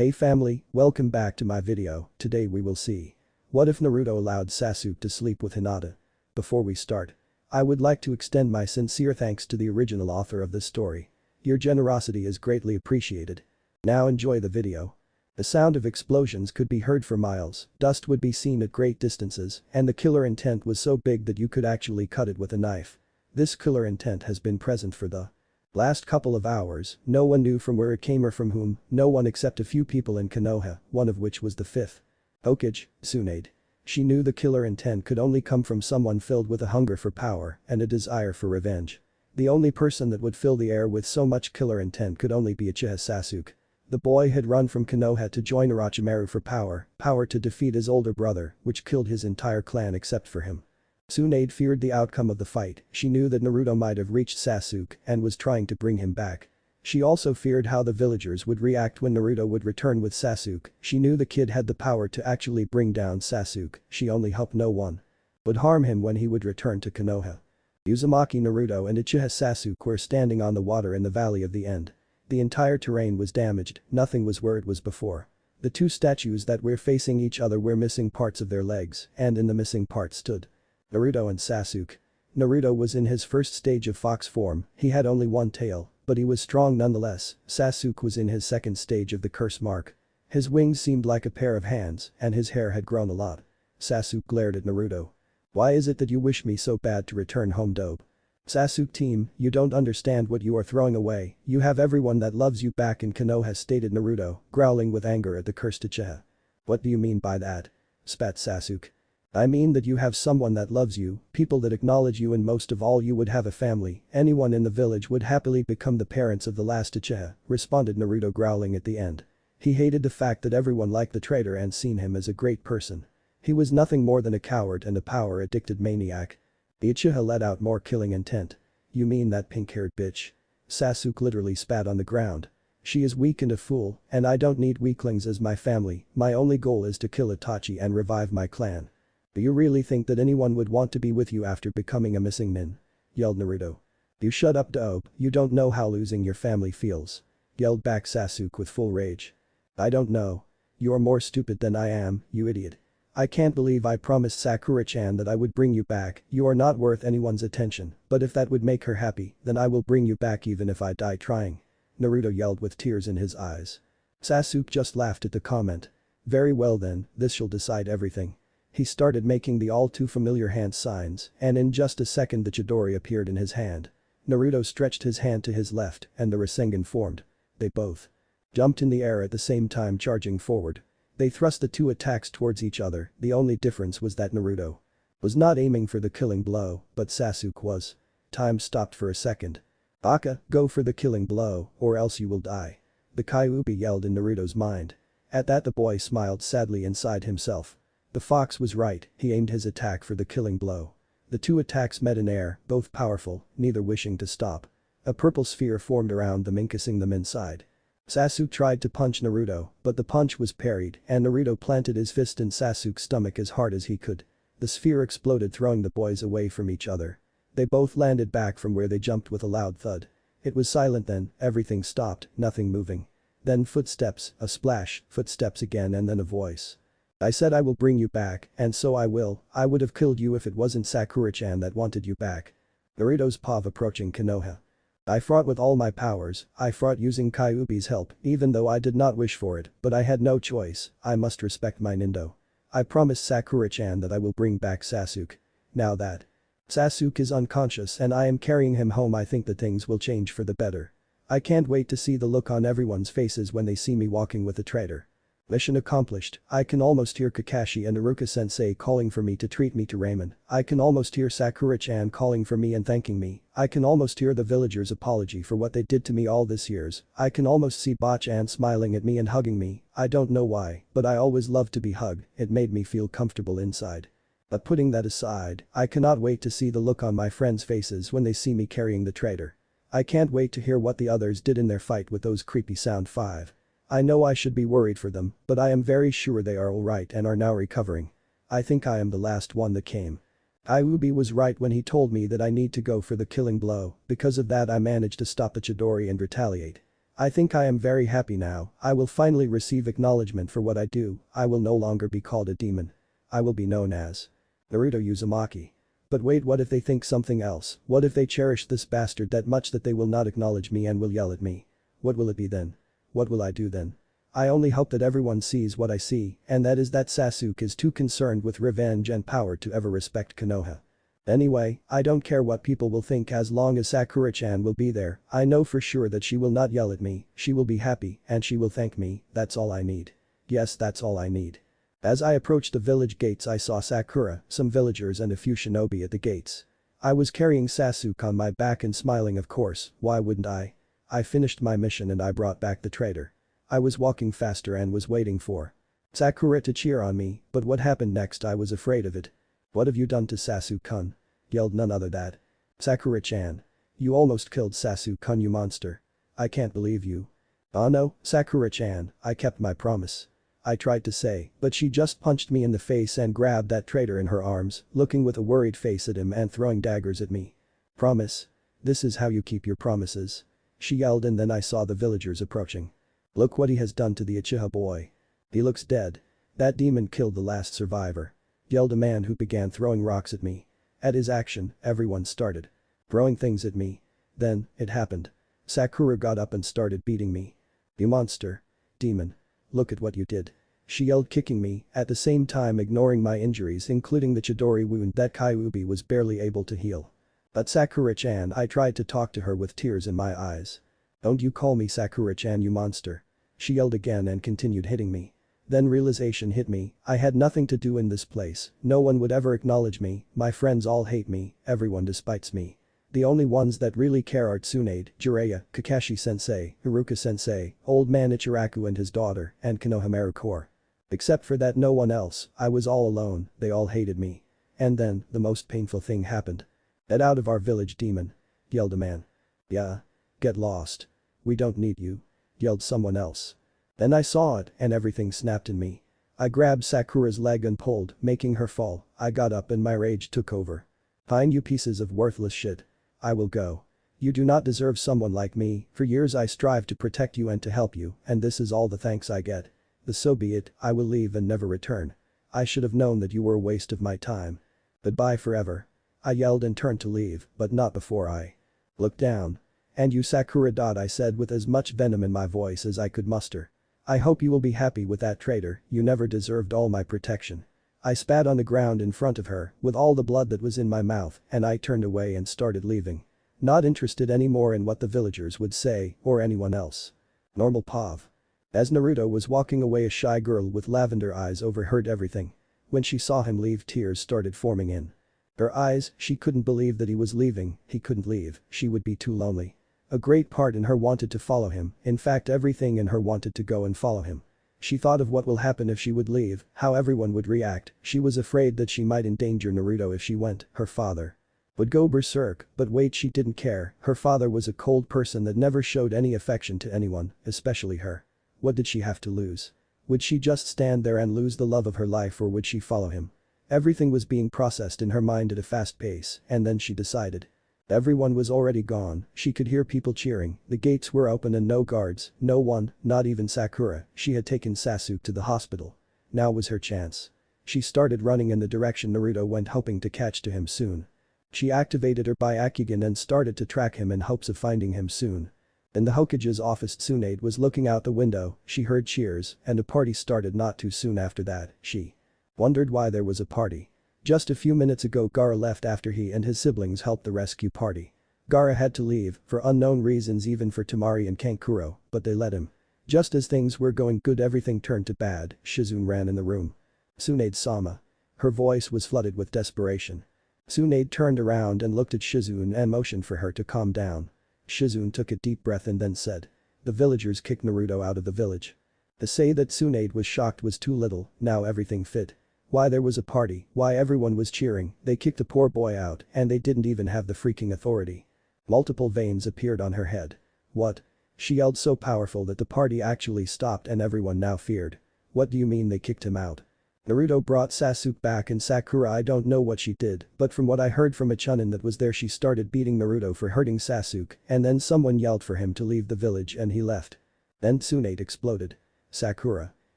Hey family, welcome back to my video. Today we will see. What if Naruto allowed Sasuke to sleep with Hinata? Before we start, I would like to extend my sincere thanks to the original author of this story. Your generosity is greatly appreciated. Now enjoy the video. The sound of explosions could be heard for miles, dust would be seen at great distances, and the killer intent was so big that you could actually cut it with a knife. This killer intent has been present for the last couple of hours. No one knew from where it came or from whom, no one except a few people in Konoha, one of which was the fifth Hokage, Tsunade. She knew the killer intent could only come from someone filled with a hunger for power and a desire for revenge. The only person that would fill the air with so much killer intent could only be Uchiha Sasuke. The boy had run from Konoha to join Orochimaru for power to defeat his older brother, which killed his entire clan except for him. Tsunade feared the outcome of the fight. She knew that Naruto might have reached Sasuke and was trying to bring him back. She also feared how the villagers would react when Naruto would return with Sasuke. She knew the kid had the power to actually bring down Sasuke. She only hoped no one would harm him when he would return to Konoha. Uzumaki Naruto and Uchiha Sasuke were standing on the water in the Valley of the End. The entire terrain was damaged, nothing was where it was before. The two statues that were facing each other were missing parts of their legs, and in the missing parts stood Naruto and Sasuke. Naruto was in his first stage of fox form, he had only one tail, but he was strong nonetheless. Sasuke was in his second stage of the curse mark. His wings seemed like a pair of hands, and his hair had grown a lot. Sasuke glared at Naruto. "Why is it that you wish me so bad to return home, dope? Sasuke team, you don't understand what you are throwing away, you have everyone that loves you back in Konoha," stated Naruto, growling with anger at the cursed Uchiha. "What do you mean by that?" spat Sasuke. "I mean that you have someone that loves you, people that acknowledge you, and most of all you would have a family. Anyone in the village would happily become the parents of the last Uchiha," responded Naruto, growling at the end. He hated the fact that everyone liked the traitor and seen him as a great person. He was nothing more than a coward and a power-addicted maniac. The Uchiha let out more killing intent. "You mean that pink-haired bitch?" Sasuke literally spat on the ground. "She is weak and a fool, and I don't need weaklings as my family. My only goal is to kill Itachi and revive my clan." "Do you really think that anyone would want to be with you after becoming a missing nin?" yelled Naruto. "You shut up, dope, you don't know how losing your family feels," yelled back Sasuke with full rage. "I don't know. You're more stupid than I am, you idiot. I can't believe I promised Sakura-chan that I would bring you back. You are not worth anyone's attention, but if that would make her happy, then I will bring you back even if I die trying," Naruto yelled with tears in his eyes. Sasuke just laughed at the comment. "Very well then, this shall decide everything." He started making the all too familiar hand signs, and in just a second the Chidori appeared in his hand. Naruto stretched his hand to his left and the Rasengan formed. They both jumped in the air at the same time, charging forward. They thrust the two attacks towards each other. The only difference was that Naruto was not aiming for the killing blow, but Sasuke was. Time stopped for a second. "Aka, go for the killing blow, or else you will die," the Kyuubi yelled in Naruto's mind. At that the boy smiled sadly inside himself. The fox was right, he aimed his attack for the killing blow. The two attacks met in air, both powerful, neither wishing to stop. A purple sphere formed around them, encasing them inside. Sasuke tried to punch Naruto, but the punch was parried and Naruto planted his fist in Sasuke's stomach as hard as he could. The sphere exploded, throwing the boys away from each other. They both landed back from where they jumped with a loud thud. It was silent then, everything stopped, nothing moving. Then footsteps, a splash, footsteps again, and then a voice. "I said I will bring you back, and so I will. I would have killed you if it wasn't Sakura-chan that wanted you back." Naruto's pav approaching Konoha. "I fought with all my powers, I fought using Kyuubi's help, even though I did not wish for it, but I had no choice, I must respect my Nindo. I promised Sakura-chan that I will bring back Sasuke. Now that Sasuke is unconscious and I am carrying him home, I think that things will change for the better. I can't wait to see the look on everyone's faces when they see me walking with a traitor." Mission accomplished. I can almost hear Kakashi and Iruka-sensei calling for me to treat me to ramen. I can almost hear Sakura-chan calling for me and thanking me. I can almost hear the villagers' apology for what they did to me all these years. I can almost see Bachan smiling at me and hugging me. I don't know why, but I always loved to be hugged, it made me feel comfortable inside. But putting that aside, I cannot wait to see the look on my friends' faces when they see me carrying the traitor. I can't wait to hear what the others did in their fight with those creepy Sound 5. I know I should be worried for them, but I am very sure they are alright and are now recovering. I think I am the last one that came. Kyuubi was right when he told me that I need to go for the killing blow, because of that I managed to stop the Chidori and retaliate. I think I am very happy now, I will finally receive acknowledgement for what I do, I will no longer be called a demon. I will be known as Naruto Uzumaki. But wait, what if they think something else? What if they cherish this bastard that much that they will not acknowledge me and will yell at me? What will it be then? What will I do then? I only hope that everyone sees what I see, and that is that Sasuke is too concerned with revenge and power to ever respect Konoha. Anyway, I don't care what people will think as long as Sakura-chan will be there, I know for sure that she will not yell at me, she will be happy, and she will thank me, that's all I need. Yes, that's all I need. As I approached the village gates I saw Sakura, some villagers and a few shinobi at the gates. I was carrying Sasuke on my back and smiling, of course, why wouldn't I? I finished my mission and I brought back the traitor. I was walking faster and was waiting for Sakura to cheer on me, but what happened next I was afraid of it. What have you done to Sasuke-kun? Yelled none other than Sakura-chan. You almost killed Sasuke-kun, you monster. I can't believe you. Oh no, Sakura-chan, I kept my promise. I tried to say, but she just punched me in the face and grabbed that traitor in her arms, looking with a worried face at him and throwing daggers at me. Promise? This is how you keep your promises. She yelled, and then I saw the villagers approaching. Look what he has done to the Uchiha boy. He looks dead. That demon killed the last survivor. Yelled a man who began throwing rocks at me. At his action, everyone started throwing things at me. Then, it happened. Sakura got up and started beating me. You monster. Demon. Look at what you did. She yelled, kicking me, at the same time ignoring my injuries, including the Chidori wound that Kyuubi was barely able to heal. But Sakura-chan, I tried to talk to her with tears in my eyes. Don't you call me Sakura-chan, you monster. She yelled again and continued hitting me. Then realization hit me, I had nothing to do in this place, no one would ever acknowledge me, my friends all hate me, everyone despites me. The only ones that really care are Tsunade, Jiraiya, Kakashi-sensei, Iruka-sensei, Old Man Ichiraku and his daughter, and Konohamaru Core. Except for that, no one else, I was all alone, they all hated me. And then, the most painful thing happened. Get out of our village, demon. Yelled a man. Yeah. Get lost. We don't need you. Yelled someone else. Then I saw it and everything snapped in me. I grabbed Sakura's leg and pulled, making her fall. I got up and my rage took over. Fine, you pieces of worthless shit. I will go. You do not deserve someone like me, for years I strive to protect you and to help you, and this is all the thanks I get. So be it, I will leave and never return. I should have known that you were a waste of my time. Goodbye forever. I yelled and turned to leave, but not before I looked down. And you, Sakura. I said with as much venom in my voice as I could muster. I hope you will be happy with that traitor, you never deserved all my protection. I spat on the ground in front of her, with all the blood that was in my mouth, and I turned away and started leaving. Not interested anymore in what the villagers would say, or anyone else. Normal Pav. As Naruto was walking away, a shy girl with lavender eyes overheard everything. When she saw him leave, tears started forming in her eyes, she couldn't believe that he was leaving, he couldn't leave, she would be too lonely. A great part in her wanted to follow him, in fact everything in her wanted to go and follow him. She thought of what will happen if she would leave, how everyone would react, she was afraid that she might endanger Naruto if she went, her father would go berserk, but wait, she didn't care, her father was a cold person that never showed any affection to anyone, especially her. What did she have to lose? Would she just stand there and lose the love of her life, or would she follow him? Everything was being processed in her mind at a fast pace, and then she decided. Everyone was already gone, she could hear people cheering, the gates were open and no guards, no one, not even Sakura, she had taken Sasuke to the hospital. Now was her chance. She started running in the direction Naruto went, hoping to catch to him soon. She activated her Byakugan and started to track him in hopes of finding him soon. In the Hokage's office, Tsunade was looking out the window, she heard cheers, and a party started not too soon after that, she wondered why there was a party. Just a few minutes ago Gaara left after he and his siblings helped the rescue party. Gaara had to leave, for unknown reasons even for Temari and Kankuro, but they let him. Just as things were going good everything turned to bad, Shizune ran in the room. Tsunade-sama. Her voice was flooded with desperation. Tsunade turned around and looked at Shizune and motioned for her to calm down. Shizune took a deep breath and then said. The villagers kicked Naruto out of the village. To say that Tsunade was shocked was too little, now everything fit. Why there was a party, why everyone was cheering, they kicked the poor boy out and they didn't even have the freaking authority. Multiple veins appeared on her head. What? She yelled so powerful that the party actually stopped and everyone now feared. What do you mean they kicked him out? Naruto brought Sasuke back and Sakura, I don't know what she did, but from what I heard from a chunin that was there, she started beating Naruto for hurting Sasuke, and then someone yelled for him to leave the village and he left. Then Tsunade exploded. Sakura.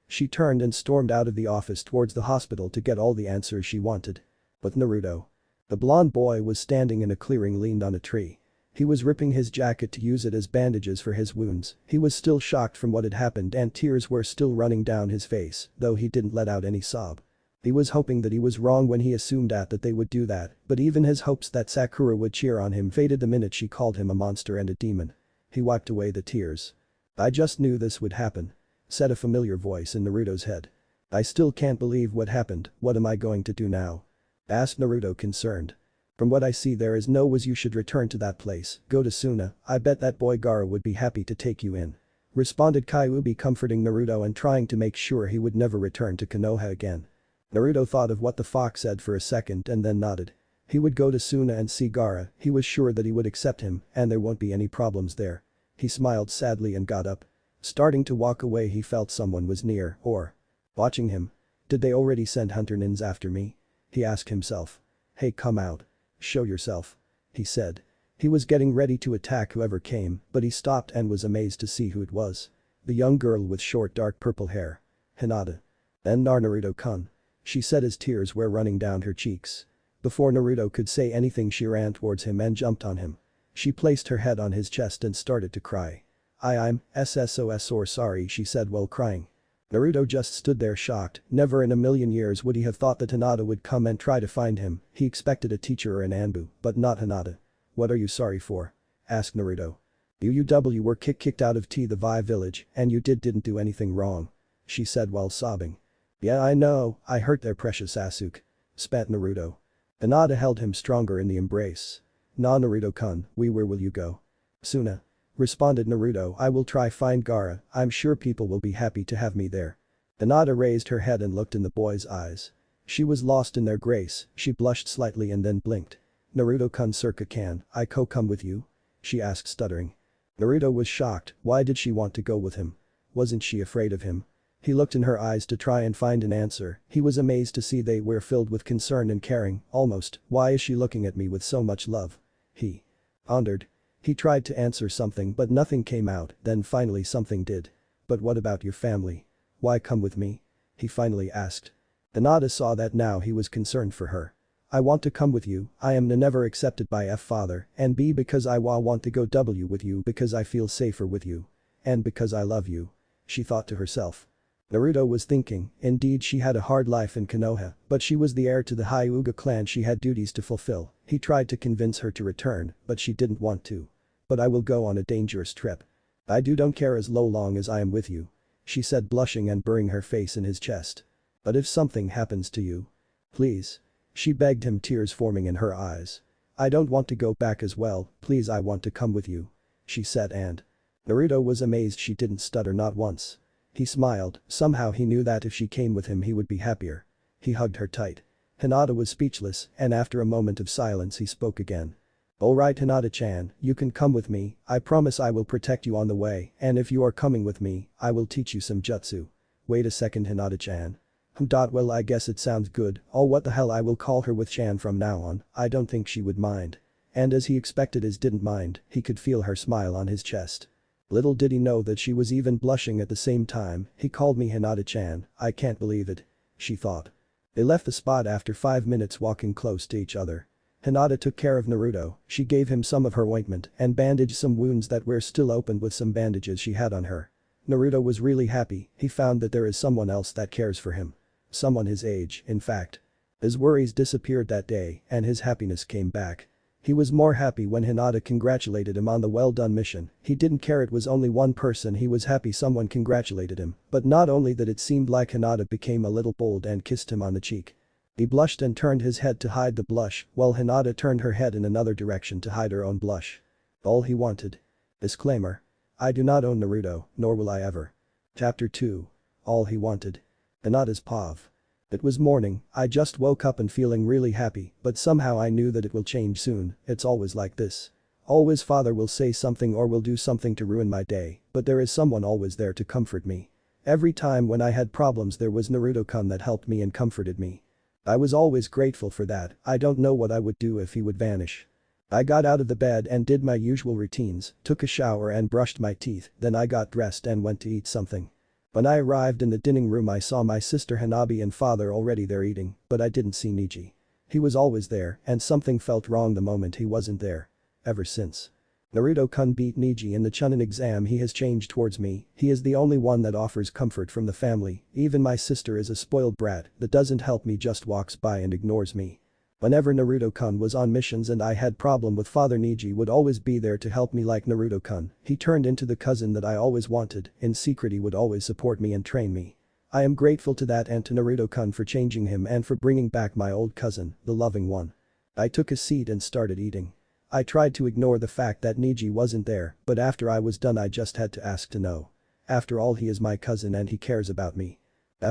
She turned and stormed out of the office towards the hospital to get all the answers she wanted. But Naruto. The blonde boy was standing in a clearing, leaned on a tree. He was ripping his jacket to use it as bandages for his wounds. He was still shocked from what had happened and tears were still running down his face, though he didn't let out any sob. He was hoping that he was wrong when he assumed that they would do that, but even his hopes that Sakura would cheer on him faded the minute she called him a monster and a demon. He wiped away the tears. I just knew this would happen, said a familiar voice in Naruto's head. I still can't believe what happened, what am I going to do now? Asked Naruto, concerned. From what I see, there is no ways you should return to that place, go to Suna, I bet that boy Gaara would be happy to take you in. Responded Kyuubi, comforting Naruto and trying to make sure he would never return to Konoha again. Naruto thought of what the fox said for a second and then nodded. He would go to Suna and see Gaara, he was sure that he would accept him and there won't be any problems there. He smiled sadly and got up. Starting to walk away, he felt someone was near or watching him. Did they already send hunter nins after me? He asked himself. Hey, come out. Show yourself. He said. He was getting ready to attack whoever came, but he stopped and was amazed to see who it was. The young girl with short dark purple hair. Hinata. Then Naruto-kun. She said as tears were running down her cheeks. Before Naruto could say anything, she ran towards him and jumped on him. She placed her head on his chest and started to cry. I'm SSOS or sorry, she said while crying. Naruto just stood there shocked, never in a million years would he have thought that Hinata would come and try to find him, he expected a teacher or an Anbu, but not Hinata. What are you sorry for? Asked Naruto. You were kicked out of the Vi village and you didn't do anything wrong. She said while sobbing. Yeah, I know, I hurt their precious Sasuke. Spat Naruto. Hinata held him stronger in the embrace. Nah, Naruto-kun, where will you go? Suna. Responded Naruto, I will try find Gaara, I'm sure people will be happy to have me there. Hinata raised her head and looked in the boy's eyes. She was lost in their grace, she blushed slightly and then blinked. Naruto-kun, can I come with you? She asked, stuttering. Naruto was shocked, why did she want to go with him? Wasn't she afraid of him? He looked in her eyes to try and find an answer, he was amazed to see they were filled with concern and caring, almost, why is she looking at me with so much love? He pondered. He tried to answer something but nothing came out, then finally something did. But what about your family? Why come with me? He finally asked. Hinata saw that now he was concerned for her. I want to come with you, I am never accepted by father, and b because I want to go with you because I feel safer with you. And because I love you. She thought to herself. Naruto was thinking, indeed she had a hard life in Konoha, but she was the heir to the Hyuga clan, she had duties to fulfill. He tried to convince her to return, but she didn't want to. But I will go on a dangerous trip. I don't care as long as I am with you. She said, blushing and burying her face in his chest. But if something happens to you? Please. She begged him, tears forming in her eyes. I don't want to go back as well, please, I want to come with you. She said, and Naruto was amazed she didn't stutter not once. He smiled, somehow he knew that if she came with him he would be happier. He hugged her tight. Hinata was speechless and after a moment of silence he spoke again. Alright Hinata-chan, you can come with me, I promise I will protect you on the way and if you are coming with me, I will teach you some jutsu. Wait a second Hinata-chan. Well, I guess it sounds good, oh what the hell, I will call her with Chan from now on, I don't think she would mind. And as he expected, as didn't mind, he could feel her smile on his chest. Little did he know that she was even blushing at the same time. He called me Hinata-chan, I can't believe it. She thought. They left the spot after 5 minutes walking close to each other. Hinata took care of Naruto, she gave him some of her ointment and bandaged some wounds that were still open with some bandages she had on her. Naruto was really happy, he found that there is someone else that cares for him. Someone his age, in fact. His worries disappeared that day and his happiness came back. He was more happy when Hinata congratulated him on the well-done mission, he didn't care it was only one person, he was happy someone congratulated him, but not only that, it seemed like Hinata became a little bold and kissed him on the cheek. He blushed and turned his head to hide the blush, while Hinata turned her head in another direction to hide her own blush. All he wanted. Disclaimer. I do not own Naruto, nor will I ever. Chapter 2. All he wanted. Hinata's POV. It was morning, I just woke up and feeling really happy, but somehow I knew that it will change soon, it's always like this. Always father will say something or will do something to ruin my day, but there is someone always there to comfort me. Every time when I had problems there was Naruto-kun that helped me and comforted me. I was always grateful for that. I don't know what I would do if he would vanish. I got out of the bed and did my usual routines, took a shower and brushed my teeth, then I got dressed and went to eat something. When I arrived in the dining room I saw my sister Hanabi and father already there eating, but I didn't see Niji. He was always there and something felt wrong the moment he wasn't there. Ever since Naruto-kun beat Niji in the Chunin exam he has changed towards me, he is the only one that offers comfort from the family, even my sister is a spoiled brat that doesn't help me, just walks by and ignores me. Whenever Naruto-kun was on missions and I had problem with father, Niji would always be there to help me like Naruto-kun. He turned into the cousin that I always wanted, in secret he would always support me and train me. I am grateful to that and to Naruto-kun for changing him and for bringing back my old cousin, the loving one. I took a seat and started eating. I tried to ignore the fact that Niji wasn't there, but after I was done I just had to ask to know. After all, he is my cousin and he cares about me.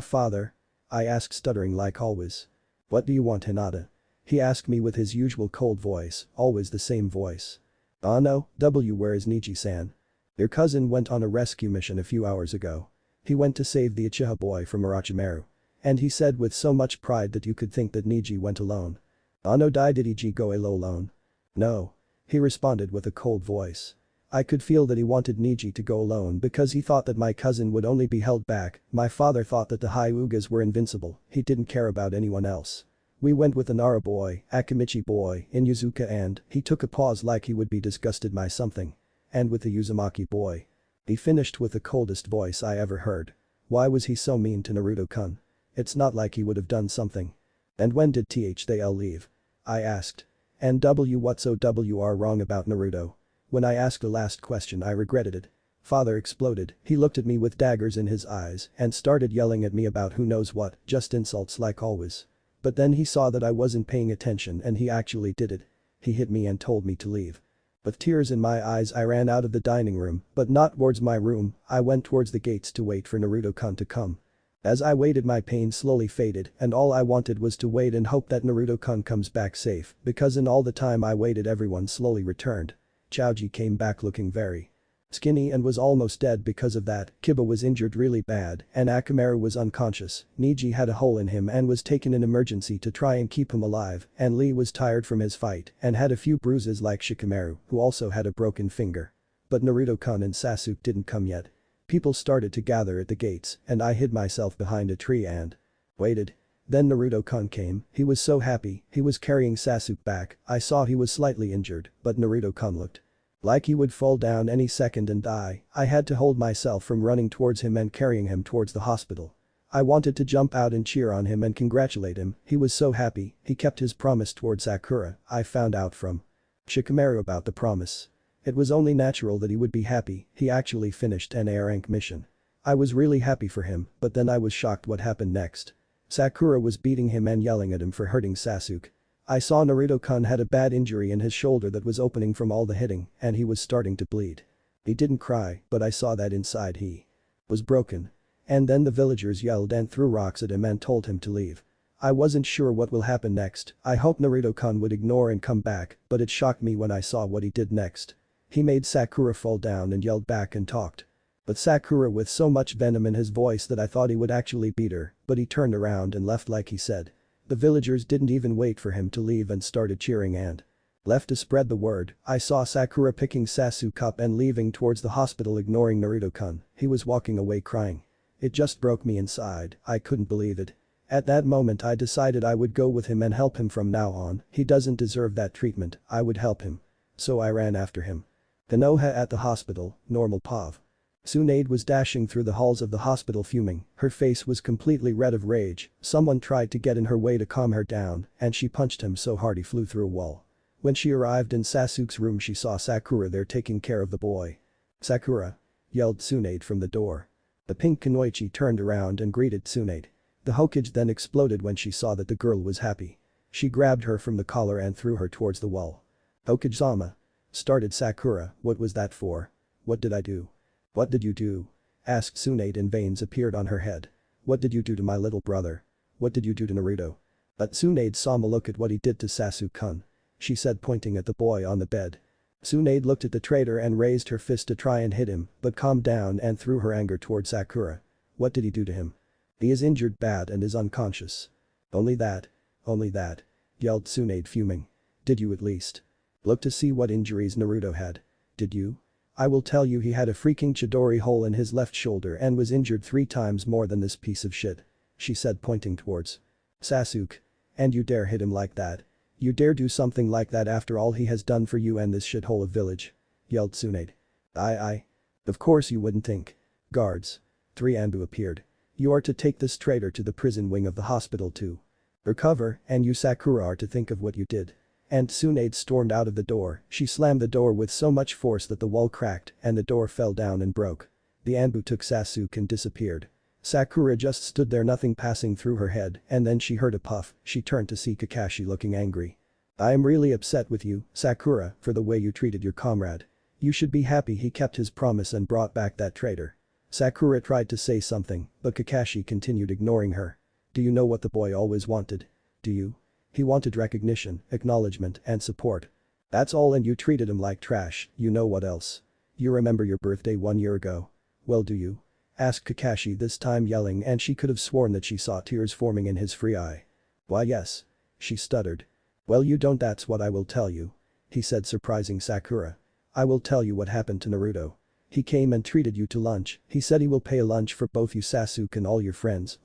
Father? I asked, stuttering like always. What do you want, Hinata? He asked me with his usual cold voice, always the same voice. Oh no, where is Niji-san? Your cousin went on a rescue mission a few hours ago. He went to save the Uchiha boy from Orochimaru. And he said with so much pride that you could think that Niji went alone. Oh no, did Niji go alone? No. He responded with a cold voice. I could feel that he wanted Niji to go alone because he thought that my cousin would only be held back. My father thought that the Hyugas were invincible, he didn't care about anyone else. We went with the Nara boy, Akimichi boy, Inuzuka, and he took a pause like he would be disgusted by something. And with the Uzumaki boy. He finished with the coldest voice I ever heard. Why was he so mean to Naruto-kun? It's not like he would have done something. And when did they leave? I asked. And what's OWR wrong about Naruto? When I asked the last question I regretted it. Father exploded, he looked at me with daggers in his eyes and started yelling at me about who knows what, just insults like always. But then he saw that I wasn't paying attention and he actually did it. He hit me and told me to leave. With tears in my eyes I ran out of the dining room, but not towards my room, I went towards the gates to wait for Naruto-kun to come. As I waited my pain slowly faded and all I wanted was to wait and hope that Naruto-kun comes back safe because in all the time I waited everyone slowly returned. Chaoji came back looking very skinny and was almost dead because of that. Kiba was injured really bad and Akamaru was unconscious. Niji had a hole in him and was taken in emergency to try and keep him alive, and Lee was tired from his fight and had a few bruises like Shikamaru, who also had a broken finger. But Naruto-kun and Sasuke didn't come yet. People started to gather at the gates and I hid myself behind a tree and waited. Then Naruto-kun came, he was so happy, he was carrying Sasuke back. I saw he was slightly injured, but Naruto-kun looked like he would fall down any second and die. I had to hold myself from running towards him and carrying him towards the hospital. I wanted to jump out and cheer on him and congratulate him, he was so happy, he kept his promise towards Sakura. I found out from Shikamaru about the promise. It was only natural that he would be happy, he actually finished an A rank mission. I was really happy for him, but then I was shocked what happened next. Sakura was beating him and yelling at him for hurting Sasuke. I saw Naruto-kun had a bad injury in his shoulder that was opening from all the hitting and he was starting to bleed. He didn't cry, but I saw that inside he was broken. And then the villagers yelled and threw rocks at him and told him to leave. I wasn't sure what will happen next. I hoped Naruto-kun would ignore and come back, but it shocked me when I saw what he did next. He made Sakura fall down and yelled back and talked. But Sakura with so much venom in his voice that I thought he would actually beat her, but he turned around and left like he said. The villagers didn't even wait for him to leave and started cheering and left to spread the word. I saw Sakura picking Sasuke up and leaving towards the hospital ignoring Naruto-kun. He was walking away crying. It just broke me inside, I couldn't believe it. At that moment I decided I would go with him and help him from now on. He doesn't deserve that treatment, I would help him. So I ran after him. Konoha at the hospital, normal Pav. Tsunade was dashing through the halls of the hospital fuming, her face was completely red of rage, someone tried to get in her way to calm her down and she punched him so hard he flew through a wall. When she arrived in Sasuke's room she saw Sakura there taking care of the boy. "Sakura!" yelled Tsunade from the door. The pink Kunoichi turned around and greeted Tsunade. The Hokage then exploded when she saw that the girl was happy. She grabbed her from the collar and threw her towards the wall. "Hokage-sama!" started Sakura, "What was that for? What did I do?" "What did you do?" asked Tsunade and veins appeared on her head. "What did you do to my little brother? What did you do to Naruto?" But Tsunade-sama, look at what he did to Sasuke-kun. She said, pointing at the boy on the bed. Tsunade looked at the traitor and raised her fist to try and hit him, but calmed down and threw her anger toward Sakura. What did he do to him? He is injured bad and is unconscious. Only that? Only that? Yelled Tsunade fuming. Did you at least look to see what injuries Naruto had? Did you? I will tell you he had a freaking Chidori hole in his left shoulder and was injured 3 times more than this piece of shit. She said pointing towards Sasuke. And you dare hit him like that? You dare do something like that after all he has done for you and this shithole of village? Yelled Tsunade. I. Of course you wouldn't think. Guards. 3 Anbu appeared. You are to take this traitor to the prison wing of the hospital to recover, and you Sakura are to think of what you did. And Tsunade stormed out of the door. She slammed the door with so much force that the wall cracked and the door fell down and broke. The Anbu took Sasuke and disappeared. Sakura just stood there, nothing passing through her head, and then she heard a puff. She turned to see Kakashi looking angry. I am really upset with you, Sakura, for the way you treated your comrade. You should be happy he kept his promise and brought back that traitor. Sakura tried to say something, but Kakashi continued ignoring her. Do you know what the boy always wanted? Do you? He wanted recognition, acknowledgement, and support. That's all, and you treated him like trash. You know what else? You remember your birthday 1 year ago? Well, do you? Asked Kakashi, this time yelling, and she could have sworn that she saw tears forming in his free eye. Why yes. She stuttered. Well, you don't, that's what I will tell you. He said, surprising Sakura. I will tell you what happened to Naruto. He came and treated you to lunch. He said he will pay a lunch for both you, Sasuke, and all your friends.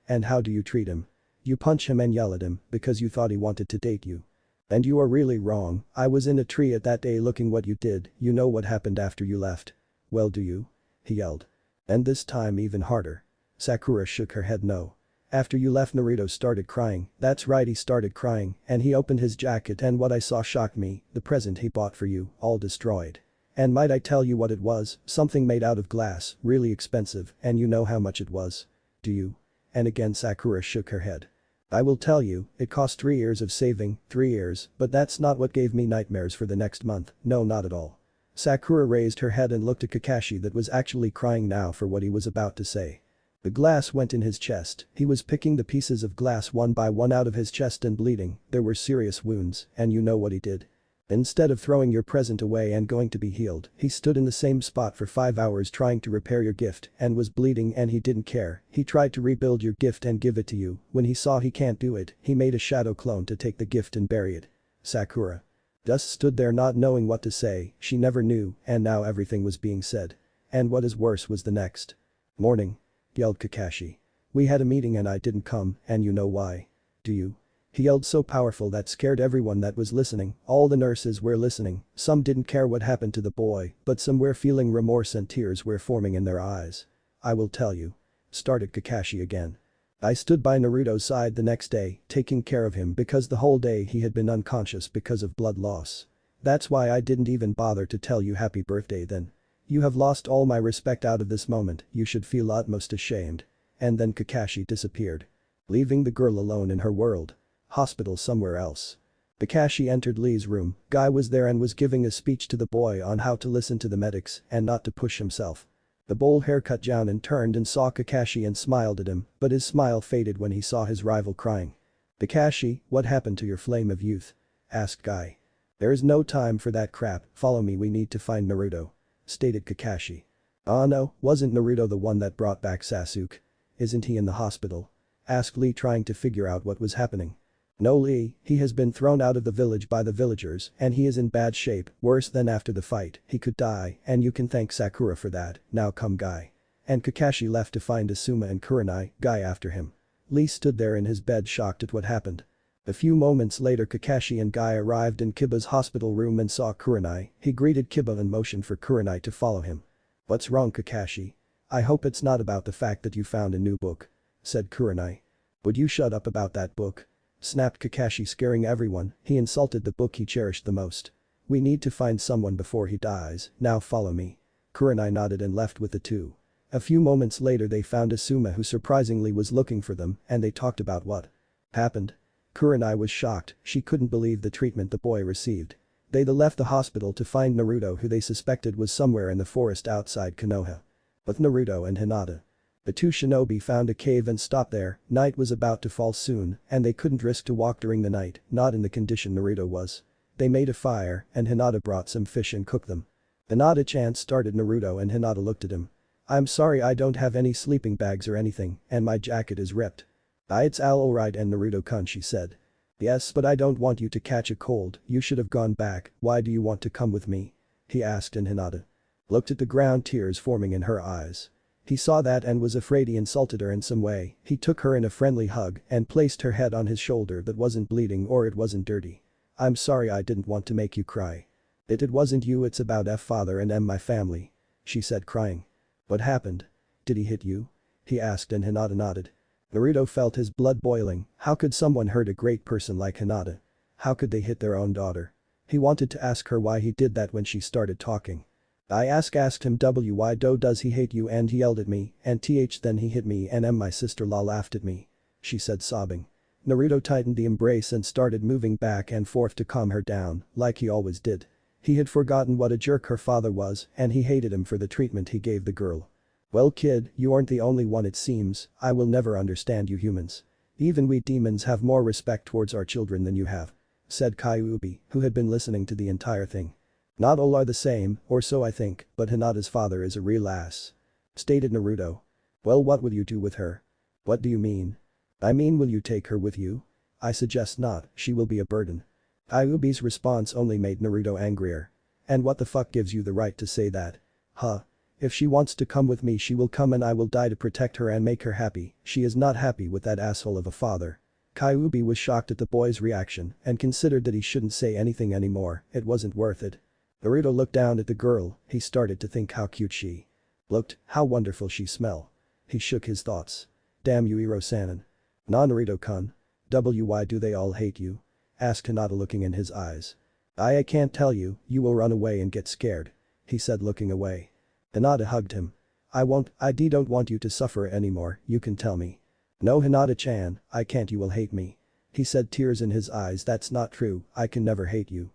And how do you treat him? You punch him and yell at him because you thought he wanted to date you. And you are really wrong. I was in a tree at that day looking what you did. You know what happened after you left. Well, do you? He yelled. And this time even harder. Sakura shook her head no. After you left, Naruto started crying. That's right, he started crying, and he opened his jacket, and what I saw shocked me. The present he bought for you, all destroyed. And might I tell you what it was? Something made out of glass, really expensive, and you know how much it was? Do you? And again Sakura shook her head. I will tell you, it cost 3 years of saving, 3 years, but that's not what gave me nightmares for the next month, no, not at all. Sakura raised her head and looked at Kakashi, that was actually crying now for what he was about to say. The glass went in his chest. He was picking the pieces of glass one by one out of his chest and bleeding. There were serious wounds, and you know what he did? Instead of throwing your present away and going to be healed, he stood in the same spot for 5 hours trying to repair your gift and was bleeding, and he didn't care. He tried to rebuild your gift and give it to you. When he saw he can't do it, he made a shadow clone to take the gift and bury it. Sakura just stood there not knowing what to say. She never knew, and now everything was being said. And what is worse was the next morning. Yelled Kakashi. We had a meeting and I didn't come, and you know why. Do you? He yelled so powerful that scared everyone that was listening. All the nurses were listening. Some didn't care what happened to the boy, but some were feeling remorse and tears were forming in their eyes. I will tell you. Started Kakashi again. I stood by Naruto's side the next day, taking care of him because the whole day he had been unconscious because of blood loss. That's why I didn't even bother to tell you happy birthday then. You have lost all my respect out of this moment, you should feel utmost ashamed. And then Kakashi disappeared. Leaving the girl alone in her world. Hospital somewhere else. Kakashi entered Lee's room. Guy was there and was giving a speech to the boy on how to listen to the medics and not to push himself. The bowl haircut Jounin turned and saw Kakashi and smiled at him, but his smile faded when he saw his rival crying. Kakashi, what happened to your flame of youth? Asked Guy. There is no time for that crap, follow me, we need to find Naruto. Stated Kakashi. Oh no, wasn't Naruto the one that brought back Sasuke? Isn't he in the hospital? Asked Lee, trying to figure out what was happening. No, Lee, he has been thrown out of the village by the villagers and he is in bad shape, worse than after the fight. He could die, and you can thank Sakura for that. Now come, Guy. And Kakashi left to find Asuma and Kurenai, Guy after him. Lee stood there in his bed shocked at what happened. A few moments later Kakashi and Guy arrived in Kiba's hospital room and saw Kurenai. He greeted Kiba and motioned for Kurenai to follow him. What's wrong, Kakashi? I hope it's not about the fact that you found a new book. Said Kurenai. Would you shut up about that book? Snapped Kakashi, scaring everyone. He insulted the book he cherished the most. We need to find someone before he dies, now follow me. Kurenai nodded and left with the two. A few moments later they found Asuma, who surprisingly was looking for them, and they talked about what happened. Kurenai was shocked, she couldn't believe the treatment the boy received. They left the hospital to find Naruto, who they suspected was somewhere in the forest outside Konoha. With Naruto and Hinata. The two shinobi found a cave and stopped there. Night was about to fall soon, and they couldn't risk to walk during the night, not in the condition Naruto was. They made a fire, and Hinata brought some fish and cooked them. Hinata-chan started Naruto and Hinata looked at him. I'm sorry I don't have any sleeping bags or anything, and my jacket is ripped. It's all alright and Naruto-kun, she said. Yes, but I don't want you to catch a cold, you should have gone back, why do you want to come with me? He asked, and Hinata looked at the ground, tears forming in her eyes. He saw that and was afraid he insulted her in some way. He took her in a friendly hug and placed her head on his shoulder that wasn't bleeding or it wasn't dirty. I'm sorry I didn't want to make you cry. It wasn't you, it's about father and my family. She said, crying. What happened? Did he hit you? He asked, and Hinata nodded. Naruto felt his blood boiling. How could someone hurt a great person like Hinata? How could they hit their own daughter? He wanted to ask her why he did that when she started talking. I asked him why does he hate you, and he yelled at me and then he hit me and my sister-in-law laughed at me. She said, sobbing. Naruto tightened the embrace and started moving back and forth to calm her down, like he always did. He had forgotten what a jerk her father was and he hated him for the treatment he gave the girl. Well kid, you aren't the only one it seems, I will never understand you humans. Even we demons have more respect towards our children than you have. Said Kyuubi, who had been listening to the entire thing. Not all are the same, or so I think, but Hinata's father is a real ass. Stated Naruto. Well, what will you do with her? What do you mean? I mean, will you take her with you? I suggest not, she will be a burden. Kyuubi's response only made Naruto angrier. And what the fuck gives you the right to say that? Huh? If she wants to come with me she will come and I will die to protect her and make her happy, she is not happy with that asshole of a father. Kyuubi was shocked at the boy's reaction and considered that he shouldn't say anything anymore, it wasn't worth it. Naruto looked down at the girl, he started to think how cute she looked, how wonderful she smelled. He shook his thoughts. Damn you Iro-sanin. Nah Naruto-kun. Why do they all hate you? Asked Hinata looking in his eyes. I can't tell you, you will run away and get scared. He said looking away. Hinata hugged him. I won't, I don't want you to suffer anymore, you can tell me. No Hinata-chan, I can't, you will hate me. He said, tears in his eyes, that's not true, I can never hate you.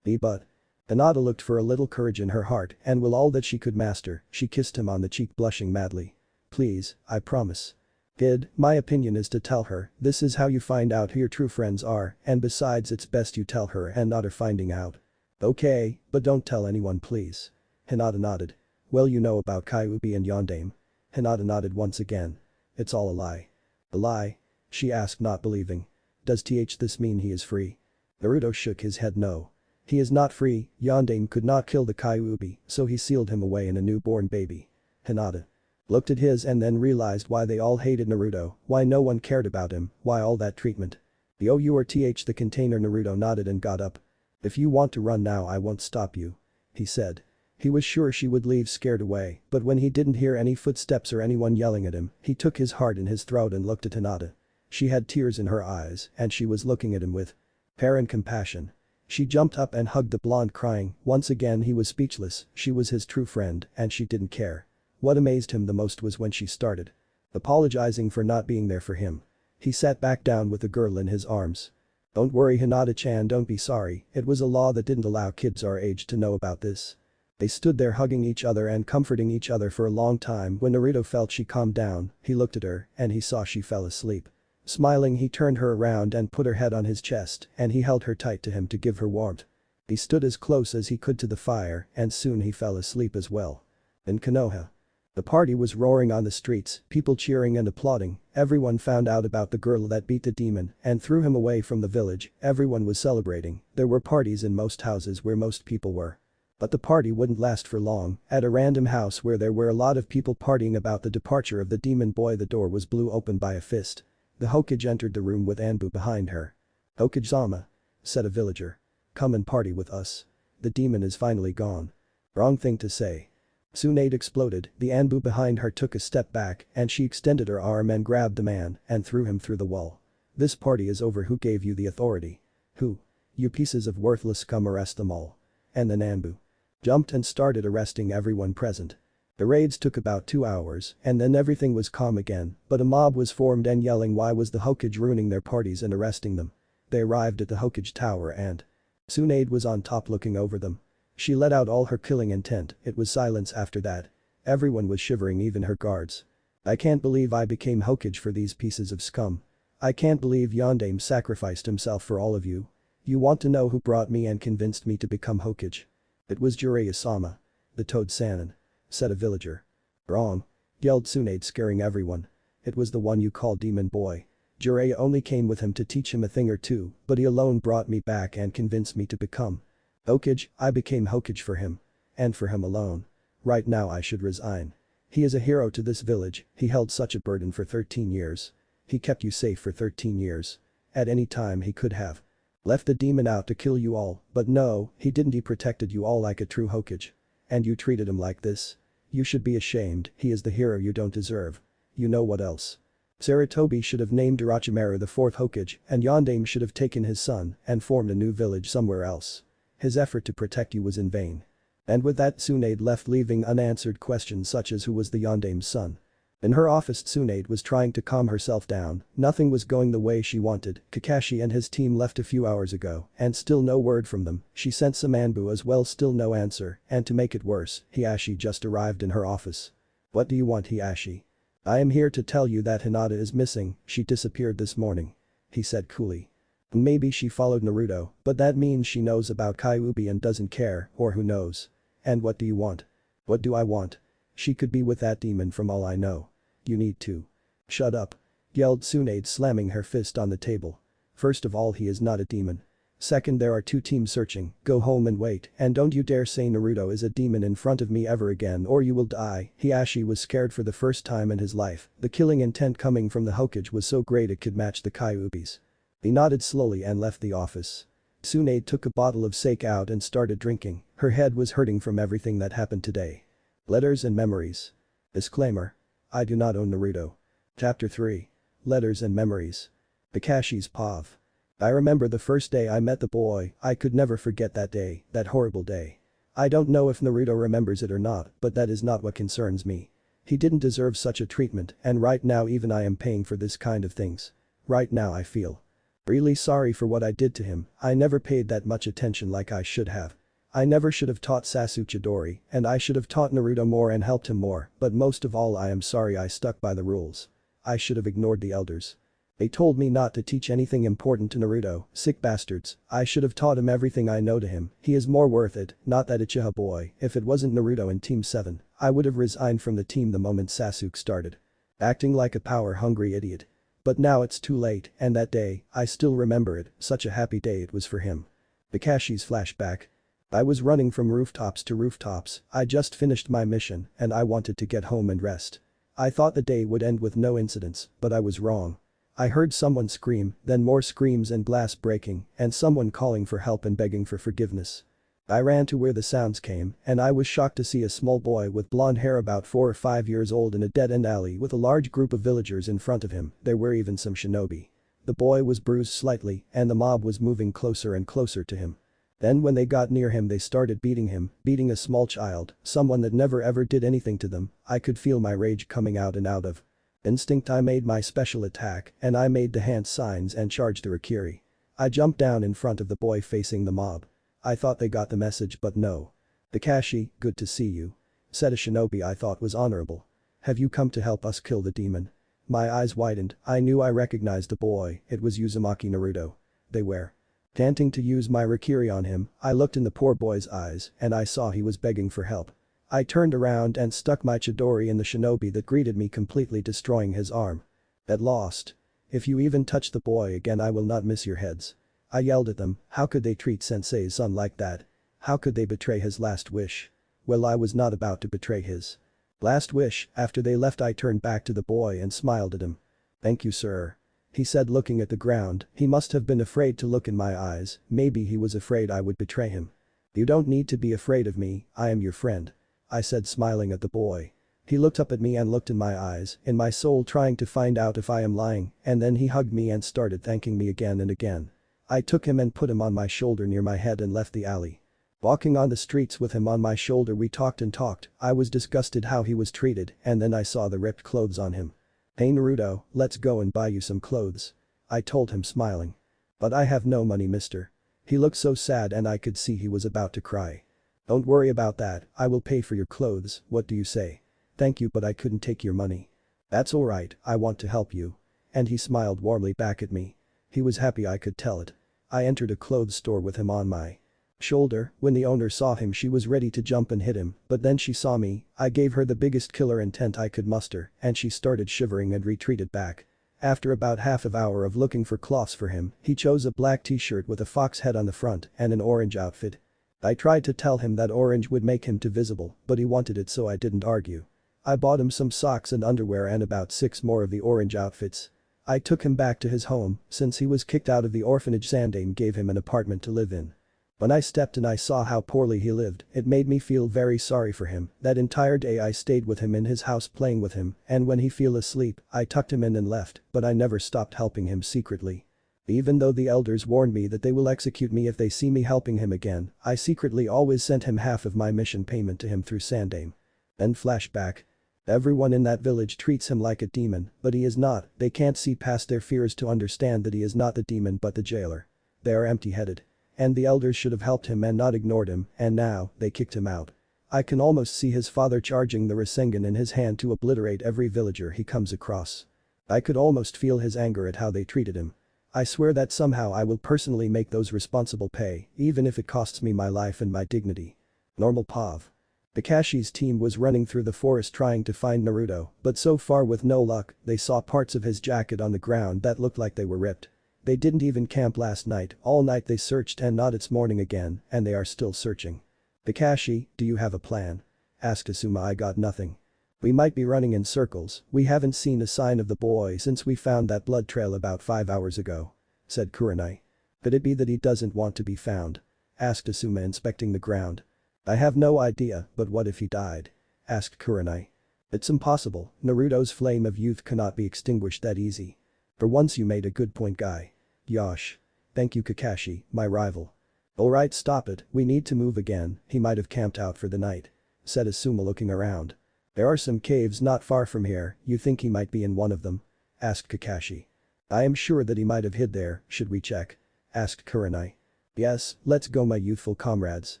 But. Hinata looked for a little courage in her heart and with all that she could master, she kissed him on the cheek blushing madly. Please, I promise. Kid, my opinion is to tell her, this is how you find out who your true friends are and besides it's best you tell her and not her finding out. Okay, but don't tell anyone please. Hinata nodded. Well you know about Kyuubi and Yondaime. Hinata nodded once again. It's all a lie. A lie? She asked not believing. Does this mean he is free? Naruto shook his head no. He is not free, Yondaime could not kill the Kyuubi, so he sealed him away in a newborn baby. Hinata looked at his and then realized why they all hated Naruto, why no one cared about him, why all that treatment. You are the container. Naruto nodded and got up. If you want to run now I won't stop you. He said. He was sure she would leave scared away, but when he didn't hear any footsteps or anyone yelling at him, he took his heart in his throat and looked at Hinata. She had tears in her eyes and she was looking at him with apparent compassion. She jumped up and hugged the blonde crying, once again he was speechless, she was his true friend and she didn't care. What amazed him the most was when she started apologizing for not being there for him. He sat back down with the girl in his arms. Don't worry Hinata-chan, don't be sorry, it was a law that didn't allow kids our age to know about this. They stood there hugging each other and comforting each other for a long time. When Naruto felt she calmed down, he looked at her and he saw she fell asleep. Smiling he turned her around and put her head on his chest and he held her tight to him to give her warmth. He stood as close as he could to the fire and soon he fell asleep as well. In Konoha. The party was roaring on the streets, people cheering and applauding, everyone found out about the girl that beat the demon and threw him away from the village, everyone was celebrating, there were parties in most houses where most people were. But the party wouldn't last for long, at a random house where there were a lot of people partying about the departure of the demon boy the door was blew open by a fist. The Hokage entered the room with Anbu behind her. Hokage-sama, said a villager. Come and party with us. The demon is finally gone. Wrong thing to say. Tsunade exploded, the Anbu behind her took a step back and she extended her arm and grabbed the man and threw him through the wall. This party is over, who gave you the authority? Who? You pieces of worthless scum, arrest them all. And then Anbu jumped and started arresting everyone present. The raids took about 2 hours and then everything was calm again, but a mob was formed and yelling why was the Hokage ruining their parties and arresting them. They arrived at the Hokage tower and Tsunade was on top looking over them. She let out all her killing intent, it was silence after that. Everyone was shivering, even her guards. I can't believe I became Hokage for these pieces of scum. I can't believe Yondaime sacrificed himself for all of you. You want to know who brought me and convinced me to become Hokage? It was Jiraiya-sama. The Toad Sannin, said a villager. Wrong. Yelled Tsunade, scaring everyone. It was the one you call Demon Boy. Jiraiya only came with him to teach him a thing or two, but he alone brought me back and convinced me to become Hokage. I became Hokage for him. And for him alone. Right now I should resign. He is a hero to this village, he held such a burden for 13 years. He kept you safe for 13 years. At any time he could have left the demon out to kill you all, but no, he didn't. He protected you all like a true Hokage. And you treated him like this? You should be ashamed. He is the hero you don't deserve. You know what else? Sarutobi should have named Orochimaru the fourth Hokage, and Yondaime should have taken his son and formed a new village somewhere else. His effort to protect you was in vain. And with that Tsunade left, leaving unanswered questions such as who was the Yondaime's son. In her office Tsunade was trying to calm herself down, nothing was going the way she wanted. Kakashi and his team left a few hours ago, and still no word from them. She sent some Anbu as well, still no answer, and to make it worse, Hiashi just arrived in her office. What do you want, Hiashi? I am here to tell you that Hinata is missing, she disappeared this morning. He said coolly. Maybe she followed Naruto, but that means she knows about Kyuubi and doesn't care, or who knows. And what do you want? What do I want? She could be with that demon from all I know. You need to. Shut up. Yelled Tsunade, slamming her fist on the table. First of all, he is not a demon. Second, there are two teams searching, go home and wait, and don't you dare say Naruto is a demon in front of me ever again or you will die. Hiashi was scared for the first time in his life, the killing intent coming from the Hokage was so great it could match the Kyuubi's. He nodded slowly and left the office. Tsunade took a bottle of sake out and started drinking, her head was hurting from everything that happened today. Letters and Memories. Disclaimer. I do not own Naruto. Chapter 3. Letters and Memories. Kakashi's POV. I remember the first day I met the boy, I could never forget that day, that horrible day. I don't know if Naruto remembers it or not, but that is not what concerns me. He didn't deserve such a treatment, and right now even I am paying for this kind of things. Right now I feel really sorry for what I did to him. I never paid that much attention like I should have. I never should have taught Sasuke Chidori, and I should have taught Naruto more and helped him more, but most of all I am sorry I stuck by the rules. I should have ignored the elders. They told me not to teach anything important to Naruto, sick bastards. I should have taught him everything I know to him. He is more worth it, not that Uchiha boy. If it wasn't Naruto and Team 7, I would have resigned from the team the moment Sasuke started. Acting like a power-hungry idiot. But now it's too late, and that day, I still remember it, such a happy day it was for him. Kakashi's flashback. I was running from rooftops to rooftops, I just finished my mission, and I wanted to get home and rest. I thought the day would end with no incidents, but I was wrong. I heard someone scream, then more screams and glass breaking, and someone calling for help and begging for forgiveness. I ran to where the sounds came, and I was shocked to see a small boy with blonde hair about 4 or 5 years old in a dead-end alley with a large group of villagers in front of him. There were even some shinobi. The boy was bruised slightly, and the mob was moving closer and closer to him. Then when they got near him they started beating him, beating a small child, someone that never ever did anything to them. I could feel my rage coming out and out of instinct. I made my special attack, and I made the hand signs and charged the Rikiri. I jumped down in front of the boy facing the mob. I thought they got the message, but no. Kakashi, good to see you. Said a shinobi I thought was honorable. Have you come to help us kill the demon? My eyes widened, I knew I recognized the boy, it was Uzumaki Naruto. They were chanting to use my Rikiri on him. I looked in the poor boy's eyes and I saw he was begging for help. I turned around and stuck my Chidori in the shinobi that greeted me, completely destroying his arm. At lost. If you even touch the boy again I will not miss your heads. I yelled at them, how could they treat sensei's son like that? How could they betray his last wish? Well, I was not about to betray his last wish. After they left I turned back to the boy and smiled at him. Thank you, sir. He said, looking at the ground. He must have been afraid to look in my eyes, maybe he was afraid I would betray him. You don't need to be afraid of me, I am your friend. I said, smiling at the boy. He looked up at me and looked in my eyes, in my soul trying to find out if I am lying, and then he hugged me and started thanking me again and again. I took him and put him on my shoulder near my head and left the alley. Walking on the streets with him on my shoulder we talked and talked. I was disgusted how he was treated, and then I saw the ripped clothes on him. Hey Naruto, let's go and buy you some clothes. I told him, smiling. But I have no money, mister. He looked so sad and I could see he was about to cry. Don't worry about that, I will pay for your clothes, what do you say? Thank you, but I couldn't take your money. That's alright, I want to help you. And he smiled warmly back at me. He was happy, I could tell it. I entered a clothes store with him on my Shoulder. When the owner saw him she was ready to jump and hit him, but then she saw me, I gave her the biggest killer intent I could muster, and she started shivering and retreated back. After about half an hour of looking for cloths for him, he chose a black t-shirt with a fox head on the front and an orange outfit. I tried to tell him that orange would make him too visible, but he wanted it so I didn't argue. I bought him some socks and underwear and about 6 more of the orange outfits. I took him back to his home, since he was kicked out of the orphanage. Sandame gave him an apartment to live in. When I stepped in I saw how poorly he lived, it made me feel very sorry for him. That entire day I stayed with him in his house playing with him, and when he fell asleep, I tucked him in and left, but I never stopped helping him secretly. Even though the elders warned me that they will execute me if they see me helping him again, I secretly always sent him half of my mission payment to him through Sandame. Then flashback. Everyone in that village treats him like a demon, but he is not. They can't see past their fears to understand that he is not the demon but the jailer. They are empty-headed. And the elders should have helped him and not ignored him, and now, they kicked him out. I can almost see his father charging the Rasengan in his hand to obliterate every villager he comes across. I could almost feel his anger at how they treated him. I swear that somehow I will personally make those responsible pay, even if it costs me my life and my dignity. Normal Pav. Kakashi's team was running through the forest trying to find Naruto, but so far with no luck, they saw parts of his jacket on the ground that looked like they were ripped. They didn't even camp last night, all night they searched and not it's morning again, and they are still searching. Kakashi, do you have a plan? Asked Asuma. I got nothing. We might be running in circles, we haven't seen a sign of the boy since we found that blood trail about 5 hours ago. Said Kurenai. Could it be that he doesn't want to be found? Asked Asuma inspecting the ground. I have no idea, but what if he died? Asked Kurenai. It's impossible, Naruto's flame of youth cannot be extinguished that easy. For once you made a good point, guy. Yosh. Thank you Kakashi, my rival. Alright, stop it, we need to move again, he might have camped out for the night. Said Asuma looking around. There are some caves not far from here, you think he might be in one of them? Asked Kakashi. I am sure that he might have hid there, should we check? Asked Kurenai. Yes, let's go my youthful comrades.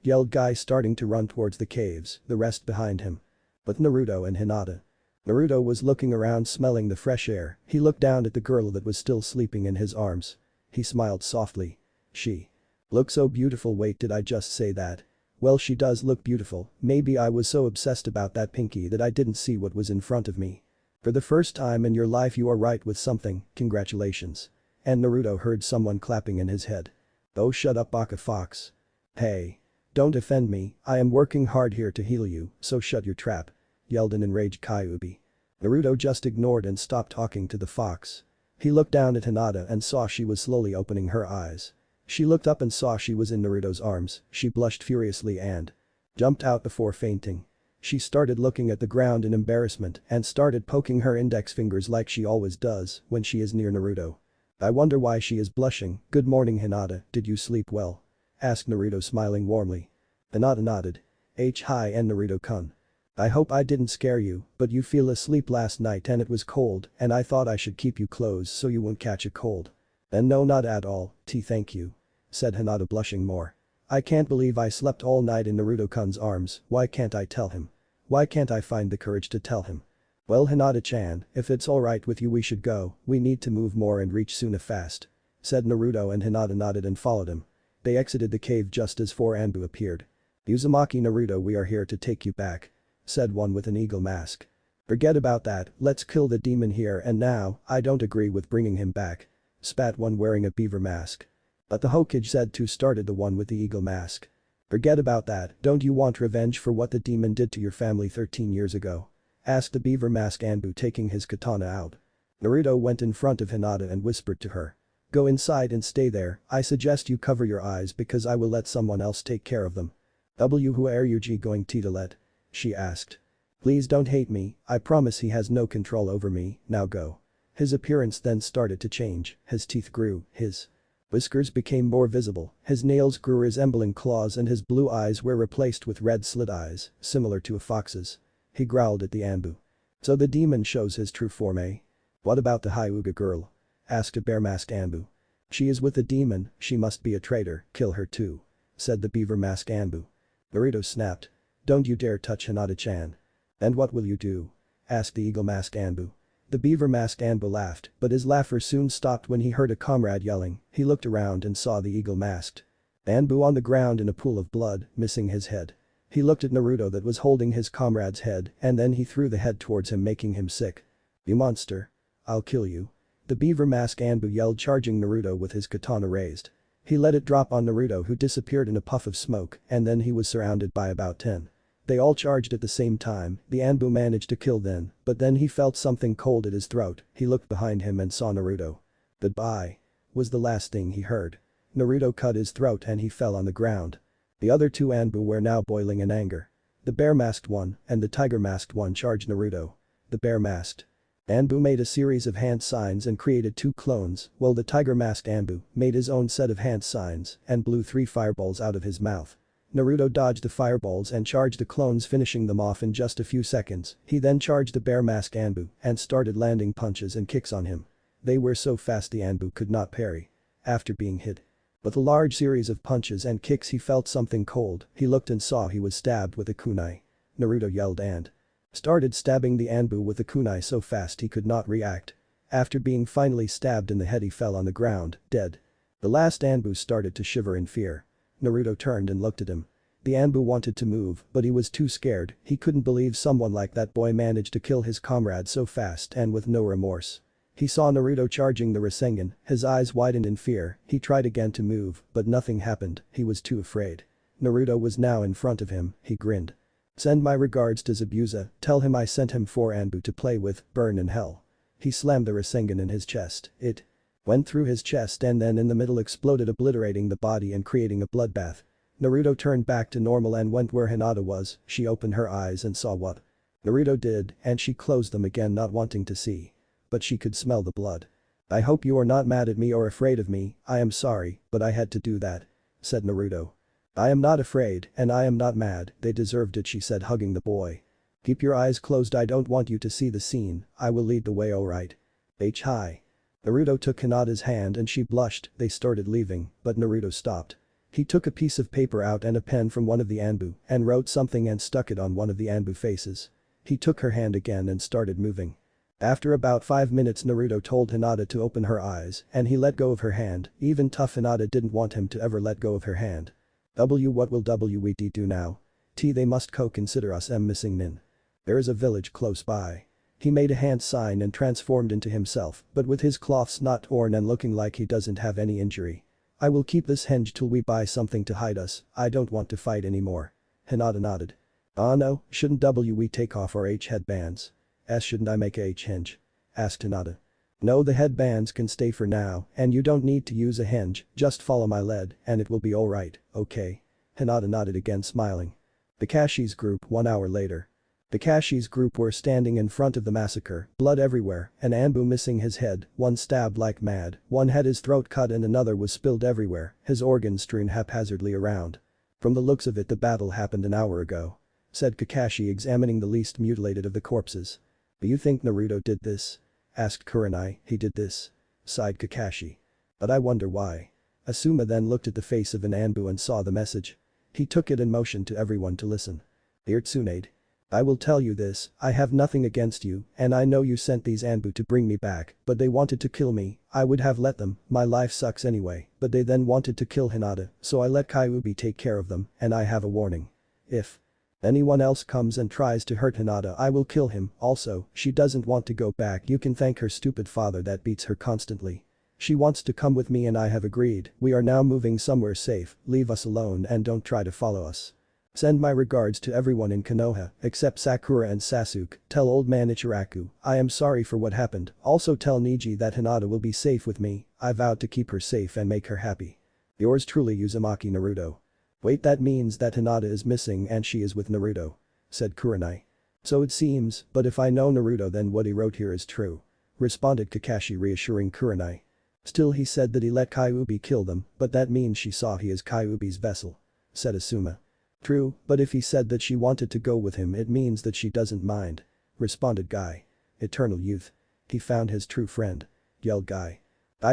Yelled Guy starting to run towards the caves, the rest behind him. But Naruto and Hinata. Naruto was looking around smelling the fresh air, he looked down at the girl that was still sleeping in his arms. He smiled softly. She looks so beautiful. Wait, did I just say that? Well, she does look beautiful, maybe I was so obsessed about that pinky that I didn't see what was in front of me. For the first time in your life you are right with something, congratulations. And Naruto heard someone clapping in his head. Oh, shut up Baka Fox. Hey. Don't offend me, I am working hard here to heal you, so shut your trap. Yelled an enraged Kyuubi. Naruto just ignored and stopped talking to the fox. He looked down at Hinata and saw she was slowly opening her eyes. She looked up and saw she was in Naruto's arms, she blushed furiously and jumped out before fainting. She started looking at the ground in embarrassment and started poking her index fingers like she always does when she is near Naruto. I wonder why she is blushing. Good morning Hinata, did you sleep well? Asked Naruto smiling warmly. Hinata nodded. Hi and Naruto-kun. I hope I didn't scare you, but you fell asleep last night and it was cold and I thought I should keep you close so you won't catch a cold. And no, not at all, thank you. Said Hinata blushing more. I can't believe I slept all night in Naruto-kun's arms, why can't I tell him? Why can't I find the courage to tell him? Well Hinata-chan, if it's alright with you we should go, we need to move more and reach Suna fast. Said Naruto and Hinata nodded and followed him. They exited the cave just as four Anbu appeared. Uzumaki Naruto, we are here to take you back. Said one with an eagle mask. Forget about that, let's kill the demon here and now, I don't agree with bringing him back. Spat one wearing a beaver mask. But the Hokage said to started the one with the eagle mask. Forget about that, don't you want revenge for what the demon did to your family 13 years ago? Asked the beaver mask Anbu taking his katana out. Naruto went in front of Hinata and whispered to her. Go inside and stay there, I suggest you cover your eyes because I will let someone else take care of them. Who are you going to let? She asked. Please don't hate me, I promise he has no control over me, now go. His appearance then started to change, his teeth grew, his whiskers became more visible, his nails grew resembling claws and his blue eyes were replaced with red slit eyes, similar to a fox's. He growled at the Anbu. So the demon shows his true form, eh? What about the Hyuga girl? Asked a bear-masked Anbu. She is with the demon, she must be a traitor, kill her too. Said the beaver-masked Anbu. Naruto snapped. Don't you dare touch Hinata-chan. And what will you do? Asked the eagle-masked Anbu. The beaver-masked Anbu laughed, but his laughter soon stopped when he heard a comrade yelling, he looked around and saw the eagle-masked. Anbu on the ground in a pool of blood, missing his head. He looked at Naruto that was holding his comrade's head and then he threw the head towards him making him sick. "You monster. I'll kill you." The beaver mask Anbu yelled charging Naruto with his katana raised. He let it drop on Naruto who disappeared in a puff of smoke and then he was surrounded by about 10. They all charged at the same time, the Anbu managed to kill then, but then he felt something cold at his throat, he looked behind him and saw Naruto. "Goodbye," was the last thing he heard. Naruto cut his throat and he fell on the ground. The other two Anbu were now boiling in anger. The bear-masked one and the tiger-masked one charged Naruto. The bear-masked Anbu made a series of hand signs and created 2 clones, while the tiger-masked Anbu made his own set of hand signs and blew 3 fireballs out of his mouth. Naruto dodged the fireballs and charged the clones finishing them off in just a few seconds, he then charged the bear-masked Anbu and started landing punches and kicks on him. They were so fast the Anbu could not parry. After being hit with a large series of punches and kicks he felt something cold, he looked and saw he was stabbed with a kunai. Naruto yelled and started stabbing the Anbu with the kunai so fast he could not react. After being finally stabbed in the head he fell on the ground, dead. The last Anbu started to shiver in fear. Naruto turned and looked at him. The Anbu wanted to move but he was too scared, he couldn't believe someone like that boy managed to kill his comrade so fast and with no remorse. He saw Naruto charging the Rasengan, his eyes widened in fear, he tried again to move but nothing happened, he was too afraid. Naruto was now in front of him, he grinned. "Send my regards to Zabuza, tell him I sent him 4 Anbu to play with, burn in hell." He slammed the Rasengan in his chest, it went through his chest and then in the middle exploded obliterating the body and creating a bloodbath. Naruto turned back to normal and went where Hinata was, she opened her eyes and saw what Naruto did and she closed them again not wanting to see. But she could smell the blood. "I hope you are not mad at me or afraid of me, I am sorry, but I had to do that," said Naruto. "I am not afraid and I am not mad, they deserved it," she said hugging the boy. "Keep your eyes closed, I don't want you to see the scene, I will lead the way, alright?" Hi. Naruto took Hinata's hand and she blushed, they started leaving, but Naruto stopped. He took a piece of paper out and a pen from one of the Anbu and wrote something and stuck it on one of the Anbu faces. He took her hand again and started moving. After about 5 minutes Naruto told Hinata to open her eyes and he let go of her hand, even tough Hinata didn't want him to ever let go of her hand. What will WED do now? They must co-consider us missing Nin. There is a village close by. He made a hand sign and transformed into himself, but with his cloths not torn and looking like he doesn't have any injury. "I will keep this henge till we buy something to hide us, I don't want to fight anymore." Hinata nodded. "Ah no, shouldn't we take off our headbands?" "Shouldn't I make a henge?" asked Hinata. "No, the headbands can stay for now and you don't need to use a henge, just follow my lead and it will be alright, okay?" Hinata nodded again smiling. Kakashi's group 1 hour later. Kakashi's group were standing in front of the massacre, blood everywhere, an Anbu missing his head, one stabbed like mad, one had his throat cut and another was spilled everywhere, his organs strewn haphazardly around. "From the looks of it the battle happened an hour ago," said Kakashi examining the least mutilated of the corpses. "Do you think Naruto did this?" asked Kurenai. "He did this," sighed Kakashi. "But I wonder why." Asuma then looked at the face of an Anbu and saw the message. He took it and motioned to everyone to listen. "Dear Tsunade, I will tell you this, I have nothing against you and I know you sent these Anbu to bring me back, but they wanted to kill me, I would have let them, my life sucks anyway, but they then wanted to kill Hinata, so I let Kyuubi take care of them and I have a warning. If anyone else comes and tries to hurt Hinata I will kill him, also, she doesn't want to go back, you can thank her stupid father that beats her constantly. She wants to come with me and I have agreed, we are now moving somewhere safe, leave us alone and don't try to follow us. Send my regards to everyone in Konoha, except Sakura and Sasuke, tell old man Ichiraku, I am sorry for what happened, also tell Niji that Hinata will be safe with me, I vowed to keep her safe and make her happy. Yours truly Uzumaki Naruto." "Wait, that means that Hinata is missing and she is with Naruto," said Kurenai. "So it seems, but if I know Naruto then what he wrote here is true," responded Kakashi reassuring Kurenai. "Still he said that he let Kyuubi kill them, but that means she saw he is Kyuubi's vessel," said Asuma. "True, but if he said that she wanted to go with him it means that she doesn't mind," responded Guy. "Eternal youth. He found his true friend," yelled Guy.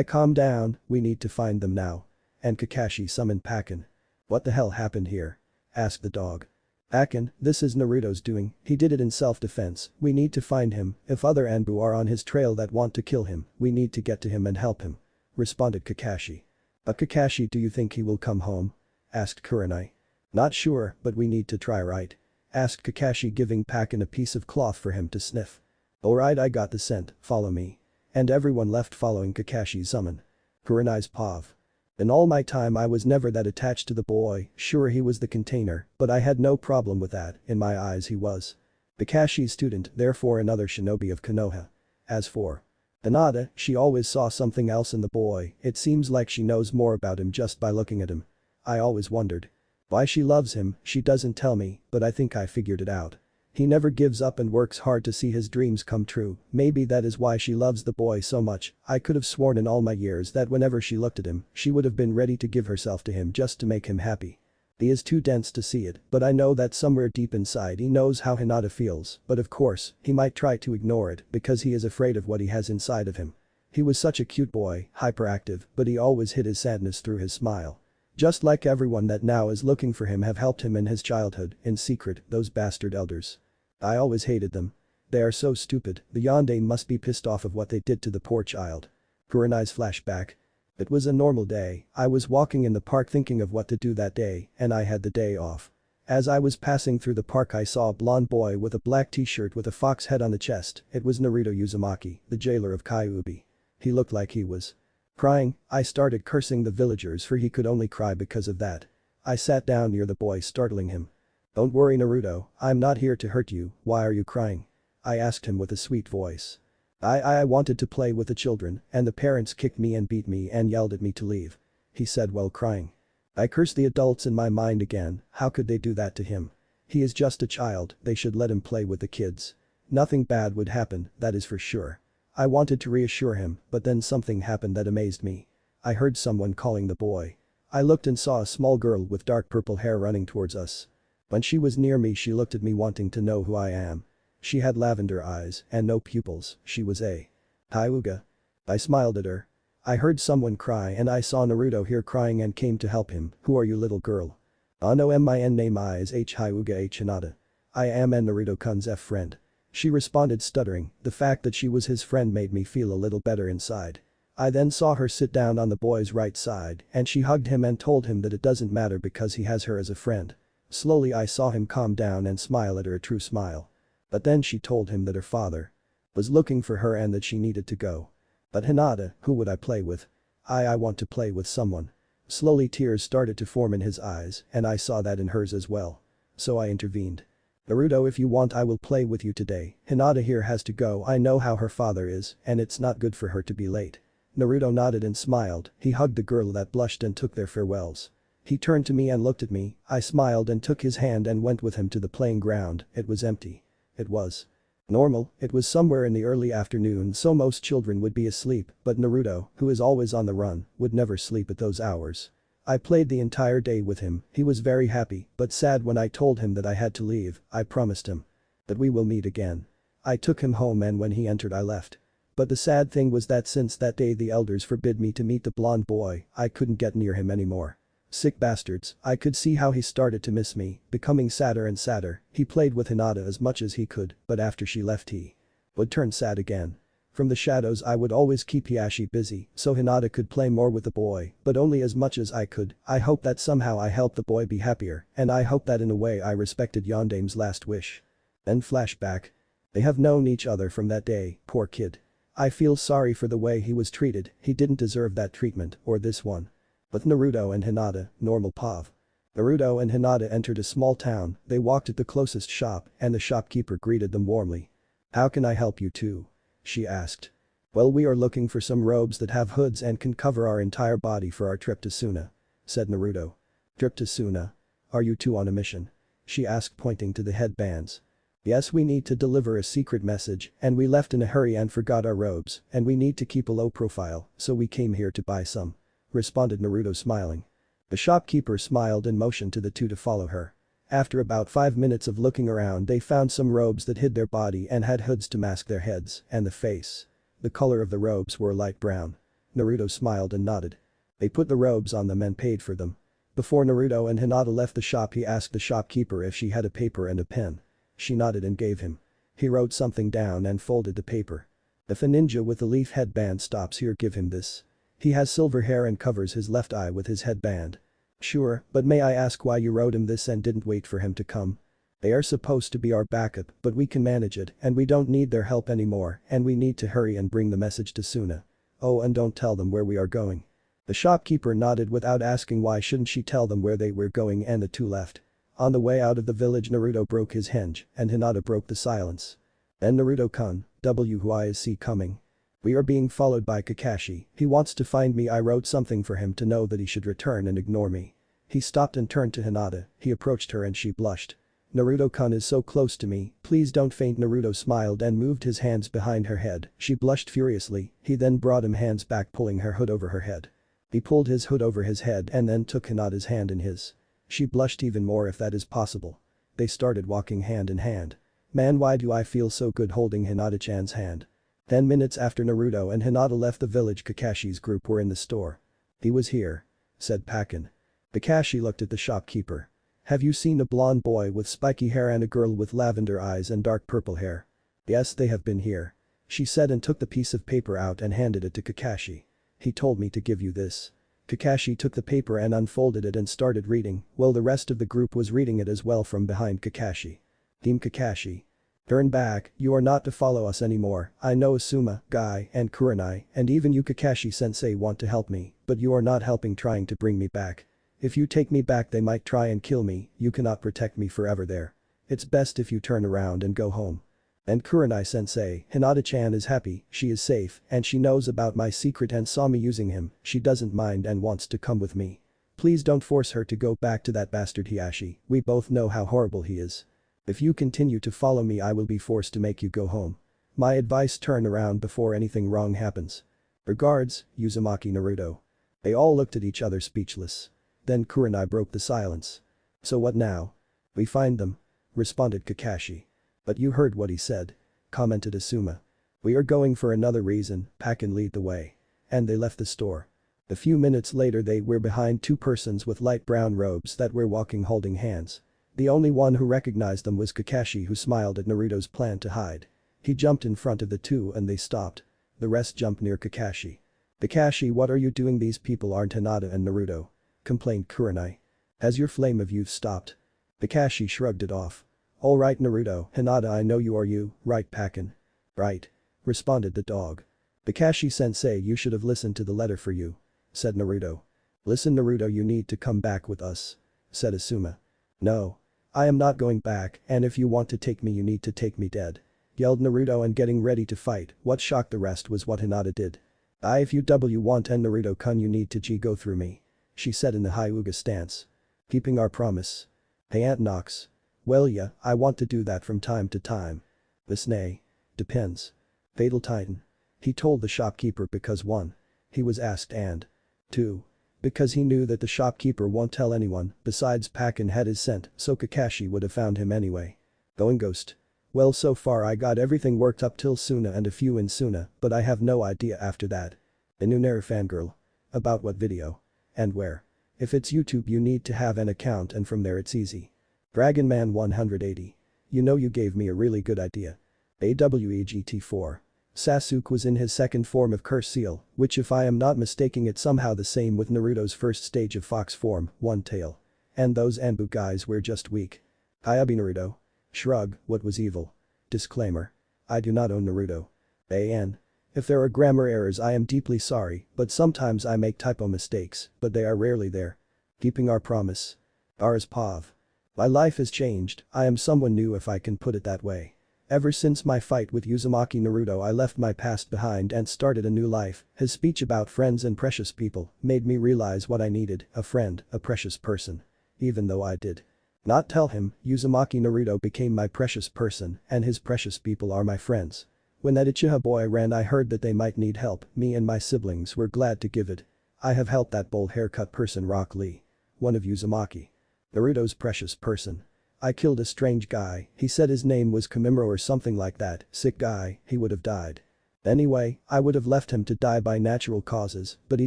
Calm down, we need to find them now." And Kakashi summoned Pakken. "What the hell happened here?" asked the dog. "Pakken, this is Naruto's doing, he did it in self-defense, we need to find him, if other Anbu are on his trail that want to kill him, we need to get to him and help him," responded Kakashi. "Kakashi, do you think he will come home?" asked Kurenai. Not sure, but we need to try, right? Asked Kakashi, giving Pakin a piece of cloth for him to sniff. Alright, I got the scent, follow me. And everyone left following Kakashi's summon. Kurenai's pav. In all my time I was never that attached to the boy, sure he was the container, but I had no problem with that, in my eyes he was. Kakashi's student, therefore another shinobi of Konoha. As for Hinata, she always saw something else in the boy, it seems like she knows more about him just by looking at him. I always wondered why she loves him, she doesn't tell me, but I think I figured it out. He never gives up and works hard to see his dreams come true, maybe that is why she loves the boy so much. I could have sworn in all my years that whenever she looked at him, she would have been ready to give herself to him just to make him happy. He is too dense to see it, but I know that somewhere deep inside he knows how Hinata feels, but of course, he might try to ignore it because he is afraid of what he has inside of him. He was such a cute boy, hyperactive, but he always hid his sadness through his smile. Just like everyone that now is looking for him have helped him in his childhood, in secret, those bastard elders. I always hated them. They are so stupid, the Yonde must be pissed off of what they did to the poor child. Kurenai's flashback. It was a normal day, I was walking in the park thinking of what to do that day, and I had the day off. As I was passing through the park I saw a blonde boy with a black t-shirt with a fox head on the chest, it was Naruto Uzumaki, the jailer of Kyuubi. He looked like he was crying. I started cursing the villagers for he could only cry because of that. I sat down near the boy, startling him. Don't worry, Naruto, I'm not here to hurt you, why are you crying? I asked him with a sweet voice. I wanted to play with the children, and the parents kicked me and beat me and yelled at me to leave. He said while crying. I cursed the adults in my mind again, how could they do that to him? He is just a child, they should let him play with the kids. Nothing bad would happen, that is for sure. I wanted to reassure him, but then something happened that amazed me. I heard someone calling the boy. I looked and saw a small girl with dark purple hair running towards us. When she was near me she looked at me wanting to know who I am. She had lavender eyes and no pupils, she was a Hyuga. I smiled at her. I heard someone cry and I saw Naruto here crying and came to help him. Who are you, little girl? No, my name is Hyuga H Hinata. I am an Naruto-kun's friend. She responded stuttering, the fact that she was his friend made me feel a little better inside. I then saw her sit down on the boy's right side and she hugged him and told him that it doesn't matter because he has her as a friend. Slowly I saw him calm down and smile at her, a true smile. But then she told him that her father was looking for her and that she needed to go. But Hinata, who would I play with? I want to play with someone. Slowly tears started to form in his eyes and I saw that in hers as well. So I intervened. Naruto, if you want I will play with you today, Hinata here has to go, I know how her father is and it's not good for her to be late. Naruto nodded and smiled, he hugged the girl that blushed and took their farewells. He turned to me and looked at me, I smiled and took his hand and went with him to the playing ground, it was empty. It was normal, it was somewhere in the early afternoon so most children would be asleep, but Naruto, who is always on the run, would never sleep at those hours. I played the entire day with him, he was very happy, but sad when I told him that I had to leave. I promised him that we will meet again. I took him home and when he entered I left. But the sad thing was that since that day the elders forbid me to meet the blonde boy, I couldn't get near him anymore. Sick bastards, I could see how he started to miss me, becoming sadder and sadder. He played with Hinata as much as he could, but after she left he would turn sad again. From the shadows I would always keep Hiashi busy so Hinata could play more with the boy, but only as much as I could. I hope that somehow I helped the boy be happier, and I hope that in a way I respected Yondame's last wish. Then flashback. They have known each other from that day, poor kid. I feel sorry for the way he was treated, he didn't deserve that treatment, or this one. But Naruto and Hinata, normal pav. Naruto and Hinata entered a small town, they walked at the closest shop and the shopkeeper greeted them warmly. How can I help you too? She asked. Well, we are looking for some robes that have hoods and can cover our entire body for our trip to Suna, said Naruto. Trip to Suna? Are you two on a mission? She asked pointing to the headbands. Yes, we need to deliver a secret message and we left in a hurry and forgot our robes and we need to keep a low profile so we came here to buy some. Responded Naruto smiling. The shopkeeper smiled and motioned to the two to follow her. After about 5 minutes of looking around they found some robes that hid their body and had hoods to mask their heads and the face. The color of the robes were light brown. Naruto smiled and nodded. They put the robes on them and paid for them. Before Naruto and Hinata left the shop he asked the shopkeeper if she had a paper and a pen. She nodded and gave him. He wrote something down and folded the paper. If a ninja with a leaf headband stops here, give him this. He has silver hair and covers his left eye with his headband. Sure, but may I ask why you wrote him this and didn't wait for him to come? They are supposed to be our backup, but we can manage it and we don't need their help anymore and we need to hurry and bring the message to Suna. Oh, and don't tell them where we are going. The shopkeeper nodded without asking why shouldn't she tell them where they were going, and the two left. On the way out of the village, Naruto broke his hinge and Hinata broke the silence. Then Naruto-kun, who is see coming? We are being followed by Kakashi, he wants to find me. I wrote something for him to know that he should return and ignore me. He stopped and turned to Hinata, he approached her and she blushed. Naruto-kun is so close to me, please don't faint. Naruto smiled and moved his hands behind her head, she blushed furiously, he then brought him hands back pulling her hood over her head. He pulled his hood over his head and then took Hinata's hand in his. She blushed even more, if that is possible. They started walking hand in hand. Man, why do I feel so good holding Hinata-chan's hand? 10 minutes after Naruto and Hinata left the village, Kakashi's group were in the store. He was here, said Pakin. Kakashi looked at the shopkeeper. Have you seen a blonde boy with spiky hair and a girl with lavender eyes and dark purple hair? Yes, they have been here, she said and took the piece of paper out and handed it to Kakashi. He told me to give you this. Kakashi took the paper and unfolded it and started reading, while the rest of the group was reading it as well from behind Kakashi. Team Kakashi. Turn back, you are not to follow us anymore. I know Asuma, Guy, and Kurenai, and even you Kakashi-sensei want to help me, but you are not helping trying to bring me back. If you take me back they might try and kill me, you cannot protect me forever there. It's best if you turn around and go home. And Kurenai-sensei, Hinata-chan is happy, she is safe, and she knows about my secret and saw me using him, she doesn't mind and wants to come with me. Please don't force her to go back to that bastard Hiashi, we both know how horrible he is. If you continue to follow me I will be forced to make you go home. My advice, turn around before anything wrong happens. Regards, Uzumaki Naruto. They all looked at each other speechless. Then Kurenai broke the silence. So what now? We find them, responded Kakashi. But you heard what he said, commented Asuma. We are going for another reason, Pakin lead the way. And they left the store. A few minutes later they were behind two persons with light brown robes that were walking holding hands. The only one who recognized them was Kakashi, who smiled at Naruto's plan to hide. He jumped in front of the two and they stopped. The rest jumped near Kakashi. Kakashi, what are you doing? These people aren't Hinata and Naruto, complained Kurenai. Has your flame of youth stopped? Kakashi shrugged it off. Alright Naruto, Hinata, I know you are you, right Pakin? Right, responded the dog. Kakashi-sensei, you should have listened to the letter for you, said Naruto. Listen Naruto, you need to come back with us, said Asuma. No. I am not going back, and if you want to take me you need to take me dead, yelled Naruto and getting ready to fight. What shocked the rest was what Hinata did. If you want and Naruto-kun you need to go through me, she said in the Hyuga stance. Keeping our promise. Hey Aunt Nox. Well yeah, I want to do that from time to time. This nay. Depends. Fatal Titan. He told the shopkeeper because 1. He was asked and 2. Because he knew that the shopkeeper won't tell anyone, besides Pakin had his scent, so Kakashi would have found him anyway. Going ghost. Well, so far I got everything worked up till Suna and a few in Suna, but I have no idea after that. Inunera fangirl. About what video? And where? If it's YouTube you need to have an account and from there it's easy. Dragon Man 180. You know you gave me a really good idea. AWEGT4. Sasuke was in his second form of Curse Seal, which if I am not mistaken it's somehow the same with Naruto's first stage of Fox form, One Tail. And those Anbu guys were just weak. Hayabi Naruto. Shrug, what was evil? Disclaimer. I do not own Naruto. AN. If there are grammar errors I am deeply sorry, but sometimes I make typo mistakes, but they are rarely there. Keeping our promise. Ours Pav. My life has changed, I am someone new if I can put it that way. Ever since my fight with Uzumaki Naruto I left my past behind and started a new life. His speech about friends and precious people made me realize what I needed, a friend, a precious person. Even though I did not tell him, Uzumaki Naruto became my precious person and his precious people are my friends. When that Uchiha boy ran I heard that they might need help, me and my siblings were glad to give it. I have helped that bold haircut person Rock Lee. One of Uzumaki Naruto's precious person. I killed a strange guy, he said his name was Kamimura or something like that, sick guy, he would have died. Anyway, I would have left him to die by natural causes, but he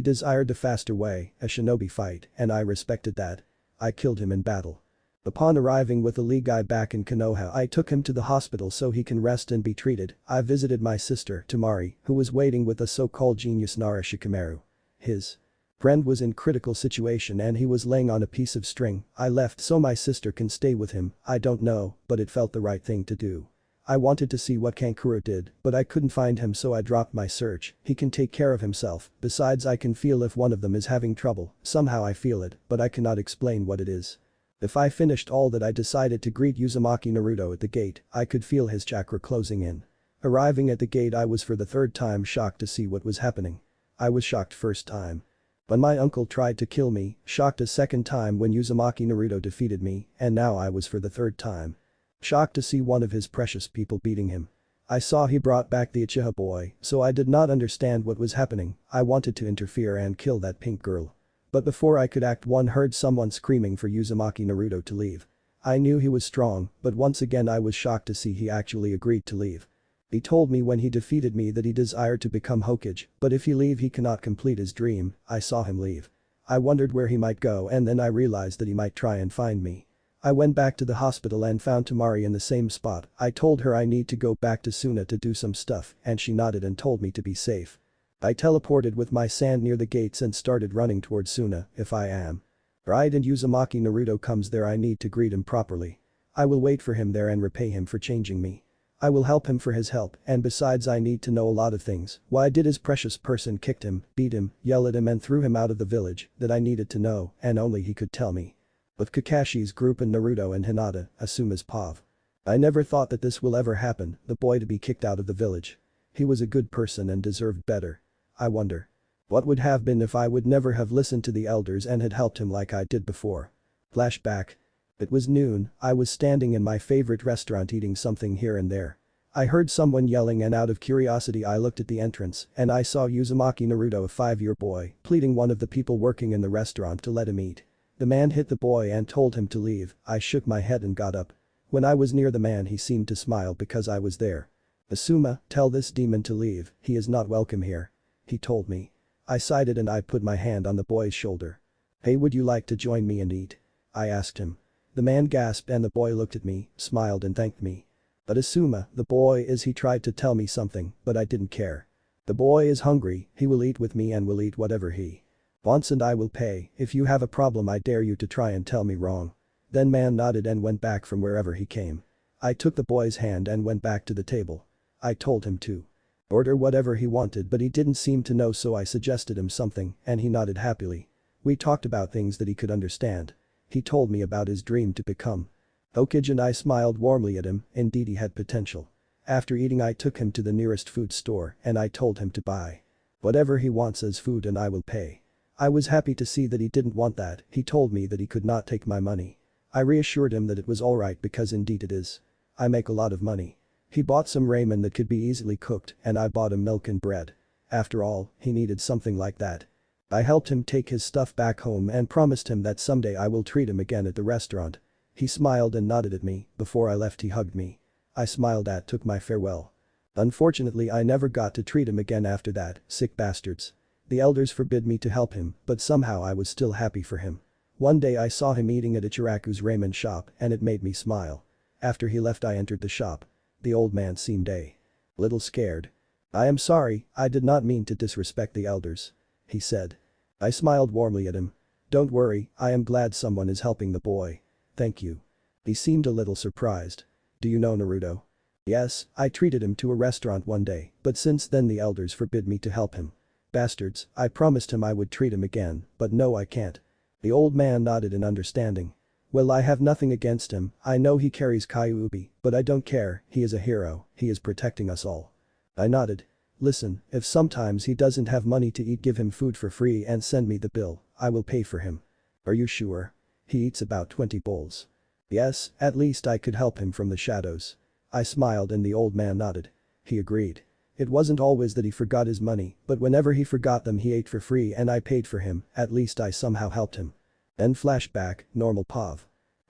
desired the faster way, a shinobi fight, and I respected that. I killed him in battle. Upon arriving with the Lee guy back in Konoha I took him to the hospital so he can rest and be treated. I visited my sister, Tamari, who was waiting with the so-called genius Nara Shikamaru. His Friend was in critical situation and he was laying on a piece of string. I left so my sister can stay with him. I don't know, but it felt the right thing to do. I wanted to see what Kankuro did, but I couldn't find him so I dropped my search. He can take care of himself, besides I can feel if one of them is having trouble, somehow I feel it, but I cannot explain what it is. If I finished all that I decided to greet Uzumaki Naruto at the gate, I could feel his chakra closing in. Arriving at the gate I was for the third time shocked to see what was happening. I was shocked first time when my uncle tried to kill me, shocked a second time when Uzumaki Naruto defeated me, and now I was for the third time shocked to see one of his precious people beating him. I saw he brought back the Uchiha boy, so I did not understand what was happening. I wanted to interfere and kill that pink girl. But before I could act, one heard someone screaming for Uzumaki Naruto to leave. I knew he was strong, but once again I was shocked to see he actually agreed to leave. He told me when he defeated me that he desired to become Hokage, but if he leave he cannot complete his dream. I saw him leave. I wondered where he might go and then I realized that he might try and find me. I went back to the hospital and found Tamari in the same spot. I told her I need to go back to Suna to do some stuff and she nodded and told me to be safe. I teleported with my sand near the gates and started running towards Suna. If I am right and Uzumaki Naruto comes there I need to greet him properly. I will wait for him there and repay him for changing me. I will help him for his help and besides I need to know a lot of things. Why did his precious person kicked him, beat him, yell at him and threw him out of the village that I needed to know and only he could tell me. With Kakashi's group and Naruto and Hinata, Asuma's POV. I never thought that this will ever happen, the boy to be kicked out of the village. He was a good person and deserved better. I wonder what would have been if I would never have listened to the elders and had helped him like I did before. Flashback. It was noon, I was standing in my favorite restaurant eating something here and there. I heard someone yelling and out of curiosity I looked at the entrance and I saw Uzumaki Naruto, a 5-year boy, pleading one of the people working in the restaurant to let him eat. The man hit the boy and told him to leave. I shook my head and got up. When I was near the man he seemed to smile because I was there. Asuma, tell this demon to leave, he is not welcome here. He told me. I sighed and I put my hand on the boy's shoulder. Hey, would you like to join me and eat? I asked him. The man gasped and the boy looked at me, smiled and thanked me. But Asuma, the boy he tried to tell me something, but I didn't care. The boy is hungry, he will eat with me and will eat whatever he wants and I will pay. If you have a problem I dare you to try and tell me wrong. Then man nodded and went back from wherever he came. I took the boy's hand and went back to the table. I told him to order whatever he wanted but he didn't seem to know so I suggested him something and he nodded happily. We talked about things that he could understand. He told me about his dream to become Hokage and I smiled warmly at him, indeed he had potential. After eating I took him to the nearest food store and I told him to buy whatever he wants as food and I will pay. I was happy to see that he didn't want that. He told me that he could not take my money. I reassured him that it was alright because indeed it is. I make a lot of money. He bought some ramen that could be easily cooked and I bought him milk and bread. After all, he needed something like that. I helped him take his stuff back home and promised him that someday I will treat him again at the restaurant. He smiled and nodded at me. Before I left he hugged me. I smiled took my farewell. Unfortunately I never got to treat him again after that, sick bastards. The elders forbid me to help him, but somehow I was still happy for him. One day I saw him eating at Ichiraku's ramen shop and it made me smile. After he left I entered the shop. The old man seemed a little scared. I am sorry, I did not mean to disrespect the elders. He said. I smiled warmly at him. Don't worry, I am glad someone is helping the boy. Thank you. He seemed a little surprised. Do you know Naruto? Yes, I treated him to a restaurant one day, but since then the elders forbid me to help him. Bastards, I promised him I would treat him again, but no I can't. The old man nodded in understanding. Well, I have nothing against him, I know he carries Kyuubi, but I don't care, he is a hero, he is protecting us all. I nodded. Listen, if sometimes he doesn't have money to eat give him food for free and send me the bill, I will pay for him. Are you sure? He eats about 20 bowls. Yes, at least I could help him from the shadows. I smiled and the old man nodded. He agreed. It wasn't always that he forgot his money, but whenever he forgot them he ate for free and I paid for him, at least I somehow helped him. Then flashback, normal POV.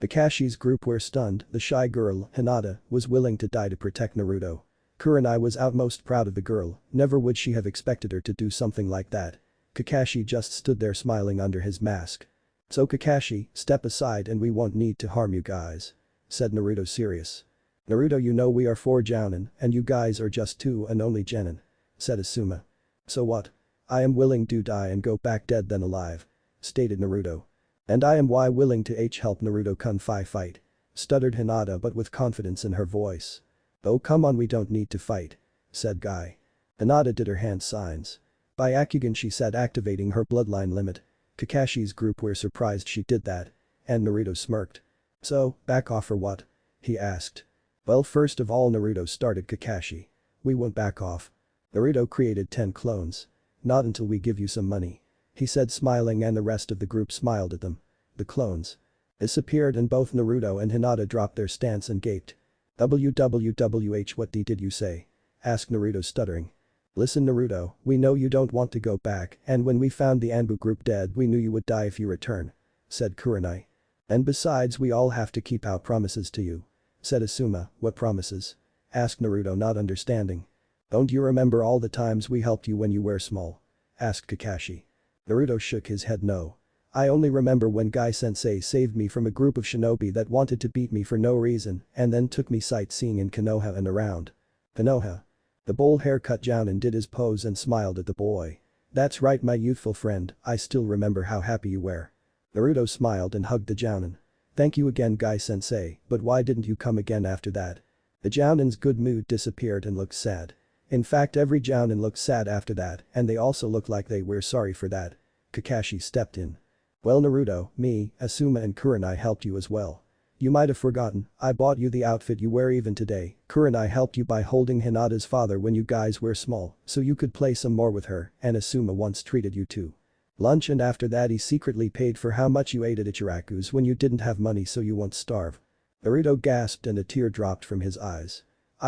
Kakashi's group were stunned, the shy girl, Hinata, was willing to die to protect Naruto. Kurenai was utmost proud of the girl, never would she have expected her to do something like that. Kakashi just stood there smiling under his mask. So Kakashi, step aside and we won't need to harm you guys. Said Naruto serious. Naruto, you know we are 4 jounin and you guys are just 2 and only genin. Said Asuma. So what? I am willing to die and go back dead than alive. Stated Naruto. And I am why willing to help Naruto-kun fight. Stuttered Hinata but with confidence in her voice. Oh come on we don't need to fight. Said Guy. Hinata did her hand signs. By Akugan she said activating her bloodline limit. Kakashi's group were surprised she did that. And Naruto smirked. So, back off or what? He asked. Well first of all Naruto started Kakashi. We won't back off. Naruto created 10 clones. Not until we give you some money. He said smiling and the rest of the group smiled at them. The clones disappeared and both Naruto and Hinata dropped their stance and gaped. WWWH what did you say? Asked Naruto stuttering. Listen Naruto, we know you don't want to go back and when we found the Anbu group dead we knew you would die if you return. Said Kurenai. And besides we all have to keep our promises to you. Said Asuma, what promises? Asked Naruto not understanding. Don't you remember all the times we helped you when you were small? Asked Kakashi. Naruto shook his head no. I only remember when Guy-sensei saved me from a group of shinobi that wanted to beat me for no reason and then took me sightseeing in Konoha and around. Konoha. The bowl haircut Jounin did his pose and smiled at the boy. That's right my youthful friend, I still remember how happy you were. Naruto smiled and hugged the Jounin. Thank you again Guy-sensei, but why didn't you come again after that? The Jounin's good mood disappeared and looked sad. In fact every Jounin looked sad after that and they also looked like they were sorry for that. Kakashi stepped in. Well Naruto, me, Asuma and Kurenai helped you as well. You might have forgotten, I bought you the outfit you wear even today. Kurenai helped you by holding Hinata's father when you guys were small so you could play some more with her and Asuma once treated you to lunch and after that he secretly paid for how much you ate at Ichiraku's when you didn't have money so you won't starve. Naruto gasped and a tear dropped from his eyes.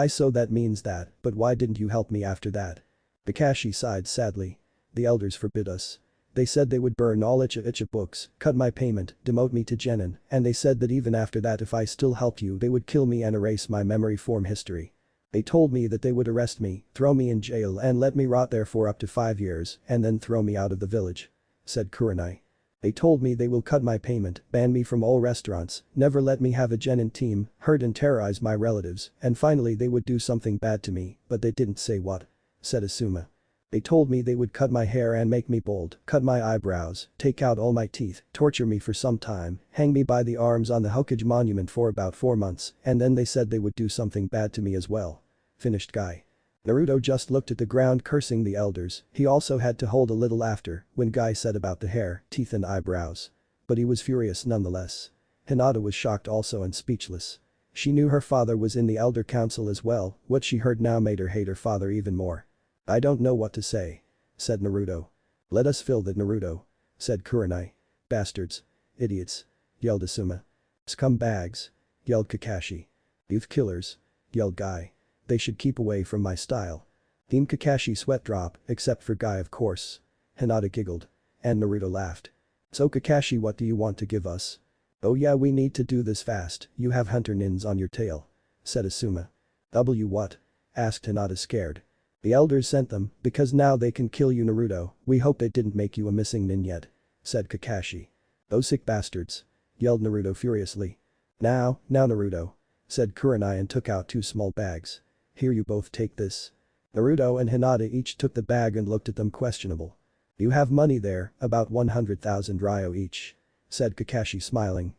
So that means that, but why didn't you help me after that? Kakashi sighed sadly. The elders forbid us. They said they would burn all Icha books, cut my payment, demote me to genin, and they said that even after that if I still helped you they would kill me and erase my memory from history. They told me that they would arrest me, throw me in jail and let me rot there for up to 5 years and then throw me out of the village. Said Kurenai. They told me they will cut my payment, ban me from all restaurants, never let me have a genin team, hurt and terrorize my relatives, and finally they would do something bad to me, but they didn't say what. Said Asuma. They told me they would cut my hair and make me bald, cut my eyebrows, take out all my teeth, torture me for some time, hang me by the arms on the Hokage monument for about 4 months, and then they said they would do something bad to me as well. Finished Guy. Naruto just looked at the ground cursing the elders, he also had to hold a little laughter when Guy said about the hair, teeth and eyebrows. But he was furious nonetheless. Hinata was shocked also and speechless. She knew her father was in the elder council as well, what she heard now made her hate her father even more. I don't know what to say. Said Naruto. Let us fill that Naruto. Said Kurenai. Bastards. Idiots. Yelled Asuma. Scumbags. Yelled Kakashi. Youth killers. Yelled Guy. They should keep away from my style. Team Kakashi sweat drop, except for Guy of course. Hinata giggled. And Naruto laughed. So Kakashi what do you want to give us? Oh yeah we need to do this fast, you have hunter nins on your tail. Said Asuma. What? Asked Hinata scared. The elders sent them, because now they can kill you Naruto, we hope they didn't make you a missing nin yet. Said Kakashi. Those sick bastards. Yelled Naruto furiously. Now Naruto. Said Kurenai and took out 2 small bags. Here you both take this. Naruto and Hinata each took the bag and looked at them questionable. You have money there, about 100,000 Ryo each. Said Kakashi smiling,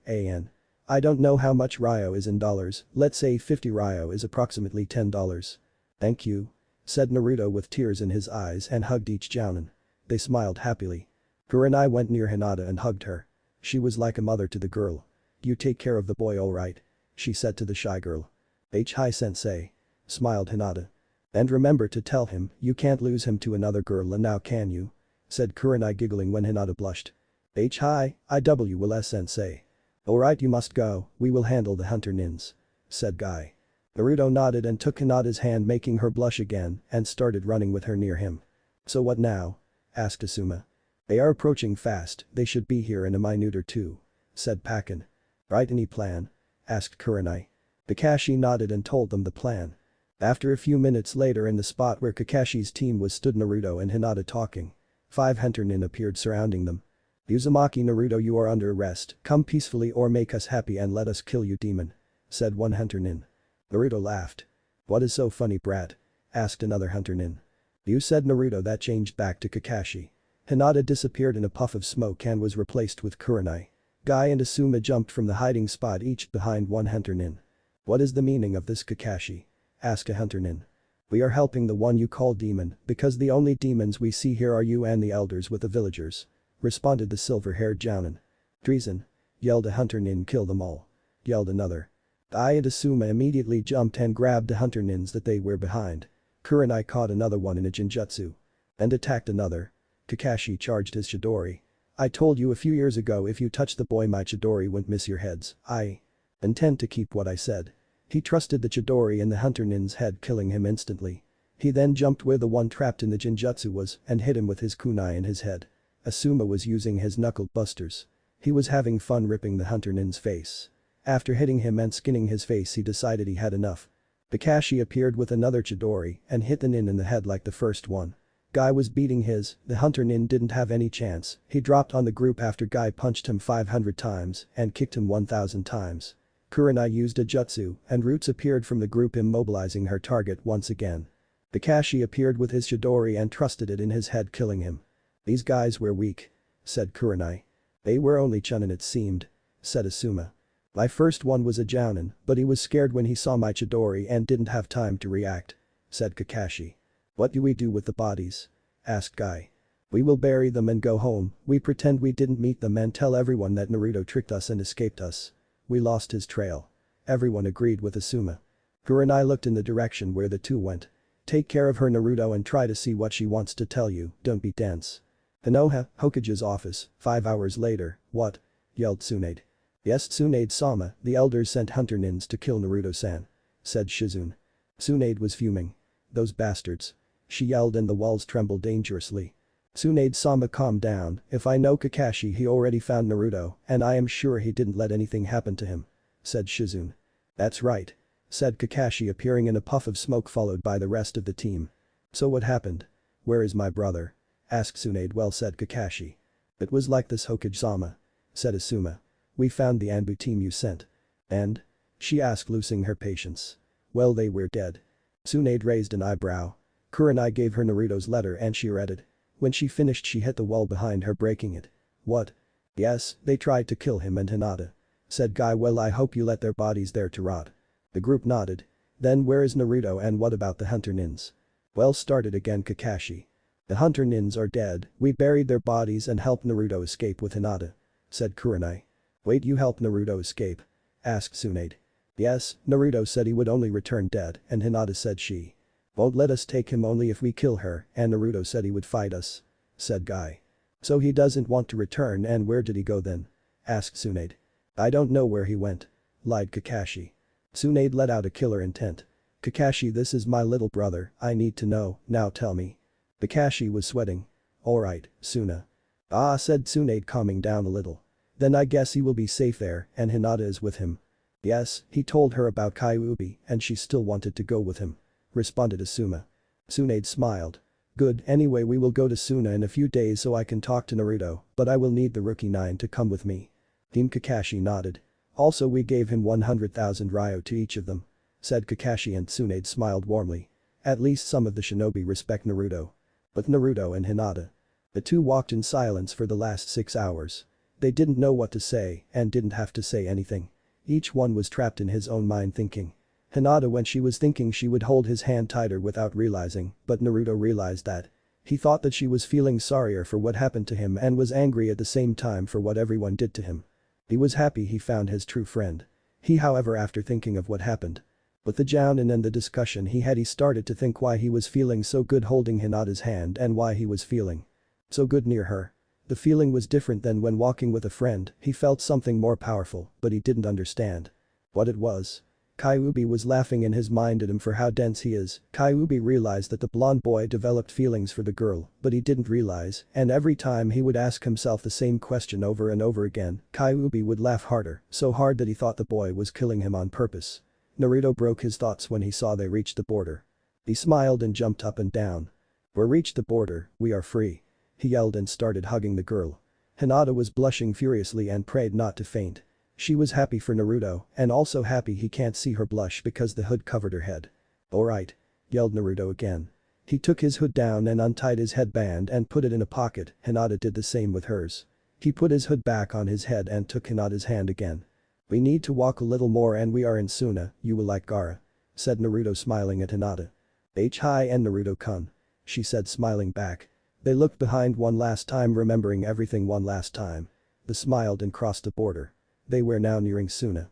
I don't know how much Ryo is in dollars, let's say 50 Ryo is approximately $10. Thank you. Said Naruto with tears in his eyes and hugged each Jounin. They smiled happily. Kurenai went near Hinata and hugged her. She was like a mother to the girl. You take care of the boy alright? She said to the shy girl. Hi sensei. Smiled Hinata. And remember to tell him you can't lose him to another girl and now can you? Said Kurenai giggling when Hinata blushed. Hi, I will sensei. Alright you must go, we will handle the hunter nins. Said Guy. Naruto nodded and took Hinata's hand making her blush again and started running with her near him. So what now? Asked Asuma. They are approaching fast, they should be here in a minute or two. Said Pakin. Right any plan? Asked Kurenai. Kakashi nodded and told them the plan. After a few minutes later in the spot where Kakashi's team was stood Naruto and Hinata talking. 5 hunter nin appeared surrounding them. Uzumaki Naruto you are under arrest, come peacefully or make us happy and let us kill you demon. Said one hunter nin. Naruto laughed. What is so funny brat? Asked another hunter nin. You said Naruto. That changed back to Kakashi. Hinata disappeared in a puff of smoke and was replaced with Kurenai. Guy and Asuma jumped from the hiding spot each behind one hunter nin. What is the meaning of this, Kakashi? Asked a hunter nin. We are helping the one you call demon because the only demons we see here are you and the elders with the villagers. Responded the silver-haired Jounin. Treason. Yelled a hunter nin. Kill them all. Yelled another. I and Asuma immediately jumped and grabbed the hunter nins that they were behind. Kurenai caught another one in a genjutsu. And attacked another. Kakashi charged his Chidori. I told you a few years ago if you touch the boy my Chidori wouldn't miss your heads. I intend to keep what I said. He trusted the Chidori in the hunter nin's head, killing him instantly. He then jumped where the one trapped in the genjutsu was and hit him with his kunai in his head. Asuma was using his knuckle busters. He was having fun ripping the hunter nin's face. After hitting him and skinning his face he decided he had enough. Kakashi appeared with another Chidori and hit the nin in the head like the first one. Guy was beating the hunter nin didn't have any chance. He dropped on the group after Guy punched him 500 times and kicked him 1000 times. Kurenai used a jutsu and Roots appeared from the group immobilizing her target once again. Kakashi appeared with his Chidori and trusted it in his head, killing him. These guys were weak. Said Kurenai. They were only chunin it seemed. Said Asuma. My first one was a Jounin, but he was scared when he saw my Chidori and didn't have time to react. Said Kakashi. What do we do with the bodies? Asked Guy. We will bury them and go home. We pretend we didn't meet them and tell everyone that Naruto tricked us and escaped us. We lost his trail. Everyone agreed with Asuma. Kurenai looked in the direction where the two went. Take care of her, Naruto, and try to see what she wants to tell you, don't be dense. Konoha, Hokage's office, 5 hours later. What? Yelled Tsunade. Yes, Tsunade-sama, the elders sent hunter nins to kill Naruto-san. Said Shizune. Tsunade was fuming. Those bastards. She yelled and the walls trembled dangerously. Tsunade-sama, calm down. If I know Kakashi, he already found Naruto and I am sure he didn't let anything happen to him. Said Shizune. That's right. Said Kakashi, appearing in a puff of smoke followed by the rest of the team. So what happened? Where is my brother? Asked Tsunade. Well, said Kakashi. It was like this, Hokage-sama. Said Asuma. We found the Anbu team you sent. And? She asked, losing her patience. Well, they were dead. Tsunade raised an eyebrow. Kurenai gave her Naruto's letter and she read it. When she finished she hit the wall behind her, breaking it. What? Yes, they tried to kill him and Hinata. Said Guy. Well, I hope you let their bodies there to rot. The group nodded. Then where is Naruto and what about the hunter nins? Well, started again Kakashi. The hunter nins are dead, we buried their bodies and helped Naruto escape with Hinata. Said Kurenai. Wait, you helped Naruto escape? Asked Tsunade. Yes, Naruto said he would only return dead and Hinata said she won't let us take him only if we kill her and Naruto said he would fight us. Said Guy. So he doesn't want to return, and where did he go then? Asked Tsunade. I don't know where he went. Lied Kakashi. Tsunade let out a killer intent. Kakashi, this is my little brother, I need to know, now tell me. Kakashi was sweating. Alright, Suna. Ah, said Tsunade, calming down a little. Then I guess he will be safe there and Hinata is with him. Yes, he told her about Kyuubi and she still wanted to go with him. Responded Asuma. Tsunade smiled. Good, anyway we will go to Suna in a few days so I can talk to Naruto, but I will need the rookie 9 to come with me. Team Kakashi nodded. Also we gave him 100,000 ryo to each of them. Said Kakashi and Tsunade smiled warmly. At least some of the shinobi respect Naruto. But Naruto and Hinata. The two walked in silence for the last 6 hours. They didn't know what to say and didn't have to say anything. Each one was trapped in his own mind thinking. Hinata, when she was thinking, she would hold his hand tighter without realizing, but Naruto realized that. He thought that she was feeling sorrier for what happened to him and was angry at the same time for what everyone did to him. He was happy he found his true friend. He, however, after thinking of what happened with the Jounin and the discussion he started to think why he was feeling so good holding Hinata's hand and why he was feeling so good near her. The feeling was different than when walking with a friend. He felt something more powerful, but he didn't understand what it was. Kyuubi was laughing in his mind at him for how dense he is. Kyuubi realized that the blonde boy developed feelings for the girl, but he didn't realize, and every time he would ask himself the same question over and over again, Kyuubi would laugh harder, so hard that he thought the boy was killing him on purpose. Naruto broke his thoughts when he saw they reached the border. He smiled and jumped up and down. We reached the border, we are free. He yelled and started hugging the girl. Hinata was blushing furiously and prayed not to faint. She was happy for Naruto and also happy he can't see her blush because the hood covered her head. Alright. Yelled Naruto again. He took his hood down and untied his headband and put it in a pocket. Hinata did the same with hers. He put his hood back on his head and took Hinata's hand again. "We need to walk a little more and we are in Suna, you will like Gaara," said Naruto smiling at Hinata. "Hi and Naruto-kun," she said smiling back. They looked behind one last time, remembering everything one last time. They smiled and crossed the border. They were now nearing Suna.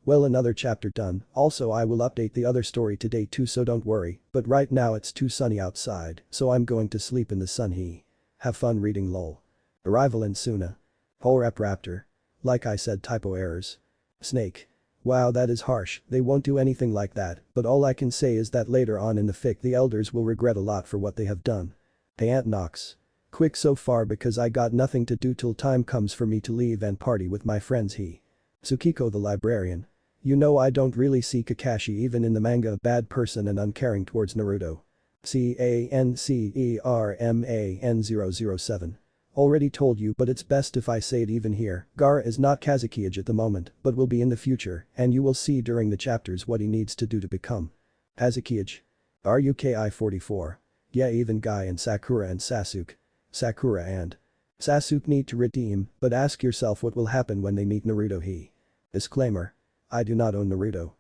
Well, another chapter done. Also I will update the other story today too, so don't worry, but right now it's too sunny outside, so I'm going to sleep in the sun. Have fun reading lol. Arrival in Suna. Horap Raptor. Like I said, typo errors. Snake. Wow, that is harsh, they won't do anything like that, but all I can say is that later on in the fic the elders will regret a lot for what they have done. Hey Aunt Nox. Quick so far because I got nothing to do till time comes for me to leave and party with my friends. Tsukiko the librarian. You know I don't really see Kakashi even in the manga a bad person and uncaring towards Naruto. CANCERMAN007. Already told you, but it's best if I say it even here. Gaara is not Kazuki-age at the moment, but will be in the future, and you will see during the chapters what he needs to do to become Kazuki-age. RUKI-44. Yeah, even Guy and Sakura and Sasuke. Sakura and Sasuke need to redeem, but ask yourself what will happen when they meet Naruto. Disclaimer. I do not own Naruto.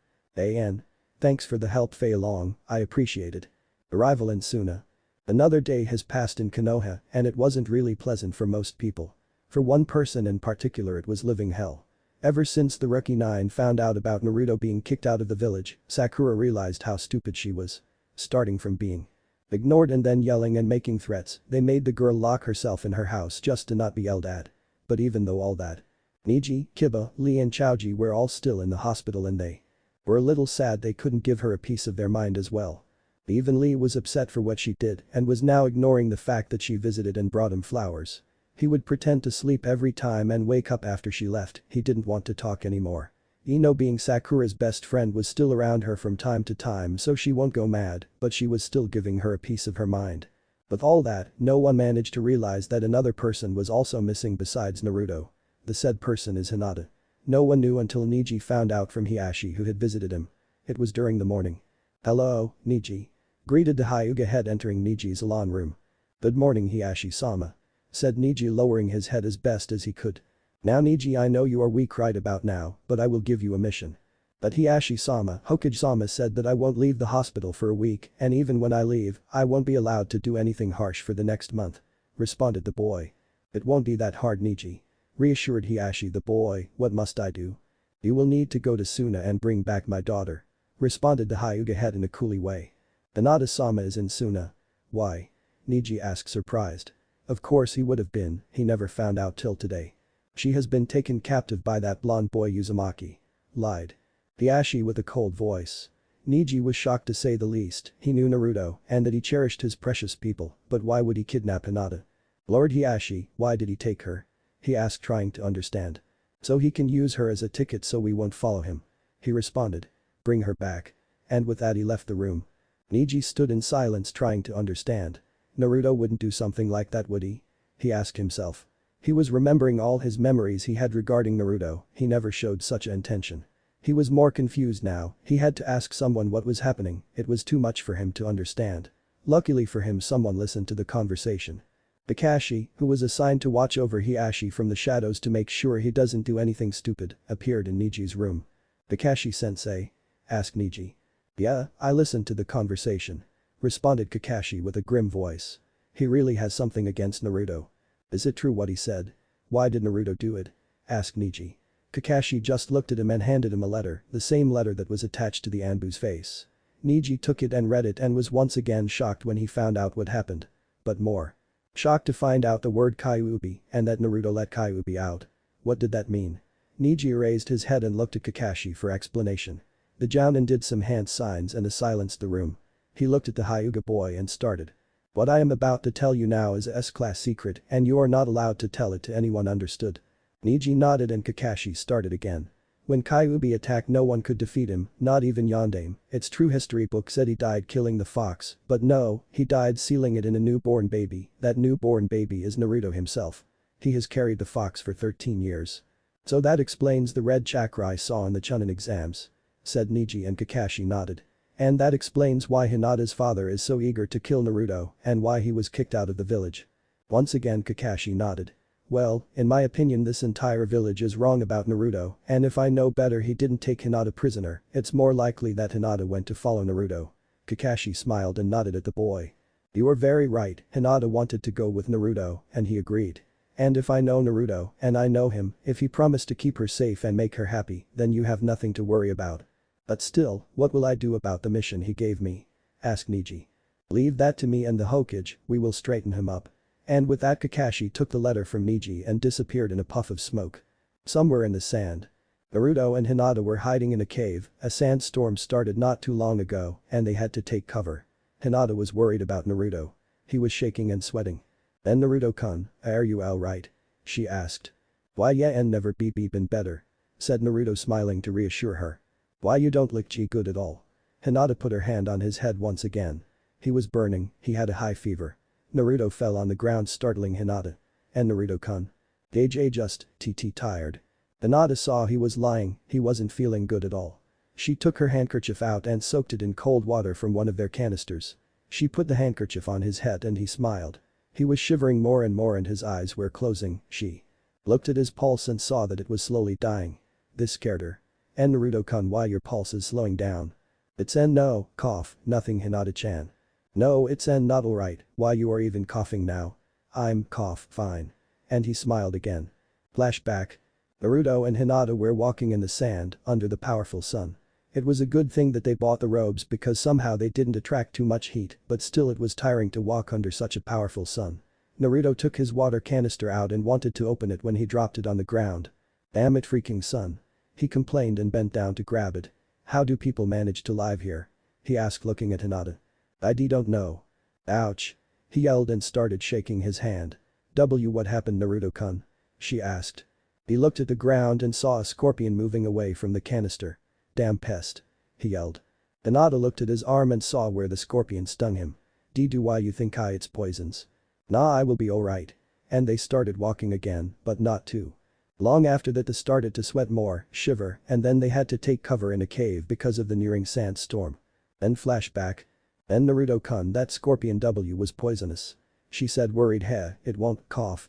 Thanks for the help Fei Long, I appreciate it. Arrival in Suna. Another day has passed in Konoha and it wasn't really pleasant for most people. For one person in particular it was living hell. Ever since the Rookie 9 found out about Naruto being kicked out of the village, Sakura realized how stupid she was. Starting from being ignored and then yelling and making threats, they made the girl lock herself in her house just to not be yelled at. But even though all that, Niji, Kiba, Lee and Chaoji were all still in the hospital and they were a little sad they couldn't give her a piece of their mind as well. Even Lee was upset for what she did and was now ignoring the fact that she visited and brought him flowers. He would pretend to sleep every time and wake up after she left, he didn't want to talk anymore. Ino, being Sakura's best friend, was still around her from time to time so she won't go mad, but she was still giving her a piece of her mind. With all that, no one managed to realize that another person was also missing besides Naruto. The said person is Hinata. No one knew until Niji found out from Hiashi, who had visited him. It was during the morning. "Hello, Niji." Greeted the Hyuga head entering Niji's salon room. "Good morning Hiashi-sama," said Niji, lowering his head as best as he could. "Now Niji, I know you are weak right about now, but I will give you a mission." But Hiashi-sama, Hokage-sama said that I won't leave the hospital for a week and even when I leave, I won't be allowed to do anything harsh for the next month. Responded the boy. "It won't be that hard Niji," reassured Hiashi the boy. "What must I do?" "You will need to go to Suna and bring back my daughter," responded the Hyuga head in a cool way. "Hinata-sama is in Suna." "Why?" Niji asked, surprised. Of course he would have been, he never found out till today. "She has been taken captive by that blonde boy Uzumaki." Lied Hiashi with a cold voice. Niji was shocked to say the least. He knew Naruto and that he cherished his precious people, but why would he kidnap Hinata? "Lord Hiashi, why did he take her?" he asked, trying to understand. "So he can use her as a ticket so we won't follow him," he responded. "Bring her back." And with that he left the room. Niji stood in silence trying to understand. Naruto wouldn't do something like that, would he? He asked himself. He was remembering all his memories he had regarding Naruto, he never showed such intention. He was more confused now, he had to ask someone what was happening, it was too much for him to understand. Luckily for him, someone listened to the conversation. Kakashi, who was assigned to watch over Hiashi from the shadows to make sure he doesn't do anything stupid, appeared in Niji's room. "Kakashi-sensei?" asked Niji. "Yeah, I listened to the conversation," responded Kakashi with a grim voice. He really has something against Naruto. "Is it true what he said? Why did Naruto do it?" asked Niji. Kakashi just looked at him and handed him a letter, the same letter that was attached to the Anbu's face. Niji took it and read it and was once again shocked when he found out what happened. But more shocked to find out the word Kyuubi and that Naruto let Kyuubi out. What did that mean? Niji raised his head and looked at Kakashi for explanation. The Jounin did some hand signs and silenced the room. He looked at the Hyuga boy and started. "What I am about to tell you now is a S-class secret and you are not allowed to tell it to anyone, understood?" Niji nodded and Kakashi started again. "When Kyuubi attacked, no one could defeat him, not even Yondaime. Its true history book said he died killing the fox, but no, he died sealing it in a newborn baby. That newborn baby is Naruto himself. He has carried the fox for 13 years. So that explains the red chakra I saw in the Chunin exams," said Niji and Kakashi nodded. And that explains why Hinata's father is so eager to kill Naruto and why he was kicked out of the village. Once again Kakashi nodded. Well, in my opinion this entire village is wrong about Naruto, and if I know better he didn't take Hinata prisoner, it's more likely that Hinata went to follow Naruto. Kakashi smiled and nodded at the boy. You are very right, Hinata wanted to go with Naruto, and he agreed. And if I know Naruto, and I know him, if he promised to keep her safe and make her happy, then you have nothing to worry about. But still, what will I do about the mission he gave me? Asked Neji. Leave that to me and the Hokage, we will straighten him up. And with that Kakashi took the letter from Neji and disappeared in a puff of smoke. Somewhere in the sand. Naruto and Hinata were hiding in a cave, a sandstorm started not too long ago, and they had to take cover. Hinata was worried about Naruto. He was shaking and sweating. Then Naruto-kun, are you alright? She asked. Why yeah and never been better. Said Naruto smiling to reassure her. Why you don't look good at all? Hinata put her hand on his head once again. He was burning, he had a high fever. Naruto fell on the ground startling Hinata. And Naruto-kun. Just tired. Hinata saw he was lying, he wasn't feeling good at all. She took her handkerchief out and soaked it in cold water from one of their canisters. She put the handkerchief on his head and he smiled. He was shivering more and more and his eyes were closing. She looked at his pulse and saw that it was slowly dying. This scared her. And Naruto-kun, why your pulse is slowing down? It's no, cough, nothing Hinata-chan. No, it's not alright, why you are even coughing now? I'm fine. And he smiled again. Flashback. Naruto and Hinata were walking in the sand under the powerful sun. It was a good thing that they bought the robes because somehow they didn't attract too much heat, but still it was tiring to walk under such a powerful sun. Naruto took his water canister out and wanted to open it when he dropped it on the ground. Damn it freaking sun. He complained and bent down to grab it. How do people manage to live here? He asked looking at Hinata. I don't know. Ouch. He yelled and started shaking his hand. What happened Naruto-kun? She asked. He looked at the ground and saw a scorpion moving away from the canister. Damn pest. He yelled. Hinata looked at his arm and saw where the scorpion stung him. Do why you think it's poisons? Nah, I will be alright. And they started walking again, but not too long after that they started to sweat more, shiver, and then they had to take cover in a cave because of the nearing sandstorm. Then flashback. Then Naruto-kun, that scorpion was poisonous. She said worried, it won't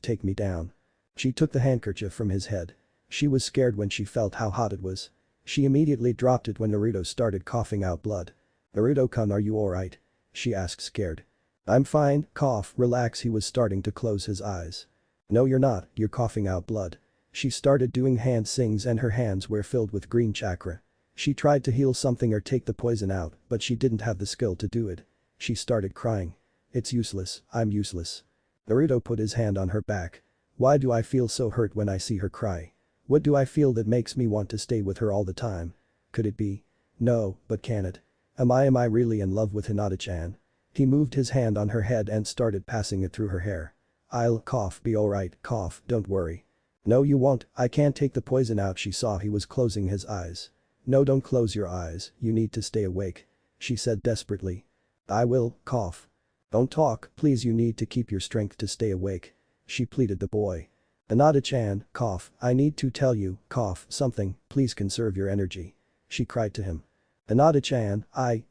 take me down. She took the handkerchief from his head. She was scared when she felt how hot it was. She immediately dropped it when Naruto started coughing out blood. Naruto-kun, are you alright? She asked scared. I'm fine, relax. He was starting to close his eyes. No you're not, you're coughing out blood. She started doing hand sings and her hands were filled with green chakra. She tried to heal something or take the poison out, but she didn't have the skill to do it. She started crying. It's useless, I'm useless. Naruto put his hand on her back. Why do I feel so hurt when I see her cry? What do I feel that makes me want to stay with her all the time? Could it be? No, but can it? Am I really in love with Hinata-chan? He moved his hand on her head and started passing it through her hair. I'll be alright, don't worry. No you won't, I can't take the poison out. She saw he was closing his eyes. No don't close your eyes, you need to stay awake. She said desperately. I will, Don't talk, please you need to keep your strength to stay awake. She pleaded the boy. Hinata-chan, I need to tell you, something, please conserve your energy. She cried to him. Hinata-chan, I,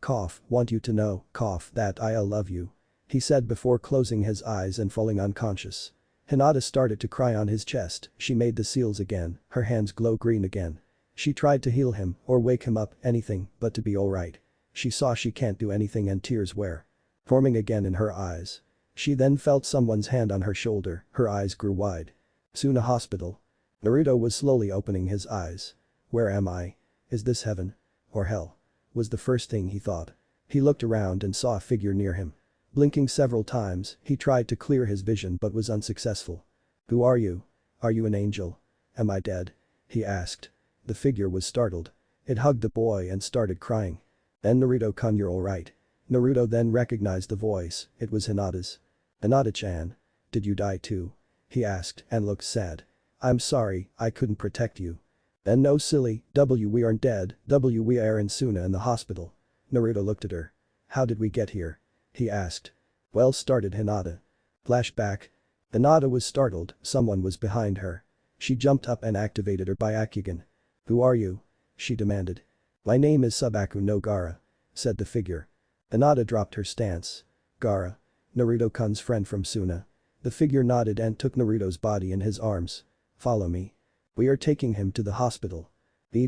want you to know, that I love you. He said before closing his eyes and falling unconscious. Hinata started to cry on his chest, she made the seals again, her hands glow green again. She tried to heal him or wake him up, anything, but to be alright. She saw she can't do anything and tears were forming again in her eyes. She then felt someone's hand on her shoulder, her eyes grew wide. Soon a hospital. Naruto was slowly opening his eyes. Where am I? Is this heaven? Or hell? Was the first thing he thought. He looked around and saw a figure near him. Blinking several times, he tried to clear his vision but was unsuccessful. Who are you? Are you an angel? Am I dead? He asked. The figure was startled. It hugged the boy and started crying. Then Naruto-kun, you're alright. Naruto then recognized the voice, it was Hinata's. Hinata-chan. Did you die too? He asked and looked sad. I'm sorry, I couldn't protect you. Then no silly, we aren't dead, we are in Suna in the hospital. Naruto looked at her. How did we get here? He asked. Well started Hinata. Flashback. Hinata was startled, someone was behind her. She jumped up and activated her Byakugan. Who are you? She demanded. My name is Subaku no Gaara. said the figure. Hinata dropped her stance. Gaara. Naruto-kun's friend from Suna. The figure nodded and took Naruto's body in his arms. Follow me. We are taking him to the hospital.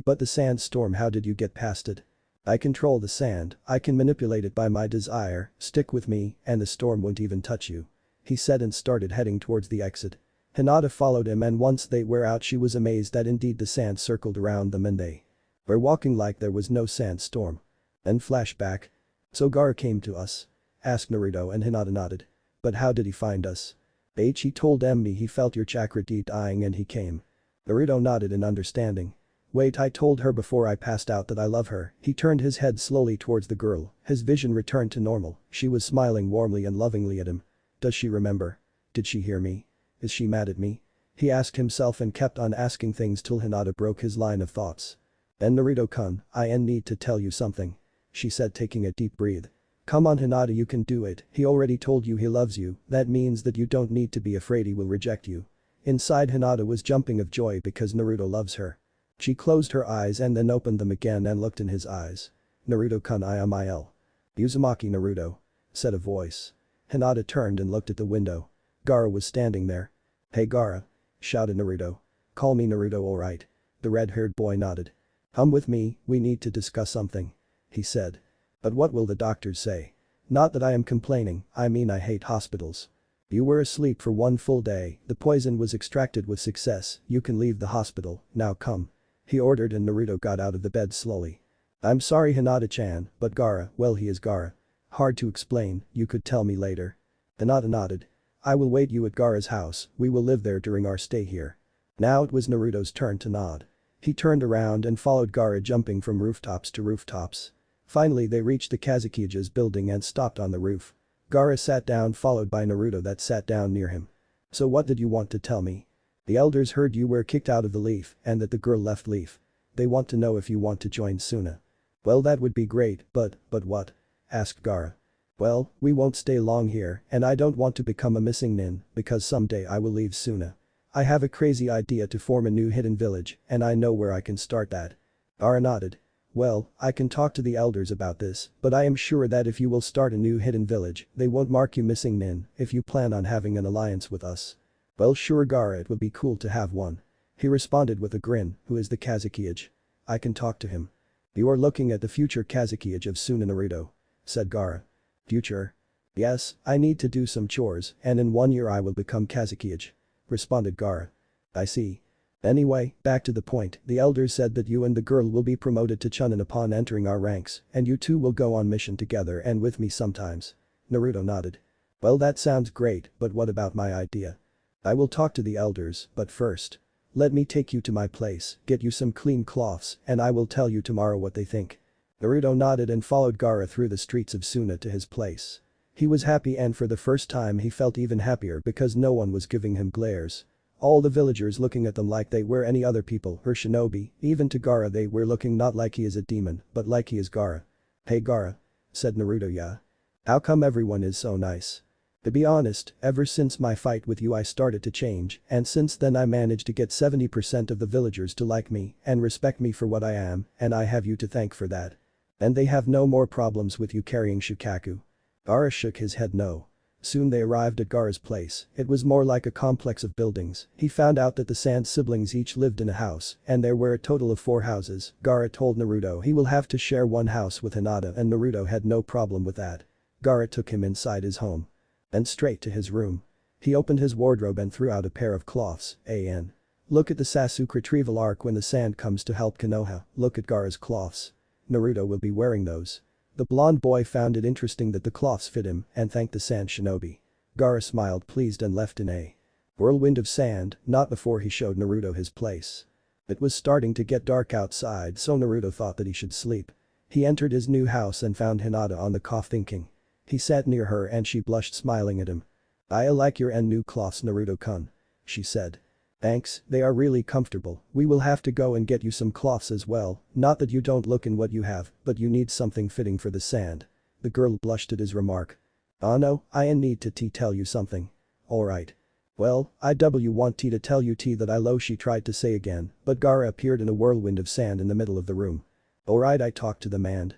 But the sandstorm, how did you get past it? I control the sand, I can manipulate it by my desire, stick with me, and the storm won't even touch you. He said and started heading towards the exit. Hinata followed him, and once they were out she was amazed that indeed the sand circled around them and they were walking like there was no sandstorm. Then flashback. So Gaara came to us? Asked Naruto, and Hinata nodded. But how did he find us? He told me he felt your chakra dying and he came. Naruto nodded in understanding. Wait, I told her before I passed out that I love her. He turned his head slowly towards the girl, his vision returned to normal, she was smiling warmly and lovingly at him. Does she remember? Did she hear me? Is she mad at me? He asked himself and kept on asking things till Hinata broke his line of thoughts. Then Naruto-kun, I need to tell you something. She said, taking a deep breath. Come on Hinata, you can do it, he already told you he loves you, that means that you don't need to be afraid he will reject you. Inside Hinata was jumping of joy because Naruto loves her. She closed her eyes and then opened them again and looked in his eyes. Naruto-kun, I am Il. Uzumaki Naruto. Said a voice. Hinata turned and looked at the window. Gaara was standing there. Hey Gaara. Shouted Naruto. Call me Naruto, alright. The red-haired boy nodded. Come with me, we need to discuss something. He said. But what will the doctors say? Not that I am complaining, I mean I hate hospitals. You were asleep for one full day, the poison was extracted with success, you can leave the hospital, now come. He ordered and Naruto got out of the bed slowly. I'm sorry Hinata-chan, but Gaara, well he is Gaara. Hard to explain, you could tell me later. Hinata nodded. I will wait you at Gaara's house, we will live there during our stay here. Now it was Naruto's turn to nod. He turned around and followed Gaara jumping from rooftops to rooftops. Finally they reached the Kazukiya's building and stopped on the roof. Gaara sat down followed by Naruto that sat down near him. So what did you want to tell me? The elders heard you were kicked out of the Leaf and that the girl left Leaf. They want to know if you want to join Suna. Well that would be great, but what? Asked Gaara. Well, we won't stay long here and I don't want to become a missing nin because someday I will leave Suna. I have a crazy idea to form a new hidden village and I know where I can start that. Gaara nodded. Well, I can talk to the elders about this, but I am sure that if you will start a new hidden village, they won't mark you missing nin if you plan on having an alliance with us. Well sure Gaara, it would be cool to have one. He responded with a grin, who is the Kazukiya? I can talk to him. You are looking at the future Kazukiya of Suna Naruto. Said Gaara. Future? Yes, I need to do some chores and in 1 year I will become Kazukiya. Responded Gaara. I see. Anyway, back to the point, the elders said that you and the girl will be promoted to Chunin upon entering our ranks and you two will go on mission together and with me sometimes. Naruto nodded. Well that sounds great, but what about my idea? I will talk to the elders, but first. Let me take you to my place, get you some clean cloths, and I will tell you tomorrow what they think. Naruto nodded and followed Gaara through the streets of Suna to his place. He was happy and for the first time he felt even happier because no one was giving him glares. All the villagers looking at them like they were any other people or shinobi, even to Gaara they were looking not like he is a demon, but like he is Gaara. Hey Gaara. Said Naruto, yeah. How come everyone is so nice? To be honest, ever since my fight with you I started to change and since then I managed to get 70% of the villagers to like me and respect me for what I am and I have you to thank for that. And they have no more problems with you carrying Shukaku. Gaara shook his head no. Soon they arrived at Gaara's place, it was more like a complex of buildings, he found out that the Sand siblings each lived in a house and there were a total of 4 houses. Gaara told Naruto he will have to share one house with Hinata and Naruto had no problem with that. Gaara took him inside his home. Then straight to his room. He opened his wardrobe and threw out a pair of cloths, Look at the Sasuke retrieval arc when the Sand comes to help Konoha, look at Gaara's cloths. Naruto will be wearing those. The blonde boy found it interesting that the cloths fit him and thanked the Sand shinobi. Gaara smiled pleased and left in a whirlwind of sand, not before he showed Naruto his place. It was starting to get dark outside so Naruto thought that he should sleep. He entered his new house and found Hinata on the couch thinking. He sat near her and she blushed smiling at him. I like your new cloths Naruto-kun. She said. Thanks, they are really comfortable, we will have to go and get you some cloths as well, not that you don't look in what you have, but you need something fitting for the Sand. The girl blushed at his remark. Oh no, I need to tell you something. Alright. Well, want to tell you that I lo she tried to say again, but Gaara appeared in a whirlwind of sand in the middle of the room. Alright I talked to the man.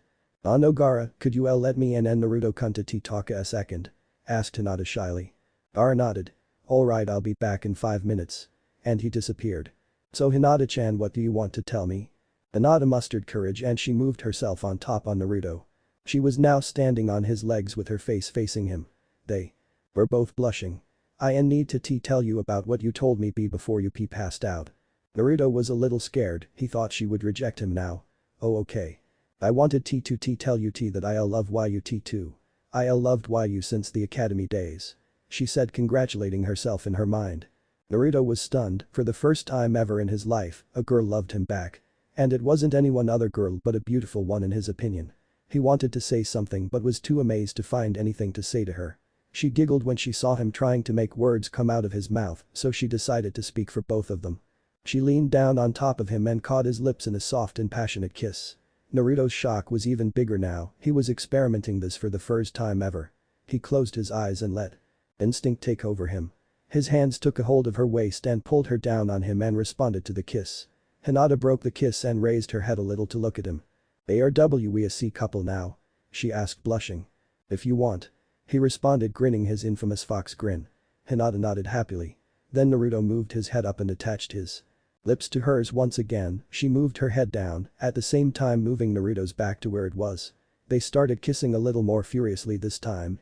"Ah no Gaara, could you let me in and Naruto-kun to talk a second?" asked Hinata shyly. Gaara nodded. "Alright, I'll be back in 5 minutes." And he disappeared. "So Hinata-chan, what do you want to tell me?" Hinata mustered courage and she moved herself on top on Naruto. She was now standing on his legs with her face facing him. They were both blushing. "I need to tell you about what you told me before you passed out." Naruto was a little scared, he thought she would reject him now. "Oh okay. I wanted to tell you that I love you too. I loved you since the academy days," she said, congratulating herself in her mind. Naruto was stunned, for the first time ever in his life, a girl loved him back. And it wasn't any one other girl but a beautiful one in his opinion. He wanted to say something but was too amazed to find anything to say to her. She giggled when she saw him trying to make words come out of his mouth, so she decided to speak for both of them. She leaned down on top of him and caught his lips in a soft and passionate kiss. Naruto's shock was even bigger now, he was experimenting this for the first time ever. He closed his eyes and let instinct take over him. His hands took a hold of her waist and pulled her down on him and responded to the kiss. Hinata broke the kiss and raised her head a little to look at him. "Are we a C couple now?" she asked, blushing. "If you want." He responded, grinning his infamous fox grin. Hinata nodded happily. Then Naruto moved his head up and attached his lips to hers once again. She moved her head down, at the same time moving Naruto's back to where it was. They started kissing a little more furiously this time,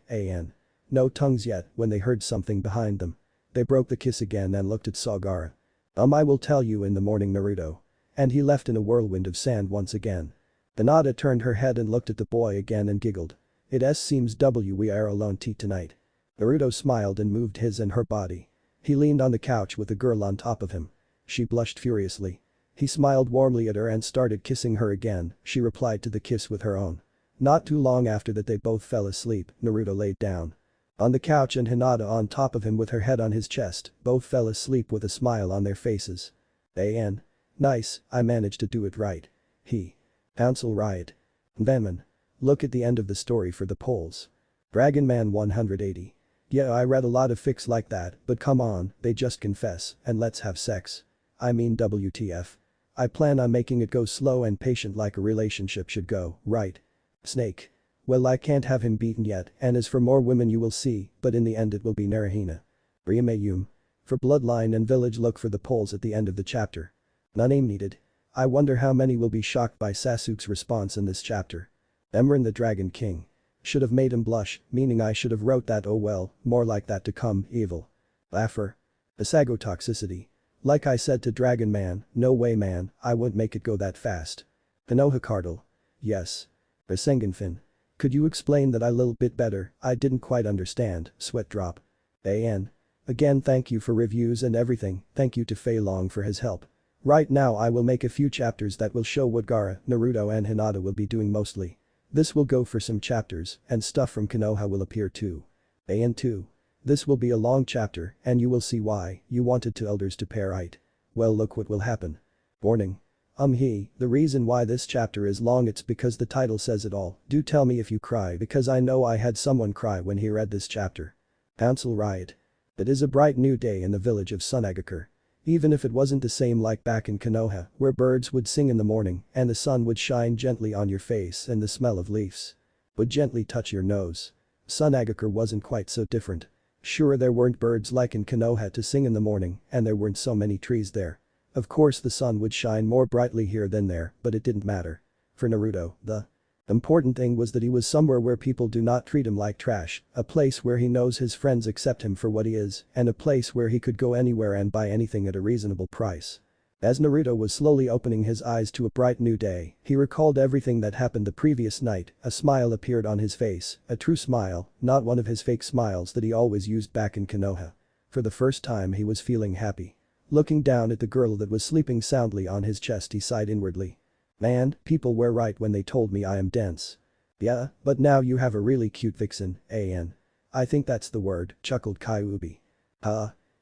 no tongues yet, when they heard something behind them. They broke the kiss again and looked at Gaara. I will tell you in the morning, Naruto." And he left in a whirlwind of sand once again. Hinata turned her head and looked at the boy again and giggled. "It seems we are alone tonight." Naruto smiled and moved his and her body. He leaned on the couch with the girl on top of him. She blushed furiously. He smiled warmly at her and started kissing her again, she replied to the kiss with her own. Not too long after that they both fell asleep, Naruto laid down on the couch and Hinata on top of him with her head on his chest, both fell asleep with a smile on their faces. Nice, I managed to do it right. Council riot. Venom. Look at the end of the story for the polls. Dragon Man 180. Yeah, I read a lot of fics like that, but come on, they just confess and let's have sex. I mean WTF. I plan on making it go slow and patient like a relationship should go, right? Snake. Well, I can't have him beaten yet, and as for more women you will see, but in the end it will be Narahina. Ryumayum. For Bloodline and Village, look for the polls at the end of the chapter. No name needed. I wonder how many will be shocked by Sasuke's response in this chapter. Emran the Dragon King. Should have made him blush, meaning I should have wrote that, oh well, more like that to come, evil. Laugher. Asagotoxicity. Like I said to Dragon Man, no way man, I wouldn't make it go that fast. Konoha Cardle. Yes. Rasenganfin. Could you explain that a little bit better, I didn't quite understand, sweat drop. Again thank you for reviews and everything, thank you to Fei Long for his help. Right now I will make a few chapters that will show what Gaara, Naruto and Hinata will be doing mostly. This will go for some chapters, and stuff from Konoha will appear too. AN2. This will be a long chapter, and you will see why you wanted two elders to pair right. Well, look what will happen. Warning. The reason why this chapter is long, it's because the title says it all. Do tell me if you cry, because I know I had someone cry when he read this chapter. Council riot. It is a bright new day in the village of Tsunade. Even if it wasn't the same like back in Konoha, where birds would sing in the morning and the sun would shine gently on your face and the smell of leaves would gently touch your nose. Tsunade wasn't quite so different. Sure, there weren't birds like in Konoha to sing in the morning and there weren't so many trees there. Of course the sun would shine more brightly here than there, but it didn't matter. For Naruto, the important thing was that he was somewhere where people do not treat him like trash, a place where he knows his friends accept him for what he is, and a place where he could go anywhere and buy anything at a reasonable price. As Naruto was slowly opening his eyes to a bright new day, he recalled everything that happened the previous night. A smile appeared on his face, a true smile, not one of his fake smiles that he always used back in Konoha. For the first time he was feeling happy. Looking down at the girl that was sleeping soundly on his chest, he sighed inwardly. Man, people were right when they told me I am dense. Yeah, but now you have a really cute vixen, I think that's the word, chuckled Kyuubi.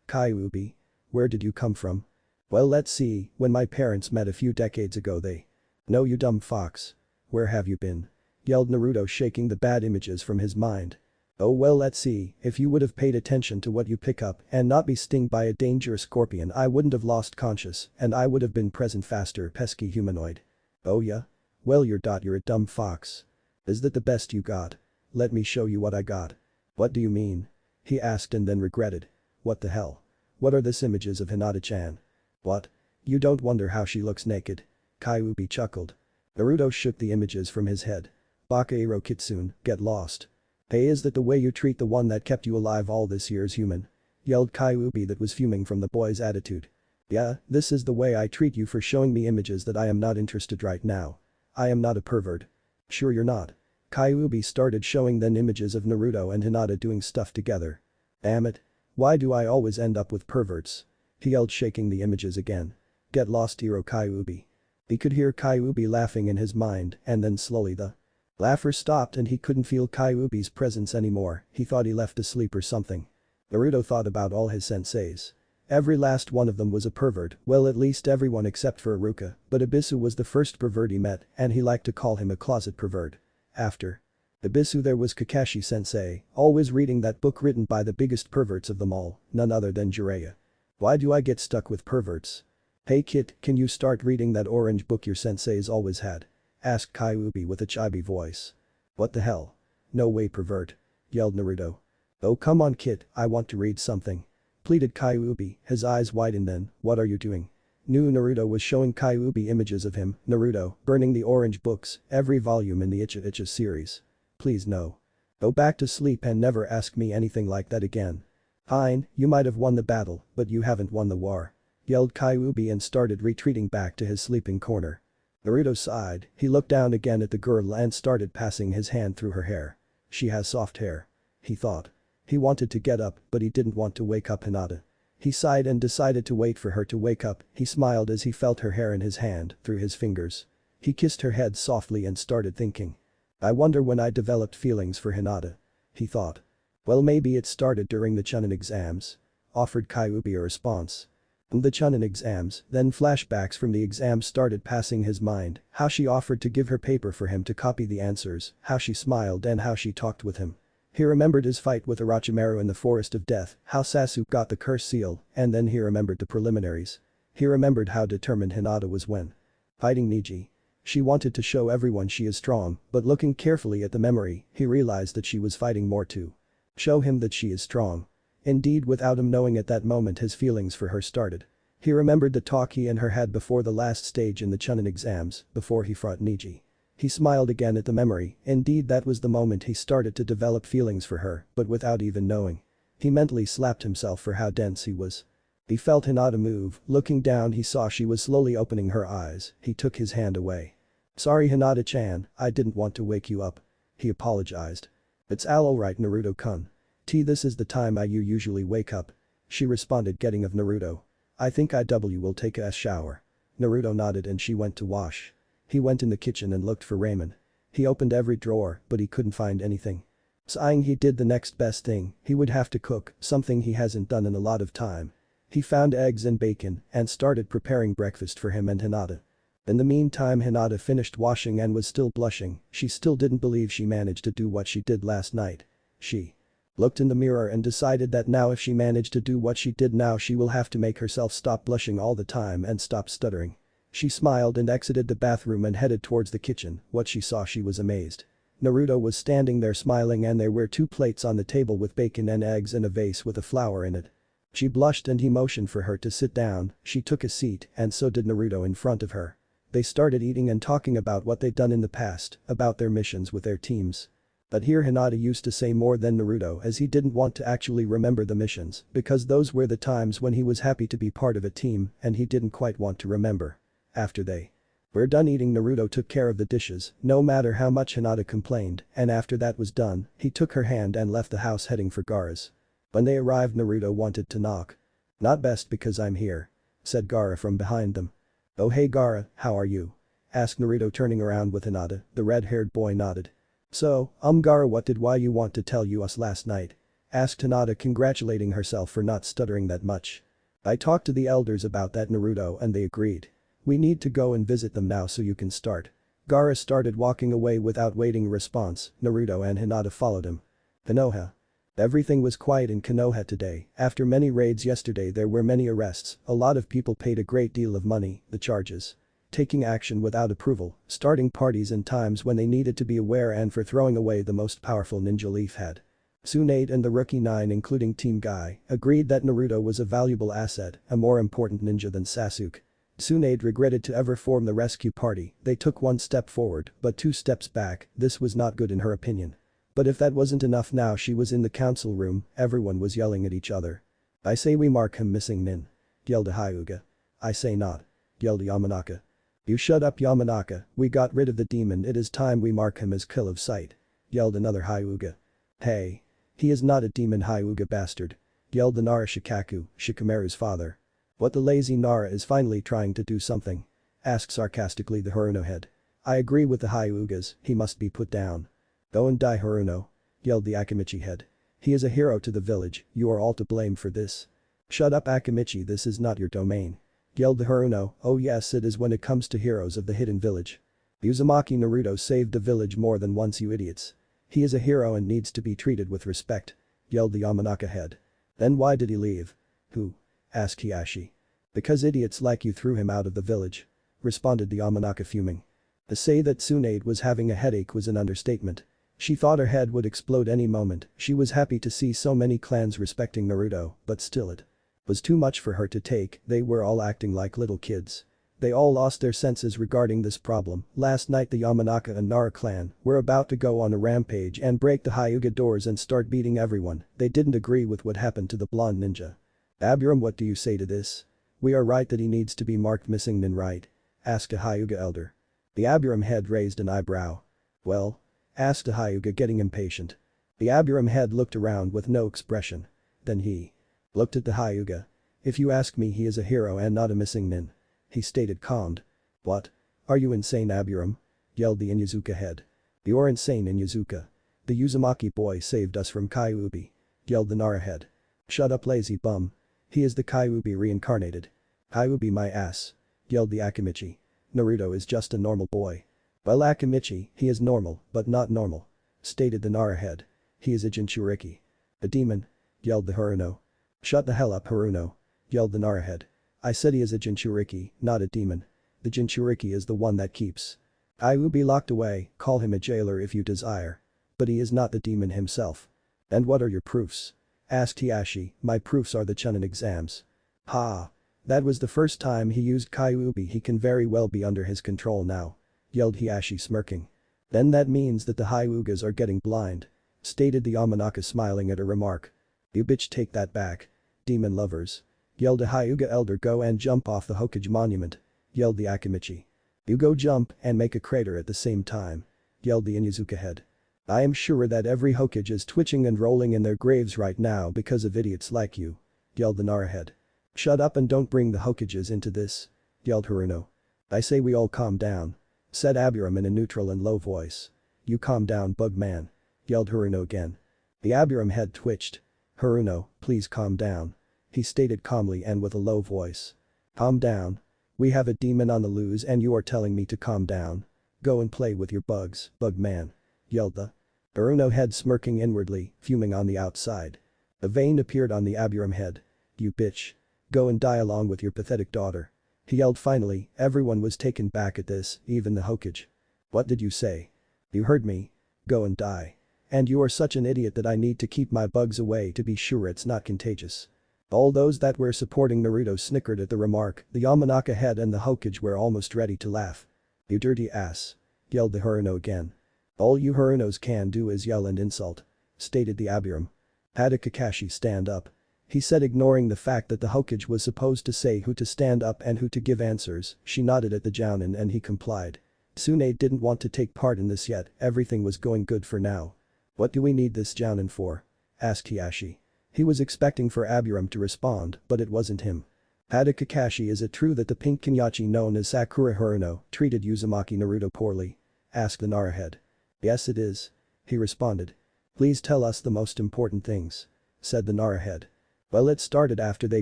Kyuubi? Where did you come from? Well, let's see, when my parents met a few decades ago they. No, you dumb fox. Where have you been? Yelled Naruto, shaking the bad images from his mind. Oh well, let's see, if you would have paid attention to what you pick up and not be stung by a dangerous scorpion, I wouldn't have lost conscious and I would have been present faster, pesky humanoid. Oh yeah? Well, you're a dumb fox. Is that the best you got? Let me show you what I got. What do you mean? He asked and then regretted. What the hell? What are this images of Hinata-chan? What? You don't wonder how she looks naked? Kyuubi chuckled. Naruto shook the images from his head. Bakairo Kitsune, get lost. Hey, is that the way you treat the one that kept you alive all this years, human? Yelled Kyuubi that was fuming from the boy's attitude. Yeah, this is the way I treat you for showing me images that I am not interested right now. I am not a pervert. Sure you're not. Kyuubi started showing then images of Naruto and Hinata doing stuff together. Damn it. Why do I always end up with perverts? He yelled, shaking the images again. Get lost, hero Kyuubi. He could hear Kyuubi laughing in his mind and then slowly the laughter stopped and he couldn't feel Kyuubi's presence anymore. He thought he left asleep or something. Naruto thought about all his senseis. Every last one of them was a pervert, well at least everyone except for Iruka, but Ibisu was the first pervert he met and he liked to call him a closet pervert. After Ibisu there was Kakashi sensei, always reading that book written by the biggest perverts of them all, none other than Jiraiya. Why do I get stuck with perverts? Hey kid, can you start reading that orange book your senseis always had? Asked Kyuubi with a chibi voice. What the hell? No way pervert. Yelled Naruto. Oh come on kid, I want to read something. Pleaded Kyuubi, his eyes widened then, what are you doing? Naruto was showing Kyuubi images of him, Naruto, burning the orange books, every volume in the Icha Icha series. Please no. Go back to sleep and never ask me anything like that again. Fine, you might have won the battle, but you haven't won the war. Yelled Kyuubi and started retreating back to his sleeping corner. Naruto sighed, he looked down again at the girl and started passing his hand through her hair. She has soft hair. He thought. He wanted to get up, but he didn't want to wake up Hinata. He sighed and decided to wait for her to wake up. He smiled as he felt her hair in his hand, through his fingers. He kissed her head softly and started thinking. I wonder when I developed feelings for Hinata. He thought. Well maybe it started during the Chunin exams. Offered Kyuubi a response. The Chunin exams, then flashbacks from the exams started passing his mind, how she offered to give her paper for him to copy the answers, how she smiled and how she talked with him. He remembered his fight with Orochimaru in the Forest of Death, how Sasuke got the curse seal, and then he remembered the preliminaries. He remembered how determined Hinata was when fighting Neji. She wanted to show everyone she is strong, but looking carefully at the memory, he realized that she was fighting more to show him that she is strong. Indeed, without him knowing at that moment his feelings for her started. He remembered the talk he and her had before the last stage in the Chunin exams, before he fought Neji. He smiled again at the memory, indeed that was the moment he started to develop feelings for her, but without even knowing. He mentally slapped himself for how dense he was. He felt Hinata move, looking down he saw she was slowly opening her eyes, he took his hand away. Sorry Hinata-chan, I didn't want to wake you up. He apologized. It's alright Naruto-kun. This is the time you usually wake up. She responded getting of Naruto. I think will take a shower. Naruto nodded and she went to wash. He went in the kitchen and looked for ramen. He opened every drawer but he couldn't find anything. Sighing he did the next best thing, he would have to cook, something he hasn't done in a lot of time. He found eggs and bacon and started preparing breakfast for him and Hinata. In the meantime Hinata finished washing and was still blushing, she still didn't believe she managed to do what she did last night. She looked in the mirror and decided that now if she managed to do what she did now she will have to make herself stop blushing all the time and stop stuttering. She smiled and exited the bathroom and headed towards the kitchen, what she saw she was amazed. Naruto was standing there smiling and there were 2 plates on the table with bacon and eggs and a vase with a flower in it. She blushed and he motioned for her to sit down, she took a seat and so did Naruto in front of her. They started eating and talking about what they'd done in the past, about their missions with their teams. But here Hinata used to say more than Naruto as he didn't want to actually remember the missions because those were the times when he was happy to be part of a team and he didn't quite want to remember. After they were done eating Naruto took care of the dishes, no matter how much Hinata complained, and after that was done, he took her hand and left the house heading for Gaara's. When they arrived Naruto wanted to knock. Not best because I'm here. Said Gaara from behind them. Oh hey Gaara, how are you? Asked Naruto turning around with Hinata, the red-haired boy nodded. So, Gaara what did why you want to tell you us last night? Asked Hinata congratulating herself for not stuttering that much. I talked to the elders about that Naruto and they agreed. We need to go and visit them now so you can start. Gaara started walking away without waiting a response, Naruto and Hinata followed him. Konoha. Everything was quiet in Konoha today, after many raids yesterday there were many arrests, a lot of people paid a great deal of money, the charges taking action without approval, starting parties in times when they needed to be aware and for throwing away the most powerful ninja Leaf had. Tsunade and the Rookie 9 including Team Guy agreed that Naruto was a valuable asset, a more important ninja than Sasuke. Tsunade regretted to ever form the rescue party, they took one step forward but two steps back, this was not good in her opinion. But if that wasn't enough now she was in the council room, everyone was yelling at each other. "I say we mark him missing nin," yelled Hyuga. "I say not," yelled Yamanaka. "You shut up Yamanaka, we got rid of the demon, it is time we mark him as kill of sight," yelled another Hyuga. "Hey. He is not a demon Hyuga bastard," yelled the Nara Shikaku, Shikamaru's father. "What the lazy Nara is finally trying to do something?" asked sarcastically the Haruno head. "I agree with the Hyugas, he must be put down." "Go and die Haruno," yelled the Akimichi head. "He is a hero to the village, you are all to blame for this." "Shut up Akimichi, this is not your domain," yelled the Haruno. "Oh yes it is when it comes to heroes of the hidden village. Uzumaki Naruto saved the village more than once you idiots. He is a hero and needs to be treated with respect," yelled the Yamanaka head. "Then why did he leave?" "Who?" asked Hiashi. "Because idiots like you threw him out of the village," responded the Yamanaka fuming. To say that Tsunade was having a headache was an understatement. She thought her head would explode any moment, she was happy to see so many clans respecting Naruto, but still it was too much for her to take, they were all acting like little kids. They all lost their senses regarding this problem. Last night the Yamanaka and Nara clan were about to go on a rampage and break the Hyuga doors and start beating everyone, they didn't agree with what happened to the blonde ninja. "Abiram, what do you say to this?" "We are right that he needs to be marked missing nin, right?" asked a Hyuga elder. The Abiram head raised an eyebrow. "Well?" asked a Hyuga getting impatient. The Abiram head looked around with no expression. Then he looked at the Hyuga. "If you ask me, he is a hero and not a missing nin," he stated calmed. "What? Are you insane Abiram?" yelled the Inuzuka head. "You're insane Inuzuka. The Uzumaki boy saved us from Kyuubi," yelled the Nara head. "Shut up lazy bum. He is the Kyuubi reincarnated." "Kyuubi my ass," yelled the Akimichi. "Naruto is just a normal boy." "Well Akimichi, he is normal, but not normal," stated the Nara head. "He is a Jinchuriki." "A demon," yelled the Haruno. "Shut the hell up Haruno," yelled the Nara head. "I said he is a Jinchuriki, not a demon. The Jinchuriki is the one that keeps Kyuubi locked away, call him a jailer if you desire. But he is not the demon himself." "And what are your proofs?" asked Hiashi. "My proofs are the Chunin exams." "Ha. That was the first time he used Kyuubi, he can very well be under his control now," yelled Hiashi smirking. "Then that means that the Hyugas are getting blind," stated the Yamanaka smiling at her remark. "You bitch take that back. Demon lovers," yelled a Hyuga elder. "Go and jump off the Hokage monument," yelled the Akimichi. "You go jump and make a crater at the same time," yelled the Inuzuka head. "I am sure that every Hokage is twitching and rolling in their graves right now because of idiots like you," yelled the Nara head. "Shut up and don't bring the Hokages into this," yelled Haruno. "I say we all calm down," said Abiram in a neutral and low voice. "You calm down bug man," yelled Haruno again. The Abiram head twitched. "Haruno, please calm down," he stated calmly and with a low voice. "Calm down. We have a demon on the loose and you are telling me to calm down. Go and play with your bugs, bug man," yelled the Haruno head smirking inwardly, fuming on the outside. A vein appeared on the Abiram head. "You bitch. Go and die along with your pathetic daughter," he yelled finally, everyone was taken back at this, even the Hokage. "What did you say?" "You heard me. Go and die. And you are such an idiot that I need to keep my bugs away to be sure it's not contagious." All those that were supporting Naruto snickered at the remark, the Yamanaka head and the Hokage were almost ready to laugh. "You dirty ass," yelled the Haruno again. "All you Harunos can do is yell and insult," stated the Abiram. "Had a Kakashi stand up," he said ignoring the fact that the Hokage was supposed to say who to stand up and who to give answers. She nodded at the Jounin and he complied. Tsunade didn't want to take part in this yet, everything was going good for now. "What do we need this Jounin for?" asked Hiashi. He was expecting for Abiram to respond, but it wasn't him. "Had Kakashi, is it true that the pink Kenyachi known as Sakura Haruno treated Uzumaki Naruto poorly?" asked the Nara head. "Yes it is," he responded. "Please tell us the most important things," said the Nara head. "Well, it started after they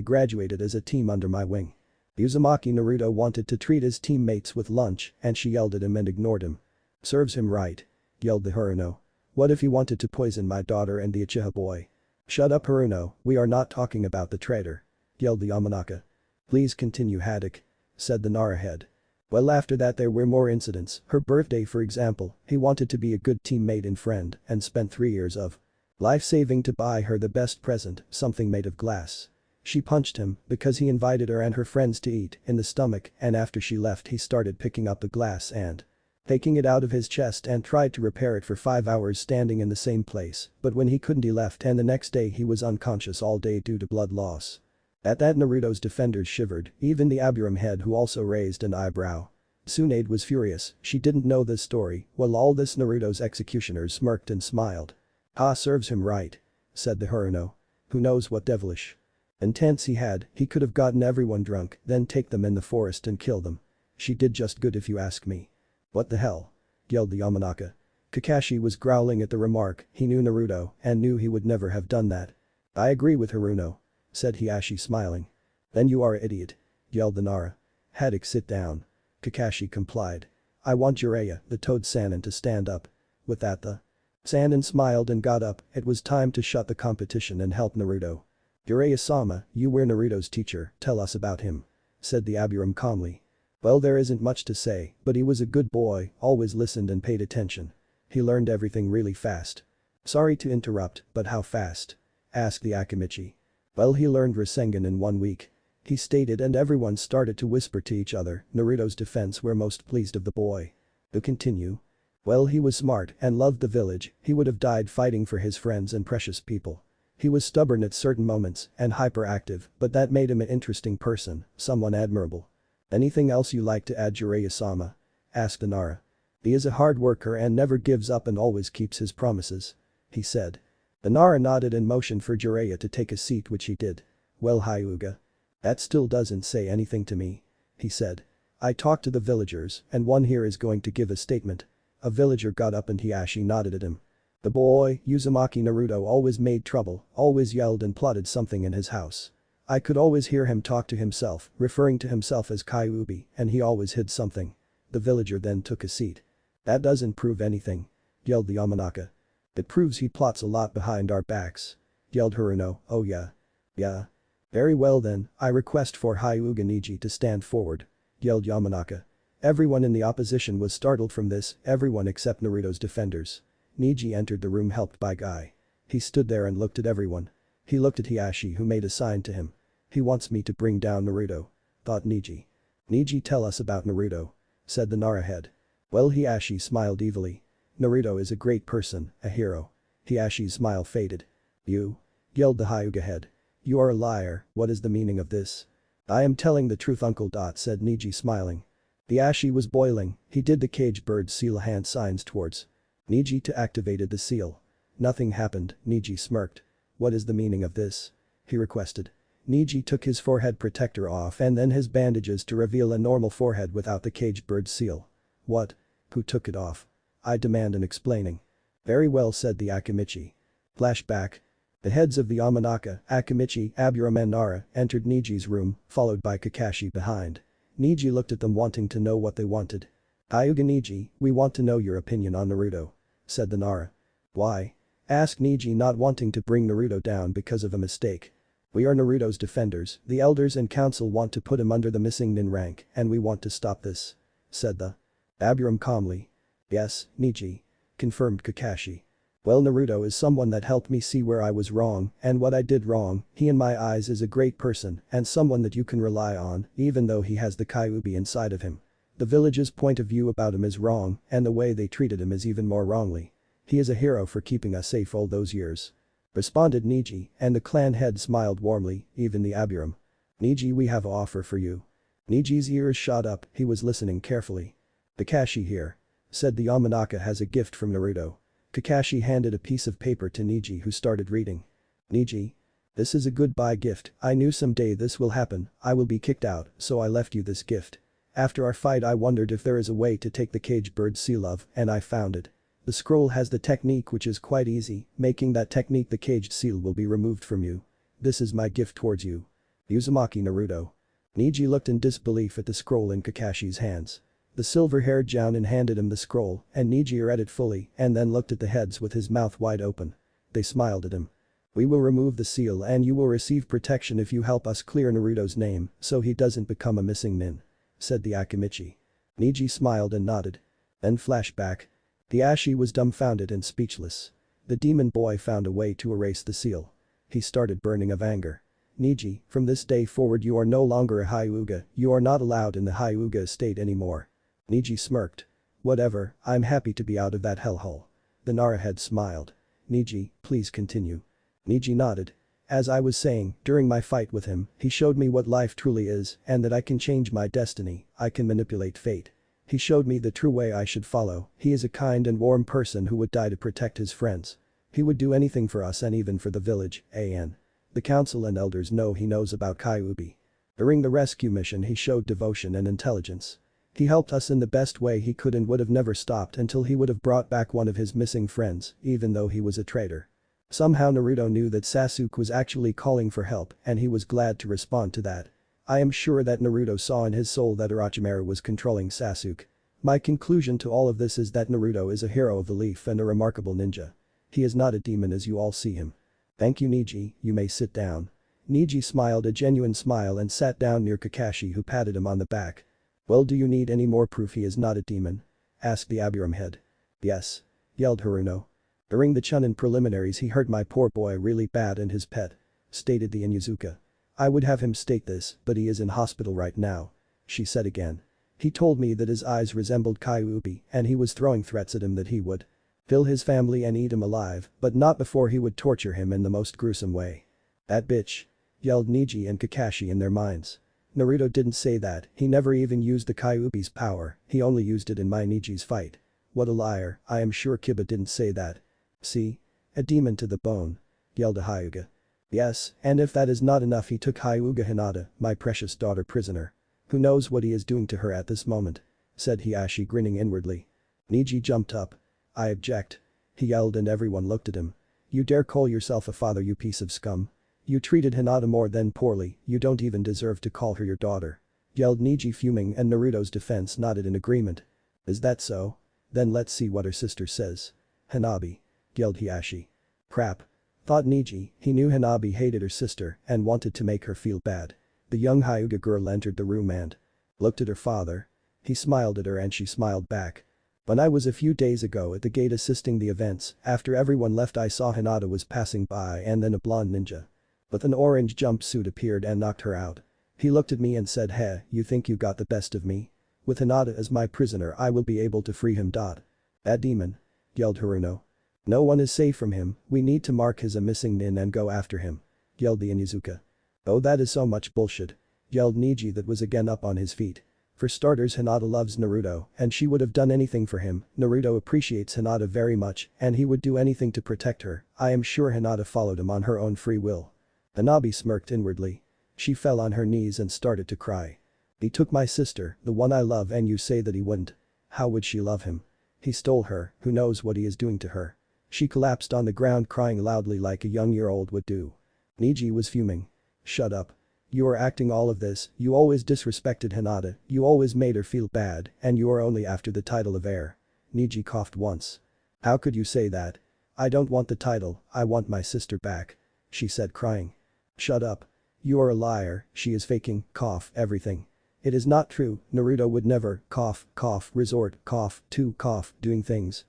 graduated as a team under my wing. Uzumaki Naruto wanted to treat his teammates with lunch and she yelled at him and ignored him." "Serves him right," yelled the Haruno. "What if he wanted to poison my daughter and the Uchiha boy?" "Shut up Haruno, we are not talking about the traitor," yelled the Yamanaka. "Please continue Haddock," said the Nara head. Well, after that there were more incidents, her birthday for example, he wanted to be a good teammate and friend and spent 3 years of life saving to buy her the best present, something made of glass. She punched him because he invited her and her friends to eat in the stomach, and after she left he started picking up the glass and taking it out of his chest and tried to repair it for 5 hours standing in the same place, but when he couldn't he left and the next day he was unconscious all day due to blood loss. At that Naruto's defenders shivered, even the Aburame head who also raised an eyebrow. Tsunade was furious, she didn't know this story, while all this Naruto's executioners smirked and smiled. "Ah, serves him right," said the Haruno. "Who knows what devilish intents he had, he could have gotten everyone drunk, then take them in the forest and kill them. She did just good if you ask me." "What the hell?" yelled the Yamanaka. Kakashi was growling at the remark, he knew Naruto and knew he would never have done that. "I agree with Haruno," said Hiashi smiling. "Then you are an idiot," yelled the Nara. "Haddock, sit down." Kakashi complied. "I want Jiraiya, the Toad Sannin, to stand up." With that the Sannin smiled and got up, it was time to shut the competition and help Naruto. "Jiraiya-sama, you were Naruto's teacher, tell us about him," said the Aburame calmly. "Well, there isn't much to say, but he was a good boy, always listened and paid attention. He learned everything really fast." "Sorry to interrupt, but how fast?" asked the Akimichi. "Well, he learned Rasengan in 1 week," he stated, and everyone started to whisper to each other. Naruto's defense were most pleased of the boy. To continue. "Well, he was smart and loved the village, he would have died fighting for his friends and precious people. He was stubborn at certain moments and hyperactive, but that made him an interesting person, someone admirable." "Anything else you like to add, Jiraiya-sama?" asked the Nara. "He is a hard worker and never gives up and always keeps his promises," he said. The Nara nodded and motioned for Jiraiya to take a seat, which he did. "Well, Hyuga. That still doesn't say anything to me," he said. "I talked to the villagers and one here is going to give a statement." A villager got up and Hiashi nodded at him. "The boy, Uzumaki Naruto, always made trouble, always yelled and plotted something in his house. I could always hear him talk to himself, referring to himself as Kyuubi, and he always hid something." The villager then took a seat. "That doesn't prove anything," yelled the Yamanaka. "It proves he plots a lot behind our backs," yelled Haruno. "Oh yeah. Yeah. Very well then, I request for Hyuga Neji to stand forward," yelled Yamanaka. Everyone in the opposition was startled from this, everyone except Naruto's defenders. Neji entered the room helped by Guy. He stood there and looked at everyone. He looked at Hiashi who made a sign to him. "He wants me to bring down Naruto," thought Neji. "Neji, tell us about Naruto," said the Nara head. Well, Hiashi smiled evilly. "Naruto is a great person, a hero." Hiashi's smile faded. "You?" yelled the Hyuga head. "You are a liar, what is the meaning of this?" "I am telling the truth, Uncle," said Neji smiling. Hiashi was boiling, he did the cage bird seal hand signs towards Neji to activated the seal. Nothing happened, Neji smirked. "What is the meaning of this?" he requested. Neji took his forehead protector off and then his bandages to reveal a normal forehead without the cage bird seal. "What? Who took it off? I demand an explaining." "Very well," said the Akimichi. Flashback. The heads of the Yamanaka, Akimichi, Aburame and Nara entered Neji's room, followed by Kakashi behind. Neji looked at them wanting to know what they wanted. "Hyuga Neji, we want to know your opinion on Naruto," said the Nara. "Why?" asked Neji, not wanting to bring Naruto down because of a mistake. "We are Naruto's defenders, the elders and council want to put him under the missing nin rank and we want to stop this," said the Aburame calmly. "Yes, Neji," confirmed Kakashi. "Well, Naruto is someone that helped me see where I was wrong and what I did wrong, he in my eyes is a great person and someone that you can rely on even though he has the Kyuubi inside of him. The village's point of view about him is wrong and the way they treated him is even more wrongly. He is a hero for keeping us safe all those years," responded Neji, and the clan head smiled warmly, even the Aburame. "Neji, we have an offer for you." Neji's ears shot up, he was listening carefully. "Kakashi here," said the Yamanaka, "has a gift from Naruto." Kakashi handed a piece of paper to Neji who started reading. "Neji. This is a goodbye gift, I knew someday this will happen, I will be kicked out, so I left you this gift. After our fight I wondered if there is a way to take the cage bird seal off and I found it. The scroll has the technique which is quite easy, making that technique the caged seal will be removed from you. This is my gift towards you. Uzumaki Naruto." Neji looked in disbelief at the scroll in Kakashi's hands. The silver-haired Jounin handed him the scroll and Neji read it fully and then looked at the heads with his mouth wide open. They smiled at him. "We will remove the seal and you will receive protection if you help us clear Naruto's name so he doesn't become a missing nin," said the Akimichi. Niji smiled and nodded. Then flashback. The Ashi was dumbfounded and speechless. The demon boy found a way to erase the seal. He started burning of anger. Niji, from this day forward you are no longer a Hyuga, you are not allowed in the Hyuga estate anymore. Niji smirked. Whatever, I'm happy to be out of that hellhole. The Nara head smiled. Niji, please continue. Niji nodded. As I was saying, during my fight with him, he showed me what life truly is and that I can change my destiny, I can manipulate fate. He showed me the true way I should follow, he is a kind and warm person who would die to protect his friends. He would do anything for us and even for the village, an. The council and elders know he knows about Kyuubi. During the rescue mission he showed devotion and intelligence. He helped us in the best way he could and would have never stopped until he would have brought back one of his missing friends, even though he was a traitor. Somehow Naruto knew that Sasuke was actually calling for help and he was glad to respond to that. I am sure that Naruto saw in his soul that Orochimaru was controlling Sasuke. My conclusion to all of this is that Naruto is a hero of belief and a remarkable ninja. He is not a demon as you all see him. Thank you Niji, you may sit down. Niji smiled a genuine smile and sat down near Kakashi who patted him on the back. Well, do you need any more proof he is not a demon? Asked the Abiram head. Yes. Yelled Haruno. During the Chunin preliminaries he hurt my poor boy really bad and his pet. Stated the Inyazuka. I would have him state this, but he is in hospital right now. She said again. He told me that his eyes resembled Kyuubi and he was throwing threats at him that he would kill his family and eat him alive, but not before he would torture him in the most gruesome way. That bitch. Yelled Niji and Kakashi in their minds. Naruto didn't say that, he never even used the Kyuubi's power, he only used it in my Niji's fight. What a liar, I am sure Kiba didn't say that. See? A demon to the bone. Yelled a Hyuga. Yes, and if that is not enough he took Hyuga Hinata, my precious daughter prisoner. Who knows what he is doing to her at this moment? Said Hiashi grinning inwardly. Niji jumped up. I object. He yelled and everyone looked at him. You dare call yourself a father you piece of scum? You treated Hinata more than poorly, you don't even deserve to call her your daughter. Yelled Niji fuming and Naruto's defense nodded in agreement. Is that so? Then let's see what her sister says. Hanabi. Yelled Hiashi. Crap. Thought Niji, he knew Hanabi hated her sister and wanted to make her feel bad. The young Hyuga girl entered the room and looked at her father. He smiled at her and she smiled back. When I was a few days ago at the gate assisting the events, after everyone left I saw Hinata was passing by and then a blonde ninja. With an orange jumpsuit appeared and knocked her out. He looked at me and said, "Heh, you think you got the best of me? With Hinata as my prisoner I will be able to free him. That demon." Yelled Haruno. No one is safe from him, we need to mark his a missing nin and go after him. Yelled the Inyazuka. Oh, that is so much bullshit. Yelled Niji that was again up on his feet. For starters, Hinata loves Naruto and she would have done anything for him. Naruto appreciates Hinata very much and he would do anything to protect her. I am sure Hinata followed him on her own free will. Hanabi smirked inwardly. She fell on her knees and started to cry. He took my sister, the one I love, and you say that he wouldn't. How would she love him? He stole her, who knows what he is doing to her. She collapsed on the ground crying loudly like a young year-old would do. Niji was fuming. Shut up. You are acting all of this, you always disrespected Hinata, you always made her feel bad, and you are only after the title of heir. Niji coughed once. How could you say that? I don't want the title, I want my sister back. She said crying. Shut up. You are a liar, she is faking, cough, everything. It is not true, Naruto would never, cough, resort, to doing things,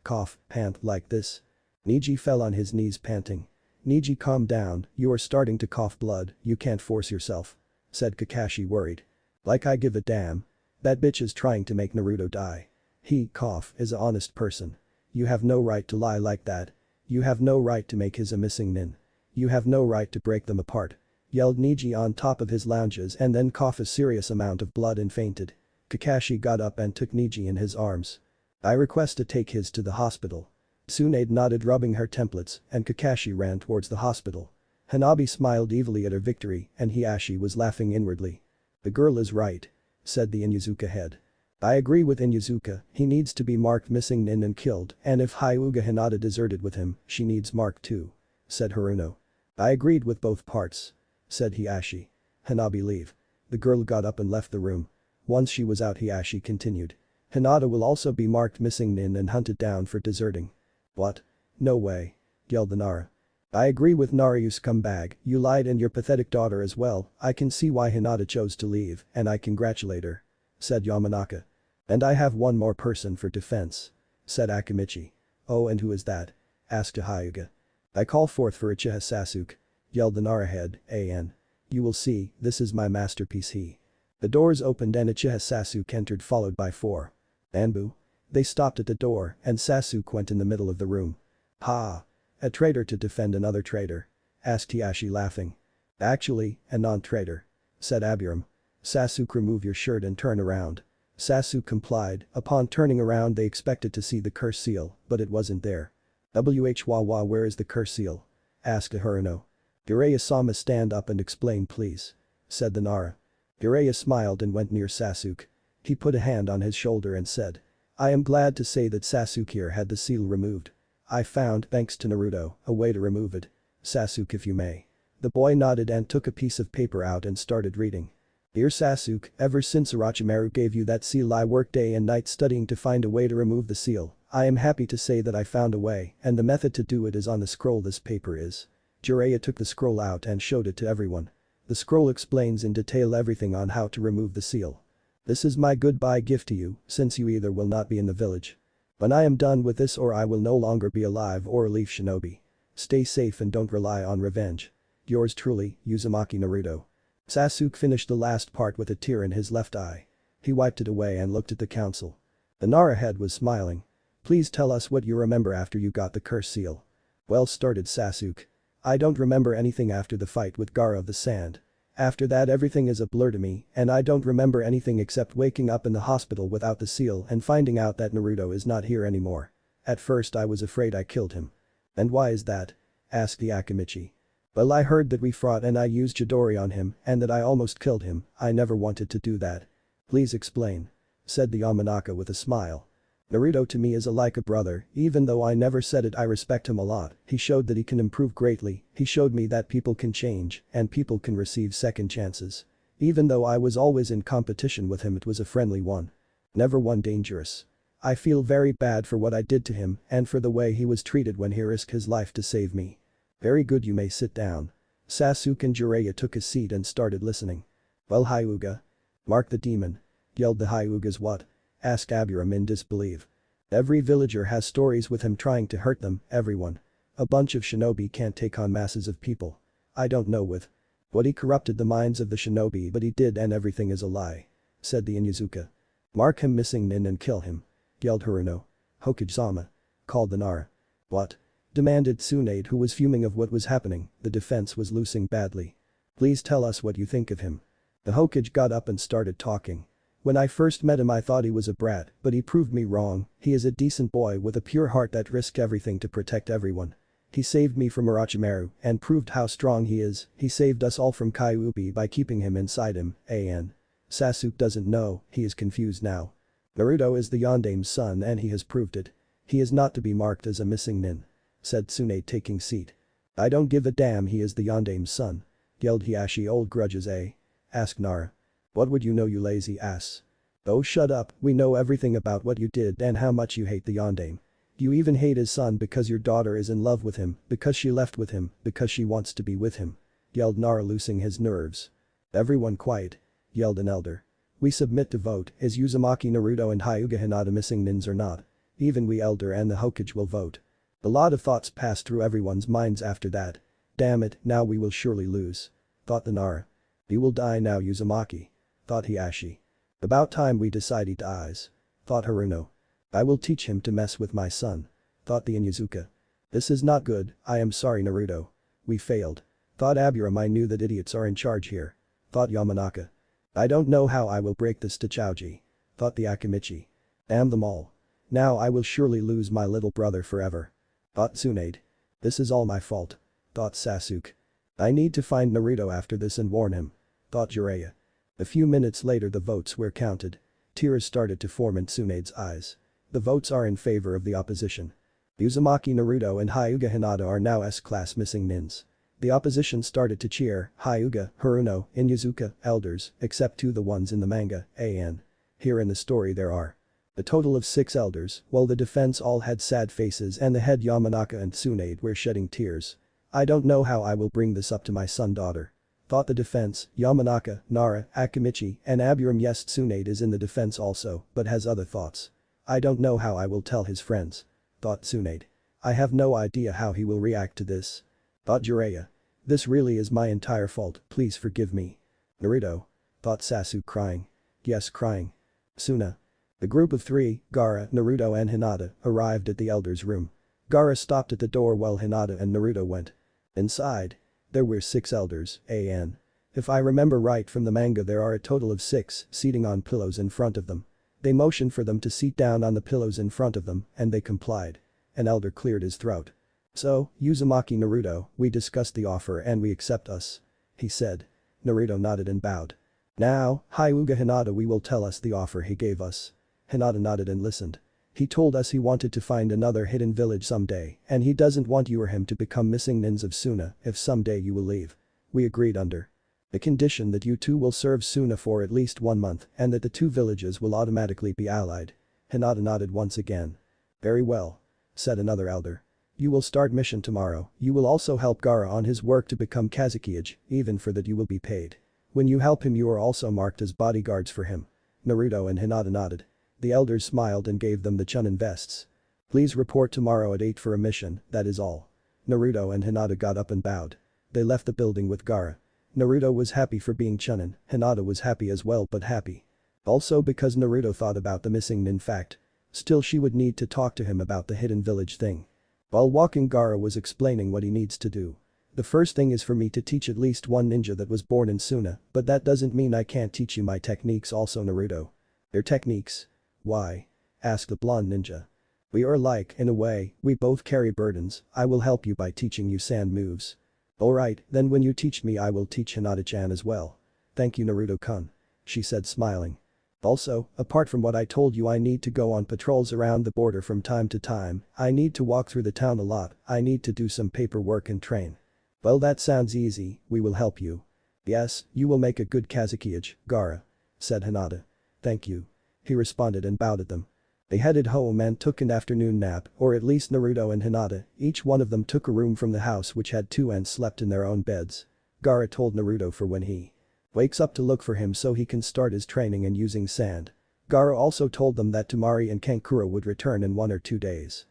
pant like this. Niji fell on his knees panting. Niji, calm down, you are starting to cough blood, you can't force yourself. Said Kakashi worried. Like I give a damn. That bitch is trying to make Naruto die. He, is a honest person. You have no right to lie like that. You have no right to make his a missing nin. You have no right to break them apart. Yelled Niji on top of his lounges and then coughed a serious amount of blood and fainted. Kakashi got up and took Niji in his arms. I request to take his to the hospital. Tsunade nodded rubbing her templates and Kakashi ran towards the hospital. Hanabi smiled evilly at her victory and Hiashi was laughing inwardly. The girl is right. Said the Inyazuka head. I agree with Inyazuka, he needs to be marked missing nin and killed and if Hyuga Hinata deserted with him, she needs marked too. Said Haruno. I agreed with both parts. Said Hiashi. Hanabi leave. The girl got up and left the room. Once she was out Hiashi continued. Hinata will also be marked missing nin and hunted down for deserting. What? No way. Yelled the Nara. I agree with Nara, you scumbag, you lied and your pathetic daughter as well, I can see why Hinata chose to leave and I congratulate her. Said Yamanaka. And I have one more person for defense. Said Akimichi. Oh, and who is that? Asked Hyuga. I call forth for Uchiha Sasuke. Yelled the Nara head, "An. You will see, this is my masterpiece he." The doors opened and Uchiha Sasuke entered followed by 4. Anbu. They stopped at the door and Sasuke went in the middle of the room. Ha! A traitor to defend another traitor? Asked Hiashi laughing. Actually, a non-traitor. Said Abiram. Sasuke, remove your shirt and turn around. Sasuke complied. Upon turning around they expected to see the curse seal, but it wasn't there. Wawa, where is the curse seal? Asked Haruno. Jiraiya-sama, stand up and explain please. Said the Nara. Jiraiya smiled and went near Sasuke. He put a hand on his shoulder and said. I am glad to say that Sasuke here had the seal removed. I found, thanks to Naruto, a way to remove it. Sasuke, if you may. The boy nodded and took a piece of paper out and started reading. Dear Sasuke, ever since Orochimaru gave you that seal I worked day and night studying to find a way to remove the seal. I am happy to say that I found a way, and the method to do it is on the scroll this paper is. Jiraiya took the scroll out and showed it to everyone. The scroll explains in detail everything on how to remove the seal. This is my goodbye gift to you, since you either will not be in the village. When I am done with this or I will no longer be alive or leave Shinobi. Stay safe and don't rely on revenge. Yours truly, Uzumaki Naruto. Sasuke finished the last part with a tear in his left eye. He wiped it away and looked at the council. The Nara head was smiling. Please tell us what you remember after you got the curse seal. Well, started Sasuke. I don't remember anything after the fight with Gaara of the Sand. After that everything is a blur to me and I don't remember anything except waking up in the hospital without the seal and finding out that Naruto is not here anymore. At first I was afraid I killed him. And why is that? Asked the Akimichi. Well, I heard that we fought and I used Chidori on him and that I almost killed him. I never wanted to do that. Please explain. Said the Yamanaka with a smile. Naruto to me is like a brother, even though I never said it I respect him a lot. He showed that he can improve greatly, he showed me that people can change and people can receive second chances. Even though I was always in competition with him it was a friendly one. Never one dangerous. I feel very bad for what I did to him and for the way he was treated when he risked his life to save me. Very good, you may sit down. Sasuke and Jiraiya took a seat and started listening. Well, Hyuga. Mark the demon. Yelled the Hyugas. What? Asked Abiram in disbelief. Every villager has stories with him trying to hurt them, everyone. A bunch of shinobi can't take on masses of people. I don't know with what he corrupted the minds of the shinobi but he did and everything is a lie. Said the Inuzuka. Mark him missing Nin and kill him. Yelled Haruno. Hokage-sama. Called the Nara. What? Demanded Tsunade who was fuming of what was happening, the defense was losing badly. Please tell us what you think of him. The Hokage got up and started talking. When I first met him I thought he was a brat, but he proved me wrong, he is a decent boy with a pure heart that risked everything to protect everyone. He saved me from Orochimaru and proved how strong he is, he saved us all from Kyuubi by keeping him inside him, An. Sasuke doesn't know, he is confused now. Naruto is the Yondame's son and he has proved it. He is not to be marked as a missing nin. Said Tsunade taking seat. I don't give a damn, he is the Yondame's son. Yelled Hiashi. Old grudges, eh? Asked Nara. What would you know, you lazy ass? Oh, shut up, we know everything about what you did and how much you hate the Yondame. You even hate his son because your daughter is in love with him, because she left with him, because she wants to be with him. Yelled Nara, losing his nerves. Everyone quiet. Yelled an elder. We submit to vote, is Uzumaki Naruto and Hyuga Hinata missing nins or not? Even we elder and the Hokage will vote. A lot of thoughts passed through everyone's minds after that. Damn it, now we will surely lose. Thought the Nara. You will die now, Uzumaki. Thought Hiashi. About time we decide he dies. Thought Haruno. I will teach him to mess with my son. Thought the Inuzuka. This is not good, I am sorry Naruto. We failed. Thought Abiram. I knew that idiots are in charge here. Thought Yamanaka. I don't know how I will break this to Chouji. Thought the Akimichi. Damn them all. Now I will surely lose my little brother forever. Thought Tsunade. This is all my fault. Thought Sasuke. I need to find Naruto after this and warn him. Thought Jiraiya. A few minutes later the votes were counted. Tears started to form in Tsunade's eyes. The votes are in favor of the opposition. Uzumaki Naruto and Hyuga Hinata are now S-class missing nins. The opposition started to cheer, Hyuga, Haruno, Inuzuka, elders, except 2 the ones in the manga, An. Here in the story there are a total of 6 elders, while the defense all had sad faces and the head Yamanaka and Tsunade were shedding tears. I don't know how I will bring this up to my son-daughter. Thought the defense, Yamanaka, Nara, Akimichi, and Aburam. Yes, Tsunade is in the defense also, but has other thoughts. I don't know how I will tell his friends. Thought Tsunade. I have no idea how he will react to this. Thought Jiraiya. This really is my entire fault, please forgive me. Naruto. Thought Sasuke crying. Yes, crying. Suna. The group of three, Gaara, Naruto and Hinata, arrived at the elder's room. Gaara stopped at the door while Hinata and Naruto went. Inside. There were 6 elders, an. If I remember right from the manga, there are a total of 6 seating on pillows in front of them. They motioned for them to sit down on the pillows in front of them and they complied. An elder cleared his throat. So, Uzumaki Naruto, we discussed the offer and we accept us. He said. Naruto nodded and bowed. Now, Hyuga Hinata will tell us the offer he gave us. Hinata nodded and listened. He told us he wanted to find another hidden village someday and he doesn't want you or him to become missing nins of Suna if someday you will leave. We agreed under the condition that you two will serve Suna for at least 1 month and that the 2 villages will automatically be allied. Hinata nodded once again. Very well. Said another elder. You will start mission tomorrow, you will also help Gaara on his work to become Kazekage, even for that you will be paid. When you help him you are also marked as bodyguards for him. Naruto and Hinata nodded. The elders smiled and gave them the Chunin vests. Please report tomorrow at 8 for a mission, that is all. Naruto and Hinata got up and bowed. They left the building with Gaara. Naruto was happy for being Chunin, Hinata was happy as well but happy. Also because Naruto thought about the missing nin fact. Still she would need to talk to him about the hidden village thing. While walking, Gaara was explaining what he needs to do. The first thing is for me to teach at least one ninja that was born in Suna, but that doesn't mean I can't teach you my techniques also, Naruto. Their techniques? Why? Asked the blonde ninja. We are alike, in a way, we both carry burdens, I will help you by teaching you sand moves. Alright, then when you teach me I will teach Hinata-chan as well. Thank you Naruto-kun. She said smiling. Also, apart from what I told you, I need to go on patrols around the border from time to time, I need to walk through the town a lot, I need to do some paperwork and train. Well, that sounds easy, we will help you. Yes, you will make a good Kazekage, Gaara. Said Hinata. Thank you. He responded and bowed at them. They headed home and took an afternoon nap, or at least Naruto and Hinata, each one of them took a room from the house which had 2 and slept in their own beds. Gaara told Naruto for when he wakes up to look for him so he can start his training and using sand. Gaara also told them that Temari and Kankuro would return in 1 or 2 days.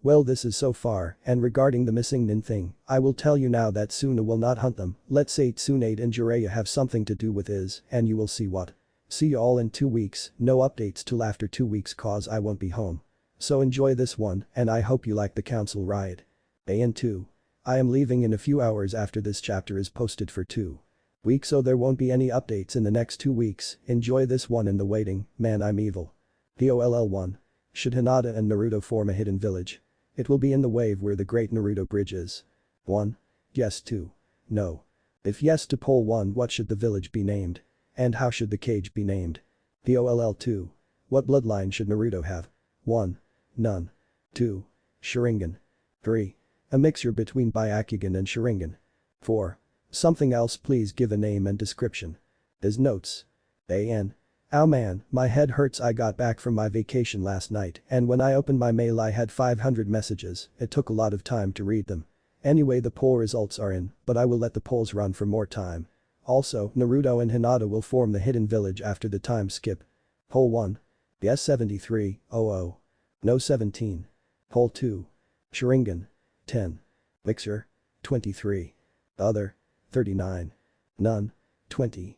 Well, this is so far, and regarding the missing nin thing, I will tell you now that Suna will not hunt them, let's say Tsunade and Jiraiya have something to do with his, and you will see what. See you all in 2 weeks, no updates till after 2 weeks cause I won't be home. So enjoy this one, and I hope you like the council ride. And 2. I am leaving in a few hours after this chapter is posted for 2 weeks, so there won't be any updates in the next 2 weeks, enjoy this one in the waiting, man I'm evil. POLL1. Should Hinata and Naruto form a hidden village? It will be in the wave where the Great Naruto Bridge is. 1. Yes. 2. No. If yes to poll 1, what should the village be named? And how should the cage be named? POLL2. What bloodline should Naruto have? 1. None. 2. Sharingan. 3. A mixture between Byakugan and Sharingan. 4. Something else, please give a name and description. His notes. Ow man, my head hurts, I got back from my vacation last night and when I opened my mail I had 500 messages, it took a lot of time to read them. Anyway, the poll results are in, but I will let the polls run for more time. Also, Naruto and Hinata will form the hidden village after the time skip. Poll 1. Yes 73, 00. No 17. Poll 2. Sharingan. 10. Mixer. 23. Other. 39. None. 20.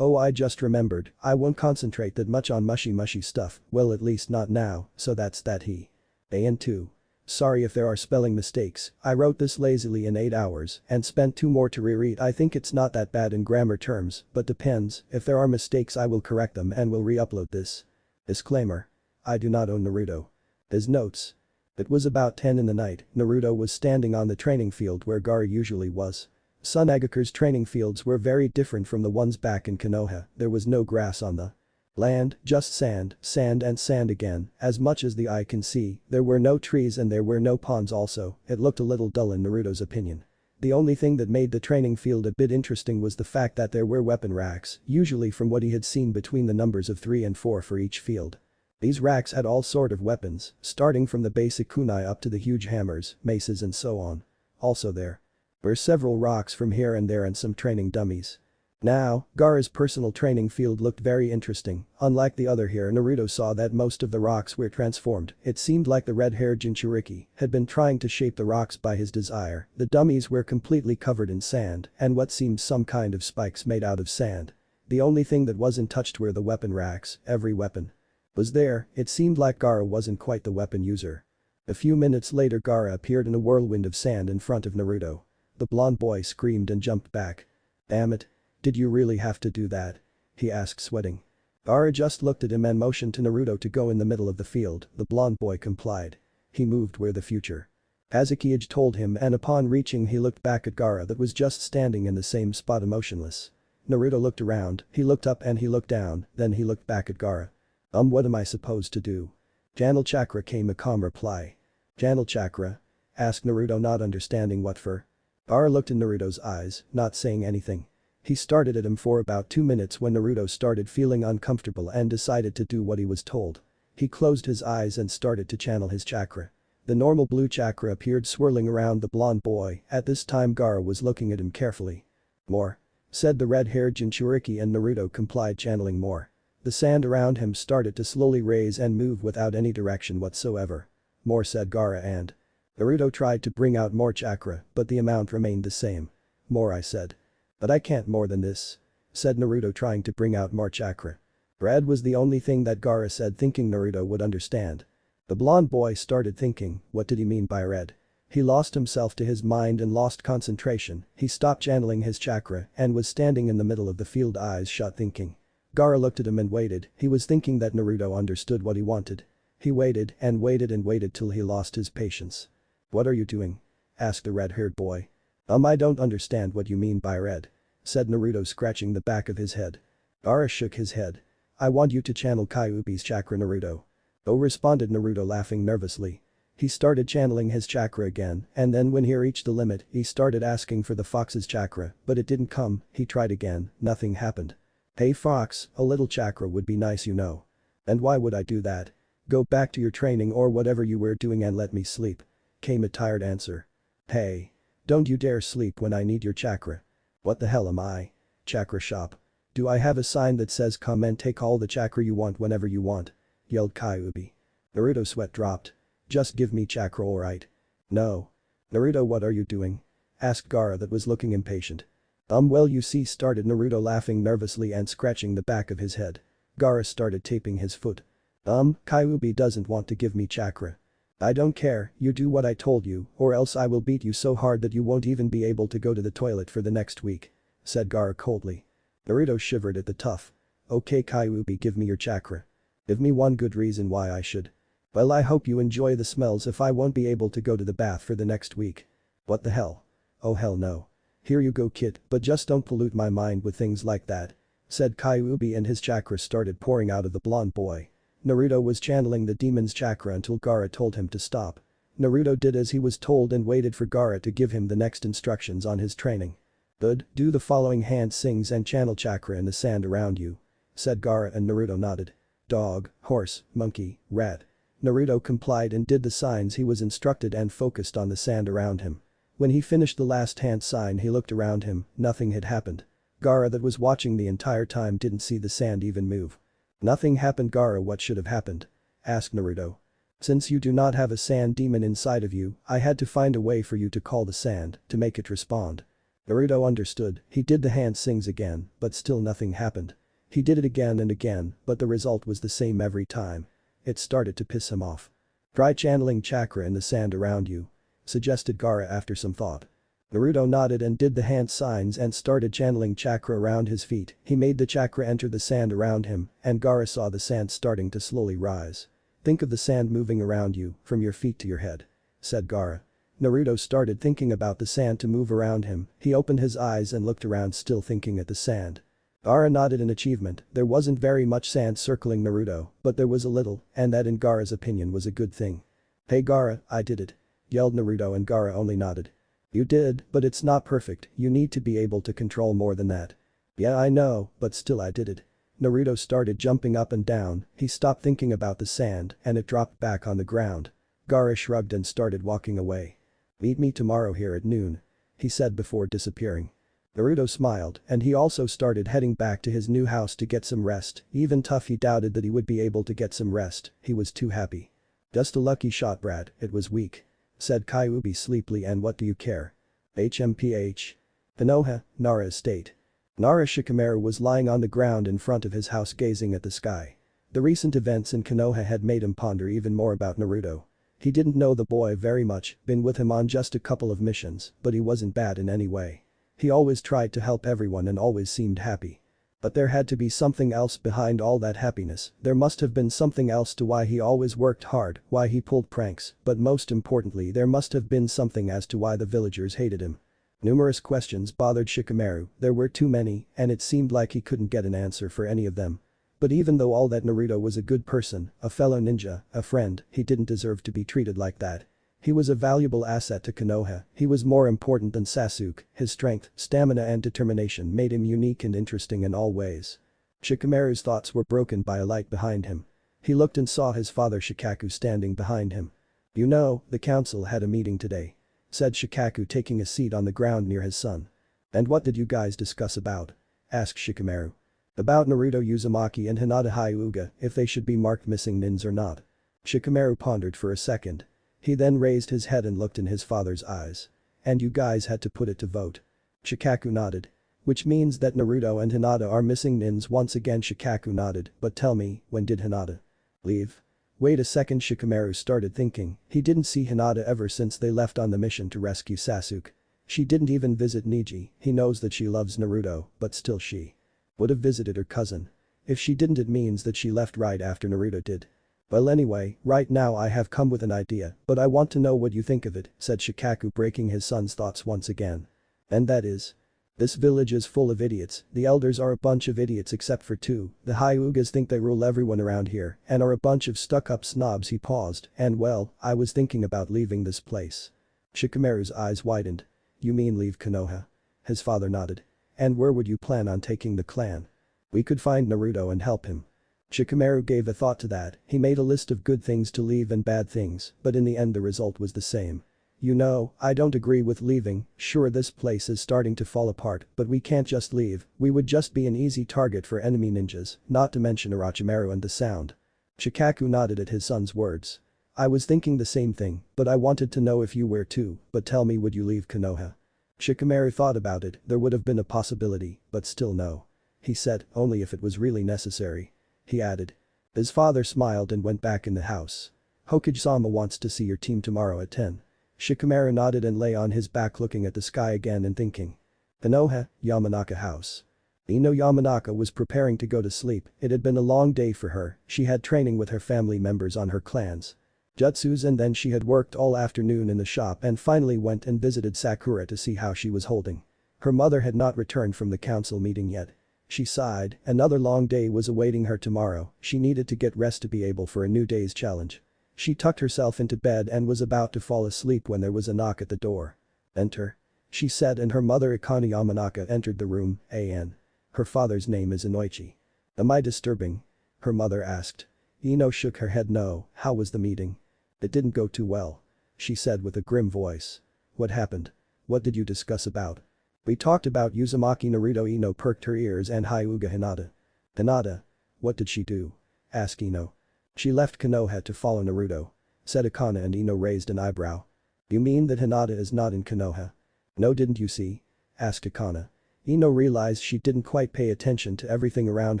Oh, I just remembered, I won't concentrate that much on mushy stuff, well at least not now, so that's that he. 2. Sorry if there are spelling mistakes, I wrote this lazily in 8 hours and spent 2 more to reread. I think it's not that bad in grammar terms, but depends, if there are mistakes I will correct them and will re-upload this. Disclaimer. I do not own Naruto. His notes. It was about 10 in the night, Naruto was standing on the training field where Gaara usually was. Sun Agakure's training fields were very different from the ones back in Konoha, there was no grass on the land, just sand, sand and sand again, as much as the eye can see, there were no trees and there were no ponds also, it looked a little dull in Naruto's opinion. The only thing that made the training field a bit interesting was the fact that there were weapon racks, usually from what he had seen between the numbers of 3 and 4 for each field. These racks had all sort of weapons, starting from the basic kunai up to the huge hammers, maces and so on. Also there Were several rocks from here and there and some training dummies. Now, Gaara's personal training field looked very interesting. Unlike the other here, Naruto saw that most of the rocks were transformed. It seemed like the red-haired Jinchuriki had been trying to shape the rocks by his desire. The dummies were completely covered in sand and what seemed some kind of spikes made out of sand. The only thing that wasn't touched were the weapon racks. Every weapon was there. It seemed like Gaara wasn't quite the weapon user. A few minutes later, Gaara appeared in a whirlwind of sand in front of Naruto. The blonde boy screamed and jumped back. "Damn it. Did you really have to do that?" he asked, sweating. Gaara just looked at him and motioned to Naruto to go in the middle of the field. The blonde boy complied. He moved where the future Hazekage told him, and upon reaching he looked back at Gaara that was just standing in the same spot motionless. Naruto looked around, he looked up and he looked down, then he looked back at Gaara. What am I supposed to do?" "Channel chakra," came a calm reply. "Channel chakra?" asked Naruto, not understanding what for. Gaara looked in Naruto's eyes, not saying anything. He stared at him for about 2 minutes when Naruto started feeling uncomfortable and decided to do what he was told. He closed his eyes and started to channel his chakra. The normal blue chakra appeared swirling around the blonde boy. At this time Gaara was looking at him carefully. "More," said the red-haired Jinchuriki, and Naruto complied, channeling more. The sand around him started to slowly raise and move without any direction whatsoever. "More," said Gaara, and Naruto tried to bring out more chakra, but the amount remained the same. "More," I said. "But I can't more than this," said Naruto, trying to bring out more chakra. Red was the only thing that Gaara said, thinking Naruto would understand. The blonde boy started thinking, what did he mean by red? He lost himself to his mind and lost concentration. He stopped channeling his chakra and was standing in the middle of the field, eyes shut, thinking. Gaara looked at him and waited. He was thinking that Naruto understood what he wanted. He waited and waited and waited till he lost his patience. "What are you doing?" asked the red-haired boy. I don't understand what you mean by red," said Naruto, scratching the back of his head. Gaara shook his head. "I want you to channel Kyuubi's chakra, Naruto." "Oh," responded Naruto, laughing nervously. He started channeling his chakra again, and then when he reached the limit, he started asking for the fox's chakra, but it didn't come. He tried again, nothing happened. "Hey fox, a little chakra would be nice, you know." "And why would I do that? Go back to your training or whatever you were doing and let me sleep," came a tired answer. "Hey. Don't you dare sleep when I need your chakra." "What the hell am I? Chakra shop? Do I have a sign that says come and take all the chakra you want whenever you want?" yelled Kyuubi. Naruto's sweat dropped. "Just give me chakra, alright?" "No." "Naruto, what are you doing?" asked Gaara, that was looking impatient. Well, you see," started Naruto, laughing nervously and scratching the back of his head. Gaara started taping his foot. Kyuubi doesn't want to give me chakra." "I don't care, you do what I told you or else I will beat you so hard that you won't even be able to go to the toilet for the next week," said Gaara coldly. Naruto shivered at the tough. "Okay Kyuubi, give me your chakra. Give me one good reason why I should." "Well, I hope you enjoy the smells if I won't be able to go to the bath for the next week." "What the hell? Oh hell no. Here you go kid, but just don't pollute my mind with things like that," said Kyuubi, and his chakra started pouring out of the blonde boy. Naruto was channeling the demon's chakra until Gaara told him to stop. Naruto did as he was told and waited for Gaara to give him the next instructions on his training. "Good, do the following hand sings and channel chakra in the sand around you," said Gaara, and Naruto nodded. "Dog, horse, monkey, rat." Naruto complied and did the signs he was instructed and focused on the sand around him. When he finished the last hand sign, he looked around him, nothing had happened. Gaara, that was watching the entire time, didn't see the sand even move. "Nothing happened, Gaara, what should have happened?" asked Naruto. "Since you do not have a sand demon inside of you, I had to find a way for you to call the sand, to make it respond." Naruto understood. He did the hand sings again, but still nothing happened. He did it again and again, but the result was the same every time. It started to piss him off. "Try channeling chakra in the sand around you," suggested Gaara after some thought. Naruto nodded and did the hand signs and started channeling chakra around his feet. He made the chakra enter the sand around him, and Gaara saw the sand starting to slowly rise. "Think of the sand moving around you, from your feet to your head," said Gaara. Naruto started thinking about the sand to move around him. He opened his eyes and looked around, still thinking at the sand. Gaara nodded in achievement. There wasn't very much sand circling Naruto, but there was a little, and that in Gaara's opinion was a good thing. "Hey Gaara, I did it," yelled Naruto, and Gaara only nodded. "You did, but it's not perfect, you need to be able to control more than that." "Yeah, I know, but still I did it." Naruto started jumping up and down. He stopped thinking about the sand and it dropped back on the ground. Gaara shrugged and started walking away. "Meet me tomorrow here at noon," he said before disappearing. Naruto smiled and he also started heading back to his new house to get some rest, even tough he doubted that he would be able to get some rest, he was too happy. Just a lucky shot Brad, it was weak. Said Kyuubi sleepily and what do you care? HMPH. Konoha, Nara Estate. Nara Shikamaru was lying on the ground in front of his house gazing at the sky. The recent events in Konoha had made him ponder even more about Naruto. He didn't know the boy very much, been with him on just a couple of missions, but he wasn't bad in any way. He always tried to help everyone and always seemed happy. But there had to be something else behind all that happiness, there must have been something else to why he always worked hard, why he pulled pranks, but most importantly there must have been something as to why the villagers hated him. Numerous questions bothered Shikamaru, there were too many, and it seemed like he couldn't get an answer for any of them. But even though all that Naruto was a good person, a fellow ninja, a friend, he didn't deserve to be treated like that. He was a valuable asset to Konoha, he was more important than Sasuke, his strength, stamina and determination made him unique and interesting in all ways. Shikamaru's thoughts were broken by a light behind him. He looked and saw his father Shikaku standing behind him. You know, the council had a meeting today. Said Shikaku taking a seat on the ground near his son. And what did you guys discuss about? Asked Shikamaru. About Naruto Uzumaki and Hinata Hyuga, if they should be marked missing nins or not. Shikamaru pondered for a second. He then raised his head and looked in his father's eyes. And you guys had to put it to vote. Shikaku nodded. Which means that Naruto and Hinata are missing nins once again Shikaku nodded, but tell me, when did Hinata leave? Wait a second Shikamaru started thinking, he didn't see Hinata ever since they left on the mission to rescue Sasuke. She didn't even visit Neji, he knows that she loves Naruto, but still she would have visited her cousin. If she didn't it means that she left right after Naruto did. Well anyway, right now I have come with an idea, but I want to know what you think of it, said Shikaku breaking his son's thoughts once again. And that is? This village is full of idiots, the elders are a bunch of idiots except for two, the Hyugas think they rule everyone around here and are a bunch of stuck-up snobs he paused, and well, I was thinking about leaving this place. Shikamaru's eyes widened. You mean leave Konoha? His father nodded. And where would you plan on taking the clan? We could find Naruto and help him. Shikamaru gave a thought to that, he made a list of good things to leave and bad things, but in the end the result was the same. You know, I don't agree with leaving, sure this place is starting to fall apart, but we can't just leave, we would just be an easy target for enemy ninjas, not to mention Orochimaru and the Sound. Shikaku nodded at his son's words. I was thinking the same thing, but I wanted to know if you were too, but tell me would you leave Konoha? Shikamaru thought about it, there would have been a possibility, but still no. He said, only if it was really necessary. He added. His father smiled and went back in the house. Hokage-sama wants to see your team tomorrow at 10. Shikamaru nodded and lay on his back looking at the sky again and thinking. Konoha, Yamanaka house. Ino Yamanaka was preparing to go to sleep, it had been a long day for her, she had training with her family members on her clans. Jutsus and then she had worked all afternoon in the shop and finally went and visited Sakura to see how she was holding. Her mother had not returned from the council meeting yet. She sighed, another long day was awaiting her tomorrow, she needed to get rest to be able for a new day's challenge. She tucked herself into bed and was about to fall asleep when there was a knock at the door. Enter. She said and her mother Akane Yamanaka entered the room, An. Her father's name is Inoichi. Am I disturbing? Her mother asked. Ino shook her head no, how was the meeting? It didn't go too well. She said with a grim voice. What happened? What did you discuss about? We talked about Uzumaki Naruto. Ino perked her ears and Hyuga Hinata. Hinata? What did she do? Asked Ino. She left Konoha to follow Naruto. Said Akane and Ino raised an eyebrow. You mean that Hinata is not in Konoha? No didn't you see? Asked Akane. Ino realized she didn't quite pay attention to everything around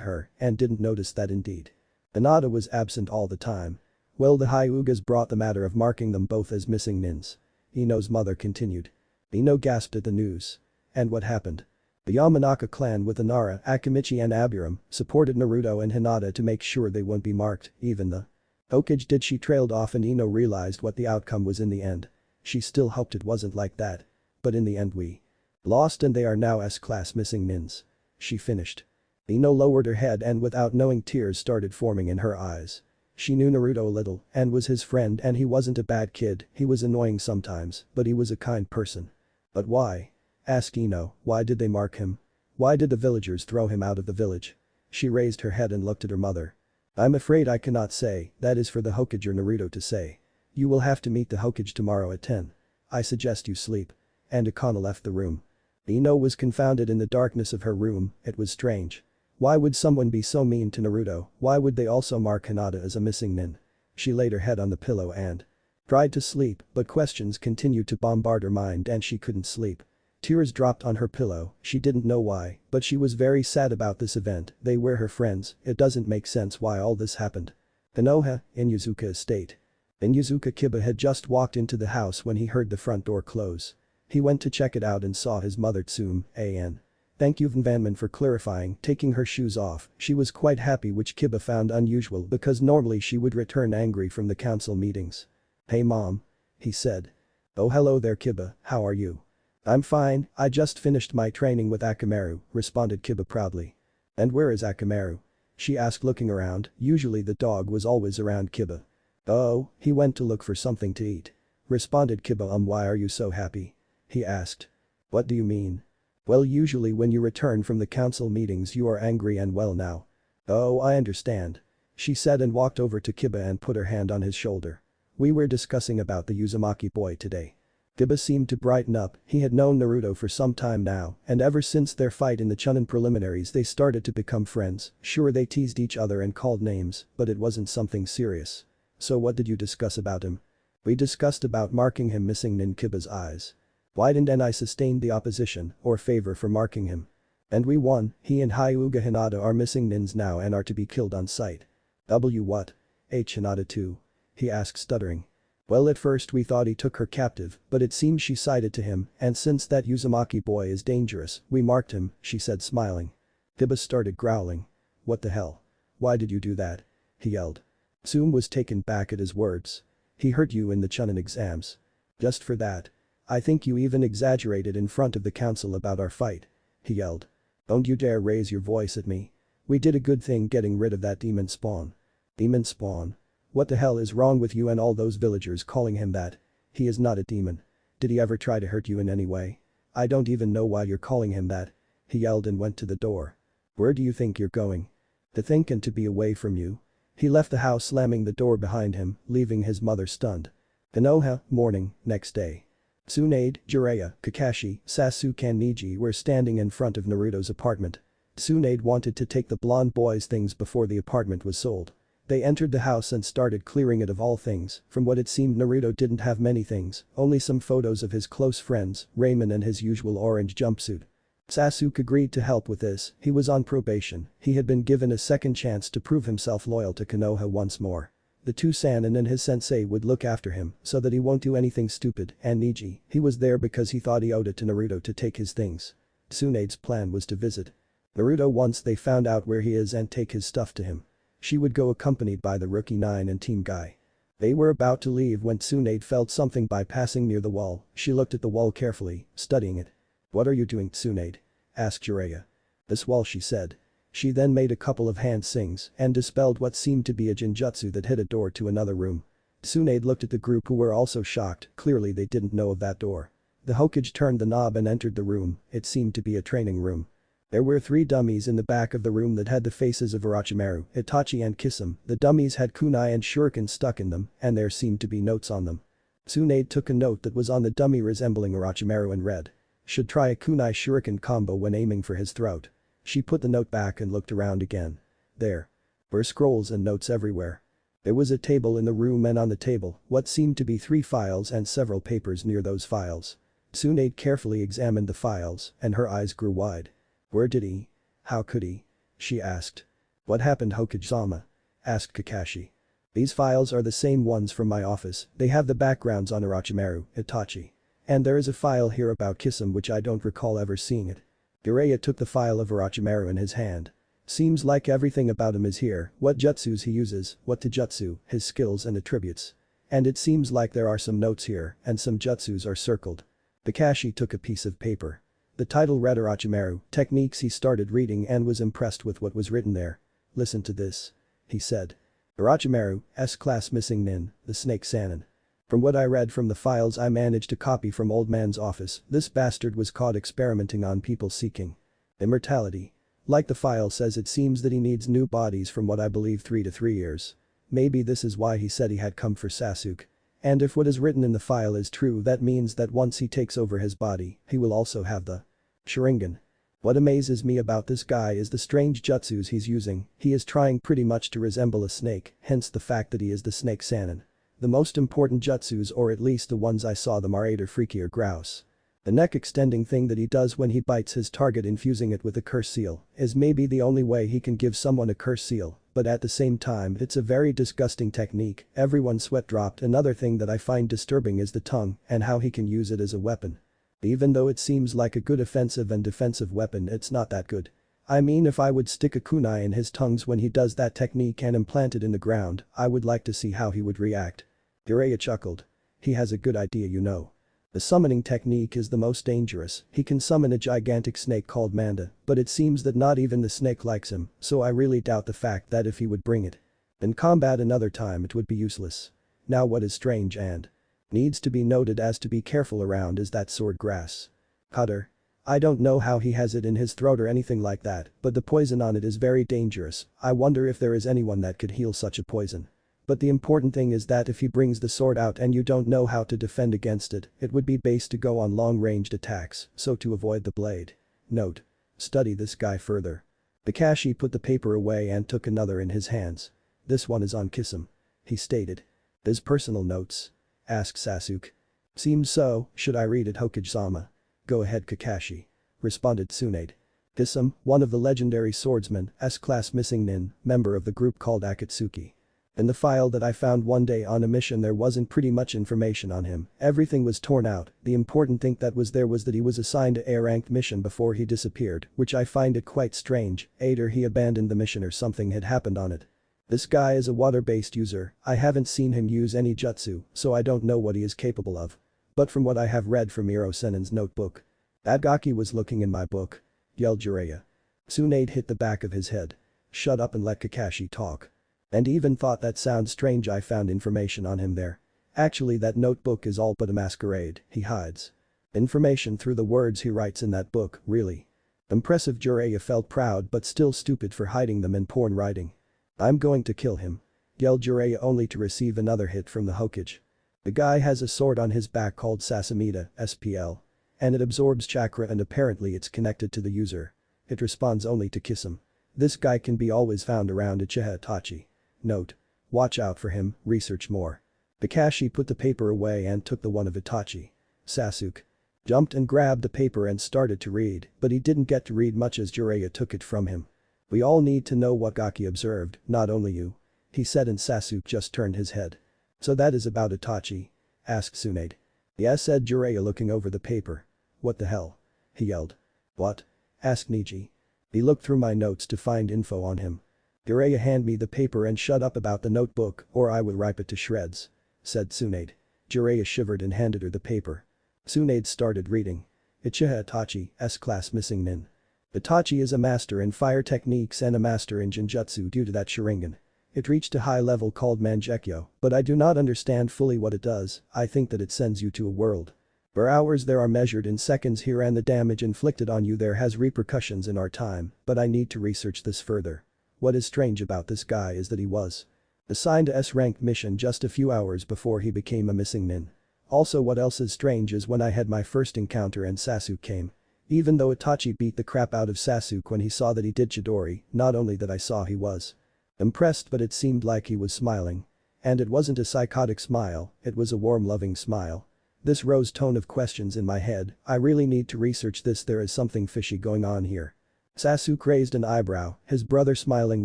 her and didn't notice that indeed. Hinata was absent all the time. Well the Hyugas brought the matter of marking them both as missing nins. Ino's mother continued. Ino gasped at the news. And what happened? The Yamanaka clan with Inara, Akamichi and Aburam supported Naruto and Hinata to make sure they wouldn't be marked, even the Hokage did. She trailed off and Ino realized what the outcome was in the end. She still hoped it wasn't like that. But in the end we lost and they are now S-class missing nins. She finished. Ino lowered her head and without knowing tears started forming in her eyes. She knew Naruto a little and was his friend and he wasn't a bad kid, he was annoying sometimes, but he was a kind person. But why? Asked Ino, why did they mark him? Why did the villagers throw him out of the village? She raised her head and looked at her mother. I'm afraid I cannot say, that is for the Hokage or Naruto to say. You will have to meet the Hokage tomorrow at 10. I suggest you sleep. and Akana left the room. Ino was confounded in the darkness of her room, it was strange. Why would someone be so mean to Naruto, why would they also mark Hinata as a missing nin? She laid her head on the pillow and tried to sleep, but questions continued to bombard her mind and she couldn't sleep. Tears dropped on her pillow, she didn't know why, but she was very sad about this event, they were her friends, it doesn't make sense why all this happened. Konoha, in Yuzuka estate. Yuzuka Kiba had just walked into the house when he heard the front door close. He went to check it out and saw his mother Tsunade. Thank you Vanman for clarifying, taking her shoes off, she was quite happy which Kiba found unusual because normally she would return angry from the council meetings. Hey mom. He said. Oh hello there Kiba, how are you? I'm fine, I just finished my training with Akamaru, responded Kiba proudly. And where is Akamaru? She asked looking around, usually the dog was always around Kiba. Oh, he went to look for something to eat. Responded Kiba. Why are you so happy? He asked. What do you mean? Well usually when you return from the council meetings you are angry and well now. Oh I understand. She said and walked over to Kiba and put her hand on his shoulder. We were discussing about the Uzumaki boy today. Kiba seemed to brighten up, he had known Naruto for some time now, and ever since their fight in the Chunin preliminaries they started to become friends, sure they teased each other and called names, but it wasn't something serious. So what did you discuss about him? We discussed about marking him missing in Kiba's eyes. Why didn't I sustain the opposition, or favor for marking him? And we won, he and Hyuga Hinata are missing nins now and are to be killed on sight. What? Hinata too? He asked stuttering. Well at first we thought he took her captive, but it seems she sided to him, and since that Uzumaki boy is dangerous, we marked him, she said smiling. Kiba started growling. What the hell? Why did you do that? He yelled. Tsum was taken back at his words. He hurt you in the Chunin exams. Just for that. I think you even exaggerated in front of the council about our fight. He yelled. Don't you dare raise your voice at me. We did a good thing getting rid of that demon spawn. Demon spawn? What the hell is wrong with you and all those villagers calling him that? He is not a demon. Did he ever try to hurt you in any way? I don't even know why you're calling him that. He yelled and went to the door. Where do you think you're going? To think and to be away from you. He left the house slamming the door behind him, leaving his mother stunned. Konoha, morning, next day. Tsunade, Jiraiya, Kakashi, Sasuke and Neji were standing in front of Naruto's apartment. Tsunade wanted to take the blonde boy's things before the apartment was sold. They entered the house and started clearing it of all things, from what it seemed Naruto didn't have many things, only some photos of his close friends, Raymond and his usual orange jumpsuit. Sasuke agreed to help with this, he was on probation, he had been given a second chance to prove himself loyal to Konoha once more. The two Sanin and his sensei would look after him so that he won't do anything stupid, and Neji, he was there because he thought he owed it to Naruto to take his things. Tsunade's plan was to visit Naruto once they found out where he is and take his stuff to him. She would go accompanied by the Rookie 9 and Team Guy. They were about to leave when Tsunade felt something by passing near the wall, she looked at the wall carefully, studying it. What are you doing Tsunade? Asked Jiraiya. This wall she said. She then made a couple of hand sings and dispelled what seemed to be a genjutsu that hid a door to another room. Tsunade looked at the group who were also shocked, clearly they didn't know of that door. The Hokage turned the knob and entered the room, it seemed to be a training room. There were 3 dummies in the back of the room that had the faces of Orochimaru, Itachi and Kisame, the dummies had kunai and shuriken stuck in them, and there seemed to be notes on them. Tsunade took a note that was on the dummy resembling Orochimaru and read. Should try a kunai shuriken combo when aiming for his throat. She put the note back and looked around again. There were scrolls and notes everywhere. There was a table in the room and on the table, what seemed to be 3 files and several papers near those files. Tsunade carefully examined the files, and her eyes grew wide. Where did he? How could he? She asked. What happened Hokage-sama? Asked Kakashi. These files are the same ones from my office, they have the backgrounds on Orochimaru, Itachi. And there is a file here about Kisame which I don't recall ever seeing it. Jiraiya took the file of Orochimaru in his hand. Seems like everything about him is here, what jutsus he uses, what taijutsu, his skills and attributes. And it seems like there are some notes here, and some jutsus are circled. Kakashi took a piece of paper. The title read Orochimaru, techniques he started reading and was impressed with what was written there. Listen to this. He said. Orochimaru, S-class missing nin, the snake Sannin. From what I read from the files I managed to copy from old man's office, this bastard was caught experimenting on people seeking immortality. Like the file says it seems that he needs new bodies from what I believe 3 to 3 years. Maybe this is why he said he had come for Sasuke. And if what is written in the file is true, that means that once he takes over his body, he will also have the Sharingan. What amazes me about this guy is the strange jutsus he's using. He is trying pretty much to resemble a snake, hence the fact that he is the snake Sannin. The most important jutsus, or at least the ones I saw them, are 8 or freakier grouse. The neck extending thing that he does when he bites his target, infusing it with a curse seal, is maybe the only way he can give someone a curse seal, but at the same time it's a very disgusting technique. Everyone's sweat dropped. Another thing that I find disturbing is the tongue and how he can use it as a weapon. Even though it seems like a good offensive and defensive weapon, it's not that good. I mean, if I would stick a kunai in his tongues when he does that technique and implant it in the ground, I would like to see how he would react. Jiraiya chuckled. He has a good idea, you know. The summoning technique is the most dangerous. He can summon a gigantic snake called Manda, but it seems that not even the snake likes him, so I really doubt the fact that if he would bring it in combat another time it would be useless. Now what is strange and needs to be noted as to be careful around is that sword grass cutter. I don't know how he has it in his throat or anything like that, but the poison on it is very dangerous. I wonder if there is anyone that could heal such a poison. But the important thing is that if he brings the sword out and you don't know how to defend against it, it would be base to go on long-ranged attacks, so to avoid the blade. Note. Study this guy further. Kakashi put the paper away and took another in his hands. This one is on Kisame. He stated. His personal notes? Asked Sasuke. Seems so, should I read it, Hokage-sama? Go ahead, Kakashi. Responded Tsunade. Kisame, one of the legendary swordsmen, S-class missing nin, member of the group called Akatsuki. In the file that I found one day on a mission there wasn't pretty much information on him, everything was torn out. The important thing that was there was that he was assigned a A-ranked mission before he disappeared, which I find it quite strange. Either he abandoned the mission or something had happened on it. This guy is a water-based user. I haven't seen him use any jutsu, so I don't know what he is capable of. But from what I have read from Iro Sennin's notebook. That Gaki was looking in my book. Yelled Jiraiya. Tsunade hit the back of his head. Shut up and let Kakashi talk. And even thought that sounds strange, I found information on him there. Actually that notebook is all but a masquerade, he hides information through the words he writes in that book, really. Impressive. Jiraiya felt proud but still stupid for hiding them in porn writing. I'm going to kill him. Yelled Jiraiya, only to receive another hit from the Hokage. The guy has a sword on his back called Sasamida, SPL. And it absorbs chakra and apparently it's connected to the user. It responds only to Kisame. This guy can be always found around Uchiha Itachi. Note. Watch out for him, research more. Kakashi put the paper away and took the one of Itachi. Sasuke jumped and grabbed the paper and started to read, but he didn't get to read much as Jiraiya took it from him. We all need to know what Gaki observed, not only you. He said, and Sasuke just turned his head. So that is about Itachi? Asked Tsunade. Yes, said Jiraiya, looking over the paper. What the hell? He yelled. What? Asked Neji. He looked through my notes to find info on him. Jiraiya, hand me the paper and shut up about the notebook or I will rip it to shreds, said Tsunade. Jiraiya shivered and handed her the paper. Tsunade started reading. Uchiha Itachi, S-class missing nin. Itachi is a master in fire techniques and a master in Genjutsu due to that Sharingan. It reached a high level called Mangekyo, but I do not understand fully what it does. I think that it sends you to a world where hours there are measured in seconds here and the damage inflicted on you there has repercussions in our time, but I need to research this further. What is strange about this guy is that he was assigned a S-ranked mission just a few hours before he became a missing nin. Also, what else is strange is when I had my first encounter and Sasuke came. Even though Itachi beat the crap out of Sasuke when he saw that he did Chidori, not only that I saw he was impressed, but it seemed like he was smiling. And it wasn't a psychotic smile, it was a warm, loving smile. This rose tone of questions in my head. I really need to research this, there is something fishy going on here. Sasuke raised an eyebrow, his brother smiling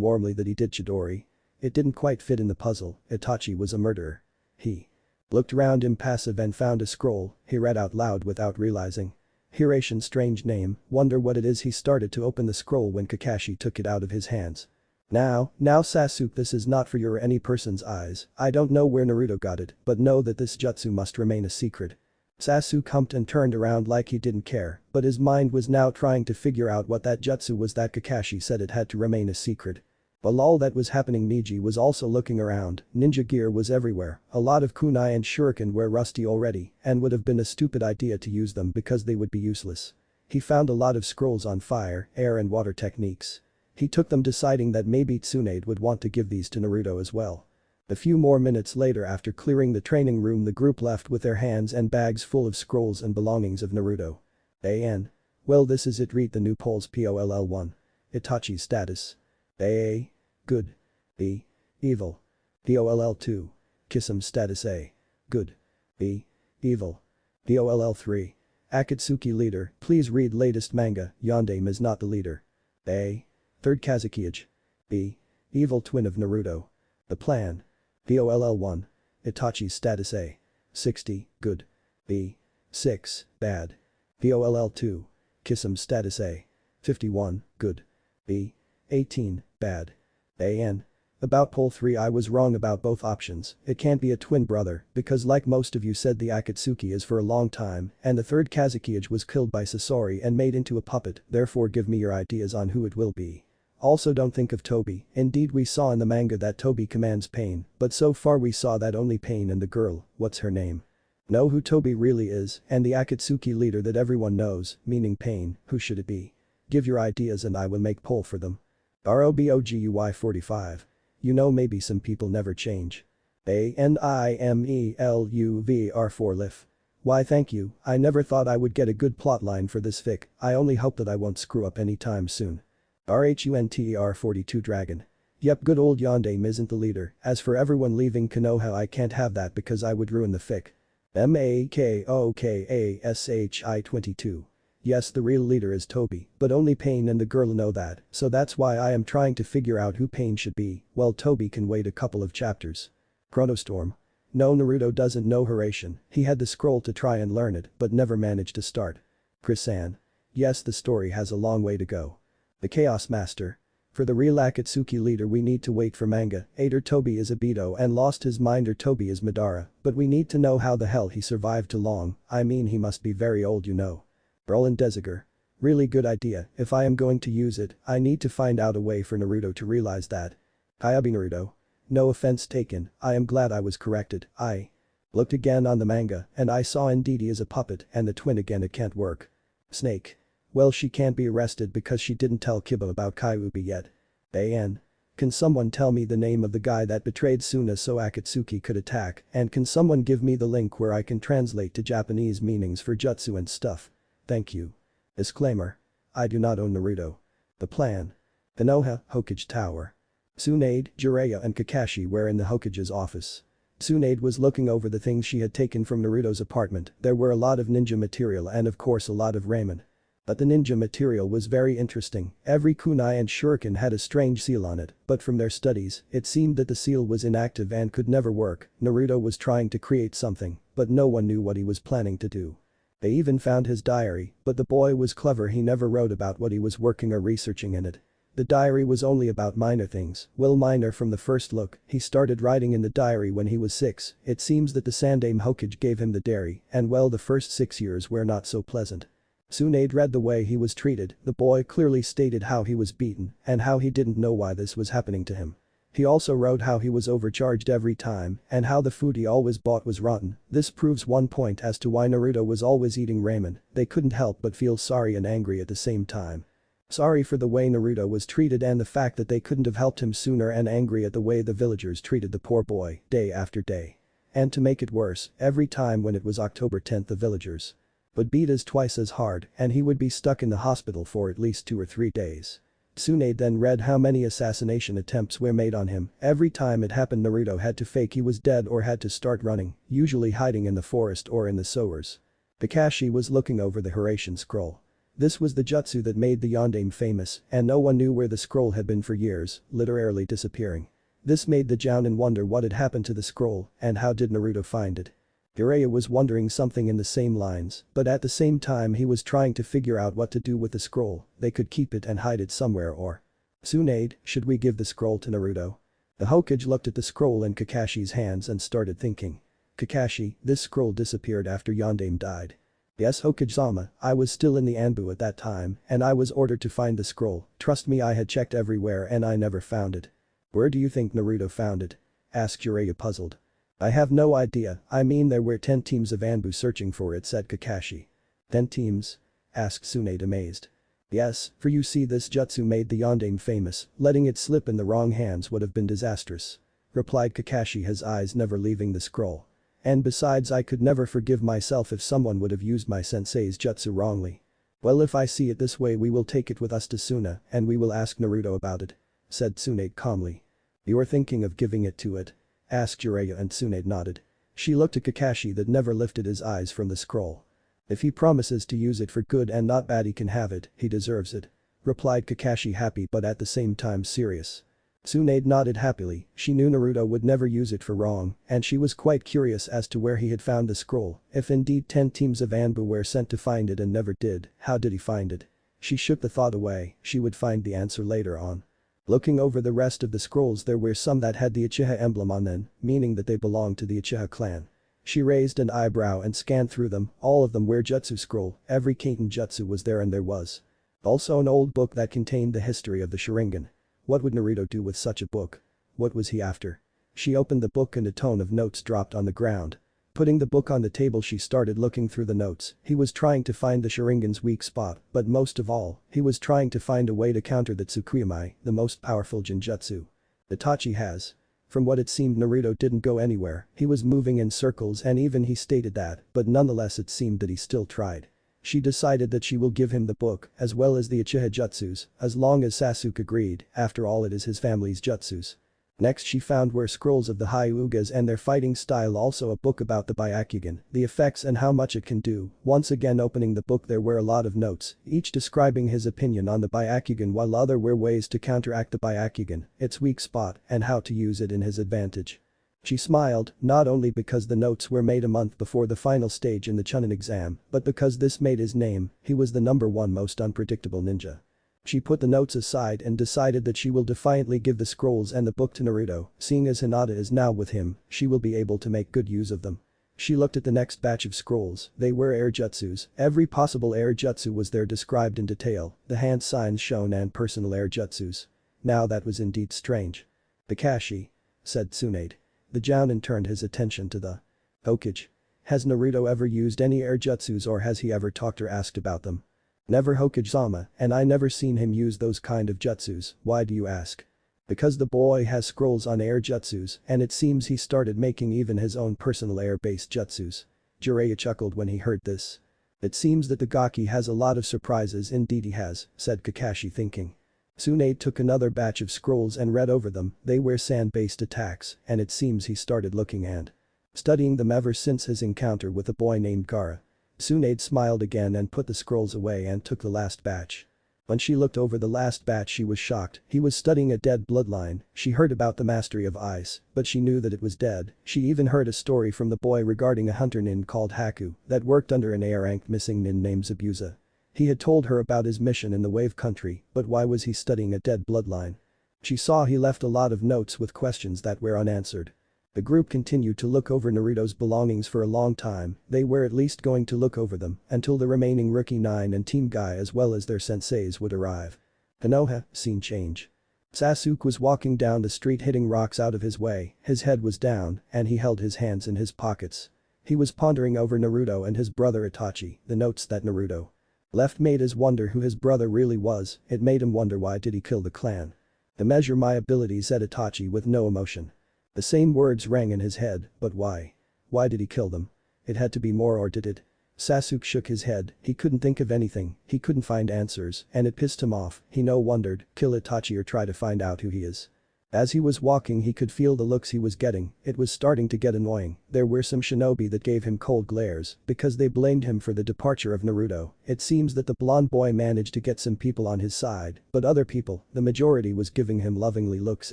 warmly that he did Chidori. It didn't quite fit in the puzzle. Itachi was a murderer. He looked around impassive and found a scroll. He read out loud without realizing. Hiratian, strange name, wonder what it is. He started to open the scroll when Kakashi took it out of his hands. Now Sasuke, this is not for your or any person's eyes. I don't know where Naruto got it, but know that this jutsu must remain a secret. Sasuke humped and turned around like he didn't care, but his mind was now trying to figure out what that jutsu was that Kakashi said it had to remain a secret. While all that was happening, Neji was also looking around. Ninja gear was everywhere, a lot of kunai and shuriken were rusty already and would have been a stupid idea to use them because they would be useless. He found a lot of scrolls on fire, air and water techniques. He took them, deciding that maybe Tsunade would want to give these to Naruto as well. A few more minutes later, after clearing the training room, the group left with their hands and bags full of scrolls and belongings of Naruto. AN. Well, this is it. Read the new polls. POLL1. Itachi's status. AA. Good. B. Evil. POLL2. Kisam's status. A. Good. B. Evil. POLL3. Akatsuki leader. Please read latest manga. Yondaime is not the leader. A. Third Kazekage. B. Evil twin of Naruto. The plan. POLL1. Itachi's status. A. 60. Good. B. 6. Bad. POLL2. Kisam's status. A. 51. Good. B. 18. Bad. AN. About poll 3, I was wrong about both options. It can't be a twin brother because, like most of you said, the Akatsuki is for a long time and the third Kazekage was killed by Sasori and made into a puppet, therefore give me your ideas on who it will be. Also, don't think of Tobi. Indeed, we saw in the manga that Tobi commands Pain, but so far we saw that only Pain and the girl, what's her name? Know who Tobi really is, and the Akatsuki leader that everyone knows, meaning Pain, who should it be? Give your ideas and I will make poll for them. ROBOGUY 45. You know, maybe some people never change. ANIMELUVR4 Lif. Why, thank you, I never thought I would get a good plotline for this fic. I only hope that I won't screw up anytime soon. RHUNTER42 Dragon. Yep, good old Yondaime isn't the leader. As for everyone leaving Konoha, I can't have that because I would ruin the fic. MAKOKASHI22. Yes, the real leader is Tobi, but only Pain and the girl know that, so that's why I am trying to figure out who Pain should be. Well, Tobi can wait a couple of chapters. Chronostorm. No, Naruto doesn't know Hiraishin. He had the scroll to try and learn it, but never managed to start. Chris-san. Yes, the story has a long way to go. The Chaos Master. For the real Akatsuki leader, we need to wait for manga. Either Tobi is Obito and lost his mind or Tobi is Madara, but we need to know how the hell he survived too long. I mean, he must be very old, you know. Roland Desiger. Really good idea. If I am going to use it, I need to find out a way for Naruto to realize that. Hayabi Naruto. No offense taken, I am glad I was corrected. I looked again on the manga and I saw indeed he is a puppet and the twin again, it can't work. Snake. Well, she can't be arrested because she didn't tell Kiba about Kyuubi yet. AN. Can someone tell me the name of the guy that betrayed Suna so Akatsuki could attack, and can someone give me the link where I can translate to Japanese meanings for jutsu and stuff? Thank you. Disclaimer. I do not own Naruto. The plan. Konoha, Hokage Tower. Tsunade, Jiraiya and Kakashi were in the Hokage's office. Tsunade was looking over the things she had taken from Naruto's apartment. There were a lot of ninja material and of course a lot of ramen. But the ninja material was very interesting. Every kunai and shuriken had a strange seal on it, but from their studies, it seemed that the seal was inactive and could never work. Naruto was trying to create something, but no one knew what he was planning to do. They even found his diary, but the boy was clever, he never wrote about what he was working or researching in it. The diary was only about minor things, well, minor from the first look. He started writing in the diary when he was 6, it seems that the Sandaime Hokage gave him the diary, and well, the first 6 years were not so pleasant. Tsunade read the way he was treated, the boy clearly stated how he was beaten and how he didn't know why this was happening to him. He also wrote how he was overcharged every time and how the food he always bought was rotten. This proves one point as to why Naruto was always eating ramen. They couldn't help but feel sorry and angry at the same time. Sorry for the way Naruto was treated and the fact that they couldn't have helped him sooner, and angry at the way the villagers treated the poor boy day after day. And to make it worse, every time when it was October 10th the villagers would beat us twice as hard and he would be stuck in the hospital for at least 2 or 3 days. Tsunade then read how many assassination attempts were made on him. Every time it happened Naruto had to fake he was dead or had to start running, usually hiding in the forest or in the sewers. Kakashi was looking over the Hiraishin scroll. This was the jutsu that made the Yondaime famous and no one knew where the scroll had been for years, literally disappearing. This made the Jounin wonder what had happened to the scroll and how did Naruto find it. Jiraiya was wondering something in the same lines, but at the same time he was trying to figure out what to do with the scroll. They could keep it and hide it somewhere or… Tsunade, should we give the scroll to Naruto? The Hokage looked at the scroll in Kakashi's hands and started thinking. Kakashi, this scroll disappeared after Yondaime died. Yes, Hokage-sama, I was still in the Anbu at that time and I was ordered to find the scroll. Trust me, I had checked everywhere and I never found it. Where do you think Naruto found it? Asked Jiraiya, puzzled. I have no idea, I mean there were 10 teams of Anbu searching for it, said Kakashi. 10 teams? Asked Tsunade, amazed. Yes, for you see this jutsu made the Yondaime famous, letting it slip in the wrong hands would have been disastrous. replied Kakashi, his eyes never leaving the scroll. And besides, I could never forgive myself if someone would have used my sensei's jutsu wrongly. Well, if I see it this way, we will take it with us to Suna and we will ask Naruto about it, said Tsunade calmly. You're thinking of giving it to it? Asked Jiraiya, and Tsunade nodded. She looked at Kakashi that never lifted his eyes from the scroll. If he promises to use it for good and not bad, he can have it, he deserves it, replied Kakashi, happy but at the same time serious. Tsunade nodded happily. She knew Naruto would never use it for wrong, and she was quite curious as to where he had found the scroll. If indeed 10 teams of Anbu were sent to find it and never did, how did he find it? She shook the thought away. She would find the answer later on. Looking over the rest of the scrolls, there were some that had the Uchiha emblem on them, meaning that they belonged to the Uchiha clan. She raised an eyebrow and scanned through them. All of them were jutsu scroll. Every Kaiten jutsu was there, and there was also an old book that contained the history of the Sharingan. What would Naruto do with such a book? What was he after? She opened the book and a ton of notes dropped on the ground. Putting the book on the table, she started looking through the notes. He was trying to find the Sharingan's weak spot, but most of all, he was trying to find a way to counter the Tsukuyomi, the most powerful Jinjutsu Itachi has. From what it seemed, Naruto didn't go anywhere. He was moving in circles, and even he stated that, but nonetheless it seemed that he still tried. She decided that she will give him the book as well as the Uchiha jutsus, as long as Sasuke agreed. After all, it is his family's jutsus. Next, she found were scrolls of the Hyugas and their fighting style, also a book about the Byakugan, the effects and how much it can do. Once again opening the book, there were a lot of notes, each describing his opinion on the Byakugan, while other were ways to counteract the Byakugan, its weak spot, and how to use it in his advantage. She smiled, not only because the notes were made a month before the final stage in the Chunin exam, but because this made his name. He was the #1 most unpredictable ninja. She put the notes aside and decided that she will defiantly give the scrolls and the book to Naruto. Seeing as Hinata is now with him, she will be able to make good use of them. She looked at the next batch of scrolls. They were air jutsus. Every possible air jutsu was there, described in detail, the hand signs shown and personal air jutsus. Now that was indeed strange. Kakashi, said Tsunade. The Jounin turned his attention to the Hokage. Has Naruto ever used any air jutsus, or has he ever talked or asked about them? Never, Hokage-sama, and I never seen him use those kind of jutsus. Why do you ask? Because the boy has scrolls on air jutsus, and it seems he started making even his own personal air-based jutsus. Jiraiya chuckled when he heard this. It seems that the Gaki has a lot of surprises. Indeed he has, said Kakashi, thinking. Tsunade took another batch of scrolls and read over them. They were sand-based attacks, and it seems he started looking and studying them ever since his encounter with a boy named Gaara. Tsunade smiled again and put the scrolls away and took the last batch. When she looked over the last batch, she was shocked. He was studying a dead bloodline. She heard about the mastery of ice, but she knew that it was dead. She even heard a story from the boy regarding a hunter nin called Haku that worked under an A-ranked missing nin named Zabuza. He had told her about his mission in the Wave Country, but why was he studying a dead bloodline? She saw he left a lot of notes with questions that were unanswered. The group continued to look over Naruto's belongings for a long time. They were at least going to look over them until the remaining Rookie 9 and Team Guy as well as their senseis would arrive. Konoha, scene change. Sasuke was walking down the street, hitting rocks out of his way. His head was down and he held his hands in his pockets. He was pondering over Naruto and his brother Itachi. The notes that Naruto left made us wonder who his brother really was. It made him wonder, why did he kill the clan? To measure my abilities, said Itachi with no emotion. The same words rang in his head, but why? Why did he kill them? It had to be more, or did it? Sasuke shook his head. He couldn't think of anything. He couldn't find answers, and it pissed him off. He wondered, kill Itachi or try to find out who he is. As he was walking, he could feel the looks he was getting. It was starting to get annoying. There were some shinobi that gave him cold glares because they blamed him for the departure of Naruto. It seems that the blonde boy managed to get some people on his side, but other people, the majority, was giving him lovingly looks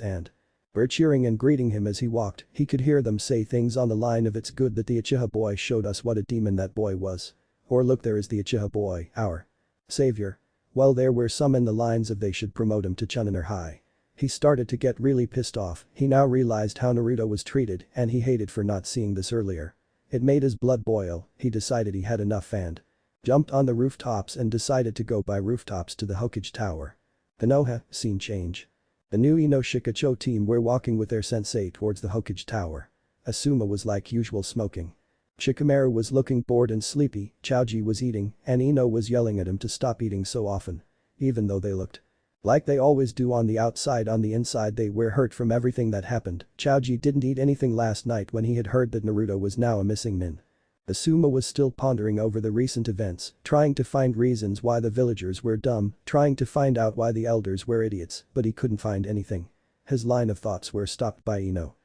and were cheering and greeting him as he walked. He could hear them say things on the line of, it's good that the Uchiha boy showed us what a demon that boy was. Or look, there is the Uchiha boy, our savior. Well, there were some in the lines of they should promote him to Chunin or high. He started to get really pissed off. He now realized how Naruto was treated and he hated for not seeing this earlier. It made his blood boil. He decided he had enough and jumped on the rooftops and decided to go by rooftops to the Hokage Tower. Konoha, scene change. The new Ino Shikacho team were walking with their sensei towards the Hokage Tower. Asuma was like usual smoking. Shikamaru was looking bored and sleepy, Chaoji was eating, and Ino was yelling at him to stop eating so often. Even though they looked Like they always do on the outside, on the inside they were hurt from everything that happened. Choji didn't eat anything last night when he had heard that Naruto was now a missing nin. Asuma was still pondering over the recent events, trying to find reasons why the villagers were dumb, trying to find out why the elders were idiots, but he couldn't find anything. His line of thoughts were stopped by Ino.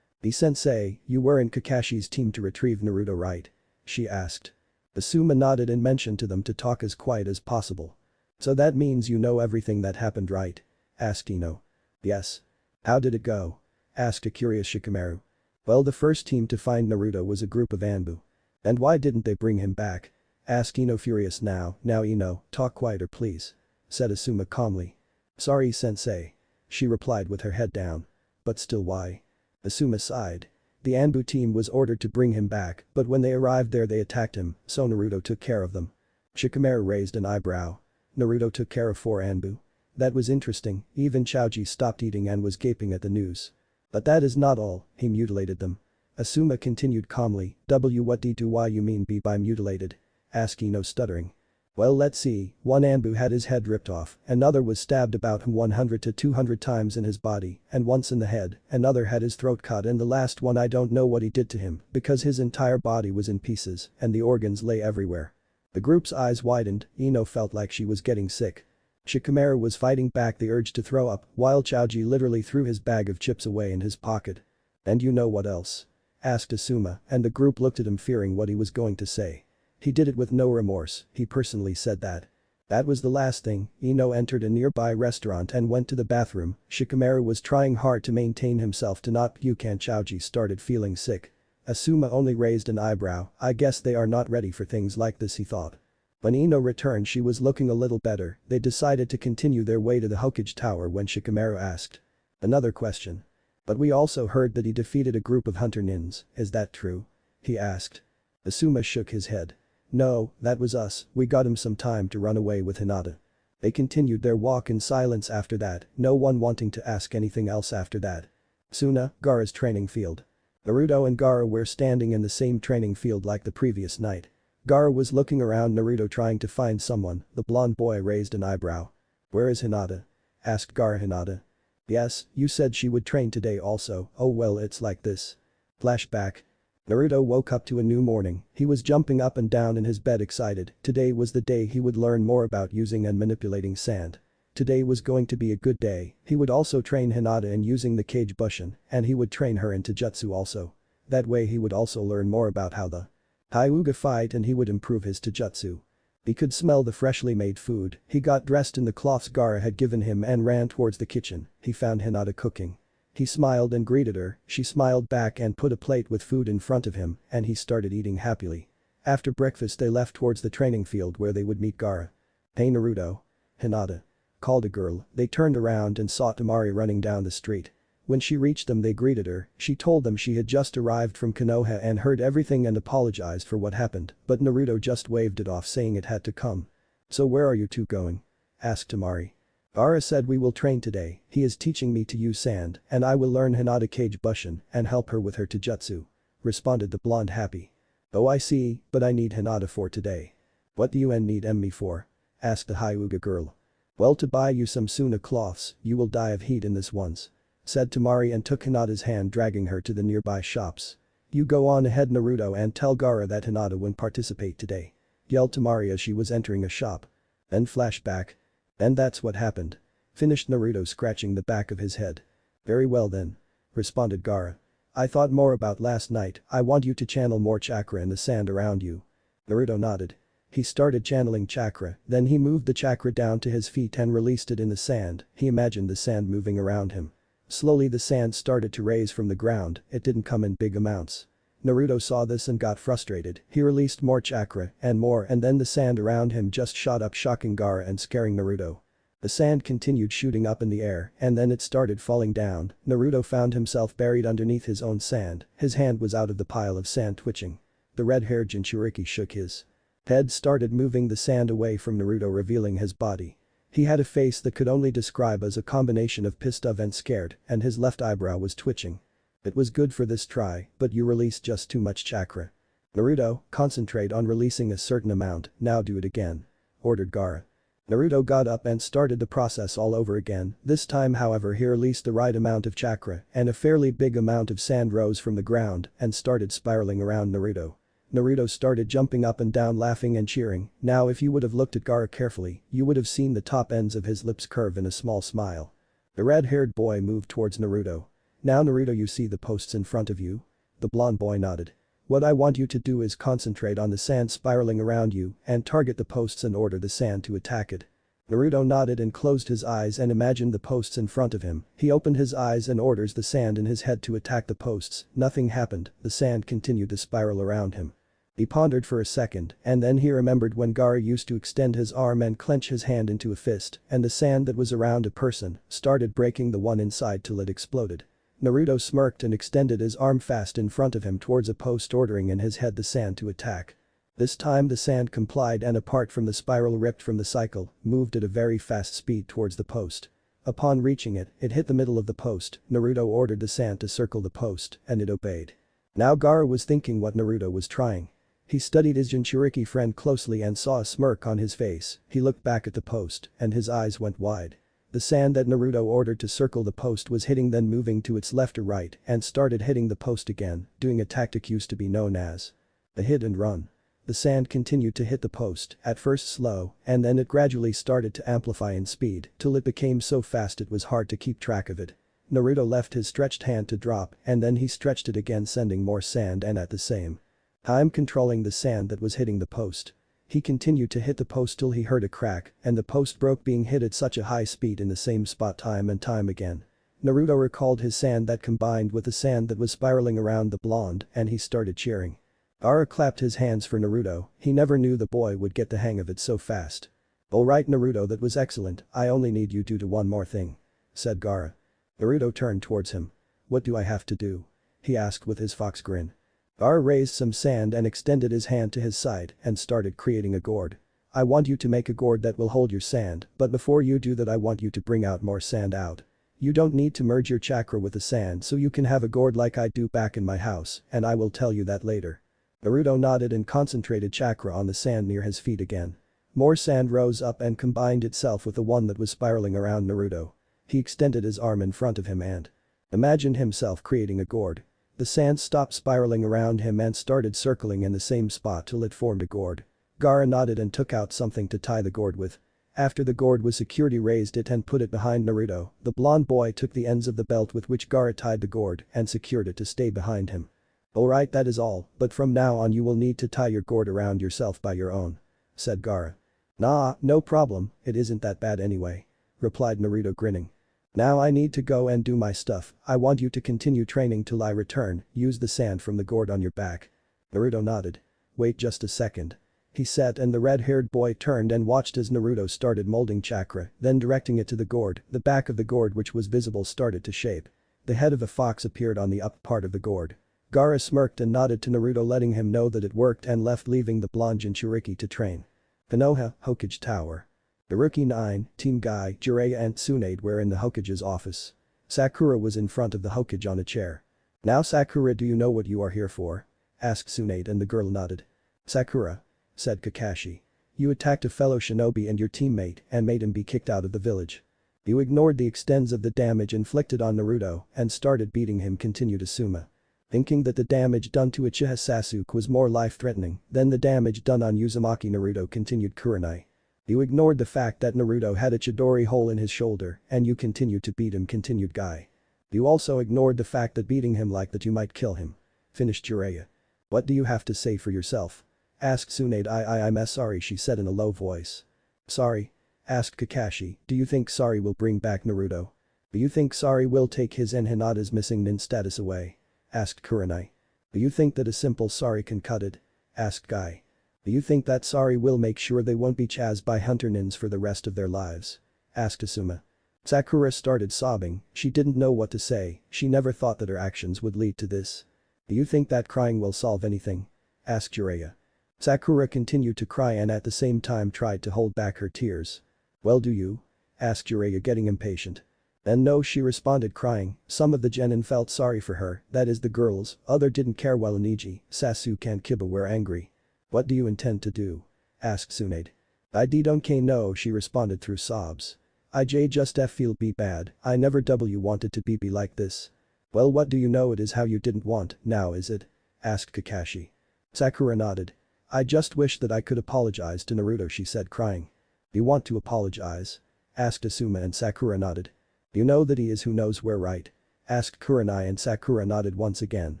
"Sensei, you were in Kakashi's team to retrieve Naruto, right?" she asked. Asuma nodded and mentioned to them to talk as quiet as possible. "So that means you know everything that happened, right?" asked Ino. "Yes." "How did it go?" asked a curious Shikamaru. "Well, the first team to find Naruto was a group of Anbu." "And why didn't they bring him back?" asked Ino, furious now. "Now Ino, talk quieter please," said Asuma calmly. "Sorry sensei," she replied with her head down. "But still, why?" Asuma sighed. "The Anbu team was ordered to bring him back, but when they arrived there they attacked him, so Naruto took care of them." Shikamaru raised an eyebrow. "Naruto took care of 4 Anbu? That was interesting." Even Choji stopped eating and was gaping at the news. "But that is not all, he mutilated them." Asuma continued calmly. What do you mean by mutilated?" asked Ino, stuttering. "Well, let's see, one Anbu had his head ripped off, another was stabbed about 100 to 200 times in his body and once in the head, another had his throat cut, and the last one I don't know what he did to him because his entire body was in pieces and the organs lay everywhere." The group's eyes widened. Ino felt like she was getting sick. Shikamaru was fighting back the urge to throw up while Choji literally threw his bag of chips away in his pocket. "And you know what else?" asked Asuma, and the group looked at him fearing what he was going to say. "He did it with no remorse, he personally said that." That was the last thing. Ino entered a nearby restaurant and went to the bathroom. Shikamaru was trying hard to maintain himself to not puke and Choji started feeling sick. Asuma only raised an eyebrow. "I guess they are not ready for things like this," he thought. When Ino returned she was looking a little better. They decided to continue their way to the Hokage Tower when Shikamaru asked another question. "But we also heard that he defeated a group of hunter nins, is that true?" he asked. Asuma shook his head. "No, that was us, we got him some time to run away with Hinata." They continued their walk in silence after that, no one wanting to ask anything else after that. Suna, Gaara's training field. Naruto and Gaara were standing in the same training field like the previous night. Gaara was looking around Naruto trying to find someone. The blonde boy raised an eyebrow. "Where is Hinata?" asked Gaara. "Hinata? Yes, you said she would train today also." "Oh well, it's like this." Flashback. Naruto woke up to a new morning. He was jumping up and down in his bed excited. Today was the day he would learn more about using and manipulating sand. Today was going to be a good day. He would also train Hinata in using the Kage Bushin, and he would train her in Taijutsu also. That way he would also learn more about how the Hyuga fight and he would improve his Taijutsu. He could smell the freshly made food. He got dressed in the cloths Gaara had given him and ran towards the kitchen. He found Hinata cooking. He smiled and greeted her. She smiled back and put a plate with food in front of him and he started eating happily. After breakfast they left towards the training field where they would meet Gaara. "Hey Naruto." Hinata called a girl. They turned around and saw Temari running down the street. When she reached them they greeted her. She told them she had just arrived from Konoha and heard everything and apologized for what happened, but Naruto just waved it off saying it had to come. "So where are you two going?" asked Temari. "Gaara said we will train today, he is teaching me to use sand and I will learn Hinata Kage Bushin and help her with her Taijutsu," responded the blonde happy. "Oh I see, but I need Hinata for today." "What do you need me for?" asked the Hyuga girl. "Well, to buy you some Suna cloths, you will die of heat in this once," said Temari and took Hinata's hand dragging her to the nearby shops. "You go on ahead Naruto and tell Gaara that Hinata won't participate today," yelled Temari as she was entering a shop. Then flashback. "And that's what happened," finished Naruto scratching the back of his head. "Very well then," responded Gaara. "I thought more about last night, I want you to channel more chakra in the sand around you." Naruto nodded. He started channeling chakra, then he moved the chakra down to his feet and released it in the sand. He imagined the sand moving around him. Slowly the sand started to raise from the ground, it didn't come in big amounts. Naruto saw this and got frustrated. He released more chakra and more and then the sand around him just shot up, shocking Gaara and scaring Naruto. The sand continued shooting up in the air and then it started falling down. Naruto found himself buried underneath his own sand. His hand was out of the pile of sand twitching. The red-haired Jinchuriki shook his head, started moving the sand away from Naruto, revealing his body. He had a face that could only describe as a combination of pissed off and scared and his left eyebrow was twitching. "It was good for this try, but you released just too much chakra. Naruto, concentrate on releasing a certain amount, now do it again," ordered Gaara. Naruto got up and started the process all over again. This time however he released the right amount of chakra and a fairly big amount of sand rose from the ground and started spiraling around Naruto. Naruto started jumping up and down laughing and cheering. Now if you would have looked at Gaara carefully, you would have seen the top ends of his lips curve in a small smile. The red-haired boy moved towards Naruto. Now Naruto, you see the posts in front of you? The blonde boy nodded. What I want you to do is concentrate on the sand spiraling around you and target the posts and order the sand to attack it. Naruto nodded and closed his eyes and imagined the posts in front of him. He opened his eyes and orders the sand in his head to attack the posts. Nothing happened, the sand continued to spiral around him. He pondered for a second and then he remembered when Gaara used to extend his arm and clench his hand into a fist and the sand that was around a person started breaking the one inside till it exploded. Naruto smirked and extended his arm fast in front of him towards a post ordering in his head the sand to attack. This time the sand complied and apart from the spiral ripped from the cycle, moved at a very fast speed towards the post. Upon reaching it, it hit the middle of the post. Naruto ordered the sand to circle the post and it obeyed. Now Gaara was thinking what Naruto was trying. He studied his Jinchuriki friend closely and saw a smirk on his face. He looked back at the post and his eyes went wide. The sand that Naruto ordered to circle the post was hitting then moving to its left or right and started hitting the post again, doing a tactic used to be known as the hit and run. The sand continued to hit the post, at first slow, and then it gradually started to amplify in speed till it became so fast it was hard to keep track of it. Naruto left his stretched hand to drop and then he stretched it again sending more sand and at the same time controlling the sand that was hitting the post. He continued to hit the post till he heard a crack and the post broke being hit at such a high speed in the same spot time and time again. Naruto recalled his sand that combined with the sand that was spiraling around the blonde and he started cheering. Gaara clapped his hands for Naruto, he never knew the boy would get the hang of it so fast. Alright Naruto, that was excellent, I only need you to do one more thing. Said Gaara. Naruto turned towards him. What do I have to do? He asked with his fox grin. Gaara raised some sand and extended his hand to his side and started creating a gourd. I want you to make a gourd that will hold your sand, but before you do that I want you to bring out more sand out. You don't need to merge your chakra with the sand so you can have a gourd like I do back in my house and I will tell you that later. Naruto nodded and concentrated chakra on the sand near his feet again. More sand rose up and combined itself with the one that was spiraling around Naruto. He extended his arm in front of him and imagined himself creating a gourd. The sand stopped spiraling around him and started circling in the same spot till it formed a gourd. Gaara nodded and took out something to tie the gourd with. After the gourd was secured he raised it and put it behind Naruto. The blonde boy took the ends of the belt with which Gaara tied the gourd and secured it to stay behind him. Alright, that is all, but from now on you will need to tie your gourd around yourself by your own. Said Gaara. Nah, no problem, it isn't that bad anyway. Replied Naruto grinning. Now I need to go and do my stuff, I want you to continue training till I return, use the sand from the gourd on your back. Naruto nodded. Wait just a second. He said and the red-haired boy turned and watched as Naruto started molding chakra, then directing it to the gourd, the back of the gourd which was visible started to shape. The head of a fox appeared on the up part of the gourd. Gaara smirked and nodded to Naruto letting him know that it worked and left leaving the blonde Jinchuriki to train. Konoha, Hokage Tower. The Rookie 9, Team Guy, Jiraiya and Tsunade were in the Hokage's office. Sakura was in front of the Hokage on a chair. Now Sakura, do you know what you are here for? Asked Tsunade and the girl nodded. Sakura. Said Kakashi. You attacked a fellow shinobi and your teammate and made him be kicked out of the village. You ignored the extents of the damage inflicted on Naruto and started beating him, continued Asuma. Thinking that the damage done to Uchiha Sasuke was more life-threatening than the damage done on Uzumaki Naruto, continued Kurenai. You ignored the fact that Naruto had a Chidori hole in his shoulder and you continued to beat him, continued Guy. You also ignored the fact that beating him like that you might kill him. Finished Jiraiya. What do you have to say for yourself? Asked Tsunade. I'm sorry, she said in a low voice. Sorry? Asked Kakashi. Do you think sorry will bring back Naruto? Do you think sorry will take his and Hinata's missing nin status away? Asked Kurenai. Do you think that a simple sorry can cut it? Asked Guy. Do you think that sorry will make sure they won't be chased by hunter nins for the rest of their lives? Asked Asuma. Sakura started sobbing, she didn't know what to say, she never thought that her actions would lead to this. Do you think that crying will solve anything? Asked Jiraiya. Sakura continued to cry and at the same time tried to hold back her tears. Well, do you? Asked Jiraiya, getting impatient. And no, she responded crying. Some of the genin felt sorry for her, that is the girls, other didn't care while Oniji, Sasuke and Kiba were angry. What do you intend to do? Asked Tsunade. I don't know, she responded through sobs. I just feel be bad, I never wanted to be like this. Well, what do you know, it is how you didn't want, now is it? Asked Kakashi. Sakura nodded. I just wish that I could apologize to Naruto, she said, crying. You want to apologize? Asked Asuma, and Sakura nodded. You know that he is who knows where, right? Asked Kurenai, and Sakura nodded once again.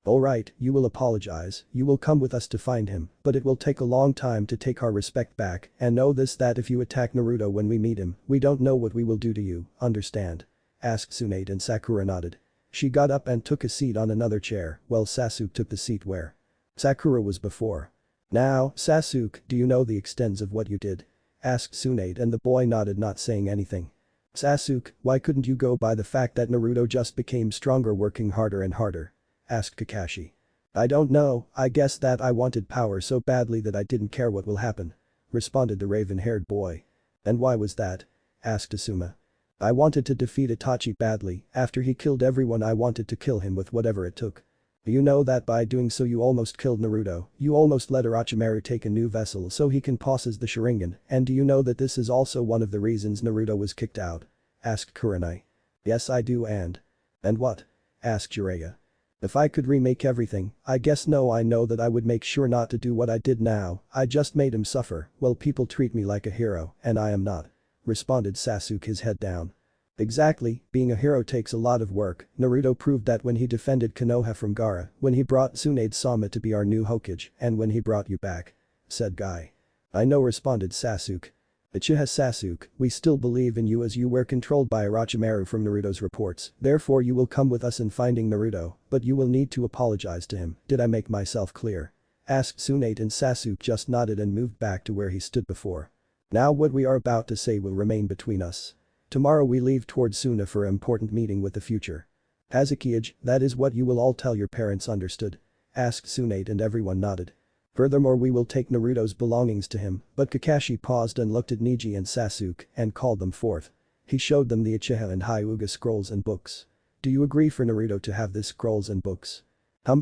Alright, you will apologize, you will come with us to find him, but it will take a long time to take our respect back, and know this, that if you attack Naruto when we meet him, we don't know what we will do to you, understand? Asked Tsunade, and Sakura nodded. She got up and took a seat on another chair, while Sasuke took the seat where Sakura was before. Now, Sasuke, do you know the extents of what you did? Asked Tsunade, and the boy nodded, not saying anything. Sasuke, why couldn't you go by the fact that Naruto just became stronger working harder and harder? Asked Kakashi. I don't know, I guess that I wanted power so badly that I didn't care what will happen. Responded the raven-haired boy. And why was that? Asked Asuma. I wanted to defeat Itachi badly, after he killed everyone I wanted to kill him with whatever it took. You know that by doing so you almost killed Naruto, you almost let Orochimaru take a new vessel so he can possess the Sharingan, and do you know that this is also one of the reasons Naruto was kicked out? Asked Kurenai. Yes, I do. And what? Asked Jiraiya. If I could remake everything, I guess no, I know that I would make sure not to do what I did now, I just made him suffer, well, people treat me like a hero, and I am not. Responded Sasuke, his head down. Exactly, being a hero takes a lot of work, Naruto proved that when he defended Konoha from Gaara, when he brought Tsunade Sama to be our new Hokage, and when he brought you back. Said Guy. I know, responded Sasuke. Uchiha Sasuke, we still believe in you as you were controlled by Orochimaru from Naruto's reports, therefore you will come with us in finding Naruto, but you will need to apologize to him, did I make myself clear? Asked Tsunade, and Sasuke just nodded and moved back to where he stood before. Now what we are about to say will remain between us. Tomorrow we leave towards Suna for an important meeting with the future. Hazekage, that is what you will all tell your parents, understood? Asked Tsunade, and everyone nodded. Furthermore, we will take Naruto's belongings to him, but Kakashi paused and looked at Neji and Sasuke and called them forth. He showed them the Uchiha and Hyuga scrolls and books. Do you agree for Naruto to have these scrolls and books?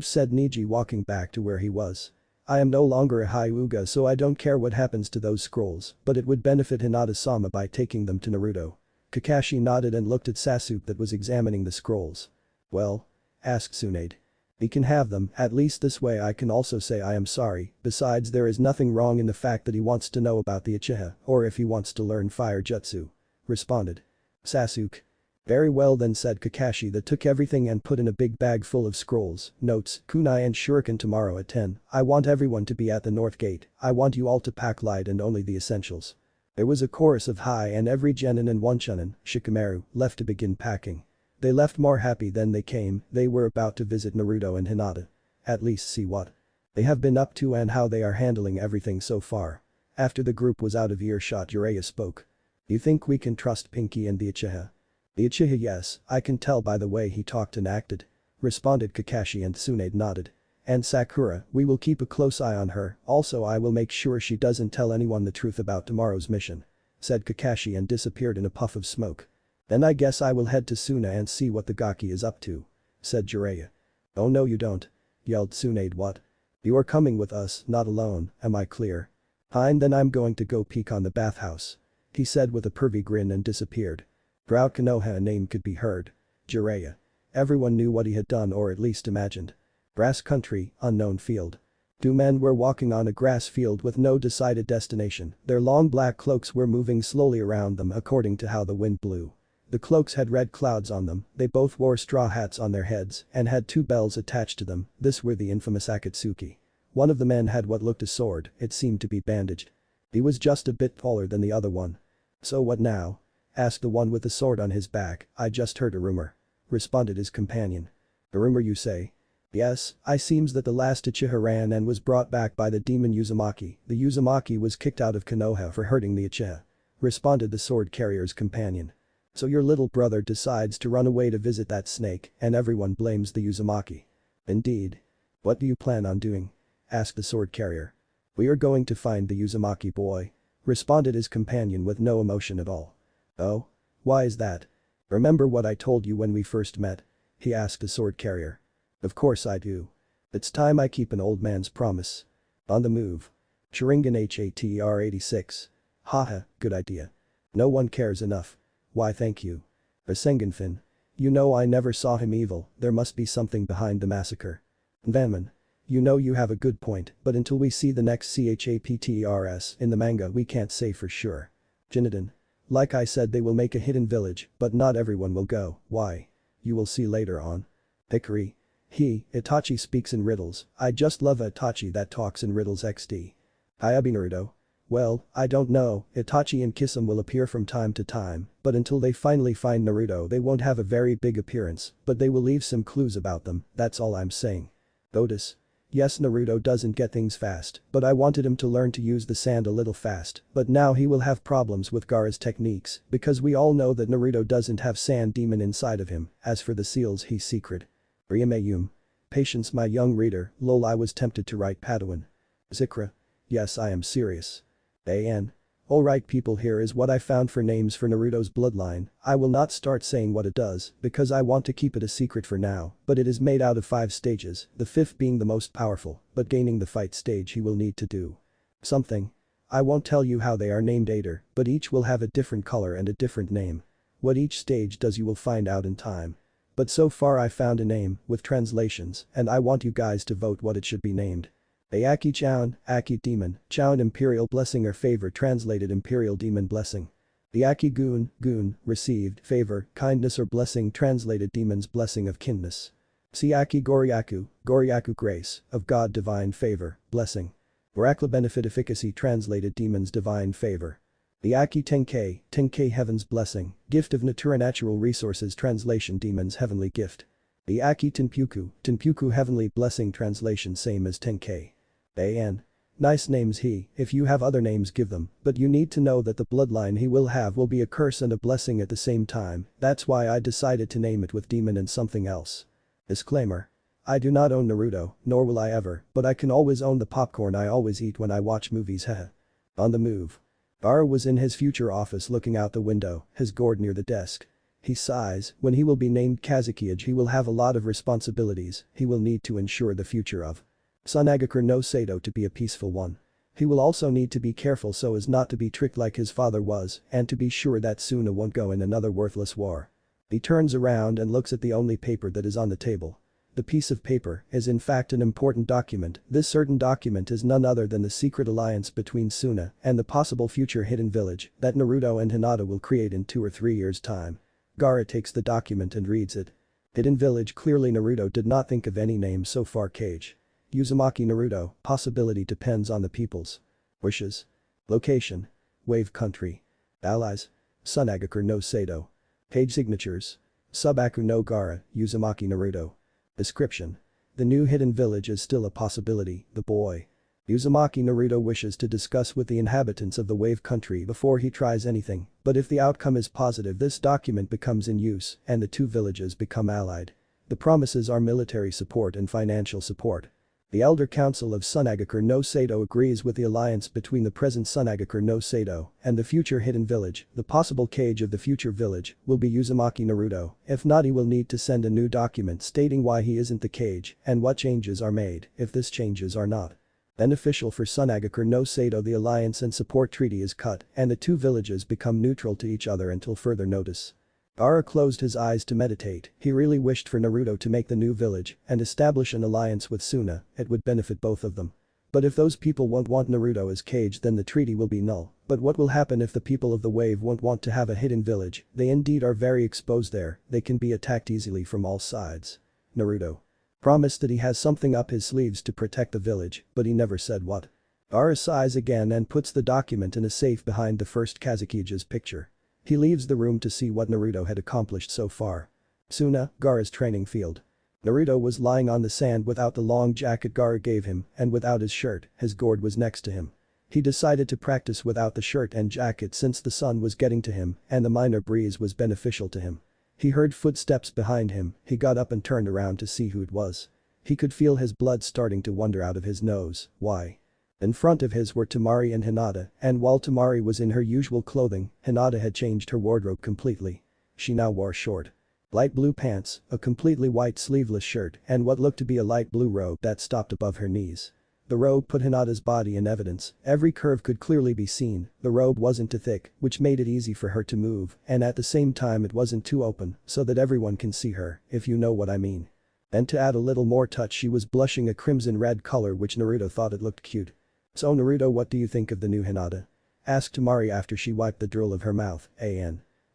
Said Neji, walking back to where he was. I am no longer a Hyuga, so I don't care what happens to those scrolls, but it would benefit Hinata-sama by taking them to Naruto. Kakashi nodded and looked at Sasuke that was examining the scrolls. Well? Asked Tsunade. He can have them, at least this way I can also say I am sorry, besides there is nothing wrong in the fact that he wants to know about the Uchiha, or if he wants to learn fire jutsu. Responded Sasuke. Very well then, said Kakashi, that took everything and put in a big bag full of scrolls, notes, kunai and shuriken. Tomorrow at 10, I want everyone to be at the north gate, I want you all to pack light and only the essentials. There was a chorus of hi, and every genin and one chunin, Shikamaru, left to begin packing. They left more happy than they came, they were about to visit Naruto and Hinata. At least see what they have been up to and how they are handling everything so far. After the group was out of earshot, Jiraiya spoke. You think we can trust Pinky and the Uchiha? The Uchiha, yes, I can tell by the way he talked and acted. Responded Kakashi, and Tsunade nodded. And Sakura, we will keep a close eye on her, also I will make sure she doesn't tell anyone the truth about tomorrow's mission. Said Kakashi and disappeared in a puff of smoke. Then I guess I will head to Suna and see what the Gaki is up to. Said Jiraiya. Oh no you don't. Yelled Tsunade. What? You are coming with us, not alone, am I clear? Fine, then I'm going to go peek on the bathhouse. He said with a pervy grin and disappeared. Throughout Konoha a name could be heard. Jiraiya. Everyone knew what he had done, or at least imagined. Grass country, unknown field. Two men were walking on a grass field with no decided destination, their long black cloaks were moving slowly around them according to how the wind blew. The cloaks had red clouds on them, they both wore straw hats on their heads and had two bells attached to them, this were the infamous Akatsuki. One of the men had what looked a sword, it seemed to be bandaged. He was just a bit taller than the other one. So what now? Asked the one with the sword on his back. I just heard a rumor. Responded his companion. A rumor, you say? Yes, I seems that the last Uchiha ran and was brought back by the demon Uzumaki. The Uzumaki was kicked out of Konoha for hurting the Uchiha. Responded the sword carrier's companion. So your little brother decides to run away to visit that snake and everyone blames the Uzumaki. Indeed. What do you plan on doing? Asked the sword carrier. We are going to find the Uzumaki boy. Responded his companion with no emotion at all. Oh? Why is that? Remember what I told you when we first met? He asked the sword carrier. Of course I do. It's time I keep an old man's promise. On the move. Sharingan HATR 86. Haha, good idea. No one cares enough. Why thank you. Rasenganfin. You know I never saw him evil, there must be something behind the massacre. Vanman. You know you have a good point, but until we see the next chapters in the manga we can't say for sure. Jinadin. Like I said they will make a hidden village, but not everyone will go, why? You will see later on. Hikari. Itachi speaks in riddles, I just love a Itachi that talks in riddles XD. Hayabi Naruto. Well, I don't know, Itachi and Kisame will appear from time to time, but until they finally find Naruto they won't have a very big appearance, but they will leave some clues about them, that's all I'm saying. Otis. Yes, Naruto doesn't get things fast, but I wanted him to learn to use the sand a little fast, but now he will have problems with Gaara's techniques, because we all know that Naruto doesn't have sand demon inside of him, as for the seals he's secret. Ryumayum. Patience my young reader, lol I was tempted to write Padawan. Zikra. Yes I am serious. An. Alright people, here is what I found for names for Naruto's bloodline. I will not start saying what it does because I want to keep it a secret for now, but it is made out of 5 stages, the 5th being the most powerful, but gaining the fight stage he will need to do something. I won't tell you how they are named either, but each will have a different color and a different name. What each stage does you will find out in time. But so far I found a name with translations and I want you guys to vote what it should be named. Ayaki Chown, Aki Demon, Chown Imperial Blessing or Favor translated Imperial Demon Blessing. Ayaki Goon, Goon, Received, Favor, Kindness or Blessing translated Demon's Blessing of Kindness. Siaki Goryaku, Goryaku Grace, of God Divine Favor, Blessing. Orakla Benefit Efficacy translated Demon's Divine Favor. Ayaki Tenkei, Tenkei Heaven's Blessing, Gift of Natural Resources translation Demon's Heavenly Gift. Ayaki Tenpuku, Tenpuku Heavenly Blessing translation same as Tenkei. An. Nice names if you have other names give them, but you need to know that the bloodline he will have will be a curse and a blessing at the same time, that's why I decided to name it with demon and something else. Disclaimer. I do not own Naruto, nor will I ever, but I can always own the popcorn I always eat when I watch movies heh. On the move. Gaara was in his future office looking out the window, his gourd near the desk. He sighs, when he will be named Kazekage he will have a lot of responsibilities he will need to ensure the future of. Tsunade no Sato to be a peaceful one. He will also need to be careful so as not to be tricked like his father was and to be sure that Suna won't go in another worthless war. He turns around and looks at the only paper that is on the table. The piece of paper is in fact an important document, this certain document is none other than the secret alliance between Suna and the possible future hidden village that Naruto and Hinata will create in 2 or 3 years' time. Gaara takes the document and reads it. Hidden village clearly Naruto did not think of any name so far Cage. Uzumaki Naruto, possibility depends on the people's wishes. Location. Wave country. Allies. Tsunade no Sato. Page signatures. Subaku no Gaara, Uzumaki Naruto. Description. The new hidden village is still a possibility, the boy. Uzumaki Naruto wishes to discuss with the inhabitants of the wave country before he tries anything, but if the outcome is positive this document becomes in use and the 2 villages become allied. The promises are military support and financial support. The Elder Council of Tsunade no Sato agrees with the alliance between the present Tsunade no Sato and the future hidden village, the possible Cage of the future village will be Uzumaki Naruto, if not he will need to send a new document stating why he isn't the Cage and what changes are made if this changes are not beneficial for Tsunade no Sato the alliance and support treaty is cut and the 2 villages become neutral to each other until further notice. Gaara closed his eyes to meditate, he really wished for Naruto to make the new village and establish an alliance with Suna, it would benefit both of them. But if those people won't want Naruto as Cage then the treaty will be null, but what will happen if the people of the wave won't want to have a hidden village, they indeed are very exposed there, they can be attacked easily from all sides. Naruto promised that he has something up his sleeves to protect the village, but he never said what. Gaara sighs again and puts the document in a safe behind the first Kazukige's picture. He leaves the room to see what Naruto had accomplished so far. Suna, Gaara's training field. Naruto was lying on the sand without the long jacket Gaara gave him and without his shirt, his gourd was next to him. He decided to practice without the shirt and jacket since the sun was getting to him and the minor breeze was beneficial to him. He heard footsteps behind him, he got up and turned around to see who it was. He could feel his blood starting to wander out of his nose, why? In front of his were Temari and Hinata, and while Temari was in her usual clothing, Hinata had changed her wardrobe completely. She now wore short, light blue pants, a completely white sleeveless shirt and what looked to be a light blue robe that stopped above her knees. The robe put Hinata's body in evidence, every curve could clearly be seen, the robe wasn't too thick, which made it easy for her to move, and at the same time it wasn't too open, so that everyone can see her, if you know what I mean. And to add a little more touch, she was blushing a crimson red color, which Naruto thought it looked cute. "So Naruto, what do you think of the new Hinata?" asked Temari after she wiped the drool of her mouth.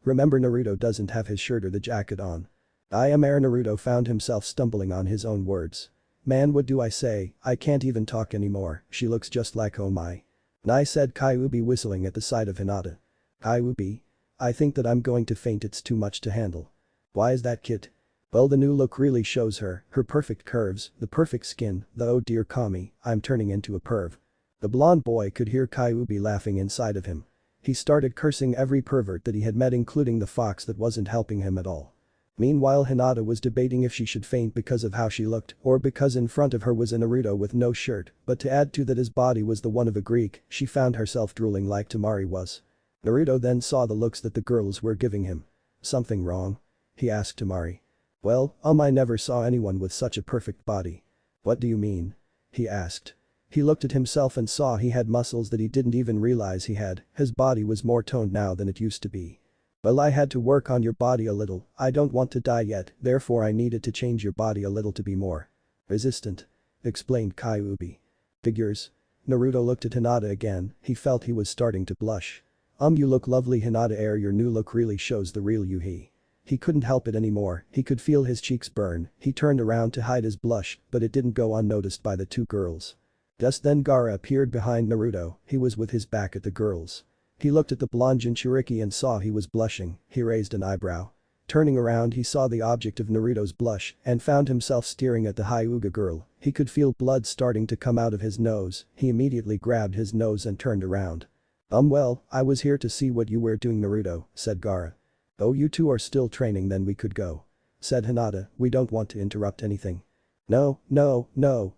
Remember, Naruto doesn't have his shirt or the jacket on. Naruto found himself stumbling on his own words. "Man, what do I say, I can't even talk anymore, she looks just like oh my." "Nai," said Kyuubi, whistling at the sight of Hinata. "Kyuubi? I think that I'm going to faint, it's too much to handle." "Why is that, kid?" "Well, the new look really shows her perfect curves, the perfect skin, the oh dear Kami, I'm turning into a perv." The blonde boy could hear Kyuubi laughing inside of him. He started cursing every pervert that he had met, including the fox that wasn't helping him at all. Meanwhile, Hinata was debating if she should faint because of how she looked or because in front of her was a Naruto with no shirt, but to add to that his body was the one of a Greek, she found herself drooling like Temari was. Naruto then saw the looks that the girls were giving him. "Something wrong?" he asked Temari. "Well, I never saw anyone with such a perfect body." "What do you mean?" he asked. He looked at himself and saw he had muscles that he didn't even realize he had, his body was more toned now than it used to be. "Well, I had to work on your body a little, I don't want to die yet, therefore I needed to change your body a little to be more resistant," explained Kyuubi. "Figures?" Naruto looked at Hinata again, he felt he was starting to blush. You look lovely, Hinata, your new look really shows the real you." He couldn't help it anymore, he could feel his cheeks burn, he turned around to hide his blush, but it didn't go unnoticed by the two girls. Just then Gaara appeared behind Naruto, he was with his back at the girls. He looked at the blonde Jinchuriki and saw he was blushing, he raised an eyebrow. Turning around, he saw the object of Naruto's blush and found himself staring at the Hyuga girl. He could feel blood starting to come out of his nose, he immediately grabbed his nose and turned around. Well, I was here to see what you were doing, Naruto," said Gaara. "Oh, you two are still training, then we could go," said Hinata, "we don't want to interrupt anything." No,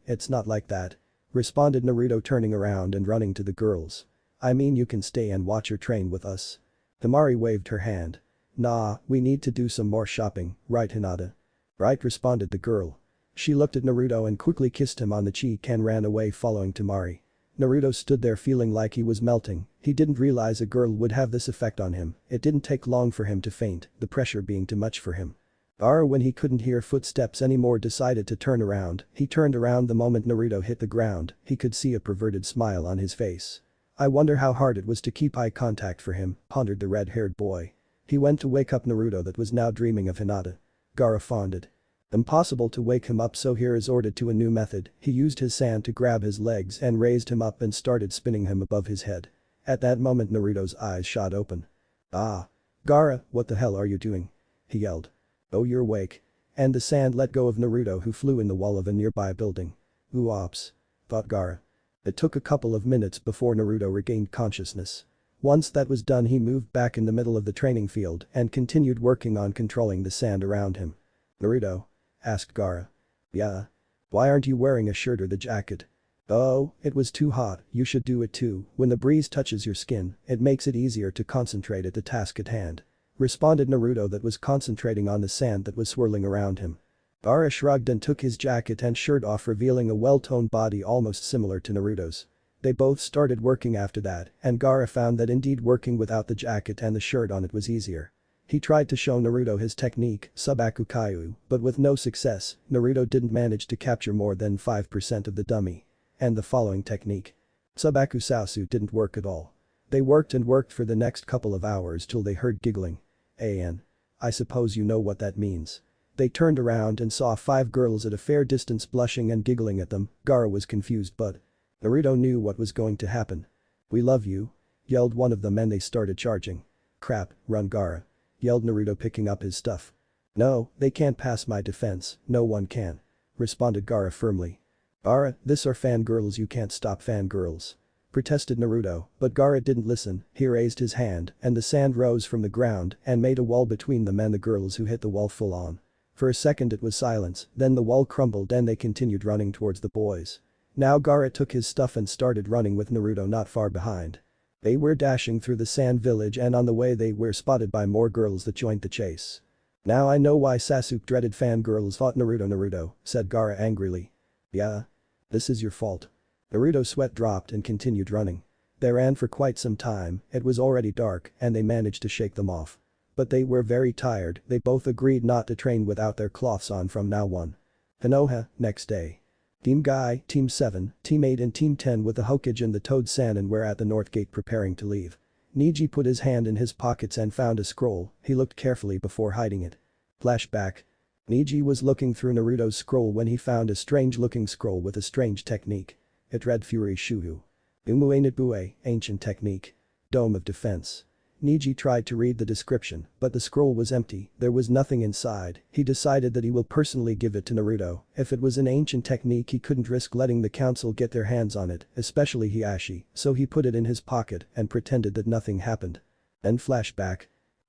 it's not like that," responded Naruto, turning around and running to the girls. "I mean, you can stay and watch her train with us." Temari waved her hand. "Nah, we need to do some more shopping, right Hinata?" "Right," responded the girl. She looked at Naruto and quickly kissed him on the cheek and ran away following Temari. Naruto stood there feeling like he was melting, he didn't realize a girl would have this effect on him, it didn't take long for him to faint, the pressure being too much for him. Gaara, when he couldn't hear footsteps anymore, decided to turn around, he turned around the moment Naruto hit the ground, he could see a perverted smile on his face. I wonder how hard it was to keep eye contact for him, pondered the red-haired boy. He went to wake up Naruto that was now dreaming of Hinata. Gaara fawned. Impossible to wake him up, so he resorted to a new method, he used his sand to grab his legs and raised him up and started spinning him above his head. At that moment Naruto's eyes shot open. "Ah! Gaara, what the hell are you doing?" he yelled. "Oh, you're awake." And the sand let go of Naruto, who flew in the wall of a nearby building. "Oops," thought Gaara. It took a couple of minutes before Naruto regained consciousness. Once that was done, he moved back in the middle of the training field and continued working on controlling the sand around him. "Naruto?" asked Gaara. "Yeah? Why aren't you wearing a shirt or the jacket?" "Oh, it was too hot, you should do it too, when the breeze touches your skin, it makes it easier to concentrate at the task at hand," responded Naruto, that was concentrating on the sand that was swirling around him. Gaara shrugged and took his jacket and shirt off, revealing a well-toned body almost similar to Naruto's. They both started working after that, and Gaara found that indeed working without the jacket and the shirt on it was easier. He tried to show Naruto his technique, Subaku Kaiu, but with no success, Naruto didn't manage to capture more than 5% of the dummy. And the following technique. Subaku Sausu didn't work at all. They worked and worked for the next couple of hours till they heard giggling. I suppose you know what that means." They turned around and saw 5 girls at a fair distance blushing and giggling at them. Gaara was confused, but Naruto knew what was going to happen. "We love you," yelled one of them, and they started charging. "Crap, run Gaara," yelled Naruto, picking up his stuff. "No, they can't pass my defense, no one can," responded Gaara firmly. "Gaara, this are fangirls, you can't stop fangirls," protested Naruto, but Gaara didn't listen, he raised his hand and the sand rose from the ground and made a wall between them and the girls, who hit the wall full on. For a second it was silence, then the wall crumbled and they continued running towards the boys. Now Gaara took his stuff and started running with Naruto not far behind. They were dashing through the sand village, and on the way they were spotted by more girls that joined the chase. "Now I know why Sasuke dreaded fangirls," thought Naruto, said Gaara angrily. "Yeah? This is your fault." Naruto's sweat dropped and continued running. They ran for quite some time, it was already dark and they managed to shake them off. But they were very tired, they both agreed not to train without their cloths on from now on. Konoha, next day. Team Guy, Team 7, Team 8 and Team 10 with the Hokage and the Toad Sannin were at the north gate preparing to leave. Neji put his hand in his pockets and found a scroll, he looked carefully before hiding it. Flashback. Neji was looking through Naruto's scroll when he found a strange-looking scroll with a strange technique. It read Fury Shuhu. Umue Nibue, ancient technique. Dome of defense. Neji tried to read the description, but the scroll was empty, there was nothing inside. He decided that he will personally give it to Naruto. If it was an ancient technique he couldn't risk letting the council get their hands on it, especially Hiashi, so he put it in his pocket and pretended that nothing happened. Then flashback.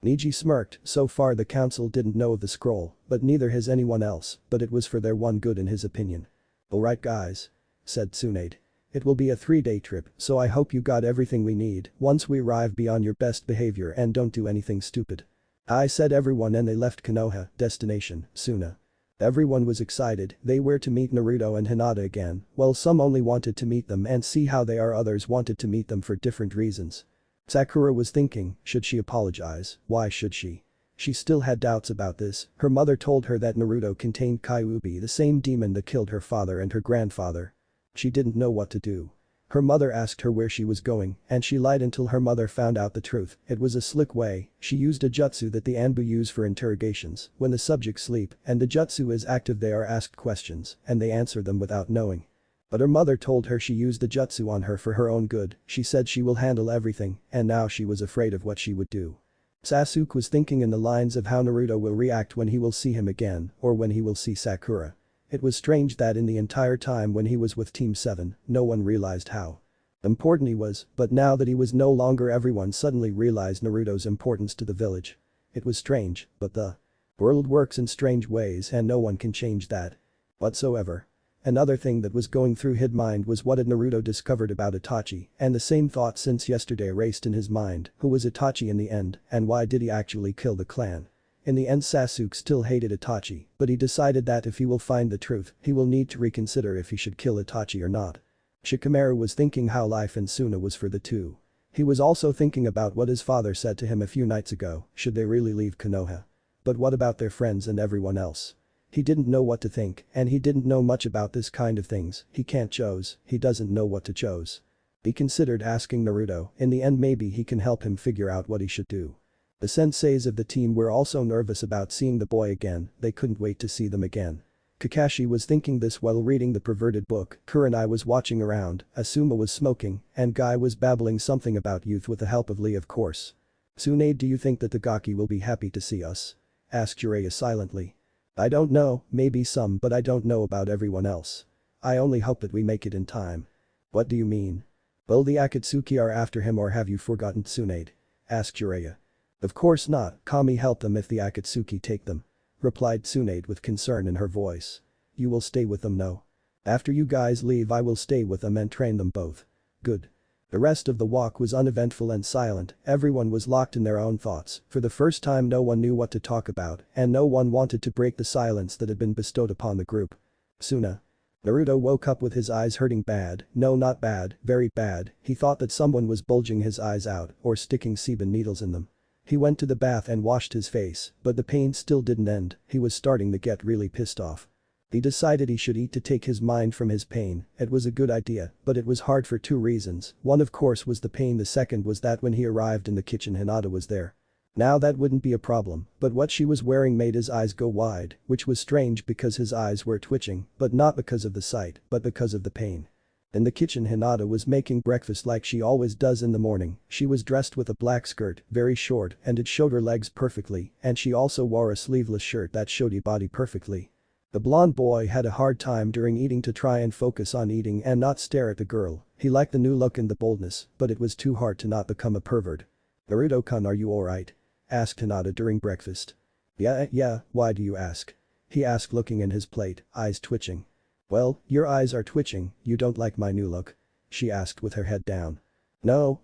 Neji smirked, so far the council didn't know of the scroll, but neither has anyone else, but it was for their one good in his opinion. "Alright guys," said Tsunade. "It will be a 3-day trip, so I hope you got everything we need. Once we arrive, be on your best behavior and don't do anything stupid." I said everyone and they left Konoha, destination, Suna. Everyone was excited, they were to meet Naruto and Hinata again, well some only wanted to meet them and see how they are, others wanted to meet them for different reasons. Sakura was thinking, should she apologize, why should she? She still had doubts about this, her mother told her that Naruto contained Kyuubi, the same demon that killed her father and her grandfather. She didn't know what to do. Her mother asked her where she was going, and she lied until her mother found out the truth. It was a slick way, she used a jutsu that the Anbu use for interrogations. When the subjects sleep and the jutsu is active they are asked questions and they answer them without knowing. But her mother told her she used the jutsu on her for her own good, she said she will handle everything, and now she was afraid of what she would do. Sasuke was thinking in the lines of how Naruto will react when he will see him again, or when he will see Sakura. It was strange that in the entire time when he was with Team 7, no one realized how important he was, but now that he was no longer, everyone suddenly realized Naruto's importance to the village. It was strange, but the world works in strange ways and no one can change that whatsoever. Another thing that was going through his mind was what had Naruto discovered about Itachi, and the same thought since yesterday raced in his mind, who was Itachi in the end, and why did he actually kill the clan? In the end Sasuke still hated Itachi, but he decided that if he will find the truth, he will need to reconsider if he should kill Itachi or not. Shikamaru was thinking how life in Suna was for the two. He was also thinking about what his father said to him a few nights ago, should they really leave Konoha? But what about their friends and everyone else? He didn't know what to think, and he didn't know much about this kind of things, he can't choose, he doesn't know what to choose. He considered asking Naruto, in the end maybe he can help him figure out what he should do. The senseis of the team were also nervous about seeing the boy again, they couldn't wait to see them again. Kakashi was thinking this while reading the perverted book, Kurenai was watching around, Asuma was smoking, and Guy was babbling something about youth with the help of Lee of course. "Tsunade, do you think that the Gaki will be happy to see us?" asked Jiraiya silently. "I don't know, maybe some, but I don't know about everyone else. I only hope that we make it in time." "What do you mean? Will the Akatsuki are after him or have you forgotten Tsunade?" asked Jiraiya. "Of course not, Kami help them if the Akatsuki take them," replied Tsunade with concern in her voice. "You will stay with them, no? After you guys leave I will stay with them and train them both." "Good." The rest of the walk was uneventful and silent, everyone was locked in their own thoughts, for the first time no one knew what to talk about and no one wanted to break the silence that had been bestowed upon the group. Suna. Naruto woke up with his eyes hurting bad, no not bad, very bad, he thought that someone was bulging his eyes out or sticking sebum needles in them. He went to the bath and washed his face, but the pain still didn't end, he was starting to get really pissed off. He decided he should eat to take his mind from his pain, it was a good idea, but it was hard for two reasons, one of course was the pain, the second was that when he arrived in the kitchen Hinata was there. Now that wouldn't be a problem, but what she was wearing made his eyes go wide, which was strange because his eyes were twitching, but not because of the sight, but because of the pain. In the kitchen Hinata was making breakfast like she always does in the morning, she was dressed with a black skirt, very short and it showed her legs perfectly and she also wore a sleeveless shirt that showed her body perfectly. The blonde boy had a hard time during eating to try and focus on eating and not stare at the girl, he liked the new look and the boldness, but it was too hard to not become a pervert. "Naruto-kun, are you alright?" asked Hinata during breakfast. Yeah, why do you ask?" he asked looking in his plate, eyes twitching. "Well, your eyes are twitching, you don't like my new look?" she asked with her head down. No,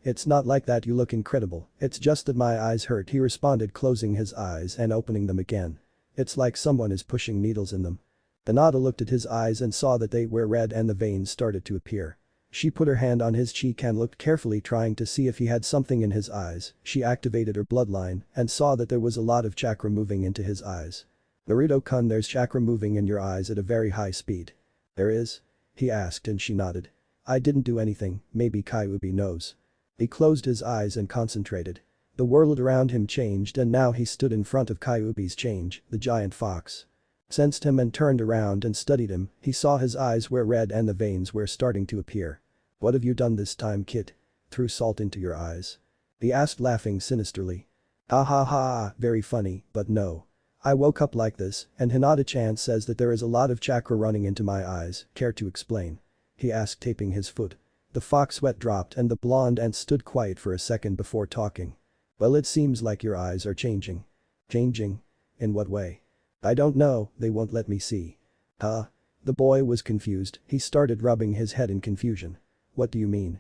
it's not like that, you look incredible, it's just that my eyes hurt," he responded closing his eyes and opening them again. "It's like someone is pushing needles in them." Hinata looked at his eyes and saw that they were red and the veins started to appear. She put her hand on his cheek and looked carefully trying to see if he had something in his eyes. She activated her bloodline and saw that there was a lot of chakra moving into his eyes. Naruto-kun, there's chakra moving in your eyes at a very high speed. There is? He asked and she nodded. I didn't do anything, maybe Kyuubi knows. He closed his eyes and concentrated. The world around him changed and now he stood in front of Kyuubi's change, the giant fox. Sensed him and turned around and studied him, he saw his eyes were red and the veins were starting to appear. What have you done this time, kid? Threw salt into your eyes? He asked, laughing sinisterly. Ah ha ha, very funny, but no. I woke up like this and Hinata-chan says that there is a lot of chakra running into my eyes, care to explain? He asked, taping his foot. The fox sweat dropped and the blonde ant stood quiet for a second before talking. Well, it seems like your eyes are changing. Changing? In what way? I don't know, they won't let me see. Huh? The boy was confused, he started rubbing his head in confusion. What do you mean?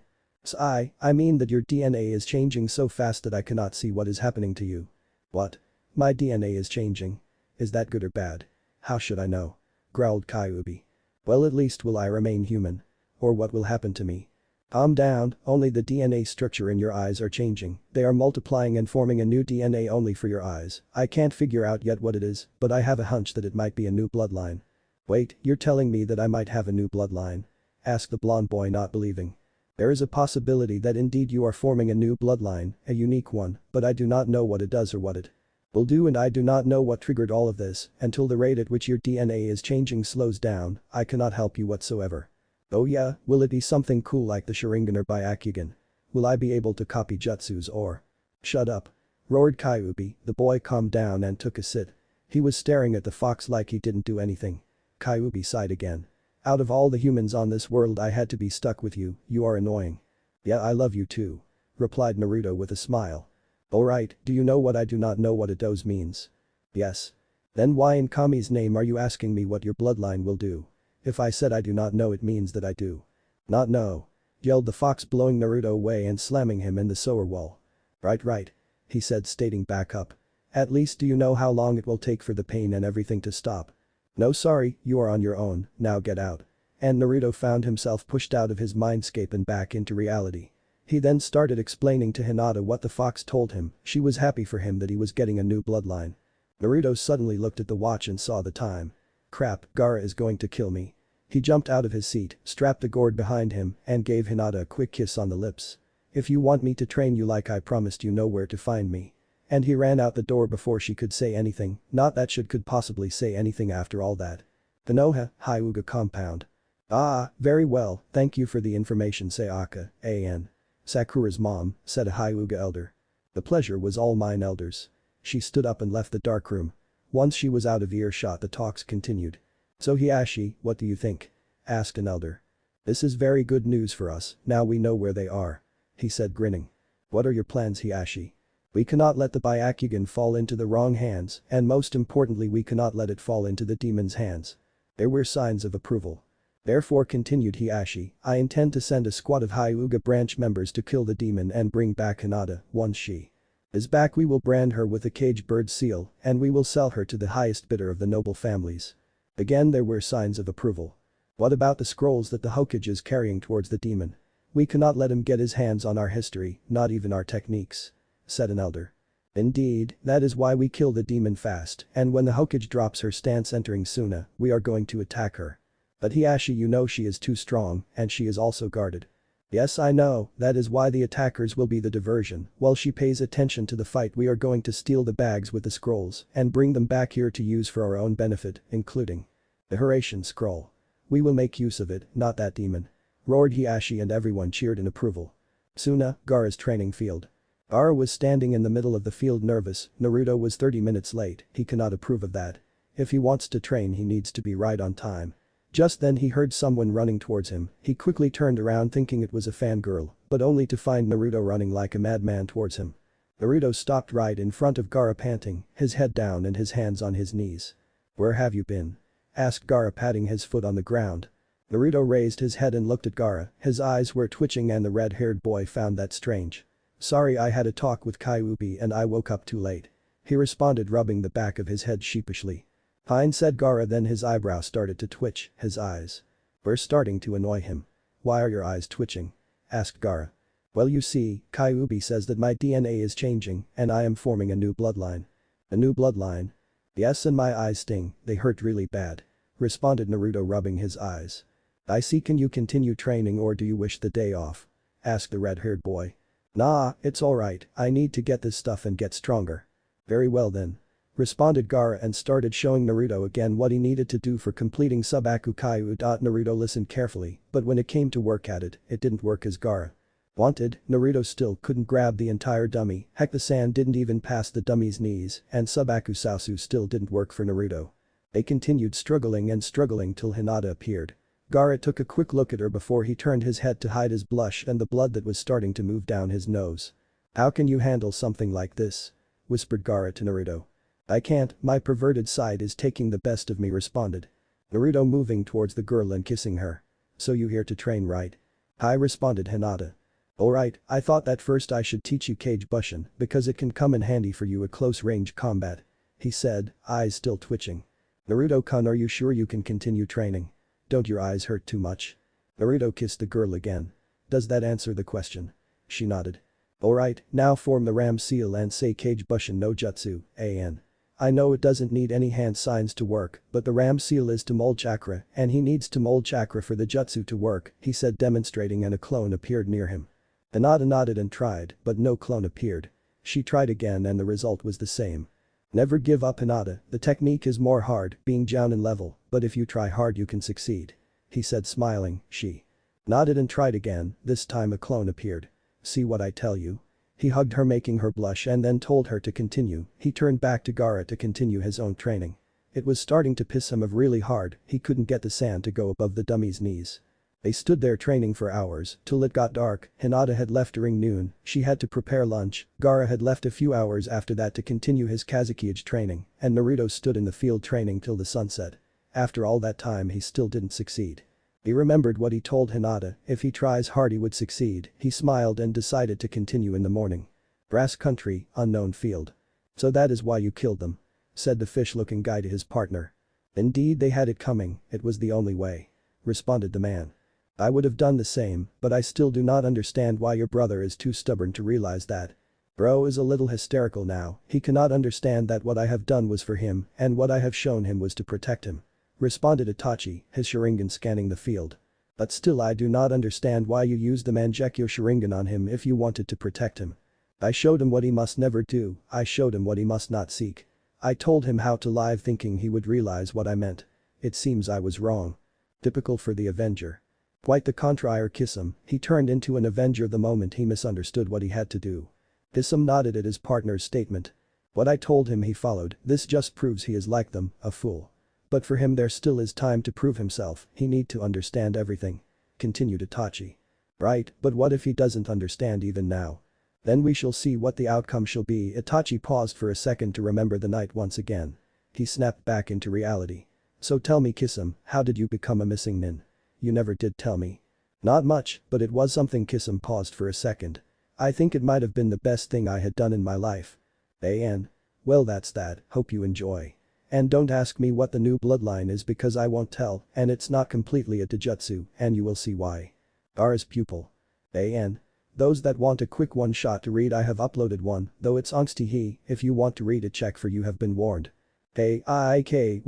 I mean that your DNA is changing so fast that I cannot see what is happening to you. What? My DNA is changing? Is that good or bad? How should I know? Growled Kyuubi. Well, at least will I remain human? Or what will happen to me? Calm down, only the DNA structure in your eyes are changing, they are multiplying and forming a new DNA only for your eyes. I can't figure out yet what it is, but I have a hunch that it might be a new bloodline. Wait, you're telling me that I might have a new bloodline? Asked the blonde boy, not believing. There is a possibility that indeed you are forming a new bloodline, a unique one, but I do not know what it does or what it will do and I do not know what triggered all of this. Until the rate at which your DNA is changing slows down, I cannot help you whatsoever. Oh yeah, will it be something cool like the Sharingan or Byakugan? Will I be able to copy jutsus or… Shut up. Roared Kyuubi, the boy calmed down and took a sit. He was staring at the fox like he didn't do anything. Kyuubi sighed again. Out of all the humans on this world I had to be stuck with you, you are annoying. Yeah, I love you too. Replied Naruto with a smile. Alright, do you know what I do not know what a doze means? Yes. Then why in Kami's name are you asking me what your bloodline will do? If I said I do not know, it means that I do not know. Yelled the fox, blowing Naruto away and slamming him in the sewer wall. Right, he said, stating back up. At least do you know how long it will take for the pain and everything to stop? No, sorry, you are on your own, now get out. And Naruto found himself pushed out of his mindscape and back into reality. He then started explaining to Hinata what the fox told him. She was happy for him that he was getting a new bloodline. Naruto suddenly looked at the watch and saw the time. Crap, Gaara is going to kill me. He jumped out of his seat, strapped the gourd behind him, and gave Hinata a quick kiss on the lips. If you want me to train you like I promised, you know where to find me. And he ran out the door before she could say anything, not that she could possibly say anything after all that. The Noha Hyuga compound. Ah, very well, thank you for the information, Sayaka, an. Sakura's mom, said a Hyuga elder. The pleasure was all mine, elders. She stood up and left the dark room. Once she was out of earshot, the talks continued. So Hiashi, what do you think? Asked an elder. This is very good news for us, now we know where they are. He said, grinning. What are your plans, Hiashi? We cannot let the Byakugan fall into the wrong hands, and most importantly we cannot let it fall into the demon's hands. There were signs of approval. Therefore, continued Hiashi, I intend to send a squad of Hyuga branch members to kill the demon and bring back Hinata. Once she is back, we will brand her with a cage bird seal and we will sell her to the highest bidder of the noble families. Again there were signs of approval. What about the scrolls that the Hokage is carrying towards the demon? We cannot let him get his hands on our history, not even our techniques. Said an elder. Indeed, that is why we kill the demon fast, and when the Hokage drops her stance entering Suna, we are going to attack her. But Hiashi, you know she is too strong, and she is also guarded. Yes, I know, that is why the attackers will be the diversion. While she pays attention to the fight, we are going to steal the bags with the scrolls and bring them back here to use for our own benefit, including the Harem scroll. We will make use of it, not that demon. Roared Hiashi, and everyone cheered in approval. Suna, Gaara's training field. Gaara was standing in the middle of the field, nervous. Naruto was 30 minutes late, he cannot approve of that. If he wants to train, he needs to be right on time. Just then he heard someone running towards him. He quickly turned around thinking it was a fangirl, but only to find Naruto running like a madman towards him. Naruto stopped right in front of Gaara, panting, his head down and his hands on his knees. Where have you been? Asked Gaara, patting his foot on the ground. Naruto raised his head and looked at Gaara, his eyes were twitching and the red-haired boy found that strange. Sorry, I had a talk with Kyuubi and I woke up too late. He responded, rubbing the back of his head sheepishly. Fine, said Gaara, then his eyebrow started to twitch, his eyes were starting to annoy him. Why are your eyes twitching? Asked Gaara. Well, you see, Kyuubi says that my DNA is changing and I am forming a new bloodline. A new bloodline? Yes, and my eyes sting, they hurt really bad. Responded Naruto, rubbing his eyes. I see, can you continue training or do you wish the day off? Asked the red-haired boy. Nah, it's alright, I need to get this stuff and get stronger. Very well then. Responded Gaara and started showing Naruto again what he needed to do for completing Subaku Kaiu. Naruto listened carefully, but when it came to work at it, it didn't work as Gaara wanted. Naruto still couldn't grab the entire dummy, heck, the sand didn't even pass the dummy's knees, and Subaku Sausu still didn't work for Naruto. They continued struggling and struggling till Hinata appeared. Gaara took a quick look at her before he turned his head to hide his blush and the blood that was starting to move down his nose. How can you handle something like this? Whispered Gaara to Naruto. I can't, my perverted side is taking the best of me, responded Naruto, moving towards the girl and kissing her. So you here to train, right? Hi, responded Hinata. Alright, I thought that first I should teach you Kage Bushin because it can come in handy for you at close range combat. He said, eyes still twitching. Naruto-kun, are you sure you can continue training? Don't your eyes hurt too much? Naruto kissed the girl again. Does that answer the question? She nodded. Alright, now form the ram seal and say Kage Bushin no Jutsu, an. I know it doesn't need any hand signs to work, but the ram seal is to mold chakra and he needs to mold chakra for the jutsu to work, he said, demonstrating, and a clone appeared near him. Hinata nodded and tried, but no clone appeared. She tried again and the result was the same. Never give up, Hinata, the technique is more hard, being jounin level, but if you try hard you can succeed. He said, smiling. She nodded and tried again, this time a clone appeared. See what I tell you? He hugged her, making her blush, and then told her to continue. He turned back to Gaara to continue his own training. It was starting to piss him off really hard, he couldn't get the sand to go above the dummy's knees. They stood there training for hours, till it got dark. Hinata had left during noon, she had to prepare lunch, Gaara had left a few hours after that to continue his Kazekage training, and Naruto stood in the field training till the sunset. After all that time he still didn't succeed. He remembered what he told Hinata, if he tries hard he would succeed. He smiled and decided to continue in the morning. Grass country, unknown field. So that is why you killed them? Said the fish-looking guy to his partner. Indeed, they had it coming, it was the only way. Responded the man. I would have done the same, but I still do not understand why your brother is too stubborn to realize that. Bro is a little hysterical now, he cannot understand that what I have done was for him and what I have shown him was to protect him. Responded Itachi, his Sharingan scanning the field. But still I do not understand why you used the Mangekyo Sharingan on him if you wanted to protect him. I showed him what he must never do, I showed him what he must not seek. I told him how to live thinking he would realize what I meant. It seems I was wrong. Typical for the Avenger. Quite the contraire, Kisum, he turned into an Avenger the moment he misunderstood what he had to do. Kisum nodded at his partner's statement. What I told him he followed, this just proves he is like them, a fool. But for him there still is time to prove himself, he need to understand everything. Continued Itachi. Right, but what if he doesn't understand even now? Then we shall see what the outcome shall be. Itachi paused for a second to remember the night once again. He snapped back into reality. So tell me, Kisum, how did you become a missing nin? You never did tell me. Not much, but it was something. Kisum paused for a second. I think it might have been the best thing I had done in my life. An. Well, that's that, hope you enjoy. And don't ask me what the new bloodline is because I won't tell, and it's not completely a taijutsu, and you will see why. Gaara's pupil. An. Those that want a quick one shot to read, I have uploaded one, though it's angsty he, if you want to read it check for you have been warned. AIKYOUHATER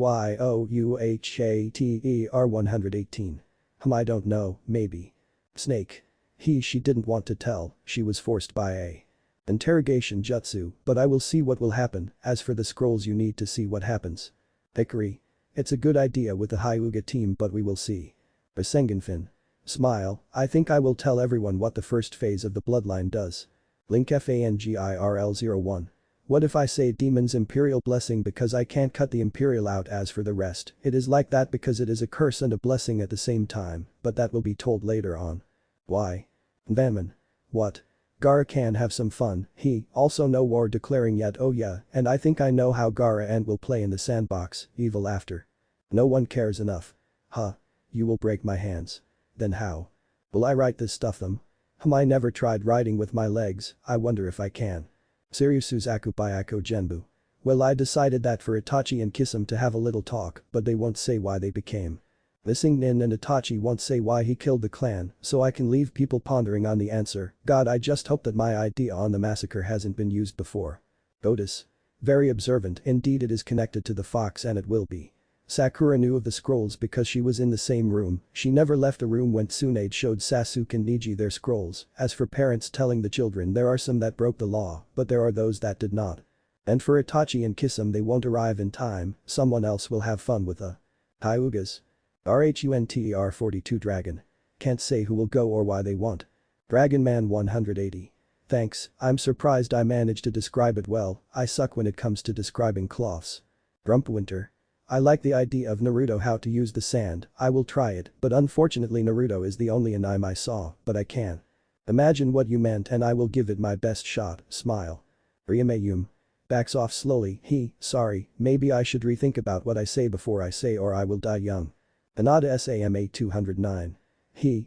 118. I don't know, maybe. Snake. She didn't want to tell, she was forced by a interrogation jutsu, but I will see what will happen, as for the scrolls you need to see what happens. Hikari. It's a good idea with the Hyuga team but we will see. Rasengan. Smile, I think I will tell everyone what the first phase of the bloodline does. Link FANGIRL01. What if I say Demon's Imperial Blessing because I can't cut the Imperial out? As for the rest, it is like that because it is a curse and a blessing at the same time, but that will be told later on. Why? Vanman. What? Gaara can have some fun, he, also no war declaring yet, oh yeah, and I think I know how Gaara and will play in the sandbox, evil laughter. No one cares enough. Huh. You will break my hands. Then how? Will I write this stuff them? I never tried writing with my legs, I wonder if I can. Siryu Suzaku Byako Genbu. Well, I decided that for Itachi and Kisame to have a little talk, but they won't say why they became missing. Nin and Itachi won't say why he killed the clan, so I can leave people pondering on the answer. God, I just hope that my idea on the massacre hasn't been used before. Otis. Very observant, indeed it is connected to the fox and it will be. Sakura knew of the scrolls because she was in the same room, she never left the room when Tsunade showed Sasuke and Neji their scrolls. As for parents telling the children, there are some that broke the law, but there are those that did not. And for Itachi and Kisame, they won't arrive in time, someone else will have fun with the Hyugas. RHUNTER42 Dragon. Can't say who will go or why they won't. Dragon Man 180. Thanks, I'm surprised I managed to describe it well, I suck when it comes to describing cloths. Grumpwinter. I like the idea of Naruto how to use the sand, I will try it, but unfortunately Naruto is the only anime I saw, but I can imagine what you meant and I will give it my best shot, smile. Ryumayum. Backs off slowly, sorry, maybe I should rethink about what I say before I say or I will die young. Hinata SAMA 209.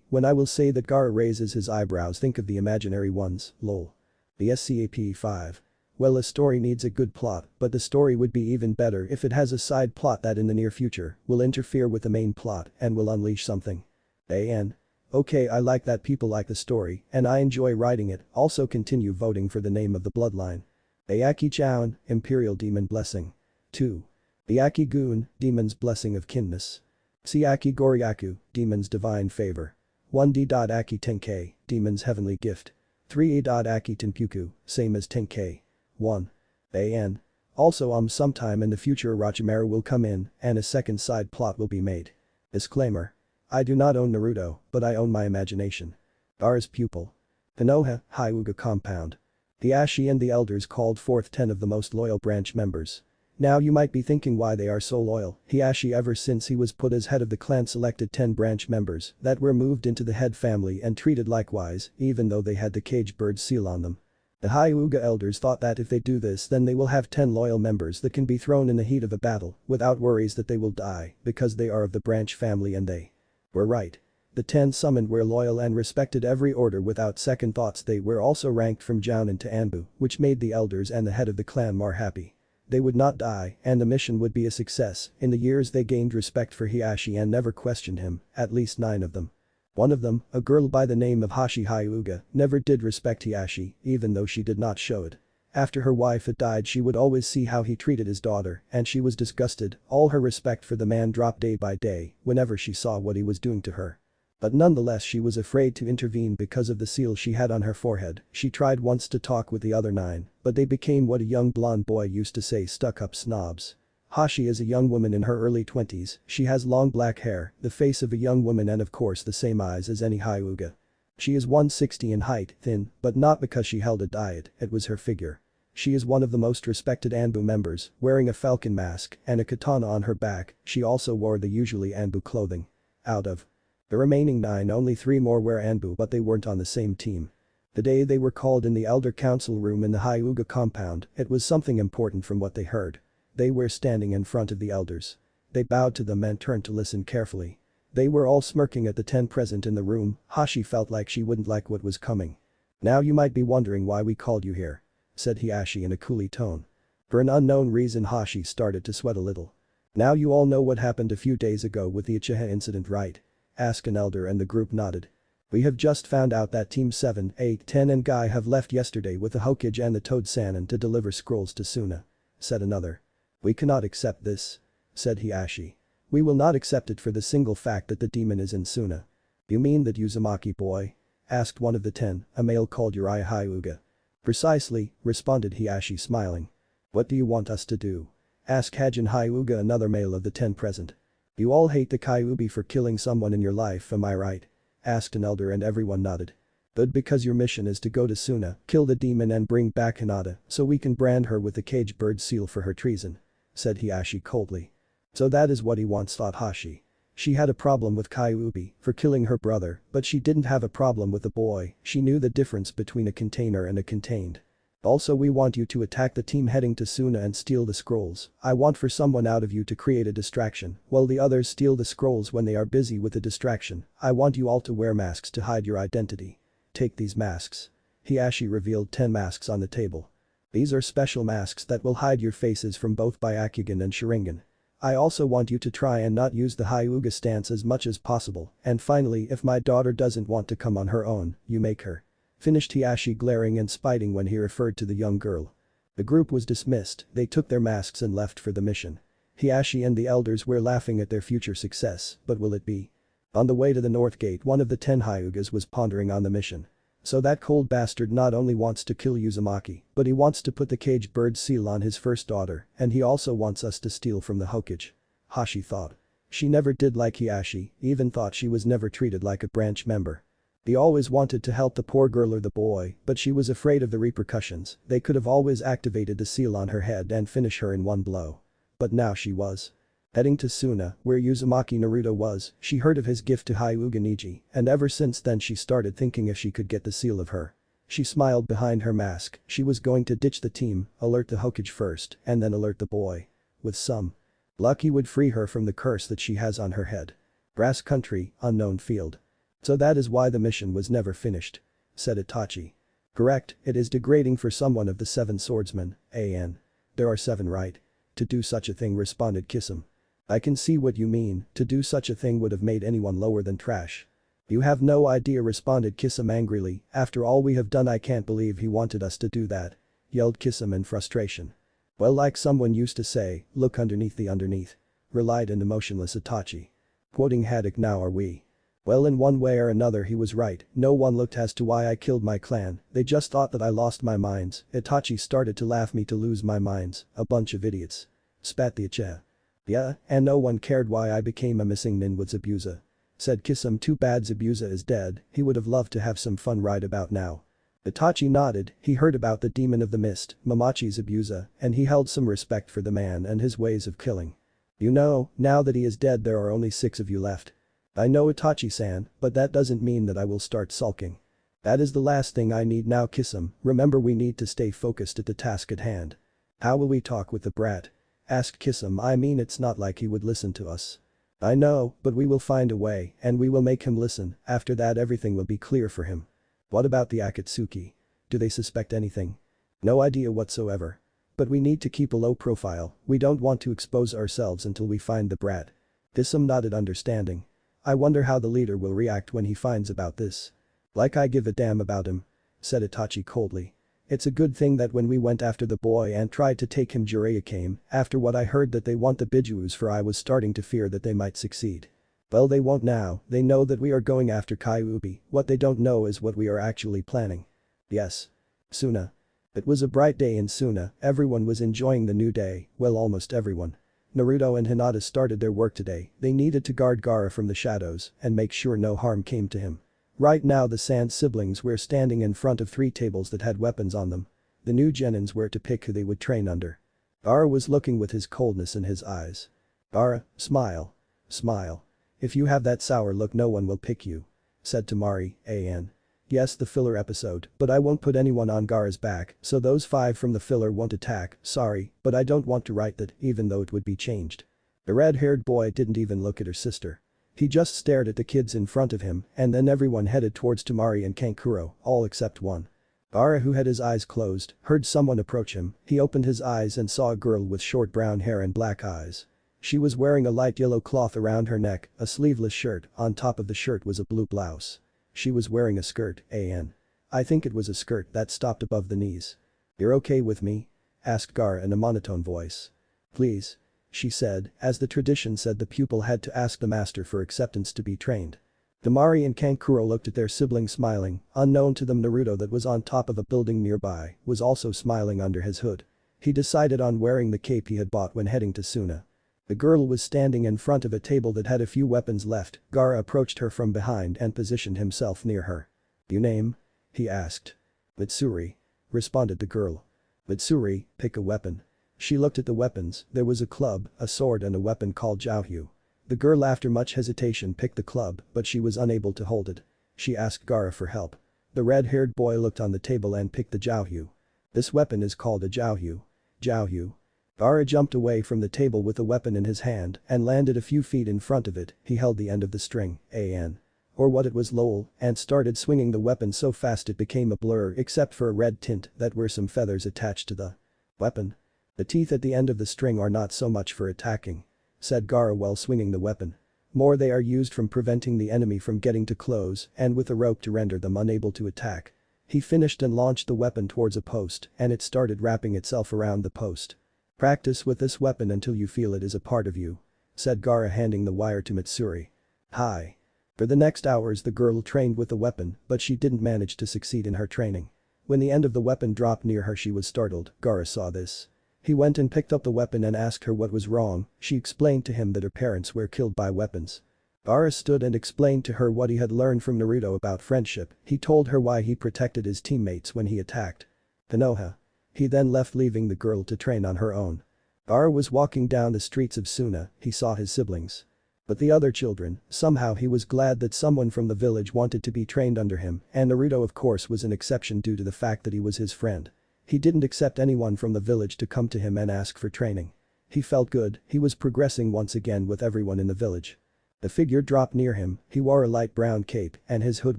When I will say that Gaara raises his eyebrows, think of the imaginary ones, lol. The SCAP 5. Well, a story needs a good plot, but the story would be even better if it has a side plot that in the near future will interfere with the main plot and will unleash something. AN. Okay, I like that people like the story and I enjoy writing it, also continue voting for the name of the bloodline. Ayaki-chan, Imperial Demon Blessing. 2. Ayaki-gun, Demon's Blessing of Kinness. Siaki Goryaku, Demon's Divine Favor. 1D. Aki Tenkei, Demon's Heavenly Gift. 3E. Aki Tenpuku, same as Tenkei. 1. AN. Also sometime in the future Orochimaru will come in and a second side plot will be made. Disclaimer. I do not own Naruto, but I own my imagination. Gaara's pupil. Konoha, Hyuga compound. The Ashi and the elders called forth 10 of the most loyal branch members. Now you might be thinking why they are so loyal. Hiashi ever since he was put as head of the clan selected 10 branch members that were moved into the head family and treated likewise even though they had the caged bird seal on them. The Hyuga elders thought that if they do this then they will have 10 loyal members that can be thrown in the heat of a battle without worries that they will die because they are of the branch family and they were right. The 10 summoned were loyal and respected every order without second thoughts. They were also ranked from Jounin to Anbu, which made the elders and the head of the clan more happy. They would not die and the mission would be a success. In the years they gained respect for Hiashi and never questioned him, at least 9 of them. One of them, a girl by the name of Hashi Hyuga, never did respect Hiashi, even though she did not show it. After her wife had died she would always see how he treated his daughter and she was disgusted, all her respect for the man dropped day by day whenever she saw what he was doing to her. But nonetheless she was afraid to intervene because of the seal she had on her forehead. She tried once to talk with the other 9, but they became what a young blonde boy used to say, stuck-up snobs. Hashi is a young woman in her early 20s, she has long black hair, the face of a young woman and of course the same eyes as any Hyuga. She is 160 in height, thin, but not because she held a diet, it was her figure. She is one of the most respected Anbu members, wearing a falcon mask and a katana on her back. She also wore the usually Anbu clothing. Out of the remaining 9 only 3 more wear Anbu but they weren't on the same team. The day they were called in the Elder Council room in the Hyuga compound, it was something important from what they heard. They were standing in front of the elders. They bowed to them and turned to listen carefully. They were all smirking at the 10 present in the room. Hashi felt like she wouldn't like what was coming. Now you might be wondering why we called you here, said Hiashi in a coolie tone. For an unknown reason Hashi started to sweat a little. Now you all know what happened a few days ago with the Uchiha incident, right? Asked an elder and the group nodded. We have just found out that Team 7, 8, 10 and Guy have left yesterday with the Hokage and the Toad Sannin to deliver scrolls to Suna, said another. We cannot accept this, said Hiashi. We will not accept it for the single fact that the demon is in Suna. You mean that Uzumaki boy? Asked one of the 10, a male called Jiraiya Hyuga. Precisely, responded Hiashi smiling. What do you want us to do? Asked Hajin Hyuga, another male of the 10 present. You all hate the Kyuubi for killing someone in your life, am I right? Asked an elder and everyone nodded. But because your mission is to go to Suna, kill the demon and bring back Hinata so we can brand her with the caged bird seal for her treason, said Hiashi coldly. So that is what he wants, thought Hashi. She had a problem with Kyuubi for killing her brother, but she didn't have a problem with the boy. She knew the difference between a container and a contained. Also, we want you to attack the team heading to Suna and steal the scrolls. I want for someone out of you to create a distraction while the others steal the scrolls when they are busy with the distraction. I want you all to wear masks to hide your identity. Take these masks. Hiashi revealed 10 masks on the table. These are special masks that will hide your faces from both Byakugan and Sharingan. I also want you to try and not use the Hyuga stance as much as possible, and finally if my daughter doesn't want to come on her own, you make her." Finished Hiashi, glaring and spiting when he referred to the young girl. The group was dismissed, they took their masks and left for the mission. Hiashi and the elders were laughing at their future success, but will it be? On the way to the North Gate, one of the 10 Hyugas was pondering on the mission. So that cold bastard not only wants to kill Uzumaki, but he wants to put the caged bird seal on his first daughter, and he also wants us to steal from the Hokage. Hashi thought. She never did like Hiashi, even thought she was never treated like a branch member. He always wanted to help the poor girl or the boy, but she was afraid of the repercussions. They could have always activated the seal on her head and finish her in one blow. But now she was. Heading to Suna, where Uzumaki Naruto was, she heard of his gift to Hyuga Niji, and ever since then she started thinking if she could get the seal of her. She smiled behind her mask, she was going to ditch the team, alert the Hokage first, and then alert the boy. With some luck he would free her from the curse that she has on her head. Grass country, unknown field. So that is why the mission was never finished. Said Itachi. Correct, it is degrading for someone of the 7 swordsmen, an. There are 7, right? To do such a thing, responded Kisame. I can see what you mean, to do such a thing would have made anyone lower than trash. You have no idea, responded Kisame angrily, after all we have done. I can't believe he wanted us to do that. Yelled Kisame in frustration. Well, like someone used to say, look underneath the underneath. Relied and emotionless Itachi. Quoting Haddock, now are we? Well, in one way or another he was right, no one looked as to why I killed my clan, they just thought that I lost my minds. Itachi started to laugh. Me to lose my minds, a bunch of idiots. Spat the Uchiha. Yeah, and no one cared why I became a missing nin with Zabuza. Said Kisame. Too bad Zabuza is dead, he would have loved to have some fun right about now. Itachi nodded, he heard about the demon of the mist, Mamachi Zabuza, and he held some respect for the man and his ways of killing. You know, now that he is dead there are only 6 of you left. I know, Itachi-san, but that doesn't mean that I will start sulking. That is the last thing I need now, Kisame. Remember, we need to stay focused at the task at hand. How will we talk with the brat? Asked Kisame. I mean, it's not like he would listen to us. I know, but we will find a way, and we will make him listen. After that everything will be clear for him. What about the Akatsuki? Do they suspect anything? No idea whatsoever. But we need to keep a low profile, we don't want to expose ourselves until we find the brat. Kisame nodded, understanding. I wonder how the leader will react when he finds about this. Like I give a damn about him. Said Itachi coldly. It's a good thing that when we went after the boy and tried to take him, Jiraiya came. After what I heard that they want the Bijus, for I was starting to fear that they might succeed. Well, they won't now, they know that we are going after Kyuubi, what they don't know is what we are actually planning. Yes. Suna. It was a bright day in Suna, everyone was enjoying the new day, well, almost everyone. Naruto and Hinata started their work today, they needed to guard Gaara from the shadows and make sure no harm came to him. Right now the Sand siblings were standing in front of 3 tables that had weapons on them. The new Genins were to pick who they would train under. Gaara was looking with his coldness in his eyes. Gaara, smile. Smile. If you have that sour look no one will pick you. Said Tamari, an. Yes, the filler episode, but I won't put anyone on Gaara's back, so those 5 from the filler won't attack, sorry, but I don't want to write that, even though it would be changed. The red-haired boy didn't even look at her sister. He just stared at the kids in front of him, and then everyone headed towards Tamari and Kankuro, all except one. Gaara, who had his eyes closed, heard someone approach him, he opened his eyes and saw a girl with short brown hair and black eyes. She was wearing a light yellow cloth around her neck, a sleeveless shirt, on top of the shirt was a blue blouse. She was wearing a skirt, an. I think it was a skirt that stopped above the knees. You're okay with me? Asked Gaara in a monotone voice. Please. She said, as the tradition said the pupil had to ask the master for acceptance to be trained. Tamari and Kankuro looked at their sibling smiling, unknown to them Naruto that was on top of a building nearby, was also smiling under his hood. He decided on wearing the cape he had bought when heading to Suna. The girl was standing in front of a table that had a few weapons left, Gaara approached her from behind and positioned himself near her. You name? He asked. Mitsuri. Responded the girl. Mitsuri, pick a weapon. She looked at the weapons, there was a club, a sword and a weapon called Jiaohu. The girl after much hesitation picked the club, but she was unable to hold it. She asked Gaara for help. The red-haired boy looked on the table and picked the Jiaohu. This weapon is called a Jiaohu. Jiaohu. Gaara jumped away from the table with the weapon in his hand and landed a few feet in front of it, he held the end of the string, an. or what it was lol, and started swinging the weapon so fast it became a blur except for a red tint that were some feathers attached to the weapon. The teeth at the end of the string are not so much for attacking, said Gaara while swinging the weapon. More they are used from preventing the enemy from getting too close and with a rope to render them unable to attack. He finished and launched the weapon towards a post and it started wrapping itself around the post. Practice with this weapon until you feel it is a part of you, said Gaara handing the wire to Mitsuri. Hi. For the next hours the girl trained with the weapon but she didn't manage to succeed in her training. When the end of the weapon dropped near her she was startled. Gaara saw this. He went and picked up the weapon and asked her what was wrong. She explained to him that her parents were killed by weapons. Gaara stood and explained to her what he had learned from Naruto about friendship. He told her why he protected his teammates when he attacked Konoha. He then left leaving the girl to train on her own. Gaara was walking down the streets of Suna, he saw his siblings. But the other children, somehow he was glad that someone from the village wanted to be trained under him and Naruto of course was an exception due to the fact that he was his friend. He didn't accept anyone from the village to come to him and ask for training. He felt good, he was progressing once again with everyone in the village. The figure dropped near him, he wore a light brown cape and his hood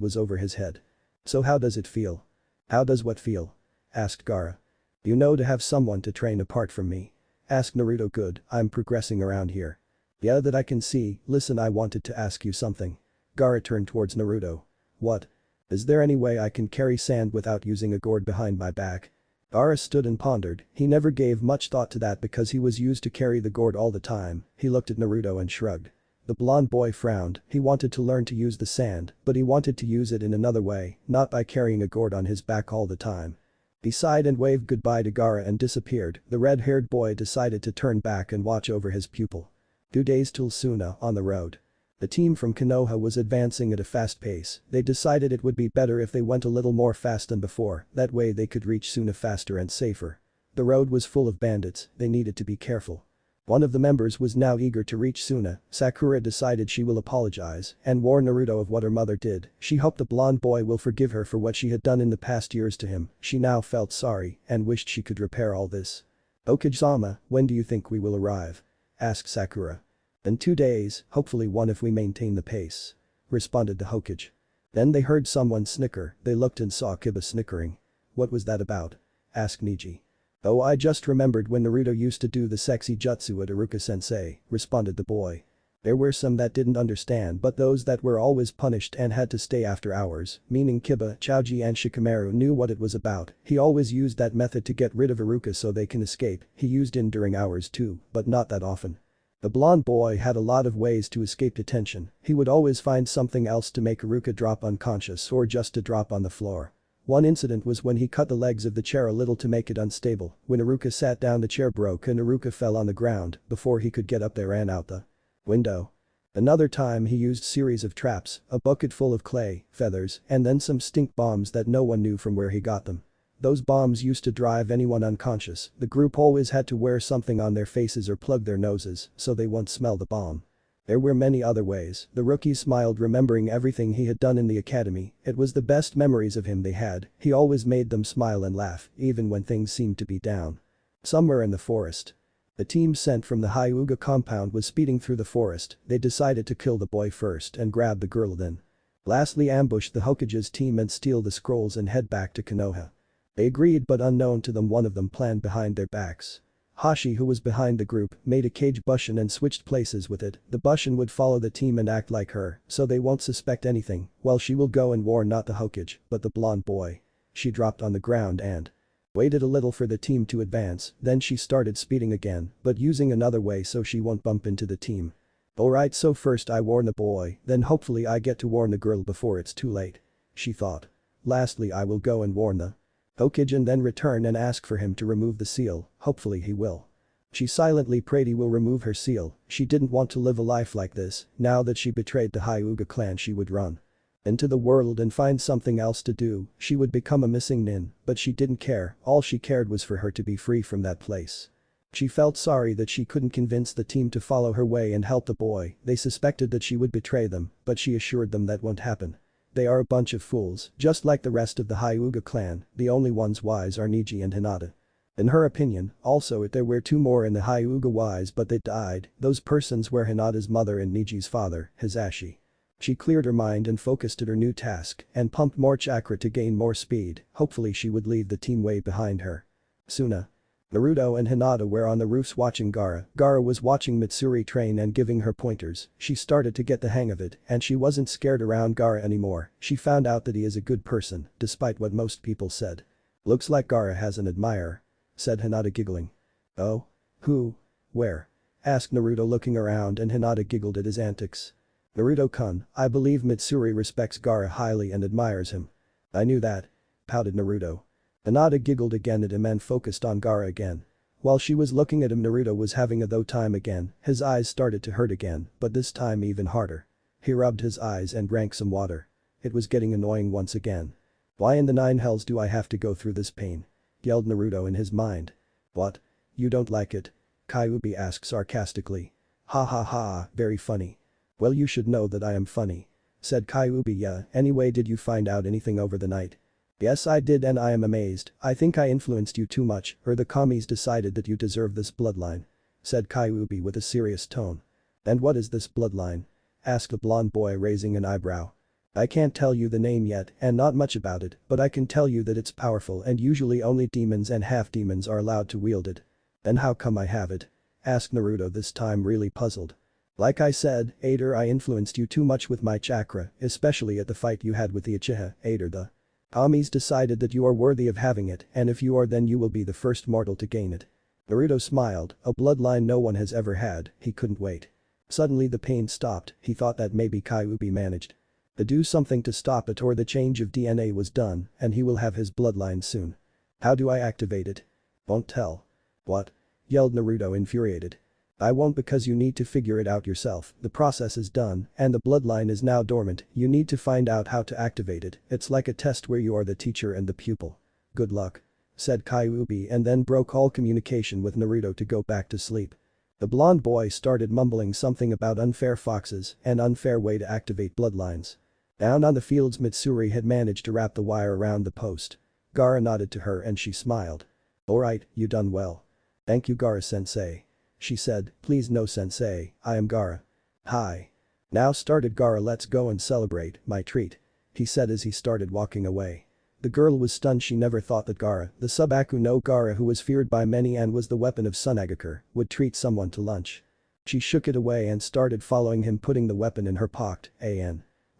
was over his head. So how does it feel? How does what feel? Asked Gaara. You know to have someone to train apart from me. Asked Naruto. Good, I'm progressing around here. Yeah that I can see, listen I wanted to ask you something. Gaara turned towards Naruto. What? Is there any way I can carry sand without using a gourd behind my back? Gaara stood and pondered, he never gave much thought to that because he was used to carry the gourd all the time. He looked at Naruto and shrugged. The blonde boy frowned, he wanted to learn to use the sand, but he wanted to use it in another way, not by carrying a gourd on his back all the time. He sighed and waved goodbye to Gaara and disappeared. The red-haired boy decided to turn back and watch over his pupil. 2 days till Suna on the road. The team from Konoha was advancing at a fast pace. They decided it would be better if they went a little more fast than before, that way they could reach Suna faster and safer. The road was full of bandits, they needed to be careful. One of the members was now eager to reach Suna. Sakura decided she will apologize and warn Naruto of what her mother did. She hoped the blonde boy will forgive her for what she had done in the past years to him. She now felt sorry and wished she could repair all this. Okage-sama, when do you think we will arrive? Asked Sakura. In 2 days, hopefully one if we maintain the pace. Responded the Hokage. Then they heard someone snicker, they looked and saw Kiba snickering. What was that about? Asked Neji. Oh I just remembered when Naruto used to do the sexy jutsu at Iruka-sensei, responded the boy. There were some that didn't understand but those that were always punished and had to stay after hours, meaning Kiba, Choji and Shikamaru knew what it was about. He always used that method to get rid of Iruka so they can escape. He used it during hours too, but not that often. The blonde boy had a lot of ways to escape detention. He would always find something else to make Iruka drop unconscious or just to drop on the floor. One incident was when he cut the legs of the chair a little to make it unstable. When Iruka sat down the chair broke and Iruka fell on the ground. Before he could get up they ran out the window. Another time he used series of traps, a bucket full of clay, feathers, and then some stink bombs that no one knew from where he got them. Those bombs used to drive anyone unconscious. The group always had to wear something on their faces or plug their noses so they won't smell the bomb. There were many other ways. The rookie smiled remembering everything he had done in the academy. It was the best memories of him they had. He always made them smile and laugh, even when things seemed to be down. Somewhere in the forest. The team sent from the Hyuga compound was speeding through the forest. They decided to kill the boy first and grab the girl then. Lastly ambush the Hokage's team and steal the scrolls and head back to Konoha. They agreed but unknown to them one of them planned behind their backs. Hashi who was behind the group made a cage bushin and switched places with it. The bushin would follow the team and act like her so they won't suspect anything while she will go and warn not the Hokage but the blonde boy. She dropped on the ground and waited a little for the team to advance, then she started speeding again but using another way so she won't bump into the team. Alright so first I warn the boy, then hopefully I get to warn the girl before it's too late. She thought. Lastly I will go and warn the Hokage and then return and ask for him to remove the seal, hopefully he will. She silently prayed he will remove her seal. She didn't want to live a life like this. Now that she betrayed the Hyuga clan she would run into the world and find something else to do. She would become a missing nin, but she didn't care. All she cared was for her to be free from that place. She felt sorry that she couldn't convince the team to follow her way and help the boy. They suspected that she would betray them, but she assured them that won't happen. They are a bunch of fools, just like the rest of the Hyuga clan. The only ones wise are Neji and Hinata. In her opinion, also there were 2 more in the Hyuga wise but they died. Those persons were Hinata's mother and Neji's father, Hisashi. She cleared her mind and focused at her new task and pumped more chakra to gain more speed, hopefully she would leave the team way behind her. Suna. Naruto and Hinata were on the roofs watching Gaara. Gaara was watching Mitsuri train and giving her pointers. She started to get the hang of it and she wasn't scared around Gaara anymore. She found out that he is a good person, despite what most people said. "Looks like Gaara has an admirer," said Hinata giggling. "Oh? Who? Where?" asked Naruto looking around and Hinata giggled at his antics. "Naruto-kun, I believe Mitsuri respects Gaara highly and admires him." "I knew that," pouted Naruto. Hinata giggled again at him and focused on Gaara again. While she was looking at him, Naruto was having a though time again. His eyes started to hurt again, but this time even harder. He rubbed his eyes and drank some water. It was getting annoying once again. "Why in the nine hells do I have to go through this pain?" yelled Naruto in his mind. "What? You don't like it?" Kyuubi asked sarcastically. "Ha ha ha, very funny." "Well, you should know that I am funny," said Kyuubi. "Yeah, anyway, did you find out anything over the night?" "Yes, I did and I am amazed. I think I influenced you too much or the commies decided that you deserve this bloodline," said Kyuubi with a serious tone. "And what is this bloodline?" asked the blonde boy raising an eyebrow. "I can't tell you the name yet and not much about it, but I can tell you that it's powerful and usually only demons and half-demons are allowed to wield it." "Then how come I have it?" asked Naruto, this time really puzzled. "Like I said, Ader, I influenced you too much with my chakra, especially at the fight you had with the Uchiha, Ader. The Kami's decided that you are worthy of having it and if you are then you will be the first mortal to gain it." Naruto smiled, a bloodline no one has ever had, he couldn't wait. Suddenly the pain stopped, he thought that maybe Kyuubi managed to do something to stop it or the change of DNA was done and he will have his bloodline soon. "How do I activate it?" "Won't tell." "What?" yelled Naruto infuriated. "I won't because you need to figure it out yourself, the process is done and the bloodline is now dormant, you need to find out how to activate it, it's like a test where you are the teacher and the pupil." "Good luck," said Kyuubi and then broke all communication with Naruto to go back to sleep. The blonde boy started mumbling something about unfair foxes and unfair way to activate bloodlines. Down on the fields, Mitsuri had managed to wrap the wire around the post. Gaara nodded to her and she smiled. "Alright, you done well." "Thank you, Gaara-sensei," she said. "Please no sensei, I am Gaara." "Hi." "Now started Gaara, let's go and celebrate, my treat," he said as he started walking away. The girl was stunned, she never thought that Gaara, the Subaku no Gaara who was feared by many and was the weapon of Tsunade, would treat someone to lunch. She shook it away and started following him, putting the weapon in her pocket.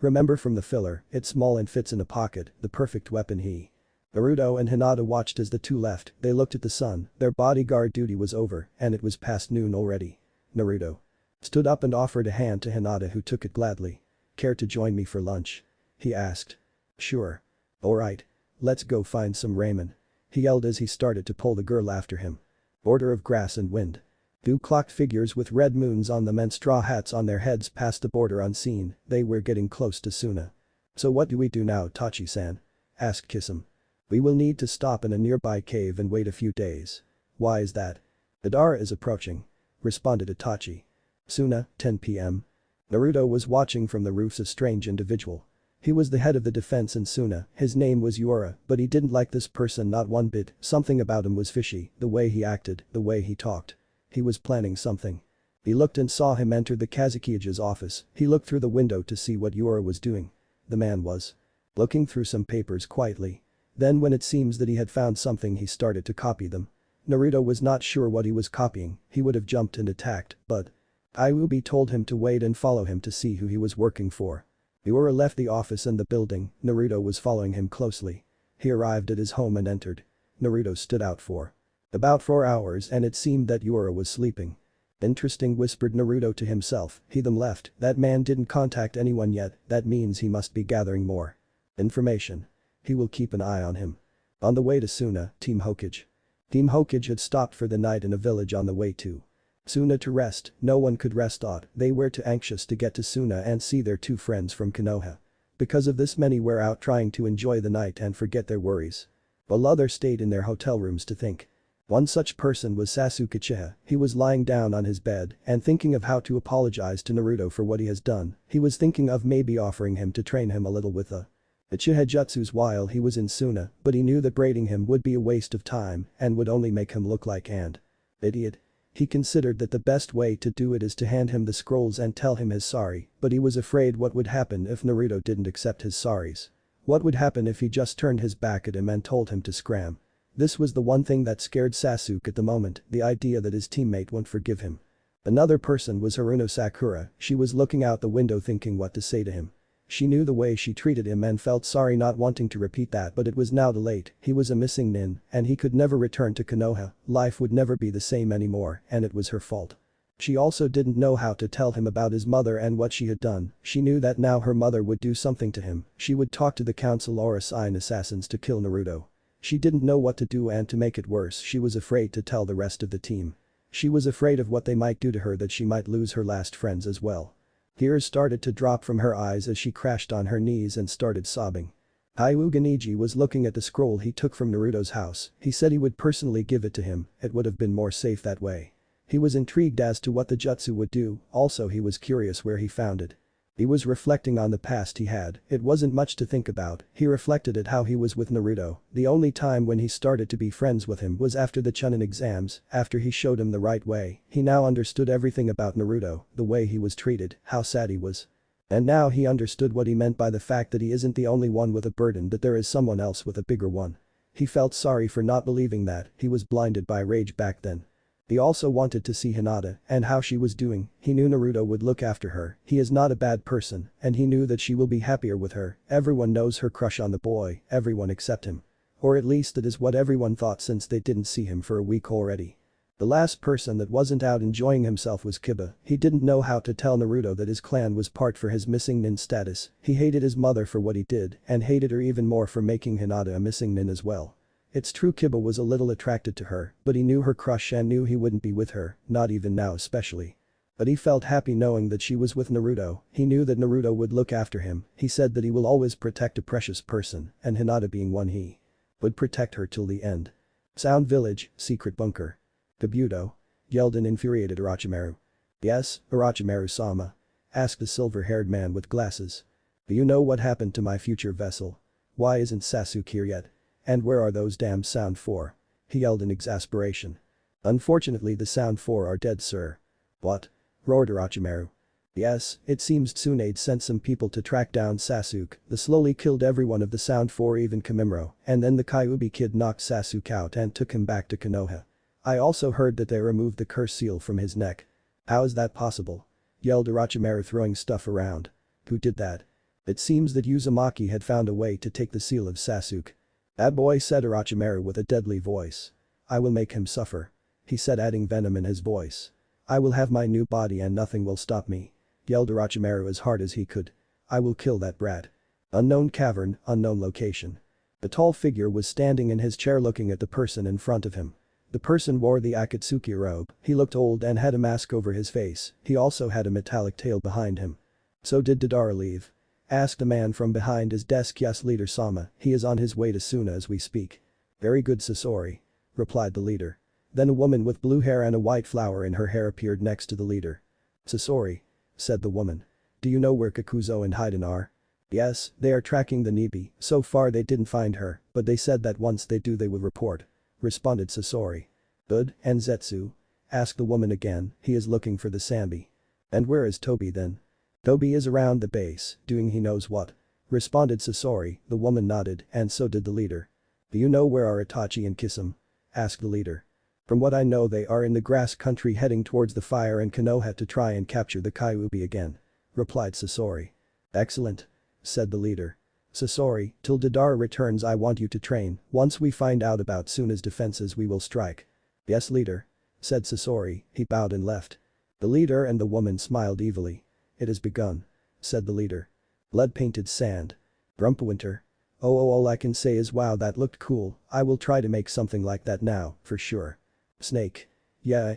Remember from the filler, it's small and fits in a pocket, the perfect weapon. Naruto and Hinata watched as the two left, they looked at the sun, their bodyguard duty was over and it was past noon already. Naruto stood up and offered a hand to Hinata who took it gladly. "Care to join me for lunch?" he asked. "Sure. Alright. Let's go find some ramen," he yelled as he started to pull the girl after him. Border of grass and wind. Two clocked figures with red moons on them and straw hats on their heads passed the border unseen, they were getting close to Suna. "So what do we do now, Tachi-san?" asked Kisame. "We will need to stop in a nearby cave and wait a few days." "Why is that?" "Gaara is approaching," responded Itachi. Suna, 10 p.m. Naruto was watching from the roofs a strange individual. He was the head of the defense in Suna, his name was Yura, but he didn't like this person not one bit, something about him was fishy, the way he acted, the way he talked. He was planning something. He looked and saw him enter the Kazukiya's office, he looked through the window to see what Yura was doing. The man was looking through some papers quietly. Then when it seems that he had found something he started to copy them. Naruto was not sure what he was copying, he would have jumped and attacked, but Kyuubi told him to wait and follow him to see who he was working for. Yura left the office and the building, Naruto was following him closely. He arrived at his home and entered. Naruto stood out for about 4 hours and it seemed that Yura was sleeping. "Interesting," whispered Naruto to himself, he them left, that man didn't contact anyone yet, that means he must be gathering more information. He will keep an eye on him. On the way to Suna, Team Hokage. Team Hokage had stopped for the night in a village on the way to Suna to rest, no one could rest out, they were too anxious to get to Suna and see their two friends from Konoha. Because of this many were out trying to enjoy the night and forget their worries. While others stayed in their hotel rooms to think. One such person was Sasuke Uchiha, he was lying down on his bed and thinking of how to apologize to Naruto for what he has done, he was thinking of maybe offering him to train him a little with the Uchiha jutsus while he was in Suna, but he knew that braiding him would be a waste of time and would only make him look like an idiot. He considered that the best way to do it is to hand him the scrolls and tell him his sorry, but he was afraid what would happen if Naruto didn't accept his sorries. What would happen if he just turned his back at him and told him to scram? This was the one thing that scared Sasuke at the moment, the idea that his teammate won't forgive him. Another person was Haruno Sakura. She was looking out the window thinking what to say to him. She knew the way she treated him and felt sorry not wanting to repeat that, but it was now too late. He was a missing nin, and he could never return to Konoha. Life would never be the same anymore, and it was her fault. She also didn't know how to tell him about his mother and what she had done. She knew that now her mother would do something to him. She would talk to the council or assign assassins to kill Naruto. She didn't know what to do, and to make it worse, she was afraid to tell the rest of the team. She was afraid of what they might do to her, that she might lose her last friends as well. Tears started to drop from her eyes as she crashed on her knees and started sobbing. Hyuga Neji was looking at the scroll he took from Naruto's house. He said he would personally give it to him, it would have been more safe that way. He was intrigued as to what the jutsu would do, also he was curious where he found it. He was reflecting on the past he had. It wasn't much to think about. He reflected at how he was with Naruto. The only time when he started to be friends with him was after the Chunin exams, after he showed him the right way. He now understood everything about Naruto, the way he was treated, how sad he was. And now he understood what he meant by the fact that he isn't the only one with a burden, that there is someone else with a bigger one. He felt sorry for not believing that. He was blinded by rage back then. He also wanted to see Hinata and how she was doing. He knew Naruto would look after her. He is not a bad person, and he knew that she will be happier with her. Everyone knows her crush on the boy, everyone except him. Or at least that is what everyone thought since they didn't see him for a week already. The last person that wasn't out enjoying himself was Kiba. He didn't know how to tell Naruto that his clan was part for his missing nin status. He hated his mother for what he did and hated her even more for making Hinata a missing nin as well. It's true Kiba was a little attracted to her, but he knew her crush and knew he wouldn't be with her, not even now especially. But he felt happy knowing that she was with Naruto. He knew that Naruto would look after him. He said that he will always protect a precious person, and Hinata being one, he would protect her till the end. Sound Village, secret bunker. Kabuto, yelled an infuriated Orochimaru. Yes, Orochimaru-sama, asked the silver-haired man with glasses. Do you know what happened to my future vessel? Why isn't Sasuke here yet? And where are those damn Sound 4? He yelled in exasperation. Unfortunately the Sound 4 are dead, sir. What? Roared Orochimaru. Yes, it seems Tsunade sent some people to track down Sasuke. They slowly killed everyone of the Sound 4, even Kamimuro, and then the Kyuubi kid knocked Sasuke out and took him back to Konoha. I also heard that they removed the curse seal from his neck. How is that possible? Yelled Orochimaru, throwing stuff around. Who did that? It seems that Uzumaki had found a way to take the seal of Sasuke. That boy, said Orochimaru with a deadly voice. I will make him suffer. He said, adding venom in his voice. I will have my new body and nothing will stop me. Yelled Orochimaru as hard as he could. I will kill that brat. Unknown cavern, unknown location. A tall figure was standing in his chair looking at the person in front of him. The person wore the Akatsuki robe. He looked old and had a mask over his face. He also had a metallic tail behind him. So did Deidara leave? Asked a man from behind his desk. Yes, leader Sama, he is on his way to Suna as we speak. Very good, Sasori, replied the leader. Then a woman with blue hair and a white flower in her hair appeared next to the leader. Sasori, said the woman. Do you know where Kakuzo and Haiden are? Yes, they are tracking the Nibi. So far they didn't find her, but they said that once they do they would report. Responded Sasori. Good, and Zetsu? Asked the woman again. He is looking for the Sanbi. And where is Tobi then? Tobi is around the base, doing he knows what. Responded Sasori. The woman nodded, and so did the leader. Do you know where are Itachi and Kisame? Asked the leader. From what I know they are in the grass country heading towards the fire in Konoha to try and capture the Kyuubi again. Replied Sasori. Excellent, said the leader. Sasori, till Deidara returns I want you to train. Once we find out about Suna's defenses we will strike. Yes, leader, said Sasori. He bowed and left. The leader and the woman smiled evilly. It has begun, said the leader. Lead-painted sand. Grumpwinter. Oh, all I can say is wow, that looked cool. I will try to make something like that now, for sure. Snake. Yeah,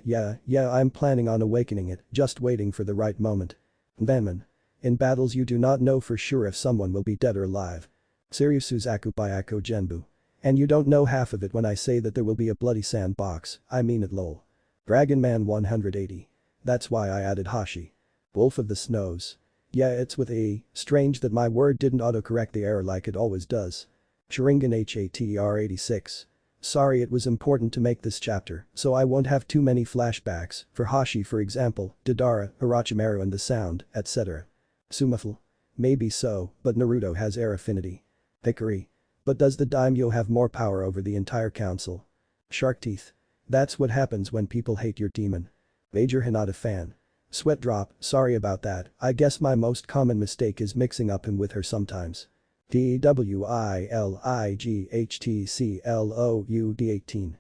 I'm planning on awakening it, just waiting for the right moment. Banman. In battles you do not know for sure if someone will be dead or alive. Suzaku Byako Genbu. And you don't know half of it when I say that there will be a bloody sandbox, I mean it lol. Dragon Man 180. That's why I added Hashi. Wolf of the Snows. Yeah, it's with E. Strange that my word didn't autocorrect the error like it always does. Sharingan HATR 86. Sorry, it was important to make this chapter, so I won't have too many flashbacks, for Hashi for example, Deidara, Orochimaru and the sound, etc. Sumafl. Maybe so, but Naruto has air affinity. Hikari. But does the daimyo have more power over the entire council? Shark teeth. That's what happens when people hate your demon. Major Hinata fan. Sweat drop, sorry about that, I guess my most common mistake is mixing up him with her sometimes. DWILIGHTCLOUD18.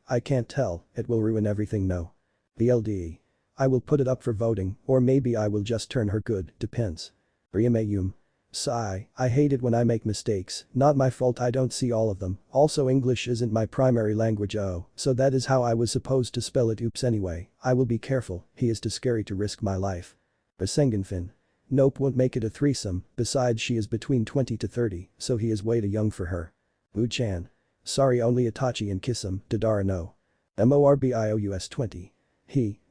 I can't tell, it will ruin everything no. BLD. I will put it up for voting, or maybe I will just turn her good, depends. Ryumayum. Sigh, I hate it when I make mistakes, not my fault I don't see all of them, also English isn't my primary language so that is how I was supposed to spell it oops anyway, I will be careful, he is too scary to risk my life. Rasenganfin. Nope won't make it a threesome, besides she is between 20 to 30, so he is way too young for her. Wu-chan. Sorry only Itachi and Kisum, Deidara no. MORBIOUS 20.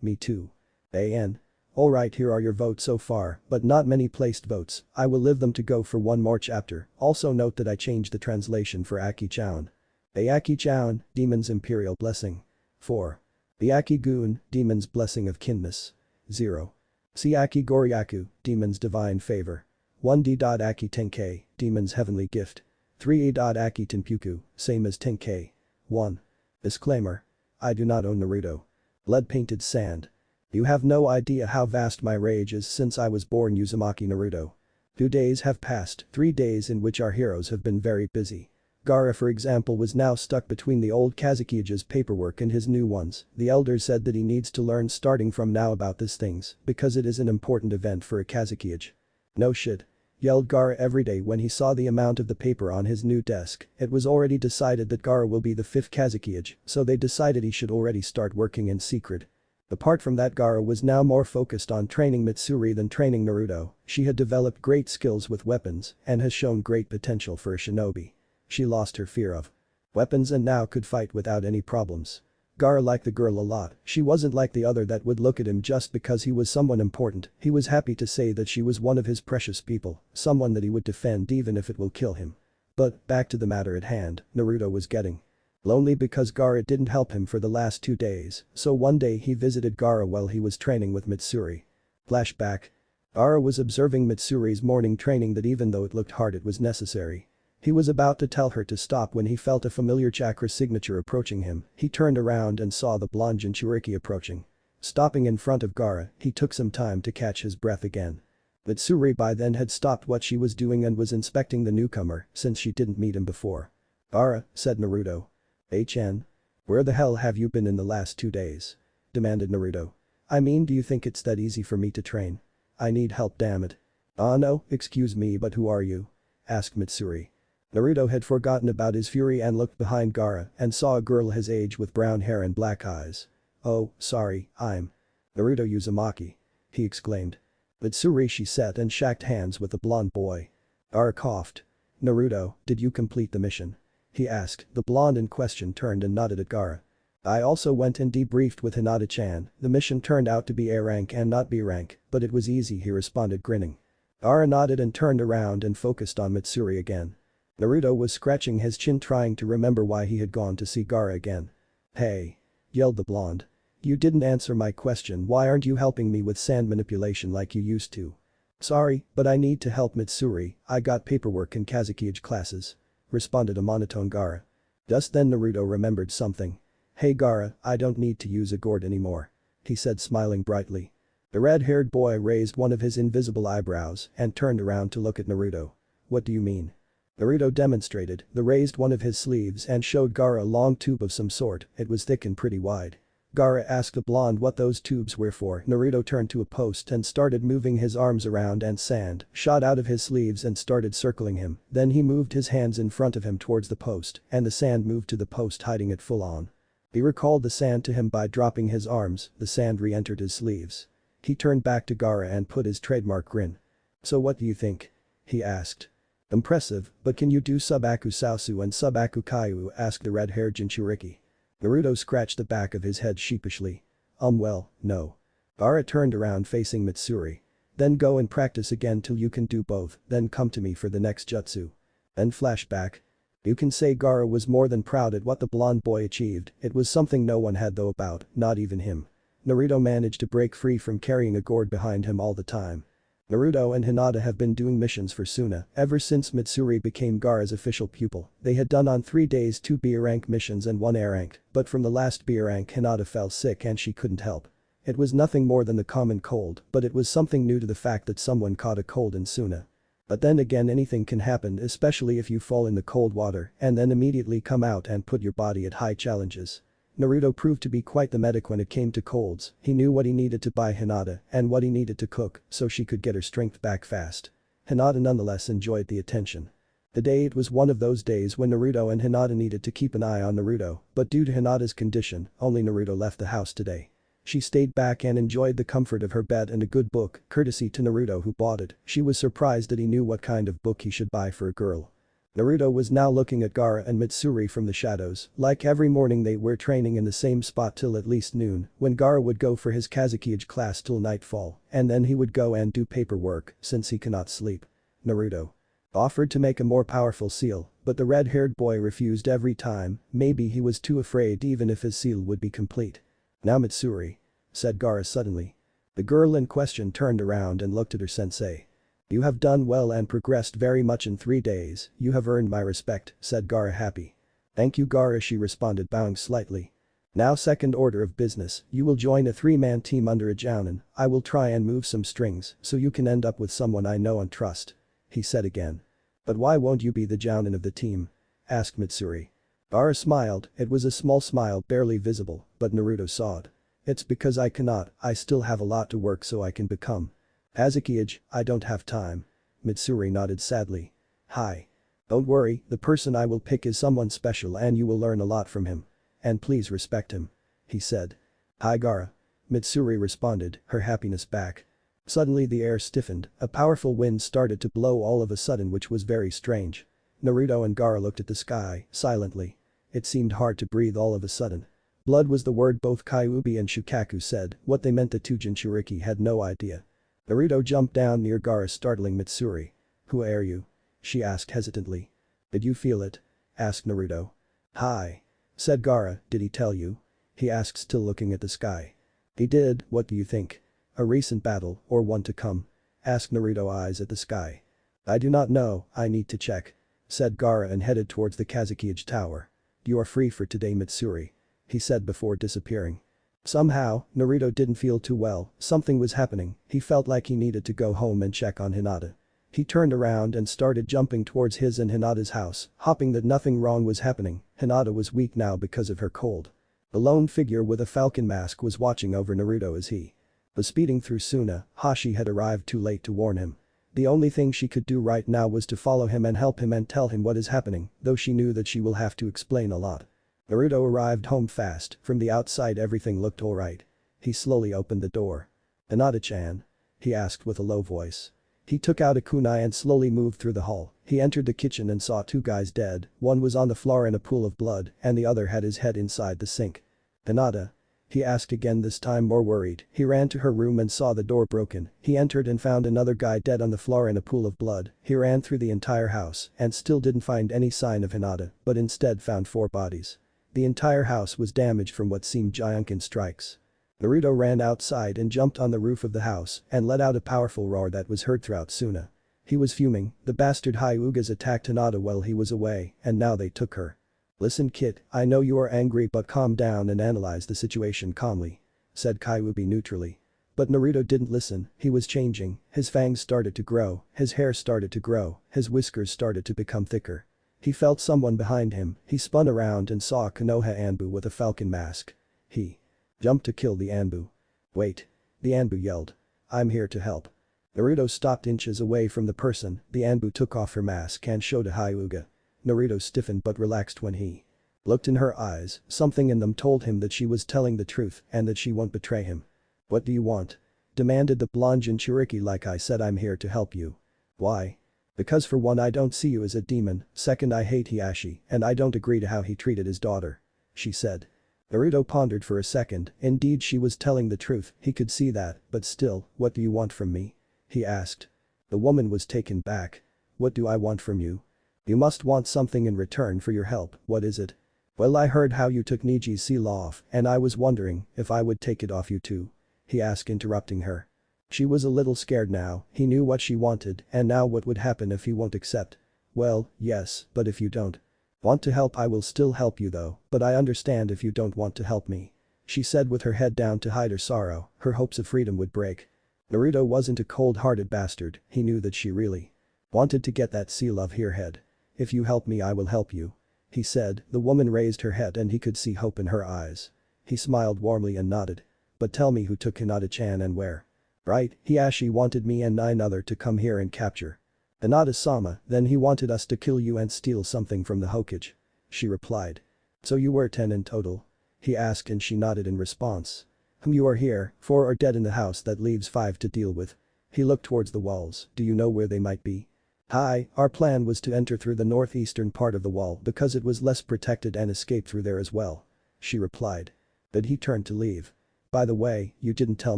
Me too. AN. Alright here are your votes so far, but not many placed votes, I will leave them to go for one more chapter, also note that I changed the translation for Aki-chan. Aki-chan, Demon's Imperial Blessing. 4. The Aki-gun, Demon's Blessing of Kindness. 0. Siaki Goryaku, Demon's Divine Favor. 1D. Aki Tenkei, Demon's Heavenly Gift. 3. Aki Tenpuku, same as Tenkei. 1. Disclaimer. I do not own Naruto. Lead-painted sand. You have no idea how vast my rage is since I was born Uzumaki Naruto. 2 days have passed, 3 days in which our heroes have been very busy. Gaara for example was now stuck between the old Kazukiya's paperwork and his new ones, the elders said that he needs to learn starting from now about these things, because it is an important event for a Kazukiyage. No shit. Yelled Gaara every day when he saw the amount of the paper on his new desk, it was already decided that Gaara will be the 5th Kazukiyage, so they decided he should already start working in secret. Apart from that Gaara was now more focused on training Mitsuri than training Naruto, she had developed great skills with weapons and has shown great potential for a shinobi. She lost her fear of weapons and now could fight without any problems. Gaara liked the girl a lot, she wasn't like the other that would look at him just because he was someone important, he was happy to say that she was one of his precious people, someone that he would defend even if it will kill him. But, back to the matter at hand, Naruto was getting lonely because Gaara didn't help him for the last 2 days, so one day he visited Gaara while he was training with Mitsuri. Flashback. Gaara was observing Mitsuri's morning training that even though it looked hard it was necessary. He was about to tell her to stop when he felt a familiar chakra signature approaching him, he turned around and saw the blonde Jinchuriki approaching. Stopping in front of Gaara, he took some time to catch his breath again. Mitsuri by then had stopped what she was doing and was inspecting the newcomer since she didn't meet him before. Gaara, said Naruto. HN. Where the hell have you been in the last 2 days? Demanded Naruto. I mean do you think it's that easy for me to train? I need help damn it. No, excuse me but who are you? Asked Mitsuri. Naruto had forgotten about his fury and looked behind Gaara and saw a girl his age with brown hair and black eyes. Oh, sorry, I'm Naruto Uzumaki. He exclaimed. Mitsuri she sat and shacked hands with the blonde boy. Gaara coughed. Naruto, did you complete the mission? He asked, the blonde in question turned and nodded at Gaara. I also went and debriefed with Hinata-chan, the mission turned out to be A rank and not B rank, but it was easy he responded grinning. Gaara nodded and turned around and focused on Mitsuri again. Naruto was scratching his chin trying to remember why he had gone to see Gaara again. Hey! Yelled the blonde. You didn't answer my question, why aren't you helping me with sand manipulation like you used to? Sorry, but I need to help Mitsuri, I got paperwork in Kazukiyage classes. Responded a monotone Gaara. Just then Naruto remembered something. Hey Gaara, I don't need to use a gourd anymore. He said smiling brightly. The red-haired boy raised one of his invisible eyebrows and turned around to look at Naruto. What do you mean? Naruto demonstrated, raised one of his sleeves and showed Gaara a long tube of some sort, it was thick and pretty wide. Gaara asked the blonde what those tubes were for. Naruto turned to a post and started moving his arms around and sand shot out of his sleeves and started circling him, then he moved his hands in front of him towards the post and the sand moved to the post hiding it full on. He recalled the sand to him by dropping his arms, the sand re-entered his sleeves. He turned back to Gaara and put his trademark grin. So what do you think? He asked. Impressive, but can you do Subaku Sausu and Subaku Kaiu? Asked the red-haired Jinchuriki. Naruto scratched the back of his head sheepishly. Well, no. Gaara turned around facing Mitsuri. Then go and practice again till you can do both, then come to me for the next jutsu. Then flashback. You can say Gaara was more than proud at what the blonde boy achieved, it was something no one had though about, not even him. Naruto managed to break free from carrying a gourd behind him all the time. Naruto and Hinata have been doing missions for Suna ever since Mitsuri became Gaara's official pupil. They had done on 3 days 2 B rank missions and 1 A rank, but from the last B rank Hinata fell sick and she couldn't help. It was nothing more than the common cold, but it was something new to the fact that someone caught a cold in Suna. But then again anything can happen, especially if you fall in the cold water and then immediately come out and put your body at high challenges. Naruto proved to be quite the medic when it came to colds, he knew what he needed to buy Hinata and what he needed to cook so she could get her strength back fast. Hinata nonetheless enjoyed the attention. Today it was one of those days when Naruto and Hinata needed to keep an eye on Naruto, but due to Hinata's condition, only Naruto left the house today. She stayed back and enjoyed the comfort of her bed and a good book, courtesy to Naruto who bought it. She was surprised that he knew what kind of book he should buy for a girl. Naruto was now looking at Gaara and Mitsuri from the shadows, like every morning they were training in the same spot till at least noon, when Gaara would go for his Kazekage class till nightfall, and then he would go and do paperwork since he cannot sleep. Naruto offered to make a more powerful seal, but the red-haired boy refused every time, maybe he was too afraid even if his seal would be complete. "Now Mitsuri," said Gaara suddenly. The girl in question turned around and looked at her sensei. "You have done well and progressed very much in 3 days, you have earned my respect," said Gaara happy. "Thank you Gaara," she responded bowing slightly. "Now second order of business, you will join a 3-man team under a jounin. I will try and move some strings so you can end up with someone I know and trust," he said again. "But why won't you be the jounin of the team?" asked Mitsuri. Gaara smiled, it was a small smile barely visible, but Naruto saw it. "It's because I cannot, I still have a lot to work so I can become Kazekage, I don't have time." Mitsuri nodded sadly. "Hi. Don't worry, the person I will pick is someone special and you will learn a lot from him. And please respect him," he said. "Hi Gaara." Mitsuri responded, her happiness back. Suddenly the air stiffened, a powerful wind started to blow all of a sudden which was very strange. Naruto and Gaara looked at the sky, silently. It seemed hard to breathe all of a sudden. Blood was the word both Kyuubi and Shukaku said, what they meant the two Jinchuriki had no idea. Naruto jumped down near Gaara startling Mitsuri. "Who are you?" she asked hesitantly. "Did you feel it?" asked Naruto. "Hi," said Gaara, "did he tell you?" he asked still looking at the sky. "He did, what do you think? A recent battle, or one to come?" asked Naruto eyes at the sky. "I do not know, I need to check," said Gaara and headed towards the Kazekage tower. "You are free for today Mitsuri," he said before disappearing. Somehow, Naruto didn't feel too well, something was happening, he felt like he needed to go home and check on Hinata. He turned around and started jumping towards his and Hinata's house, hoping that nothing wrong was happening. Hinata was weak now because of her cold. The lone figure with a falcon mask was watching over Naruto as he was speeding through Suna. Hashi had arrived too late to warn him. The only thing she could do right now was to follow him and help him and tell him what is happening, though she knew that she will have to explain a lot. Naruto arrived home fast, from the outside everything looked alright. He slowly opened the door. "Hinata-chan?" he asked with a low voice. He took out a kunai and slowly moved through the hall. He entered the kitchen and saw 2 guys dead, one was on the floor in a pool of blood and the other had his head inside the sink. "Hinata?" he asked again, this time more worried. He ran to her room and saw the door broken. He entered and found another guy dead on the floor in a pool of blood. He ran through the entire house and still didn't find any sign of Hinata, but instead found 4 bodies. The entire house was damaged from what seemed Gyunkin strikes. Naruto ran outside and jumped on the roof of the house and let out a powerful roar that was heard throughout Suna. He was fuming, the bastard Hyugas attacked Hinata while he was away and now they took her. "Listen kid, I know you are angry but calm down and analyze the situation calmly," said Kyuubi neutrally. But Naruto didn't listen, he was changing, his fangs started to grow, his hair started to grow, his whiskers started to become thicker. He felt someone behind him, he spun around and saw Konoha Anbu with a falcon mask. He jumped to kill the Anbu. "Wait!" the Anbu yelled. "I'm here to help." Naruto stopped inches away from the person, the Anbu took off her mask and showed a Hyuga. Naruto stiffened but relaxed when he looked in her eyes, something in them told him that she was telling the truth and that she won't betray him. "What do you want?" demanded the blonde Jinchuriki. "Like I said, I'm here to help you." "Why?" "Because for one I don't see you as a demon, second I hate Hiashi and I don't agree to how he treated his daughter," she said. Naruto pondered for a second, indeed she was telling the truth, he could see that, but still, "What do you want from me?" he asked. The woman was taken back. "What do I want from you?" You must want something in return for your help, what is it? Well, I heard how you took Niji's seal off and I was wondering if I would take it off you too. He asked, interrupting her. She was a little scared now, he knew what she wanted and now what would happen if he won't accept. Well, yes, but if you don't want to help I will still help you though, but I understand if you don't want to help me. She said with her head down to hide her sorrow, her hopes of freedom would break. Naruto wasn't a cold-hearted bastard, he knew that she really wanted to get that seal off her head. If you help me I will help you. He said, the woman raised her head and he could see hope in her eyes. He smiled warmly and nodded. But tell me who took Hinata-chan and where? Right, he asked. She wanted me and 9 other to come here and capture Hinata-sama, then he wanted us to kill you and steal something from the Hokage. She replied. So you were 10 in total? He asked and she nodded in response. You are here, 4 are dead in the house that leaves 5 to deal with. He looked towards the walls, do you know where they might be? Hi, our plan was to enter through the northeastern part of the wall because it was less protected and escape through there as well. She replied. But he turned to leave. By the way, you didn't tell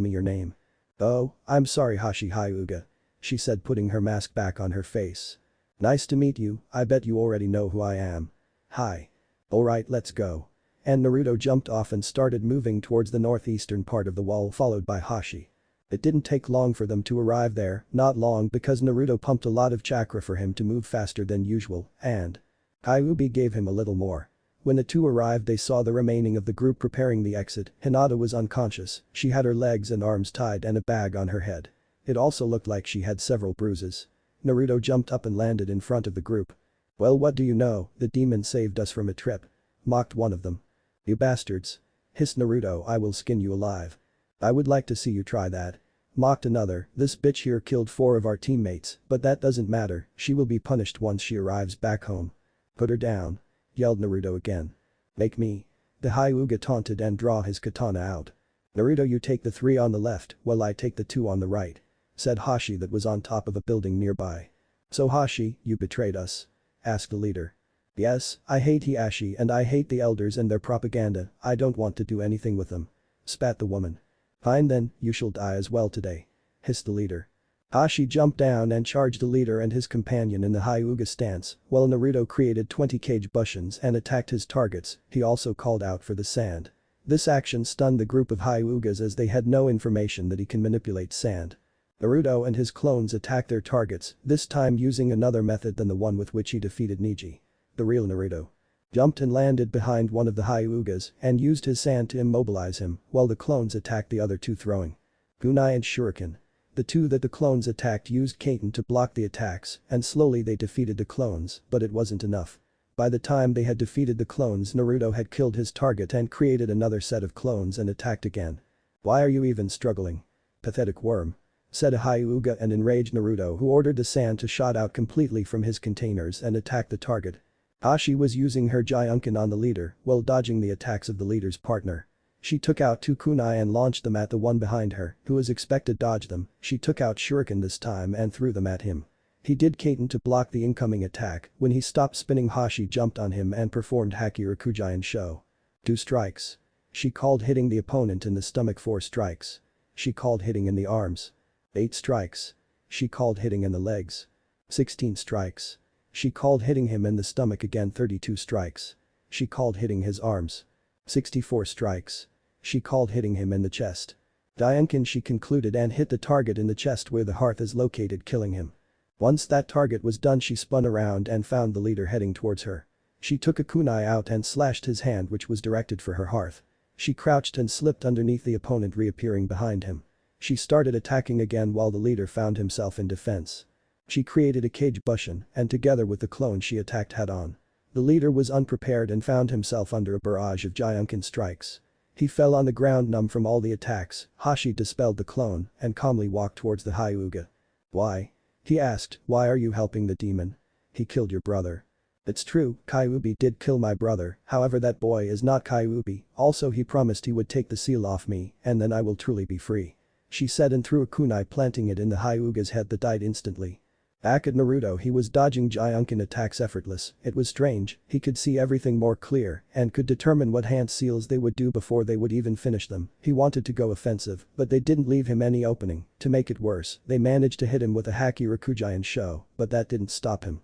me your name. Oh, I'm sorry Hyuga. She said, putting her mask back on her face. Nice to meet you, I bet you already know who I am. Hi. Alright, let's go. And Naruto jumped off and started moving towards the northeastern part of the wall followed by Hashi. It didn't take long for them to arrive there, not long because Naruto pumped a lot of chakra for him to move faster than usual, and Kyuubi gave him a little more. When the two arrived they saw the remaining of the group preparing the exit. Hinata was unconscious, she had her legs and arms tied and a bag on her head. It also looked like she had several bruises. Naruto jumped up and landed in front of the group. Well, what do you know, the demon saved us from a trip. Mocked one of them. You bastards. Hissed Naruto, I will skin you alive. I would like to see you try that. Mocked another, this bitch here killed 4 of our teammates, but that doesn't matter, she will be punished once she arrives back home. Put her down. Yelled Naruto again. Make me. The Hyuga taunted and draw his katana out. Naruto, you take the 3 on the left while I take the 2 on the right. Said Hashi that was on top of a building nearby. So Hashi, you betrayed us? Asked the leader. Yes, I hate Hiashi and I hate the elders and their propaganda, I don't want to do anything with them. Spat the woman. Fine then, you shall die as well today. Hissed the leader. Hashi jumped down and charged the leader and his companion in the Hyuga stance, while Naruto created 20 cage bushins and attacked his targets. He also called out for the sand. This action stunned the group of Hyugas as they had no information that he can manipulate sand. Naruto and his clones attacked their targets, this time using another method than the one with which he defeated Niji. The real Naruto jumped and landed behind one of the Hyugas and used his sand to immobilize him while the clones attacked the other 2 throwing kunai and shuriken. The 2 that the clones attacked used Kaiten to block the attacks and slowly they defeated the clones, but it wasn't enough. By the time they had defeated the clones, Naruto had killed his target and created another set of clones and attacked again. Why are you even struggling? Pathetic worm. Said a Hyuga, and enraged Naruto, who ordered the sand to shot out completely from his containers and attack the target. Hashi was using her Jiunkin on the leader while dodging the attacks of the leader's partner. She took out 2 kunai and launched them at the one behind her, who was expected to dodge them. She took out shuriken this time and threw them at him. He did Kaiten to block the incoming attack. When he stopped spinning, Hashi jumped on him and performed Haki Rakujian Sho. 2 strikes. She called hitting the opponent in the stomach. 4 strikes. She called hitting in the arms. 8 strikes. She called hitting in the legs. 16 strikes. She called hitting him in the stomach again. 32 strikes. She called hitting his arms. 64 strikes. She called hitting him in the chest. Diankin, she concluded, and hit the target in the chest where the hearth is located, killing him. Once that target was done, she spun around and found the leader heading towards her. She took a kunai out and slashed his hand, which was directed for her hearth. She crouched and slipped underneath the opponent, reappearing behind him. She started attacking again while the leader found himself in defense. She created a cage bushin and together with the clone she attacked head-on. The leader was unprepared and found himself under a barrage of Jiunkin strikes. He fell on the ground numb from all the attacks. Hashi dispelled the clone and calmly walked towards the Hyuga. Why? He asked, why are you helping the demon? He killed your brother. It's true, Kyuubi did kill my brother, however that boy is not Kyuubi, also he promised he would take the seal off me and then I will truly be free. She said and threw a kunai, planting it in the Hyuga's head that died instantly. Back at Naruto, he was dodging Jiunkin attacks effortless. It was strange, he could see everything more clear and could determine what hand seals they would do before they would even finish them. He wanted to go offensive, but they didn't leave him any opening. To make it worse, they managed to hit him with a Haki Rakujian Sho, but that didn't stop him.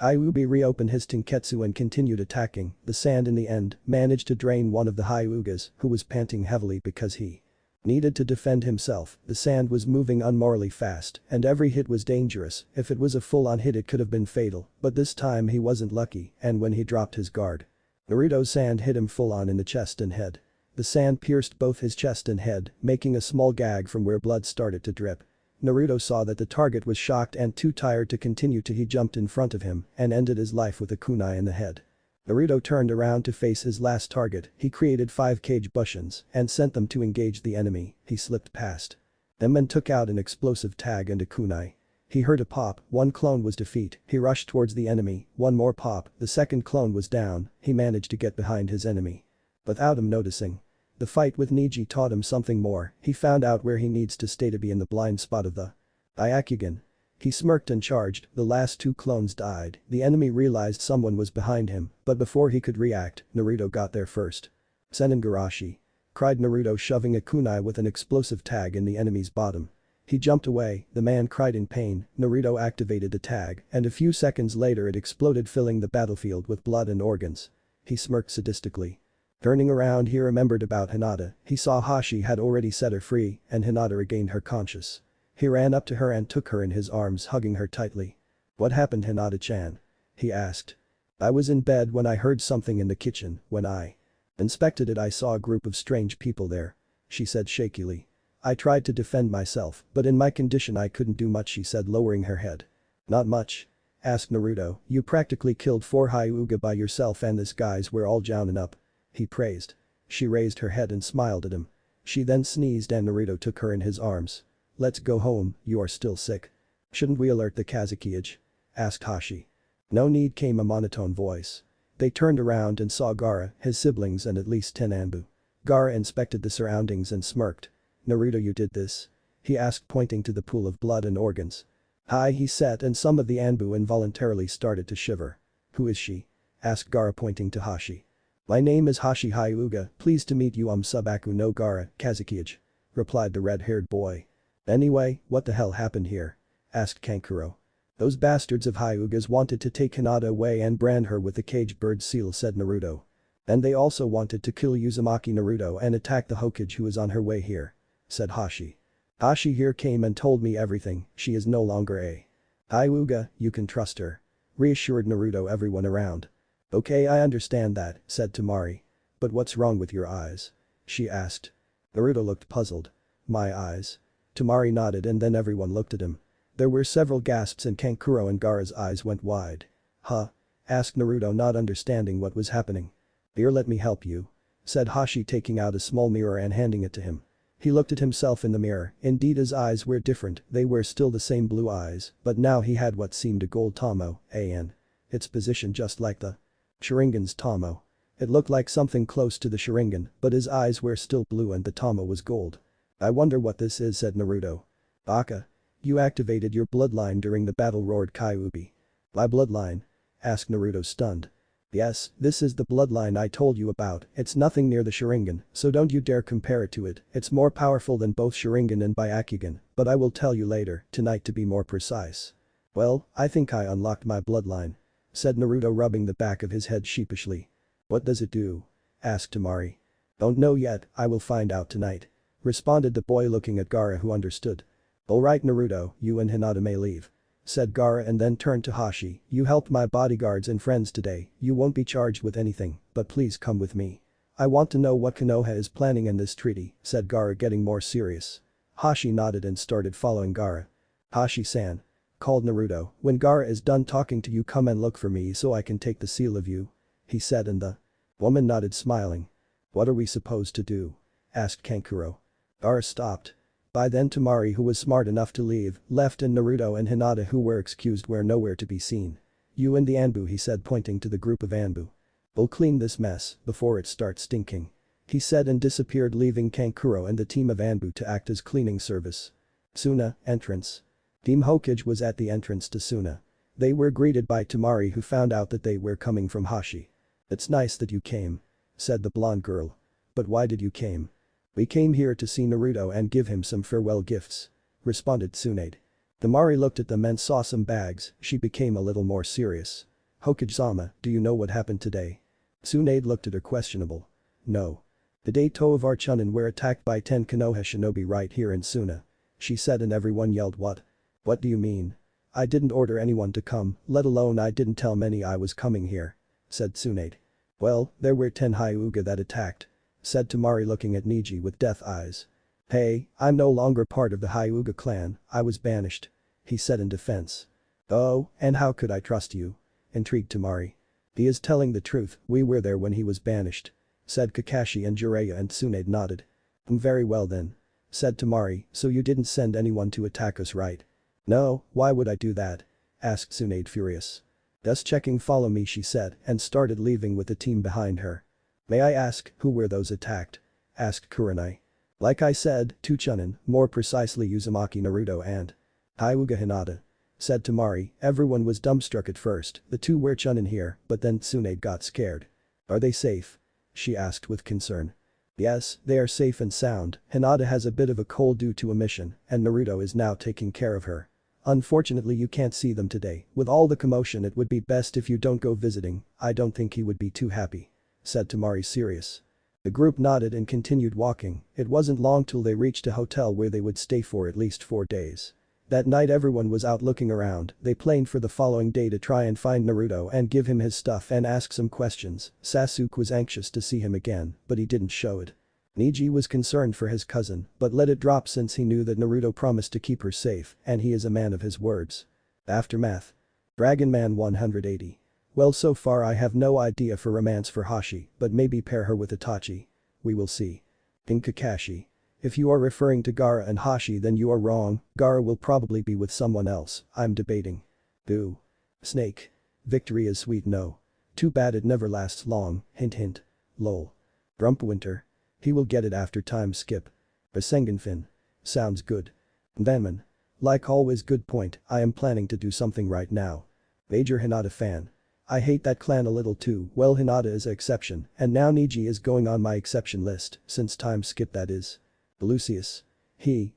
Hyuga reopened his Tenketsu and continued attacking. The sand in the end managed to drain one of the Hyugas, who was panting heavily because he needed to defend himself. The sand was moving unmorally fast, and every hit was dangerous. If it was a full-on hit it could have been fatal, but this time he wasn't lucky, and when he dropped his guard, Naruto's sand hit him full-on in the chest and head. The sand pierced both his chest and head, making a small gag from where blood started to drip. Naruto saw that the target was shocked and too tired to continue till he jumped in front of him and ended his life with a kunai in the head. Naruto turned around to face his last target. He created 5 cage bushins and sent them to engage the enemy. He slipped past them and took out an explosive tag and a kunai. He heard a pop, one clone was defeat. He rushed towards the enemy, one more pop, the second clone was down. He managed to get behind his enemy without him noticing. The fight with Neji taught him something more. He found out where he needs to stay to be in the blind spot of the Byakugan. He smirked and charged. The last 2 clones died. The enemy realized someone was behind him, but before he could react, Naruto got there first. Senengarashi, cried Naruto, shoving a kunai with an explosive tag in the enemy's bottom. He jumped away. The man cried in pain. Naruto activated the tag, and a few seconds later it exploded, filling the battlefield with blood and organs. He smirked sadistically. Turning around, he remembered about Hinata. He saw Hashi had already set her free and Hinata regained her conscious. He ran up to her and took her in his arms, hugging her tightly. "What happened, Hinata-chan?" he asked. "I was in bed when I heard something in the kitchen. When I inspected it I saw a group of strange people there," she said shakily. "I tried to defend myself, but in my condition I couldn't do much," she said, lowering her head. "Not much?" asked Naruto. "You practically killed 4 Hyuga by yourself and these guys were all jouning up," he praised. She raised her head and smiled at him. She then sneezed and Naruto took her in his arms. "Let's go home, you are still sick." "Shouldn't we alert the Kazekage?" asked Hashi. "No need," came a monotone voice. They turned around and saw Gaara, his siblings and at least 10 Anbu. Gaara inspected the surroundings and smirked. "Naruto, you did this?" he asked, pointing to the pool of blood and organs. "Hi," he said, and some of the Anbu involuntarily started to shiver. "Who is she?" asked Gaara, pointing to Hashi. "My name is Hashi Hyuga, pleased to meet you. Subaku no Gaara, Kazekage," replied the red-haired boy. "Anyway, what the hell happened here?" asked Kankuro. "Those bastards of Hyugas wanted to take Hinata away and brand her with the caged bird seal," said Naruto. "And they also wanted to kill Uzumaki Naruto and attack the Hokage who is on her way here," said Hashi. "Hashi here came and told me everything. She is no longer a Hyuga, you can trust her," reassured Naruto everyone around. "Okay, I understand that," said Temari. "But what's wrong with your eyes?" she asked. Naruto looked puzzled. "My eyes?" Temari nodded and then everyone looked at him. There were several gasps and Kankuro and Gaara's eyes went wide. "Huh?" asked Naruto, not understanding what was happening. "Here, let me help you," said Hashi, taking out a small mirror and handing it to him. He looked at himself in the mirror. Indeed, his eyes were different. They were still the same blue eyes, but now he had what seemed a gold tomo, and its position just like the Sharingan's tomo. It looked like something close to the Sharingan, but his eyes were still blue and the tomo was gold. "I wonder what this is," said Naruto. "Baka. You activated your bloodline during the battle," roared Kyuubi. "My bloodline?" asked Naruto, stunned. "Yes, this is the bloodline I told you about. It's nothing near the Sharingan, so don't you dare compare it to it. It's more powerful than both Sharingan and Byakugan, but I will tell you later, tonight to be more precise." "Well, I think I unlocked my bloodline," said Naruto, rubbing the back of his head sheepishly. "What does it do?" asked Temari. "Don't know yet, I will find out tonight," responded the boy, looking at Gaara, who understood. "Alright Naruto, you and Hinata may leave," said Gaara and then turned to Hashi. "You helped my bodyguards and friends today, you won't be charged with anything, but please come with me. I want to know what Konoha is planning in this treaty," said Gaara, getting more serious. Hashi nodded and started following Gaara. "Hashi-san," called Naruto, "when Gaara is done talking to you, come and look for me so I can take the seal of you," he said, and the woman nodded, smiling. "What are we supposed to do?" asked Kankuro. Gaara stopped. By then Temari, who was smart enough to leave, left and Naruto and Hinata, who were excused, were nowhere to be seen. "You and the Anbu," he said, pointing to the group of Anbu. "We'll clean this mess before it starts stinking," he said and disappeared, leaving Kankuro and the team of Anbu to act as cleaning service. Suna, entrance. Team Hokage was at the entrance to Suna. They were greeted by Temari, who found out that they were coming from Hashi. "It's nice that you came," said the blonde girl. "But why did you came?" "We came here to see Naruto and give him some farewell gifts," responded Tsunade. Temari looked at them and saw some bags. She became a little more serious. Hokage-sama, do you know what happened today? Tsunade looked at her questionable. No. The day Tovar Chunin were attacked by 10 Konoha shinobi right here in Suna. She said and everyone yelled what? What do you mean? I didn't order anyone to come, let alone I didn't tell many I was coming here. Said Tsunade. Well, there were 10 Hyuga that attacked. Said Temari looking at Niji with death eyes. Hey, I'm no longer part of the Hyuga clan, I was banished. He said in defense. Oh, and how could I trust you? Intrigued Temari. He is telling the truth, we were there when he was banished. Said Kakashi and Jiraiya and Tsunade nodded. Very well then. Said Temari, so you didn't send anyone to attack us right? No, why would I do that? Asked Tsunade furious. Just checking follow me she said and started leaving with the team behind her. May I ask, who were those attacked? Asked Kurenai. Like I said, 2 Chunin, more precisely Uzumaki Naruto and Hyuga Hinata. Said Temari, everyone was dumbstruck at first, the 2 were Chunin here, but then Tsunade got scared. Are they safe? She asked with concern. Yes, they are safe and sound, Hinata has a bit of a cold due to a mission, and Naruto is now taking care of her. Unfortunately you can't see them today, with all the commotion it would be best if you don't go visiting, I don't think he would be too happy. Said Temari serious. The group nodded and continued walking, it wasn't long till they reached a hotel where they would stay for at least 4 days. That night everyone was out looking around, they planned for the following day to try and find Naruto and give him his stuff and ask some questions. Sasuke was anxious to see him again, but he didn't show it. Niji was concerned for his cousin, but let it drop since he knew that Naruto promised to keep her safe, and he is a man of his words. Aftermath. Dragon Man 180. Well so far I have no idea for romance for Hashi, but maybe pair her with Itachi. We will see. In Kakashi. If you are referring to Gaara and Hashi then you are wrong, Gaara will probably be with someone else, I'm debating. Boo. Snake. Victory is sweet no. Too bad it never lasts long, hint hint. Lol. Grumpwinter. He will get it after time skip. Rasengan. Sounds good. Danman. Like always good point, I am planning to do something right now. Major Hinata fan. I hate that clan a little too, well Hinata is an exception, and now Niji is going on my exception list, since time skip that is. Lucius.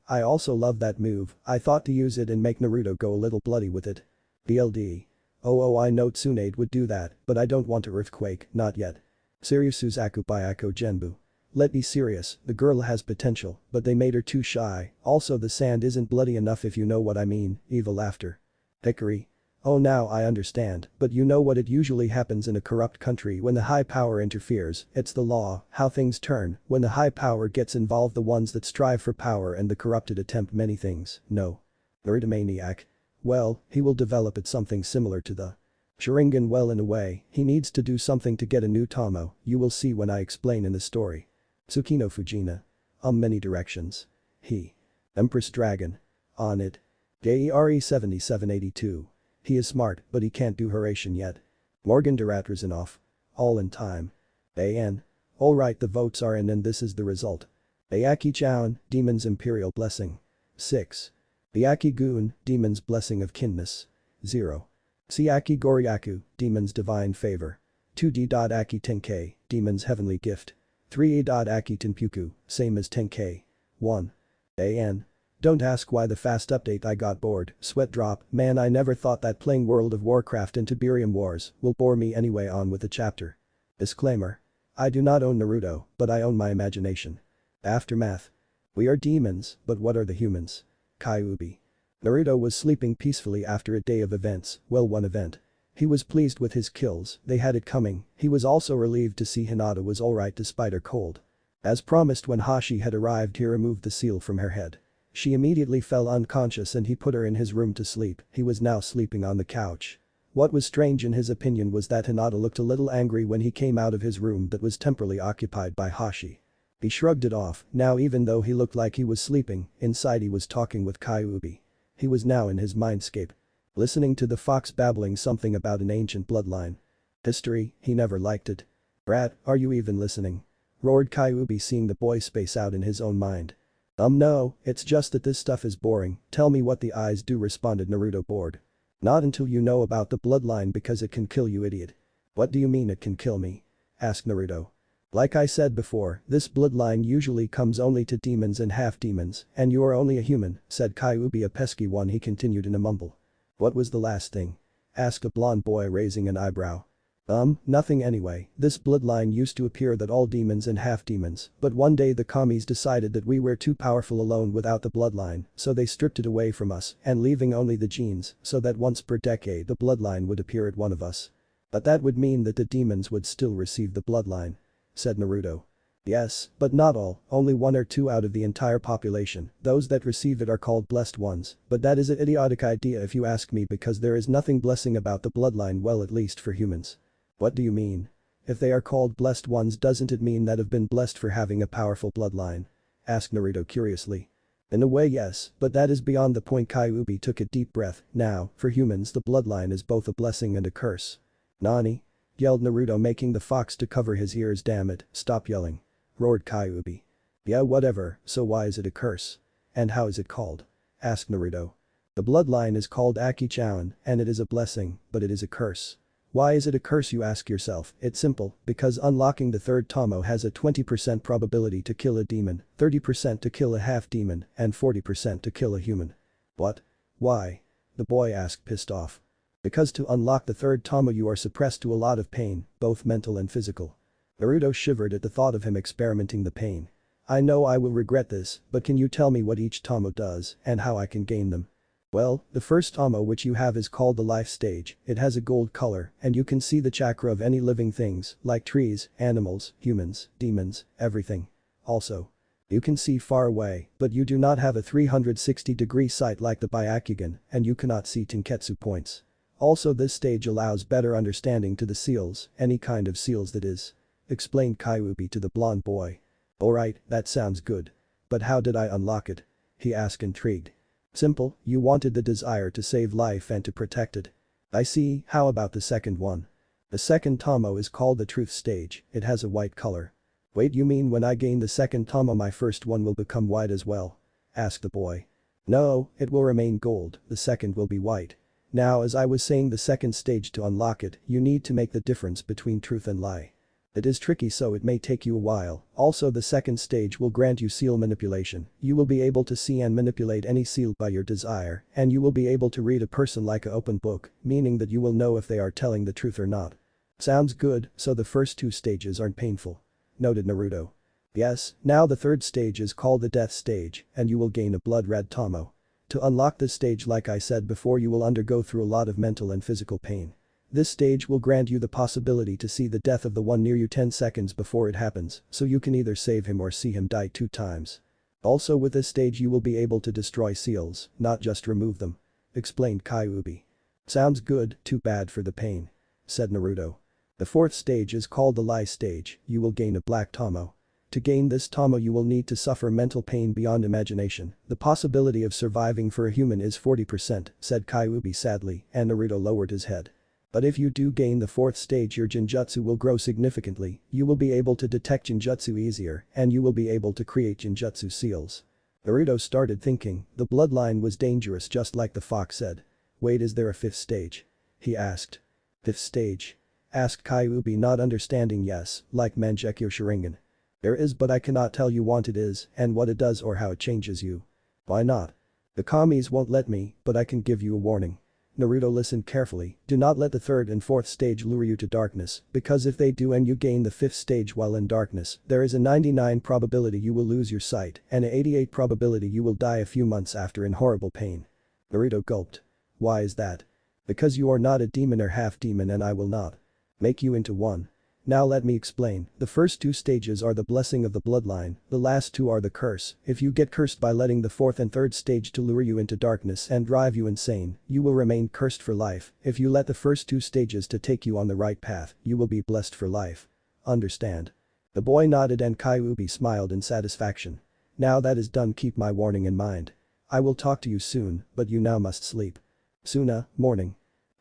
I also love that move, I thought to use it and make Naruto go a little bloody with it. BLD. Oh I know Tsunade would do that, but I don't want a earthquake, not yet. Serious Suzaku Byako Genbu. Let's be serious, the girl has potential, but they made her too shy, also the sand isn't bloody enough if you know what I mean, evil laughter. Hickory. Oh now I understand, but you know what it usually happens in a corrupt country when the high power interferes, it's the law, how things turn, when the high power gets involved the ones that strive for power and the corrupted attempt many things, no. Narutomaniac. Well, he will develop it something similar to the Sharingan well in a way, he needs to do something to get a new Tomo, you will see when I explain in the story. Tsukino Fujina. Many directions. Empress Dragon. On it. JERE 7782. He is smart, but he can't do Haration yet. Morgan Duratrazinov. All in time. AN. Alright the votes are in and this is the result. Ayaki-chan, Demon's Imperial Blessing. 6. Byaki-gun, Demon's Blessing of Kindness. 0. Siaki Goryaku, Demon's Divine Favor. 2D. Aki Tenkei, Demon's Heavenly Gift. 3A. Aki Tenpuku, same as Tenkei. 1. AN. Don't ask why the fast update I got bored, sweat drop, man I never thought that playing World of Warcraft and Tiberium Wars will bore me anyway on with the chapter. Disclaimer. I do not own Naruto, but I own my imagination. Aftermath. We are demons, but what are the humans? Kyuubi. Naruto was sleeping peacefully after a day of events, well one event. He was pleased with his kills, they had it coming, he was also relieved to see Hinata was alright despite her cold. As promised when Hashi had arrived he removed the seal from her head. She immediately fell unconscious and he put her in his room to sleep, he was now sleeping on the couch. What was strange in his opinion was that Hinata looked a little angry when he came out of his room that was temporarily occupied by Hashi. He shrugged it off, now even though he looked like he was sleeping, inside he was talking with Kyuubi. He was now in his mindscape. Listening to the fox babbling something about an ancient bloodline. History, he never liked it. Brat, are you even listening? Roared Kyuubi seeing the boy space out in his own mind. No, it's just that this stuff is boring, tell me what the eyes do responded Naruto bored. Not until you know about the bloodline because it can kill you idiot. What do you mean it can kill me? Asked Naruto. Like I said before, this bloodline usually comes only to demons and half-demons, and you are only a human, said Kyuubi a pesky one he continued in a mumble. What was the last thing? asked a blonde boy raising an eyebrow. Nothing anyway, this bloodline used to appear that all demons and half-demons, but one day the commies decided that we were too powerful alone without the bloodline, so they stripped it away from us and leaving only the genes so that once per decade the bloodline would appear at one of us. But that would mean that the demons would still receive the bloodline, said Naruto. Yes, but not all, only 1 or 2 out of the entire population, those that receive it are called blessed ones, but that is an idiotic idea if you ask me because there is nothing blessing about the bloodline, well at least for humans. What do you mean? If they are called blessed ones, doesn't it mean that have been blessed for having a powerful bloodline? Asked Naruto curiously. In a way yes, but that is beyond the point. Kyuubi took a deep breath. Now, for humans the bloodline is both a blessing and a curse. Nani? Yelled Naruto, making the fox to cover his ears. Damn it, stop yelling. Roared Kyuubi. Yeah, whatever, so why is it a curse? And how is it called? Asked Naruto. The bloodline is called Aki-chan, and it is a blessing, but it is a curse. Why is it a curse, you ask yourself? It's simple, because unlocking the third Tomo has a 20% probability to kill a demon, 30% to kill a half-demon, and 40% to kill a human. What? Why? The boy asked, pissed off. Because to unlock the third Tomo you are suppressed to a lot of pain, both mental and physical. Naruto shivered at the thought of him experimenting the pain. I know I will regret this, but can you tell me what each Tomo does and how I can gain them? Well, the first Tomo which you have is called the life stage. It has a gold color and you can see the chakra of any living things like trees, animals, humans, demons, everything. Also, you can see far away, but you do not have a 360-degree sight like the Byakugan and you cannot see Tenketsu points. Also, this stage allows better understanding to the seals, any kind of seals that is. Explained Kyuubi to the blonde boy. Alright, that sounds good. But how did I unlock it? He asked, intrigued. Simple, you wanted the desire to save life and to protect it. I see, how about the second one? The second Tomo is called the truth stage, it has a white color. Wait, you mean when I gain the second Tomo my first one will become white as well? Asked the boy. No, it will remain gold, the second will be white. Now as I was saying, the second stage, to unlock it, you need to make the difference between truth and lie. It is tricky, so it may take you a while. Also, the second stage will grant you seal manipulation. You will be able to see and manipulate any seal by your desire, and you will be able to read a person like an open book, meaning that you will know if they are telling the truth or not. Sounds good, so the first 2 stages aren't painful. Noted Naruto. Yes, now the third stage is called the death stage, and you will gain a blood red Tomo. To unlock this stage, like I said before, you will undergo through a lot of mental and physical pain. This stage will grant you the possibility to see the death of the one near you 10 seconds before it happens, so you can either save him or see him die 2 times. Also, with this stage you will be able to destroy seals, not just remove them. Explained Kyuubi. Sounds good, too bad for the pain. Said Naruto. The fourth stage is called the lie stage. You will gain a black Tomo. To gain this Tomo you will need to suffer mental pain beyond imagination. The possibility of surviving for a human is 40%, said Kyuubi sadly, and Naruto lowered his head. But if you do gain the fourth stage, your Jinjutsu will grow significantly, you will be able to detect Jinjutsu easier, and you will be able to create Jinjutsu seals. Naruto started thinking, the bloodline was dangerous just like the fox said. Wait, is there a 5th stage? He asked. 5th stage? Asked Kyuubi, not understanding. Yes, like Mangekyo Sharingan. There is, but I cannot tell you what it is and what it does or how it changes you. Why not? The commies won't let me, but I can give you a warning. Naruto listened carefully, do not let the 3rd and 4th stage lure you to darkness, because if they do and you gain the 5th stage while in darkness, there is a 99 probability you will lose your sight and a 88 probability you will die a few months after in horrible pain. Naruto gulped. Why is that? Because you are not a demon or half demon and I will not make you into one. Now let me explain, the first 2 stages are the blessing of the bloodline, the last 2 are the curse. If you get cursed by letting the 4th and 3rd stage to lure you into darkness and drive you insane, you will remain cursed for life. If you let the first 2 stages to take you on the right path, you will be blessed for life. Understand? The boy nodded and Kyuubi smiled in satisfaction. Now that is done, keep my warning in mind. I will talk to you soon, but you now must sleep. Suna, morning.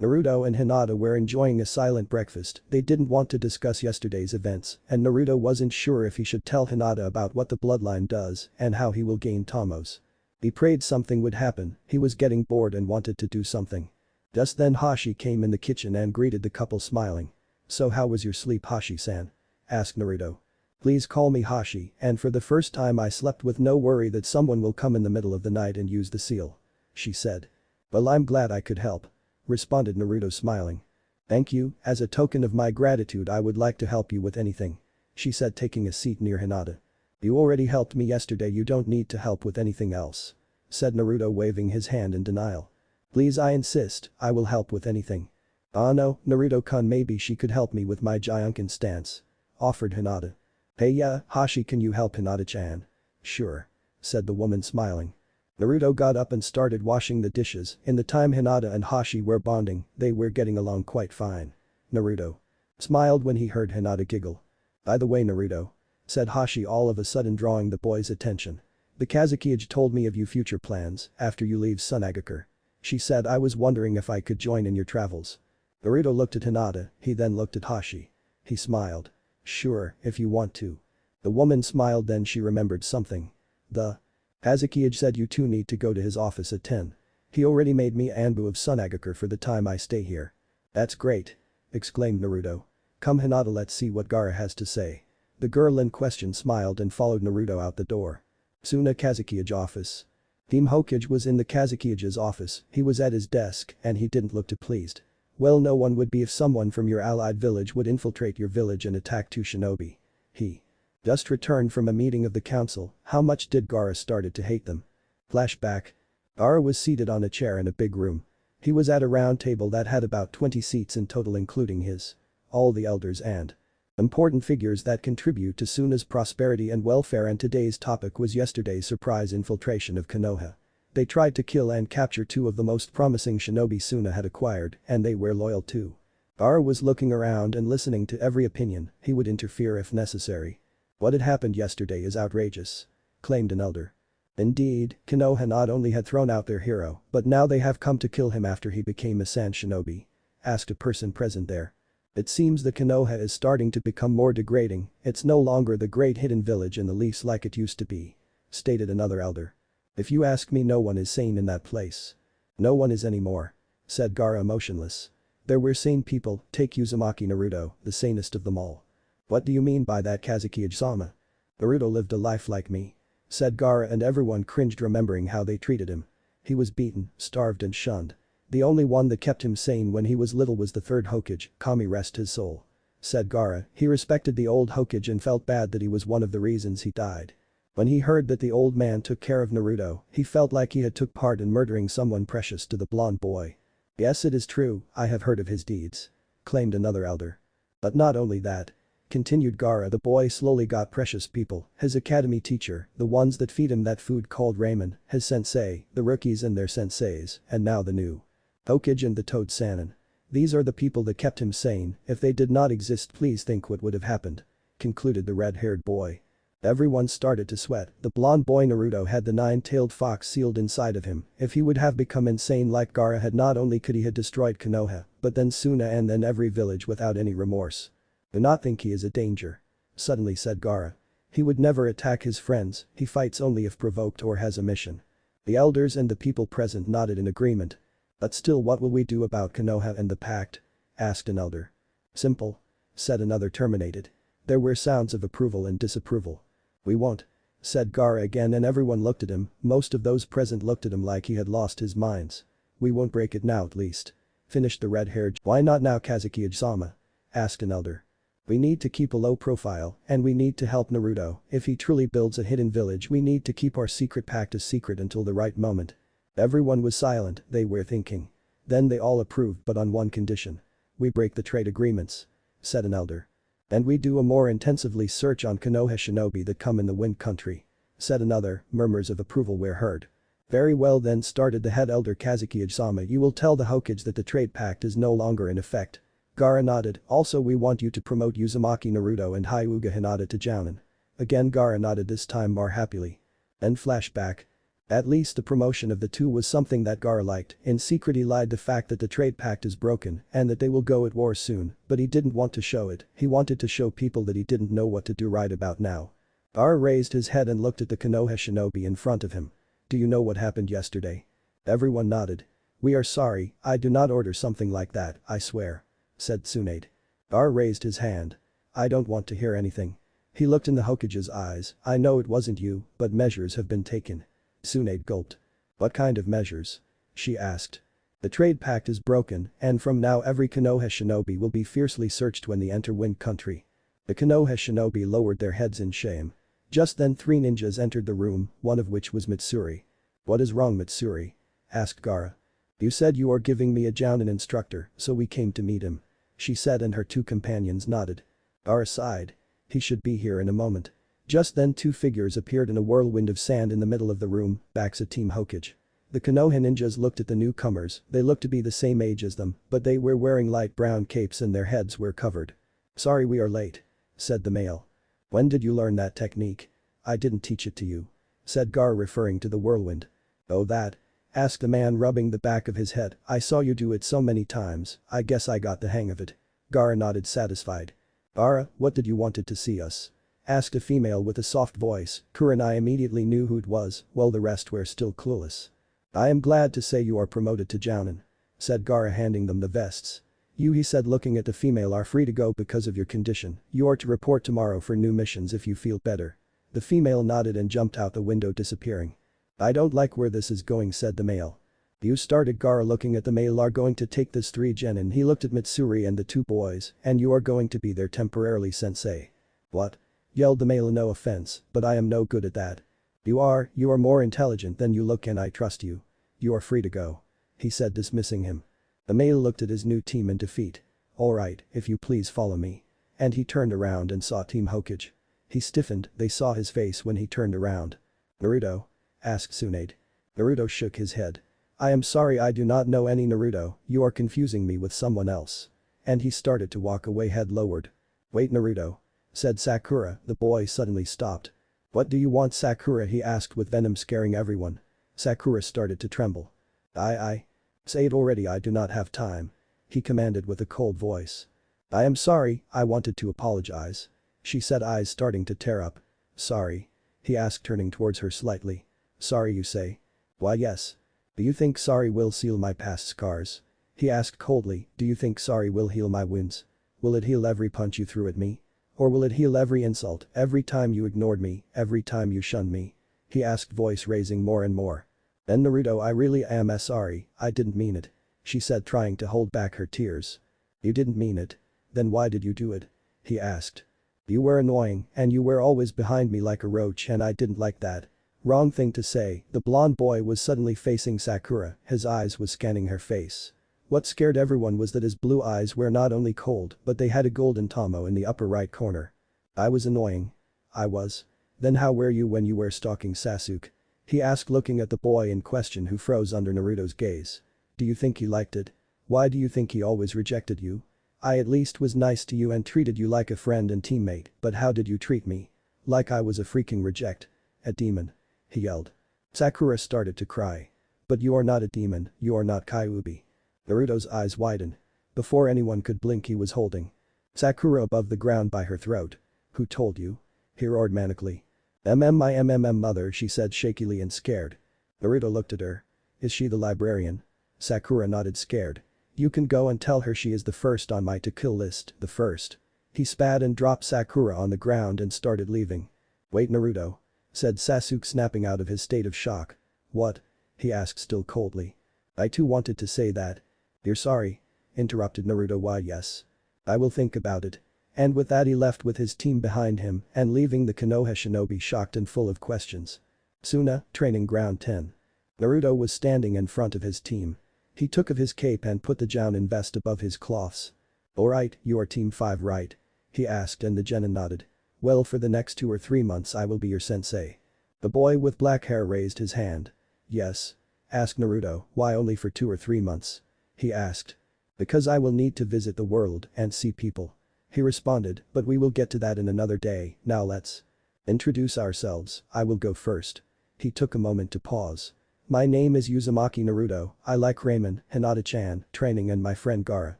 Naruto and Hinata were enjoying a silent breakfast. They didn't want to discuss yesterday's events, and Naruto wasn't sure if he should tell Hinata about what the bloodline does and how he will gain Tomos. He prayed something would happen, he was getting bored and wanted to do something. Just then Hashi came in the kitchen and greeted the couple smiling. So how was your sleep, Hashi-san? Asked Naruto. Please call me Hashi, and for the first time I slept with no worry that someone will come in the middle of the night and use the seal. She said. Well, I'm glad I could help. responded Naruto smiling. Thank you, as a token of my gratitude I would like to help you with anything. She said taking a seat near Hinata. You already helped me yesterday, you don't need to help with anything else. Said Naruto waving his hand in denial. Please, I insist, I will help with anything. Ah no, Naruto-kun, maybe she could help me with my Gyunkin stance. Offered Hinata. Hey yeah, Hashi, can you help Hinata-chan? Sure. Said the woman smiling. Naruto got up and started washing the dishes. In the time Hinata and Hashi were bonding, they were getting along quite fine. Naruto smiled when he heard Hinata giggle. By the way, Naruto, said Hashi all of a sudden, drawing the boy's attention. The Kazekage told me of your future plans after you leave Tsunade. She said I was wondering if I could join in your travels. Naruto looked at Hinata, he then looked at Hashi. He smiled. Sure, if you want to. The woman smiled, then she remembered something. The Kazekage said you two need to go to his office at 10. He already made me Anbu of Tsunade for the time I stay here. That's great. Exclaimed Naruto. Come Hinata, let's see what Gaara has to say. The girl in question smiled and followed Naruto out the door. Suna Kazekage office. Team Hokage was in the Kazekage's office, he was at his desk and he didn't look too pleased. Well, no one would be if someone from your allied village would infiltrate your village and attack two shinobi. He just returned from a meeting of the council, how much did Gaara started to hate them? Flashback. Gaara was seated on a chair in a big room. He was at a round table that had about 20 seats in total, including his, all the elders and important figures that contribute to Suna's prosperity and welfare, and today's topic was yesterday's surprise infiltration of Konoha. They tried to kill and capture two of the most promising shinobi Suna had acquired, and they were loyal too. Gaara was looking around and listening to every opinion, he would interfere if necessary. What had happened yesterday is outrageous, claimed an elder. Indeed, Konoha not only had thrown out their hero, but now they have come to kill him after he became a Sand Shinobi. Asked a person present there. It seems the Konoha is starting to become more degrading, it's no longer the great hidden village in the least like it used to be. Stated another elder. If you ask me, no one is sane in that place. No one is anymore. Said Gaara emotionless. There were sane people, take Uzumaki Naruto, the sanest of them all. What do you mean by that, Kazekage-sama? Naruto lived a life like me. Said Gaara, and everyone cringed remembering how they treated him. He was beaten, starved and shunned. The only one that kept him sane when he was little was the third Hokage, Kami rest his soul. Said Gaara, he respected the old Hokage and felt bad that he was one of the reasons he died. When he heard that the old man took care of Naruto, he felt like he had took part in murdering someone precious to the blonde boy. Yes, it is true, I have heard of his deeds. Claimed another elder. But not only that. Continued Gaara, the boy slowly got precious people, his academy teacher, the ones that feed him that food called ramen, his sensei, the rookies and their senseis, and now the new Hokage and the Toad Sannin. These are the people that kept him sane, if they did not exist please think what would have happened. Concluded the red-haired boy. Everyone started to sweat, the blonde boy Naruto had the nine-tailed fox sealed inside of him, if he would have become insane like Gaara had, not only could he have destroyed Konoha, but then Suna and then every village without any remorse. Do not think he is a danger. Suddenly said Gaara. He would never attack his friends, he fights only if provoked or has a mission. The elders and the people present nodded in agreement. But still, what will we do about Konoha and the pact? Asked an elder. Simple. Said another, terminated. There were sounds of approval and disapproval. We won't. Said Gaara again, and everyone looked at him, most of those present looked at him like he had lost his minds. We won't break it now at least. Finished the red-haired. Why not now, Kazekage-sama? Asked an elder. We need to keep a low profile, and we need to help Naruto. If he truly builds a hidden village, we need to keep our secret pact a secret until the right moment. Everyone was silent, they were thinking. Then they all approved, but on one condition. We break the trade agreements. Said an elder. And we do a more intensively search on Konoha shinobi that come in the Wind Country. Said another, murmurs of approval were heard. Very well then, started the head elder. Kazekage-sama, you will tell the Hokage that the trade pact is no longer in effect. Gaara nodded, also we want you to promote Uzumaki Naruto and Hyuga Hinata to Jounin. Again Gaara nodded, this time more happily. Then flashback. At least the promotion of the two was something that Gaara liked. In secret he lied the fact that the trade pact is broken and that they will go at war soon, but he didn't want to show it, he wanted to show people that he didn't know what to do right about now. Gaara raised his head and looked at the Konoha shinobi in front of him. Do you know what happened yesterday? Everyone nodded. We are sorry, I do not order something like that, I swear. Said Tsunade. Gaara raised his hand. I don't want to hear anything. He looked in the Hokage's eyes, I know it wasn't you, but measures have been taken. Tsunade gulped. What kind of measures? She asked. The trade pact is broken, and from now every Konoha shinobi will be fiercely searched when they enter Wind Country. The Konoha shinobi lowered their heads in shame. Just then 3 ninjas entered the room, one of which was Mitsuri. "What is wrong, Mitsuri?" asked Gaara. "You said you are giving me a jounin instructor, so we came to meet him," she said, and her 2 companions nodded. Gaara sighed. "He should be here in a moment." Just then 2 figures appeared in a whirlwind of sand in the middle of the room, backs at Team Hokage. The Konoha ninjas looked at the newcomers, they looked to be the same age as them, but they were wearing light brown capes and their heads were covered. "Sorry we are late," said the male. "When did you learn that technique?" "I didn't teach it to you," said Gaara, referring to the whirlwind. "Oh that?" asked the man, rubbing the back of his head. "I saw you do it so many times, I guess I got the hang of it." Gaara nodded, satisfied. "Gaara, what did you wanted to see us?" asked a female with a soft voice. Kura and I immediately knew who it was, while the rest were still clueless. "I am glad to say you are promoted to jounin," said Gaara, handing them the vests. "You," he said, looking at the female, "are free to go because of your condition. You are to report tomorrow for new missions if you feel better." The female nodded and jumped out the window, disappearing. "I don't like where this is going," said the male. "You started," Gaara, looking at the male, "are going to take this 3 genin." He looked at Mitsuri and the 2 boys, "and you are going to be there temporarily, sensei." "What?" yelled the male. "No offense, but I am no good at that." You are more intelligent than you look and I trust you. You are free to go," he said, dismissing him. The male looked at his new team in defeat. "Alright, if you please follow me." And he turned around and saw Team Hokage. He stiffened, they saw his face when he turned around. "Naruto?" asked Tsunade. Naruto shook his head. "I am sorry, I do not know any Naruto, you are confusing me with someone else." And he started to walk away, head lowered. "Wait, Naruto," said Sakura. The boy suddenly stopped. "What do you want, Sakura?" he asked, with venom scaring everyone. Sakura started to tremble. I say it already, I do not have time," he commanded with a cold voice. "I am sorry, I wanted to apologize," she said, eyes starting to tear up. "Sorry?" he asked, turning towards her slightly. "Sorry, you say?" "Why yes. Do you think sorry will seal my past scars?" he asked coldly. "Do you think sorry will heal my wounds? Will it heal every punch you threw at me? Or will it heal every insult, every time you ignored me, every time you shunned me?" he asked, voice raising more and more. "Then Naruto, I really am sorry, I didn't mean it," she said, trying to hold back her tears. "You didn't mean it? Then why did you do it?" he asked. "You were annoying and you were always behind me like a roach and I didn't like that." Wrong thing to say. The blonde boy was suddenly facing Sakura, his eyes was scanning her face. What scared everyone was that his blue eyes were not only cold but they had a golden tomo in the upper right corner. "I was annoying. I was. Then how were you when you were stalking Sasuke?" he asked, looking at the boy in question, who froze under Naruto's gaze. "Do you think he liked it? Why do you think he always rejected you? I at least was nice to you and treated you like a friend and teammate, but how did you treat me? Like I was a freaking reject. A demon," he yelled. Sakura started to cry. "But you are not a demon, you are not Kyuubi." Naruto's eyes widened. Before anyone could blink, he was holding Sakura above the ground by her throat. "Who told you?" he roared manically. My mother," she said shakily and scared. Naruto looked at her. "Is she the librarian?" Sakura nodded, scared. "You can go and tell her she is the first on my to-kill list, the first." He spat and dropped Sakura on the ground and started leaving. "Wait, Naruto," said Sasuke, snapping out of his state of shock. "What?" he asked, still coldly. "I too wanted to say that." "You're sorry?" interrupted Naruto. "Why yes. I will think about it." And with that he left with his team behind him and leaving the Konoha shinobi shocked and full of questions. Suna, Training Ground 10. Naruto was standing in front of his team. He took off his cape and put the jounin vest above his cloths. "Alright, you are Team 5, right?" he asked, and the genin nodded. "Well, for the next 2 or 3 months I will be your sensei." The boy with black hair raised his hand. "Yes?" asked Naruto. "Why only for 2 or 3 months?" he asked. "Because I will need to visit the world and see people," he responded, "but we will get to that in another day, now let's introduce ourselves. I will go first." He took a moment to pause. "My name is Uzumaki Naruto, I like ramen, Hinata-chan, training and my friend Gaara.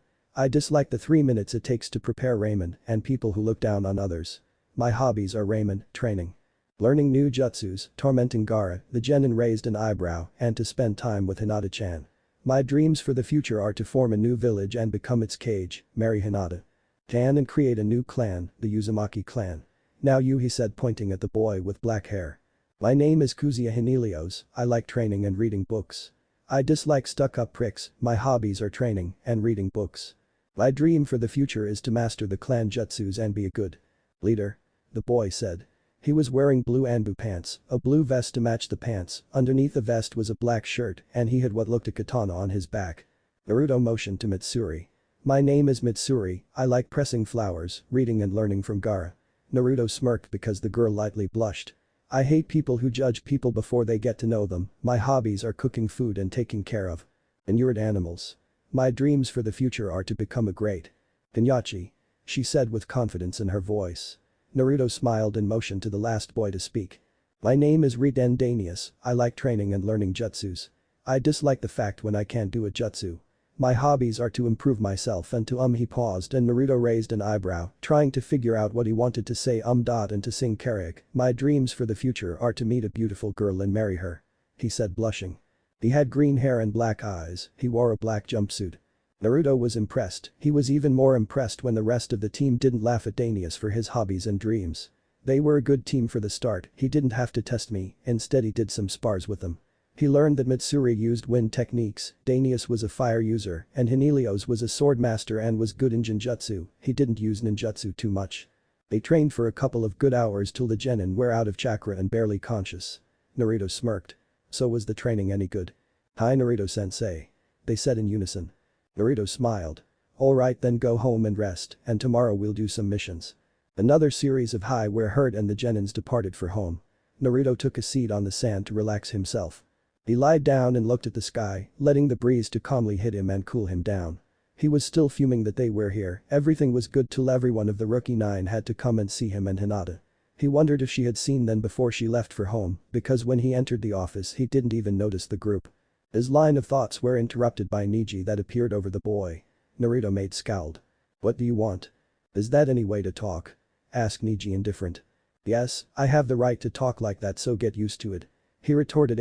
I dislike the 3 minutes it takes to prepare ramen and people who look down on others. My hobbies are ramen, training, learning new jutsus, tormenting Gaara," the genin raised an eyebrow, "and to spend time with Hinata-chan. My dreams for the future are to form a new village and become its Kage, marry Hinata-chan and create a new clan, the Uzumaki clan. Now you," he said, pointing at the boy with black hair. "My name is Kuzuya Hinelios, I like training and reading books. I dislike stuck-up pricks, my hobbies are training and reading books. My dream for the future is to master the clan jutsus and be a good leader. The boy said. He was wearing blue Anbu pants, a blue vest to match the pants, underneath the vest was a black shirt and he had what looked a katana on his back. Naruto motioned to Mitsuri. My name is Mitsuri, I like pressing flowers, reading and learning from Gaara. Naruto smirked because the girl lightly blushed. I hate people who judge people before they get to know them, my hobbies are cooking food and taking care of inured animals. My dreams for the future are to become a great Kenyachi. She said with confidence in her voice. Naruto smiled and motioned to the last boy to speak. My name is Riden Danius, I like training and learning jutsus. I dislike the fact when I can't do a jutsu. My hobbies are to improve myself and to he paused and Naruto raised an eyebrow, trying to figure out what he wanted to say and to sing karaoke. My dreams for the future are to meet a beautiful girl and marry her. He said blushing. He had green hair and black eyes, he wore a black jumpsuit. Naruto was impressed, he was even more impressed when the rest of the team didn't laugh at Danius for his hobbies and dreams. They were a good team for the start, he didn't have to test me, instead he did some spars with them. He learned that Mitsuri used wind techniques, Danius was a fire user, and Hinelios was a sword master and was good in ninjutsu, he didn't use ninjutsu too much. They trained for a couple of good hours till the genin were out of chakra and barely conscious. Naruto smirked. So was the training any good? Hi Naruto-sensei. They said in unison. Naruto smiled. Alright then go home and rest, and tomorrow we'll do some missions. Another series of hi were heard and the genins departed for home. Naruto took a seat on the sand to relax himself. He lied down and looked at the sky, letting the breeze to calmly hit him and cool him down. He was still fuming that they were here, everything was good till every one of the rookie 9 had to come and see him and Hinata. He wondered if she had seen them before she left for home, because when he entered the office he didn't even notice the group. His line of thoughts were interrupted by Neji that appeared over the boy. Naruto made scowled. What do you want? Is that any way to talk? Asked Neji indifferent. Yes, I have the right to talk like that so get used to it. He retorted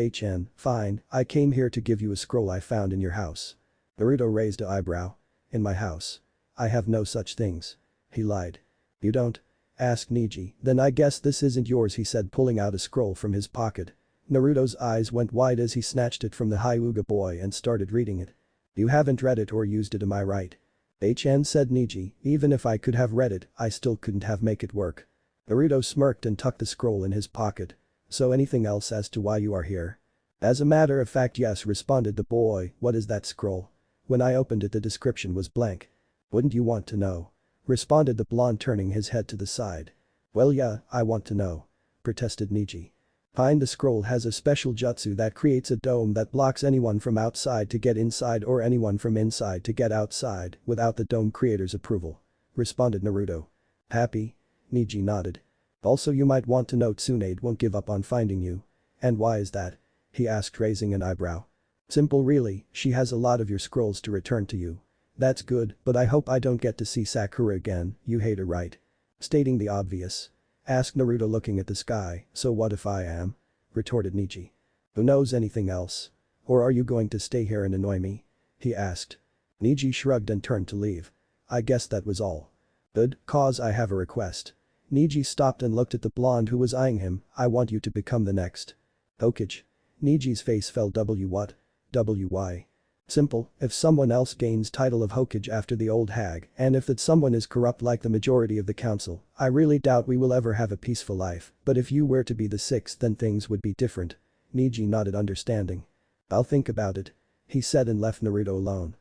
fine, I came here to give you a scroll I found in your house. Naruto raised an eyebrow. In my house. I have no such things. He lied. You don't? Asked Neji, then I guess this isn't yours he said pulling out a scroll from his pocket. Naruto's eyes went wide as he snatched it from the Hyuga boy and started reading it. You haven't read it or used it am I right? Said Neji, even if I could have read it, I still couldn't have make it work. Naruto smirked and tucked the scroll in his pocket. So anything else as to why you are here? As a matter of fact yes responded the boy, what is that scroll? When I opened it the description was blank. Wouldn't you want to know? Responded the blonde turning his head to the side. Well yeah, I want to know. Protested Neji. Fine the scroll has a special jutsu that creates a dome that blocks anyone from outside to get inside or anyone from inside to get outside without the dome creator's approval. Responded Naruto. Happy? Neji nodded. Also you might want to know Tsunade won't give up on finding you. And why is that? He asked raising an eyebrow. Simple really, she has a lot of your scrolls to return to you. That's good, but I hope I don't get to see Sakura again, you hate her right? Stating the obvious. Asked Naruto looking at the sky, so what if I am? Retorted Neji. Who knows anything else? Or are you going to stay here and annoy me? He asked. Neji shrugged and turned to leave. I guess that was all. Good, cause I have a request. Neji stopped and looked at the blonde who was eyeing him, I want you to become the next Hokage. Neji's face fell what? Why? Simple, if someone else gains title of Hokage after the old hag and if that someone is corrupt like the majority of the council, I really doubt we will ever have a peaceful life, but if you were to be the sixth then things would be different. Neji nodded understanding. I'll think about it. He said and left Naruto alone.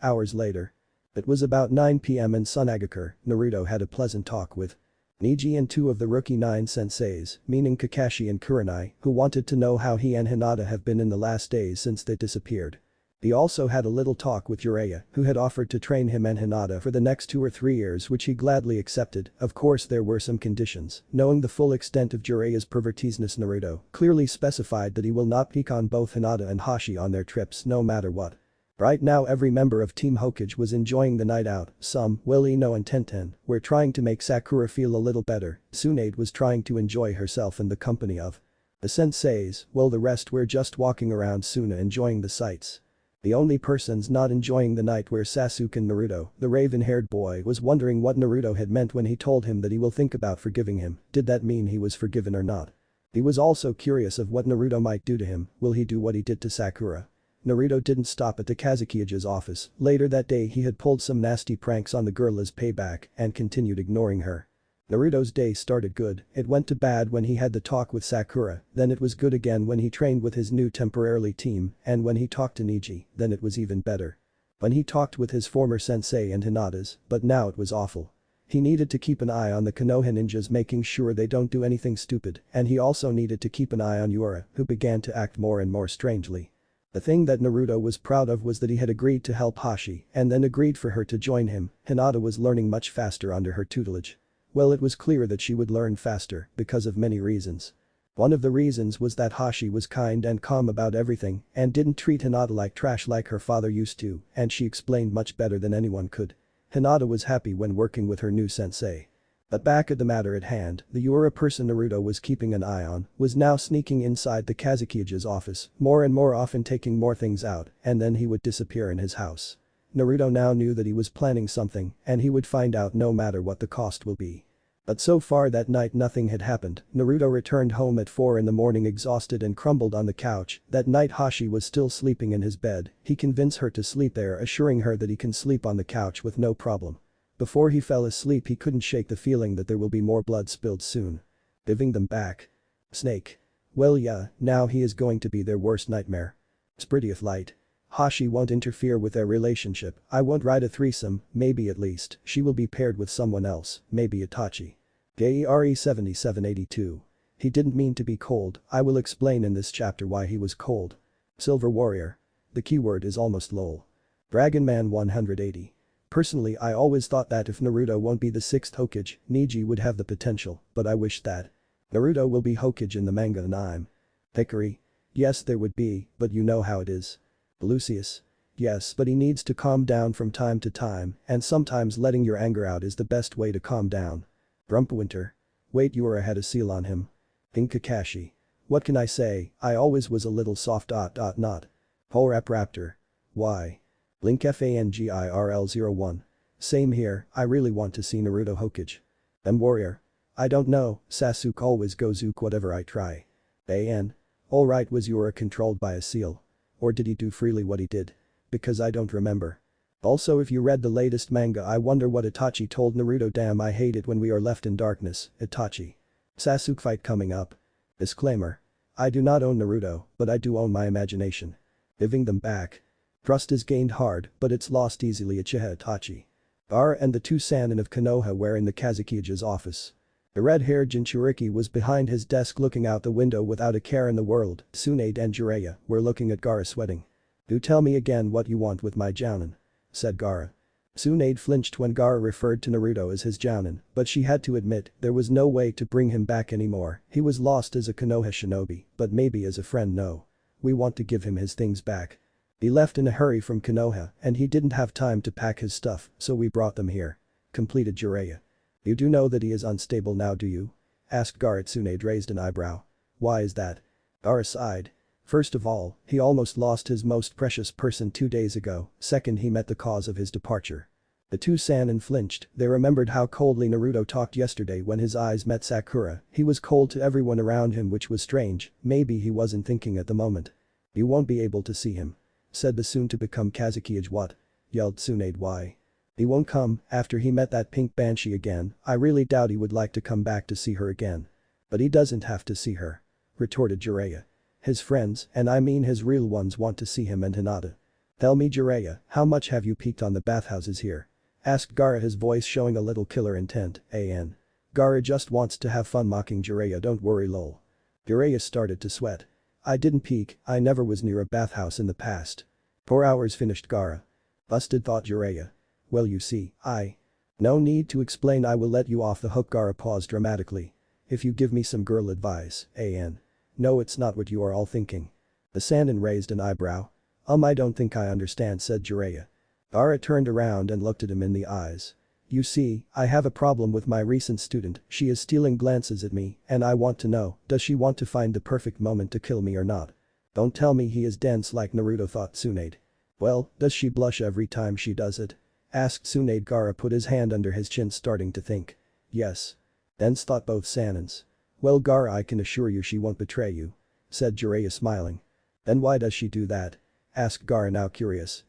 Hours later. It was about 9 PM in Tsunade. Naruto had a pleasant talk with Neji and 2 of the rookie 9 senseis, meaning Kakashi and Kurenai, who wanted to know how he and Hinata have been in the last days since they disappeared. He also had a little talk with Jiraiya, who had offered to train him and Hinata for the next 2 or 3 years which he gladly accepted, of course there were some conditions, knowing the full extent of Jiraiya's pervertedness Naruto clearly specified that he will not peek on both Hinata and Hashi on their trips no matter what. Right now every member of Team Hokage was enjoying the night out, some, Will Ino and Tenten, were trying to make Sakura feel a little better, Tsunade was trying to enjoy herself in the company of the senseis, while the rest were just walking around Suna enjoying the sights. The only persons not enjoying the night were Sasuke and Naruto, the raven-haired boy was wondering what Naruto had meant when he told him that he will think about forgiving him, did that mean he was forgiven or not? He was also curious of what Naruto might do to him, will he do what he did to Sakura? Naruto didn't stop at the Kazukiya's office. Later that day he had pulled some nasty pranks on the girl as payback and continued ignoring her. Naruto's day started good. It went to bad when he had the talk with Sakura, then it was good again when he trained with his new temporarily team, and when he talked to Neji, then it was even better. When he talked with his former sensei and Hinata's, but now it was awful. He needed to keep an eye on the Konoha ninjas, making sure they don't do anything stupid, and he also needed to keep an eye on Yura, who began to act more and more strangely. The thing that Naruto was proud of was that he had agreed to help Hashi and then agreed for her to join him. Hinata was learning much faster under her tutelage. Well, it was clear that she would learn faster because of many reasons. One of the reasons was that Hashi was kind and calm about everything and didn't treat Hinata like trash like her father used to, and she explained much better than anyone could. Hinata was happy when working with her new sensei. But back at the matter at hand, the Yura person Naruto was keeping an eye on was now sneaking inside the Kazukiya's office, more and more often taking more things out, and then he would disappear in his house. Naruto now knew that he was planning something and he would find out no matter what the cost will be. But so far that night nothing had happened. Naruto returned home at 4 in the morning exhausted and crumbled on the couch. That night Hashi was still sleeping in his bed. He convinced her to sleep there, assuring her that he can sleep on the couch with no problem. Before he fell asleep he couldn't shake the feeling that there will be more blood spilled soon. Giving them back. Snake. Well yeah, now he is going to be their worst nightmare. Sprittieth light. Hashi won't interfere with their relationship. I won't ride a threesome, maybe at least, she will be paired with someone else, maybe Itachi. Gaara 7782. He didn't mean to be cold, I will explain in this chapter why he was cold. Silver Warrior. The keyword is almost lol. Dragon Man 180. Personally I always thought that if Naruto won't be the 6th Hokage, Neji would have the potential, but I wish that. Naruto will be Hokage in the manga and I'm. Hikari. Yes there would be, but you know how it is. Lucius. Yes, but he needs to calm down from time to time, and sometimes letting your anger out is the best way to calm down. Grumpwinter. Wait, Yura had a seal on him. Kakashi. What can I say, I always was a little soft. Polrap Raptor. Why? Link FANGIRL01. Same here, I really want to see Naruto Hokage. Warrior. I don't know, Sasuke always goes zook whatever I try. Alright, was Yura controlled by a seal? Or did he do freely what he did? Because I don't remember. Also if you read the latest manga I wonder what Itachi told Naruto. Damn, I hate it when we are left in darkness. Itachi. Sasuke fight coming up. Disclaimer. I do not own Naruto, but I do own my imagination. Giving them back. Trust is gained hard, but it's lost easily. Uchiha Itachi. Gaara and the 2 Sannin of Konoha were in the Kazukiya's office. The red-haired Jinchuriki was behind his desk looking out the window without a care in the world. Tsunade and Jiraiya were looking at Gaara sweating. Do tell me again what you want with my jounin, said Gaara. Tsunade flinched when Gaara referred to Naruto as his jounin, but she had to admit there was no way to bring him back anymore. He was lost as a Konoha shinobi, but maybe as a friend. No. We want to give him his things back. He left in a hurry from Konoha and he didn't have time to pack his stuff, so we brought them here. Completed Jiraiya. You do know that he is unstable now, do you? Asked Gaara. Tsunade raised an eyebrow. Why is that? Gaara sighed. First of all, he almost lost his most precious person 2 days ago. Second, he met the cause of his departure. The 2 Sannin flinched. They remembered how coldly Naruto talked yesterday when his eyes met Sakura. He was cold to everyone around him, which was strange. Maybe he wasn't thinking at the moment. You won't be able to see him, said the soon-to-become Kazukiya. What? Yelled Tsunade. Why? He won't come after he met that pink banshee again. I really doubt he would like to come back to see her again. But he doesn't have to see her, retorted Jiraiya. His friends, and I mean his real ones, want to see him and Hinata. Tell me, Jiraiya, how much have you peeked on the bathhouses here? Asked Gaara, his voice showing a little killer intent. Gaara just wants to have fun mocking Jiraiya. Don't worry lol. Jiraiya started to sweat. I didn't peek, I never was near a bathhouse in the past. 4 hours, finished Gaara. Busted, thought Jiraiya. Well, you see, no need to explain, I will let you off the hook. Gaara paused dramatically. If you give me some girl advice, No, it's not what you are all thinking. The Sannin raised an eyebrow. I don't think I understand, said Jiraiya. Gaara turned around and looked at him in the eyes. You see, I have a problem with my recent student. She is stealing glances at me and I want to know, does she want to find the perfect moment to kill me or not? Don't tell me he is dense like Naruto, thought Tsunade. Well, does she blush every time she does it? Asked Tsunade. Gaara put his hand under his chin, starting to think. Yes. Dense, thought both Sannins. Well, Gaara, I can assure you she won't betray you, said Jiraiya, smiling. Then why does she do that? asked Gaara, now curious.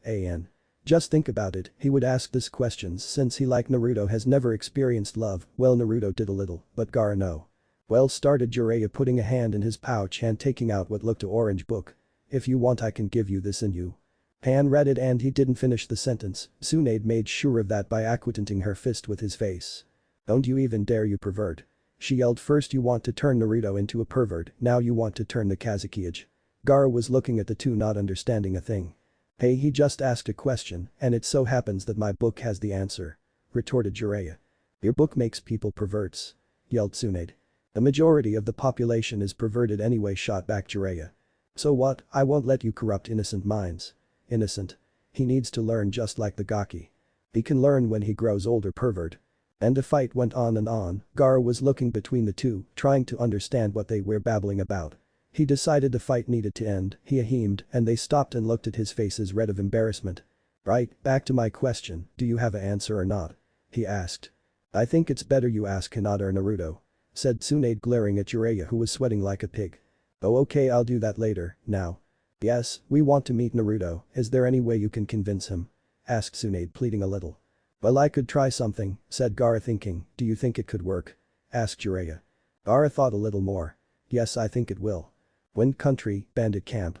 Just think about it, he would ask this questions since he, like Naruto, has never experienced love. Well, Naruto did a little, but Gaara no. Well, started Jiraiya, putting a hand in his pouch and taking out what looked to orange book. If you want I can give you this and you. Han read it and he didn't finish the sentence. Tsunade made sure of that by acquainting her fist with his face. Don't you even dare, you pervert. She yelled. First you want to turn Naruto into a pervert, now you want to turn the Kazekage. Gaara was looking at the two, not understanding a thing. Hey, he just asked a question and it so happens that my book has the answer. Retorted Jiraiya. Your book makes people perverts. Yelled Tsunade. The majority of the population is perverted anyway, shot back Jiraiya. So what, I won't let you corrupt innocent minds. Innocent. He needs to learn just like the Gaki. He can learn when he grows older, pervert. And the fight went on and on. Gaara was looking between the two, trying to understand what they were babbling about. He decided the fight needed to end, he ahemed, and they stopped and looked at his faces red of embarrassment. Right, back to my question, do you have an answer or not? He asked. I think it's better you ask Hinata or Naruto. Said Tsunade, glaring at Jiraiya, who was sweating like a pig. Oh okay, I'll do that later, now. Yes, we want to meet Naruto, is there any way you can convince him? Asked Tsunade, pleading a little. Well, I could try something, said Gaara, thinking. Do you think it could work? Asked Jiraiya. Gaara thought a little more. Yes, I think it will. Wind Country, Bandit Camp.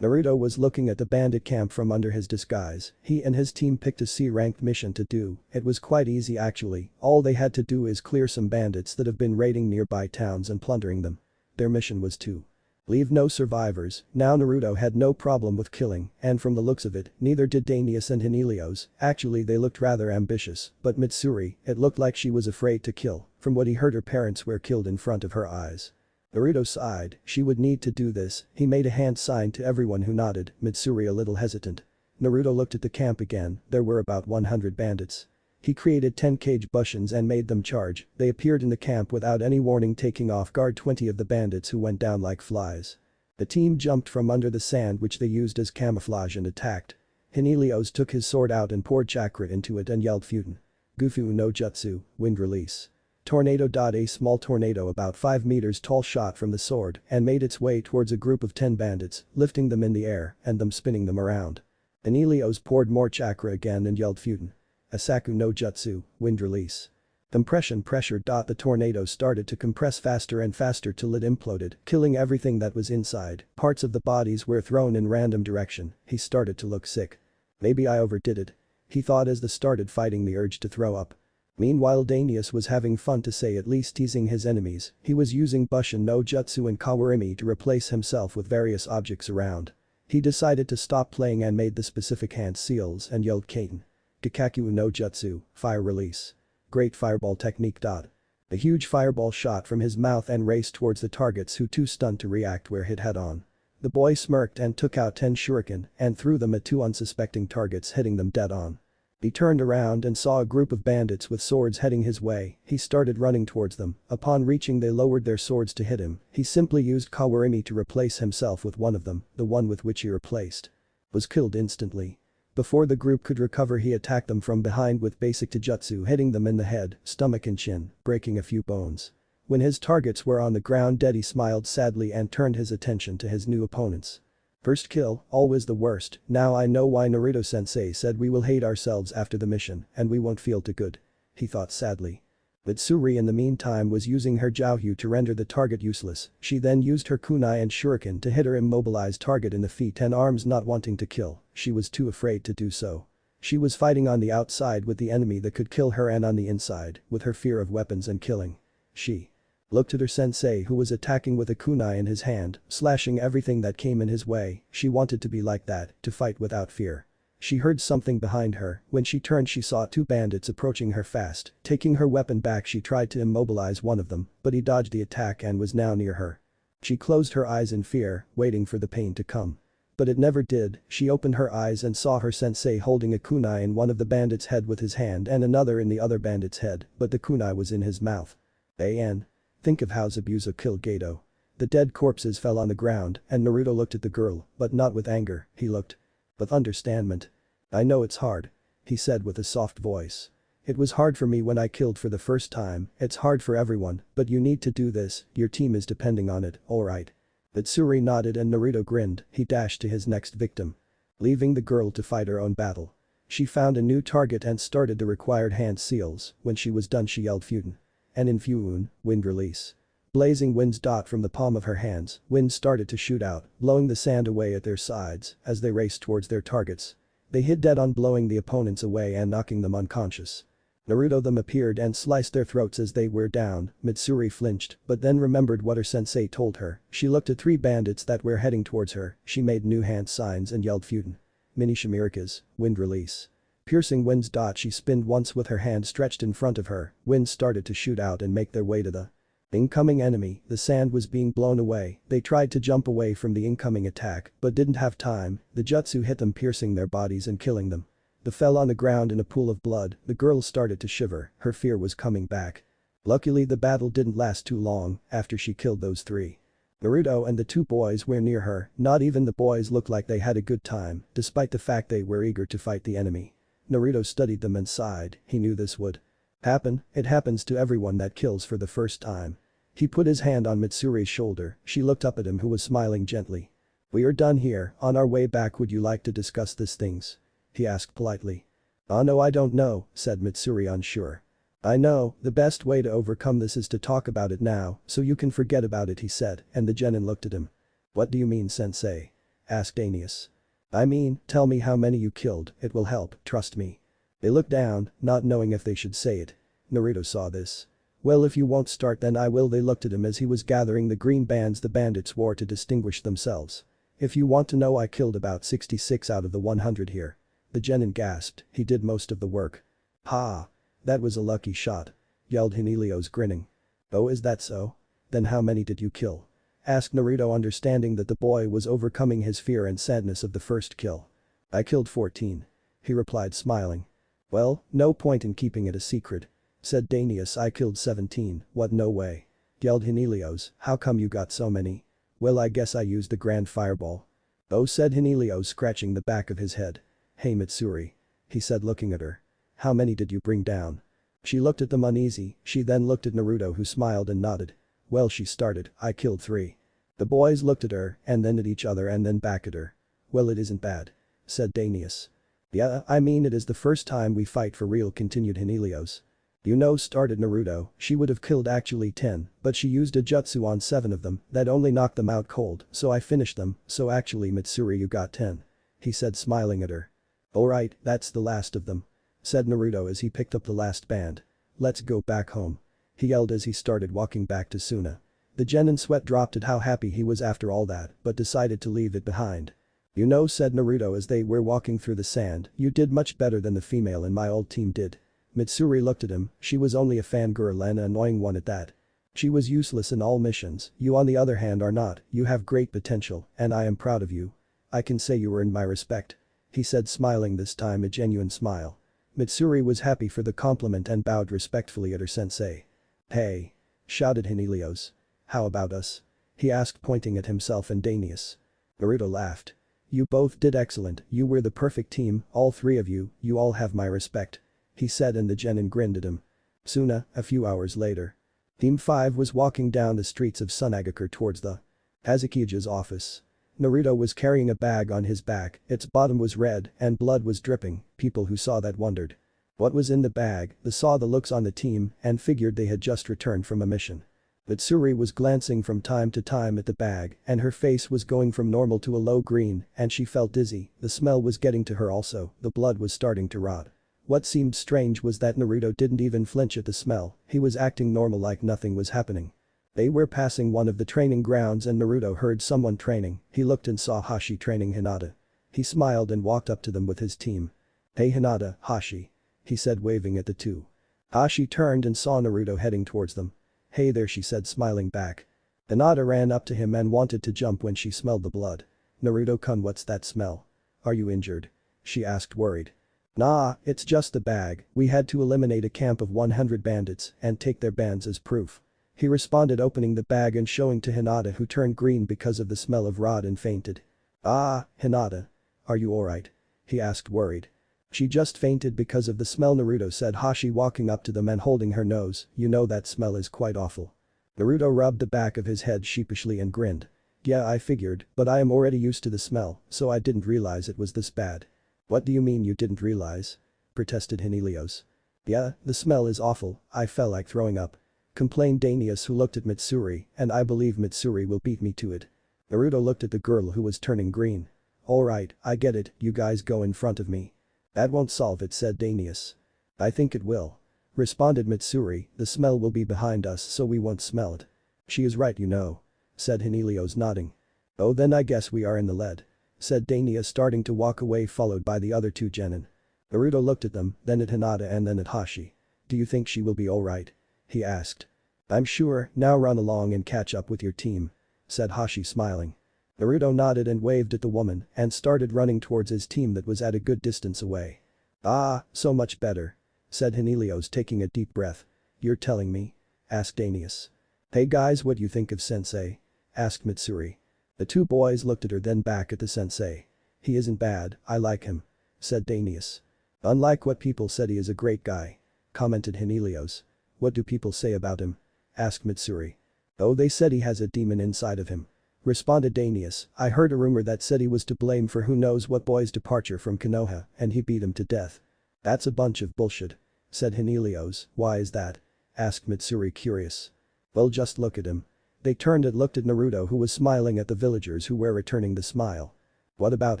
Naruto was looking at the bandit camp from under his disguise. He and his team picked a C-ranked mission to do. It was quite easy actually, all they had to do is clear some bandits that have been raiding nearby towns and plundering them. Their mission was to leave no survivors. Now Naruto had no problem with killing, and from the looks of it, neither did Dainius and Hinelios. Actually they looked rather ambitious, but Mitsuri, it looked like she was afraid to kill. From what he heard, her parents were killed in front of her eyes. Naruto sighed, she would need to do this. He made a hand sign to everyone who nodded, Mitsuri a little hesitant. Naruto looked at the camp again, there were about 100 bandits. He created 10 cage bushins and made them charge. They appeared in the camp without any warning, taking off guard 20 of the bandits, who went down like flies. The team jumped from under the sand, which they used as camouflage, and attacked. Hinelios took his sword out and poured chakra into it and yelled Futen. Gufu no Jutsu, wind release. Tornado. A small tornado about 5 meters tall shot from the sword and made its way towards a group of 10 bandits, lifting them in the air and them spinning them around. Hinelios poured more chakra again and yelled Futen. Asaku no Jutsu, wind release. Compression pressure. The tornado started to compress faster and faster till it imploded, killing everything that was inside. Parts of the bodies were thrown in random direction. He started to look sick. Maybe I overdid it. He thought as they started fighting the urge to throw up. Meanwhile Dainius was having fun, to say at least, teasing his enemies. He was using Bushin no Jutsu and Kawarimi to replace himself with various objects around. He decided to stop playing and made the specific hand seals and yelled Kaiten. Kikaku no Jutsu, fire release. Great fireball technique. The huge fireball shot from his mouth and raced towards the targets, who too stunned to react were hit head on. The boy smirked and took out 10 shuriken and threw them at 2 unsuspecting targets, hitting them dead on. He turned around and saw a group of bandits with swords heading his way. He started running towards them. Upon reaching, they lowered their swords to hit him. He simply used Kawarimi to replace himself with one of them. The one with which he replaced was killed instantly. Before the group could recover, he attacked them from behind with basic taijutsu, hitting them in the head, stomach and chin, breaking a few bones. When his targets were on the ground dead, he smiled sadly and turned his attention to his new opponents. First kill, always the worst. Now I know why Naruto-sensei said we will hate ourselves after the mission and we won't feel too good. He thought sadly. Mitsuri in the meantime was using her Jiaohu to render the target useless. She then used her kunai and shuriken to hit her immobilized target in the feet and arms, not wanting to kill. She was too afraid to do so. She was fighting on the outside with the enemy that could kill her, and on the inside with her fear of weapons and killing. She looked at her sensei, who was attacking with a kunai in his hand, slashing everything that came in his way. She wanted to be like that, to fight without fear. She heard something behind her. When she turned, she saw 2 bandits approaching her fast. Taking her weapon back, she tried to immobilize one of them, but he dodged the attack and was now near her. She closed her eyes in fear, waiting for the pain to come. But it never did. She opened her eyes and saw her sensei holding a kunai in one of the bandits' head with his hand and another in the other bandit's head, but the kunai was in his mouth. Think of how Zabuza killed Gato. The dead corpses fell on the ground and Naruto looked at the girl, but not with anger. He looked with understandment. I know it's hard, he said with a soft voice. It was hard for me when I killed for the first time. It's hard for everyone, but you need to do this. Your team is depending on it, alright. Mitsuri nodded and Naruto grinned. He dashed to his next victim. leaving the girl to fight her own battle. She found a new target and started the required hand seals. When she was done she yelled Futen. And in Fuun, wind release. Blazing winds dot from the palm of her hands, wind started to shoot out, blowing the sand away at their sides as they raced towards their targets. They hit dead on, blowing the opponents away and knocking them unconscious. Naruto them appeared and sliced their throats as they were down. Mitsuri flinched, but then remembered what her sensei told her. She looked at 3 bandits that were heading towards her, she made new hand signs and yelled Futen. Mini Shimirikas, wind release. Piercing winds dot, she spinned once with her hand stretched in front of her, winds started to shoot out and make their way to the incoming enemy. The sand was being blown away. They tried to jump away from the incoming attack, but didn't have time. The jutsu hit them, piercing their bodies and killing them. They fell on the ground in a pool of blood. The girl started to shiver, her fear was coming back. Luckily the battle didn't last too long after she killed those 3. Naruto and the 2 boys were near her. Not even the boys looked like they had a good time, despite the fact they were eager to fight the enemy. Naruto studied them and sighed. He knew this would happen. It happens to everyone that kills for the first time. He put his hand on Mitsuri's shoulder. She looked up at him, who was smiling gently. We are done here. On our way back, would you like to discuss these things? He asked politely. Oh no, I don't know, said Mitsuri, unsure. I know, the best way to overcome this is to talk about it now, so you can forget about it, he said, and the genin looked at him. What do you mean, sensei? Asked Aeneas. I mean, tell me how many you killed, it will help, trust me. They looked down, not knowing if they should say it. Naruto saw this. Well, if you won't start then I will. They looked at him as he was gathering the green bands the bandits wore to distinguish themselves. If you want to know, I killed about 66 out of the 100 here. The genin gasped, he did most of the work. Ha! That was a lucky shot. Yelled Hinelios, grinning. Oh, is that so? Then how many did you kill? Asked Naruto, understanding that the boy was overcoming his fear and sadness of the first kill. I killed 14. He replied, smiling. Well, no point in keeping it a secret. Said Aeneas. I killed 17, what, no way. Yelled Hinelios, how come you got so many? Well, I guess I used the grand fireball. Oh, said Hinelios, scratching the back of his head. Hey Mitsuri. He said, looking at her. How many did you bring down? She looked at them uneasy. She then looked at Naruto, who smiled and nodded. Well, she started, I killed 3. The boys looked at her and then at each other and then back at her. Well, it isn't bad. Said Aeneas. Yeah, I mean it is the first time we fight for real, continued Hinelios. You know, started Naruto, she would have killed actually 10, but she used a jutsu on 7 of them that only knocked them out cold, so I finished them, so actually Mitsuri you got 10. He said, smiling at her. Alright, that's the last of them. Said Naruto as he picked up the last band. Let's go back home. He yelled as he started walking back to Suna. The genin sweat dropped at how happy he was after all that, but decided to leave it behind. You know, said Naruto as they were walking through the sand, you did much better than the female in my old team did. Mitsuri looked at him, she was only a fangirl and an annoying one at that. She was useless in all missions, you on the other hand are not, you have great potential, and I am proud of you. I can say you earned my respect. He said, smiling, this time a genuine smile. Mitsuri was happy for the compliment and bowed respectfully at her sensei. Hey! Shouted Hinelios. How about us? He asked, pointing at himself and Aeneas. Naruto laughed. You both did excellent, you were the perfect team, all 3 of you, you all have my respect. He said, and the genin grinned at him. Suna, a few hours later. Team 5 was walking down the streets of Sunagakure towards the Hazukige's office. Naruto was carrying a bag on his back, its bottom was red and blood was dripping. People who saw that wondered what was in the bag. They saw the looks on the team and figured they had just returned from a mission. Mitsuri was glancing from time to time at the bag and her face was going from normal to a low green and she felt dizzy. The smell was getting to her also, the blood was starting to rot. What seemed strange was that Naruto didn't even flinch at the smell, he was acting normal like nothing was happening. They were passing one of the training grounds and Naruto heard someone training. He looked and saw Hashi training Hinata. He smiled and walked up to them with his team. Hey Hinata, Hashi. He said, waving at the 2. Hashi turned and saw Naruto heading towards them. Hey there, she said, smiling back. Hinata ran up to him and wanted to jump when she smelled the blood. Naruto-kun, what's that smell? Are you injured? She asked, worried. Nah, it's just the bag, we had to eliminate a camp of 100 bandits and take their bands as proof. He responded, opening the bag and showing to Hinata, who turned green because of the smell of rot and fainted. Ah, Hinata. Are you alright? He asked, worried. She just fainted because of the smell, Naruto said, Hashi walking up to them and holding her nose. You know that smell is quite awful. Naruto rubbed the back of his head sheepishly and grinned. Yeah, I figured, but I am already used to the smell, so I didn't realize it was this bad. What do you mean you didn't realize? Protested Helios. Yeah, the smell is awful, I felt like throwing up. Complained Danius, who looked at Mitsuri, and I believe Mitsuri will beat me to it. Naruto looked at the girl who was turning green. Alright, I get it, you guys go in front of me. That won't solve it, said Danius. I think it will. Responded Mitsuri, the smell will be behind us so we won't smell it. She is right, you know. Said Helios, nodding. Oh, then I guess we are in the lead. Said Danius, starting to walk away, followed by the other two genin. Naruto looked at them, then at Hinata and then at Hashi. Do you think she will be alright? He asked. I'm sure, now run along and catch up with your team. Said Hashi, smiling. Naruto nodded and waved at the woman and started running towards his team that was at a good distance away. Ah, so much better. Said Helios, taking a deep breath. You're telling me? Asked Danius. Hey guys, what you think of sensei? Asked Mitsuri. The two boys looked at her, then back at the sensei. He isn't bad, I like him. Said Danius. Unlike what people said, he is a great guy. Commented Helios. What do people say about him? Asked Mitsuri. Oh, they said he has a demon inside of him. Responded Danius. I heard a rumor that said he was to blame for who knows what boy's departure from Konoha and he beat him to death. That's a bunch of bullshit. Said Helios. Why is that? Asked Mitsuri, curious. Well, just look at him. They turned and looked at Naruto, who was smiling at the villagers who were returning the smile. What about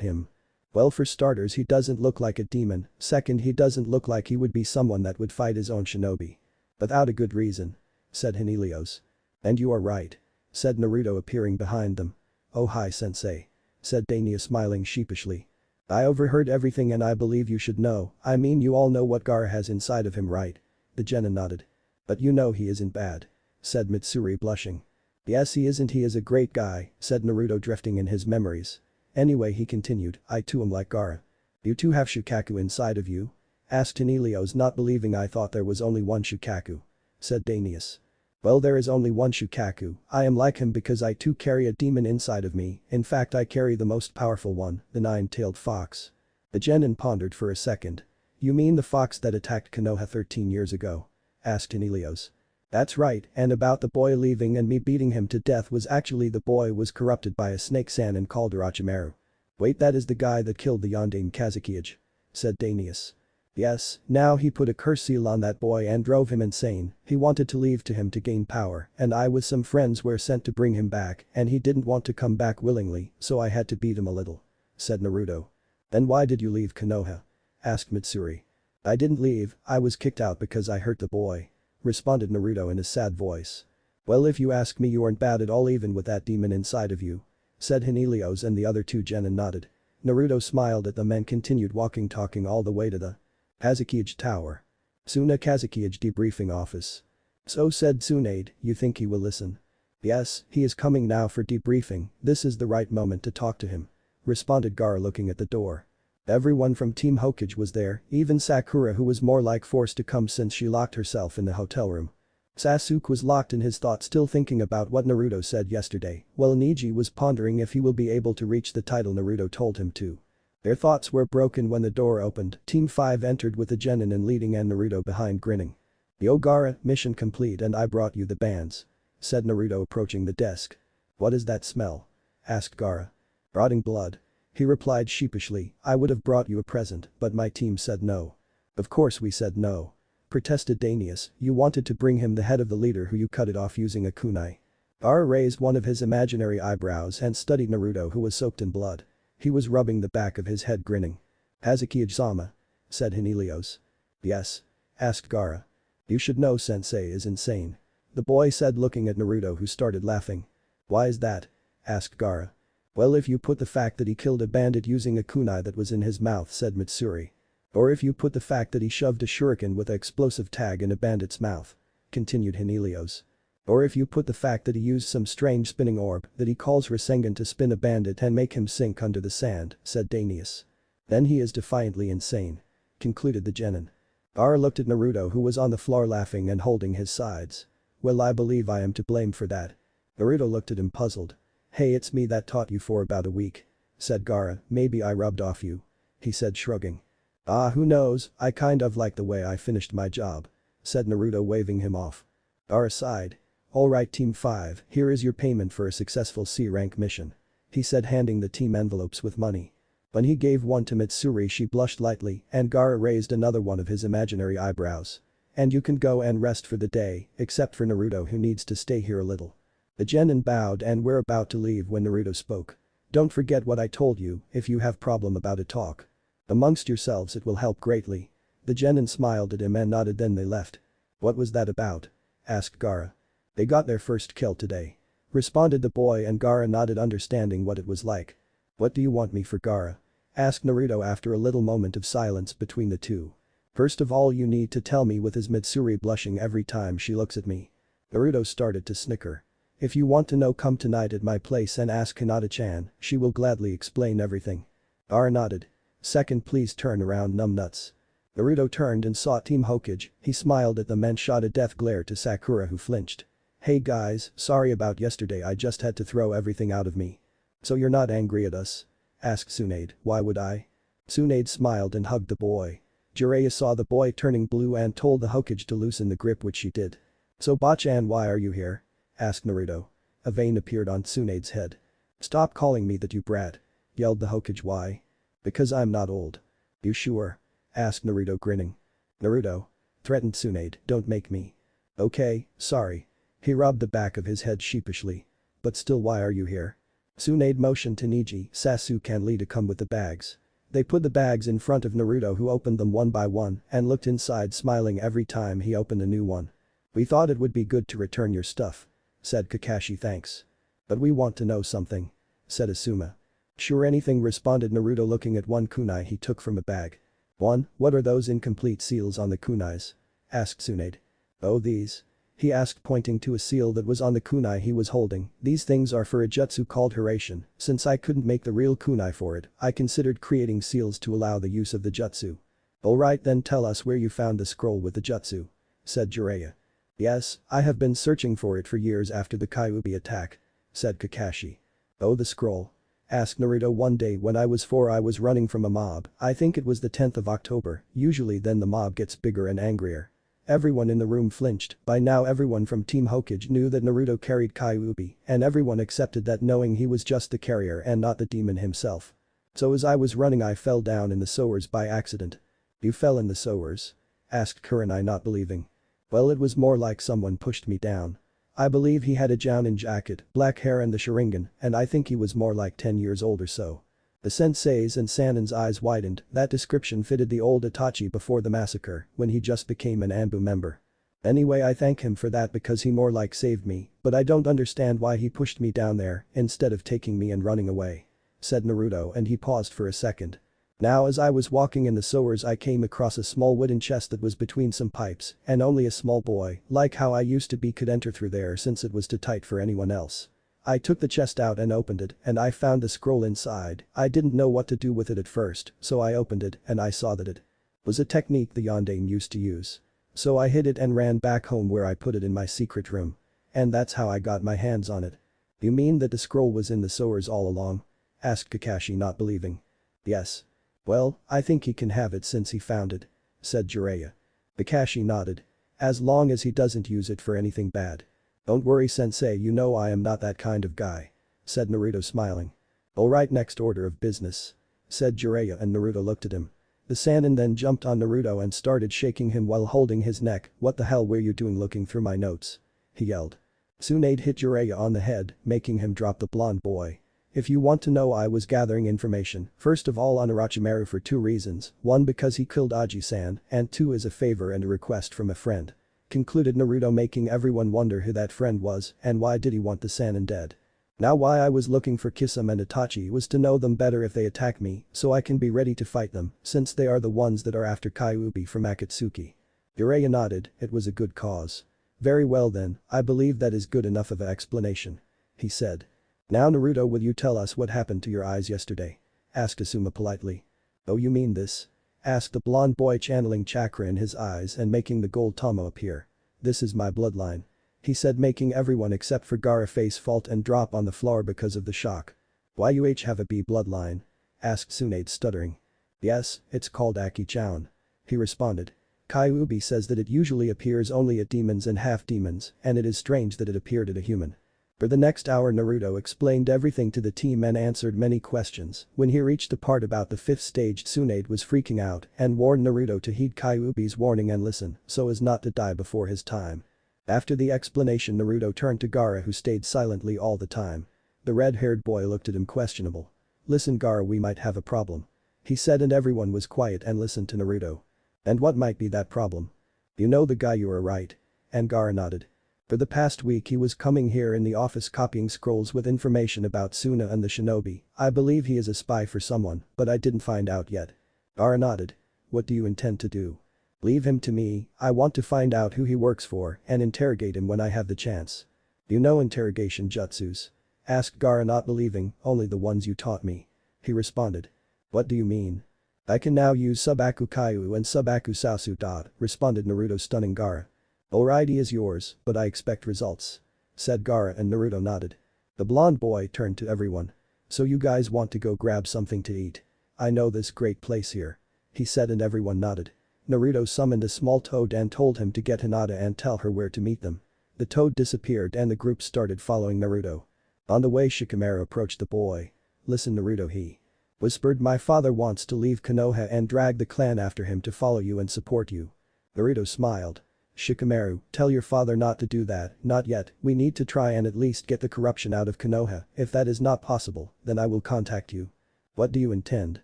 him? Well, for starters, he doesn't look like a demon. Second, he doesn't look like he would be someone that would fight his own shinobi. Without a good reason. Said Helios. And you are right. Said Naruto, appearing behind them. Oh, hi sensei. Said Danius, smiling sheepishly. I overheard everything and I believe you should know. I mean, you all know what Gaara has inside of him, right? The genin nodded. But you know he isn't bad. Said Mitsuri, blushing. Yes, he isn't, he is a great guy, said Naruto, drifting in his memories. Anyway, he continued, I too am like Gaara. You too have Shukaku inside of you? Asked Helios, not believing. I thought there was only one Shukaku. Said Danius. Well, there is only one Shukaku. I am like him because I too carry a demon inside of me. In fact, I carry the most powerful one, the nine-tailed fox. The genin pondered for a second. You mean the fox that attacked Konoha 13 years ago? Asked Helios. That's right, and about the boy leaving and me beating him to death was actually the boy was corrupted by a snake Sanin called Orochimaru. Wait, that is the guy that killed the Yondaime Kazekage. Said Danius. Yes, now he put a curse seal on that boy and drove him insane. He wanted to leave to him to gain power, and I with some friends were sent to bring him back, and he didn't want to come back willingly, so I had to beat him a little. Said Naruto. Then why did you leave Konoha? Asked Mitsuri. I didn't leave, I was kicked out because I hurt the boy. Responded Naruto in a sad voice. Well, if you ask me, you aren't bad at all even with that demon inside of you. Said Helios, and the other two genin nodded. Naruto smiled at them and continued walking, talking all the way to the Kazekage Tower. Suna Kazekage debriefing office. So, said Tsunade, you think he will listen? Yes, he is coming now for debriefing, this is the right moment to talk to him. Responded Gaara, looking at the door. Everyone from Team Hokage was there, even Sakura, who was more like forced to come since she locked herself in the hotel room. Sasuke was locked in his thoughts, still thinking about what Naruto said yesterday, while Neji was pondering if he will be able to reach the title Naruto told him to. Their thoughts were broken when the door opened. Team 5 entered with the genin and leading and Naruto behind, grinning. Yo Gaara, mission complete and I brought you the bands. Said Naruto, approaching the desk. What is that smell? Asked Gaara. Rotting blood. He replied sheepishly, I would have brought you a present, but my team said no. Of course we said no. Protested Danius, you wanted to bring him the head of the leader who you cut it off using a kunai. Gaara raised one of his imaginary eyebrows and studied Naruto, who was soaked in blood. He was rubbing the back of his head, grinning. Kazekage-sama? Said Helios. Yes? Asked Gaara. You should know sensei is insane. The boy said, looking at Naruto, who started laughing. Why is that? Asked Gaara. Well, if you put the fact that he killed a bandit using a kunai that was in his mouth, said Mitsuri. Or if you put the fact that he shoved a shuriken with an explosive tag in a bandit's mouth. Continued Helios. Or if you put the fact that he used some strange spinning orb that he calls Rasengan to spin a bandit and make him sink under the sand, said Danius. Then he is defiantly insane. Concluded the genin. Gaara looked at Naruto, who was on the floor laughing and holding his sides. Well, I believe I am to blame for that. Naruto looked at him, puzzled. Hey, it's me that taught you for about a week. Said Gaara, maybe I rubbed off you. He said, shrugging. Ah, who knows, I kind of like the way I finished my job. Said Naruto, waving him off. Gaara sighed. Alright Team 5, here is your payment for a successful C-rank mission. He said handing the team envelopes with money. When he gave one to Mitsuri she blushed lightly and Gaara raised another one of his imaginary eyebrows. And you can go and rest for the day, except for Naruto who needs to stay here a little. The genin bowed and were about to leave when Naruto spoke. Don't forget what I told you, if you have problem about it talk. Amongst yourselves it will help greatly. The genin smiled at him and nodded then they left. What was that about? Asked Gaara. They got their first kill today. Responded the boy and Gaara nodded understanding what it was like. What do you want me for Gaara? Asked Naruto after a little moment of silence between the two. First of all you need to tell me with his Mitsuri blushing every time she looks at me. Naruto started to snicker. If you want to know come tonight at my place and ask Hinata-chan, she will gladly explain everything. Gaara nodded. Second please turn around numbnuts. Naruto turned and saw Team Hokage, he smiled at them and shot a death glare to Sakura who flinched. Hey guys, sorry about yesterday I just had to throw everything out of me. So you're not angry at us? Asked Tsunade, why would I? Tsunade smiled and hugged the boy. Jiraiya saw the boy turning blue and told the Hokage to loosen the grip which she did. So Bachan why are you here? Asked Naruto. A vein appeared on Tsunade's head. Stop calling me that you brat. Yelled the Hokage why? Because I'm not old. You sure? Asked Naruto grinning. Naruto. Threatened Tsunade, don't make me. Okay, sorry. He rubbed the back of his head sheepishly. But still why are you here? Tsunade motioned to Neji, Sasuke and Lee to come with the bags. They put the bags in front of Naruto who opened them one by one and looked inside smiling every time he opened a new one. We thought it would be good to return your stuff. Said Kakashi thanks. But we want to know something. Said Asuma. Sure anything responded Naruto looking at one kunai he took from a bag. What are those incomplete seals on the kunais? Asked Tsunade. Oh these? He asked pointing to a seal that was on the kunai he was holding, these things are for a jutsu called Harem. Since I couldn't make the real kunai for it, I considered creating seals to allow the use of the jutsu. Alright then tell us where you found the scroll with the jutsu. Said Jiraiya. Yes, I have been searching for it for years after the Kyuubi attack. Said Kakashi. Oh the scroll? Asked Naruto one day when I was 4 I was running from a mob, I think it was the 10th of October, usually then the mob gets bigger and angrier. Everyone in the room flinched, by now everyone from Team Hokage knew that Naruto carried Kyuubi and everyone accepted that knowing he was just the carrier and not the demon himself. So as I was running I fell down in the sewers by accident. You fell in the sewers? Asked Kurenai not believing. Well it was more like someone pushed me down. I believe he had a jounin jacket, black hair and the Sharingan and I think he was more like 10 years old or so. The sensei's and Sanin's eyes widened, that description fitted the old Itachi before the massacre when he just became an Anbu member. Anyway I thank him for that because he more like saved me, but I don't understand why he pushed me down there instead of taking me and running away. Said Naruto and he paused for a second. Now as I was walking in the sewers I came across a small wooden chest that was between some pipes and only a small boy, like how I used to be could enter through there since it was too tight for anyone else. I took the chest out and opened it and I found the scroll inside, I didn't know what to do with it at first, so I opened it and I saw that it was a technique the Yondaime used to use. So I hid it and ran back home where I put it in my secret room. And that's how I got my hands on it. You mean that the scroll was in the sewers all along? Asked Kakashi not believing. Yes. Well, I think he can have it since he found it. Said Jiraiya. Kakashi nodded. As long as he doesn't use it for anything bad. Don't worry sensei you know I am not that kind of guy. Said Naruto smiling. Alright next order of business. Said Jiraiya and Naruto looked at him. The Sannin then jumped on Naruto and started shaking him while holding his neck, what the hell were you doing looking through my notes? He yelled. Tsunade hit Jiraiya on the head, making him drop the blonde boy. If you want to know I was gathering information, first of all on Orochimaru for 2 reasons, 1 because he killed Aji-san, and 2 as a favor and a request from a friend. Concluded Naruto making everyone wonder who that friend was and why did he want the Sannin dead. Now why I was looking for Kisame and Itachi was to know them better if they attack me so I can be ready to fight them since they are the ones that are after Kyuubi from Akatsuki. Jiraiya nodded, it was a good cause. Very well then, I believe that is good enough of an explanation. He said. Now Naruto will you tell us what happened to your eyes yesterday? Asked Asuma politely. Oh you mean this? Asked the blonde boy channeling chakra in his eyes and making the gold Tomo appear. This is my bloodline. He said making everyone except for Gaara face fault and drop on the floor because of the shock. Why you have a B bloodline? Asked Tsunade stuttering. Yes, it's called Aki-chan. He responded. Kyuubi says that it usually appears only at demons and half-demons, and it is strange that it appeared at a human. For the next hour Naruto explained everything to the team and answered many questions. When he reached the part about the 5th stage, Tsunade was freaking out and warned Naruto to heed Kyuubi's warning and listen so as not to die before his time. After the explanation Naruto turned to Gaara, who stayed silently all the time. The red-haired boy looked at him questionable. "Listen Gaara, we might have a problem," he said, and everyone was quiet and listened to Naruto. "And what might be that problem?" "You know the guy, you are right." And Gaara nodded. "For the past week he was coming here in the office copying scrolls with information about Suna and the shinobi. I believe he is a spy for someone, but I didn't find out yet." Gaara nodded. "What do you intend to do?" "Leave him to me, I want to find out who he works for and interrogate him when I have the chance." "You know interrogation jutsus?" asked Gaara, not believing. "Only the ones you taught me," he responded. "What do you mean?" "I can now use Subaku Kaiu and Subaku Sasu. Responded Naruto, stunning Gaara. "Alrighty, is yours, but I expect results," said Gaara, and Naruto nodded. The blonde boy turned to everyone. "So you guys want to go grab something to eat? I know this great place here," he said, and everyone nodded. Naruto summoned a small toad and told him to get Hinata and tell her where to meet them. The toad disappeared and the group started following Naruto. On the way Shikamaru approached the boy. "Listen Naruto," he whispered, "my father wants to leave Konoha and drag the clan after him to follow you and support you." Naruto smiled. "Shikamaru, tell your father not to do that, not yet, we need to try and at least get the corruption out of Konoha. If that is not possible, then I will contact you." "What do you intend?"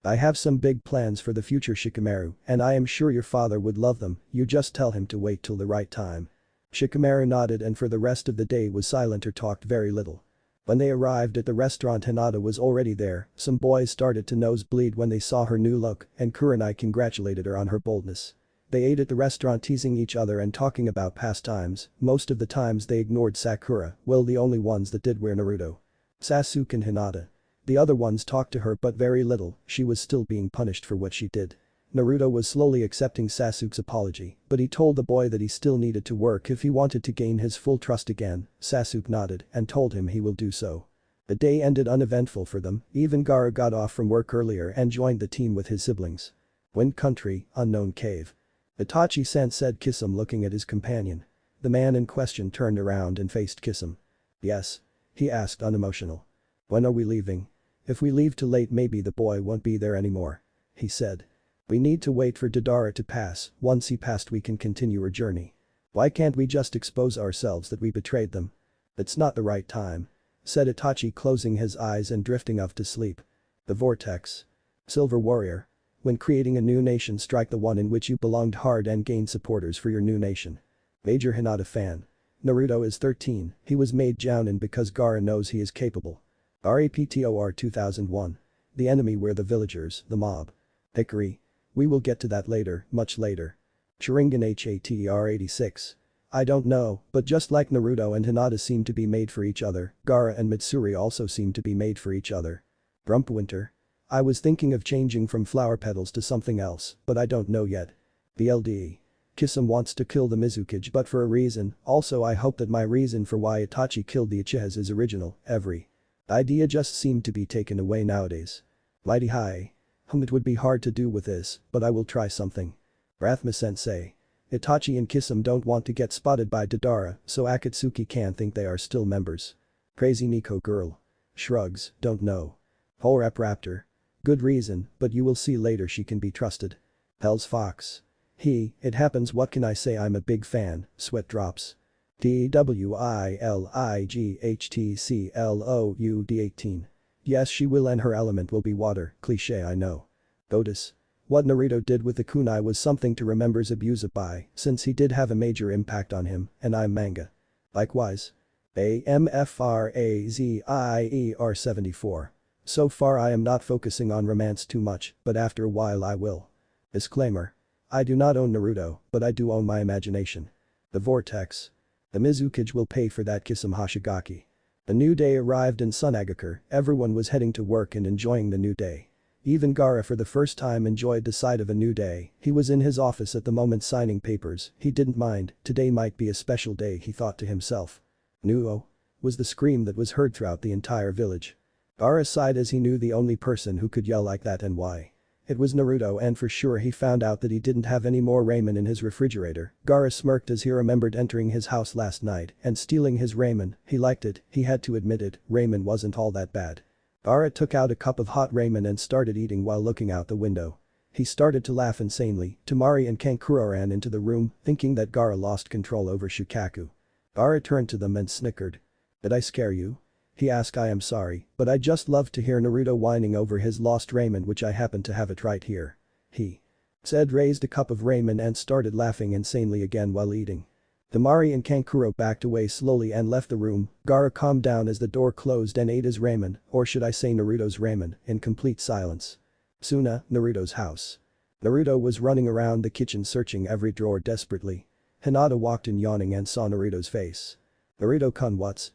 "I have some big plans for the future Shikamaru, and I am sure your father would love them, you just tell him to wait till the right time." Shikamaru nodded and for the rest of the day was silent or talked very little. When they arrived at the restaurant, Hinata was already there. Some boys started to nosebleed when they saw her new look, and Kurenai congratulated her on her boldness. They ate at the restaurant, teasing each other and talking about past times. Most of the times they ignored Sakura, well, the only ones that did were Naruto, Sasuke and Hinata. The other ones talked to her but very little, she was still being punished for what she did. Naruto was slowly accepting Sasuke's apology, but he told the boy that he still needed to work if he wanted to gain his full trust again. Sasuke nodded and told him he will do so. The day ended uneventful for them. Even Gaara got off from work earlier and joined the team with his siblings. Wind Country, Unknown Cave. Itachi-san said Kisame, looking at his companion. The man in question turned around and faced Kisame. "Yes?" he asked, unemotional. "When are we leaving?" "If we leave too late maybe the boy won't be there anymore," he said. "We need to wait for Deidara to pass, once he passed we can continue our journey. Why can't we just expose ourselves that we betrayed them?" "It's not the right time," said Itachi, closing his eyes and drifting off to sleep. The Vortex. Silver Warrior. When creating a new nation, strike the one in which you belonged hard and gain supporters for your new nation. Major Hinata fan. Naruto is 13, he was made Jounin because Gaara knows he is capable. RAPTOR 2001. The enemy were the villagers, the mob. Hikari. We will get to that later, much later. Sharingan HATR 86. I don't know, but just like Naruto and Hinata seem to be made for each other, Gaara and Mitsuri also seem to be made for each other. Winter. I was thinking of changing from flower petals to something else, but I don't know yet. BLD. Kisame wants to kill the Mizukage but for a reason, also I hope that my reason for why Itachi killed the Uchihas is original, every idea just seemed to be taken away nowadays. Mighty High. It would be hard to do with this, but I will try something. Rathma-sensei. Itachi and Kisame don't want to get spotted by Deidara, so Akatsuki can't think they are still members. Crazy Nico girl. Shrugs, don't know. Horap Raptor. Good reason, but you will see later she can be trusted. Hell's Fox. It happens, what can I say, I'm a big fan, sweat drops. TWILIGHTCLOUD18. Yes, she will, and her element will be water, cliché I know. Otis. What Naruto did with the kunai was something to remember's abuse it by, since he did have a major impact on him, and I'm manga. Likewise. AMFRAZIER 74. So far I am not focusing on romance too much, but after a while I will. Disclaimer. I do not own Naruto, but I do own my imagination. The Vortex. The Mizukage will pay for that, Kisame Hashigaki. A new day arrived in Sunagakure, everyone was heading to work and enjoying the new day. Even Gaara for the first time enjoyed the sight of a new day. He was in his office at the moment signing papers, he didn't mind, today might be a special day, he thought to himself. "Nuo!" was the scream that was heard throughout the entire village. Gaara sighed as he knew the only person who could yell like that and why. It was Naruto and for sure he found out that he didn't have any more ramen in his refrigerator. Gaara smirked as he remembered entering his house last night and stealing his ramen. He liked it, he had to admit it, ramen wasn't all that bad. Gaara took out a cup of hot ramen and started eating while looking out the window. He started to laugh insanely. Temari and Kankuro ran into the room, thinking that Gaara lost control over Shukaku. Gaara turned to them and snickered. "Did I scare you?" He asked. "I am sorry, but I just love to hear Naruto whining over his lost ramen, which I happen to have it right here." He said, raised a cup of ramen and started laughing insanely again while eating. Temari and Kankuro backed away slowly and left the room. Gaara calmed down as the door closed and ate his ramen, or should I say Naruto's ramen, in complete silence. Suna, Naruto's house. Naruto was running around the kitchen searching every drawer desperately. Hinata walked in yawning and saw Naruto's face. "Naruto-kun, what's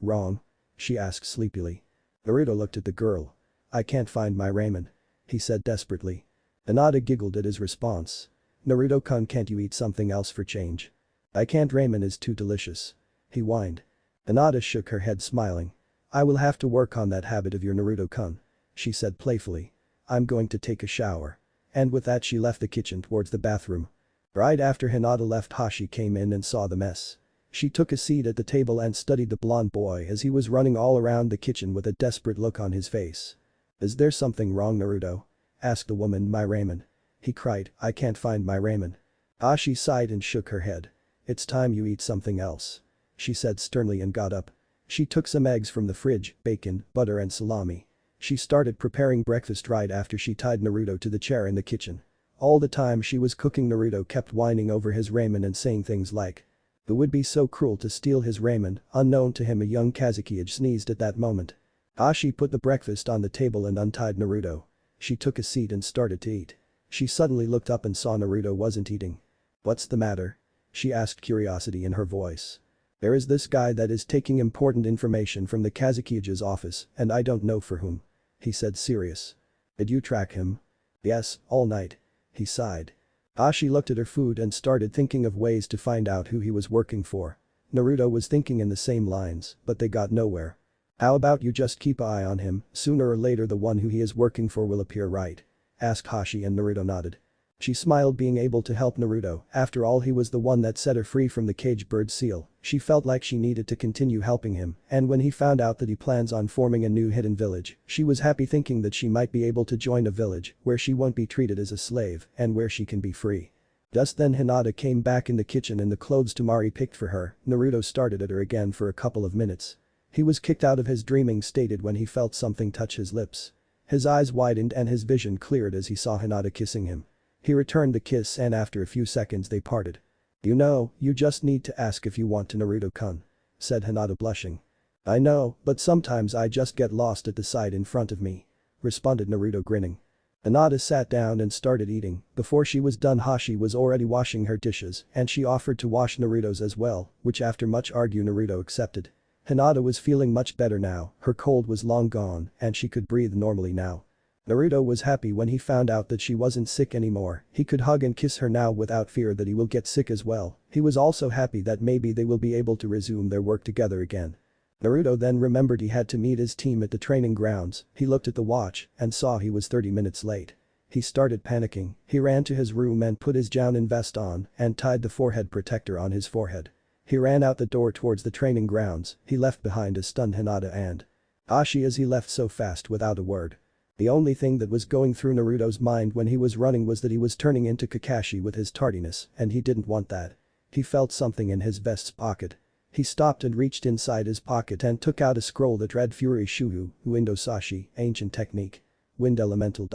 wrong?" she asked sleepily. Naruto looked at the girl. "I can't find my ramen," he said desperately. Hinata giggled at his response. "Naruto-kun, can't you eat something else for change?" "I can't, ramen is too delicious," he whined. Hinata shook her head smiling. "I will have to work on that habit of your, Naruto-kun," she said playfully. "I'm going to take a shower." And with that she left the kitchen towards the bathroom. Right after Hinata left, Hashi came in and saw the mess. She took a seat at the table and studied the blonde boy as he was running all around the kitchen with a desperate look on his face. "Is there something wrong, Naruto?" asked the woman. "My ramen," he cried. "I can't find my ramen." Hashi sighed and shook her head. "It's time you eat something else," she said sternly and got up. She took some eggs from the fridge, bacon, butter and salami. She started preparing breakfast right after she tied Naruto to the chair in the kitchen. All the time she was cooking, Naruto kept whining over his ramen and saying things like, "It would be so cruel to steal his ramen." Unknown to him, a young Kazekage sneezed at that moment. Hashi put the breakfast on the table and untied Naruto. She took a seat and started to eat. She suddenly looked up and saw Naruto wasn't eating. "What's the matter?" she asked, curiosity in her voice. "There is this guy that is taking important information from the Kazekage's office and I don't know for whom," he said, serious. "Did you track him?" "Yes, all night," he sighed. Hashi looked at her food and started thinking of ways to find out who he was working for. Naruto was thinking in the same lines, but they got nowhere. "How about you just keep an eye on him, sooner or later the one who he is working for will appear, right?" asked Hashi and Naruto nodded. She smiled, being able to help Naruto. After all, he was the one that set her free from the cage bird seal. She felt like she needed to continue helping him, and when he found out that he plans on forming a new hidden village, she was happy, thinking that she might be able to join a village where she won't be treated as a slave and where she can be free. Just then Hinata came back in the kitchen in the clothes Temari picked for her. Naruto started at her again for a couple of minutes. He was kicked out of his dreaming state when he felt something touch his lips. His eyes widened and his vision cleared as he saw Hinata kissing him. He returned the kiss and after a few seconds they parted. "You know, you just need to ask if you want to, Naruto-kun," said Hinata, blushing. "I know, but sometimes I just get lost at the sight in front of me," responded Naruto, grinning. Hinata sat down and started eating. Before she was done, Hashi was already washing her dishes and she offered to wash Naruto's as well, which after much argue Naruto accepted. Hinata was feeling much better now, her cold was long gone and she could breathe normally now. Naruto was happy when he found out that she wasn't sick anymore. He could hug and kiss her now without fear that he will get sick as well. He was also happy that maybe they will be able to resume their work together again. Naruto then remembered he had to meet his team at the training grounds. He looked at the watch and saw he was 30 minutes late. He started panicking. He ran to his room and put his Jounin vest on and tied the forehead protector on his forehead. He ran out the door towards the training grounds. He left behind a stunned Hinata and Hashi as he left so fast without a word. The only thing that was going through Naruto's mind when he was running was that he was turning into Kakashi with his tardiness and he didn't want that. He felt something in his vest's pocket. He stopped and reached inside his pocket and took out a scroll that read Fury Shuhu, Uindo Sashi, Ancient Technique. Wind Elemental.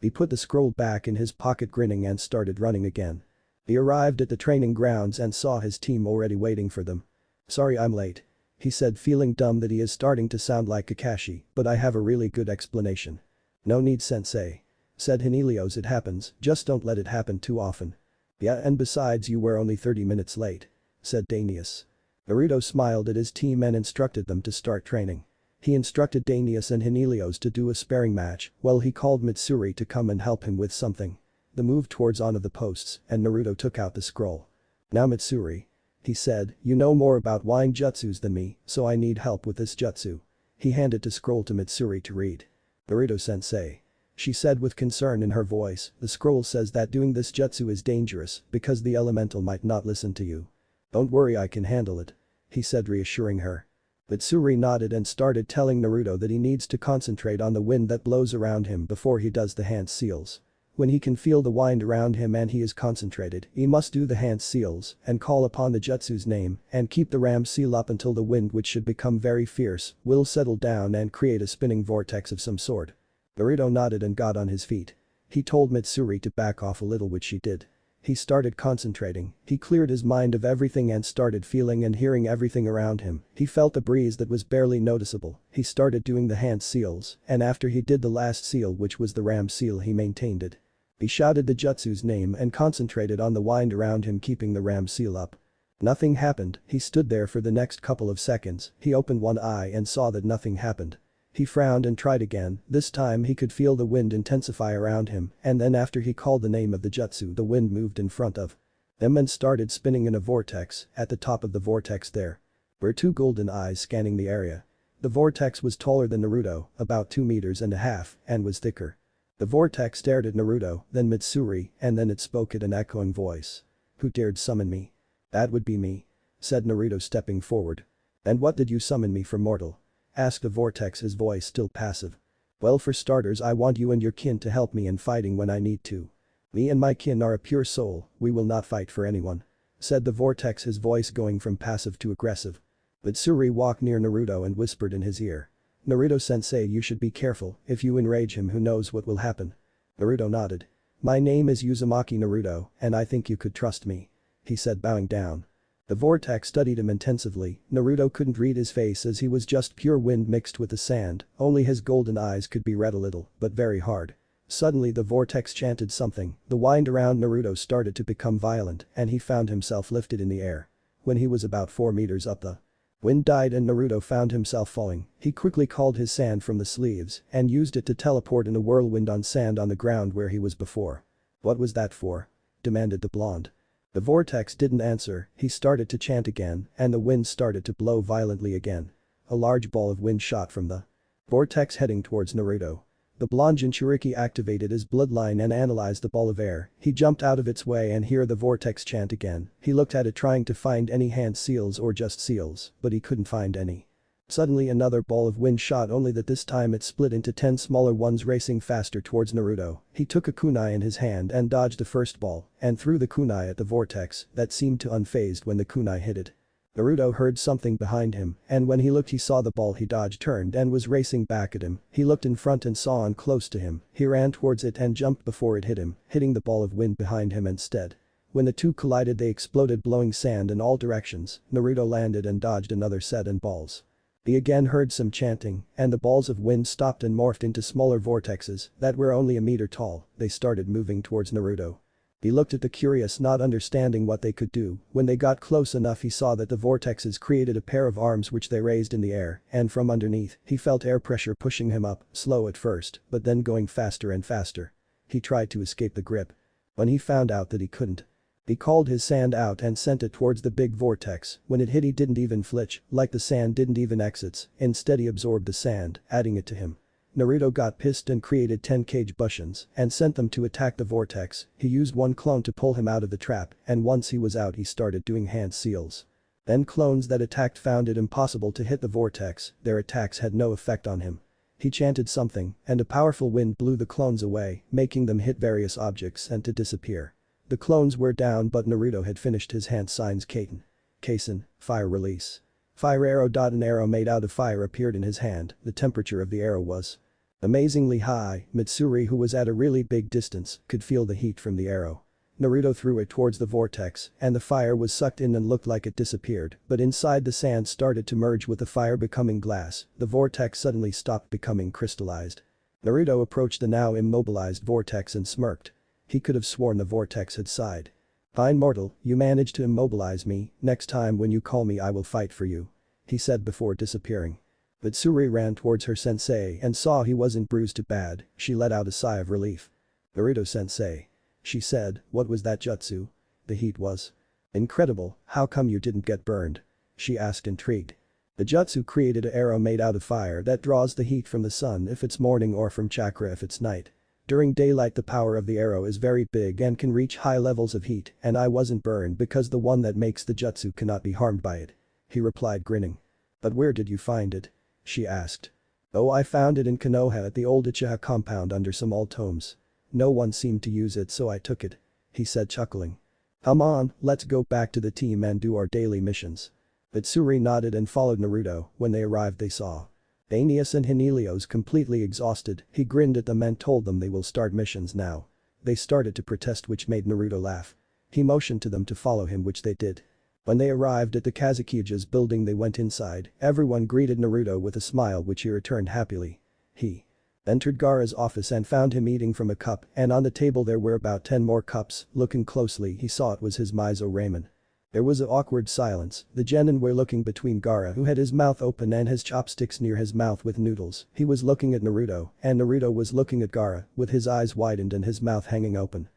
He put the scroll back in his pocket, grinning, and started running again. He arrived at the training grounds and saw his team already waiting for them. "Sorry I'm late," he said, feeling dumb that he is starting to sound like Kakashi, "but I have a really good explanation." "No need, sensei," said Hinelios, "it happens, just don't let it happen too often." "Yeah, and besides you were only 30 minutes late," said Danius. Naruto smiled at his team and instructed them to start training. He instructed Danius and Hinelios to do a sparring match while he called Mitsuri to come and help him with something. They moved towards one of the posts and Naruto took out the scroll. "Now Mitsuri," he said, "you know more about wind jutsus than me, so I need help with this jutsu." He handed the scroll to Mitsuri to read. "Naruto-sensei," She said with concern in her voice, the scroll says that doing this jutsu is dangerous because the elemental might not listen to you. Don't worry, I can handle it. He said, reassuring her. Mitsuri nodded and started telling Naruto that he needs to concentrate on the wind that blows around him before he does the hand seals. When he can feel the wind around him and he is concentrated, he must do the hand seals and call upon the jutsu's name and keep the ram seal up until the wind, which should become very fierce, will settle down and create a spinning vortex of some sort. Naruto nodded and got on his feet. He told Mitsuri to back off a little, which she did. He started concentrating, he cleared his mind of everything and started feeling and hearing everything around him. He felt a breeze that was barely noticeable. He started doing the hand seals, and after he did the last seal, which was the ram seal, he maintained it. He shouted the jutsu's name and concentrated on the wind around him, keeping the ram seal up. Nothing happened. He stood there for the next couple of seconds. He opened one eye and saw that nothing happened. He frowned and tried again. This time he could feel the wind intensify around him, and then after he called the name of the jutsu, the wind moved in front of them and started spinning in a vortex. At the top of the vortex there were two golden eyes scanning the area. The vortex was taller than Naruto, about 2.5 meters, and was thicker. The vortex stared at Naruto, then Mitsuri, and then it spoke in an echoing voice. Who dared summon me? That would be me, said Naruto, stepping forward. And what did you summon me for, mortal? Asked the vortex, his voice still passive. Well, for starters, I want you and your kin to help me in fighting when I need to. Me and my kin are a pure soul, we will not fight for anyone, said the vortex, his voice going from passive to aggressive. Mitsuri walked near Naruto and whispered in his ear. Naruto-sensei, you should be careful, if you enrage him, who knows what will happen. Naruto nodded. My name is Uzumaki Naruto, and I think you could trust me, he said, bowing down. The vortex studied him intensively. Naruto couldn't read his face as he was just pure wind mixed with the sand, only his golden eyes could be read a little, but very hard. Suddenly the vortex chanted something, the wind around Naruto started to become violent and he found himself lifted in the air. When he was about 4 meters up, the wind died and Naruto found himself falling. He quickly called his sand from the sleeves and used it to teleport in a whirlwind on sand on the ground where he was before. What was that for? Demanded the blonde. The vortex didn't answer. He started to chant again and the wind started to blow violently again. A large ball of wind shot from the vortex heading towards Naruto. The blonde Jinchuriki activated his bloodline and analyzed the ball of air. He jumped out of its way and heard the vortex chant again. He looked at it trying to find any hand seals or just seals, but he couldn't find any. Suddenly another ball of wind shot, only that this time it split into 10 smaller ones racing faster towards Naruto. He took a kunai in his hand and dodged the first ball and threw the kunai at the vortex that seemed to unfazed when the kunai hit it. Naruto heard something behind him and when he looked he saw the ball he dodged turned and was racing back at him. He looked in front and saw on close to him. He ran towards it and jumped before it hit him, hitting the ball of wind behind him instead. When the two collided they exploded, blowing sand in all directions. Naruto landed and dodged another set and balls. He again heard some chanting, and the balls of wind stopped and morphed into smaller vortexes that were only 1 meter tall. They started moving towards Naruto. He looked at the curious, not understanding what they could do. When they got close enough he saw that the vortexes created a pair of arms which they raised in the air, and from underneath, he felt air pressure pushing him up, slow at first, but then going faster and faster. He tried to escape the grip. When he found out that he couldn't, he called his sand out and sent it towards the big vortex. When it hit he didn't even flinch, like the sand didn't even exit. Instead he absorbed the sand, adding it to him. Naruto got pissed and created 10 cage bushins and sent them to attack the vortex. He used one clone to pull him out of the trap, and once he was out he started doing hand seals. Then clones that attacked found it impossible to hit the vortex. Their attacks had no effect on him. He chanted something, and a powerful wind blew the clones away, making them hit various objects and to disappear. The clones were down, but Naruto had finished his hand signs. Kaisen, fire release. Fire arrow. An arrow made out of fire appeared in his hand. The temperature of the arrow was amazingly high. Mitsuri, who was at a really big distance, could feel the heat from the arrow. Naruto threw it towards the vortex and the fire was sucked in and looked like it disappeared, but inside the sand started to merge with the fire becoming glass. The vortex suddenly stopped becoming crystallized. Naruto approached the now immobilized vortex and smirked. He could have sworn the vortex had sighed. Fine mortal, you managed to immobilize me. Next time when you call me I will fight for you, he said before disappearing. Mitsuri ran towards her sensei and saw he wasn't bruised too bad. She let out a sigh of relief. Naruto-sensei, she said, what was that jutsu? The heat was incredible. How come you didn't get burned? She asked, intrigued. The jutsu created an arrow made out of fire that draws the heat from the sun if it's morning or from chakra if it's night. During daylight the power of the arrow is very big and can reach high levels of heat, and I wasn't burned because the one that makes the jutsu cannot be harmed by it. He replied grinning. But where did you find it? She asked. Oh, I found it in Konoha at the old Uchiha compound under some old tomes. No one seemed to use it so I took it. He said chuckling. Come on, let's go back to the team and do our daily missions. Mitsuri nodded and followed Naruto. When they arrived they saw Aeneas and Helios completely exhausted. He grinned at them and told them they will start missions now. They started to protest, which made Naruto laugh. He motioned to them to follow him, which they did. When they arrived at the Kazukiya's building they went inside. Everyone greeted Naruto with a smile, which he returned happily. He entered Gaara's office and found him eating from a cup, and on the table there were about 10 more cups. Looking closely he saw it was his miso ramen. There was an awkward silence. The genin were looking between Gaara, who had his mouth open and his chopsticks near his mouth with noodles. He was looking at Naruto, and Naruto was looking at Gaara, with his eyes widened and his mouth hanging open.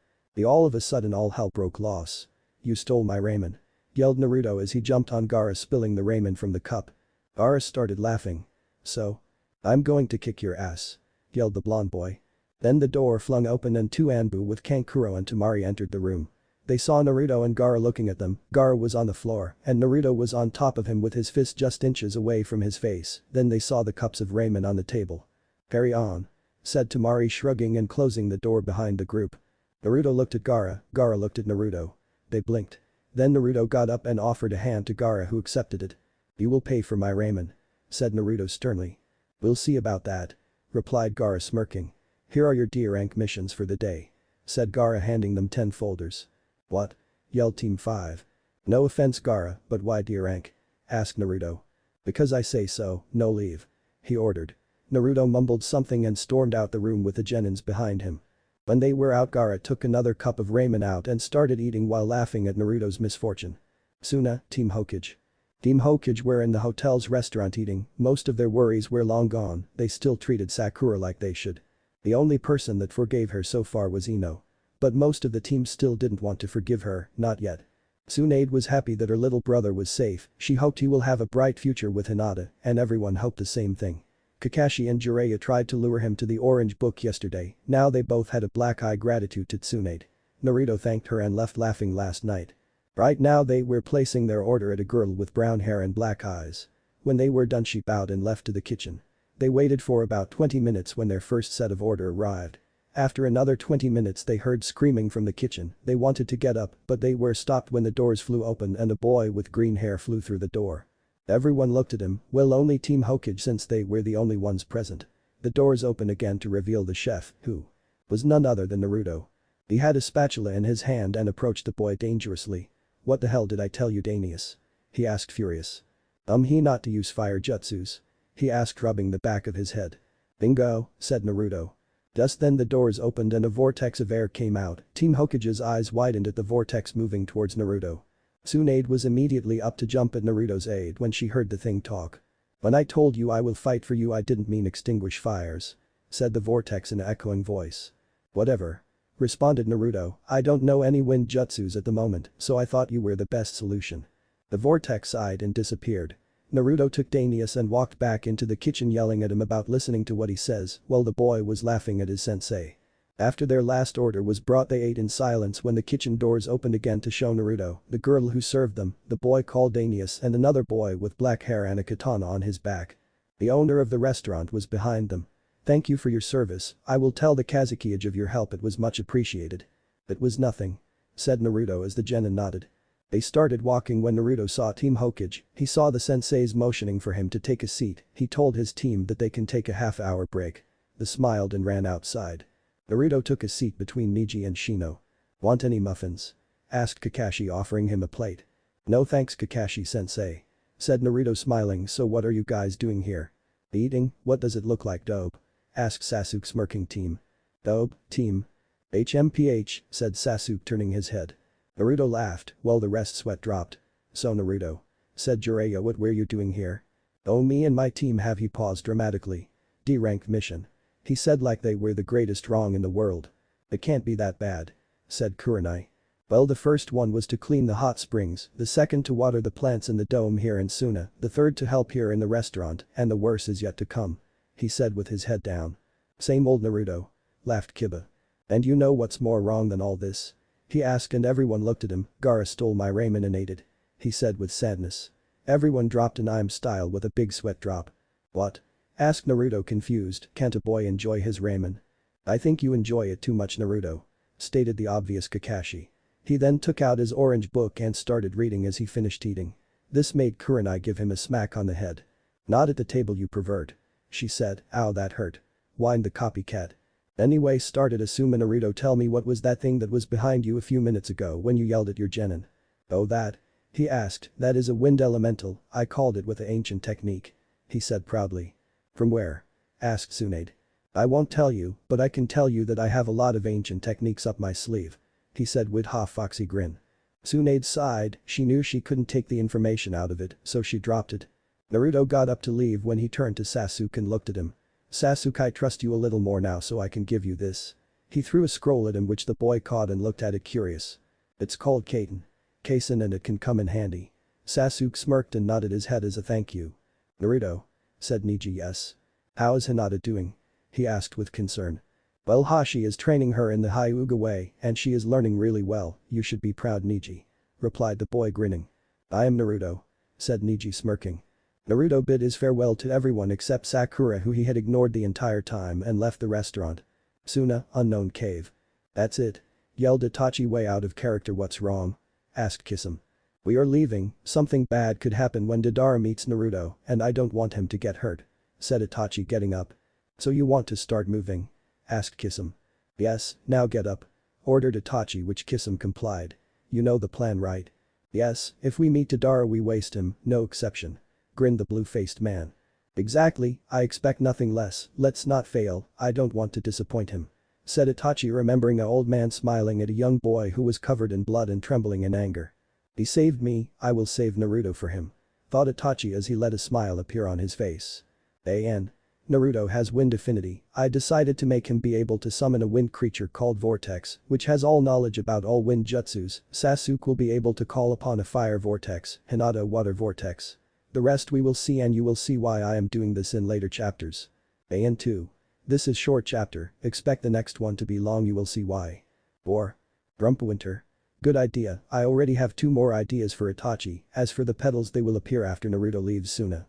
All of a sudden all hell broke loose. You stole my ramen, yelled Naruto as he jumped on Gaara, spilling the ramen from the cup. Gaara started laughing. So? I'm going to kick your ass, yelled the blonde boy. Then the door flung open and 2 Anbu with Kankuro and Temari entered the room. They saw Naruto and Gaara looking at them. Gaara was on the floor and Naruto was on top of him with his fist just inches away from his face. Then they saw the cups of ramen on the table. Carry on, said Temari, shrugging and closing the door behind the group. Naruto looked at Gaara, Gaara looked at Naruto. They blinked. Then Naruto got up and offered a hand to Gaara, who accepted it. You will pay for my ramen, said Naruto sternly. We'll see about that, replied Gaara, smirking. Here are your D-rank missions for the day, said Gaara, handing them 10 folders. What? Yelled Team 5. No offense Gaara, but why D-rank? Asked Naruto. Because I say so, no leave, he ordered. Naruto mumbled something and stormed out the room with the genins behind him. When they were out, Gaara took another cup of ramen out and started eating while laughing at Naruto's misfortune. Suna, Team Hokage. Team Hokage were in the hotel's restaurant eating. Most of their worries were long gone. They still treated Sakura like they should. The only person that forgave her so far was Ino. But most of the team still didn't want to forgive her, not yet. Tsunade was happy that her little brother was safe. She hoped he will have a bright future with Hinata, and everyone hoped the same thing. Kakashi and Jiraiya tried to lure him to the orange book yesterday. Now they both had a black eye gratitude to Tsunade. Naruto thanked her and left laughing last night. Right now they were placing their order at a girl with brown hair and black eyes. When they were done she bowed and left to the kitchen. They waited for about 20 minutes when their first set of order arrived. After another 20 minutes they heard screaming from the kitchen. They wanted to get up but they were stopped when the doors flew open and a boy with green hair flew through the door. Everyone looked at him, well, only Team Hokage, since they were the only ones present. The doors opened again to reveal the chef, who was none other than Naruto. He had a spatula in his hand and approached the boy dangerously. What the hell did I tell you, Aeneas? He asked, furious. He not to use fire jutsus? He asked, rubbing the back of his head. Bingo, said Naruto. Just then the doors opened and a vortex of air came out. Team Hokage's eyes widened at the vortex moving towards Naruto. Tsunade was immediately up to jump at Naruto's aid when she heard the thing talk. When I told you I will fight for you I didn't mean extinguish fires, said the vortex in an echoing voice. Whatever, responded Naruto, I don't know any wind jutsus at the moment, so I thought you were the best solution. The vortex sighed and disappeared. Naruto took Aeneas and walked back into the kitchen yelling at him about listening to what he says while the boy was laughing at his sensei. After their last order was brought they ate in silence when the kitchen doors opened again to show Naruto, the girl who served them, the boy called Aeneas and another boy with black hair and a katana on his back. The owner of the restaurant was behind them. Thank you for your service, I will tell the Kazukiage of your help, it was much appreciated. It was nothing, said Naruto as the genin nodded. They started walking when Naruto saw Team Hokage. He saw the senseis motioning for him to take a seat. He told his team that they can take a half-hour break. They smiled and ran outside. Naruto took a seat between Neji and Shino. Want any muffins? Asked Kakashi, offering him a plate. No thanks Kakashi-sensei, said Naruto smiling. So what are you guys doing here? Eating, what does it look like, Dobe? Asked Sasuke, smirking. Dobe, team. HMPH, said Sasuke, turning his head. Naruto laughed while the rest sweat dropped. So Naruto, said Jiraiya, what were you doing here? Oh, me and my team have. He paused dramatically. D-rank mission, he said like they were the greatest wrong in the world. It can't be that bad, said Kurenai. Well, the first one was to clean the hot springs, the second to water the plants in the dome here in Suna, the third to help here in the restaurant, and the worst is yet to come, he said with his head down. Same old Naruto, laughed Kiba. And you know what's more wrong than all this? He asked and everyone looked at him. Gaara stole my ramen and ate it. He said with sadness. Everyone dropped an I'm style with a big sweat drop. What? Asked Naruto confused, can't a boy enjoy his ramen? I think you enjoy it too much Naruto. Stated the obvious Kakashi. He then took out his orange book and started reading as he finished eating. This made Kurenai give him a smack on the head. Not at the table you pervert. She said, ow that hurt. Whined the copycat. Anyway started Asuma Naruto tell me what was that thing that was behind you a few minutes ago when you yelled at your genin? Oh that? He asked, that is a wind elemental, I called it with the ancient technique. He said proudly. From where? Asked Tsunade. I won't tell you, but I can tell you that I have a lot of ancient techniques up my sleeve. He said with a foxy grin. Tsunade sighed, she knew she couldn't take the information out of it, so she dropped it. Naruto got up to leave when he turned to Sasuke and looked at him. Sasuke, I trust you a little more now so I can give you this. He threw a scroll at him which the boy caught and looked at it curious. It's called Kaiten. Kaisen and it can come in handy. Sasuke smirked and nodded his head as a thank you. Naruto. Said Neji yes. How is Hinata doing? He asked with concern. Well Hashi is training her in the Hyuga way and she is learning really well, you should be proud Neji. Replied the boy grinning. I am Naruto. Said Neji smirking. Naruto bid his farewell to everyone except Sakura who he had ignored the entire time and left the restaurant. Suna, unknown cave. That's it. Yelled Itachi way out of character what's wrong? Asked Kisame. We are leaving, something bad could happen when Deidara meets Naruto and I don't want him to get hurt. Said Itachi getting up. So you want to start moving? Asked Kisame. Yes, now get up. Ordered Itachi which Kisame complied. You know the plan right? Yes, if we meet Deidara we waste him, no exception. Grinned the blue-faced man. Exactly, I expect nothing less, let's not fail, I don't want to disappoint him. Said Itachi remembering an old man smiling at a young boy who was covered in blood and trembling in anger. He saved me, I will save Naruto for him. Thought Itachi as he let a smile appear on his face. Naruto has wind affinity, I decided to make him be able to summon a wind creature called Vortex, which has all knowledge about all wind jutsus. Sasuke will be able to call upon a fire vortex, Hinata water vortex. The rest we will see and you will see why I am doing this in later chapters. And 2. This is short chapter, expect the next one to be long you will see why. Or. Winter. Good idea, I already have 2 more ideas for Itachi, as for the petals they will appear after Naruto leaves Suna.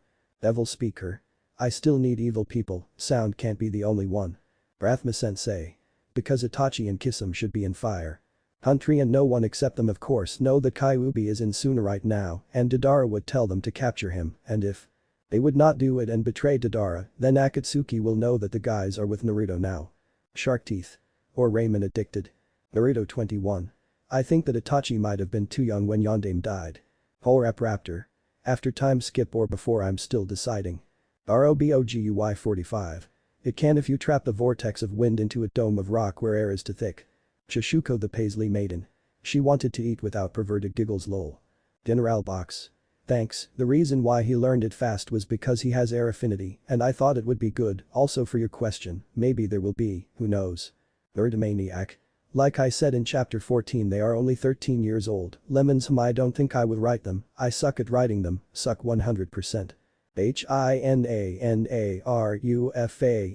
Evil speaker. I still need evil people, sound can't be the only one. Rathma sensei. Because Itachi and Kisame should be in fire. Huntry and no one except them of course know that Kyuubi is in Suna right now and Deidara would tell them to capture him and if they would not do it and betray Deidara, then Akatsuki will know that the guys are with Naruto now. Shark teeth. Or ramen addicted. Naruto 21. I think that Itachi might have been too young when Yondaime died. Holrap Raptor. After time skip or before I'm still deciding. ROBOGUY 45. It can if you trap the vortex of wind into a dome of rock where air is too thick. Chishuko the Paisley maiden. She wanted to eat without perverted giggles lol. Dinner box. Thanks, the reason why he learned it fast was because he has air affinity and I thought it would be good, also for your question, maybe there will be, who knows. Nerdmaniac. Like I said in chapter 14 they are only 13 years old, lemons I don't think I would write them, I suck at writing them, suck 100%. HINANARUFAN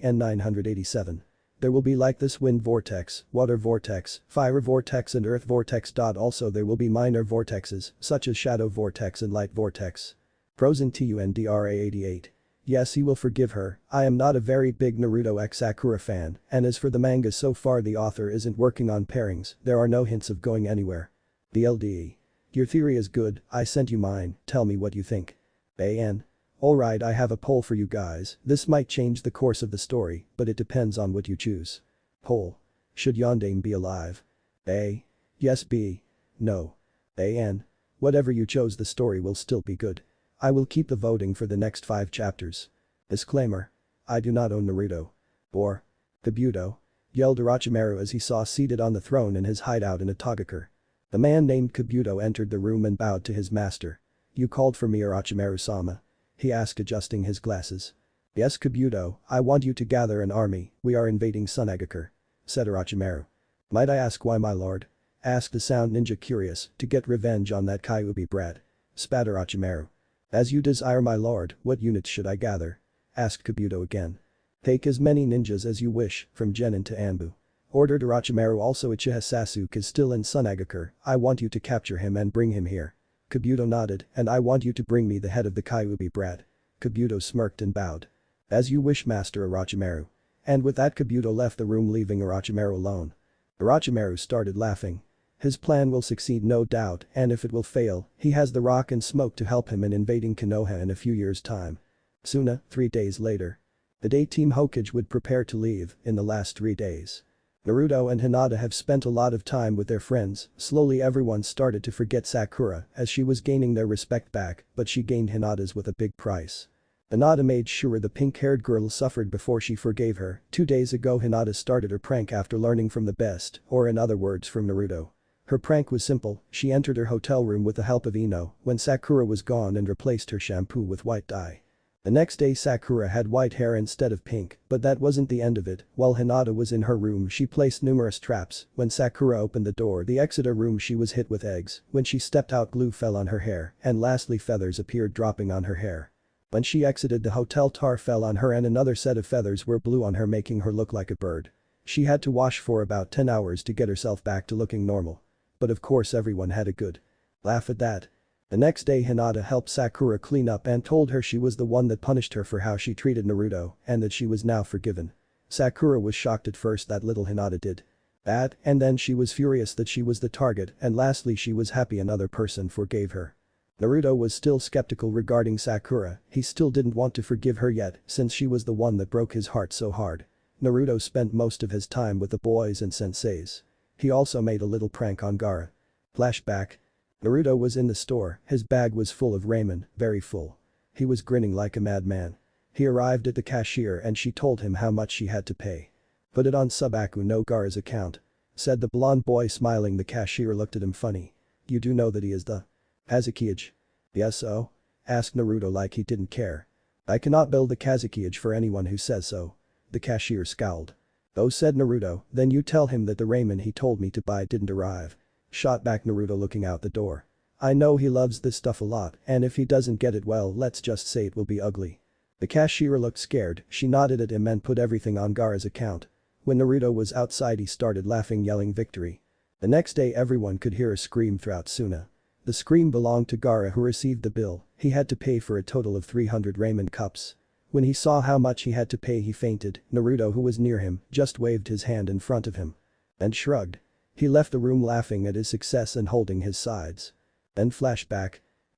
987. There will be like this wind vortex, water vortex, fire vortex and earth vortex. Also there will be minor vortexes, such as shadow vortex and light vortex. Frozen TUNDRA 88. Yes he will forgive her, I am not a very big Naruto x Sakura fan, and as for the manga so far the author isn't working on pairings, there are no hints of going anywhere. BLDE. Your theory is good, I sent you mine, tell me what you think. AN. Alright I have a poll for you guys, this might change the course of the story, but it depends on what you choose. Poll. Should Yondaime be alive? A. Yes B. No. AN. Whatever you chose the story will still be good. I will keep the voting for the next 5 chapters. Disclaimer. I do not own Naruto. Or. Kabuto. Yelled Orochimaru as he saw seated on the throne in his hideout in Atogakure. The man named Kabuto entered the room and bowed to his master. You called for me Orochimaru-sama? He asked adjusting his glasses. Yes Kabuto, I want you to gather an army, we are invading Tsunade, said Orochimaru. Might I ask why my lord? Asked the sound ninja curious, to get revenge on that Kyuubi brat. Spat Orochimaru. As you desire my lord, what units should I gather? Asked Kabuto again. Take as many ninjas as you wish, from Genin to Anbu. Ordered Orochimaru. Also Uchiha Sasuke is still in Sunagakure, I want you to capture him and bring him here. Kabuto nodded, and I want you to bring me the head of the Kyuubi brat. Kabuto smirked and bowed. As you wish, Master Orochimaru. And with that Kabuto left the room, leaving Orochimaru alone. Orochimaru started laughing. His plan will succeed no doubt, and if it will fail, he has the rock and smoke to help him in invading Konoha in a few years' time. Suna, 3 days later. The day Team Hokage would prepare to leave, in the last 3 days. Naruto and Hinata have spent a lot of time with their friends. Slowly everyone started to forget Sakura as she was gaining their respect back, but she gained Hinata's with a big price. Hinata made sure the pink-haired girl suffered before she forgave her. 2 days ago Hinata started her prank after learning from the best, or in other words from Naruto. Her prank was simple, she entered her hotel room with the help of Ino when Sakura was gone and replaced her shampoo with white dye. The next day Sakura had white hair instead of pink, but that wasn't the end of it. While Hinata was in her room, she placed numerous traps. When Sakura opened the door, the exit room, she was hit with eggs. When she stepped out, glue fell on her hair, and lastly feathers appeared dropping on her hair. When she exited the hotel, tar fell on her and another set of feathers were blew on her, making her look like a bird. She had to wash for about 10 hours to get herself back to looking normal. But of course everyone had a good laugh at that. The next day Hinata helped Sakura clean up and told her she was the one that punished her for how she treated Naruto and that she was now forgiven. Sakura was shocked at first that little Hinata did that, and then she was furious that she was the target, and lastly she was happy another person forgave her. Naruto was still skeptical regarding Sakura, he still didn't want to forgive her yet since she was the one that broke his heart so hard. Naruto spent most of his time with the boys and senseis. He also made a little prank on Gaara. Flashback. Naruto was in the store, his bag was full of ramen, very full. He was grinning like a madman. He arrived at the cashier and she told him how much she had to pay. Put it on Subaku no Gaara's account. Said the blonde boy, smiling. The cashier looked at him funny. You do know that he is the Kazekage? Yes so? Asked Naruto like he didn't care. I cannot build the Kazekage for anyone who says so. The cashier scowled. Oh, said Naruto, then you tell him that the ramen he told me to buy didn't arrive. Shot back Naruto, looking out the door. I know he loves this stuff a lot, and if he doesn't get it, well, let's just say it will be ugly. The cashier looked scared, she nodded at him and put everything on Gaara's account. When Naruto was outside he started laughing, yelling victory. The next day everyone could hear a scream throughout Suna. The scream belonged to Gaara, who received the bill. He had to pay for a total of 300 ramen cups. When he saw how much he had to pay he fainted. Naruto, who was near him, just waved his hand in front of him. And shrugged. He left the room laughing at his success and holding his sides. Then flashback.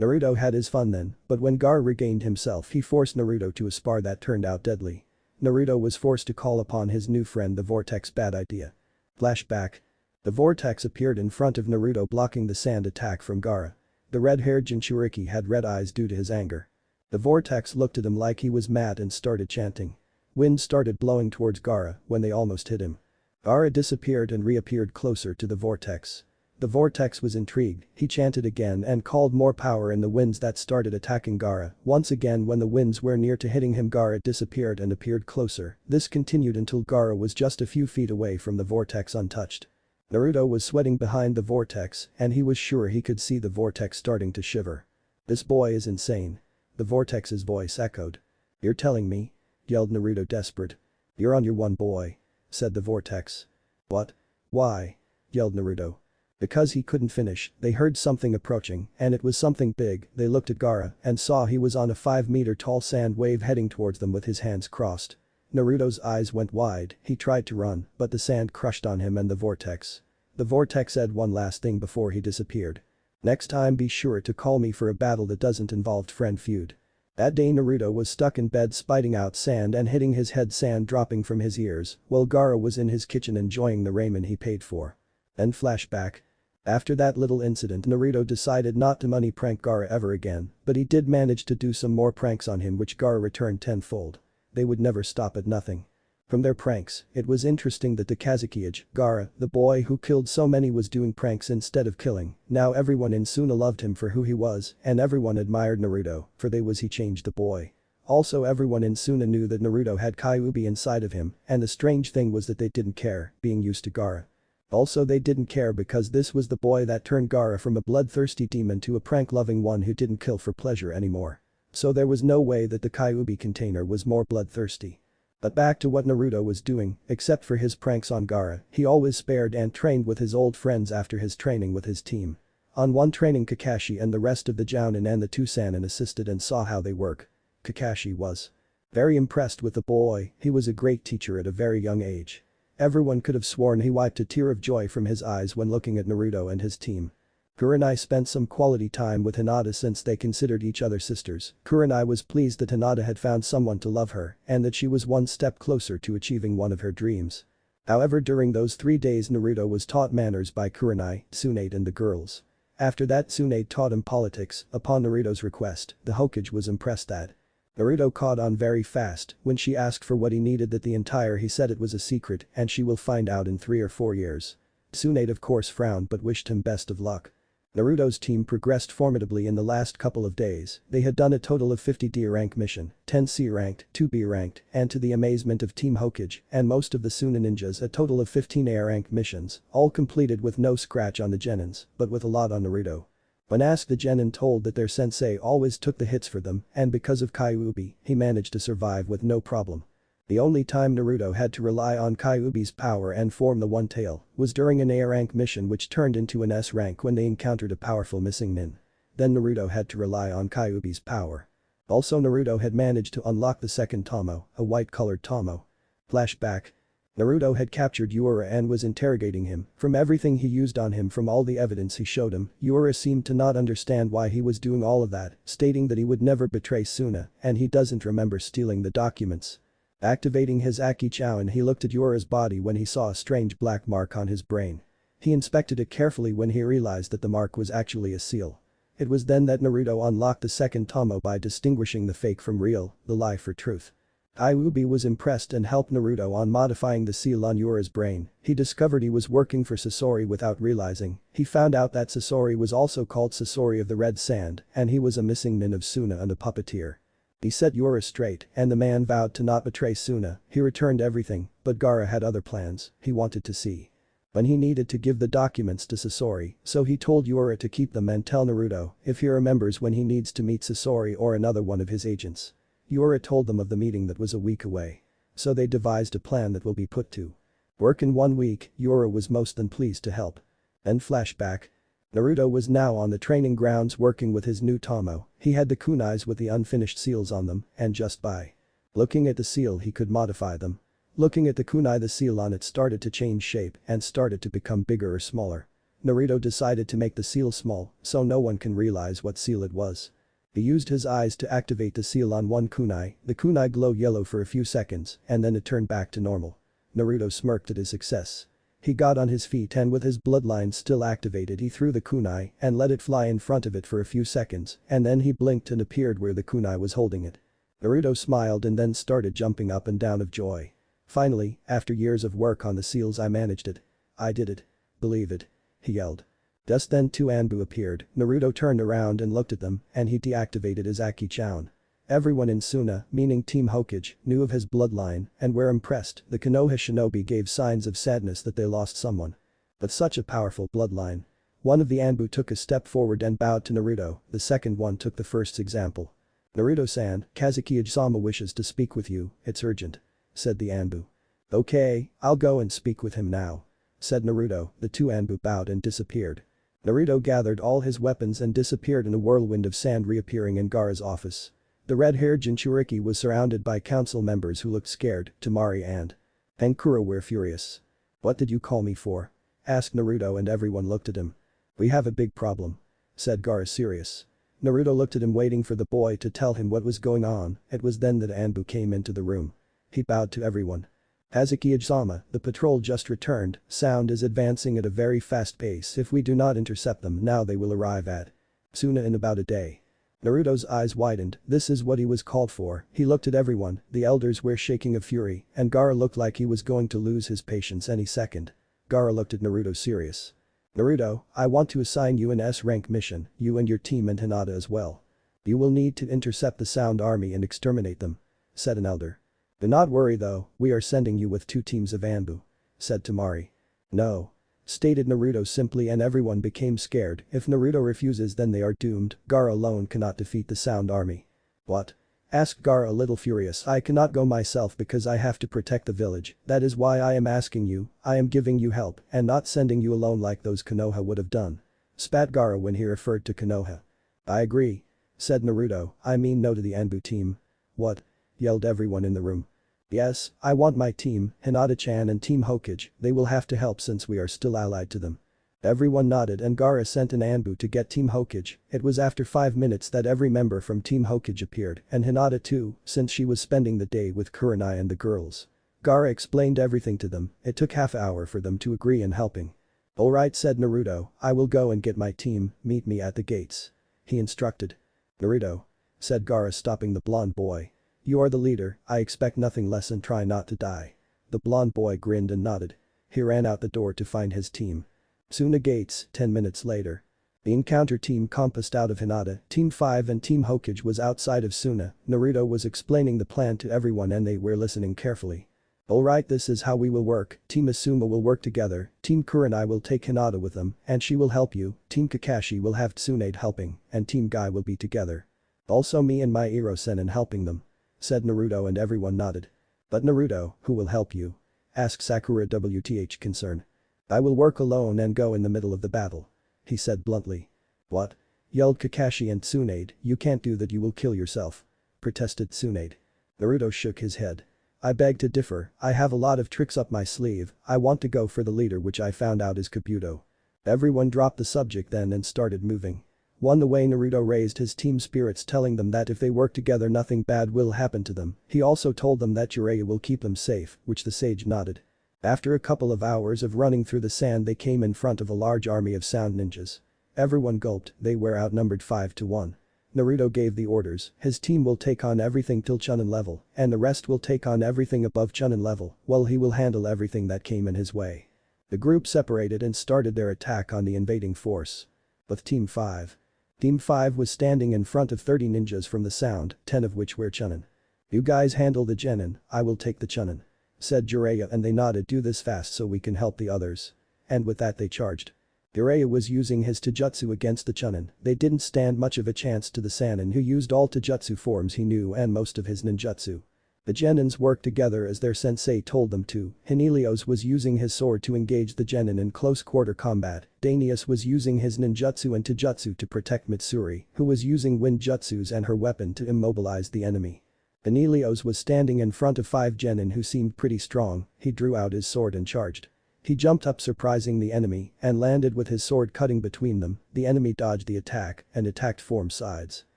Naruto had his fun then, but when Gaara regained himself he forced Naruto to a spar that turned out deadly. Naruto was forced to call upon his new friend the Vortex. Bad idea. Flashback. The Vortex appeared in front of Naruto, blocking the sand attack from Gaara. The red-haired Jinchuriki had red eyes due to his anger. The Vortex looked at him like he was mad and started chanting. Wind started blowing towards Gaara when they almost hit him. Gaara disappeared and reappeared closer to the Vortex. The Vortex was intrigued, he chanted again and called more power in the winds that started attacking Gaara. Once again, when the winds were near to hitting him, Gaara disappeared and appeared closer. This continued until Gaara was just a few feet away from the Vortex, untouched. Naruto was sweating behind the Vortex and he was sure he could see the Vortex starting to shiver. This boy is insane. The Vortex's voice echoed. You're telling me? Yelled Naruto, desperate. You're on your one, boy. Said the Vortex. What? Why? Yelled Naruto. Because he couldn't finish, they heard something approaching, and it was something big. They looked at Gaara and saw he was on a 5-meter tall sand wave heading towards them with his hands crossed. Naruto's eyes went wide, he tried to run, but the sand crushed on him and the Vortex. The Vortex said one last thing before he disappeared. Next time be sure to call me for a battle that doesn't involve friend feud. That day Naruto was stuck in bed spitting out sand and hitting his head, sand dropping from his ears, while Gaara was in his kitchen enjoying the ramen he paid for. Then flashback. After that little incident, Naruto decided not to money prank Gaara ever again, but he did manage to do some more pranks on him which Gaara returned tenfold. They would never stop at nothing. From their pranks, it was interesting that the Kazekage, Gaara, the boy who killed so many, was doing pranks instead of killing. Now everyone in Suna loved him for who he was, and everyone admired Naruto, for they was he changed the boy. Also everyone in Suna knew that Naruto had Kyuubi inside of him, and the strange thing was that they didn't care, being used to Gaara. Also they didn't care because this was the boy that turned Gaara from a bloodthirsty demon to a prank-loving one who didn't kill for pleasure anymore. So there was no way that the Kyuubi container was more bloodthirsty. But back to what Naruto was doing, except for his pranks on Gaara, he always spared and trained with his old friends after his training with his team. On one training Kakashi and the rest of the Jounin and the two Sannin assisted and saw how they work. Kakashi was very impressed with the boy, he was a great teacher at a very young age. Everyone could have sworn he wiped a tear of joy from his eyes when looking at Naruto and his team. Kurenai spent some quality time with Hinata since they considered each other sisters. Kurenai was pleased that Hinata had found someone to love her and that she was one step closer to achieving one of her dreams. However, during those 3 days Naruto was taught manners by Kurenai, Tsunade and the girls. After that Tsunade taught him politics, upon Naruto's request, the Hokage was impressed that Naruto caught on very fast. When she asked for what he needed that the entire he said it was a secret and she will find out in 3 or 4 years. Tsunade of course frowned but wished him best of luck. Naruto's team progressed formidably in the last couple of days, they had done a total of 50 D rank mission, 10 C ranked, 2 B ranked, and to the amazement of Team Hokage and most of the Suna ninjas a total of 15 A rank missions, all completed with no scratch on the genins, but with a lot on Naruto. When asked the genin told that their sensei always took the hits for them and because of Kyuubi, he managed to survive with no problem. The only time Naruto had to rely on Kyuubi's power and form the One Tail was during an A rank mission which turned into an S rank when they encountered a powerful missing nin. Then Naruto had to rely on Kyuubi's power. Also Naruto had managed to unlock the second Tomo, a white-colored Tomo. Flashback. Naruto had captured Yura and was interrogating him. From everything he used on him, from all the evidence he showed him, Yura seemed to not understand why he was doing all of that, stating that he would never betray Suna and he doesn't remember stealing the documents. Activating his Aki-chan, he looked at Yura's body when he saw a strange black mark on his brain. He inspected it carefully when he realized that the mark was actually a seal. It was then that Naruto unlocked the second Tomo by distinguishing the fake from real, the lie for truth. Kyuubi was impressed and helped Naruto on modifying the seal on Yura's brain. He discovered he was working for Sasori without realizing. He found out that Sasori was also called Sasori of the Red Sand and he was a missing nin of Suna and a puppeteer. He set Yura straight and the man vowed to not betray Suna. He returned everything, but Gaara had other plans, he wanted to see when he needed to give the documents to Sasori, so he told Yura to keep them and tell Naruto if he remembers when he needs to meet Sasori or another one of his agents. Yura told them of the meeting that was a week away. So they devised a plan that will be put to work in 1 week. Yura was most than pleased to help. Then flashback. Naruto was now on the training grounds working with his new Tomo. He had the kunais with the unfinished seals on them and just by looking at the seal he could modify them. Looking at the kunai, the seal on it started to change shape and started to become bigger or smaller. Naruto decided to make the seal small so no one can realize what seal it was. He used his eyes to activate the seal on one kunai. The kunai glowed yellow for a few seconds and then it turned back to normal. Naruto smirked at his success. He got on his feet and with his bloodline still activated he threw the kunai and let it fly in front of it for a few seconds and then he blinked and appeared where the kunai was holding it. Naruto smiled and then started jumping up and down of joy. Finally, after years of work on the seals, I managed it. I did it. Believe it. He yelled. Just then 2 Anbu appeared. Naruto turned around and looked at them and he deactivated his Aki-chan. Everyone in Suna, meaning Team Hokage, knew of his bloodline and were impressed. The Konoha shinobi gave signs of sadness that they lost someone. But such a powerful bloodline. One of the Anbu took a step forward and bowed to Naruto, the second one took the first example. Naruto-san, Kazuki Asuma wishes to speak with you, it's urgent, said the Anbu. Okay, I'll go and speak with him now, said Naruto. The 2 Anbu bowed and disappeared. Naruto gathered all his weapons and disappeared in a whirlwind of sand, reappearing in Gaara's office. The red-haired Jinchuriki was surrounded by council members who looked scared. Temari and Tenkuro were furious. What did you call me for? Asked Naruto and everyone looked at him. We have a big problem, said Gaara serious. Naruto looked at him waiting for the boy to tell him what was going on. It was then that Anbu came into the room. He bowed to everyone. Kazuki Asuma, the patrol just returned. Sound is advancing at a very fast pace. If we do not intercept them now they will arrive at Suna in about a day. Naruto's eyes widened. This is what he was called for. He looked at everyone. The elders were shaking of fury and Gaara looked like he was going to lose his patience any second. Gaara looked at Naruto serious. Naruto, I want to assign you an S-rank mission, you and your team and Hinata as well. You will need to intercept the Sound Army and exterminate them, said an elder. Do not worry though, we are sending you with 2 teams of Anbu, said Temari. No, stated Naruto simply and everyone became scared. If Naruto refuses then they are doomed. Gaara alone cannot defeat the Sound Army. What? Asked Gaara a little furious. I cannot go myself because I have to protect the village, that is why I am asking you, I am giving you help and not sending you alone like those Konoha would have done. Spat Gaara when he referred to Konoha. I agree. Said Naruto, I mean no to the Anbu team. What? Yelled everyone in the room. Yes, I want my team, Hinata-chan and Team Hokage, they will have to help since we are still allied to them. Everyone nodded and Gaara sent an Anbu to get Team Hokage. It was after 5 minutes that every member from Team Hokage appeared and Hinata too, since she was spending the day with Kurenai and the girls. Gaara explained everything to them, it took half an hour for them to agree in helping. Alright said Naruto, I will go and get my team, meet me at the gates. He instructed. Naruto. Said Gaara stopping the blonde boy. You are the leader, I expect nothing less and try not to die. The blonde boy grinned and nodded. He ran out the door to find his team. Tsunade gates, 10 minutes later. The encounter team compassed out of Hinata, Team 5 and Team Hokage was outside of Tsunade. Naruto was explaining the plan to everyone and they were listening carefully. Alright, this is how we will work, Team Asuma will work together, Team Kurenai will take Hinata with them and she will help you, Team Kakashi will have Tsunade helping and Team Guy will be together. Also me and my Iro-Senin helping them. Said Naruto and everyone nodded. But Naruto, who will help you? Asked Sakura WTH concerned. I will work alone and go in the middle of the battle. He said bluntly. What? Yelled Kakashi and Tsunade, you can't do that, you will kill yourself. Protested Tsunade. Naruto shook his head. I beg to differ, I have a lot of tricks up my sleeve, I want to go for the leader which I found out is Kabuto. Everyone dropped the subject then and started moving. The way Naruto raised his team spirits telling them that if they work together nothing bad will happen to them, he also told them that Jiraiya will keep them safe, which the sage nodded. After a couple of hours of running through the sand they came in front of a large army of sound ninjas. Everyone gulped, they were outnumbered 5-1. Naruto gave the orders, his team will take on everything till Chunin level, and the rest will take on everything above Chunin level, while he will handle everything that came in his way. The group separated and started their attack on the invading force. With Team 5. Team 5 was standing in front of 30 ninjas from the sound, 10 of which were Chunin. You guys handle the Genin, I will take the Chunin. Said Jiraiya and they nodded, do this fast so we can help the others. And with that they charged. Jiraiya was using his Taijutsu against the Chunin, they didn't stand much of a chance to the Sannin who used all Taijutsu forms he knew and most of his ninjutsu. The Genins worked together as their sensei told them to, Hinelios was using his sword to engage the Genin in close quarter combat, Danius was using his ninjutsu and Taijutsu to protect Mitsuri, who was using wind jutsus and her weapon to immobilize the enemy. Hinelios was standing in front of 5 Genin who seemed pretty strong, he drew out his sword and charged. He jumped up surprising the enemy and landed with his sword cutting between them, the enemy dodged the attack and attacked from sides.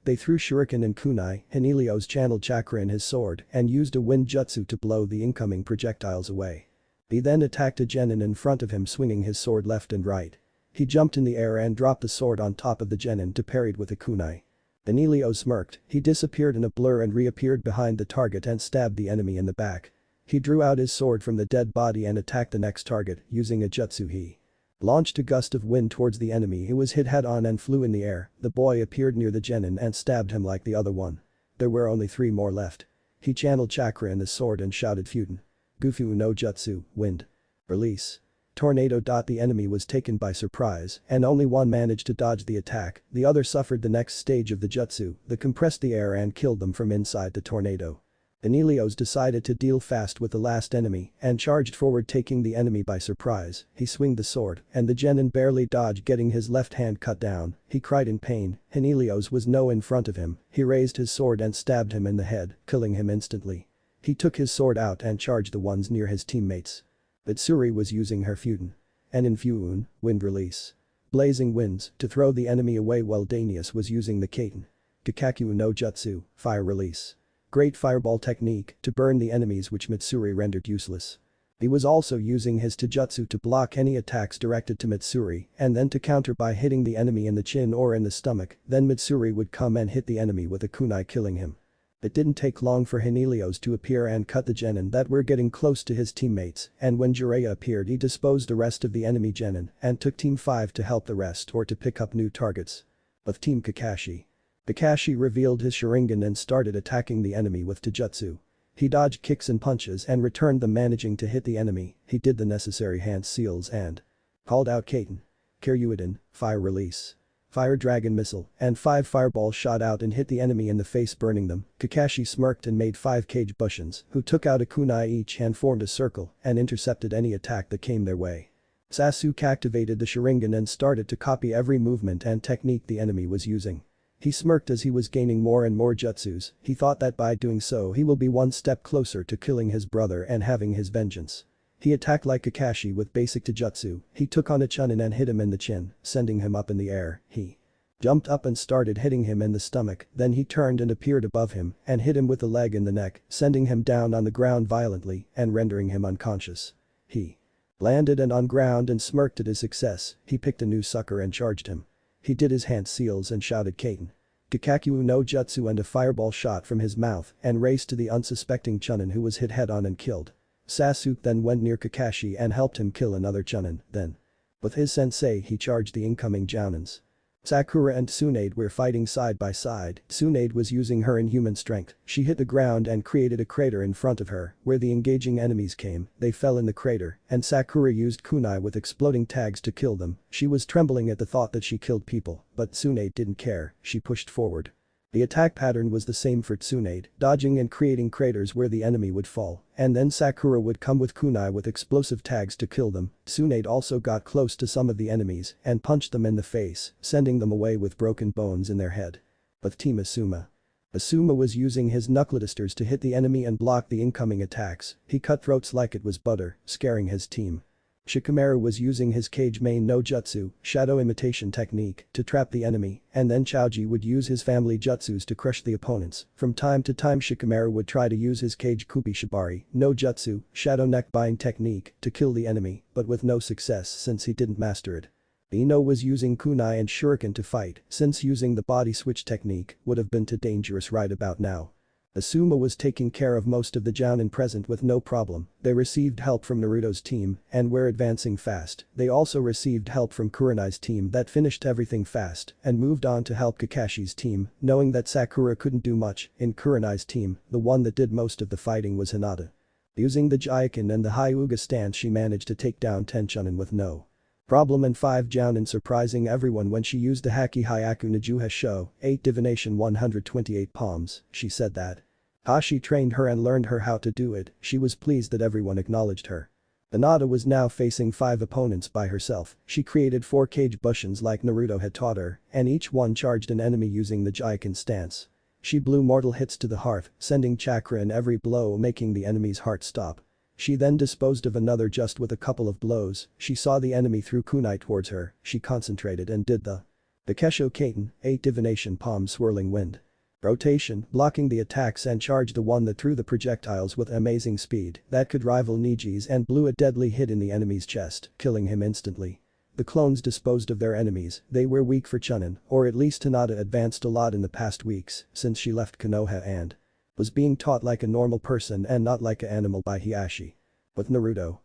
They threw shuriken and kunai, Hinelios channeled chakra in his sword and used a wind jutsu to blow the incoming projectiles away. He then attacked a Genin in front of him swinging his sword left and right. He jumped in the air and dropped the sword on top of the Genin to parry it with a kunai. Hinelios smirked, he disappeared in a blur and reappeared behind the target and stabbed the enemy in the back. He drew out his sword from the dead body and attacked the next target using a jutsu he launched a gust of wind towards the enemy who was hit head-on and flew in the air, the boy appeared near the Genin and stabbed him like the other one. There were only 3 more left. He channeled chakra in his sword and shouted Futen. Gufu no jutsu, wind. Release. Tornado. The enemy was taken by surprise and only one managed to dodge the attack, the other suffered the next stage of the jutsu, that compressed the air and killed them from inside the tornado. Hinelios decided to deal fast with the last enemy and charged forward taking the enemy by surprise, he swinged the sword and the Genin barely dodged getting his left hand cut down, he cried in pain, Hinelios was no in front of him, he raised his sword and stabbed him in the head, killing him instantly. He took his sword out and charged the ones near his teammates. Mitsuri was using her Futen. And in Fuun, wind release. Blazing winds to throw the enemy away while Danius was using the Kaiten. Kakaku no jutsu, fire release. Great fireball technique to burn the enemies which Mitsuri rendered useless. He was also using his Taijutsu to block any attacks directed to Mitsuri and then to counter by hitting the enemy in the chin or in the stomach, then Mitsuri would come and hit the enemy with a kunai killing him. It didn't take long for Hinelios to appear and cut the Genin that were getting close to his teammates and when Jiraiya appeared he disposed the rest of the enemy Genin and took Team 5 to help the rest or to pick up new targets. Of Team Kakashi. Kakashi revealed his Sharingan and started attacking the enemy with Taijutsu. He dodged kicks and punches and returned them managing to hit the enemy, he did the necessary hand seals and called out Kaiten. Kiryuiden, fire release. Fire Dragon Missile, and 5 fireballs shot out and hit the enemy in the face, burning them. Kakashi smirked and made 5 cage bushins, who took out a kunai each and formed a circle and intercepted any attack that came their way. Sasuke activated the Sharingan and started to copy every movement and technique the enemy was using. He smirked as he was gaining more and more jutsus. He thought that by doing so he will be one step closer to killing his brother and having his vengeance. He attacked like Kakashi with basic taijutsu. He took on a Chunin and hit him in the chin, sending him up in the air. He jumped up and started hitting him in the stomach, then he turned and appeared above him and hit him with a leg in the neck, sending him down on the ground violently and rendering him unconscious. He landed and on ground and smirked at his success. He picked a new sucker and charged him. He did his hand seals and shouted Katen. Kakaku no jutsu and a fireball shot from his mouth and raced to the unsuspecting Chunin, who was hit head-on and killed. Sasuke then went near Kakashi and helped him kill another Chunin, then with his sensei he charged the incoming Jounins. Sakura and Tsunade were fighting side by side. Tsunade was using her inhuman strength. She hit the ground and created a crater in front of her. Where the engaging enemies came, they fell in the crater, and Sakura used kunai with exploding tags to kill them. She was trembling at the thought that she killed people, but Tsunade didn't care. She pushed forward. The attack pattern was the same for Tsunade, dodging and creating craters where the enemy would fall, and then Sakura would come with kunai with explosive tags to kill them. Tsunade also got close to some of the enemies and punched them in the face, sending them away with broken bones in their head. But Team Asuma was using his knuckledusters to hit the enemy and block the incoming attacks. He cut throats like it was butter, scaring his team. Shikamaru was using his cage main no jutsu, shadow imitation technique, to trap the enemy, and then Choji would use his family jutsus to crush the opponents. From time to time Shikamaru would try to use his cage kubi shibari, no jutsu, shadow neck bind technique, to kill the enemy, but with no success since he didn't master it. Ino was using kunai and shuriken to fight, since using the body switch technique would have been too dangerous right about now. Asuma was taking care of most of the Jounin present with no problem. They received help from Naruto's team and were advancing fast. They also received help from Kurenai's team that finished everything fast and moved on to help Kakashi's team, knowing that Sakura couldn't do much. In Kurenai's team, the one that did most of the fighting was Hinata. Using the Jaiken and the Hyuga stance, she managed to take down 10 Chunin with no problem and 5 Jounin, surprising everyone when she used the Haki Hyaku Najuha Sho, 8 Divination 128 palms. She said that Hashi trained her and learned her how to do it. She was pleased that everyone acknowledged her. Hinata was now facing 5 opponents by herself. She created 4 cage bushins like Naruto had taught her, and each one charged an enemy using the Jaiken stance. She blew mortal hits to the heart, sending chakra in every blow, making the enemy's heart stop. She then disposed of another just with a couple of blows. She saw the enemy threw kunai towards her. She concentrated and did the Kesho Katen, 8 Divination palm swirling wind rotation, blocking the attacks and charged the one that threw the projectiles with amazing speed that could rival Niji's and blew a deadly hit in the enemy's chest, killing him instantly. The clones disposed of their enemies. They were weak for Chunin, or at least Hinata advanced a lot in the past weeks since she left Konoha and was being taught like a normal person and not like an animal by Hiashi. With Naruto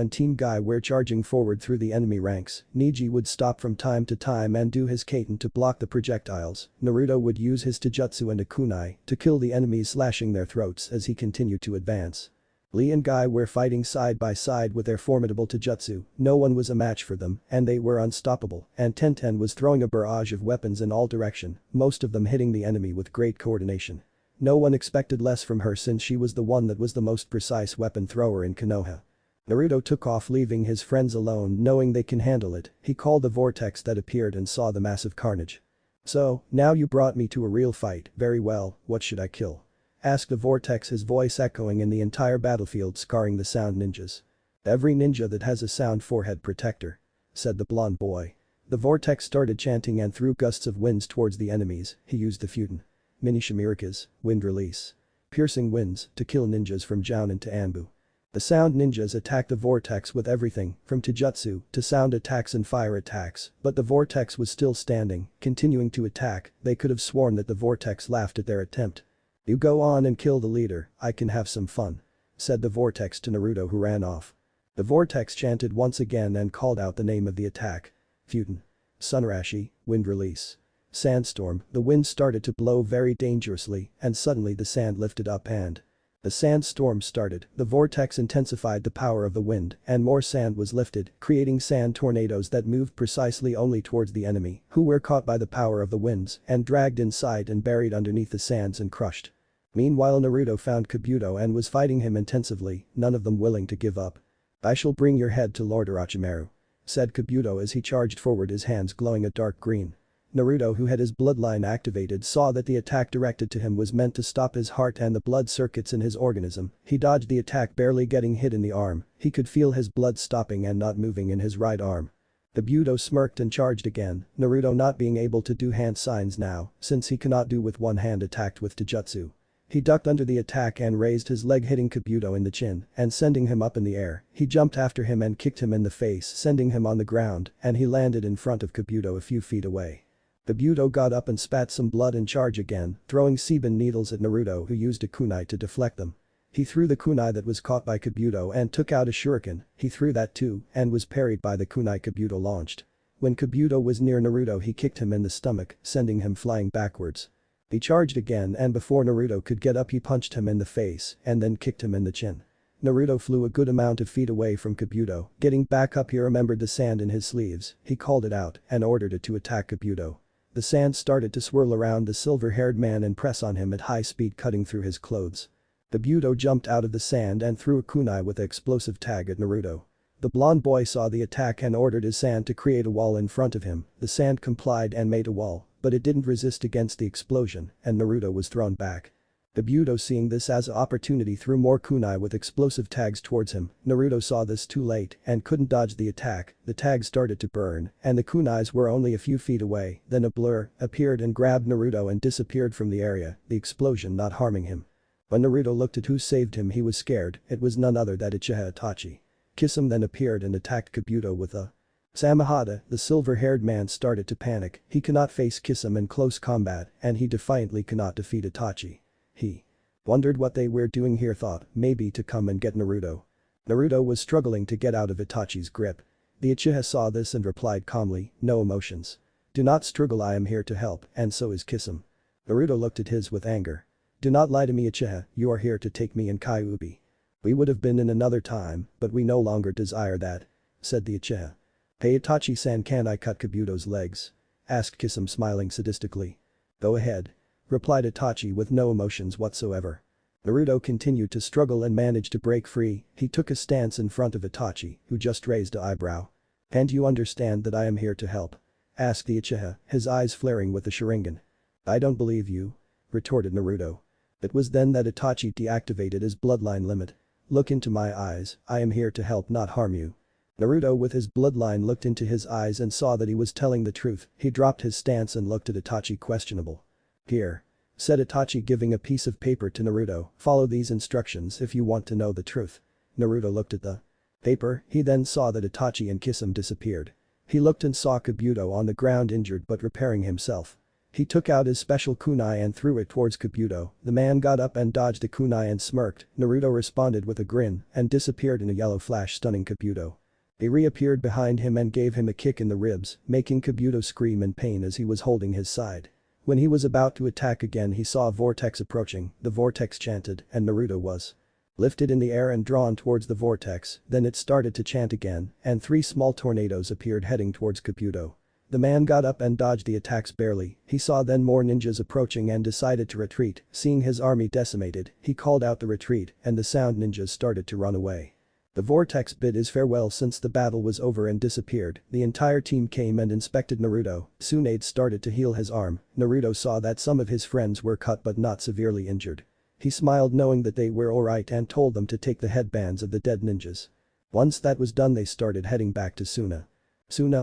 and Team Guy were charging forward through the enemy ranks. Niji would stop from time to time and do his Katen to block the projectiles. Naruto would use his Taijutsu and a kunai to kill the enemies, slashing their throats as he continued to advance. Lee and Guy were fighting side by side with their formidable Taijutsu. No one was a match for them and they were unstoppable, and Tenten was throwing a barrage of weapons in all direction, most of them hitting the enemy with great coordination. No one expected less from her since she was the one that was the most precise weapon thrower in Konoha. Naruto took off, leaving his friends alone, knowing they can handle it. He called the vortex that appeared and saw the massive carnage. "So, now you brought me to a real fight. Very well, what should I kill?" asked the vortex, his voice echoing in the entire battlefield, scarring the sound ninjas. "Every ninja that has a sound forehead protector," said the blonde boy. The vortex started chanting and threw gusts of winds towards the enemies. He used the Futen Mini Shimirikas, wind release, piercing winds, to kill ninjas from Jounin to Anbu. The sound ninjas attacked the vortex with everything from taijutsu to sound attacks and fire attacks, but the vortex was still standing, continuing to attack. They could have sworn that the vortex laughed at their attempt. "You go on and kill the leader, I can have some fun," said the vortex to Naruto, who ran off. The vortex chanted once again and called out the name of the attack. Futen Sunarashi, wind release. Sandstorm. The wind started to blow very dangerously and suddenly the sand lifted up and The sandstorm started, the vortex intensified the power of the wind, and more sand was lifted, creating sand tornadoes that moved precisely only towards the enemy, who were caught by the power of the winds and dragged inside and buried underneath the sands and crushed. Meanwhile Naruto found Kabuto and was fighting him intensively, none of them willing to give up. "I shall bring your head to Lord Orochimaru," said Kabuto as he charged forward, his hands glowing a dark green. Naruto, who had his bloodline activated, saw that the attack directed to him was meant to stop his heart and the blood circuits in his organism. He dodged the attack, barely getting hit in the arm. He could feel his blood stopping and not moving in his right arm. Kabuto smirked and charged again, Naruto not being able to do hand signs now, since he cannot do with one hand attacked with Taijutsu. He ducked under the attack and raised his leg, hitting Kabuto in the chin and sending him up in the air. He jumped after him and kicked him in the face, sending him on the ground, and he landed in front of Kabuto a few feet away. Kabuto got up and spat some blood and charged again, throwing sebum needles at Naruto, who used a kunai to deflect them. He threw the kunai that was caught by Kabuto and took out a shuriken. He threw that too and was parried by the kunai Kabuto launched. When Kabuto was near Naruto, he kicked him in the stomach, sending him flying backwards. He charged again, and before Naruto could get up, he punched him in the face and then kicked him in the chin. Naruto flew a good amount of feet away from Kabuto. Getting back up, he remembered the sand in his sleeves. He called it out and ordered it to attack Kabuto. The sand started to swirl around the silver-haired man and press on him at high speed, cutting through his clothes. Kabuto jumped out of the sand and threw a kunai with an explosive tag at Naruto. The blonde boy saw the attack and ordered his sand to create a wall in front of him. The sand complied and made a wall, but it didn't resist against the explosion, and Naruto was thrown back. Kabuto, seeing this as an opportunity, threw more kunai with explosive tags towards him. Naruto saw this too late and couldn't dodge the attack. The tags started to burn and the kunais were only a few feet away. Then a blur appeared and grabbed Naruto and disappeared from the area, the explosion not harming him. When Naruto looked at who saved him, he was scared. It was none other than Uchiha Itachi. Kisame then appeared and attacked Kabuto with a Samahata. The silver-haired man started to panic. He cannot face Kisame in close combat and he defiantly cannot defeat Itachi. He wondered what they were doing here, thought maybe to come and get Naruto. Naruto was struggling to get out of Itachi's grip. The Uchiha saw this and replied calmly, no emotions. "Do not struggle, I am here to help, and so is Kisame." Naruto looked at his with anger. "Do not lie to me, Uchiha, you are here to take me and Kyuubi. We would have been in another time, but we no longer desire that," said the Uchiha. "Hey Itachi-san, can I cut Kabuto's legs?" asked Kisame, smiling sadistically. "Go ahead," replied Itachi with no emotions whatsoever. Naruto continued to struggle and managed to break free. He took a stance in front of Itachi, who just raised an eyebrow. "Can't you understand that I am here to help?" asked the Uchiha, his eyes flaring with the Sharingan. "I don't believe you," retorted Naruto. It was then that Itachi deactivated his bloodline limit. "Look into my eyes, I am here to help, not harm you." Naruto with his bloodline looked into his eyes and saw that he was telling the truth. He dropped his stance and looked at Itachi questionable. "Here," said Itachi, giving a piece of paper to Naruto, "follow these instructions if you want to know the truth." Naruto looked at the paper. He then saw that Itachi and Kisame disappeared. He looked and saw Kabuto on the ground, injured but repairing himself. He took out his special kunai and threw it towards Kabuto. The man got up and dodged the kunai and smirked. Naruto responded with a grin and disappeared in a yellow flash, stunning Kabuto. He reappeared behind him and gave him a kick in the ribs, making Kabuto scream in pain as he was holding his side. When he was about to attack again, he saw a vortex approaching. The vortex chanted and Naruto was lifted in the air and drawn towards the vortex. Then it started to chant again and 3 small tornadoes appeared heading towards Kabuto. The man got up and dodged the attacks barely. He saw then more ninjas approaching and decided to retreat. Seeing his army decimated, he called out the retreat and the sound ninjas started to run away. The vortex bid his farewell since the battle was over and disappeared. The entire team came and inspected Naruto. Tsunade started to heal his arm. Naruto saw that some of his friends were cut but not severely injured. He smiled knowing that they were alright and told them to take the headbands of the dead ninjas. Once that was done, they started heading back to Suna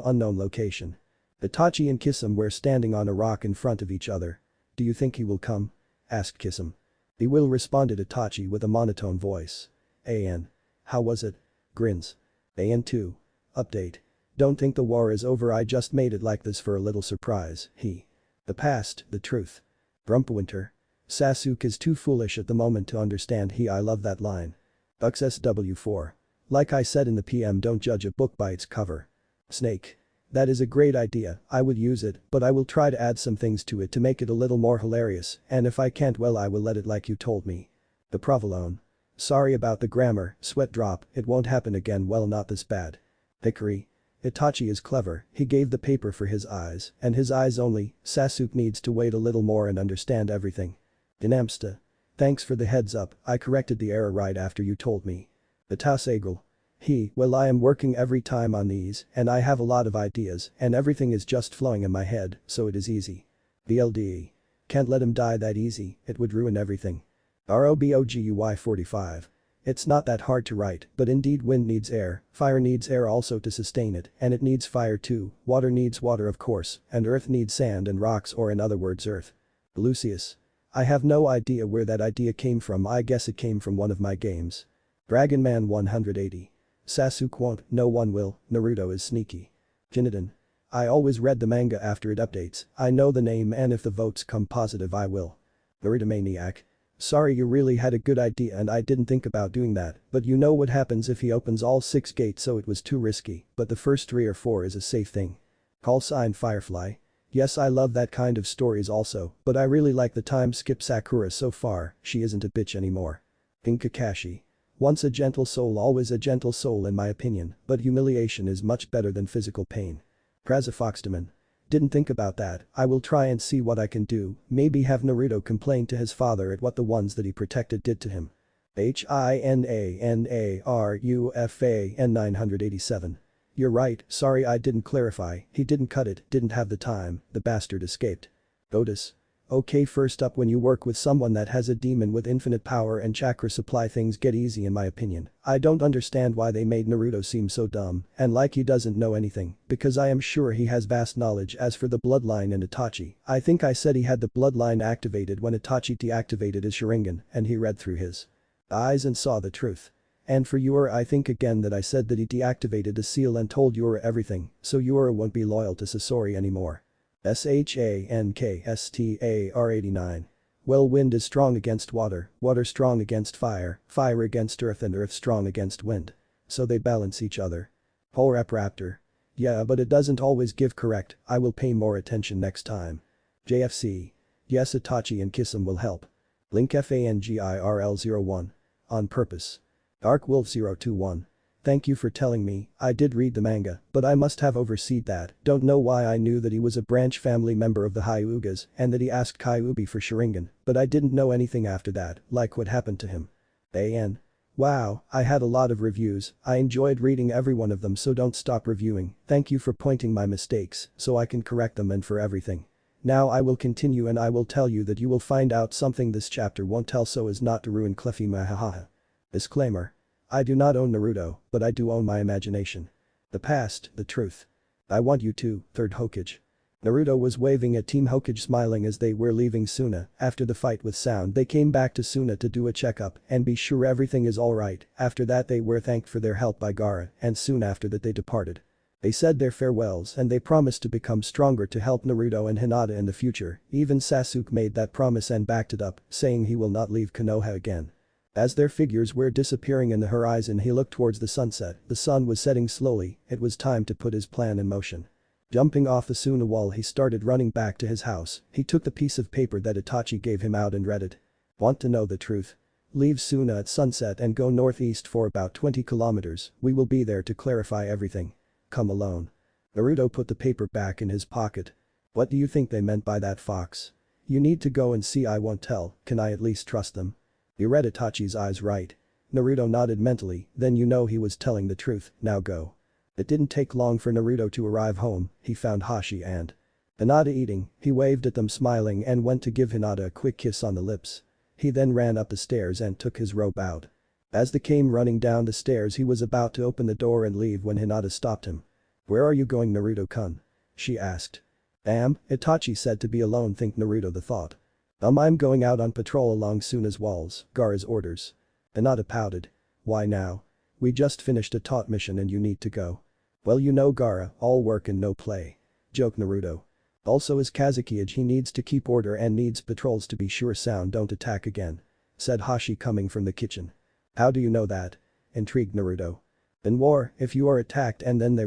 unknown location. Itachi and Kisame were standing on a rock in front of each other. "Do you think he will come?" asked Kisame. "He will," responded Itachi with a monotone voice. "An. How was it?" Grins. An 2. Update. Don't think the war is over, I just made it like this for a little surprise. The past, the truth. Brumpwinter. Sasuke is too foolish at the moment to understand. I love that line. XSW4. Like I said in the PM, don't judge a book by its cover. Snake. That is a great idea, I would use it, but I will try to add some things to it to make it a little more hilarious, and if I can't, well, I will let it like you told me. The provolone. Sorry about the grammar, sweat drop, it won't happen again, well not this bad. Hickory. Itachi is clever, he gave the paper for his eyes, and his eyes only, Sasuke needs to wait a little more and understand everything. Dinamsta. Thanks for the heads up, I corrected the error right after you told me. Itasegal. Well I am working every time on these, and I have a lot of ideas, and everything is just flowing in my head, so it is easy. BLDE. Can't let him die that easy, it would ruin everything. ROBOGUY 45. It's not that hard to write, but indeed wind needs air, fire needs air also to sustain it, and it needs fire too, water needs water of course, and earth needs sand and rocks, or in other words earth. Lucius. I have no idea where that idea came from, I guess it came from one of my games. Dragon Man 180. Sasuke won't, no one will, Naruto is sneaky. Jiniden. I always read the manga after it updates, I know the name and if the votes come positive I will. Naruto Maniac. Sorry you really had a good idea and I didn't think about doing that, but you know what happens if he opens all 6 gates, so it was too risky, but the first 3 or 4 is a safe thing. Call sign Firefly. Yes, I love that kind of stories also, but I really like the time skip Sakura so far, she isn't a bitch anymore. King Kakashi. Once a gentle soul always a gentle soul in my opinion, but humiliation is much better than physical pain. Prazafoxdaman. Didn't think about that, I will try and see what I can do, maybe have Naruto complain to his father at what the ones that he protected did to him. HINANARUFAN 987. You're right, sorry I didn't clarify, he didn't cut it, didn't have the time, the bastard escaped. Otis. Okay, first up, when you work with someone that has a demon with infinite power and chakra supply, things get easy in my opinion. I don't understand why they made Naruto seem so dumb and like he doesn't know anything, because I am sure he has vast knowledge. As for the bloodline in Itachi, I think I said he had the bloodline activated when Itachi deactivated his Sharingan and he read through his eyes and saw the truth. And for Yura, I think again that I said that he deactivated the seal and told Yura everything, so Yura won't be loyal to Sasori anymore. SHANKSTAR 89. Well, wind is strong against water, water strong against fire, fire against earth and earth strong against wind. So they balance each other. Polrap Raptor. Yeah, but it doesn't always give correct, I will pay more attention next time. JFC. Yes, Itachi and Kisame will help. Link FANGIRL01. On purpose. Darkwolf021. Thank you for telling me, I did read the manga, but I must have overseen that, don't know why. I knew that he was a branch family member of the Hyugas and that he asked Kyuubi for Sharingan, but I didn't know anything after that, like what happened to him. AN. Wow, I had a lot of reviews, I enjoyed reading every one of them, so don't stop reviewing, thank you for pointing my mistakes so I can correct them and for everything. Now I will continue and I will tell you that you will find out something this chapter won't tell so as not to ruin Cleffy Mahaha. Disclaimer. I do not own Naruto, but I do own my imagination. The past, the truth. I want you to, third Hokage. Naruto was waving at Team Hokage, smiling as they were leaving Suna. After the fight with Sound, they came back to Suna to do a checkup and be sure everything is alright. After that they were thanked for their help by Gaara, and soon after that they departed. They said their farewells and they promised to become stronger to help Naruto and Hinata in the future. Even Sasuke made that promise and backed it up, saying he will not leave Konoha again. As their figures were disappearing in the horizon, he looked towards the sunset. The sun was setting slowly, it was time to put his plan in motion. Jumping off the Suna wall, he started running back to his house. He took the piece of paper that Itachi gave him out and read it. Want to know the truth? Leave Suna at sunset and go northeast for about 20 kilometers, we will be there to clarify everything. Come alone. Naruto put the paper back in his pocket. What do you think they meant by that, Fox? You need to go and see, I won't tell, can I at least trust them? You read Itachi's eyes right. Naruto nodded mentally, then you know he was telling the truth, now go. It didn't take long for Naruto to arrive home, he found Hashi and Hinata eating, he waved at them smiling and went to give Hinata a quick kiss on the lips. He then ran up the stairs and took his robe out. As they came running down the stairs, he was about to open the door and leave when Hinata stopped him. Where are you going, Naruto-kun? She asked. Itachi said to be alone, think Naruto the thought. I'm going out on patrol along Suna's walls, Gaara's orders. Hinata pouted. Why now? We just finished a taught mission and you need to go. Well, you know Gaara, all work and no play. Joked Naruto. Also as Kazekage he needs to keep order and needs patrols to be sure Sound don't attack again. Said Hashi coming from the kitchen. How do you know that? Intrigued Naruto. In war, if you are attacked and then they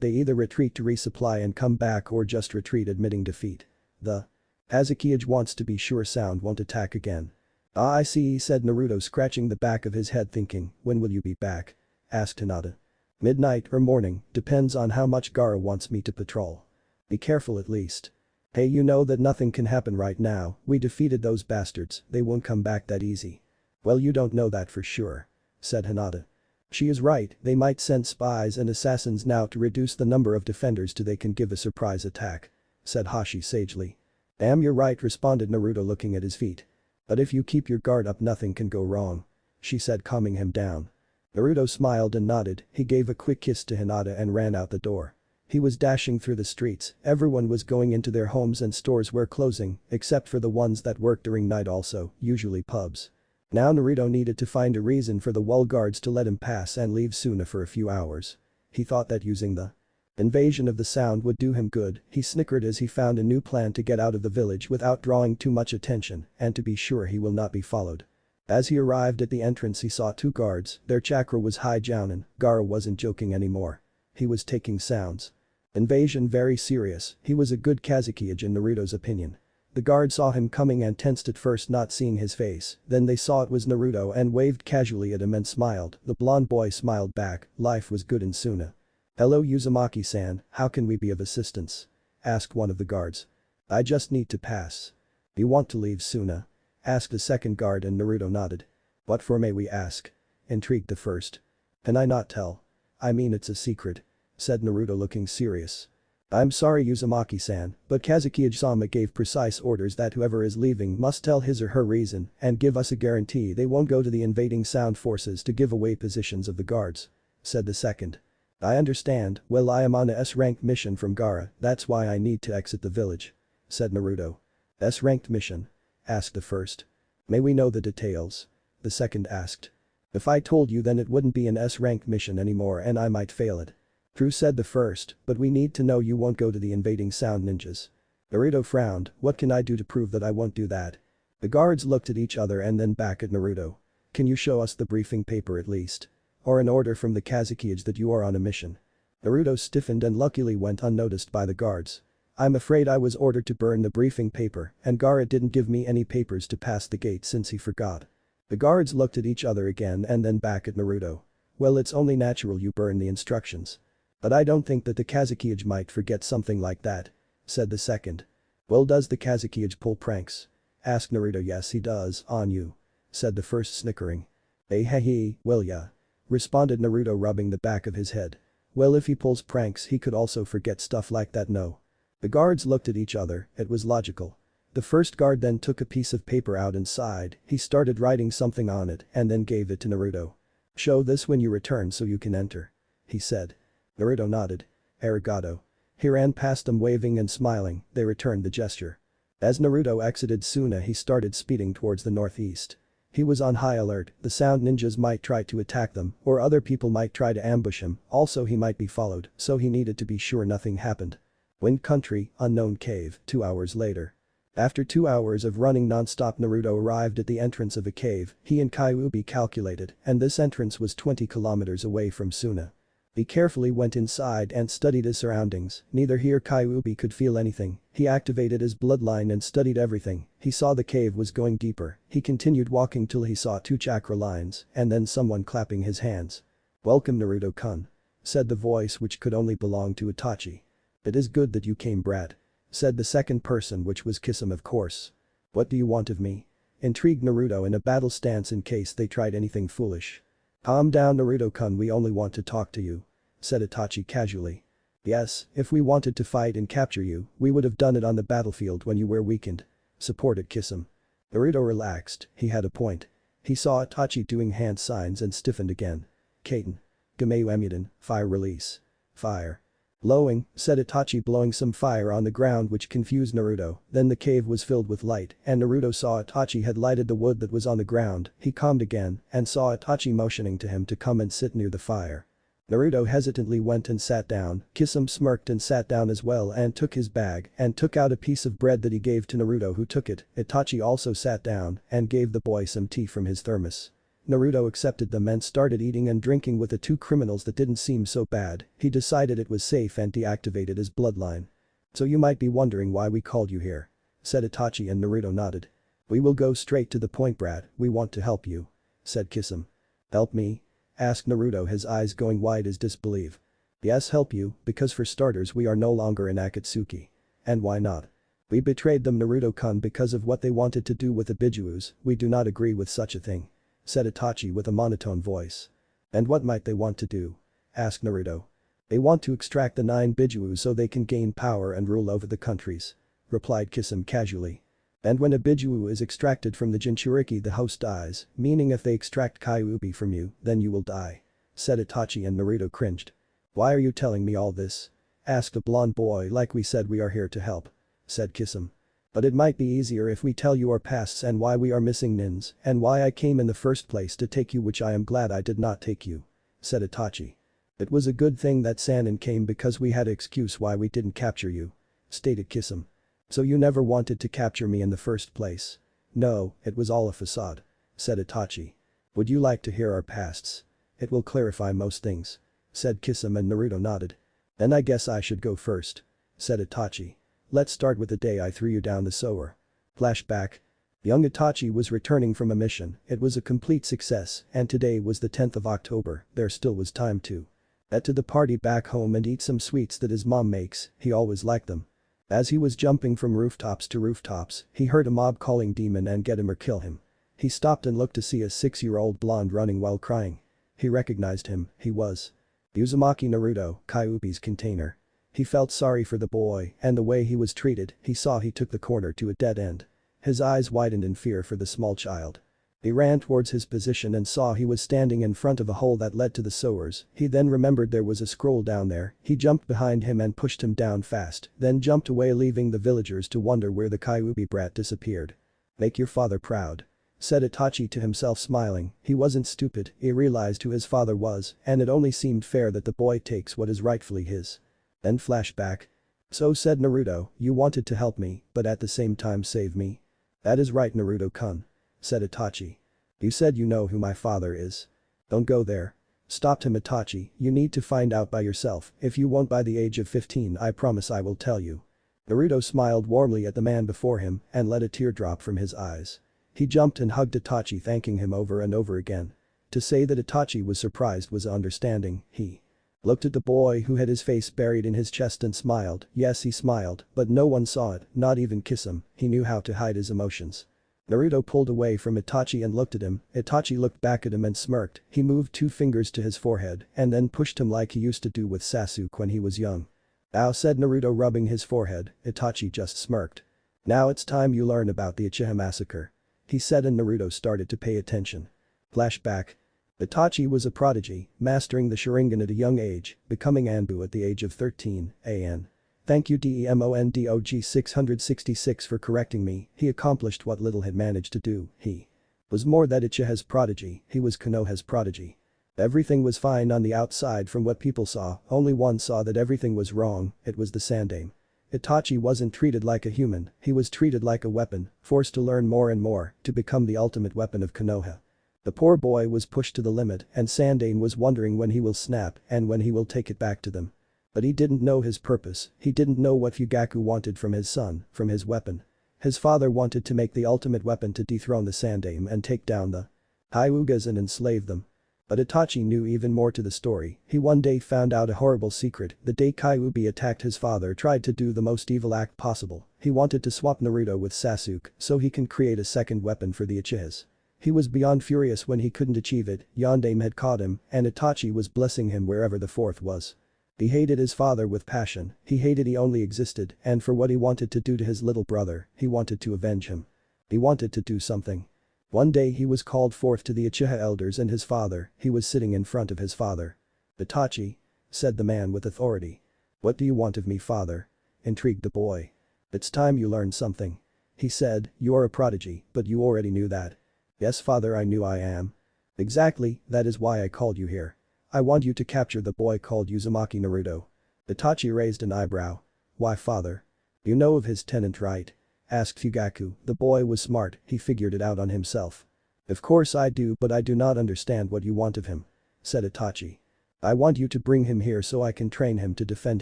either retreat to resupply and come back or just retreat admitting defeat. The Kazekage wants to be sure Sound won't attack again. Ah, I see, said Naruto, scratching the back of his head thinking, when will you be back? Asked Hinata. Midnight or morning, depends on how much Gaara wants me to patrol. Be careful at least. Hey, you know that nothing can happen right now, we defeated those bastards, they won't come back that easy. Well, you don't know that for sure. Said Hinata. She is right, they might send spies and assassins now to reduce the number of defenders till they can give a surprise attack. Said Hashi sagely. Damn, you're right, responded Naruto looking at his feet. But if you keep your guard up nothing can go wrong. She said, calming him down. Naruto smiled and nodded, he gave a quick kiss to Hinata and ran out the door. He was dashing through the streets, everyone was going into their homes and stores were closing, except for the ones that worked during night also, usually pubs. Now Naruto needed to find a reason for the wall guards to let him pass and leave Suna for a few hours. He thought that using the invasion of the sound would do him good, he snickered as he found a new plan to get out of the village without drawing too much attention and to be sure he will not be followed. As he arrived at the entrance he saw two guards, their chakra was high jounin, Gaara wasn't joking anymore. He was taking sounds. Invasion very serious, he was a good Kazekage in Naruto's opinion. The guard saw him coming and tensed at first not seeing his face, then they saw it was Naruto and waved casually at him and smiled, the blonde boy smiled back, life was good in Suna. Hello Uzumaki-san, how can we be of assistance? Asked one of the guards. I just need to pass. You want to leave Suna? Asked the second guard and Naruto nodded. What for may we ask? Intrigued the first. Can I not tell? I mean it's a secret. Said Naruto looking serious. I'm sorry Uzumaki-san, but Kazekage-sama gave precise orders that whoever is leaving must tell his or her reason and give us a guarantee they won't go to the invading sound forces to give away positions of the guards. Said the second. I understand, well I am on a S-ranked mission from Gaara, that's why I need to exit the village. Said Naruto. S-ranked mission? Asked the first. May we know the details? The second asked. If I told you then it wouldn't be an S-ranked mission anymore and I might fail it. True, said the first, but we need to know you won't go to the invading sound ninjas. Naruto frowned, what can I do to prove that I won't do that? The guards looked at each other and then back at Naruto. Can you show us the briefing paper at least? Or an order from the Kazekage that you are on a mission? Naruto stiffened and luckily went unnoticed by the guards. I'm afraid I was ordered to burn the briefing paper and Gaara didn't give me any papers to pass the gate since he forgot. The guards looked at each other again and then back at Naruto. Well, it's only natural you burn the instructions. But I don't think that the Kazekage might forget something like that. Said the second. Well, does the Kazekage pull pranks? Asked Naruto. Yes he does, on you. Said the first snickering. He, well yeah. Responded Naruto rubbing the back of his head. Well if he pulls pranks he could also forget stuff like that no. The guards looked at each other, it was logical. The first guard then took a piece of paper out and sighed, he started writing something on it and then gave it to Naruto. Show this when you return so you can enter. He said. Naruto nodded. Arigato. He ran past them waving and smiling, they returned the gesture. As Naruto exited Suna he started speeding towards the northeast. He was on high alert, the sound ninjas might try to attack them or other people might try to ambush him, also he might be followed, so he needed to be sure nothing happened. Wind Country, Unknown Cave, 2 hours later. After 2 hours of running non-stop Naruto arrived at the entrance of a cave, he and Kyuubi calculated, and this entrance was 20 kilometers away from Suna. He carefully went inside and studied his surroundings, neither he or Kyuubi could feel anything, he activated his bloodline and studied everything, he saw the cave was going deeper, he continued walking till he saw 2 chakra lines and then someone clapping his hands. Welcome Naruto-kun. Said the voice which could only belong to Itachi. It is good that you came brat. Said the second person which was Kisame of course. What do you want of me? Intrigued Naruto in a battle stance in case they tried anything foolish. Calm down Naruto-kun, we only want to talk to you. Said Itachi casually. Yes, if we wanted to fight and capture you, we would have done it on the battlefield when you were weakened. Supported Kisame. Naruto relaxed, he had a point. He saw Itachi doing hand signs and stiffened again. Kaiten. Gameu Emuden, fire release. Fire. Blowing, said Itachi blowing some fire on the ground which confused Naruto, then the cave was filled with light and Naruto saw Itachi had lighted the wood that was on the ground, he calmed again and saw Itachi motioning to him to come and sit near the fire. Naruto hesitantly went and sat down, Kisame smirked and sat down as well and took his bag and took out a piece of bread that he gave to Naruto who took it, Itachi also sat down and gave the boy some tea from his thermos. Naruto accepted them and started eating and drinking with the 2 criminals that didn't seem so bad, he decided it was safe and deactivated his bloodline. So you might be wondering why we called you here. Said Itachi and Naruto nodded. "We will go straight to the point, brat, we want to help you," said Kisame. "Help me?" asked Naruto, his eyes going wide as disbelief. "Yes, help you, because for starters we are no longer in Akatsuki. And why not? We betrayed them, Naruto-kun, because of what they wanted to do with the Bijus. We do not agree with such a thing," said Itachi with a monotone voice. "And what might they want to do?" asked Naruto. "They want to extract the 9 Bijus so they can gain power and rule over the countries," replied Kisame casually. "And when a Biju is extracted from the Jinchuriki, the host dies, meaning if they extract Kyuubi from you, then you will die," said Itachi, and Naruto cringed. "Why are you telling me all this?" asked the blonde boy. "Like we said, we are here to help," said Kisame. "But it might be easier if we tell you our pasts and why we are missing nins and why I came in the first place to take you, which I am glad I did not take you," said Itachi. "It was a good thing that Sanin came because we had an excuse why we didn't capture you," stated Kisame. "So you never wanted to capture me in the first place?" "No, it was all a facade," said Itachi. "Would you like to hear our pasts? It will clarify most things," said Kisame, and Naruto nodded. "Then I guess I should go first," said Itachi. "Let's start with the day I threw you down the sewer." Flashback. Young Itachi was returning from a mission. It was a complete success, and today was the 10th of October, there still was time to head to the party back home and eat some sweets that his mom makes, he always liked them. As he was jumping from rooftops to rooftops, he heard a mob calling demon and get him or kill him. He stopped and looked to see a 6-year-old blonde running while crying. He recognized him, he was Uzumaki Naruto, Kyuubi's container. He felt sorry for the boy and the way he was treated. He saw he took the corner to a dead end. His eyes widened in fear for the small child. He ran towards his position and saw he was standing in front of a hole that led to the sewers. He then remembered there was a scroll down there. He jumped behind him and pushed him down fast, then jumped away, leaving the villagers to wonder where the Kyuubi brat disappeared. "Make your father proud," said Itachi to himself, smiling. He wasn't stupid, he realized who his father was, and it only seemed fair that the boy takes what is rightfully his. Then flashback. "So," said Naruto, "you wanted to help me, but at the same time save me?" "That is right, Naruto-kun," said Itachi. "You said you know who my father is." "Don't go there," stopped him Itachi. "You need to find out by yourself. If you won't by the age of 15, I promise I will tell you." Naruto smiled warmly at the man before him and let a tear drop from his eyes. He jumped and hugged Itachi, thanking him over and over again. To say that Itachi was surprised was understanding. He looked at the boy who had his face buried in his chest and smiled. Yes, he smiled, but no one saw it, not even Kisame. He knew how to hide his emotions. Naruto pulled away from Itachi and looked at him. Itachi looked back at him and smirked. He moved 2 fingers to his forehead and then pushed him like he used to do with Sasuke when he was young. "Ow," said Naruto, rubbing his forehead. Itachi just smirked. "Now it's time you learn about the Uchiha massacre," he said, and Naruto started to pay attention. Flashback. Itachi was a prodigy, mastering the Sharingan at a young age, becoming Anbu at the age of 13, an. Thank you DEMONDOG 666 for correcting me. He accomplished what little had managed to do. He was more than Uchiha's prodigy, he was Konoha's prodigy. Everything was fine on the outside from what people saw, only one saw that everything was wrong, it was the Sandaime. Itachi wasn't treated like a human, he was treated like a weapon, forced to learn more and more, to become the ultimate weapon of Konoha. The poor boy was pushed to the limit and Sandaime was wondering when he will snap and when he will take it back to them. But he didn't know his purpose, he didn't know what Fugaku wanted from his son, from his weapon. His father wanted to make the ultimate weapon to dethrone the Sandaime and take down the Hyugas and enslave them. But Itachi knew even more to the story. He one day found out a horrible secret. The day Kyuubi attacked his father, tried to do the most evil act possible. He wanted to swap Naruto with Sasuke so he can create a second weapon for the Uchihas. He was beyond furious when he couldn't achieve it. Yondaime had caught him and Itachi was blessing him wherever the fourth was. He hated his father with passion, he hated he only existed, and for what he wanted to do to his little brother, he wanted to avenge him. He wanted to do something. One day he was called forth to the Uchiha elders and his father, he was sitting in front of his father. "Itachi," said the man with authority. "What do you want of me, father?" intrigued the boy. "It's time you learned something," he said. "You are a prodigy, but you already knew that." "Yes, father, I knew I am." "Exactly, that is why I called you here. I want you to capture the boy called Uzumaki Naruto." Itachi raised an eyebrow. "Why, father? You know of his tenant, right?" asked Fugaku. The boy was smart, he figured it out on himself. "Of course I do, but I do not understand what you want of him," said Itachi. "I want you to bring him here so I can train him to defend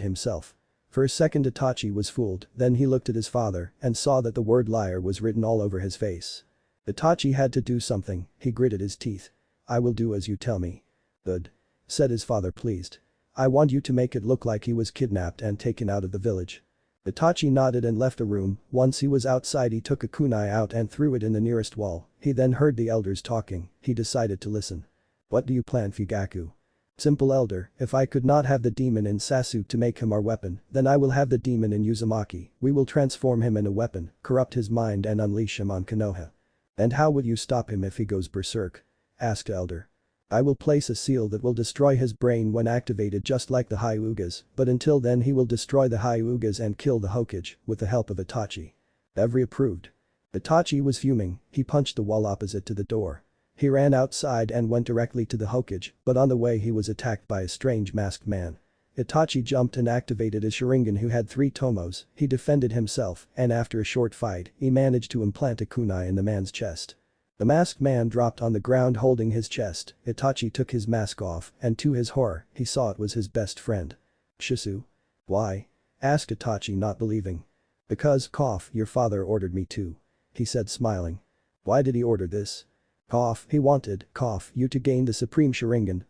himself." For a second Itachi was fooled, then he looked at his father and saw that the word liar was written all over his face. Itachi had to do something, he gritted his teeth. I will do as you tell me. Good. Said his father pleased. I want you to make it look like he was kidnapped and taken out of the village. Itachi nodded and left the room. Once he was outside he took a kunai out and threw it in the nearest wall. He then heard the elders talking, he decided to listen. What do you plan, Fugaku? Simple elder, if I could not have the demon in Sasuke to make him our weapon, then I will have the demon in Uzumaki, we will transform him in a weapon, corrupt his mind and unleash him on Konoha. And how would you stop him if he goes berserk? Asked elder. I will place a seal that will destroy his brain when activated just like the Hyugas, but until then he will destroy the Hyugas and kill the Hokage, with the help of Itachi. Every approved. Itachi was fuming, he punched the wall opposite to the door. He ran outside and went directly to the Hokage, but on the way he was attacked by a strange masked man. Itachi jumped and activated his Sharingan who had 3 tomos, he defended himself and after a short fight, he managed to implant a kunai in the man's chest. The masked man dropped on the ground holding his chest, Itachi took his mask off and to his horror, he saw it was his best friend. Shisu? Why? Asked Itachi not believing. Because, your father ordered me to. He said smiling. Why did he order this? He wanted, you to gain the Supreme Sharingan,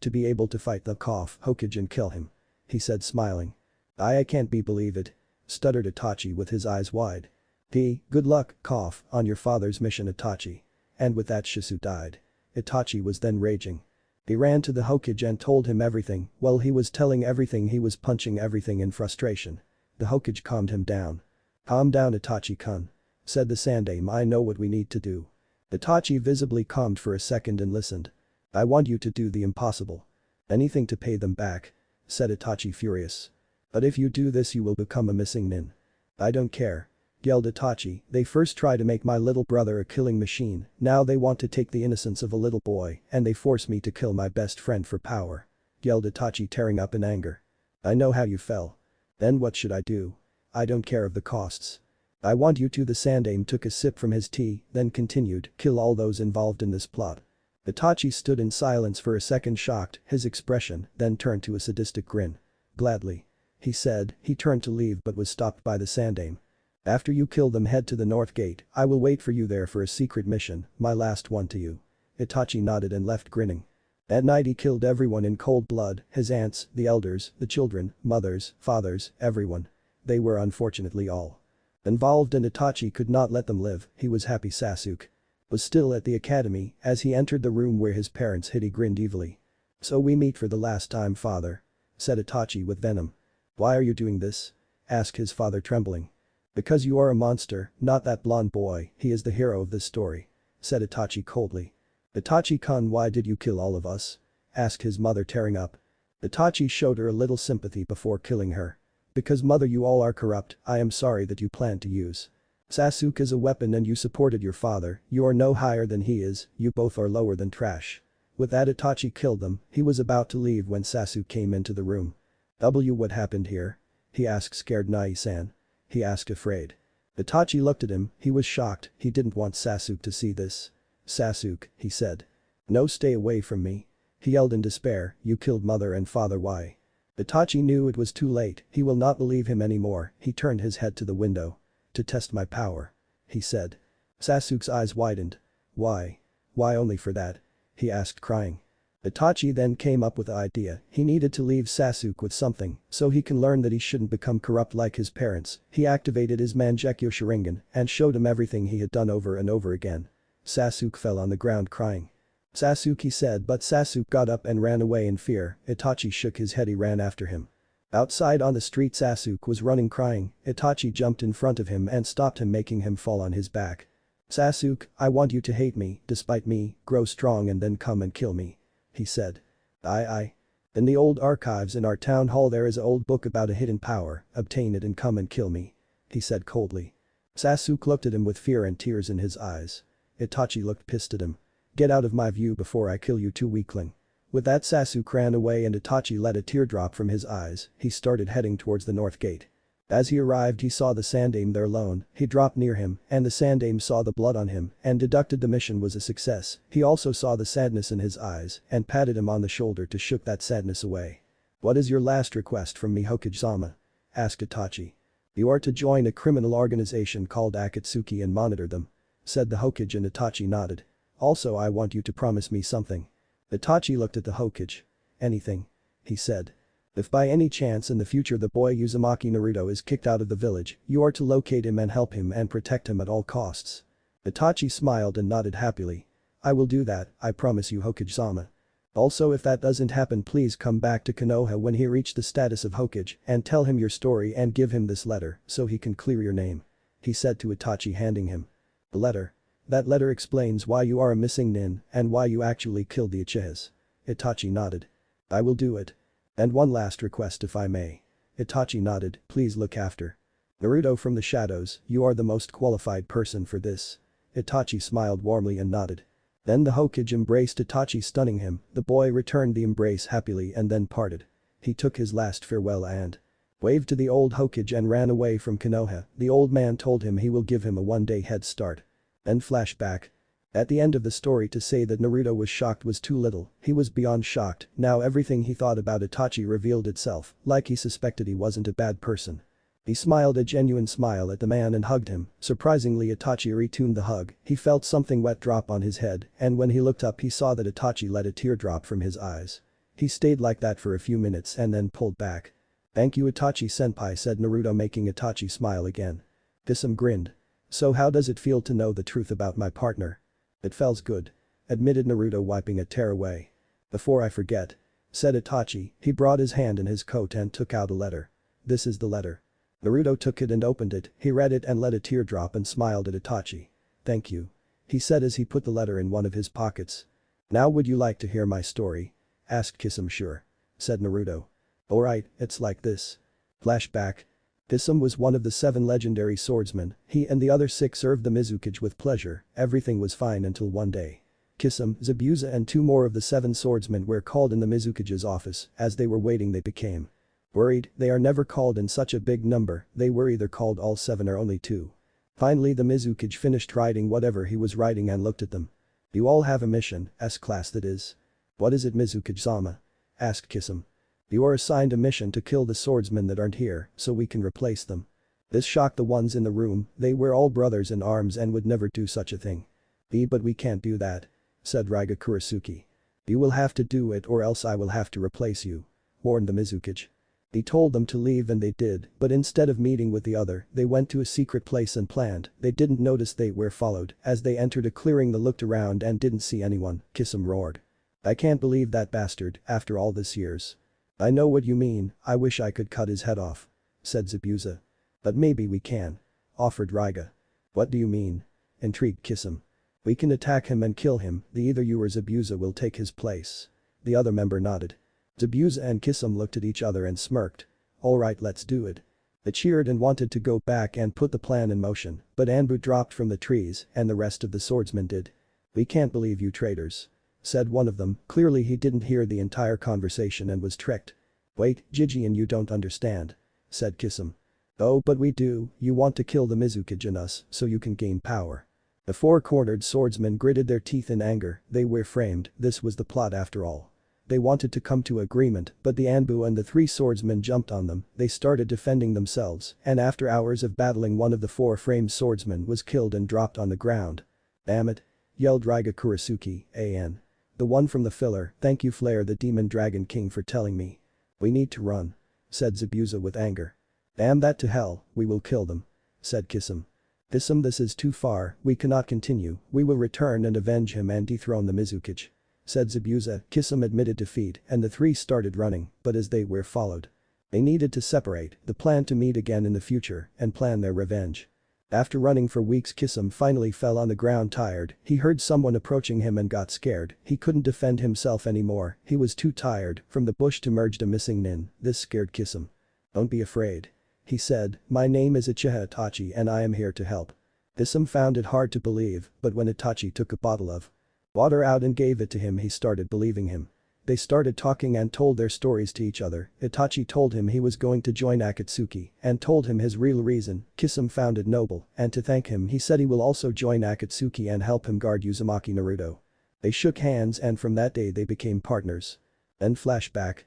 to be able to fight the Hokage and kill him. He said smiling. I can't believe it. Stuttered Itachi with his eyes wide. Good luck, on your father's mission Itachi. And with that Shisu died. Itachi was then raging. He ran to the Hokage and told him everything, while he was telling everything he was punching everything in frustration. The Hokage calmed him down. Calm down Itachi-kun. Said the Sandaime, I know what we need to do. Itachi visibly calmed for a second and listened. I want you to do the impossible. Anything to pay them back. Said Itachi furious. But if you do this you will become a missing nin. I don't care. Yelled Itachi, they first try to make my little brother a killing machine, now they want to take the innocence of a little boy and they force me to kill my best friend for power. Yelled Itachi tearing up in anger. I know how you fell. Then what should I do? I don't care of the costs. I want you to. The Sandaime took a sip from his tea, then continued, kill all those involved in this plot. Itachi stood in silence for a second shocked, his expression, then turned to a sadistic grin. Gladly. He said, he turned to leave but was stopped by the Sandaime. After you kill them head to the north gate, I will wait for you there for a secret mission, my last one to you. Itachi nodded and left grinning. That night he killed everyone in cold blood, his aunts, the elders, the children, mothers, fathers, everyone. They were unfortunately all involved and Itachi could not let them live, he was happy Sasuke was still at the academy, as he entered the room where his parents hid he grinned evilly. So we meet for the last time father. Said Itachi with venom. Why are you doing this? Asked his father trembling. Because you are a monster, not that blonde boy, he is the hero of this story. Said Itachi coldly. Itachi-kun, why did you kill all of us? Asked his mother tearing up. Itachi showed her a little sympathy before killing her. Because mother, you all are corrupt, I am sorry that you plan to use Sasuke as a weapon and you supported your father, you are no higher than he is, you both are lower than trash. With that Itachi killed them, he was about to leave when Sasuke came into the room. What happened here? He asked scared Nai-san. He asked afraid. Itachi looked at him, he was shocked, he didn't want Sasuke to see this. Sasuke, he said. No, stay away from me. He yelled in despair, you killed mother and father, why? Itachi knew it was too late, he will not believe him anymore, he turned his head to the window. To test my power. He said. Sasuke's eyes widened. Why? Why only for that? He asked crying. Itachi then came up with the idea, he needed to leave Sasuke with something, so he can learn that he shouldn't become corrupt like his parents. He activated his Mangekyo Sharingan and showed him everything he had done over and over again. Sasuke fell on the ground crying. Sasuke, he said, but Sasuke got up and ran away in fear. Itachi shook his head, he ran after him. Outside on the street Sasuke was running crying, Itachi jumped in front of him and stopped him, making him fall on his back. Sasuke, I want you to hate me, despite me, grow strong and then come and kill me. He said. In the old archives in our town hall there is an old book about a hidden power, obtain it and come and kill me. He said coldly. Sasuke looked at him with fear and tears in his eyes. Itachi looked pissed at him. Get out of my view before I kill you, too weakling. With that Sasuke ran away and Itachi let a teardrop from his eyes, he started heading towards the north gate. As he arrived he saw the Sandaime there alone, he dropped near him and the Sandaime saw the blood on him and deducted the mission was a success. He also saw the sadness in his eyes and patted him on the shoulder to shook that sadness away. What is your last request from me, Hokage-sama? asked Itachi. You are to join a criminal organization called Akatsuki and monitor them, said the Hokage, and Itachi nodded. Also, I want you to promise me something. Itachi looked at the Hokage. Anything, he said. If by any chance in the future the boy Uzumaki Naruto is kicked out of the village, you are to locate him and help him and protect him at all costs. Itachi smiled and nodded happily. I will do that, I promise you, Hokage-sama. Also, if that doesn't happen, please come back to Konoha when he reached the status of Hokage and tell him your story and give him this letter so he can clear your name, he said to Itachi, handing him the letter. That letter explains why you are a missing nin and why you actually killed the Uchihas. Itachi nodded. I will do it. And one last request, if I may. Itachi nodded. Please look after Naruto from the shadows, you are the most qualified person for this. Itachi smiled warmly and nodded. Then the Hokage embraced Itachi, stunning him. The boy returned the embrace happily and then parted. He took his last farewell and waved to the old Hokage and ran away from Konoha. The old man told him he will give him a one-day head start. Then flashback. At the end of the story, to say that Naruto was shocked was too little, he was beyond shocked. Now everything he thought about Itachi revealed itself, like he suspected he wasn't a bad person. He smiled a genuine smile at the man and hugged him. Surprisingly, Itachi retuned the hug. He felt something wet drop on his head, and when he looked up he saw that Itachi let a tear drop from his eyes. He stayed like that for a few minutes and then pulled back. Thank you, Itachi-senpai, said Naruto, making Itachi smile again. Kisame grinned. So how does it feel to know the truth about my partner? It feels good, admitted Naruto, wiping a tear away. Before I forget, said Itachi. He brought his hand in his coat and took out a letter. This is the letter. Naruto took it and opened it. He read it and let a tear drop and smiled at Itachi. Thank you, he said as he put the letter in one of his pockets. Now would you like to hear my story? Asked Kisame. Sure, said Naruto. Alright, it's like this. Flashback. Kisame was one of the 7 legendary swordsmen. He and the other 6 served the Mizukage with pleasure. Everything was fine until one day. Kisame, Zabuza and 2 more of the 7 swordsmen were called in the Mizukage's office. As they were waiting, they became worried. They are never called in such a big number. They were either called all 7 or only 2. Finally, the Mizukage finished writing whatever he was writing and looked at them. You all have a mission, S-class that is. What is it, Mizukage-sama? Asked Kisame. You are assigned a mission to kill the swordsmen that aren't here so we can replace them. This shocked the ones in the room. They were all brothers in arms and would never do such a thing. But we can't do that, said Raiga Kurasuke. You will have to do it or else I will have to replace you, warned the Mizukage. He told them to leave and they did, but instead of meeting with the other, they went to a secret place and planned. They didn't notice they were followed. As they entered a clearing, they looked around and didn't see anyone. Kisame roared. I can't believe that bastard, after all this years. I know what you mean, I wish I could cut his head off, said Zabuza. But maybe we can, offered Raiga. What do you mean? Intrigued Kisame. We can attack him and kill him, either you or Zabuza will take his place. The other member nodded. Zabuza and Kisame looked at each other and smirked. Alright, let's do it. They cheered and wanted to go back and put the plan in motion, but Anbu dropped from the trees and the rest of the swordsmen did. We can't believe you traitors, said one of them. Clearly he didn't hear the entire conversation and was tricked. Wait, Gigi, and you don't understand, said Kisame. Oh, but we do. You want to kill the Mizukage and us so you can gain power. The 4-cornered swordsmen gritted their teeth in anger. They were framed. This was the plot after all. They wanted to come to agreement, but the Anbu and the 3 swordsmen jumped on them. They started defending themselves, and after hours of battling, one of the 4 framed swordsmen was killed and dropped on the ground. Damn it, yelled Raiga Kurasuke, an. The one from the filler. Thank you, Flare the Demon Dragon King, for telling me. We need to run, said Zabuza with anger. Damn that to hell, we will kill them, said Kisame. Kisame, this is too far, we cannot continue. We will return and avenge him and dethrone the Mizukage, said Zabuza. Kisame admitted defeat and the 3 started running, but as they were followed, they needed to separate. The plan to meet again in the future and plan their revenge. After running for weeks, Kisame finally fell on the ground tired. He heard someone approaching him and got scared. He couldn't defend himself anymore. He was too tired. From the bush emerged a missing nin. This scared Kisame. Don't be afraid, he said. My name is Uchiha Itachi and I am here to help. Kisame found it hard to believe, but when Itachi took a bottle of water out and gave it to him, he started believing him. They started talking and told their stories to each other. Itachi told him he was going to join Akatsuki and told him his real reason. Kisame found it noble, and to thank him he said he will also join Akatsuki and help him guard Uzumaki Naruto. They shook hands and from that day they became partners. Then flashback.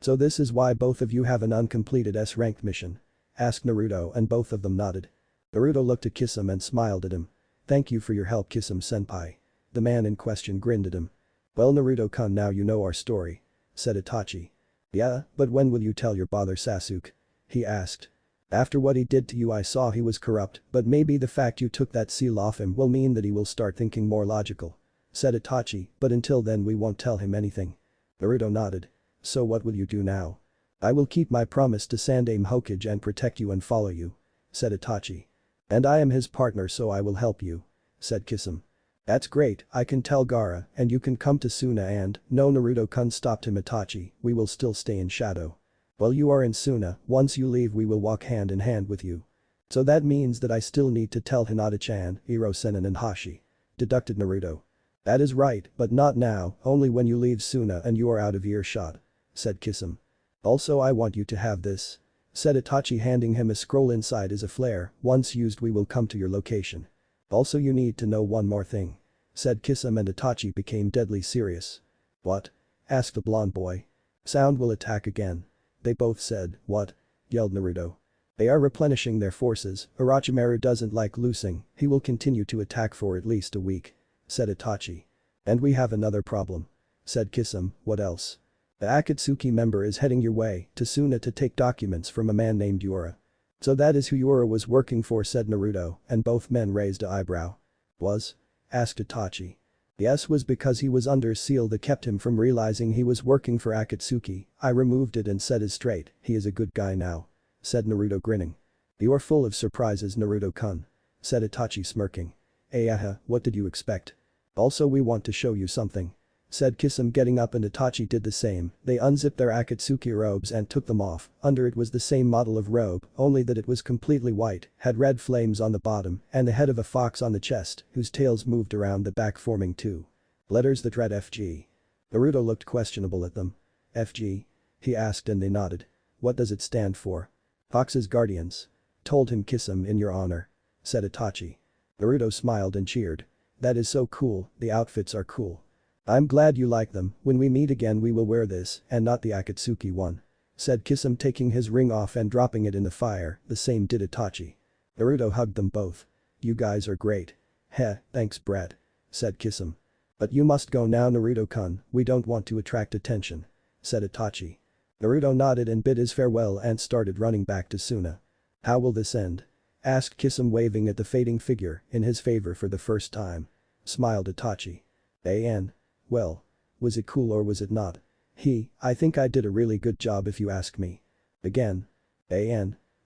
So this is why both of you have an uncompleted S-ranked mission. asked Naruto and both of them nodded. Naruto looked at Kisame and smiled at him. "Thank you for your help, Kisame-senpai." The man in question grinned at him. "Well, Naruto-kun, now you know our story," said Itachi. "Yeah, but when will you tell your father Sasuke?" he asked. "After what he did to you, I saw he was corrupt, but maybe the fact you took that seal off him will mean that he will start thinking more logical," said Itachi, "but until then we won't tell him anything." Naruto nodded. "So what will you do now?" "I will keep my promise to Sandaime Hokage and protect you and follow you," said Itachi. "And I am his partner, so I will help you," said Kisame. "That's great, I can tell Gaara, and you can come to Suna and—" "No, Naruto-kun," stopped him Itachi, "we will still stay in shadow." "Well, you are in Suna, once you leave we will walk hand in hand with you." "So that means that I still need to tell Hinata-chan, Iro-sennin and Hashi," deducted Naruto. "That is right, but not now, only when you leave Suna and you are out of earshot," said Kisame. "Also I want you to have this," said Itachi, handing him a scroll. "Inside is a flare, once used we will come to your location. Also you need to know one more thing," said Kisame, and Itachi became deadly serious. "What?" asked the blonde boy. "Sound will attack again." They both said, "What?" yelled Naruto. "They are replenishing their forces, Orochimaru doesn't like losing, he will continue to attack for at least a week," said Itachi. "And we have another problem," said Kisame. "What else?" "The Akatsuki member is heading your way to Suna to take documents from a man named Yura." "So that is who Yura was working for," said Naruto, and both men raised an eyebrow. "Was?" asked Itachi. "Yes, was because he was under seal that kept him from realizing he was working for Akatsuki. I removed it and set it straight, he is a good guy now," said Naruto, grinning. "You are full of surprises, Naruto-kun," said Itachi, smirking. What did you expect?" "Also we want to show you something," said Kisame, getting up, and Itachi did the same. They unzipped their Akatsuki robes and took them off. Under it was the same model of robe, only that it was completely white, had red flames on the bottom, and the head of a fox on the chest, whose tails moved around the back forming two letters that read FG. Naruto looked questionable at them. "FG?" he asked, and they nodded. "What does it stand for?" "Fox's Guardians," told him Kisame. "In your honor," said Itachi. Naruto smiled and cheered. "That is so cool, the outfits are cool. I'm glad you like them, when we meet again we will wear this and not the Akatsuki one," said Kisame, taking his ring off and dropping it in the fire. The same did Itachi. Naruto hugged them both. "You guys are great." "Heh, thanks Brett," said Kisame. "But you must go now, Naruto-kun, we don't want to attract attention," said Itachi. Naruto nodded and bid his farewell and started running back to Suna. "How will this end?" asked Kisame, waving at the fading figure in his favor for the first time. Smiled Itachi. Well, was it cool or was it not? I think I did a really good job if you ask me." Again.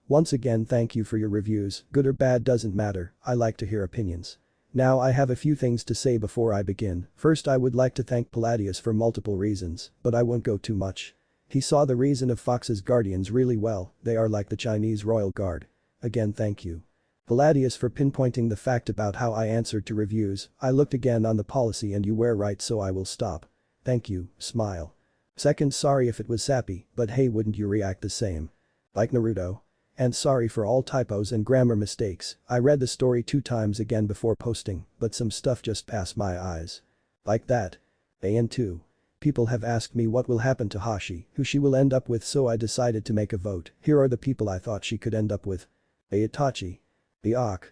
Once again, thank you for your reviews, good or bad doesn't matter, I like to hear opinions. Now I have a few things to say before I begin. First, I would like to thank Palladius for multiple reasons, but I won't go too much. He saw the reason of Fox's Guardians really well, they are like the Chinese Royal Guard. Again, thank you. Palladius for pinpointing the fact about how I answered to reviews. I looked again on the policy and you were right, so I will stop. Thank you, smile. Second, sorry if it was sappy, but hey, wouldn't you react the same? Like Naruto? And sorry for all typos and grammar mistakes, I read the story 2 times again before posting, but some stuff just passed my eyes. Like that. And 2. People have asked me what will happen to Hashi, who she will end up with, so I decided to make a vote. Here are the people I thought she could end up with. Itachi. Biak.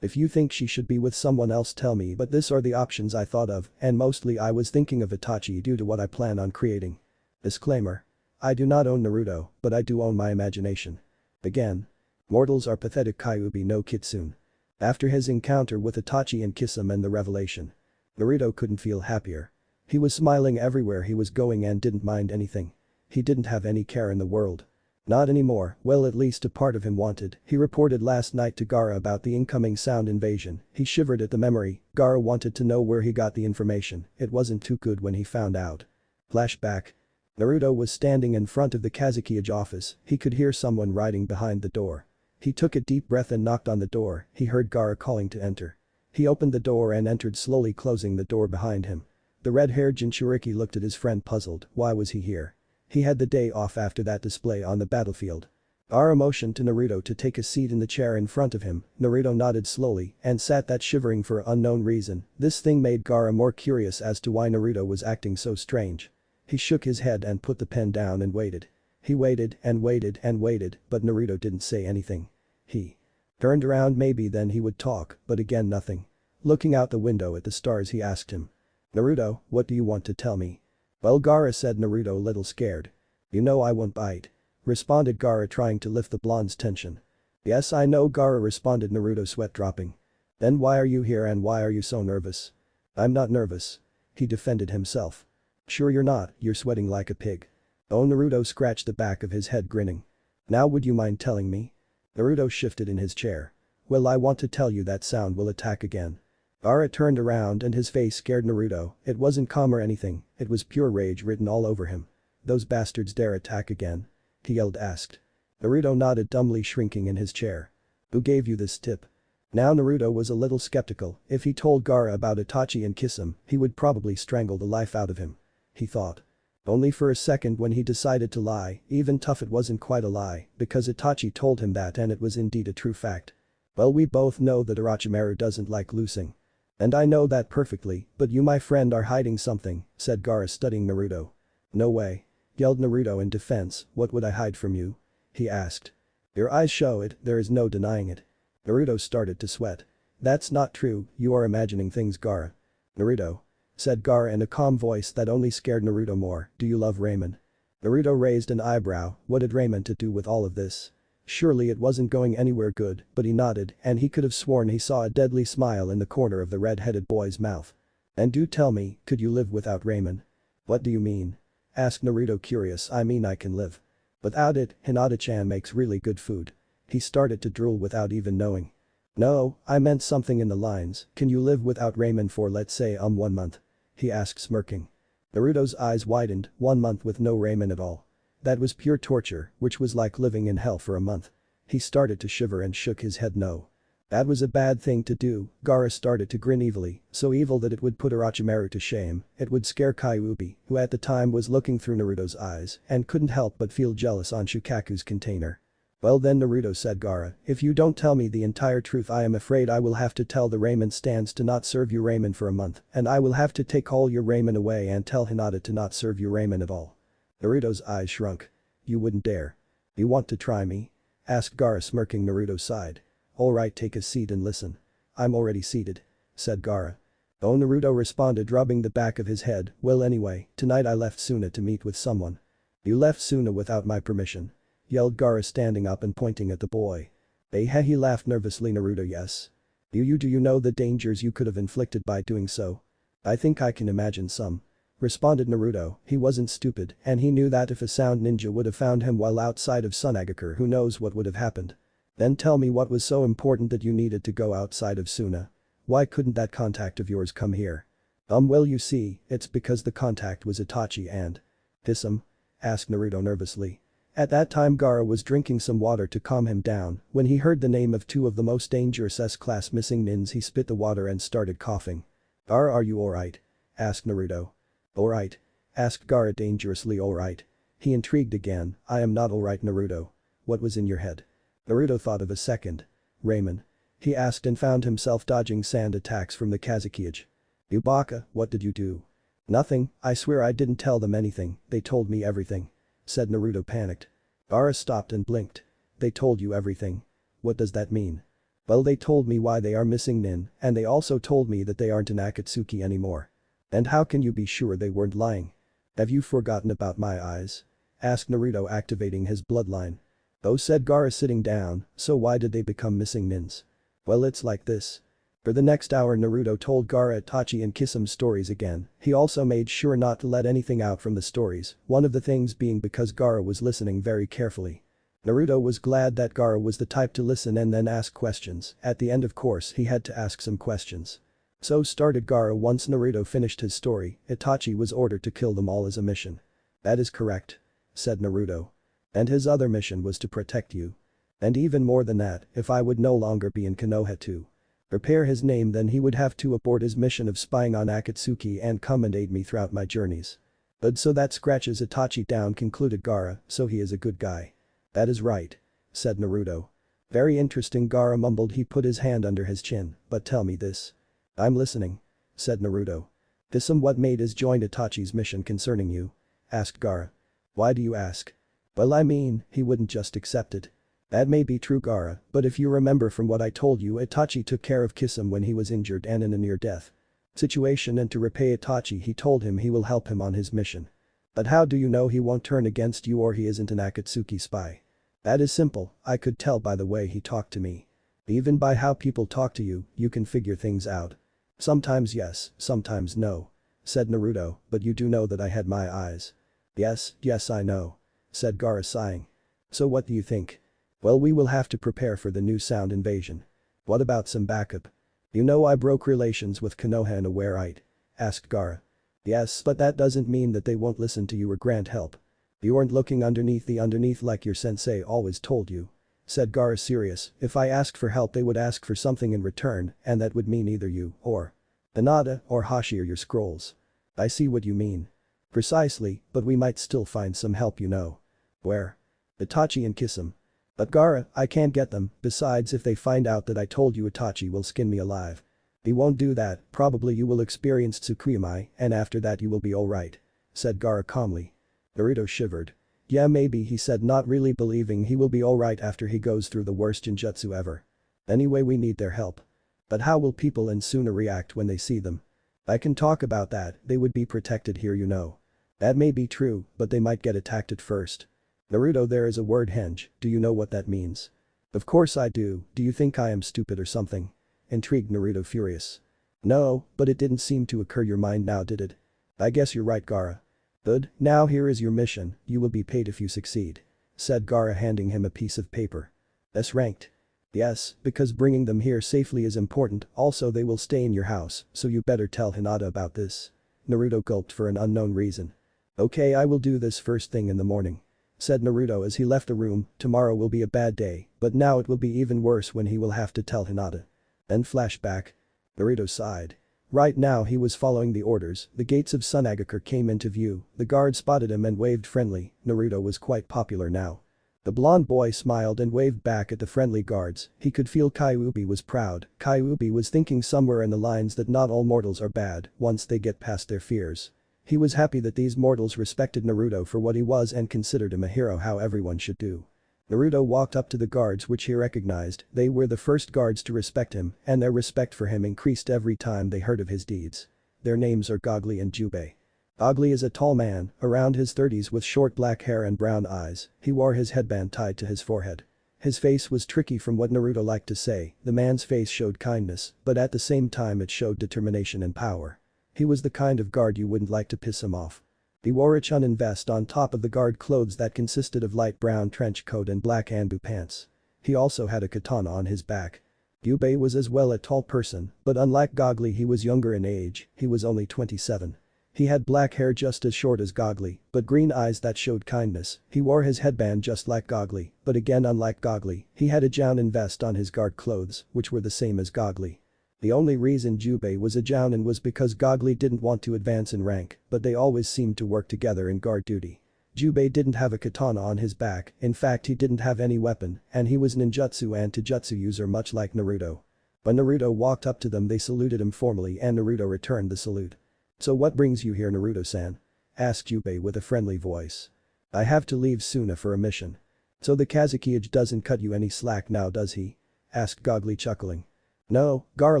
If you think she should be with someone else, tell me, but these are the options I thought of, and mostly I was thinking of Itachi due to what I plan on creating. Disclaimer. I do not own Naruto, but I do own my imagination. Again. Mortals are pathetic, Kyuubi no Kitsune. After his encounter with Itachi and Kisame and the revelation, Naruto couldn't feel happier. He was smiling everywhere he was going and didn't mind anything. He didn't have any care in the world. Not anymore, well, at least a part of him wanted. He reported last night to Gaara about the incoming sound invasion. He shivered at the memory. Gaara wanted to know where he got the information. It wasn't too good when he found out. Flashback. Naruto was standing in front of the Kazekage office. He could hear someone riding behind the door. He took a deep breath and knocked on the door. He heard Gaara calling to enter. He opened the door and entered, slowly closing the door behind him. The red-haired Jinchuriki looked at his friend, puzzled. Why was he here? He had the day off after that display on the battlefield. Gaara motioned to Naruto to take a seat in the chair in front of him. Naruto nodded slowly and sat that, shivering for unknown reason. This thing made Gaara more curious as to why Naruto was acting so strange. He shook his head and put the pen down and waited. He waited and waited and waited, but Naruto didn't say anything. He turned around, maybe then he would talk, but again nothing. Looking out the window at the stars, he asked him. "Naruto, what do you want to tell me?" "Well, Gaara," said Naruto, a little scared. "You know I won't bite," responded Gaara, trying to lift the blonde's tension. "Yes, I know," Gaara responded, Naruto, sweat dropping. "Then why are you here and why are you so nervous?" "I'm not nervous," he defended himself. "Sure you're not, you're sweating like a pig." Oh, Naruto scratched the back of his head, grinning. "Now would you mind telling me?" Naruto shifted in his chair. "Well, I want to tell you that sound will attack again." Gaara turned around and his face scared Naruto. It wasn't calm or anything, it was pure rage written all over him. "Those bastards dare attack again?" he yelled, asked. Naruto nodded, dumbly shrinking in his chair. "Who gave you this tip?" Now Naruto was a little skeptical. If he told Gaara about Itachi and Kisame, he would probably strangle the life out of him. He thought. Only for a second when he decided to lie, even tough it wasn't quite a lie, because Itachi told him that and it was indeed a true fact. "Well, we both know that Orochimaru doesn't like losing. And I know that perfectly, but you, my friend, are hiding something," said Gaara, studying Naruto. "No way," yelled Naruto in defense. "What would I hide from you?" he asked. "Your eyes show it, there is no denying it." Naruto started to sweat. "That's not true, you are imagining things, Gaara." "Naruto," said Gaara in a calm voice that only scared Naruto more, "do you love Ramen?" Naruto raised an eyebrow. What had Ramen to do with all of this? Surely it wasn't going anywhere good, but he nodded and he could have sworn he saw a deadly smile in the corner of the red-headed boy's mouth. "And do tell me, could you live without Ramen?" "What do you mean?" asked Naruto, curious. "I mean I can live without it, Hinata-chan makes really good food." He started to drool without even knowing. "No, I meant something in the lines, can you live without Ramen for let's say 1 month?" he asked, smirking. Naruto's eyes widened. 1 month with no Ramen at all. That was pure torture, which was like living in hell for a month. He started to shiver and shook his head no. That was a bad thing to do. Gaara started to grin evilly, so evil that it would put Orochimaru to shame, it would scare Kyuubi, who at the time was looking through Naruto's eyes and couldn't help but feel jealous on Shukaku's container. "Well then, Naruto," said Gaara, "if you don't tell me the entire truth, I am afraid I will have to tell the ramen stands to not serve you ramen for a month and I will have to take all your ramen away and tell Hinata to not serve you ramen at all." Naruto's eyes shrunk. "You wouldn't dare. You want to try me?" asked Gaara, smirking. Naruto sighed. "Alright, take a seat and listen." "I'm already seated," said Gaara. "Oh," Naruto responded, rubbing the back of his head. "Well, anyway, tonight I left Suna to meet with someone." "You left Suna without my permission?" yelled Gaara, standing up and pointing at the boy. He laughed nervously. Naruto, "Yes. Do you know the dangers you could have inflicted by doing so?" "I think I can imagine some," responded Naruto. He wasn't stupid and he knew that if a sound ninja would have found him while outside of Tsunade, who knows what would have happened. "Then tell me what was so important that you needed to go outside of Suna. Why couldn't that contact of yours come here?" Well, you see, it's because the contact was Itachi and..." "Kisame?" asked Naruto nervously. At that time Gaara was drinking some water to calm him down. When he heard the name of 2 of the most dangerous S-class missing nins, he spit the water and started coughing. "Gaara, are you alright?" asked Naruto. "Alright?" asked Gaara dangerously. "Alright?" He intrigued again. "I am not alright, Naruto. What was in your head?" Naruto thought of a second. "Ramen?" he asked and found himself dodging sand attacks from the Kazekage. "You baka, what did you do?" "Nothing, I swear I didn't tell them anything, they told me everything," said Naruto, panicked. Gaara stopped and blinked. "They told you everything? What does that mean?" "Well, they told me why they are missing Nin and they also told me that they aren't in Akatsuki anymore." "And how can you be sure they weren't lying?" "Have you forgotten about my eyes?" asked Naruto, activating his bloodline. "Oh," said Gaara, sitting down, "so why did they become missing Nins?" "Well, it's like this." For the next hour Naruto told Gaara Itachi and Kisame's stories again. He also made sure not to let anything out from the stories, one of the things being because Gaara was listening very carefully. Naruto was glad that Gaara was the type to listen and then ask questions. At the end, of course, he had to ask some questions. So started Gaara. Once Naruto finished his story, Itachi was ordered to kill them all as a mission. "That is correct," said Naruto. "And his other mission was to protect you. And even more than that, if I would no longer be in Konoha to prepare his name, then he would have to abort his mission of spying on Akatsuki and come and aid me throughout my journeys." "But so that scratches Itachi down," concluded Gaara, "so he is a good guy." "That is right," said Naruto. "Very interesting," Gaara mumbled. He put his hand under his chin. "But tell me this." "I'm listening," said Naruto. "Kisame, what made us join Itachi's mission concerning you?" asked Gaara. "Why do you ask?" Well, I mean, he wouldn't just accept it. That may be true, Gaara, but if you remember from what I told you, Itachi took care of Kisame when he was injured and in a near-death situation, and to repay Itachi he told him he will help him on his mission. But how do you know he won't turn against you or he isn't an Akatsuki spy? That is simple, I could tell by the way he talked to me. Even by how people talk to you, you can figure things out. Sometimes yes, sometimes no. Said Naruto, but you do know that I had my eyes. Yes I know. Said Gaara sighing. So what do you think? Well, we will have to prepare for the new sound invasion. What about some backup? You know I broke relations with Konoha and Aware Right? Asked Gaara. Yes, but that doesn't mean that they won't listen to you or grant help. You aren't looking underneath the underneath like your sensei always told you. Said Gaara serious, if I asked for help they would ask for something in return and that would mean either you or Hinata or Hashi or your scrolls. I see what you mean. Precisely, but we might still find some help, you know. Where? Itachi and Kisame. But Gaara, I can't get them, besides if they find out that I told you Itachi will skin me alive. He won't do that, probably you will experience Tsukuyomi and after that you will be alright. Said Gaara calmly. Naruto shivered. Yeah, maybe, he said, not really believing he will be alright after he goes through the worst ninjutsu ever. Anyway, we need their help. But how will people in Suna react when they see them? I can talk about that, they would be protected here, you know. That may be true, but they might get attacked at first. Naruto, there is a word henge, do you know what that means? Of course I do you think I am stupid or something? Intrigued Naruto, furious. No, but it didn't seem to occur your mind now, did it? I guess you're right, Gaara. Good, now here is your mission, you will be paid if you succeed. Said Gaara, handing him a piece of paper. That's ranked. Yes, because bringing them here safely is important, also they will stay in your house, so you better tell Hinata about this. Naruto gulped for an unknown reason. Okay, I will do this first thing in the morning. Said Naruto as he left the room, tomorrow will be a bad day, but now it will be even worse when he will have to tell Hinata. Then flashback. Naruto sighed. Right now he was following the orders, the gates of Tsunade came into view, the guard spotted him and waved friendly, Naruto was quite popular now. The blonde boy smiled and waved back at the friendly guards, he could feel Kyuubi was proud, Kyuubi was thinking somewhere in the lines that not all mortals are bad once they get past their fears. He was happy that these mortals respected Naruto for what he was and considered him a hero, how everyone should do. Naruto walked up to the guards which he recognized, they were the first guards to respect him and their respect for him increased every time they heard of his deeds. Their names are Gogli and Jubei. Gogli is a tall man, around his 30s with short black hair and brown eyes, he wore his headband tied to his forehead. His face was tricky from what Naruto liked to say, the man's face showed kindness, but at the same time it showed determination and power. He was the kind of guard you wouldn't like to piss him off. He wore a chunin vest on top of the guard clothes that consisted of light brown trench coat and black Anbu pants. He also had a katana on his back. Jubei was as well a tall person, but unlike Gogli he was younger in age, he was only 27. He had black hair just as short as Gogli, but green eyes that showed kindness, he wore his headband just like Gogli, but again unlike Gogli, he had a jounin vest on his guard clothes, which were the same as Gogli. The only reason Jubei was a jounin was because Gogli didn't want to advance in rank, but they always seemed to work together in guard duty. Jubei didn't have a katana on his back, in fact he didn't have any weapon, and he was ninjutsu and taijutsu user much like Naruto. When Naruto walked up to them they saluted him formally and Naruto returned the salute. So what brings you here, Naruto-san? Asked Jubei with a friendly voice. I have to leave Suna for a mission. So the Kazekage doesn't cut you any slack now, does he? Asked Gogli, chuckling. No, Gaara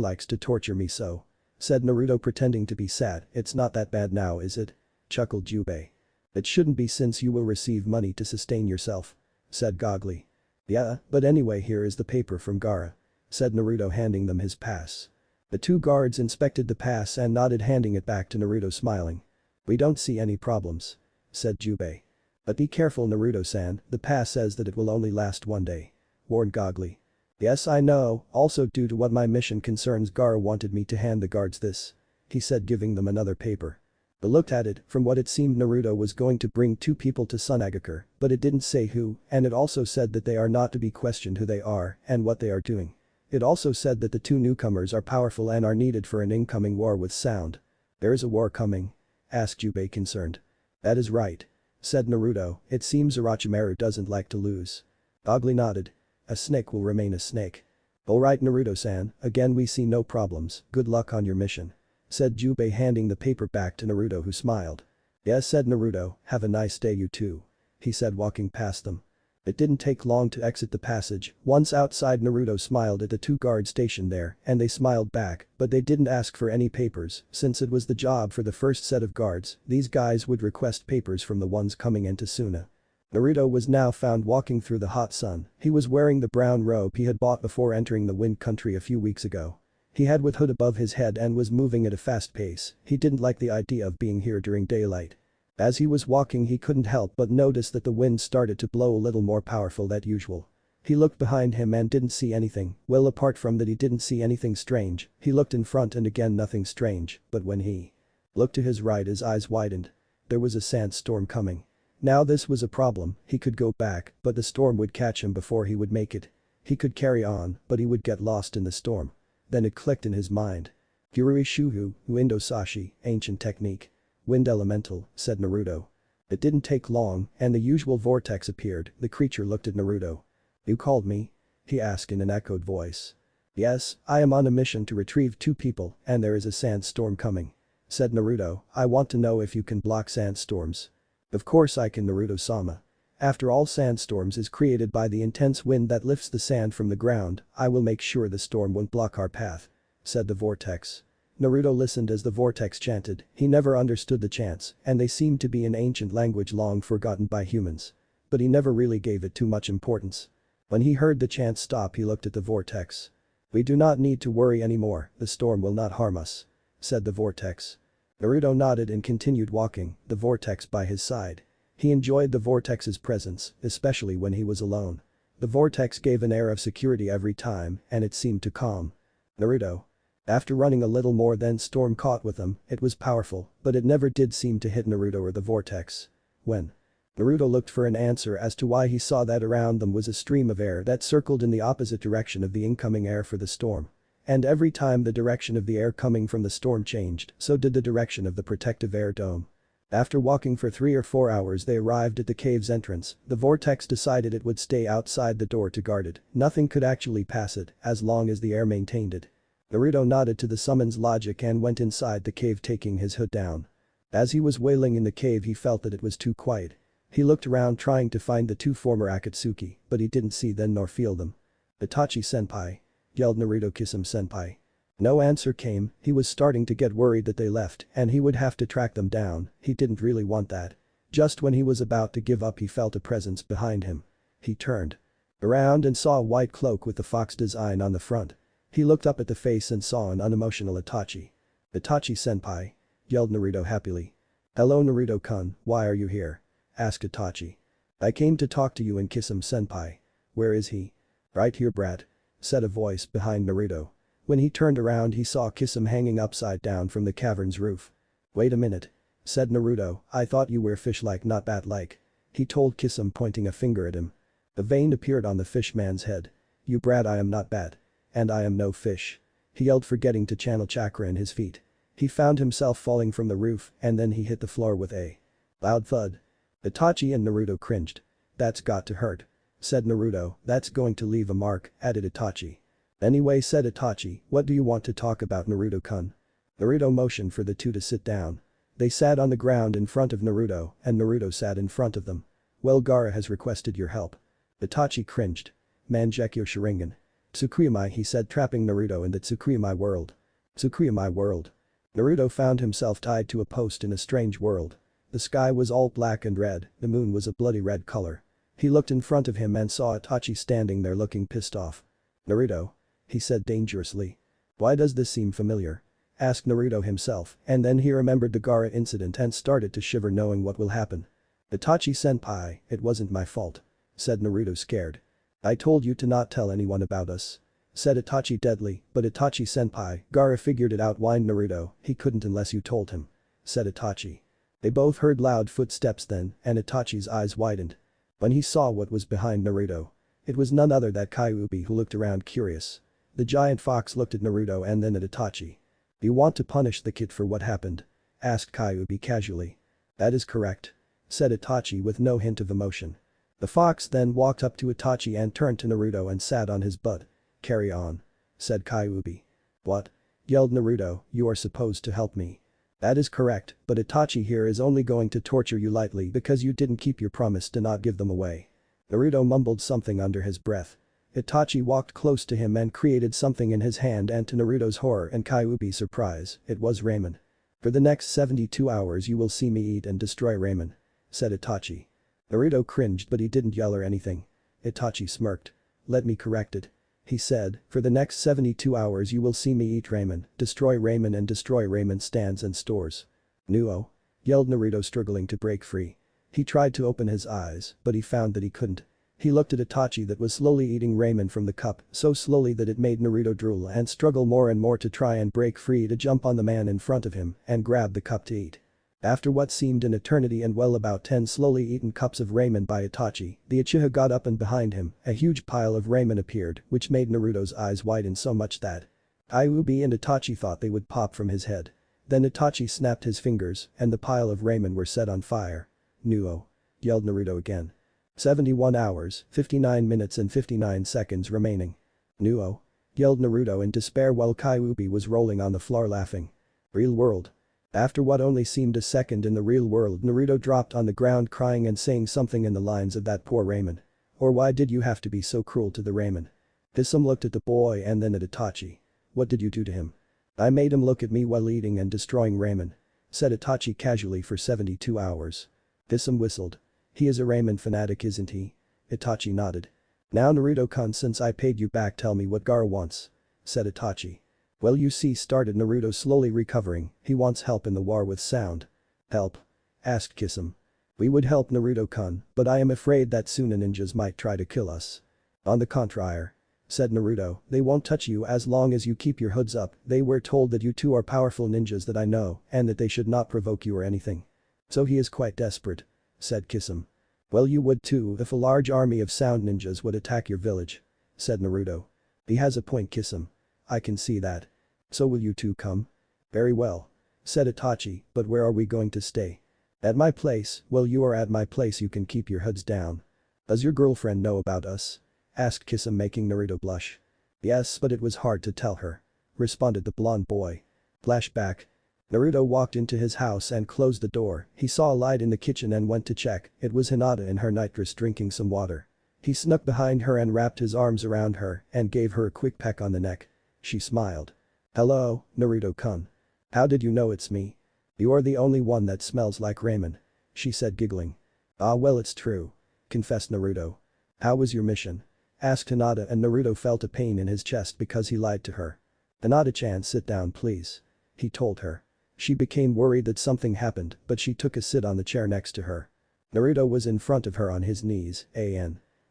likes to torture me so. Said Naruto, pretending to be sad. It's not that bad now, is it? Chuckled Jubei. It shouldn't be since you will receive money to sustain yourself. Said Gogli. Yeah, but anyway, here is the paper from Gaara. Said Naruto, handing them his pass. The two guards inspected the pass and nodded, handing it back to Naruto, smiling. We don't see any problems. Said Jubei. But be careful, Naruto-san, the pass says that it will only last one day. Warned Gogli. Yes, I know, also due to what my mission concerns Gaara wanted me to hand the guards this. He said, giving them another paper. They looked at it, from what it seemed Naruto was going to bring two people to Tsunade, but it didn't say who, and it also said that they are not to be questioned who they are and what they are doing. It also said that the two newcomers are powerful and are needed for an incoming war with sound. There is a war coming? Asked Jubei, concerned. That is right. Said Naruto, it seems Orochimaru doesn't like to lose. Gogli nodded. A snake will remain a snake. Alright, Naruto-san, again we see no problems, good luck on your mission. Said Jubei, handing the paper back to Naruto, who smiled. Yes, said Naruto, have a nice day you too. he said walking past them. It didn't take long to exit the passage. Once outside, Naruto smiled at the two guards stationed there and they smiled back, but they didn't ask for any papers since it was the job for the first set of guards. These guys would request papers from the ones coming into Tsuna. Naruto was now found walking through the hot sun. He was wearing the brown robe he had bought before entering the Wind Country a few weeks ago. He had with hood above his head and was moving at a fast pace. He didn't like the idea of being here during daylight. As he was walking, he couldn't help but notice that the wind started to blow a little more powerful than usual. He looked behind him and didn't see anything. Well, apart from that, he didn't see anything strange. He looked in front and again nothing strange, but when he looked to his right, his eyes widened. There was a sandstorm coming. Now this was a problem. He could go back, but the storm would catch him before he would make it. He could carry on, but he would get lost in the storm. Then it clicked in his mind. Gyurui Shuhu, Uindo Sashi, ancient technique. Wind elemental, said Naruto. It didn't take long, and the usual vortex appeared. The creature looked at Naruto. You called me? He asked in an echoed voice. Yes, I am on a mission to retrieve two people, and there is a sandstorm coming, said Naruto. I want to know if you can block sandstorms. Of course I can, Naruto-sama. After all, sandstorms is created by the intense wind that lifts the sand from the ground. I will make sure the storm won't block our path, said the vortex. Naruto listened as the vortex chanted. He never understood the chants, and they seemed to be an ancient language long forgotten by humans. But he never really gave it too much importance. When he heard the chant stop, he looked at the vortex. We do not need to worry anymore, the storm will not harm us, said the vortex. Naruto nodded and continued walking, the vortex by his side. He enjoyed the vortex's presence, especially when he was alone. The vortex gave an air of security every time, and it seemed to calm Naruto. After running a little more, then storm caught with him. It was powerful, but it never did seem to hit Naruto or the vortex. When Naruto looked for an answer as to why he saw that around them was a stream of air that circled in the opposite direction of the incoming air for the storm. And every time the direction of the air coming from the storm changed, so did the direction of the protective air dome. After walking for 3 or 4 hours, they arrived at the cave's entrance. The vortex decided it would stay outside the door to guard it. Nothing could actually pass it as long as the air maintained it. Naruto nodded to the summon's logic and went inside the cave, taking his hood down. As he was wailing in the cave, he felt that it was too quiet. He looked around trying to find the two former Akatsuki, but he didn't see them nor feel them. Itachi-senpai, yelled Naruto. Kisame-senpai. No answer came. He was starting to get worried that they left and he would have to track them down. He didn't really want that. Just when he was about to give up, he felt a presence behind him. He turned around and saw a white cloak with the fox design on the front. He looked up at the face and saw an unemotional Itachi. Itachi-senpai, yelled Naruto happily. Hello Naruto-kun, why are you here? Asked Itachi. I came to talk to you and Kisame-senpai. Where is he? Right here, brat, said a voice behind Naruto. When he turned around, he saw Kisame hanging upside down from the cavern's roof. Wait a minute, said Naruto, I thought you were fish-like, not bat-like. He told Kisame, pointing a finger at him. A vein appeared on the fishman's head. You brat, I am not bat. And I am no fish. He yelled, forgetting to channel chakra in his feet. He found himself falling from the roof and then he hit the floor with a loud thud. Itachi and Naruto cringed. That's got to hurt, said Naruto. That's going to leave a mark, added Itachi. Anyway, said Itachi, what do you want to talk about, Naruto-kun? Naruto motioned for the two to sit down. They sat on the ground in front of Naruto and Naruto sat in front of them. Well, Gaara has requested your help. Itachi cringed. Mangekyo Sharingan. Tsukuyomi, he said, trapping Naruto in the Tsukuyomi world. Tsukuyomi world. Naruto found himself tied to a post in a strange world. The sky was all black and red, the moon was a bloody red color. He looked in front of him and saw Itachi standing there looking pissed off. Naruto, he said dangerously. Why does this seem familiar? Asked Naruto himself, and then he remembered the Gaara incident and started to shiver knowing what will happen. Itachi-senpai, it wasn't my fault, said Naruto, scared. I told you to not tell anyone about us, said Itachi deadly, but Itachi-senpai, Gaara figured it out, whined Naruto. He couldn't unless you told him, said Itachi. They both heard loud footsteps then, and Itachi's eyes widened. When he saw what was behind Naruto, it was none other than Kyuubi, who looked around curious. The giant fox looked at Naruto and then at Itachi. You want to punish the kid for what happened? Asked Kyuubi casually. That is correct, said Itachi with no hint of emotion. The fox then walked up to Itachi and turned to Naruto and sat on his butt. Carry on, said Kyuubi. What? Yelled Naruto, you are supposed to help me. That is correct, but Itachi here is only going to torture you lightly because you didn't keep your promise to not give them away. Naruto mumbled something under his breath. Itachi walked close to him and created something in his hand, and to Naruto's horror and Kyuubi's surprise, it was ramen. For the next 72 hours you will see me eat and destroy ramen, said Itachi. Naruto cringed, but he didn't yell or anything. Itachi smirked. Let me correct it. He said, for the next 72 hours you will see me eat ramen, destroy ramen stands and stores. Nuo. Yelled Naruto, struggling to break free. He tried to open his eyes, but he found that he couldn't. He looked at Itachi that was slowly eating ramen from the cup, so slowly that it made Naruto drool and struggle more and more to try and break free, to jump on the man in front of him and grab the cup to eat. After what seemed an eternity and well about 10 slowly eaten cups of ramen by Itachi, the Uchiha got up, and behind him, a huge pile of ramen appeared, which made Naruto's eyes widen so much that Kyuubi and Itachi thought they would pop from his head. Then Itachi snapped his fingers and the pile of ramen were set on fire. Nuo. Yelled Naruto again. 71 hours, 59 minutes and 59 seconds remaining. Nuo. Yelled Naruto in despair while Kyuubi was rolling on the floor laughing. Real world. After what only seemed a second in the real world, Naruto dropped on the ground crying and saying something in the lines of that poor ramen. Or why did you have to be so cruel to the ramen? Hisam looked at the boy and then at Itachi. What did you do to him? I made him look at me while eating and destroying ramen, said Itachi casually. For 72 hours. Hisam whistled. He is a ramen fanatic, isn't he? Itachi nodded. Now Naruto-kun, since I paid you back, tell me what Gaara wants, said Itachi. Well, you see, started Naruto, slowly recovering, he wants help in the war with sound. Help? Asked Kisame. We would help Naruto-kun, but I am afraid that Suna ninjas might try to kill us. On the contrary, said Naruto, they won't touch you as long as you keep your hoods up. They were told that you two are powerful ninjas that I know, and that they should not provoke you or anything. So he is quite desperate, said Kisame. Well, you would too if a large army of sound ninjas would attack your village, said Naruto. He has a point, Kisame. I can see that. So will you two come? Very well, said Itachi, but where are we going to stay? At my place. Well, you are at my place, you can keep your hoods down. Does your girlfriend know about us? Asked Kisame, making Naruto blush. Yes, but it was hard to tell her, responded the blonde boy. Flashback. Naruto walked into his house and closed the door. He saw a light in the kitchen and went to check. It was Hinata in her nightdress drinking some water. He snuck behind her and wrapped his arms around her and gave her a quick peck on the neck. She smiled. Hello, Naruto-kun. How did you know it's me? You're the only one that smells like ramen, she said, giggling. Ah, well, it's true, confessed Naruto. How was your mission? Asked Hinata, and Naruto felt a pain in his chest because he lied to her. Hinata-chan, sit down please, he told her. She became worried that something happened, but she took a sit on the chair next to her. Naruto was in front of her on his knees.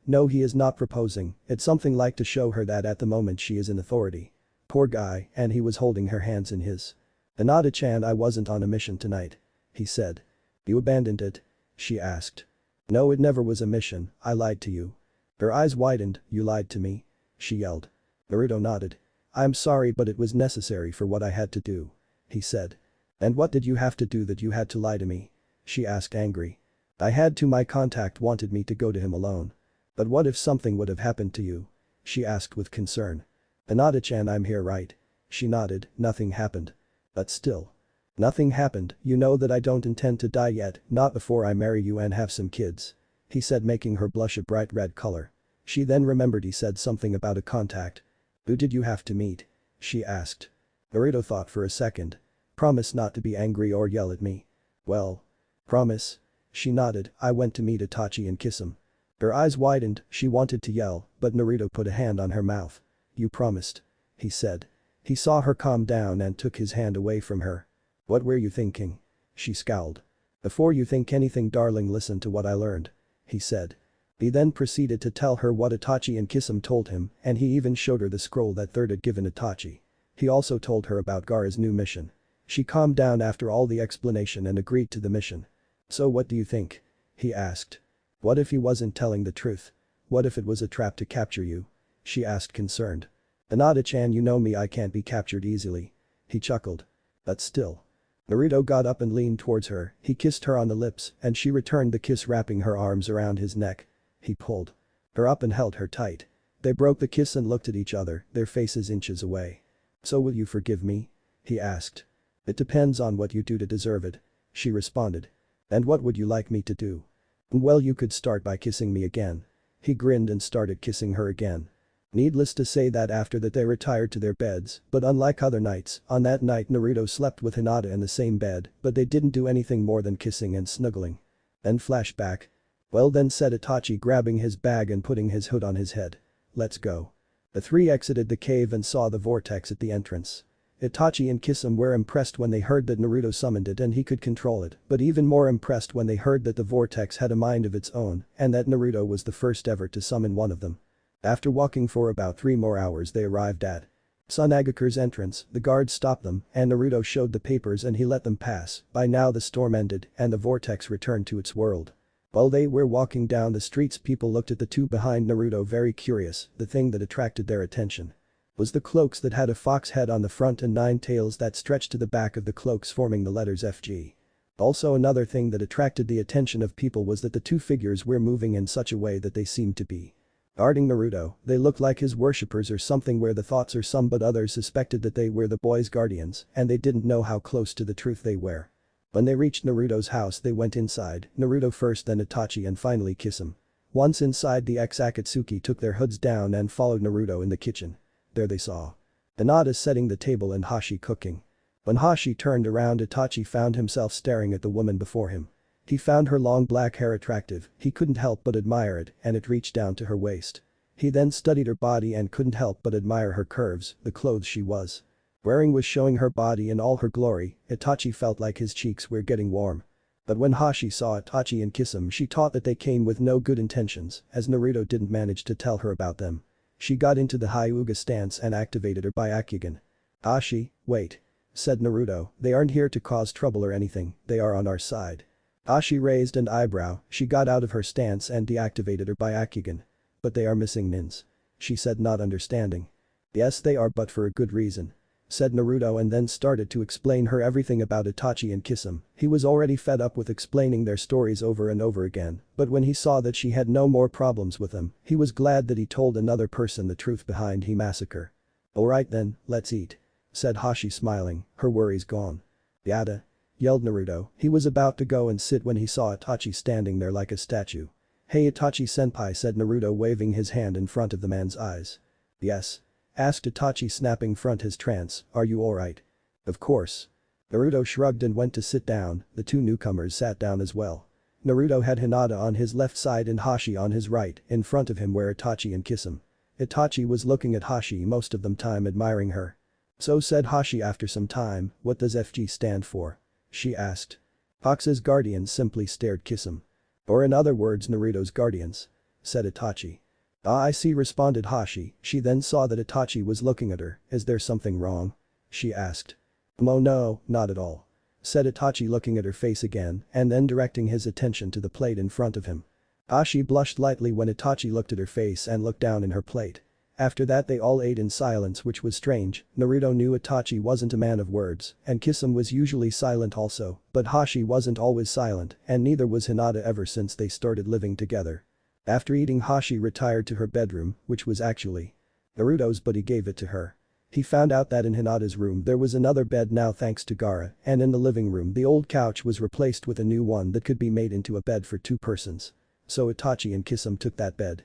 No, he is not proposing, it's something like to show her that at the moment she is in authority. Poor guy, and he was holding her hands in his. Hinata-chan, I wasn't on a mission tonight, he said. You abandoned it? She asked. No, it never was a mission, I lied to you. Her eyes widened. You lied to me? She yelled. Naruto nodded. I'm sorry, but it was necessary for what I had to do, he said. And what did you have to do that you had to lie to me? She asked, angry. I had to, my contact wanted me to go to him alone. But what if something would have happened to you? She asked with concern. Hinata-chan, I'm here, right? She nodded. Nothing happened. But still. Nothing happened. You know that I don't intend to die yet, not before I marry you and have some kids, he said, making her blush a bright red color. She then remembered he said something about a contact. Who did you have to meet? She asked. Naruto thought for a second. Promise not to be angry or yell at me. Well. Promise. She nodded. I went to meet Itachi and kiss him. Her eyes widened. She wanted to yell, but Naruto put a hand on her mouth. You promised, he said. He saw her calm down and took his hand away from her. What were you thinking? She scowled. Before you think anything, darling, listen to what I learned, he said. He then proceeded to tell her what Itachi and Kisame told him, and he even showed her the scroll that Third had given Itachi. He also told her about Gaara's new mission. She calmed down after all the explanation and agreed to the mission. So what do you think? He asked. What if he wasn't telling the truth? What if it was a trap to capture you? She asked, concerned. Hinata-chan, you know me, I can't be captured easily. He chuckled. But still. Naruto got up and leaned towards her. He kissed her on the lips and she returned the kiss, wrapping her arms around his neck. He pulled her up and held her tight. They broke the kiss and looked at each other, their faces inches away. So will you forgive me? He asked. It depends on what you do to deserve it. She responded. And what would you like me to do? Well, you could start by kissing me again. He grinned and started kissing her again. Needless to say that after that they retired to their beds, but unlike other nights, on that night Naruto slept with Hinata in the same bed, but they didn't do anything more than kissing and snuggling. Then flashback. Well then, said Itachi, grabbing his bag and putting his hood on his head. Let's go. The three exited the cave and saw the vortex at the entrance. Itachi and Kisame were impressed when they heard that Naruto summoned it and he could control it, but even more impressed when they heard that the vortex had a mind of its own and that Naruto was the first ever to summon one of them. After walking for about 3 more hours they arrived at Tsunade's entrance. The guards stopped them and Naruto showed the papers and he let them pass. By now the storm ended and the vortex returned to its world. While they were walking down the streets, people looked at the two behind Naruto very curious. The thing that attracted their attention was the cloaks that had a fox head on the front and 9 tails that stretched to the back of the cloaks, forming the letters FG. Also, another thing that attracted the attention of people was that the two figures were moving in such a way that they seemed to be guarding Naruto. They looked like his worshippers or something, where the thoughts are some, but others suspected that they were the boy's guardians and they didn't know how close to the truth they were. When they reached Naruto's house they went inside, Naruto first, then Itachi and finally Kisame. Once inside, the ex-Akatsuki took their hoods down and followed Naruto in the kitchen. There they saw Hinata setting the table and Hashi cooking. When Hashi turned around, Itachi found himself staring at the woman before him. He found her long black hair attractive, he couldn't help but admire it, and it reached down to her waist. He then studied her body and couldn't help but admire her curves. The clothes she was wearing was showing her body in all her glory. Itachi felt like his cheeks were getting warm. But when Hashi saw Itachi and Kisame, she thought that they came with no good intentions, as Naruto didn't manage to tell her about them. She got into the Hyuga stance and activated her Byakugan. Hashi, wait. Said Naruto, they aren't here to cause trouble or anything, they are on our side. Hashi raised an eyebrow, she got out of her stance and deactivated her Byakugan. But they are missing nins. She said, not understanding. Yes they are, but for a good reason. Said Naruto and then started to explain her everything about Itachi and Kisame. He was already fed up with explaining their stories over and over again, but when he saw that she had no more problems with them, he was glad that he told another person the truth behind the massacre. Alright then, let's eat. Said Hashi smiling, her worries gone. Yada. Yelled Naruto. He was about to go and sit when he saw Itachi standing there like a statue. Hey Itachi-senpai, said Naruto, waving his hand in front of the man's eyes. Yes. Asked Itachi, snapping front his trance, are you alright? Of course. Naruto shrugged and went to sit down. The two newcomers sat down as well. Naruto had Hinata on his left side and Hashi on his right. In front of him were Itachi and Kisame. Itachi was looking at Hashi most of the time, admiring her. So, said Hashi after some time, what does FG stand for? She asked. Fox's guardians, simply stared Kisame. Or in other words, Naruto's guardians. Said Itachi. Ah, I see, responded Hashi. She then saw that Itachi was looking at her. Is there something wrong? She asked. Oh no, not at all. Said Itachi, looking at her face again and then directing his attention to the plate in front of him. Hashi blushed lightly when Itachi looked at her face and looked down in her plate. After that they all ate in silence, which was strange. Naruto knew Itachi wasn't a man of words and Kisame was usually silent also, but Hashi wasn't always silent and neither was Hinata ever since they started living together. After eating, Hashi retired to her bedroom, which was actually Naruto's, but he gave it to her. He found out that in Hinata's room there was another bed now thanks to Gaara, and in the living room the old couch was replaced with a new one that could be made into a bed for 2 persons. So Itachi and Kisame took that bed.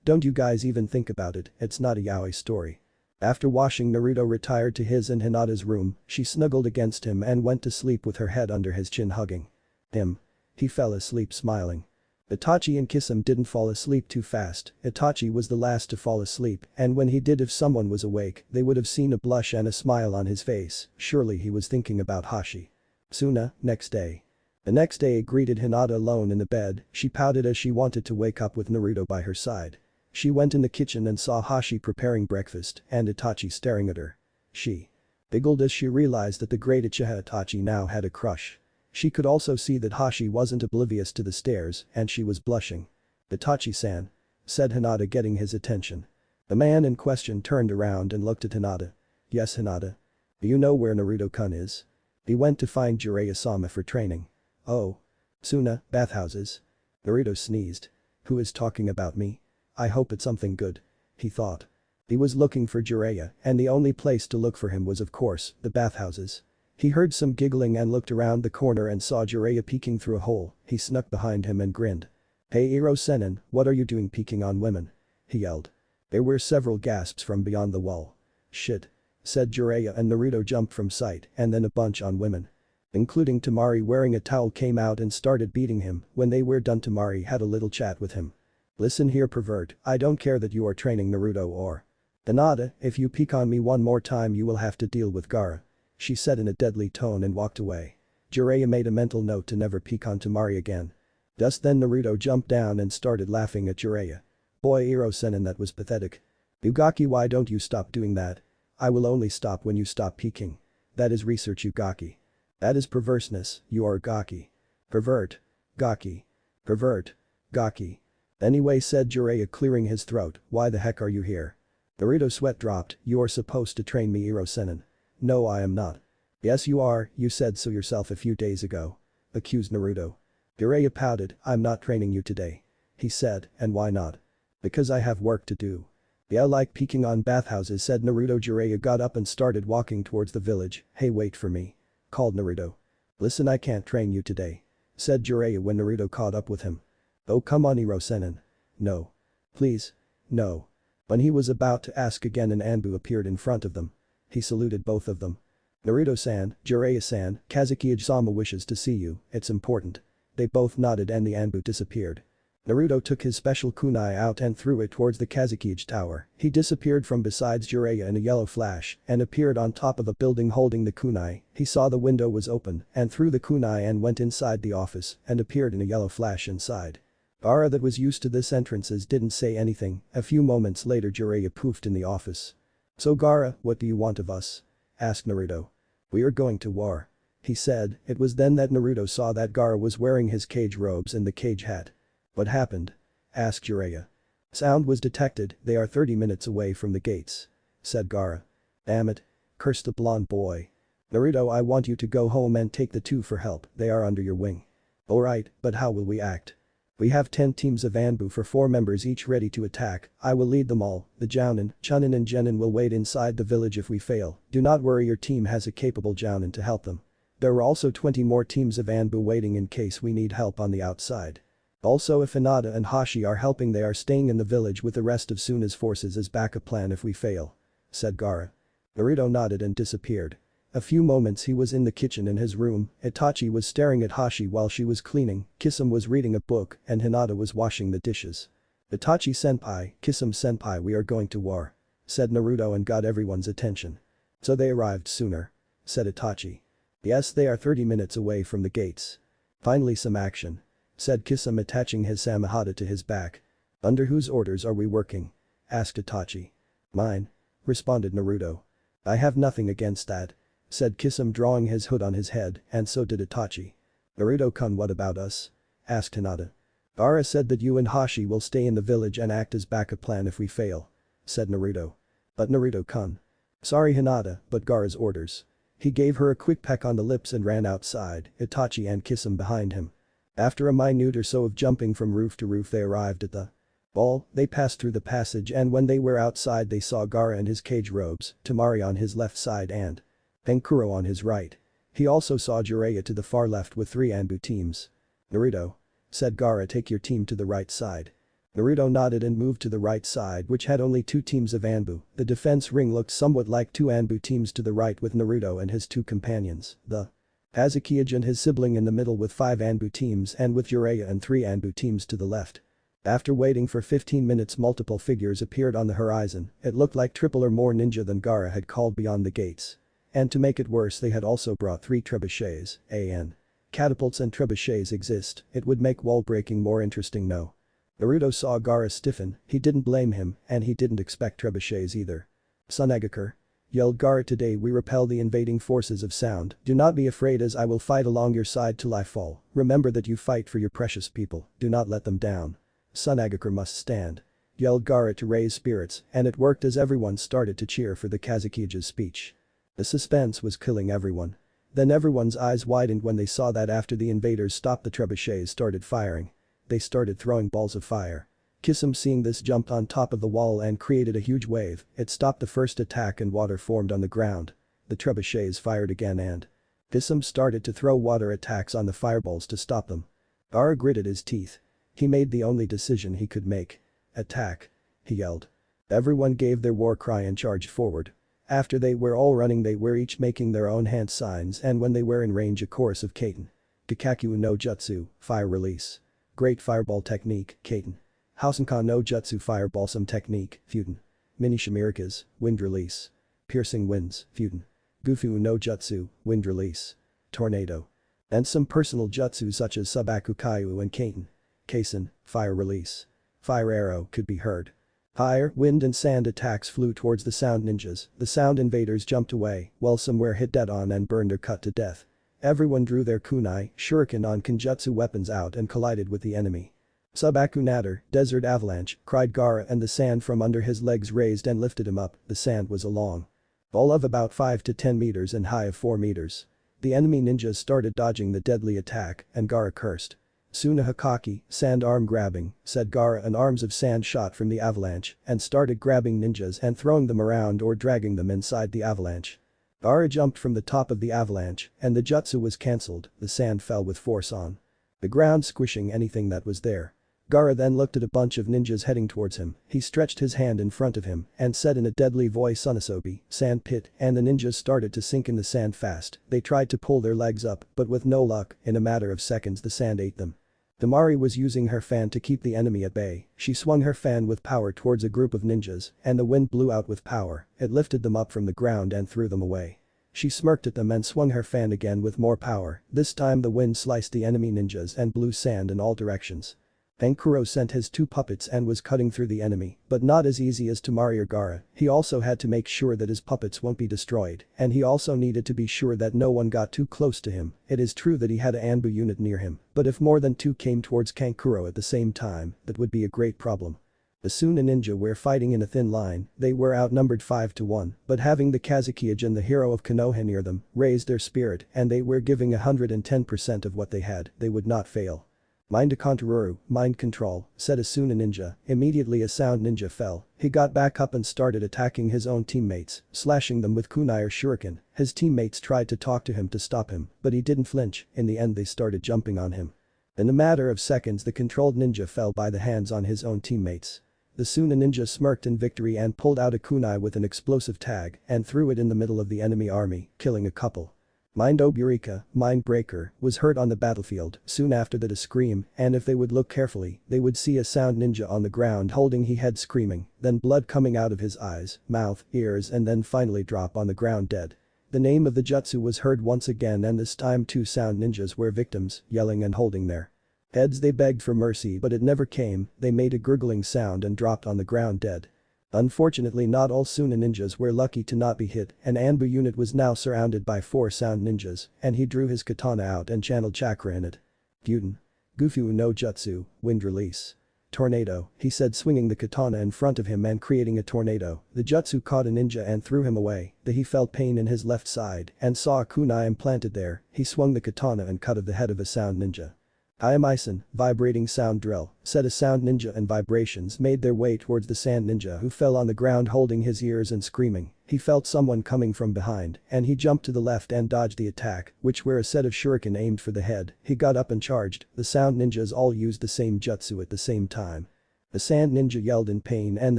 Don't you guys even think about it, it's not a yaoi story. After washing, Naruto retired to his and Hinata's room. She snuggled against him and went to sleep with her head under his chin, hugging him. He fell asleep smiling. Itachi and Kisame didn't fall asleep too fast. Itachi was the last to fall asleep, and when he did, if someone was awake, they would have seen a blush and a smile on his face. Surely he was thinking about Hashi. Suna, next day. The next day greeted Hinata alone in the bed. She pouted as she wanted to wake up with Naruto by her side. She went in the kitchen and saw Hashi preparing breakfast and Itachi staring at her. She giggled as she realized that the great Uchiha Itachi now had a crush. She could also see that Hashi wasn't oblivious to the stares and she was blushing. Itachi-san. Said Hinata, getting his attention. The man in question turned around and looked at Hinata. Yes, Hinata. Do you know where Naruto-kun is? He went to find Jiraiya-sama for training. Oh. Suna, bathhouses. Naruto sneezed. Who is talking about me? I hope it's something good. He thought. He was looking for Jiraiya and the only place to look for him was, of course, the bathhouses. He heard some giggling and looked around the corner and saw Jiraiya peeking through a hole. He snuck behind him and grinned. "Hey Iro-senin, what are you doing peeking on women?" he yelled. There were several gasps from beyond the wall. "Shit," said Jiraiya, and Naruto jumped from sight, and then a bunch on women. Including Temari wearing a towel came out and started beating him. When they were done, Temari had a little chat with him. "Listen here, pervert, I don't care that you are training Naruto or Hinata, if you peek on me one more time you will have to deal with Gaara," she said in a deadly tone and walked away. Jiraiya made a mental note to never peek on Temari again. Just then Naruto jumped down and started laughing at Jiraiya. "Boy Iro-senin, that was pathetic. Ugaki, why don't you stop doing that? I will only stop when you stop peeking. That is research, Ugaki. That is perverseness, you are Gaki. Pervert. Gaki. Pervert. Gaki." "Anyway," said Jiraiya, clearing his throat, "why the heck are you here?" Naruto's sweat dropped. "You are supposed to train me, Iro-senin." "No, I am not." "Yes you are, you said so yourself a few days ago," accused Naruto. Jiraiya pouted. "I'm not training you today," he said, "and why not?" "Because I have work to do." "Yeah, like peeking on bathhouses," said Naruto. Jiraiya got up and started walking towards the village. "Hey, wait for me," called Naruto. "Listen, I can't train you today," said Jiraiya when Naruto caught up with him. "Oh come on Iro-senin. No. Please. No." When he was about to ask again, an Anbu appeared in front of them. He saluted both of them. "Naruto-san, Jiraiya-san, Kazuki-sama wishes to see you, it's important." They both nodded and the Anbu disappeared. Naruto took his special kunai out and threw it towards the Kazuki tower. He disappeared from beside Jiraiya in a yellow flash and appeared on top of a building holding the kunai. He saw the window was open and threw the kunai and went inside the office and appeared in a yellow flash inside. Gaara, that was used to this entrances, didn't say anything. A few moments later Jiraiya poofed in the office. "So Gaara, what do you want of us?" asked Naruto. "We are going to war," he said. It was then that Naruto saw that Gaara was wearing his cage robes and the cage hat. "What happened?" asked Jiraiya. "Sound was detected, they are 30 minutes away from the gates," said Gaara. "Damn it," cursed the blonde boy. "Naruto, I want you to go home and take the two for help, they are under your wing." "Alright, but how will we act?" "We have 10 teams of Anbu for 4 members each ready to attack. I will lead them all. The Jounin, Chunin and Genin will wait inside the village if we fail. Do not worry, your team has a capable Jounin to help them. There are also 20 more teams of Anbu waiting in case we need help on the outside. Also, if Hinata and Hashi are helping, they are staying in the village with the rest of Tsunade's forces as backup plan if we fail," said Gaara. Naruto nodded and disappeared. A few moments he was in the kitchen in his room. Itachi was staring at Hashi while she was cleaning, Kisame was reading a book, and Hinata was washing the dishes. "Itachi-senpai, Kisame-senpai, we are going to war," said Naruto and got everyone's attention. "So they arrived sooner," said Itachi. "Yes, they are 30 minutes away from the gates." "Finally some action," said Kisame, attaching his samahata to his back. "Under whose orders are we working?" asked Itachi. "Mine," responded Naruto. "I have nothing against that," said Kisame, drawing his hood on his head, and so did Itachi. "Naruto-kun, what about us?" asked Hinata. "Gaara said that you and Hashi will stay in the village and act as backup plan if we fail," said Naruto. "But Naruto-kun." "Sorry Hinata, but Gaara's orders." He gave her a quick peck on the lips and ran outside, Itachi and Kisame behind him. After a minute or so of jumping from roof to roof they arrived at the ball. They passed through the passage and when they were outside they saw Gaara in his cage robes, Temari on his left side and Penkuro on his right. He also saw Jiraiya to the far left with 3 Anbu teams. "Naruto," said Gaara, "take your team to the right side." Naruto nodded and moved to the right side, which had only 2 teams of Anbu. The defense ring looked somewhat like 2 Anbu teams to the right with Naruto and his 2 companions, the Kazuki and his sibling in the middle with 5 Anbu teams and with Jiraiya and 3 Anbu teams to the left. After waiting for 15 minutes multiple figures appeared on the horizon. It looked like triple or more ninja than Gaara had called beyond the gates. And to make it worse, they had also brought 3 trebuchets, an. Catapults and trebuchets exist, it would make wall breaking more interesting, no. Naruto saw Gaara stiffen, he didn't blame him and he didn't expect trebuchets either. "Tsunade," yelled Gaara, "today we repel the invading forces of sound. Do not be afraid as I will fight along your side till I fall. Remember that you fight for your precious people, do not let them down. Tsunade must stand," yelled Gaara to raise spirits, and it worked as everyone started to cheer for the Kazuki's speech. The suspense was killing everyone. Then everyone's eyes widened when they saw that after the invaders stopped the trebuchets started firing. They started throwing balls of fire. Kisame, seeing this, jumped on top of the wall and created a huge wave. It stopped the first attack and water formed on the ground. The trebuchets fired again and Asuma started to throw water attacks on the fireballs to stop them. Gaara gritted his teeth. He made the only decision he could make. "Attack!" he yelled. Everyone gave their war cry and charged forward. After they were all running, they were each making their own hand signs, and when they were in range, a chorus of Kaiten. Kakaku no Jutsu, fire release. Great fireball technique, Kaiten. Housenkan no Jutsu, fire balsam technique, Futen. Mini Shimirikas, wind release. Piercing winds, Futen. Gufu no Jutsu, wind release. Tornado. And some personal jutsu such as Subaku Kaiu and Kaiten. Kaisen, fire release. Fire arrow could be heard. Fire, wind and sand attacks flew towards the sound ninjas. The sound invaders jumped away, while some were hit dead on and burned or cut to death. Everyone drew their kunai, shuriken on kenjutsu weapons out and collided with the enemy. "Subaku Natter, desert avalanche," cried Gaara, and the sand from under his legs raised and lifted him up. The sand was a long ball of about 5 to 10 meters and high of 4 meters. The enemy ninjas started dodging the deadly attack, and Gaara cursed. "Suna Hakaki, sand arm grabbing," said Gaara, and arms of sand shot from the avalanche and started grabbing ninjas and throwing them around or dragging them inside the avalanche. Gaara jumped from the top of the avalanche and the jutsu was cancelled. The sand fell with force on the ground, squishing anything that was there. Gaara then looked at a bunch of ninjas heading towards him. He stretched his hand in front of him and said in a deadly voice, "Unasobi, sand pit," and the ninjas started to sink in the sand fast. They tried to pull their legs up, but with no luck, in a matter of seconds the sand ate them. The Mari was using her fan to keep the enemy at bay. She swung her fan with power towards a group of ninjas, and the wind blew out with power. It lifted them up from the ground and threw them away. She smirked at them and swung her fan again with more power. This time the wind sliced the enemy ninjas and blew sand in all directions. Kankuro sent his 2 puppets and was cutting through the enemy, but not as easy as Tamari or Gaara. He also had to make sure that his puppets won't be destroyed, and he also needed to be sure that no one got too close to him. It is true that he had an Anbu unit near him, but if more than 2 came towards Kankuro at the same time, that would be a great problem. Asuna ninja were fighting in a thin line. They were outnumbered 5 to 1, but having the Kazuki-jin, the hero of Konoha, near them raised their spirit, and they were giving 110% of what they had. They would not fail. "Mind control, mind control," said Asuna ninja. Immediately a sound ninja fell. He got back up and started attacking his own teammates, slashing them with kunai or shuriken. His teammates tried to talk to him to stop him, but he didn't flinch. In the end they started jumping on him. In a matter of seconds the controlled ninja fell by the hands on his own teammates. The Suna ninja smirked in victory and pulled out a kunai with an explosive tag and threw it in the middle of the enemy army, killing a couple. Mind Oburika, Mind Breaker, was heard on the battlefield. Soon after that a scream, and if they would look carefully, they would see a sound ninja on the ground holding his head screaming, then blood coming out of his eyes, mouth, ears and then finally drop on the ground dead. The name of the jutsu was heard once again, and this time 2 sound ninjas were victims, yelling and holding their heads. They begged for mercy but it never came. They made a gurgling sound and dropped on the ground dead. Unfortunately not all Suna ninjas were lucky to not be hit. An Anbu unit was now surrounded by 4 sound ninjas, and he drew his katana out and channeled chakra in it. "Gyuden. Gufu no Jutsu, wind release. Tornado," he said, swinging the katana in front of him and creating a tornado. The jutsu caught a ninja and threw him away. He felt pain in his left side and saw a kunai implanted there. He swung the katana and cut off the head of a sound ninja. "Iamisen, vibrating sound drill," said a sound ninja, and vibrations made their way towards the sand ninja, who fell on the ground holding his ears and screaming. He felt someone coming from behind and he jumped to the left and dodged the attack, which were a set of shuriken aimed for the head. He got up and charged. The sound ninjas all used the same jutsu at the same time. The sand ninja yelled in pain and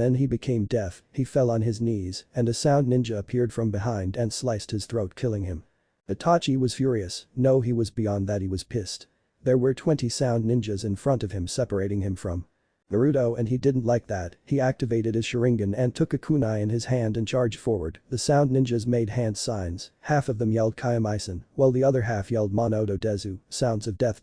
then he became deaf. He fell on his knees and a sound ninja appeared from behind and sliced his throat, killing him. Itachi was furious. No, he was beyond that, he was pissed. There were 20 sound ninjas in front of him separating him from Naruto, and he didn't like that. He activated his Sharingan and took a kunai in his hand and charged forward. The sound ninjas made hand signs. Half of them yelled Kaiamisen, while the other half yelled Monodo Dezu, sounds of death.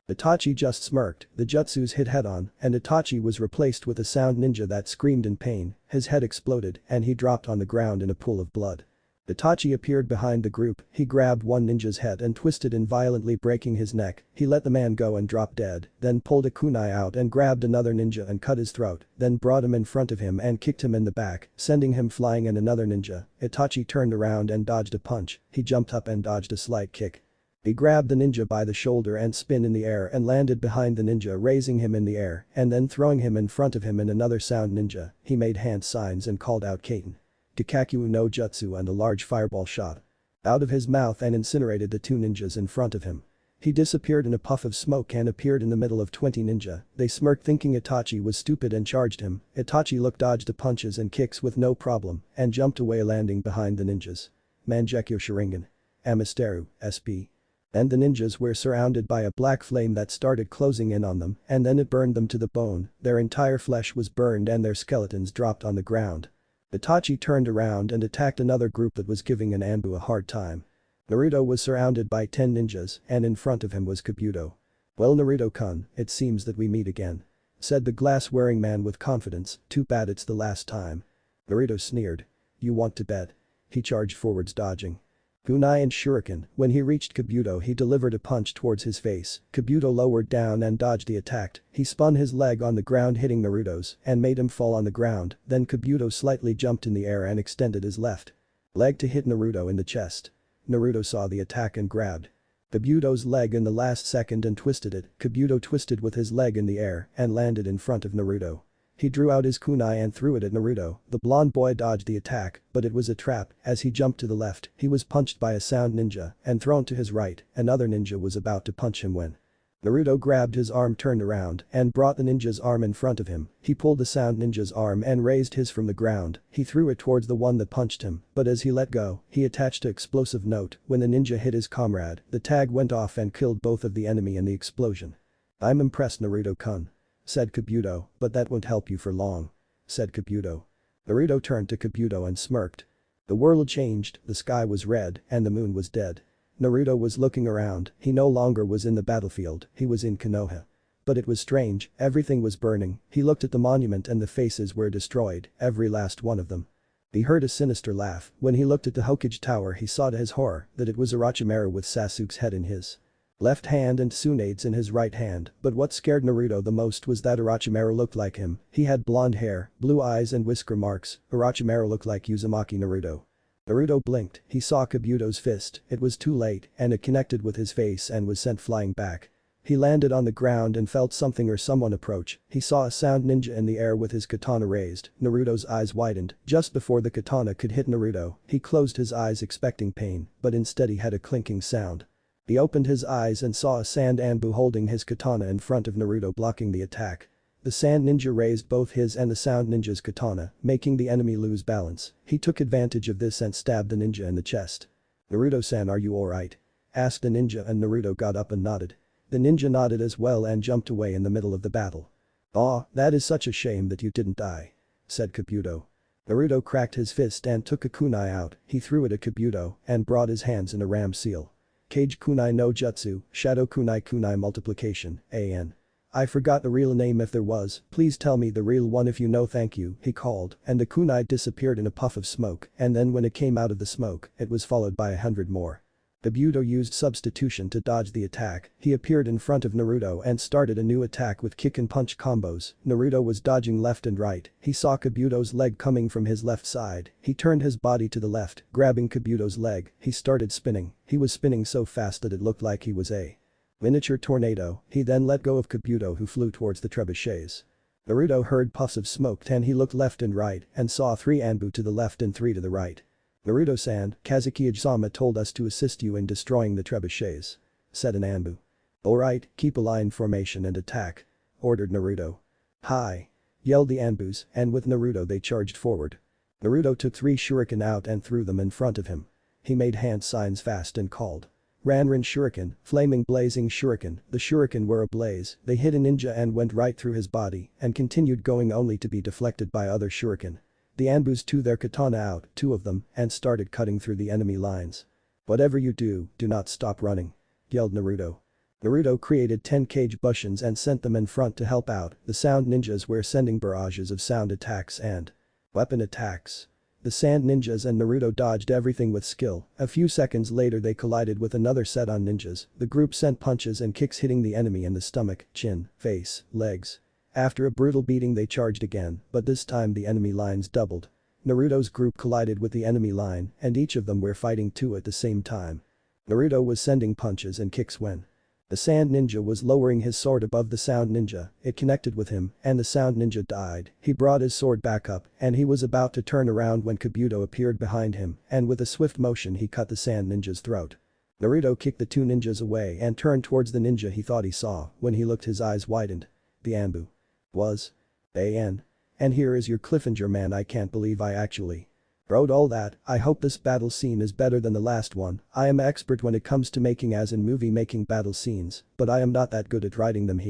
Itachi just smirked. The jutsus hit head on and Itachi was replaced with a sound ninja that screamed in pain. His head exploded and he dropped on the ground in a pool of blood. Itachi appeared behind the group. He grabbed one ninja's head and twisted in, violently breaking his neck. He let the man go and dropped dead, then pulled a kunai out and grabbed another ninja and cut his throat, then brought him in front of him and kicked him in the back, sending him flying. And another ninja. Itachi turned around and dodged a punch. He jumped up and dodged a slight kick. He grabbed the ninja by the shoulder and spun in the air and landed behind the ninja, raising him in the air and then throwing him in front of him and another sound ninja. He made hand signs and called out Kaiten. Kakaku no Jutsu and a large fireball shot. out of his mouth and incinerated the two ninjas in front of him. He disappeared in a puff of smoke and appeared in the middle of 20 ninja. They smirked thinking Itachi was stupid and charged him. Itachi dodged the punches and kicks with no problem and jumped away landing behind the ninjas. Mangekyo Sharingan. Amisteru, SP. And the ninjas were surrounded by a black flame that started closing in on them and then it burned them to the bone, their entire flesh was burned and their skeletons dropped on the ground. Itachi turned around and attacked another group that was giving an Anbu a hard time. Naruto was surrounded by 10 ninjas and in front of him was Kabuto. "Well Naruto-kun, it seems that we meet again," said the glass-wearing man with confidence, "too bad it's the last time." Naruto sneered. "You want to bet?" He charged forwards dodging kunai and shuriken. When he reached Kabuto he delivered a punch towards his face. Kabuto lowered down and dodged the attack. He spun his leg on the ground hitting Naruto's and made him fall on the ground, then Kabuto slightly jumped in the air and extended his left leg to hit Naruto in the chest. Naruto saw the attack and grabbed Kabuto's leg in the last second and twisted it. Kabuto twisted with his leg in the air and landed in front of Naruto. He drew out his kunai and threw it at Naruto. The blonde boy dodged the attack, but it was a trap. As he jumped to the left, he was punched by a sound ninja and thrown to his right. Another ninja was about to punch him when Naruto grabbed his arm, turned around and brought the ninja's arm in front of him. He pulled the sound ninja's arm and raised his from the ground. He threw it towards the one that punched him, but as he let go, he attached an explosive note. When the ninja hit his comrade, the tag went off and killed both of the enemy in the explosion. "I'm impressed Naruto-kun," said Kabuto, "but that won't help you for long," said Kabuto. Naruto turned to Kabuto and smirked. The world changed, the sky was red and the moon was dead. Naruto was looking around, he no longer was in the battlefield, he was in Konoha. But it was strange, everything was burning. He looked at the monument and the faces were destroyed, every last one of them. He heard a sinister laugh. When he looked at the Hokage tower he saw to his horror that it was Orochimaru with Sasuke's head in his left hand and Tsunade's in his right hand, but what scared Naruto the most was that Orochimaru looked like him. He had blonde hair, blue eyes and whisker marks. Orochimaru looked like Uzumaki Naruto. Naruto blinked, he saw Kabuto's fist, it was too late and it connected with his face and was sent flying back. He landed on the ground and felt something or someone approach. He saw a sound ninja in the air with his katana raised. Naruto's eyes widened. Just before the katana could hit Naruto, he closed his eyes expecting pain, but instead he had a clinking sound. He opened his eyes and saw a sand Anbu holding his katana in front of Naruto blocking the attack. The sand ninja raised both his and the sound ninja's katana, making the enemy lose balance. He took advantage of this and stabbed the ninja in the chest. "Naruto-san, are you alright?" asked the ninja and Naruto got up and nodded. The ninja nodded as well and jumped away in the middle of the battle. "Aw, that is such a shame that you didn't die," said Kabuto. Naruto cracked his fist and took a kunai out. He threw it at Kabuto and brought his hands in a ram seal. Kage kunai no jutsu, shadow kunai multiplication, an. "I forgot the real name if there was, please tell me the real one if you know, thank you," he called, and the kunai disappeared in a puff of smoke and then when it came out of the smoke, it was followed by 100 more. Kabuto used substitution to dodge the attack. He appeared in front of Naruto and started a new attack with kick and punch combos. Naruto was dodging left and right. He saw Kabuto's leg coming from his left side. He turned his body to the left, grabbing Kabuto's leg. He started spinning. He was spinning so fast that it looked like he was a miniature tornado. He then let go of Kabuto who flew towards the trebuchets. Naruto heard puffs of smoke and he looked left and right and saw 3 Anbu to the left and 3 to the right. "Naruto-san, Kazuki Asuma told us to assist you in destroying the trebuchets," said an Anbu. "Alright, keep a line formation and attack," ordered Naruto. "Hi!" yelled the Anbus and with Naruto they charged forward. Naruto took 3 shuriken out and threw them in front of him. He made hand signs fast and called Ranran Shuriken, flaming blazing shuriken. The shuriken were ablaze, they hit a ninja and went right through his body and continued going only to be deflected by other shuriken. The Anbus took their katana out, 2 of them, and started cutting through the enemy lines. "Whatever you do not stop running," yelled Naruto. Naruto created 10 cage bushins and sent them in front to help out. The sound ninjas were sending barrages of sound attacks and weapon attacks. The sand ninjas and Naruto dodged everything with skill. A few seconds later they collided with another set on ninjas. The group sent punches and kicks hitting the enemy in the stomach, chin, face, legs. After a brutal beating they charged again, but this time the enemy lines doubled. Naruto's group collided with the enemy line and each of them were fighting 2 at the same time. Naruto was sending punches and kicks when The sand ninja was lowering his sword above the sound ninja, it connected with him, and the sound ninja died. He brought his sword back up, and he was about to turn around when Kabuto appeared behind him, and with a swift motion he cut the sand ninja's throat. Naruto kicked the two ninjas away and turned towards the ninja he thought he saw. When he looked, his eyes widened. The Anbu was an. And here is your Cliffinger, man. I can't believe I actually wrote all that. I hope this battle scene is better than the last one. I am expert when it comes to making, as in movie making, battle scenes, but I am not that good at writing them.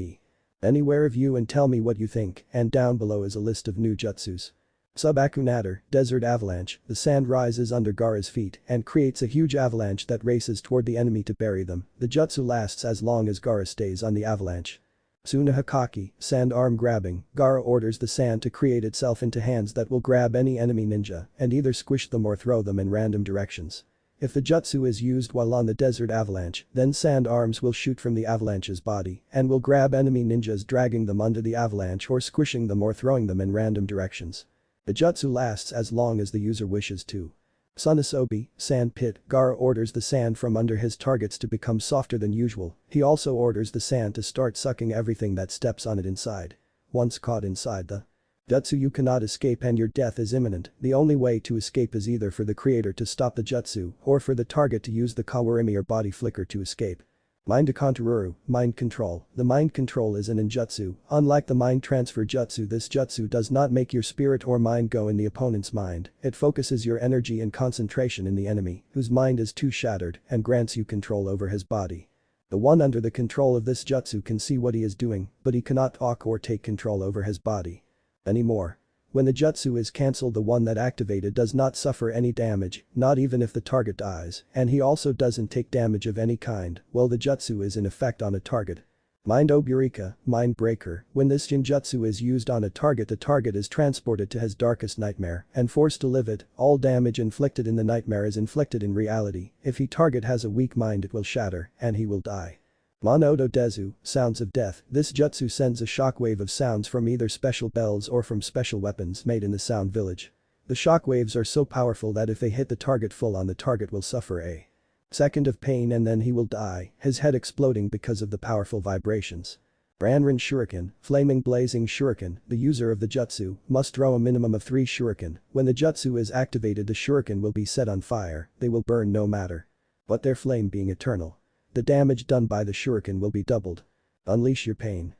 Anywhere of you and tell me what you think, and down below is a list of new jutsus. Subakunator, Desert Avalanche. The sand rises under Gaara's feet and creates a huge avalanche that races toward the enemy to bury them. The jutsu lasts as long as Gaara stays on the avalanche. Tsunade, sand arm grabbing. Gaara orders the sand to create itself into hands that will grab any enemy ninja and either squish them or throw them in random directions. If the jutsu is used while on the desert avalanche, then sand arms will shoot from the avalanche's body and will grab enemy ninjas, dragging them under the avalanche or squishing them or throwing them in random directions. The jutsu lasts as long as the user wishes to. Tsunasobi, sand pit. Gaara orders the sand from under his targets to become softer than usual. He also orders the sand to start sucking everything that steps on it inside. Once caught inside the jutsu, you cannot escape and your death is imminent. The only way to escape is either for the creator to stop the jutsu or for the target to use the kawarimi or body flicker to escape. Mind Control, mind control. The mind control is an ninjutsu. Unlike the mind transfer jutsu, this jutsu does not make your spirit or mind go in the opponent's mind. It focuses your energy and concentration in the enemy, whose mind is too shattered, and grants you control over his body. The one under the control of this jutsu can see what he is doing, but he cannot talk or take control over his body anymore. When the jutsu is cancelled, the one that activated does not suffer any damage, not even if the target dies, and he also doesn't take damage of any kind while the jutsu is in effect on a target. Mind Oburika, mind breaker. When this jinjutsu is used on a target, the target is transported to his darkest nightmare and forced to live it. All damage inflicted in the nightmare is inflicted in reality. If he target has a weak mind, it will shatter and he will die. Monodo Dezu, sounds of death. This jutsu sends a shockwave of sounds from either special bells or from special weapons made in the sound village. The shockwaves are so powerful that if they hit the target full on, the target will suffer a second of pain and then he will die, his head exploding because of the powerful vibrations. Ranran Shuriken, flaming blazing shuriken. The user of the jutsu must throw a minimum of 3 shuriken. When the jutsu is activated, the shuriken will be set on fire. They will burn no matter what, their flame being eternal. The damage done by the shuriken will be doubled. Unleash your pain.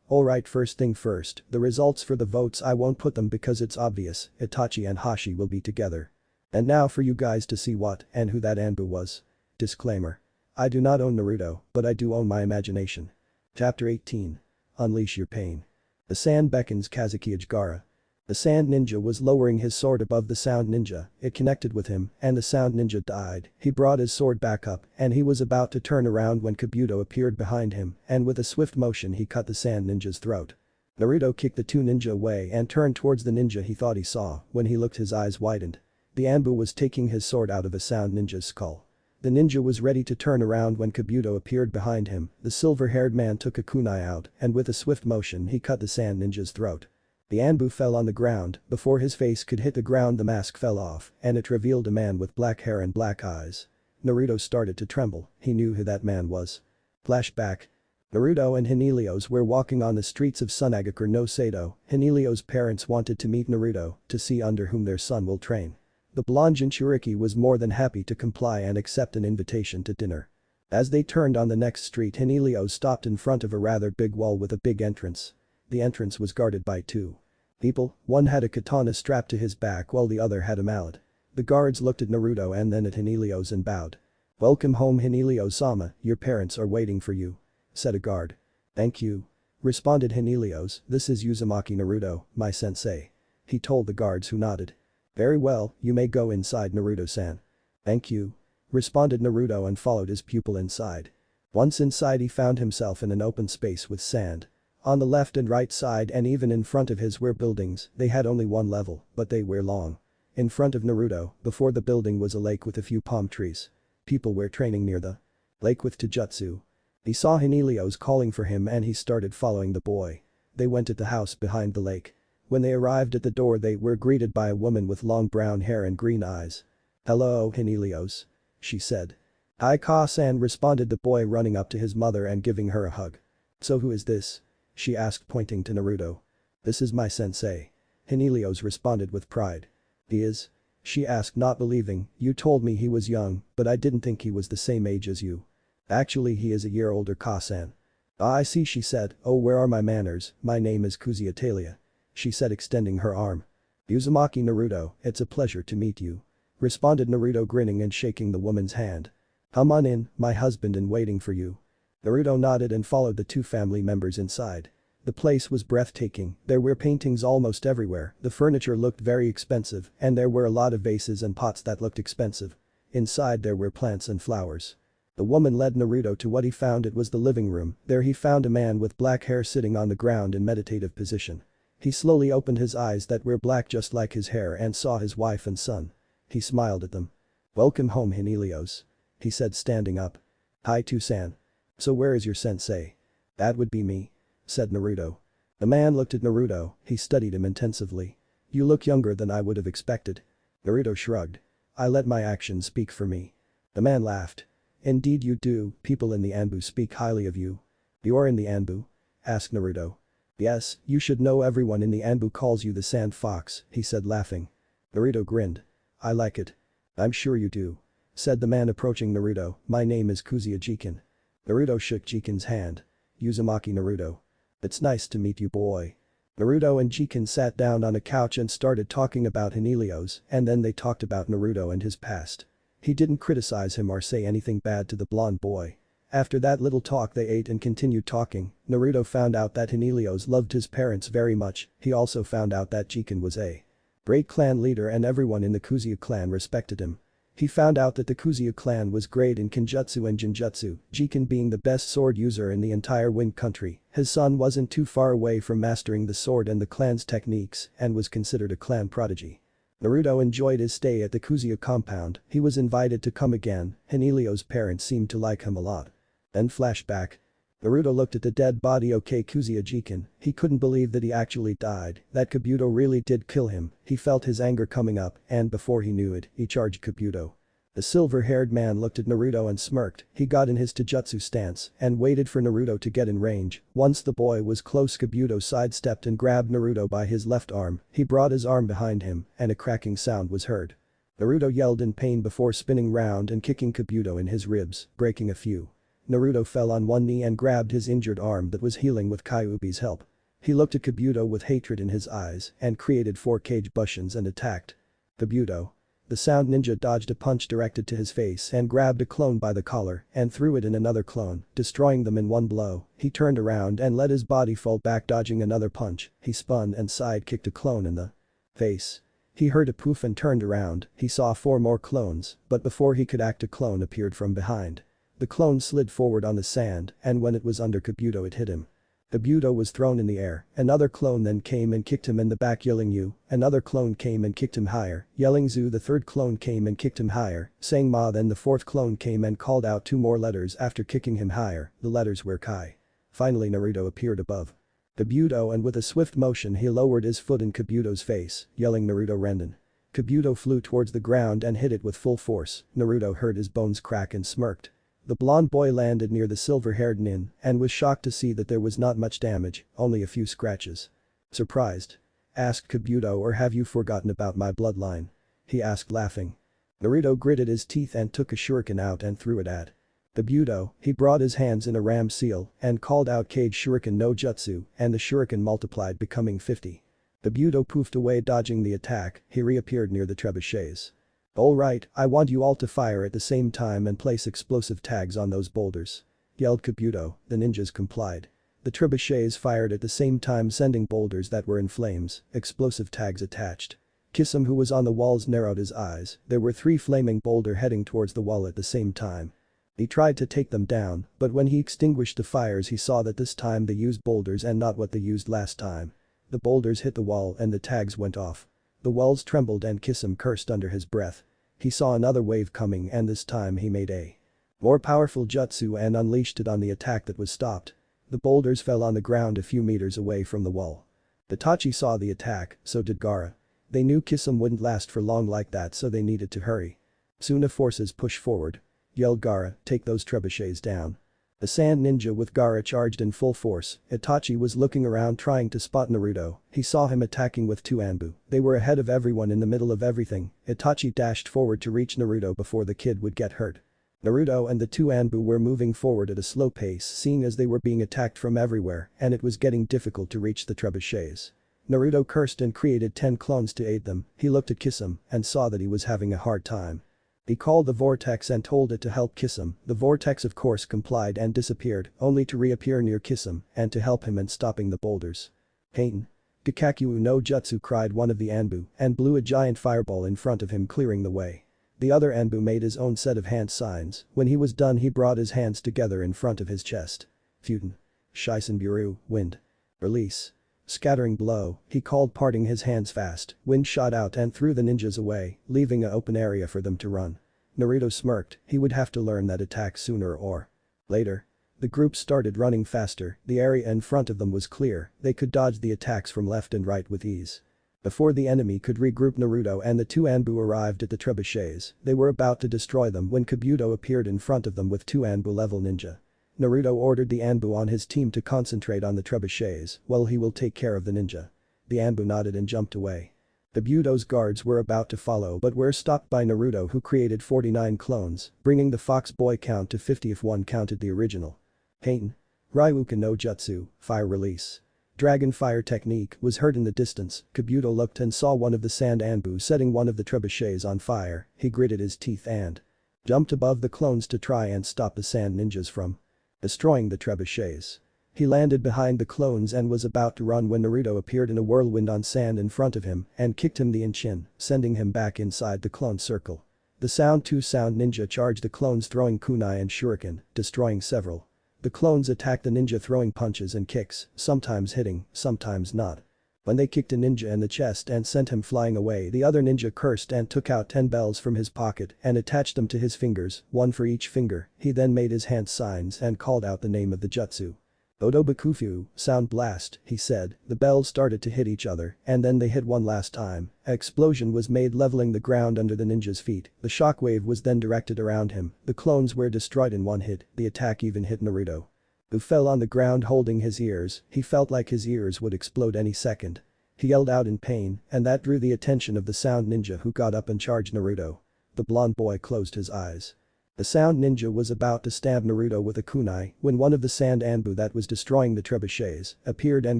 Alright, first thing first, the results for the votes I won't put them because it's obvious, Itachi and Hashi will be together. And now for you guys to see what and who that Anbu was. Disclaimer. I do not own Naruto, but I do own my imagination. Chapter 18. Unleash your pain. The sand beckons Kazuki Gaara. The sand ninja was lowering his sword above the sound ninja, it connected with him, and the sound ninja died. He brought his sword back up, and he was about to turn around when Kabuto appeared behind him, and with a swift motion he cut the sand ninja's throat. Naruto kicked the two ninja away and turned towards the ninja he thought he saw. When he looked, his eyes widened. The Anbu was taking his sword out of a sound ninja's skull. The ninja was ready to turn around when Kabuto appeared behind him. The silver-haired man took a kunai out, and with a swift motion he cut the sand ninja's throat. The Anbu fell on the ground. Before his face could hit the ground, the mask fell off, and it revealed a man with black hair and black eyes. Naruto started to tremble. He knew who that man was. Flashback. Naruto and Hinelios were walking on the streets of Tsunade no Sato. Hinelios' parents wanted to meet Naruto to see under whom their son will train. The blonde Jinchuriki was more than happy to comply and accept an invitation to dinner. As they turned on the next street, Hinelios stopped in front of a rather big wall with a big entrance. The entrance was guarded by 2 people, one had a katana strapped to his back while the other had a mallet. The guards looked at Naruto and then at Hinelios and bowed. "Welcome home, Hinelios-sama, your parents are waiting for you," said a guard. "Thank you," responded Hinelios. "This is Uzumaki Naruto, my sensei," he told the guards, who nodded. "Very well, you may go inside, Naruto-san." "Thank you," responded Naruto and followed his pupil inside. Once inside, he found himself in an open space with sand. On the left and right side and even in front of his were buildings. They had only 1 level, but they were long. In front of Naruto, before the building, was a lake with a few palm trees. People were training near the lake with taijutsu. He saw Hinelios calling for him and he started following the boy. They went to the house behind the lake. When they arrived at the door, they were greeted by a woman with long brown hair and green eyes. "Hello, Hinelios," she said. "Hi Ka-san," responded the boy, running up to his mother and giving her a hug. "So who is this?" she asked, pointing to Naruto. "This is my sensei." Helios responded with pride. "He is?" she asked, not believing. "You told me he was young, but I didn't think he was the same age as you." "Actually he is a year older, Ka-san." "Ah, I see," she said. "Oh, where are my manners? My name is Kuzuya Talia," she said, extending her arm. "Uzumaki Naruto, it's a pleasure to meet you," responded Naruto, grinning and shaking the woman's hand. "Come on in, my husband in waiting for you." Naruto nodded and followed the two family members inside. The place was breathtaking, there were paintings almost everywhere, the furniture looked very expensive, and there were a lot of vases and pots that looked expensive. Inside there were plants and flowers. The woman led Naruto to what he found. It was the living room. There he found a man with black hair sitting on the ground in meditative position. He slowly opened his eyes that were black just like his hair and saw his wife and son. He smiled at them. "Welcome home, Helios," he said, standing up. "Hi Tsunade. So where is your sensei?" "That would be me," said Naruto. The man looked at Naruto, he studied him intensively. "You look younger than I would have expected." Naruto shrugged. "I let my actions speak for me." The man laughed. "Indeed you do, people in the Anbu speak highly of you." "You are in the Anbu?" asked Naruto. "Yes, you should know, everyone in the Anbu calls you the Sand Fox," he said, laughing. Naruto grinned. "I like it." "I'm sure you do," said the man, approaching Naruto. "My name is Kuzuya Jiken." Naruto shook Jiken's hand. "Uzumaki Naruto. It's nice to meet you, boy." Naruto and Jiken sat down on a couch and started talking about Helios, and then they talked about Naruto and his past. He didn't criticize him or say anything bad to the blonde boy. After that little talk they ate and continued talking. Naruto found out that Helios loved his parents very much. He also found out that Jiken was a great clan leader and everyone in the Kuzuya clan respected him. He found out that the Kuzuya clan was great in Kenjutsu and Jinjutsu, Jiken being the best sword user in the entire Wind Country. His son wasn't too far away from mastering the sword and the clan's techniques and was considered a clan prodigy. Naruto enjoyed his stay at the Kuzuya compound. He was invited to come again. Helios' parents seemed to like him a lot. Then flashback. Naruto looked at the dead body of Kuzuya Jiken. He couldn't believe that he actually died, that Kabuto really did kill him. He felt his anger coming up and before he knew it, he charged Kabuto. The silver-haired man looked at Naruto and smirked. He got in his taijutsu stance and waited for Naruto to get in range. Once the boy was close, Kabuto sidestepped and grabbed Naruto by his left arm. He brought his arm behind him and a cracking sound was heard. Naruto yelled in pain before spinning round and kicking Kabuto in his ribs, breaking a few. Naruto fell on one knee and grabbed his injured arm that was healing with Kyuubi's help. He looked at Kabuto with hatred in his eyes and created 4 cage bushins and attacked. Kabuto. The sound ninja dodged a punch directed to his face and grabbed a clone by the collar and threw it in another clone, destroying them in one blow. He turned around and let his body fall back, dodging another punch. He spun and side-kicked a clone in the face. He heard a poof and turned around. He saw 4 more clones, but before he could act, a clone appeared from behind. The clone slid forward on the sand and when it was under Kabuto it hit him. Kabuto was thrown in the air. Another clone then came and kicked him in the back, yelling "You." Another clone came and kicked him higher, yelling "Zu." The third clone came and kicked him higher, saying "Ma." Then the fourth clone came and called out 2 more letters after kicking him higher. The letters were Kai. Finally Naruto appeared above Kabuto and with a swift motion he lowered his foot in Kabuto's face, yelling "Naruto Renden." Kabuto flew towards the ground and hit it with full force. Naruto heard his bones crack and smirked. The blonde boy landed near the silver-haired nin and was shocked to see that there was not much damage, only a few scratches. "Surprised?" asked Kabuto. "Or have you forgotten about my bloodline?" he asked, laughing. Naruto gritted his teeth and took a shuriken out and threw it at Kabuto. He brought his hands in a ram seal and called out "Kage Shuriken no Jutsu," and the shuriken multiplied, becoming 50. Kabuto poofed away, dodging the attack. He reappeared near the trebuchets. "Alright, I want you all to fire at the same time and place explosive tags on those boulders," yelled Kabuto. The ninjas complied. The trebuchets fired at the same time, sending boulders that were in flames, explosive tags attached. Kisame, who was on the walls, narrowed his eyes. There were 3 flaming boulders heading towards the wall at the same time. He tried to take them down, but when he extinguished the fires he saw that this time they used boulders and not what they used last time. The boulders hit the wall and the tags went off. The walls trembled and Kisame cursed under his breath. He saw another wave coming and this time he made a more powerful jutsu and unleashed it on the attack that was stopped. The boulders fell on the ground a few meters away from the wall. Itachi saw the attack, so did Gaara. They knew Kisame wouldn't last for long like that, so they needed to hurry. Soon the forces pushed forward. yelled Gaara, take those trebuchets down. The sand ninja with Gaara charged in full force. Itachi was looking around trying to spot Naruto. He saw him attacking with two Anbu. They were ahead of everyone in the middle of everything. Itachi dashed forward to reach Naruto before the kid would get hurt. Naruto and the two Anbu were moving forward at a slow pace seeing as they were being attacked from everywhere and it was getting difficult to reach the trebuchets. Naruto cursed and created 10 clones to aid them. He looked at Kisame and saw that he was having a hard time. He called the vortex and told it to help Kisame. The vortex of course complied and disappeared, only to reappear near Kisame and to help him in stopping the boulders. Pain. Gakakyu no Jutsu, cried one of the Anbu and blew a giant fireball in front of him, clearing the way. The other Anbu made his own set of hand signs. When he was done he brought his hands together in front of his chest. Futen. Shisenburu, wind. Release. Scattering blow, he called, parting his hands fast. Wind shot out and threw the ninjas away, leaving an open area for them to run. Naruto smirked, he would have to learn that attack sooner or later. The group started running faster, the area in front of them was clear, they could dodge the attacks from left and right with ease. Before the enemy could regroup, Naruto and the two Anbu arrived at the trebuchets. They were about to destroy them when Kabuto appeared in front of them with two Anbu-level ninja. Naruto ordered the Anbu on his team to concentrate on the trebuchets while he will take care of the ninja. The Anbu nodded and jumped away. Kabuto's guards were about to follow but were stopped by Naruto, who created 49 clones, bringing the fox boy count to 50 if one counted the original. Pain. Ryuken no Jutsu, fire release. Dragon fire technique was heard in the distance. Kabuto looked and saw one of the sand Anbu setting one of the trebuchets on fire. He gritted his teeth and jumped above the clones to try and stop the sand ninjas from destroying the trebuchets. He landed behind the clones and was about to run when Naruto appeared in a whirlwind on sand in front of him and kicked him in the chin, sending him back inside the clone circle. The sound ninja charged the clones, throwing kunai and shuriken, destroying several. The clones attacked the ninja, throwing punches and kicks, sometimes hitting, sometimes not. When they kicked a ninja in the chest and sent him flying away, the other ninja cursed and took out 10 bells from his pocket and attached them to his fingers, one for each finger. He then made his hand signs and called out the name of the jutsu. Odobakufu, sound blast, he said. The bells started to hit each other and then they hit one last time. An explosion was made, leveling the ground under the ninja's feet. The shockwave was then directed around him. The clones were destroyed in one hit. The attack even hit Naruto, who fell on the ground holding his ears. He felt like his ears would explode any second. He yelled out in pain and that drew the attention of the sound ninja, who got up and charged Naruto. The blonde boy closed his eyes. The sound ninja was about to stab Naruto with a kunai when one of the sand Anbu that was destroying the trebuchets appeared and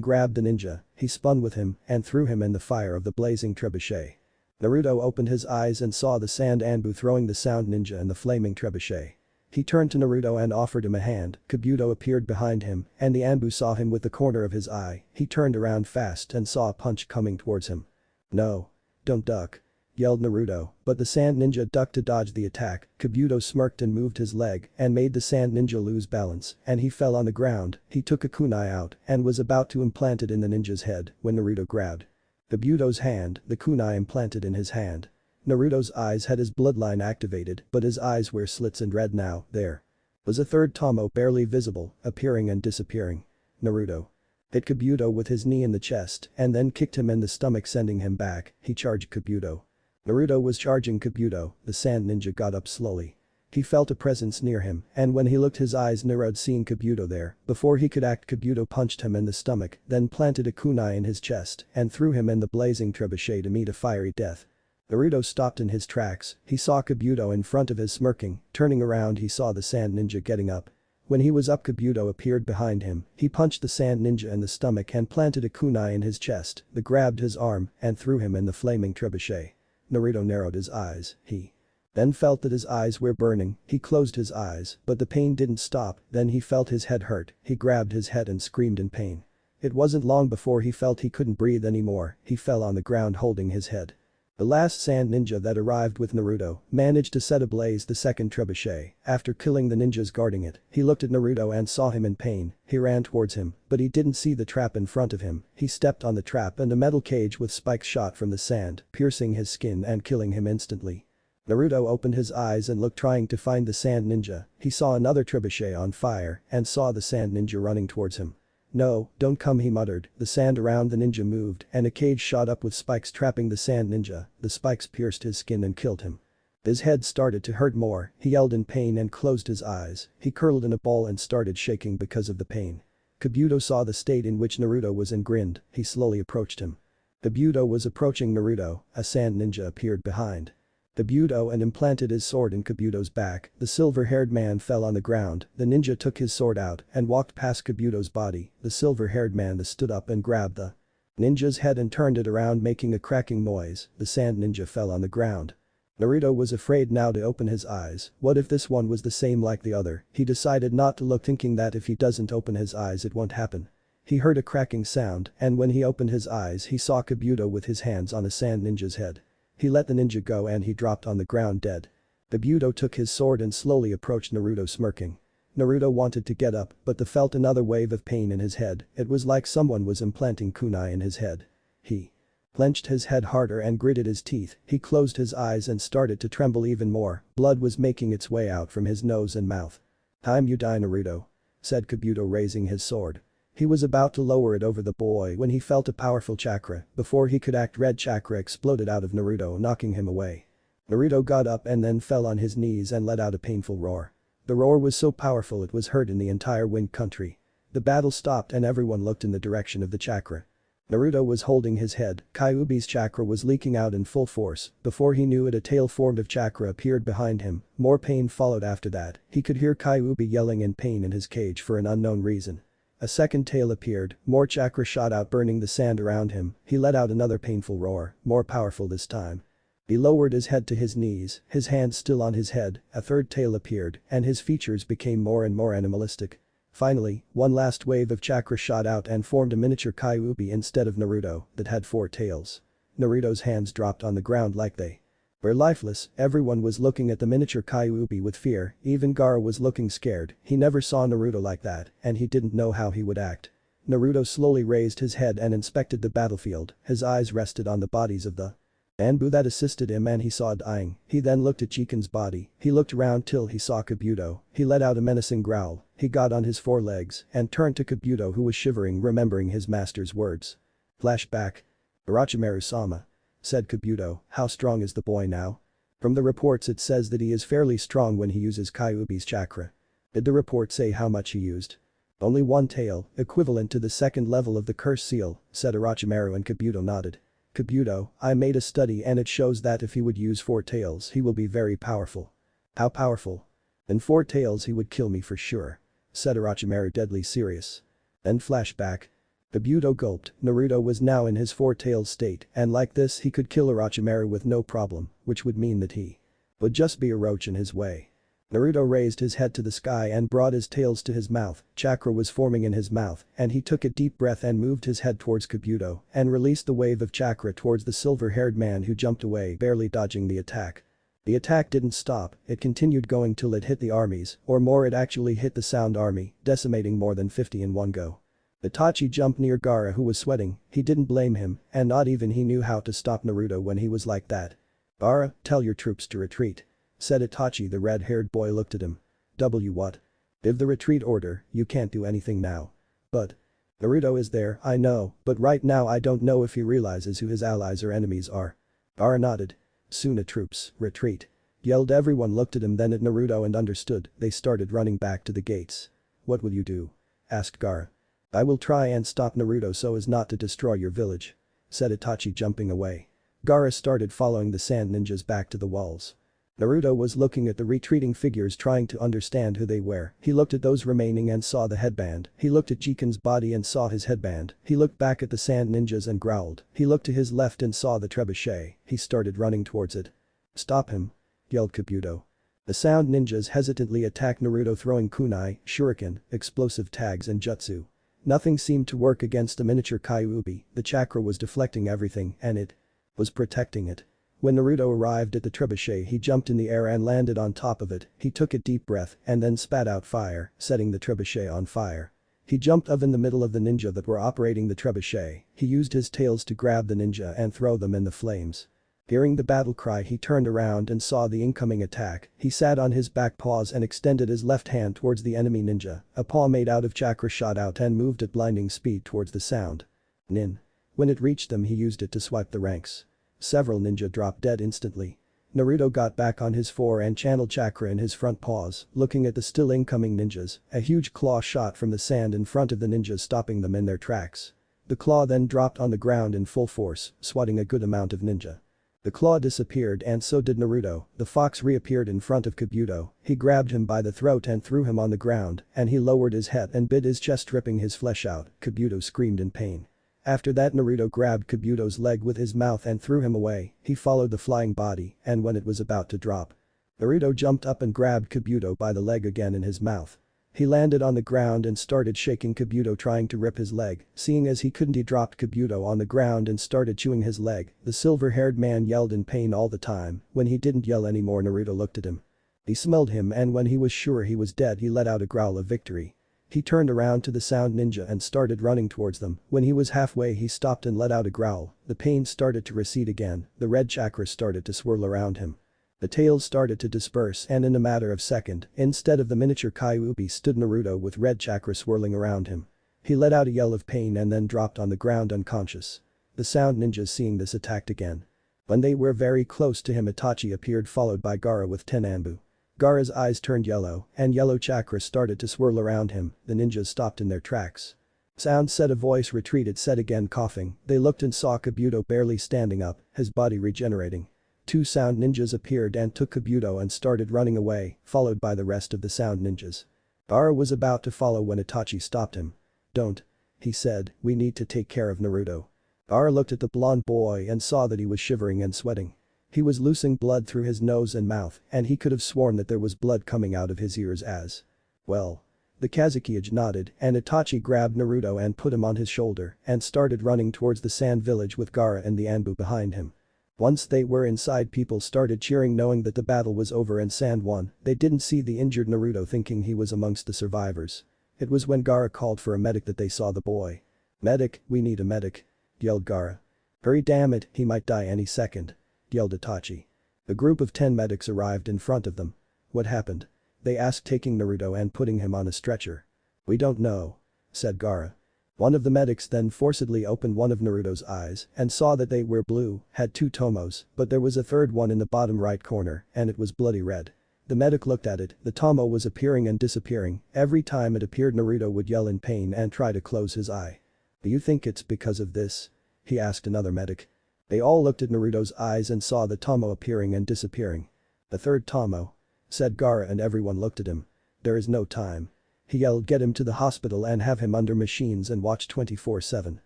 grabbed the ninja. He spun with him and threw him in the fire of the blazing trebuchet. Naruto opened his eyes and saw the sand Anbu throwing the sound ninja and the flaming trebuchet. He turned to Naruto and offered him a hand. Kabuto appeared behind him and the Anbu saw him with the corner of his eye. He turned around fast and saw a punch coming towards him. No. Don't duck, yelled Naruto, but the sand ninja ducked to dodge the attack. Kabuto smirked and moved his leg and made the sand ninja lose balance and he fell on the ground. He took a kunai out and was about to implant it in the ninja's head when Naruto grabbed Kabuto's hand, the kunai implanted in his hand. Naruto's eyes had his bloodline activated but his eyes were slits and red now. There was a third Tomo barely visible, appearing and disappearing. Naruto hit Kabuto with his knee in the chest and then kicked him in the stomach, sending him back. He charged Kabuto. Naruto was charging Kabuto. The sand ninja got up slowly. He felt a presence near him and when he looked his eyes narrowed, seeing Kabuto there. Before he could act, Kabuto punched him in the stomach, then planted a kunai in his chest and threw him in the blazing trebuchet to meet a fiery death. Naruto stopped in his tracks. He saw Kabuto in front of his, smirking. Turning around he saw the sand ninja getting up. When he was up, Kabuto appeared behind him. He punched the sand ninja in the stomach and planted a kunai in his chest, then grabbed his arm and threw him in the flaming trebuchet. Naruto narrowed his eyes. He then felt that his eyes were burning. He closed his eyes, but the pain didn't stop. Then he felt his head hurt. He grabbed his head and screamed in pain. It wasn't long before he felt he couldn't breathe anymore. He fell on the ground holding his head. The last sand ninja that arrived with Naruto managed to set ablaze the second trebuchet. After killing the ninjas guarding it, he looked at Naruto and saw him in pain. He ran towards him, but he didn't see the trap in front of him. He stepped on the trap and a metal cage with spikes shot from the sand, piercing his skin and killing him instantly. Naruto opened his eyes and looked, trying to find the sand ninja. He saw another trebuchet on fire and saw the sand ninja running towards him. No, don't come, he muttered. The sand around the ninja moved and a cage shot up with spikes trapping the sand ninja. The spikes pierced his skin and killed him. His head started to hurt more, he yelled in pain and closed his eyes, he curled in a ball and started shaking because of the pain. Kabuto saw the state in which Naruto was and grinned, he slowly approached him. Kabuto was approaching Naruto, a sand ninja appeared behind. Kabuto and implanted his sword in Kabuto's back, the silver-haired man fell on the ground, the ninja took his sword out and walked past Kabuto's body, the silver-haired man stood up and grabbed the ninja's head and turned it around making a cracking noise, the sand ninja fell on the ground. Naruto was afraid now to open his eyes, what if this one was the same like the other, he decided not to look thinking that if he doesn't open his eyes it won't happen. He heard a cracking sound and when he opened his eyes he saw Kabuto with his hands on a sand ninja's head. He let the ninja go and he dropped on the ground dead. Kabuto took his sword and slowly approached Naruto smirking. Naruto wanted to get up but felt another wave of pain in his head, it was like someone was implanting kunai in his head. He clenched his head harder and gritted his teeth, he closed his eyes and started to tremble even more, blood was making its way out from his nose and mouth. "Time you die Naruto," said Kabuto raising his sword. He was about to lower it over the boy when he felt a powerful chakra, before he could act red chakra exploded out of Naruto knocking him away. Naruto got up and then fell on his knees and let out a painful roar. The roar was so powerful it was heard in the entire Wind Country. The battle stopped and everyone looked in the direction of the chakra. Naruto was holding his head, Kyuubi's chakra was leaking out in full force, before he knew it a tail formed of chakra appeared behind him, more pain followed after that, he could hear Kyuubi yelling in pain in his cage for an unknown reason. A second tail appeared, more chakra shot out burning the sand around him, he let out another painful roar, more powerful this time. He lowered his head to his knees, his hands still on his head, a third tail appeared and his features became more and more animalistic. Finally, one last wave of chakra shot out and formed a miniature Kyuubi instead of Naruto that had 4 tails. Naruto's hands dropped on the ground like they were lifeless, everyone was looking at the miniature Kyuubi with fear, even Gaara was looking scared, he never saw Naruto like that and he didn't know how he would act. Naruto slowly raised his head and inspected the battlefield, his eyes rested on the bodies of the Anbu that assisted him and he saw it dying, he then looked at Chiken's body, he looked around till he saw Kabuto, he let out a menacing growl, he got on his 4 legs and turned to Kabuto who was shivering remembering his master's words. Flashback. "Orochimaru-sama," said Kabuto, "how strong is the boy now?" From the reports it says that he is fairly strong when he uses Kyuubi's chakra. Did the report say how much he used? "Only 1 tail, equivalent to the 2nd level of the curse seal," said Orochimaru and Kabuto nodded. "Kabuto, I made a study and it shows that if he would use 4 tails he will be very powerful." "How powerful?" "In 4 tails he would kill me for sure," said Orochimaru deadly serious. Then flashback. Kabuto gulped, Naruto was now in his 4-tailed state and like this he could kill Orochimaru with no problem, which would mean that he would just be a roach in his way. Naruto raised his head to the sky and brought his tails to his mouth, chakra was forming in his mouth and he took a deep breath and moved his head towards Kabuto and released the wave of chakra towards the silver-haired man who jumped away barely dodging the attack. The attack didn't stop, it continued going till it hit the armies, or more it actually hit the Sound Army, decimating more than 50 in one go. Itachi jumped near Gaara who was sweating, he didn't blame him and not even he knew how to stop Naruto when he was like that. "Gaara, tell your troops to retreat," said Itachi. The red-haired boy looked at him. What? "Give the retreat order, you can't do anything now." "But Naruto is there, I know, but right now I don't know if he realizes who his allies or enemies are." Gaara nodded. "Suna troops, retreat," yelled everyone looked at him then at Naruto and understood, they started running back to the gates. "What will you do?" asked Gaara. "I will try and stop Naruto so as not to destroy your village," said Itachi jumping away. Gaara started following the sand ninjas back to the walls. Naruto was looking at the retreating figures trying to understand who they were, he looked at those remaining and saw the headband, he looked at Chiken's body and saw his headband, he looked back at the sand ninjas and growled, he looked to his left and saw the trebuchet, he started running towards it. "Stop him!" yelled Kabuto. The sound ninjas hesitantly attacked Naruto throwing kunai, shuriken, explosive tags and jutsu. Nothing seemed to work against the miniature Kyuubi, the chakra was deflecting everything and it was protecting it. When Naruto arrived at the trebuchet he jumped in the air and landed on top of it, he took a deep breath and then spat out fire, setting the trebuchet on fire. He jumped up in the middle of the ninja that were operating the trebuchet, he used his tails to grab the ninja and throw them in the flames. Hearing the battle cry he turned around and saw the incoming attack, he sat on his back paws and extended his left hand towards the enemy ninja, a paw made out of chakra shot out and moved at blinding speed towards the sound. Nin. When it reached them he used it to swipe the ranks. Several ninja dropped dead instantly. Naruto got back on his 4 and channeled chakra in his front paws, looking at the still incoming ninjas. A huge claw shot from the sand in front of the ninjas, stopping them in their tracks. The claw then dropped on the ground in full force, swatting a good amount of ninja. The claw disappeared and so did Naruto. The fox reappeared in front of Kabuto. He grabbed him by the throat and threw him on the ground, and he lowered his head and bit his chest, ripping his flesh out. Kabuto screamed in pain. After that, Naruto grabbed Kabuto's leg with his mouth and threw him away. He followed the flying body, and when it was about to drop, Naruto jumped up and grabbed Kabuto by the leg again in his mouth. He landed on the ground and started shaking Kabuto, trying to rip his leg. Seeing as he couldn't, he dropped Kabuto on the ground and started chewing his leg. The silver-haired man yelled in pain all the time. When he didn't yell anymore, Naruto looked at him. He smelled him, and when he was sure he was dead, he let out a growl of victory. He turned around to the sound ninja and started running towards them. When he was halfway, he stopped and let out a growl. The pain started to recede again. The red chakra started to swirl around him. The tails started to disperse, and in a matter of seconds, instead of the miniature Kyuubi, stood Naruto with red chakra swirling around him. He let out a yell of pain and then dropped on the ground unconscious. The sound ninjas, seeing this, attacked again. When they were very close to him, Itachi appeared, followed by Gaara with 10 Anbu. Gaara's eyes turned yellow, and yellow chakra started to swirl around him. The ninjas stopped in their tracks. Sound said, a voice retreated, said again, coughing. They looked and saw Kabuto barely standing up, his body regenerating. 2 sound ninjas appeared and took Kabuto and started running away, followed by the rest of the sound ninjas. Gaara was about to follow when Itachi stopped him. "Don't," he said, "we need to take care of Naruto." Gaara looked at the blonde boy and saw that he was shivering and sweating. He was losing blood through his nose and mouth, and he could have sworn that there was blood coming out of his ears as well. The Kazekage nodded, and Itachi grabbed Naruto and put him on his shoulder and started running towards the sand village with Gaara and the Anbu behind him. Once they were inside, people started cheering, knowing that the battle was over and Sand won. They didn't see the injured Naruto, thinking he was amongst the survivors. It was when Gaara called for a medic that they saw the boy. "Medic, we need a medic," yelled Gaara. "Hurry, damn it, he might die any second," yelled Itachi. A group of 10 medics arrived in front of them. "What happened?" they asked, taking Naruto and putting him on a stretcher. "We don't know," said Gaara. One of the medics then forcibly opened one of Naruto's eyes and saw that they were blue, had 2 tomos, but there was a third one in the bottom right corner, and it was bloody red. The medic looked at it. The tomo was appearing and disappearing. Every time it appeared, Naruto would yell in pain and try to close his eye. "Do you think it's because of this?" he asked another medic. They all looked at Naruto's eyes and saw the tomo appearing and disappearing. "The third tomo," said Gaara, and everyone looked at him. "There is no time," he yelled. "Get him to the hospital and have him under machines and watch 24/7.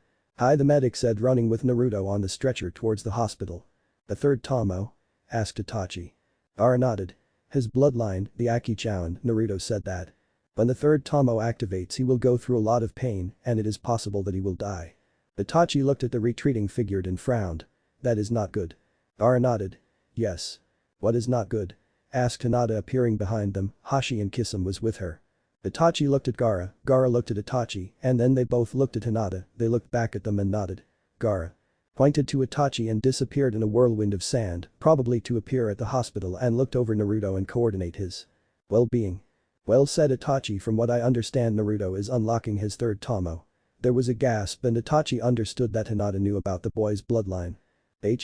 "Hi," the medic said, running with Naruto on the stretcher towards the hospital. "The third tomo?" asked Itachi. Gaara nodded. "His bloodline, the Aki-chan," Naruto said that. "When the third tomo activates, he will go through a lot of pain, and it is possible that he will die." Itachi looked at the retreating figure and frowned. "That is not good." Gaara nodded. "Yes. What is not good?" asked Hinata, appearing behind them. Hashi and Kisame was with her. Itachi looked at Gaara, Gaara looked at Itachi, and then they both looked at Hinata. They looked back at them and nodded. Gaara pointed to Itachi and disappeared in a whirlwind of sand, probably to appear at the hospital, and looked over Naruto and coordinate his well-being. "Well," said Itachi, "from what I understand, Naruto is unlocking his third tomo." There was a gasp, and Itachi understood that Hinata knew about the boy's bloodline.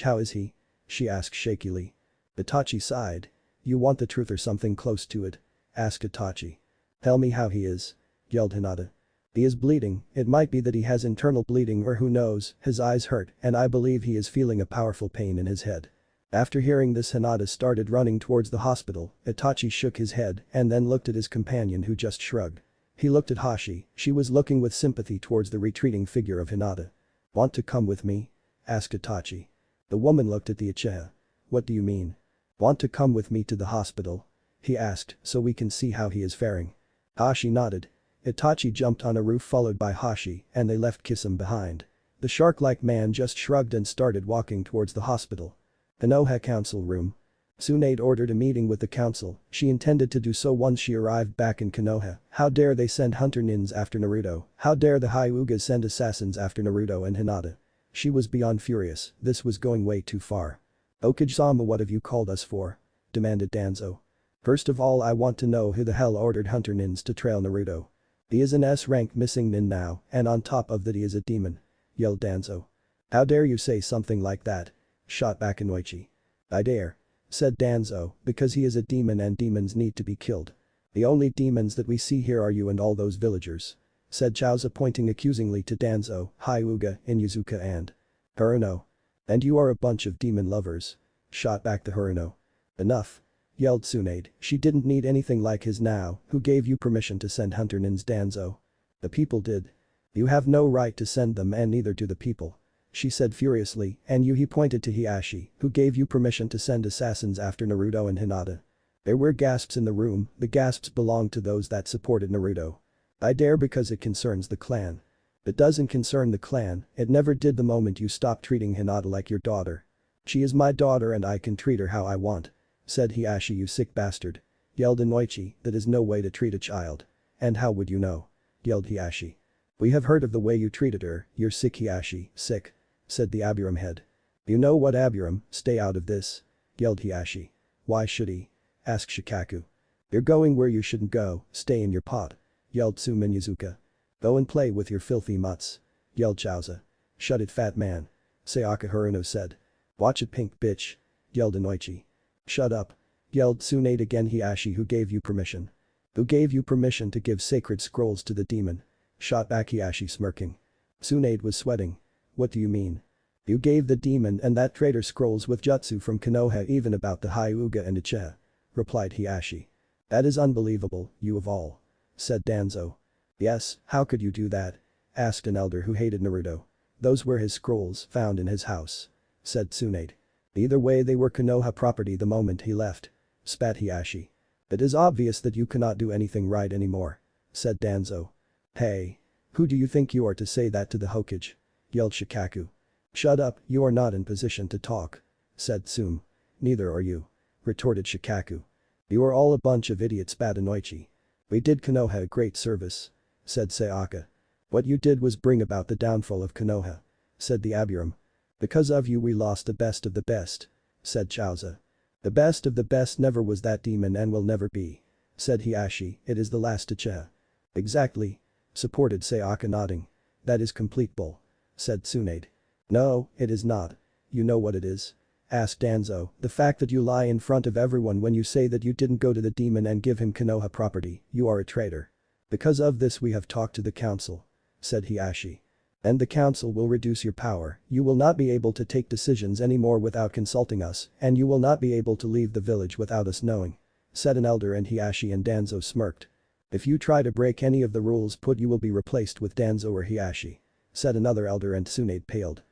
"How is he?" she asked shakily. Itachi sighed. "You want the truth or something close to it?" asked Itachi. "Tell me how he is," yelled Hinata. "He is bleeding. It might be that he has internal bleeding, or who knows, his eyes hurt, and I believe he is feeling a powerful pain in his head." After hearing this, Hinata started running towards the hospital. Itachi shook his head and then looked at his companion, who just shrugged. He looked at Hashi. She was looking with sympathy towards the retreating figure of Hinata. "Want to come with me?" asked Itachi. The woman looked at the Uchiha. "What do you mean?" "Want to come with me to the hospital?" he asked, "so we can see how he is faring." Hashi nodded. Itachi jumped on a roof, followed by Hashi, and they left Kisame behind. The shark-like man just shrugged and started walking towards the hospital. Konoha Council Room. Tsunade ordered a meeting with the council. She intended to do so once she arrived back in Konoha. How dare they send hunter ninjas after Naruto? How dare the Hyugas send assassins after Naruto and Hinata? She was beyond furious. This was going way too far. "Okage-sama, what have you called us for?" demanded Danzo. "First of all, I want to know who the hell ordered hunter ninjas to trail Naruto. He is an S-rank missing nin now, and on top of that he is a demon," yelled Danzo. "How dare you say something like that?" shot back Inoichi. "I dare," said Danzo, because he is a demon and demons need to be killed. The only demons that we see here are you and all those villagers. Said Chauza pointing accusingly to Danzo, Hyuga, Inuzuka and Haruno. And you are a bunch of demon lovers. Shot back the Haruno. Enough. Yelled Tsunade, she didn't need anything like his now, who gave you permission to send hunter nins Danzo? The people did. You have no right to send them and neither do the people. She said furiously, and you he pointed to Hiashi, who gave you permission to send assassins after Naruto and Hinata. There were gasps in the room, the gasps belonged to those that supported Naruto. I dare because it concerns the clan. It doesn't concern the clan, it never did the moment you stopped treating Hinata like your daughter. She is my daughter and I can treat her how I want. Said Hiashi, you sick bastard. Yelled Inoichi, that is no way to treat a child. And how would you know? Yelled Hiashi. We have heard of the way you treated her, you're sick Hiashi, sick. Said the Aburam head. You know what Aburam, stay out of this. Yelled Hiashi. Why should he? Asked Shikaku. You're going where you shouldn't go, stay in your pot. Yelled Tsuminyazuka. Go and play with your filthy mutts. Yelled Chauza. Shut it fat man. Sayaka Haruno said. Watch it pink bitch. Yelled Inoichi. Shut up. Yelled Tsunade again Hiashi who gave you permission. Who gave you permission to give sacred scrolls to the demon? Shot back Hiashi smirking. Tsunade was sweating. What do you mean? You gave the demon and that traitor scrolls with jutsu from Konoha even about the Hyuga and Ichiha. Replied Hiashi. That is unbelievable, you of all. Said Danzo. Yes, how could you do that? Asked an elder who hated Naruto. Those were his scrolls found in his house. Said Tsunade. Either way they were Konoha property the moment he left. Spat Hiashi. It is obvious that you cannot do anything right anymore. Said Danzo. Hey. Who do you think you are to say that to the Hokage? Yelled Shikaku. Shut up, you are not in position to talk. Said Tsum. Neither are you. Retorted Shikaku. You are all a bunch of idiots spat Inoichi. We did Konoha a great service. Said Sayaka. What you did was bring about the downfall of Konoha. Said the Aburam. Because of you we lost the best of the best. Said Chauza. The best of the best never was that demon and will never be. Said Hiashi, it is the last Ichiha. Exactly. Supported Sayaka nodding. That is complete bull. Said Tsunade. No, it is not. You know what it is? Asked Danzo, the fact that you lie in front of everyone when you say that you didn't go to the demon and give him Konoha property, you are a traitor. Because of this we have talked to the council. Said Hiashi. And the council will reduce your power, you will not be able to take decisions anymore without consulting us, and you will not be able to leave the village without us knowing. Said an elder and Hiashi and Danzo smirked. If you try to break any of the rules put you will be replaced with Danzo or Hiashi. Said another elder and Tsunade paled.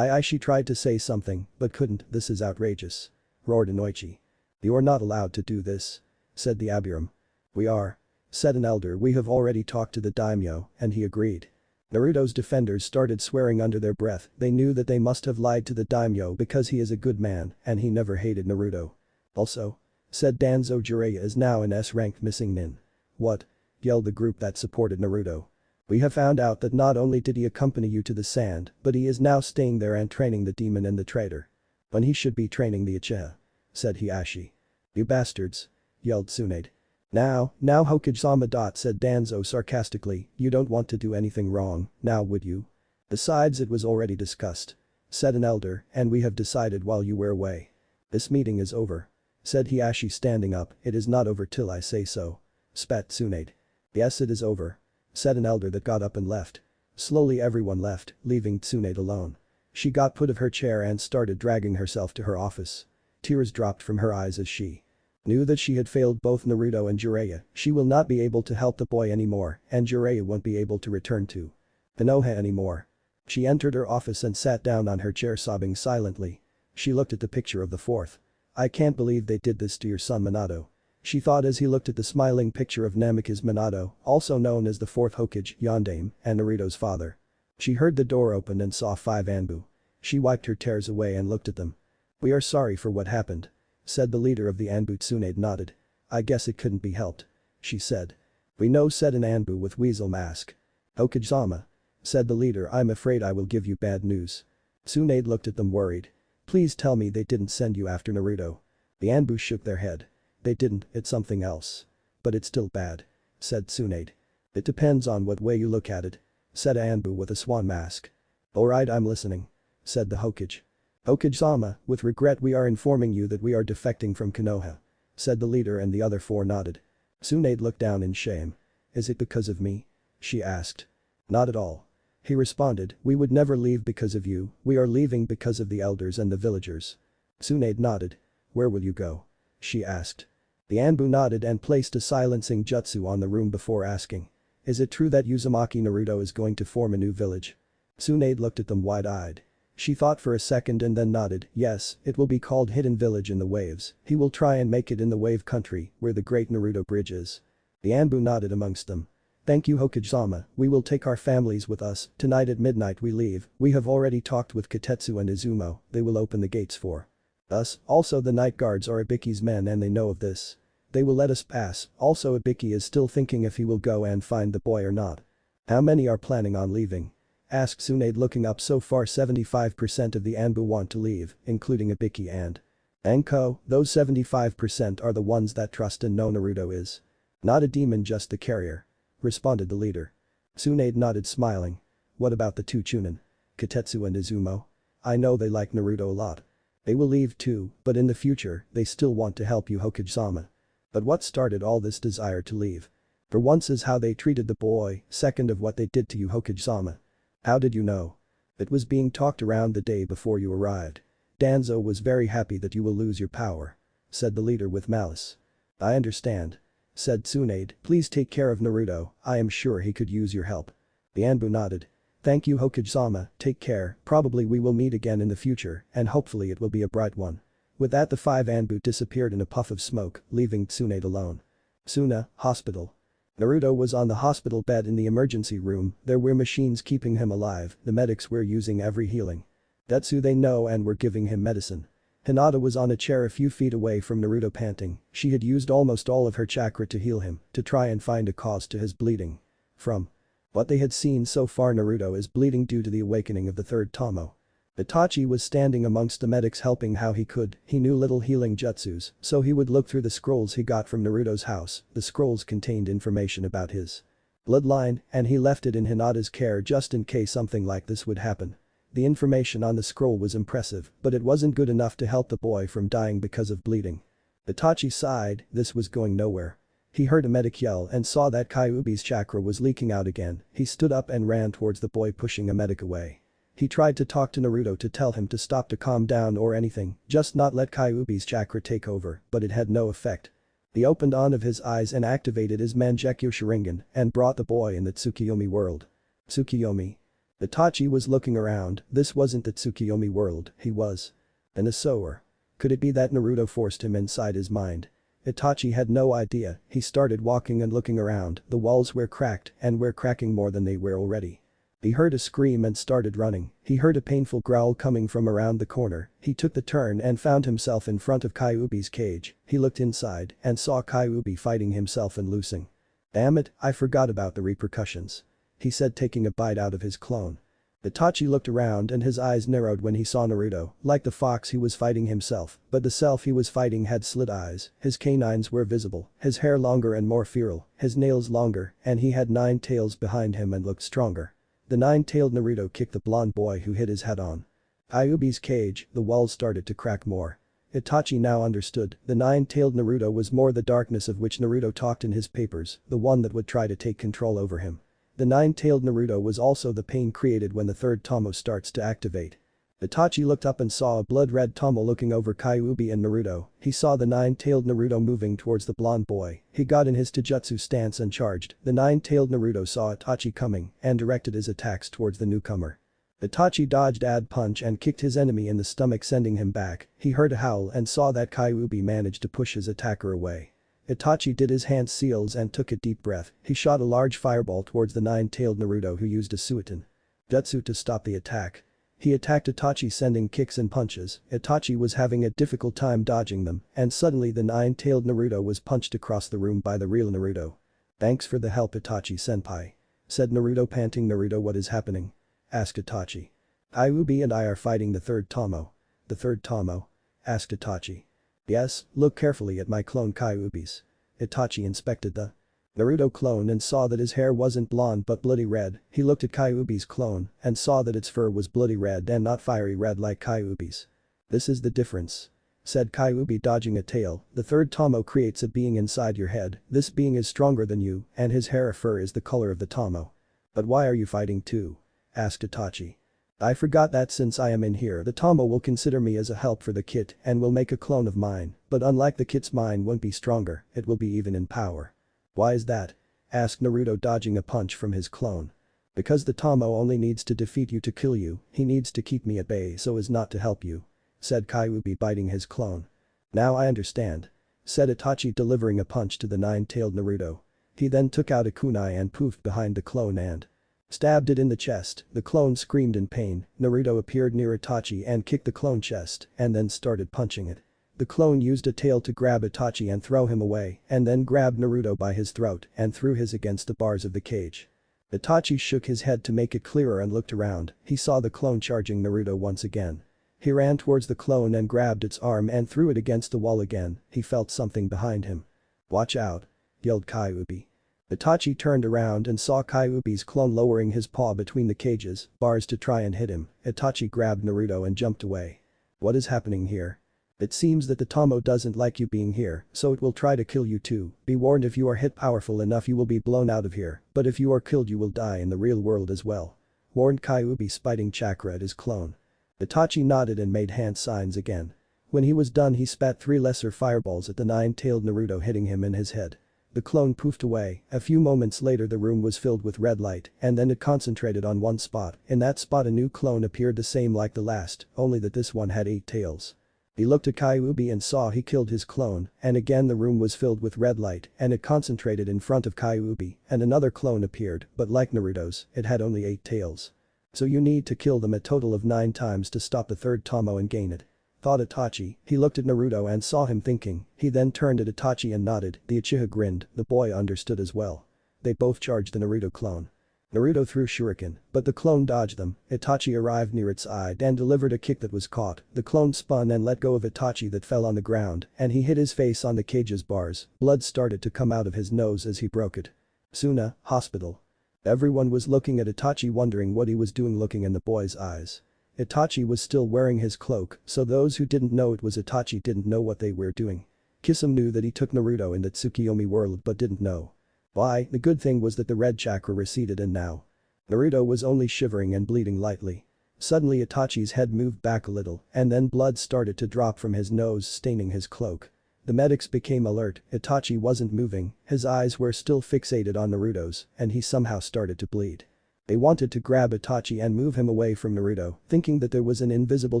She tried to say something, but couldn't, this is outrageous. Roared Inoichi. You are not allowed to do this. Said the Aburam. We are. Said an elder we have already talked to the daimyo, and he agreed. Naruto's defenders started swearing under their breath, they knew that they must have lied to the daimyo because he is a good man, and he never hated Naruto. Also. Said Danzo Jiraiya is now an S-rank missing nin. What? Yelled the group that supported Naruto. We have found out that not only did he accompany you to the sand, but he is now staying there and training the demon and the traitor. When he should be training the Uchiha. Said Hiashi. You bastards. Yelled Tsunade. Now Hokage-sama. Said Danzo sarcastically, you don't want to do anything wrong, now would you? Besides it was already discussed. Said an elder, and we have decided while you were away. This meeting is over. Said Hiashi standing up, it is not over till I say so. Spat Tsunade. Yes it is over. Said an elder that got up and left. Slowly everyone left, leaving Tsunade alone. She got put of her chair and started dragging herself to her office. Tears dropped from her eyes as she knew that she had failed both Naruto and Jiraiya, she will not be able to help the boy anymore, and Jiraiya won't be able to return to Konoha anymore. She entered her office and sat down on her chair sobbing silently. She looked at the picture of the fourth. I can't believe they did this to your son Minato. She thought as he looked at the smiling picture of Namikaze Minato, also known as the fourth Hokage, Yondaime, and Naruto's father. She heard the door open and saw 5 Anbu. She wiped her tears away and looked at them. We are sorry for what happened. Said the leader of the Anbu. Tsunade nodded. I guess it couldn't be helped. She said. We know said an Anbu with weasel mask. Hokage-sama. Said the leader I'm afraid I will give you bad news. Tsunade looked at them worried. Please tell me they didn't send you after Naruto. The Anbu shook their head. They didn't, it's something else. But it's still bad. Said Tsunade. It depends on what way you look at it. Said Anbu with a swan mask. Alright I'm listening. Said the Hokage. Okage-sama, with regret we are informing you that we are defecting from Konoha. Said the leader and the other four nodded. Tsunade looked down in shame. Is it because of me? She asked. Not at all. He responded, we would never leave because of you, we are leaving because of the elders and the villagers. Tsunade nodded. Where will you go? She asked. The Anbu nodded and placed a silencing jutsu on the room before asking. Is it true that Uzumaki Naruto is going to form a new village? Tsunade looked at them wide-eyed. She thought for a second and then nodded, yes, it will be called Hidden Village in the Waves, he will try and make it in the Wave Country, where the Great Naruto Bridge is. The Anbu nodded amongst them. Thank you Hokage-sama, we will take our families with us, tonight at midnight we leave, we have already talked with Kotetsu and Izumo, they will open the gates for us, also the night guards are Ibiki's men and they know of this. They will let us pass, also Ibiki is still thinking if he will go and find the boy or not. How many are planning on leaving? Asked Tsunade looking up. So far 75% of the Anbu want to leave, including Ibiki and Anko, those 75% are the ones that trust and know Naruto is not a demon, just the carrier. Responded the leader. Tsunade nodded smiling. What about the two Chunin? Kotetsu and Izumo? I know they like Naruto a lot. They will leave too, but in the future, they still want to help you Hokage-sama. But what started all this desire to leave? For once is how they treated the boy, second of what they did to you Hokage-sama. How did you know? It was being talked around the day before you arrived. Danzo was very happy that you will lose your power. Said the leader with malice. I understand. Said Tsunade, please take care of Naruto, I am sure he could use your help. The Anbu nodded. Thank you Hokage-sama, take care, probably we will meet again in the future, and hopefully it will be a bright one. With that the five Anbu disappeared in a puff of smoke, leaving Tsunade alone. Suna, hospital. Naruto was on the hospital bed in the emergency room, there were machines keeping him alive, the medics were using every healing jutsu they know and were giving him medicine. Hinata was on a chair a few feet away from Naruto panting, she had used almost all of her chakra to heal him, to try and find a cause to his bleeding. From what they had seen so far Naruto is bleeding due to the awakening of the third Tomo. Itachi was standing amongst the medics helping how he could, he knew little healing jutsus, so he would look through the scrolls he got from Naruto's house, the scrolls contained information about his bloodline, and he left it in Hinata's care just in case something like this would happen. The information on the scroll was impressive, but it wasn't good enough to help the boy from dying because of bleeding. Itachi sighed, this was going nowhere. He heard a medic yell and saw that Kyuubi's chakra was leaking out again, he stood up and ran towards the boy pushing a medic away. He tried to talk to Naruto to tell him to stop, to calm down or anything, just not let Kyuubi's chakra take over, but it had no effect. He opened on of his eyes and activated his Mangekyo Sharingan and brought the boy in the Tsukiyomi world. Tsukiyomi. Itachi was looking around, this wasn't the Tsukiyomi world, he was an Asour. Could it be that Naruto forced him inside his mind? Itachi had no idea, he started walking and looking around, the walls were cracked and were cracking more than they were already. He heard a scream and started running, he heard a painful growl coming from around the corner, he took the turn and found himself in front of Kyuubi's cage, he looked inside and saw Kyuubi fighting himself and losing. Damn it, I forgot about the repercussions. He said taking a bite out of his clone. Itachi looked around and his eyes narrowed when he saw Naruto, like the fox he was fighting himself, but the self he was fighting had slit eyes, his canines were visible, his hair longer and more feral, his nails longer, and he had 9 tails behind him and looked stronger. The 9-tailed Naruto kicked the blonde boy who hit his head on Kyuubi's cage, the walls started to crack more. Itachi now understood, the 9-tailed Naruto was more the darkness of which Naruto talked in his papers, the one that would try to take control over him. The 9-tailed Naruto was also the pain created when the third Tomo starts to activate. Itachi looked up and saw a blood-red Tomo looking over Kyuubi and Naruto, he saw the 9-tailed Naruto moving towards the blonde boy, he got in his taijutsu stance and charged, the 9-tailed Naruto saw Itachi coming and directed his attacks towards the newcomer. Itachi dodged a punch and kicked his enemy in the stomach sending him back, he heard a howl and saw that Kyuubi managed to push his attacker away. Itachi did his hand seals and took a deep breath, he shot a large fireball towards the 9-tailed Naruto who used a Suiton jutsu to stop the attack. He attacked Itachi sending kicks and punches, Itachi was having a difficult time dodging them, and suddenly the 9-tailed Naruto was punched across the room by the real Naruto. Thanks for the help Itachi-senpai. Said Naruto panting. Naruto, what is happening? Asked Itachi. Kyuubi and I are fighting the third Tomo. The third Tomo? Asked Itachi. Yes, look carefully at my clone Kyuubi's. Itachi inspected the Naruto clone and saw that his hair wasn't blonde but bloody red, he looked at Kyuubi's clone and saw that its fur was bloody red and not fiery red like Kyuubi's. This is the difference. Said Kyuubi, dodging a tail. The third Tomo creates a being inside your head. This being is stronger than you, and his hair fur is the color of the Tomo. But why are you fighting too? Asked Itachi. I forgot that since I am in here, the Tomo will consider me as a help for the kit and will make a clone of mine, but unlike the kit's, mine won't be stronger, it will be even in power. Why is that? Asked Naruto, dodging a punch from his clone. Because the Tomo only needs to defeat you to kill you, he needs to keep me at bay so as not to help you. Said Kyuubi, biting his clone. Now I understand. Said Itachi, delivering a punch to the nine-tailed Naruto. He then took out a kunai and poofed behind the clone and stabbed it in the chest. The clone screamed in pain. Naruto appeared near Itachi and kicked the clone chest and then started punching it. The clone used a tail to grab Itachi and throw him away and then grabbed Naruto by his throat and threw his against the bars of the cage. Itachi shook his head to make it clearer and looked around. He saw the clone charging Naruto once again. He ran towards the clone and grabbed its arm and threw it against the wall again. He felt something behind him. Watch out! Yelled Kyuubi. Itachi turned around and saw Kyuubi's clone lowering his paw between the cage's bars to try and hit him. Itachi grabbed Naruto and jumped away. What is happening here? It seems that the Tomo doesn't like you being here, so it will try to kill you too. Be warned, if you are hit powerful enough you will be blown out of here, but if you are killed you will die in the real world as well. Warned Kyuubi, spiting chakra at his clone. Itachi nodded and made hand signs again. When he was done he spat 3 lesser fireballs at the nine-tailed Naruto, hitting him in his head. The clone poofed away. A few moments later the room was filled with red light and then it concentrated on one spot. In that spot a new clone appeared, the same like the last, only that this one had 8 tails. He looked at Kyuubi and saw he killed his clone, and again the room was filled with red light and it concentrated in front of Kyuubi and another clone appeared, but like Naruto's, it had only 8 tails. So you need to kill them a total of 9 times to stop the third Tomo and gain it. Thought Itachi. He looked at Naruto and saw him thinking. He then turned at Itachi and nodded. The Uchiha grinned. The boy understood as well. They both charged the Naruto clone. Naruto threw shuriken, but the clone dodged them. Itachi arrived near its eye and delivered a kick that was caught. The clone spun and let go of Itachi that fell on the ground and he hit his face on the cage's bars. Blood started to come out of his nose as he broke it. Suna, hospital. Everyone was looking at Itachi, wondering what he was doing looking in the boy's eyes. Itachi was still wearing his cloak, so those who didn't know it was Itachi didn't know what they were doing. Kisame knew that he took Naruto in the Tsukiyomi world but didn't know why. The good thing was that the red chakra receded and now Naruto was only shivering and bleeding lightly. Suddenly Itachi's head moved back a little and then blood started to drop from his nose, staining his cloak. The medics became alert. Itachi wasn't moving, his eyes were still fixated on Naruto's and he somehow started to bleed. They wanted to grab Itachi and move him away from Naruto, thinking that there was an invisible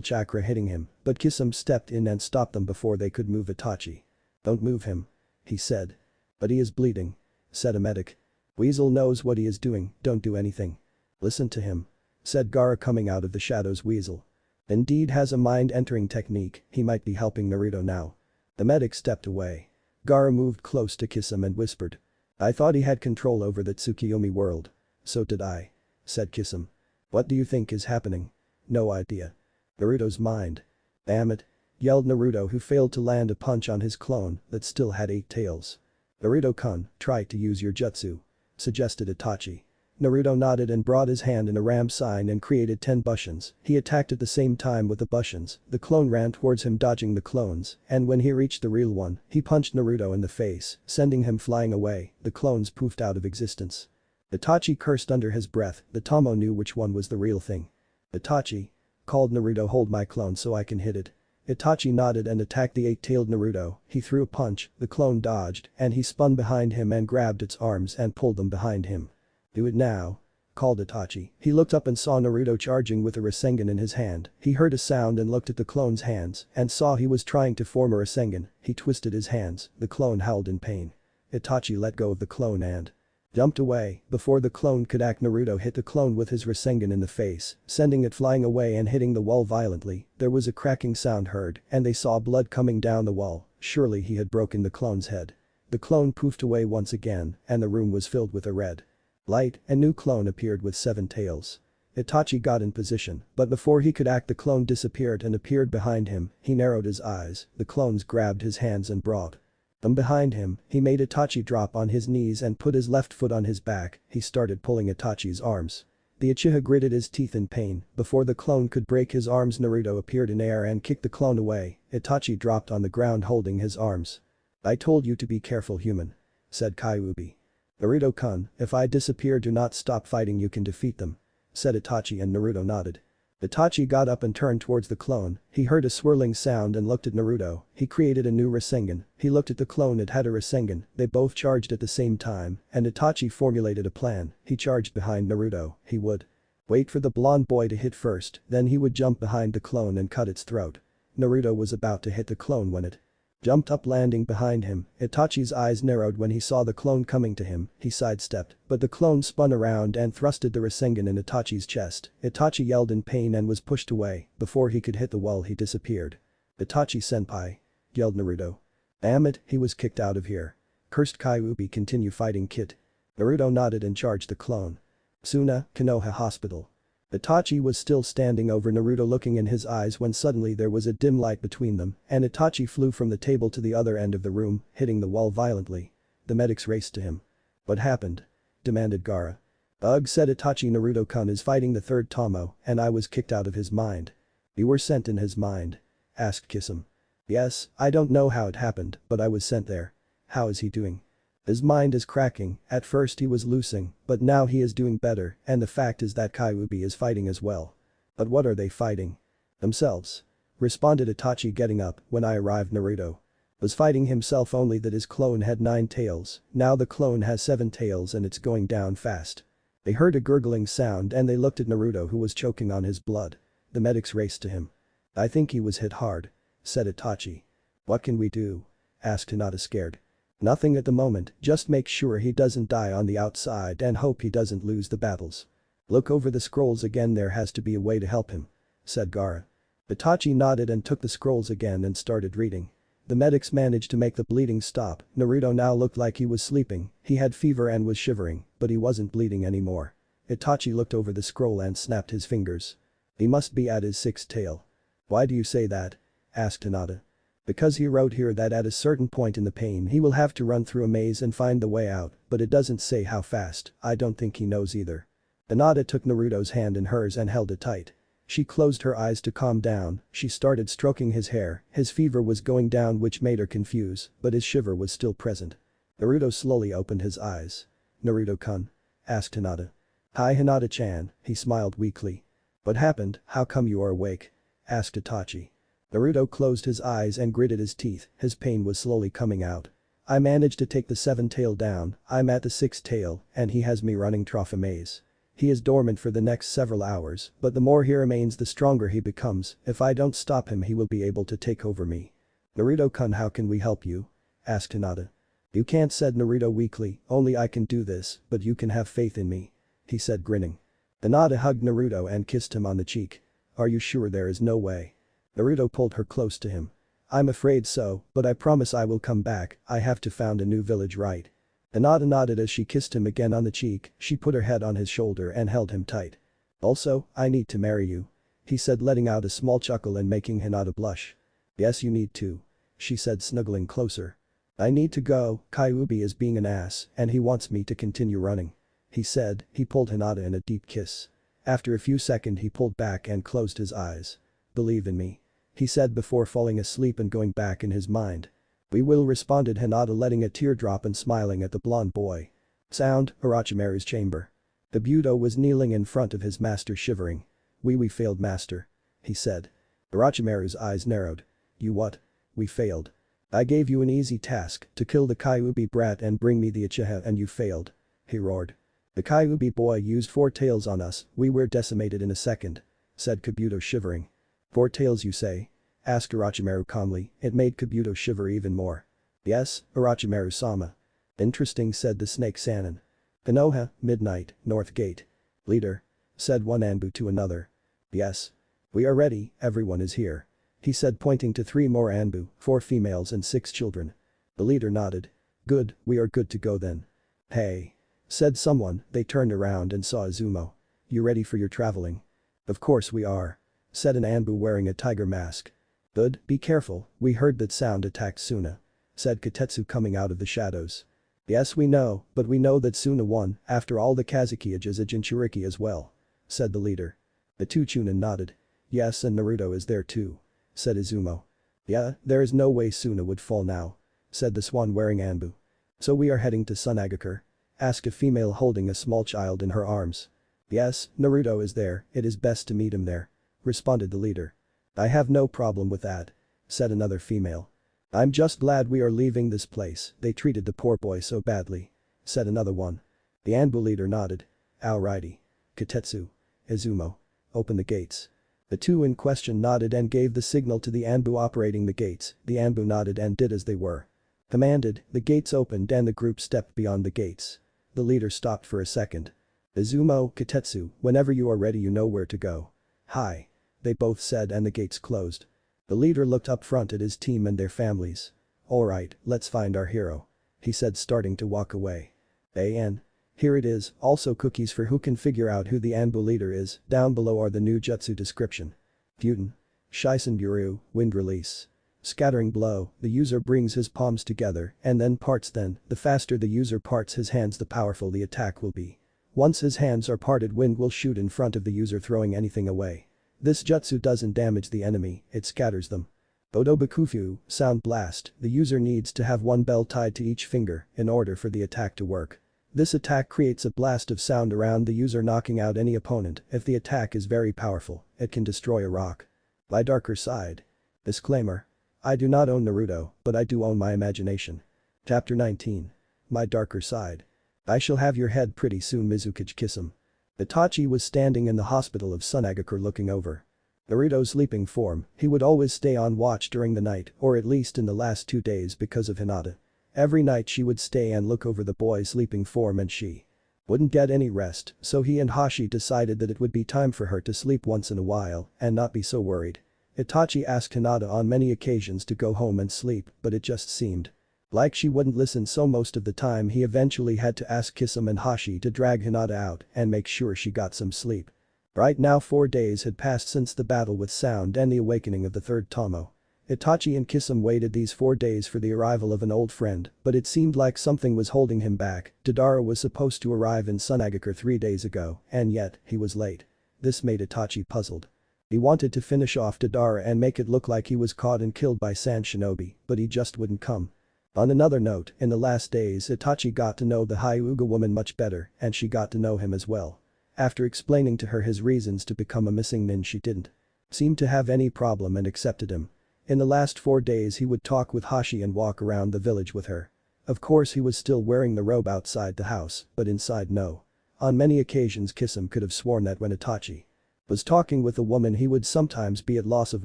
chakra hitting him, but Kisame stepped in and stopped them before they could move Itachi. Don't move him. He said. But he is bleeding. Said a medic. Weasel knows what he is doing, don't do anything. Listen to him. Said Gaara, coming out of the shadows. Weasel indeed has a mind-entering technique, he might be helping Naruto now. The medic stepped away. Gaara moved close to Kisame and whispered. I thought he had control over the Tsukiyomi world. So did I. Said Kisame. What do you think is happening? No idea. Naruto's mind. Damn it. Yelled Naruto, who failed to land a punch on his clone that still had 8 tails. Naruto-kun, try to use your jutsu. Suggested Itachi. Naruto nodded and brought his hand in a ram sign and created 10 bushins. He attacked at the same time with the bushins. The clone ran towards him, dodging the clones, and when he reached the real one, he punched Naruto in the face, sending him flying away. The clones poofed out of existence. Itachi cursed under his breath. The Tomo knew which one was the real thing. Itachi. Called Naruto, hold my clone so I can hit it. Itachi nodded and attacked the 8-tailed Naruto. He threw a punch, the clone dodged, and he spun behind him and grabbed its arms and pulled them behind him. Do it now. Called Itachi. He looked up and saw Naruto charging with a Rasengan in his hand. He heard a sound and looked at the clone's hands and saw he was trying to form a Rasengan. He twisted his hands. The clone howled in pain. Itachi let go of the clone and jumped away. Before the clone could act, Naruto hit the clone with his Rasengan in the face, sending it flying away and hitting the wall violently. There was a cracking sound heard and they saw blood coming down the wall. Surely he had broken the clone's head. The clone poofed away once again and the room was filled with a red light. A new clone appeared with 7 tails. Itachi got in position, but before he could act the clone disappeared and appeared behind him. He narrowed his eyes. The clones grabbed his hands and brought them behind him. He made Itachi drop on his knees and put his left foot on his back. He started pulling Itachi's arms. The Uchiha gritted his teeth in pain. Before the clone could break his arms, Naruto appeared in air and kicked the clone away. Itachi dropped on the ground holding his arms. "I told you to be careful, human," said Kyuubi. "Naruto-kun, if I disappear, do not stop fighting, you can defeat them," said Itachi, and Naruto nodded. Itachi got up and turned towards the clone. He heard a swirling sound and looked at Naruto. He created a new Rasengan. He looked at the clone, it had a Rasengan. They both charged at the same time, and Itachi formulated a plan. He charged behind Naruto. He would wait for the blonde boy to hit first, then he would jump behind the clone and cut its throat. Naruto was about to hit the clone when it jumped up, landing behind him. Itachi's eyes narrowed when he saw the clone coming to him. He sidestepped, but the clone spun around and thrusted the Rasengan in Itachi's chest. Itachi yelled in pain and was pushed away. Before he could hit the wall, he disappeared. "Itachi-senpai," yelled Naruto. "Damn it, he was kicked out of here," cursed Kyuubi. "Continue fighting, kid." Naruto nodded and charged the clone. Suna, Konoha Hospital. Itachi was still standing over Naruto looking in his eyes when suddenly there was a dim light between them and Itachi flew from the table to the other end of the room, hitting the wall violently. The medics raced to him. "What happened?" demanded Gaara. "Ugh," said Itachi. "Naruto-kun is fighting the third Tomo and I was kicked out of his mind." "You were sent in his mind?" asked Kisame. "Yes, I don't know how it happened, but I was sent there." "How is he doing?" "His mind is cracking. At first he was losing, but now he is doing better, and the fact is that Kyuubi is fighting as well." "But what are they fighting?" "Themselves," responded Itachi, getting up. "When I arrived, Naruto was fighting himself, only that his clone had 9 tails. Now the clone has 7 tails and it's going down fast." They heard a gurgling sound and they looked at Naruto, who was choking on his blood. The medics raced to him. "I think he was hit hard," said Itachi. "What can we do?" asked Hinata, scared. "Nothing at the moment, just make sure he doesn't die on the outside and hope he doesn't lose the battles." "Look over the scrolls again, there has to be a way to help him," said Gaara. Itachi nodded and took the scrolls again and started reading. The medics managed to make the bleeding stop. Naruto now looked like he was sleeping, he had fever and was shivering, but he wasn't bleeding anymore. Itachi looked over the scroll and snapped his fingers. "He must be at his 6th tail." "Why do you say that?" asked Hinata. "Because he wrote here that at a certain point in the pain he will have to run through a maze and find the way out, but it doesn't say how fast. I don't think he knows either." Hinata took Naruto's hand in hers and held it tight. She closed her eyes to calm down. She started stroking his hair. His fever was going down, which made her confused, but his shiver was still present. Naruto slowly opened his eyes. "Naruto-kun?" asked Hinata. "Hi, Hinata-chan," he smiled weakly. "What happened? How come you are awake?" asked Itachi. Naruto closed his eyes and gritted his teeth. His pain was slowly coming out. "I managed to take the 7th tail down. I'm at the 6th tail and he has me running through a maze. He is dormant for the next several hours, but the more he remains the stronger he becomes. If I don't stop him he will be able to take over me." "Naruto-kun, how can we help you?" asked Hinata. "You can't," said Naruto weakly, "only I can do this, but you can have faith in me," he said, grinning. Hinata hugged Naruto and kissed him on the cheek. "Are you sure there is no way?" Naruto pulled her close to him. "I'm afraid so, but I promise I will come back. I have to found a new village, right?" Hinata nodded as she kissed him again on the cheek. She put her head on his shoulder and held him tight. "Also, I need to marry you," he said, letting out a small chuckle and making Hinata blush. "Yes, you need to," she said, snuggling closer. "I need to go, Kyuubi is being an ass and he wants me to continue running," he said. He pulled Hinata in a deep kiss. After a few seconds he pulled back and closed his eyes. "Believe in me," he said before falling asleep and going back in his mind. "We will," responded Hinata, letting a tear drop and smiling at the blonde boy. Sound, Orochimaru's chamber. Kabuto was kneeling in front of his master, shivering. We failed, master," he said. Orochimaru's eyes narrowed. "You what?" "We failed. I gave you an easy task, to kill the Kyuubi brat and bring me the Uchiha, and you failed," he roared. "The Kyuubi boy used 4 tails on us, we were decimated in a second," said Kabuto, shivering. "4 tails, you say?" asked Orochimaru calmly. It made Kabuto shiver even more. "Yes, Orochimaru-sama." "Interesting," said the snake Sannin. "Konoha, midnight, North Gate." "Leader," said one Anbu to another. "Yes. We are ready, everyone is here," he said, pointing to 3 more Anbu, 4 females and 6 children. The leader nodded. "Good, we are good to go then." "Hey," said someone. They turned around and saw Izumo. "You ready for your traveling?" "Of course we are," said an Anbu wearing a tiger mask. "Good, be careful, we heard that sound attacked Suna," said Kotetsu coming out of the shadows. "Yes, we know, but we know that Suna won. After all, the Kazuki is a Jinchuriki as well," said the leader. The two Chunin nodded. Yes, and Naruto is there too, said Izumo. Yeah, there is no way Suna would fall now, said the swan wearing Anbu. So we are heading to Tsunade? Asked a female holding a small child in her arms. Yes, Naruto is there, it is best to meet him there, responded the leader. I have no problem with that, said another female. I'm just glad we are leaving this place, they treated the poor boy so badly, said another one. The Anbu leader nodded. Alrighty. Katetsu. Izumo. Open the gates. The two in question nodded and gave the signal to the Anbu operating the gates, the Anbu nodded and did as they were commanded, the gates opened and the group stepped beyond the gates. The leader stopped for a second. Izumo, Katetsu, whenever you are ready you know where to go. Hi. They both said and the gates closed. The leader looked up front at his team and their families. Alright, let's find our hero, he said starting to walk away. And here it is, also cookies for who can figure out who the Anbu leader is, down below are the new jutsu description. Futen. Shisen Buru, wind release. Scattering blow, the user brings his palms together and then parts them, the faster the user parts his hands the powerful the attack will be. Once his hands are parted wind will shoot in front of the user throwing anything away. This jutsu doesn't damage the enemy, it scatters them. Bodobakufu, sound blast, the user needs to have one bell tied to each finger in order for the attack to work. This attack creates a blast of sound around the user knocking out any opponent, if the attack is very powerful, it can destroy a rock. My darker side. Disclaimer. I do not own Naruto, but I do own my imagination. Chapter 19. My darker side. I shall have your head pretty soon Mizukage kiss him. Itachi was standing in the hospital of Tsunade looking over Naruto's sleeping form, he would always stay on watch during the night or at least in the last 2 days because of Hinata. Every night she would stay and look over the boy's sleeping form and she wouldn't get any rest, so he and Hashi decided that it would be time for her to sleep once in a while and not be so worried. Itachi asked Hinata on many occasions to go home and sleep, but it just seemed like she wouldn't listen, so most of the time he eventually had to ask Kisame and Hashi to drag Hinata out and make sure she got some sleep. Right now 4 days had passed since the battle with Sound and the awakening of the third Tomo. Itachi and Kisame waited these 4 days for the arrival of an old friend, but it seemed like something was holding him back. Deidara was supposed to arrive in Tsunade 3 days ago, and yet, he was late. This made Itachi puzzled. He wanted to finish off Deidara and make it look like he was caught and killed by Sand Shinobi, but he just wouldn't come. On another note, in the last days Itachi got to know the Hyuga woman much better and she got to know him as well. After explaining to her his reasons to become a missing nin, she didn't seem to have any problem and accepted him. In the last 4 days he would talk with Hashi and walk around the village with her. Of course he was still wearing the robe outside the house, but inside no. On many occasions Kisame could have sworn that when Itachi was talking with a woman he would sometimes be at loss of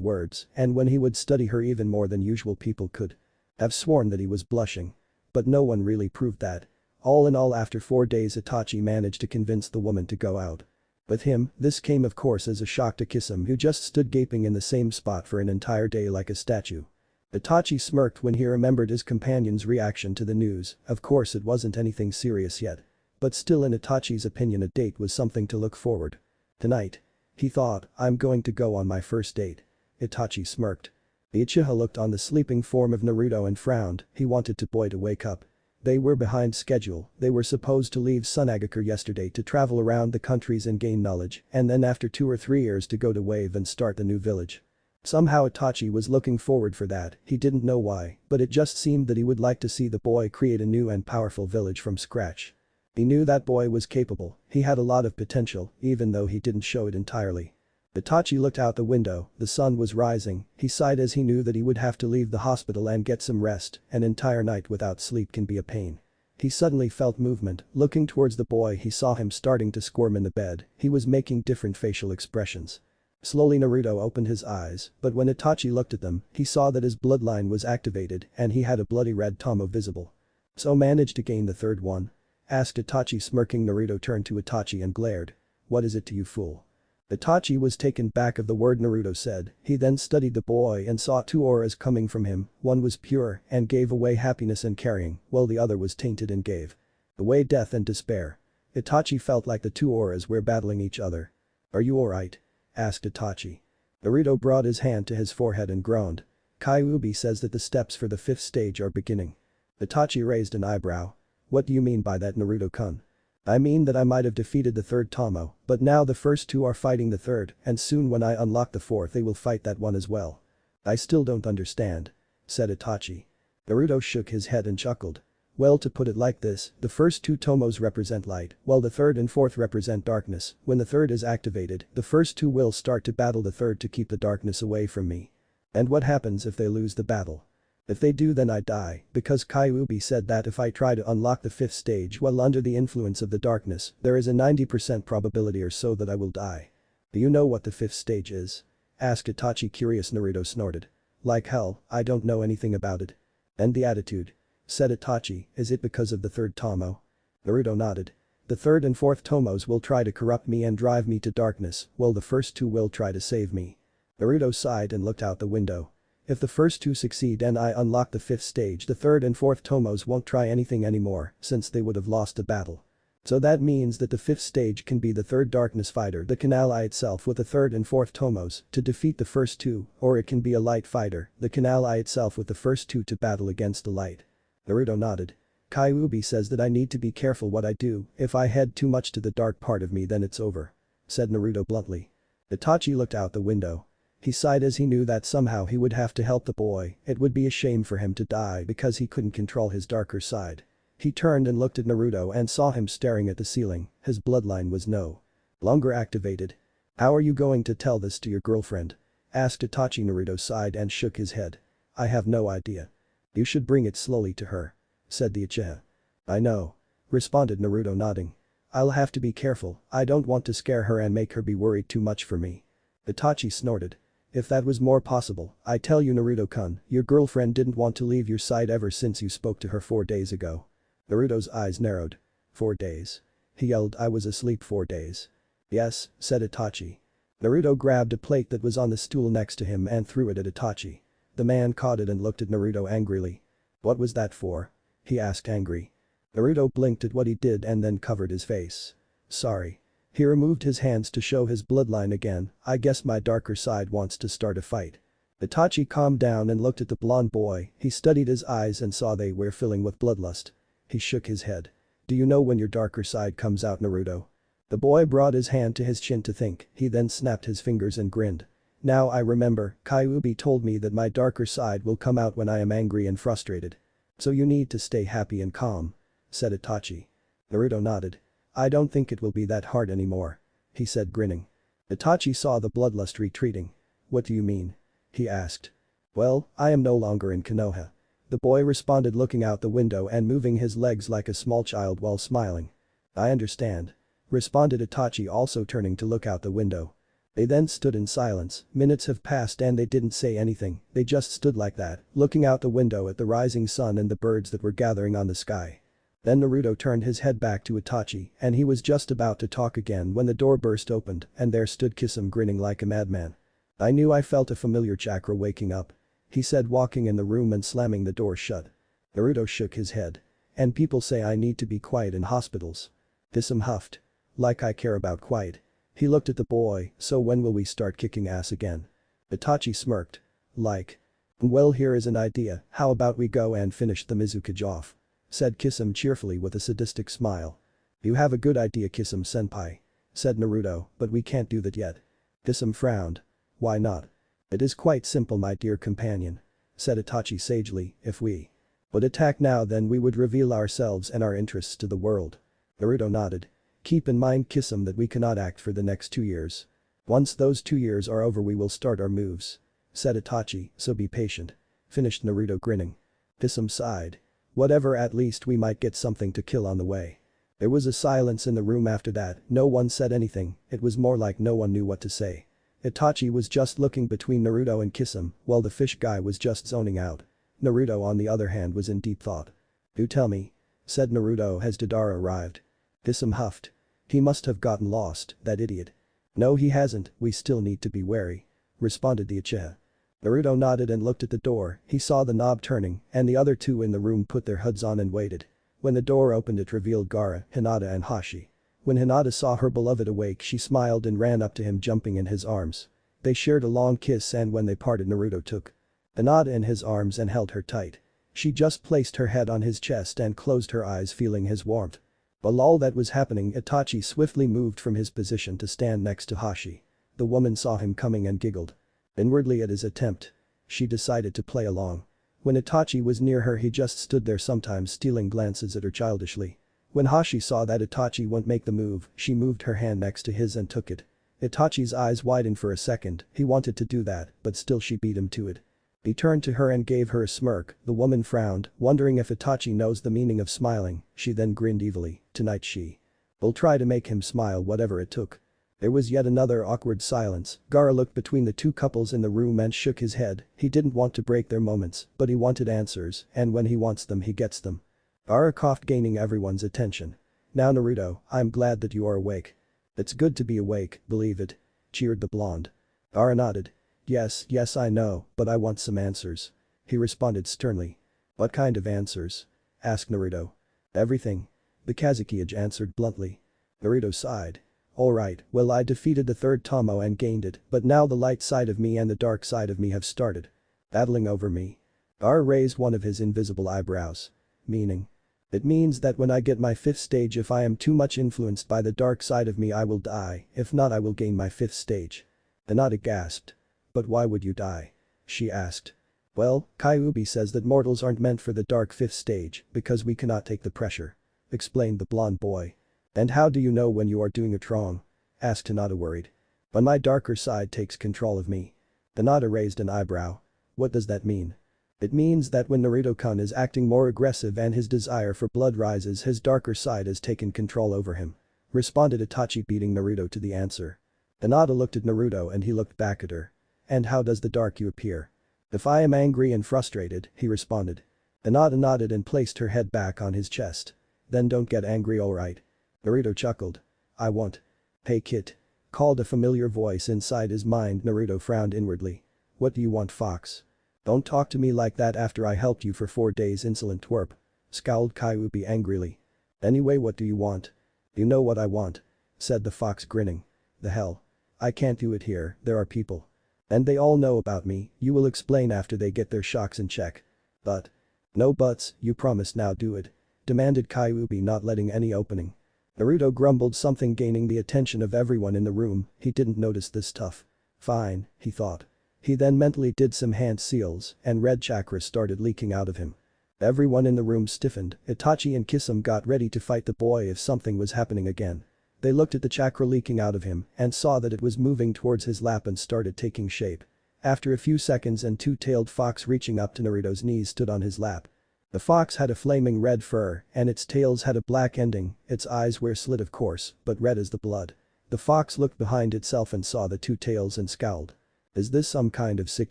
words, and when he would study her even more than usual people could have sworn that he was blushing. But no one really proved that. All in all, after 4 days Itachi managed to convince the woman to go out with him. This came of course as a shock to Kisame, who just stood gaping in the same spot for an entire day like a statue. Itachi smirked when he remembered his companion's reaction to the news. Of course it wasn't anything serious yet. But still, in Itachi's opinion, a date was something to look forward. Tonight. He thought, I'm going to go on my first date. Itachi smirked. The Uchiha looked on the sleeping form of Naruto and frowned. He wanted the boy to wake up. They were behind schedule. They were supposed to leave Tsunade yesterday to travel around the countries and gain knowledge, and then after 2 or 3 years to go to Wave and start the new village. Somehow Itachi was looking forward for that, he didn't know why, but it just seemed that he would like to see the boy create a new and powerful village from scratch. He knew that boy was capable, he had a lot of potential, even though he didn't show it entirely. Itachi looked out the window, the sun was rising, he sighed as he knew that he would have to leave the hospital and get some rest. An entire night without sleep can be a pain. He suddenly felt movement, looking towards the boy he saw him starting to squirm in the bed, he was making different facial expressions. Slowly Naruto opened his eyes, but when Itachi looked at them, he saw that his bloodline was activated and he had a bloody red Tomo visible. So managed to gain the third one? Asked Itachi, smirking. Naruto turned to Itachi and glared. What is it to you, fool? Itachi was taken back of the word Naruto said. He then studied the boy and saw 2 auras coming from him, one was pure and gave away happiness and caring, while the other was tainted and gave away death and despair. Itachi felt like the 2 auras were battling each other. Are you alright? Asked Itachi. Naruto brought his hand to his forehead and groaned. Kyuubi says that the steps for the 5th stage are beginning. Itachi raised an eyebrow. What do you mean by that, Naruto-kun? I mean that I might have defeated the third Tomo, but now the first two are fighting the third, and soon when I unlock the fourth they will fight that one as well. I still don't understand," said Itachi. Naruto shook his head and chuckled. "Well, to put it like this, the first two tomos represent light, while the third and fourth represent darkness. When the third is activated, the first two will start to battle the third to keep the darkness away from me. And what happens if they lose the battle? If they do, then I die, because Kyuubi said that if I try to unlock the fifth stage while under the influence of the darkness, there is a 90% probability or so that I will die." "Do you know what the fifth stage is?" asked Itachi, curious. Naruto snorted. "Like hell, I don't know anything about it." "And the attitude," said Itachi, "is it because of the third Tomo?" Naruto nodded. "The third and fourth Tomos will try to corrupt me and drive me to darkness, while the first two will try to save me." Naruto sighed and looked out the window. "If the first two succeed and I unlock the fifth stage, the third and fourth Tomos won't try anything anymore, since they would have lost the battle. So that means that the fifth stage can be the third darkness fighter that can ally itself with the third and fourth Tomos to defeat the first two, or it can be a light fighter that can ally itself with the first two to battle against the light." Naruto nodded. "Kyuubi says that I need to be careful what I do, if I head too much to the dark part of me then it's over," said Naruto bluntly. Itachi looked out the window. He sighed as he knew that somehow he would have to help the boy. It would be a shame for him to die because he couldn't control his darker side. He turned and looked at Naruto and saw him staring at the ceiling. His bloodline was no longer activated. "How are you going to tell this to your girlfriend?" asked Itachi. Naruto sighed and shook his head. "I have no idea." "You should bring it slowly to her," said the Uchiha. "I know," responded Naruto, nodding. "I'll have to be careful, I don't want to scare her and make her be worried too much for me." Itachi snorted. "If that was more possible, I tell you Naruto-kun, your girlfriend didn't want to leave your side ever since you spoke to her 4 days ago." Naruto's eyes narrowed. 4 days. He yelled, "I was asleep 4 days." "Yes," said Itachi. Naruto grabbed a plate that was on the stool next to him and threw it at Itachi. The man caught it and looked at Naruto angrily. "What was that for?" he asked, angry. Naruto blinked at what he did and then covered his face. "Sorry." He removed his hands to show his bloodline again. "I guess my darker side wants to start a fight." Itachi calmed down and looked at the blonde boy. He studied his eyes and saw they were filling with bloodlust. He shook his head. "Do you know when your darker side comes out, Naruto?" The boy brought his hand to his chin to think. He then snapped his fingers and grinned. "Now I remember, Kyuubi told me that my darker side will come out when I am angry and frustrated. So you need to stay happy and calm," said Itachi. Naruto nodded. "I don't think it will be that hard anymore," he said, grinning. Itachi saw the bloodlust retreating. "What do you mean?" he asked. "Well, I am no longer in Konoha," the boy responded, looking out the window and moving his legs like a small child while smiling. "I understand," responded Itachi, also turning to look out the window. They then stood in silence. Minutes have passed and they didn't say anything, they just stood like that, looking out the window at the rising sun and the birds that were gathering on the sky. Then Naruto turned his head back to Itachi and he was just about to talk again when the door burst opened and there stood Kisame grinning like a madman. "I knew I felt a familiar chakra waking up," he said, walking in the room and slamming the door shut. Naruto shook his head. "And people say I need to be quiet in hospitals." Kisame huffed. "Like I care about quiet." He looked at the boy. "So when will we start kicking ass again?" Itachi smirked. "Like. Well, here is an idea, how about we go and finish the Mizukage off?" said Kisame cheerfully with a sadistic smile. "You have a good idea, Kisame-senpai," said Naruto, "but we can't do that yet." Kisame frowned. "Why not?" "It is quite simple, my dear companion," said Itachi sagely, "if we would attack now then we would reveal ourselves and our interests to the world." Naruto nodded. "Keep in mind, Kisame, that we cannot act for the next 2 years. Once those 2 years are over we will start our moves," said Itachi, "so be patient," finished Naruto, grinning. Kisame sighed. "Whatever, at least we might get something to kill on the way." There was a silence in the room after that. No one said anything, it was more like no one knew what to say. Itachi was just looking between Naruto and Kisame while the fish guy was just zoning out. Naruto on the other hand was in deep thought. "Do tell me," said Naruto as Deidara arrived. Kisame huffed. "He must have gotten lost, that idiot." "No, he hasn't, we still need to be wary," responded the Uchiha. Naruto nodded and looked at the door. He saw the knob turning and the other two in the room put their hoods on and waited. When the door opened it revealed Gaara, Hinata and Hashi. When Hinata saw her beloved awake she smiled and ran up to him, jumping in his arms. They shared a long kiss and when they parted Naruto took Hinata in his arms and held her tight. She just placed her head on his chest and closed her eyes, feeling his warmth. While all that was happening, Itachi swiftly moved from his position to stand next to Hashi. The woman saw him coming and giggled. Inwardly at his attempt, she decided to play along. When Itachi was near her, he just stood there, sometimes stealing glances at her childishly. When Hashi saw that Itachi wouldn't make the move, she moved her hand next to his and took it. Itachi's eyes widened for a second. He wanted to do that, but still she beat him to it. He turned to her and gave her a smirk. The woman frowned, wondering if Itachi knows the meaning of smiling. She then grinned evilly. Tonight she will try to make him smile, whatever it took. There was yet another awkward silence. Gaara looked between the two couples in the room and shook his head. He didn't want to break their moments, but he wanted answers, and when he wants them he gets them. Gaara coughed, gaining everyone's attention. Now Naruto, I'm glad that you are awake. It's good to be awake, believe it, cheered the blonde. Gaara nodded. Yes, I know, but I want some answers. He responded sternly. What kind of answers? Asked Naruto. Everything. The Kazekage answered bluntly. Naruto sighed. Alright, well, I defeated the third Tomo and gained it, but now the light side of me and the dark side of me have started battling over me. Gaara raised one of his invisible eyebrows. Meaning? It means that when I get my 5th stage, if I am too much influenced by the dark side of me, I will die, if not I will gain my 5th stage. Hinata gasped. But why would you die? She asked. Well, Kyuubi says that mortals aren't meant for the dark 5th stage because we cannot take the pressure, explained the blonde boy. And how do you know when you are doing it wrong? Asked Hinata, worried. When my darker side takes control of me. Hinata raised an eyebrow. What does that mean? It means that when Naruto-kun is acting more aggressive and his desire for blood rises, his darker side has taken control over him. Responded Itachi, beating Naruto to the answer. Hinata looked at Naruto and he looked back at her. And how does the dark you appear? If I am angry and frustrated, he responded. Hinata nodded and placed her head back on his chest. Then don't get angry, alright? Naruto chuckled. I won't. Hey kid. Called a familiar voice inside his mind. Naruto frowned inwardly. What do you want, Fox? Don't talk to me like that after I helped you for 4 days, insolent twerp. Scowled Kyuubi angrily. Anyway, what do you want? You know what I want. Said the fox, grinning. The hell? I can't do it here, there are people. And they all know about me. You will explain after they get their shocks in check. But. No buts, you promise, now do it. Demanded Kyuubi, not letting any opening. Naruto grumbled something, gaining the attention of everyone in the room. He didn't notice this stuff. Fine, he thought. He then mentally did some hand seals and red chakra started leaking out of him. Everyone in the room stiffened. Itachi and Kisame got ready to fight the boy if something was happening again. They looked at the chakra leaking out of him and saw that it was moving towards his lap and started taking shape. After a few seconds, a two-tailed fox reaching up to Naruto's knees stood on his lap. The fox had a flaming red fur and its tails had a black ending. Its eyes were slit, of course, but red as the blood. The fox looked behind itself and saw the two tails and scowled. Is this some kind of sick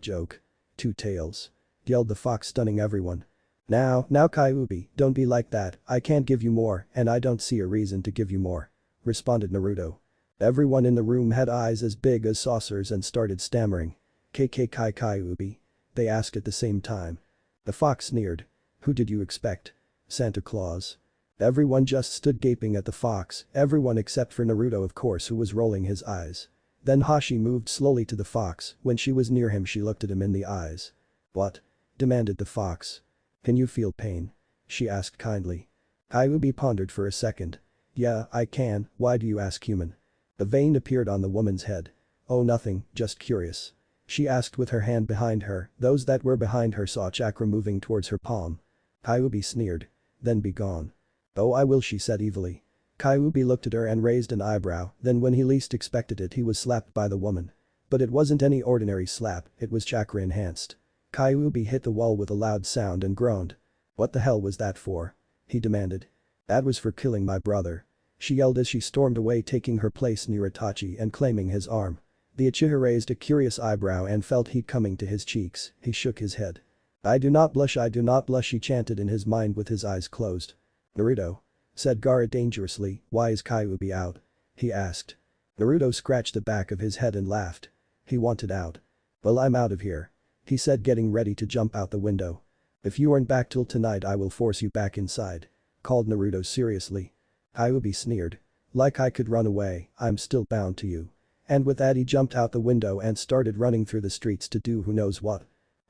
joke? 2 tails. Yelled the fox, stunning everyone. Now Kyuubi, don't be like that. I can't give you more and I don't see a reason to give you more. Responded Naruto. Everyone in the room had eyes as big as saucers and started stammering. Kyuubi? They asked at the same time. The fox sneered. Who did you expect? Santa Claus? Everyone just stood gaping at the fox, everyone except for Naruto, of course, who was rolling his eyes. Then Hashi moved slowly to the fox. When she was near him, she looked at him in the eyes. What? Demanded the fox. Can you feel pain? She asked kindly. Kyuubi pondered for a second. Yeah, I can. Why do you ask, human? A vein appeared on the woman's head. Oh, nothing, just curious. She asked with her hand behind her. Those that were behind her saw chakra moving towards her palm. Kyuubi sneered. Then be gone. Oh, I will, she said evilly. Kyuubi looked at her and raised an eyebrow, then when he least expected it, he was slapped by the woman. But it wasn't any ordinary slap, it was chakra enhanced. Kyuubi hit the wall with a loud sound and groaned. What the hell was that for? He demanded. That was for killing my brother. She yelled as she stormed away, taking her place near Itachi and claiming his arm. The Uchiha raised a curious eyebrow and felt heat coming to his cheeks. He shook his head. I do not blush, he chanted in his mind with his eyes closed. Naruto. Said Gaara dangerously. Why is Kyuubi out? He asked. Naruto scratched the back of his head and laughed. He wanted out. Well, I'm out of here. He said, getting ready to jump out the window. If you aren't back till tonight, I will force you back inside. Called Naruto seriously. Kyuubi sneered. Like I could run away, I'm still bound to you. And with that he jumped out the window and started running through the streets to do who knows what.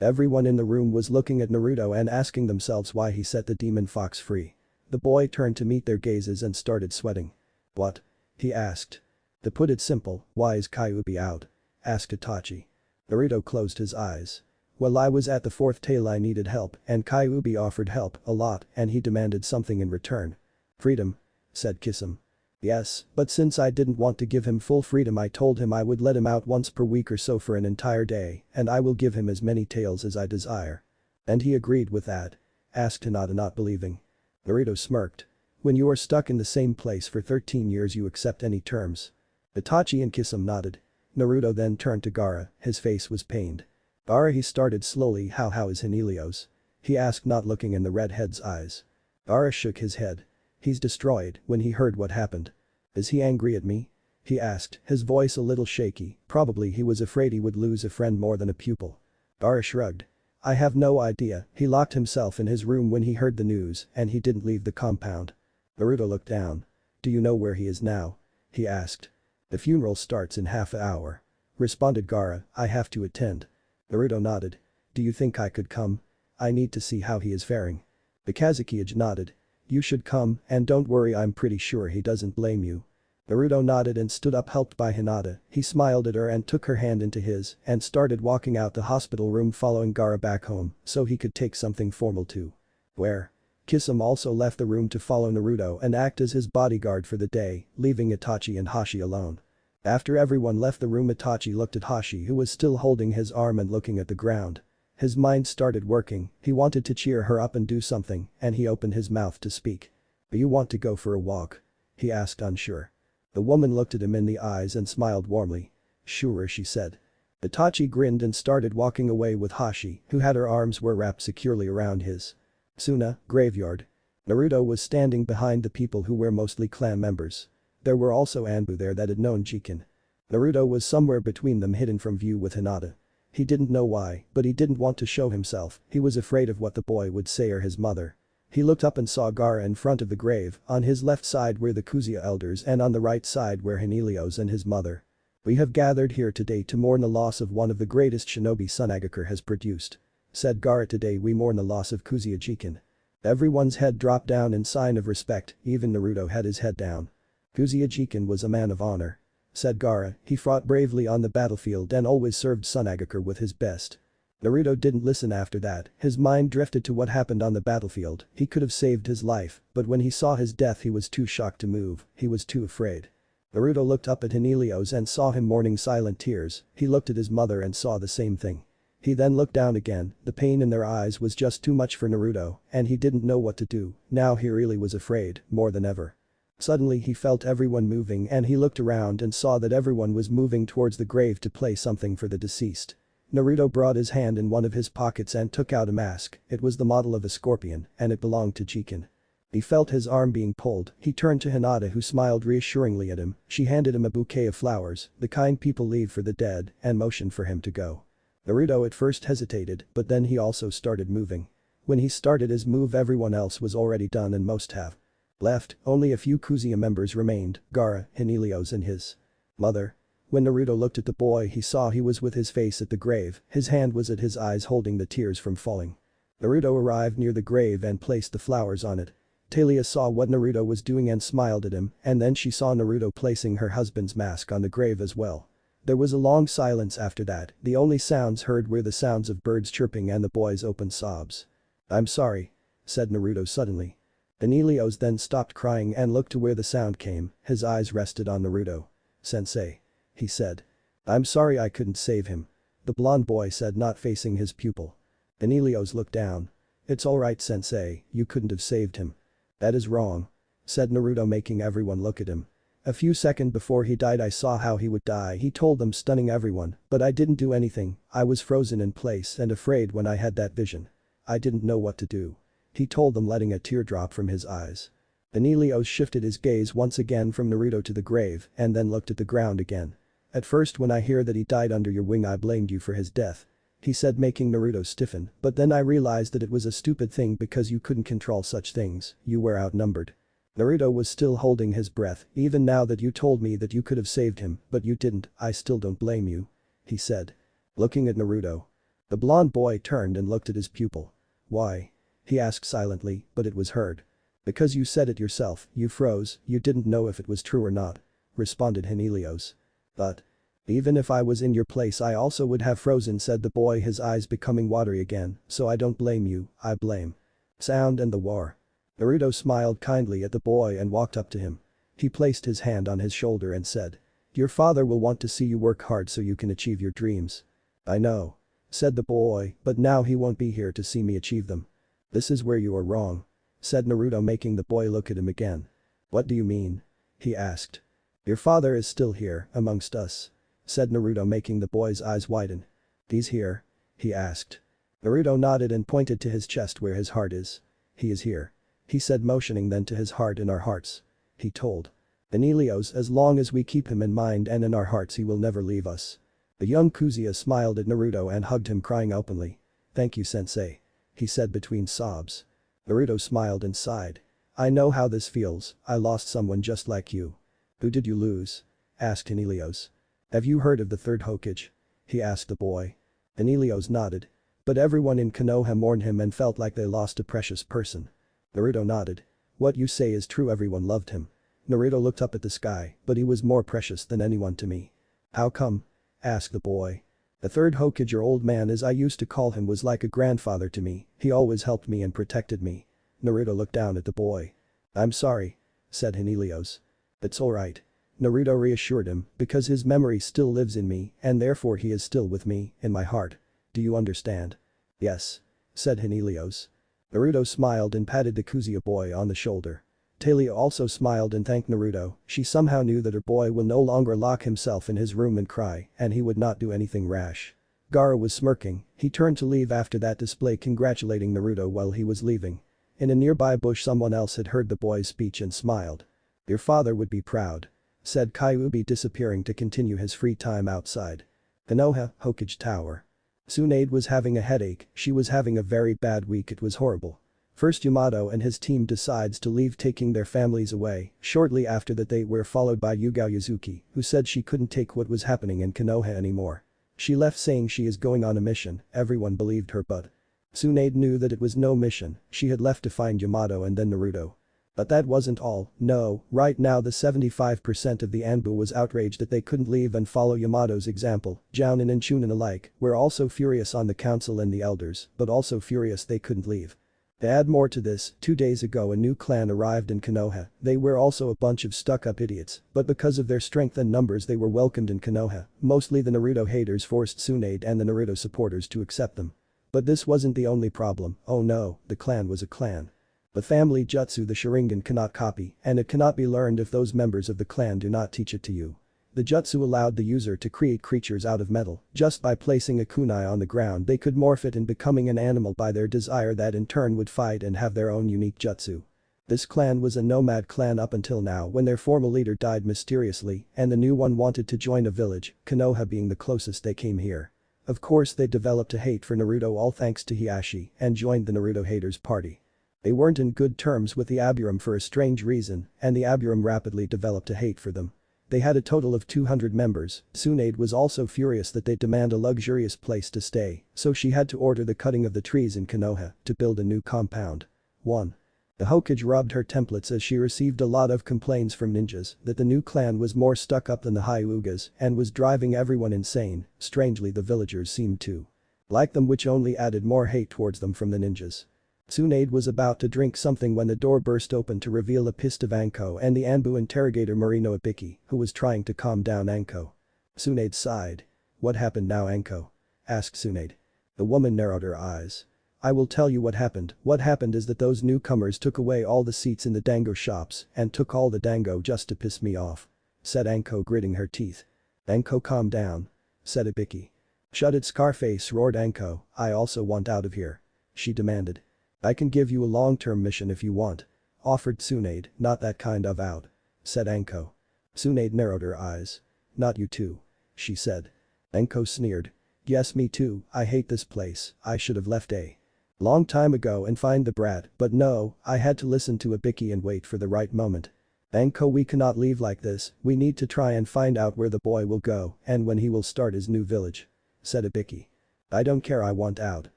Everyone in the room was looking at Naruto and asking themselves why he set the demon fox free. The boy turned to meet their gazes and started sweating. "What?" he asked. "To put it simple, why is Kyuubi out?" asked Itachi. Naruto closed his eyes. "Well, I was at the fourth tail, I needed help and Kyuubi offered help a lot and he demanded something in return." "Freedom," said Kisame. "Yes, but since I didn't want to give him full freedom, I told him I would let him out once per week or so for an entire day and I will give him as many tails as I desire." "And he agreed with that?" asked Hinata, not believing. Naruto smirked. "When you are stuck in the same place for 13 years you accept any terms." Itachi and Kisame nodded. Naruto then turned to Gaara, his face was pained. "Gaara," he started slowly, how is Hinelios?" he asked, not looking in the redhead's eyes. Gaara shook his head. "He's destroyed," when he heard what happened. "Is he angry at me?" he asked, his voice a little shaky, probably he was afraid he would lose a friend more than a pupil. Gaara shrugged. "I have no idea, he locked himself in his room when he heard the news and he didn't leave the compound." Naruto looked down. "Do you know where he is now?" he asked. "The funeral starts in half an hour," responded Gaara. "I have to attend." Naruto nodded. "Do you think I could come? I need to see how he is faring." The Kazekage nodded. "You should come and don't worry, I'm pretty sure he doesn't blame you." Naruto nodded and stood up, helped by Hinata. He smiled at her and took her hand into his and started walking out the hospital room, following Gaara back home so he could take something formal too. "Where?" Kisame also left the room to follow Naruto and act as his bodyguard for the day, leaving Itachi and Hashi alone. After everyone left the room, Itachi looked at Hashi, who was still holding his arm and looking at the ground. His mind started working, he wanted to cheer her up and do something, and he opened his mouth to speak. "Do you want to go for a walk?" he asked, unsure. The woman looked at him in the eyes and smiled warmly. "Sure," she said. Itachi grinned and started walking away with Hashi, who had her arms were wrapped securely around his. Suna, graveyard. Naruto was standing behind the people who were mostly clan members. There were also Anbu there that had known Jiken. Naruto was somewhere between them, hidden from view with Hinata. He didn't know why, but he didn't want to show himself, he was afraid of what the boy would say or his mother. He looked up and saw Gaara in front of the grave, on his left side were the Kuzuya elders and on the right side were Hinelios and his mother. "We have gathered here today to mourn the loss of one of the greatest shinobi Tsunade has produced," said Gaara. "Today we mourn the loss of Kuzuya Jiken." Everyone's head dropped down in sign of respect, even Naruto had his head down. "Kuzuya Jiken was a man of honor," said Gaara. "He fought bravely on the battlefield and always served Tsunade with his best." Naruto didn't listen after that, his mind drifted to what happened on the battlefield. He could have saved his life, but when he saw his death he was too shocked to move, he was too afraid. Naruto looked up at Hinelios and saw him mourning silent tears, he looked at his mother and saw the same thing. He then looked down again, the pain in their eyes was just too much for Naruto, and he didn't know what to do, now he really was afraid, more than ever. Suddenly he felt everyone moving and he looked around and saw that everyone was moving towards the grave to play something for the deceased. Naruto brought his hand in one of his pockets and took out a mask, it was the model of a scorpion, and it belonged to Jiken. He felt his arm being pulled, he turned to Hinata who smiled reassuringly at him, she handed him a bouquet of flowers, the kind people leave for the dead, and motioned for him to go. Naruto at first hesitated, but then he also started moving. When he started his move everyone else was already done and most have left, only a few Kuzuya members remained, Gaara, Hinelios and his mother. When Naruto looked at the boy he saw he was with his face at the grave, his hand was at his eyes holding the tears from falling. Naruto arrived near the grave and placed the flowers on it. Talia saw what Naruto was doing and smiled at him, and then she saw Naruto placing her husband's mask on the grave as well. There was a long silence after that, the only sounds heard were the sounds of birds chirping and the boy's open sobs. "I'm sorry," said Naruto suddenly. Hinelios then stopped crying and looked to where the sound came, his eyes rested on Naruto. "Sensei," he said. "I'm sorry I couldn't save him," the blonde boy said, not facing his pupil. Hinelios looked down. "It's alright sensei, you couldn't have saved him." "That is wrong," said Naruto, making everyone look at him. "A few seconds before he died I saw how he would die," he told them, stunning everyone, "but I didn't do anything, I was frozen in place and afraid when I had that vision. I didn't know what to do," he told them, letting a tear drop from his eyes. Hinelios shifted his gaze once again from Naruto to the grave and then looked at the ground again. "At first when I hear that he died under your wing I blamed you for his death," he said, making Naruto stiffen, "but then I realized that it was a stupid thing because you couldn't control such things, you were outnumbered." Naruto was still holding his breath. "Even now that you told me that you could have saved him, but you didn't, I still don't blame you," he said. Looking at Naruto. The blonde boy turned and looked at his pupil. "Why?" he asked silently, but it was heard. Because you said it yourself, you froze, you didn't know if it was true or not. Responded Helios. But. Even if I was in your place I also would have frozen, said the boy, his eyes becoming watery again, so I don't blame you, I blame. Sound and the war. Naruto smiled kindly at the boy and walked up to him. He placed his hand on his shoulder and said. Your father will want to see you work hard so you can achieve your dreams. I know. Said the boy, but now he won't be here to see me achieve them. This is where you are wrong. Said Naruto, making the boy look at him again. What do you mean? He asked. Your father is still here, amongst us. Said Naruto, making the boy's eyes widen. He's here? He asked. Naruto nodded and pointed to his chest where his heart is. He is here. He said, motioning then to his heart. In our hearts. He told. Helios, as long as we keep him in mind and in our hearts he will never leave us. The young Kuzuya smiled at Naruto and hugged him, crying openly. Thank you, sensei. He said between sobs. Naruto smiled and sighed. I know how this feels, I lost someone just like you. Who did you lose? Asked Helios. Have you heard of the third Hokage? He asked the boy. Helios nodded. But everyone in Konoha mourned him and felt like they lost a precious person. Naruto nodded. What you say is true, everyone loved him. Naruto looked up at the sky, but he was more precious than anyone to me. How come? Asked the boy. The third Hokage, your old man as I used to call him, was like a grandfather to me, he always helped me and protected me. Naruto looked down at the boy. I'm sorry. Said Helios. It's alright. Naruto reassured him, because his memory still lives in me and therefore he is still with me, in my heart. Do you understand? Yes. Said Helios. Naruto smiled and patted the Kuzuya boy on the shoulder. Talia also smiled and thanked Naruto, she somehow knew that her boy will no longer lock himself in his room and cry, and he would not do anything rash. Gaara was smirking, he turned to leave after that display, congratulating Naruto while he was leaving. In a nearby bush someone else had heard the boy's speech and smiled. Your father would be proud. Said Kyuubi, disappearing to continue his free time outside. Konoha, Hokage Tower. Tsunade was having a headache, she was having a very bad week, it was horrible. First Yamato and his team decides to leave, taking their families away. Shortly after that they were followed by Yugao Yuzuki, who said she couldn't take what was happening in Konoha anymore. She left saying she is going on a mission, everyone believed her, but Tsunade knew that it was no mission, she had left to find Yamato and then Naruto. But that wasn't all, no, right now the 75% of the Anbu was outraged that they couldn't leave and follow Yamato's example. Jounin and Chunin alike were also furious on the council and the elders, but also furious they couldn't leave. To add more to this, 2 days ago a new clan arrived in Konoha, they were also a bunch of stuck-up idiots, but because of their strength and numbers they were welcomed in Konoha, mostly the Naruto haters forced Tsunade and the Naruto supporters to accept them. But this wasn't the only problem, oh no, the clan was a clan. The family jutsu the Sharingan cannot copy and it cannot be learned if those members of the clan do not teach it to you. The jutsu allowed the user to create creatures out of metal, just by placing a kunai on the ground they could morph it in becoming an animal by their desire that in turn would fight and have their own unique jutsu. This clan was a nomad clan up until now when their former leader died mysteriously and the new one wanted to join a village, Konoha being the closest they came here. Of course they developed a hate for Naruto all thanks to Hiashi and joined the Naruto haters party. They weren't in good terms with the Aburam for a strange reason and the Aburam rapidly developed a hate for them. They had a total of 200 members, Tsunade was also furious that they demand a luxurious place to stay, so she had to order the cutting of the trees in Konoha to build a new compound. 1. The Hokage robbed her templates as she received a lot of complaints from ninjas that the new clan was more stuck up than the Hyugas and was driving everyone insane, strangely the villagers seemed to like them, which only added more hate towards them from the ninjas. Tsunade was about to drink something when the door burst open to reveal a pissed of Anko and the Anbu interrogator Marino Ibiki, who was trying to calm down Anko. Tsunade sighed. What happened now, Anko? Asked Tsunade. The woman narrowed her eyes. I will tell you what happened. What happened is that those newcomers took away all the seats in the dango shops and took all the dango just to piss me off. Said Anko, gritting her teeth. Anko, calm down. Said Ibiki. Shut it, Scarface, roared Anko, I also want out of here. She demanded. I can give you a long-term mission if you want. Offered Tsunade, not that kind of out. Said Anko. Tsunade narrowed her eyes. Not you too. She said. Anko sneered. Yes, me too, I hate this place, I should have left a long time ago and find the brat, but no, I had to listen to Ibiki and wait for the right moment. Anko, we cannot leave like this, we need to try and find out where the boy will go and when he will start his new village. Said Ibiki. I don't care, I want out.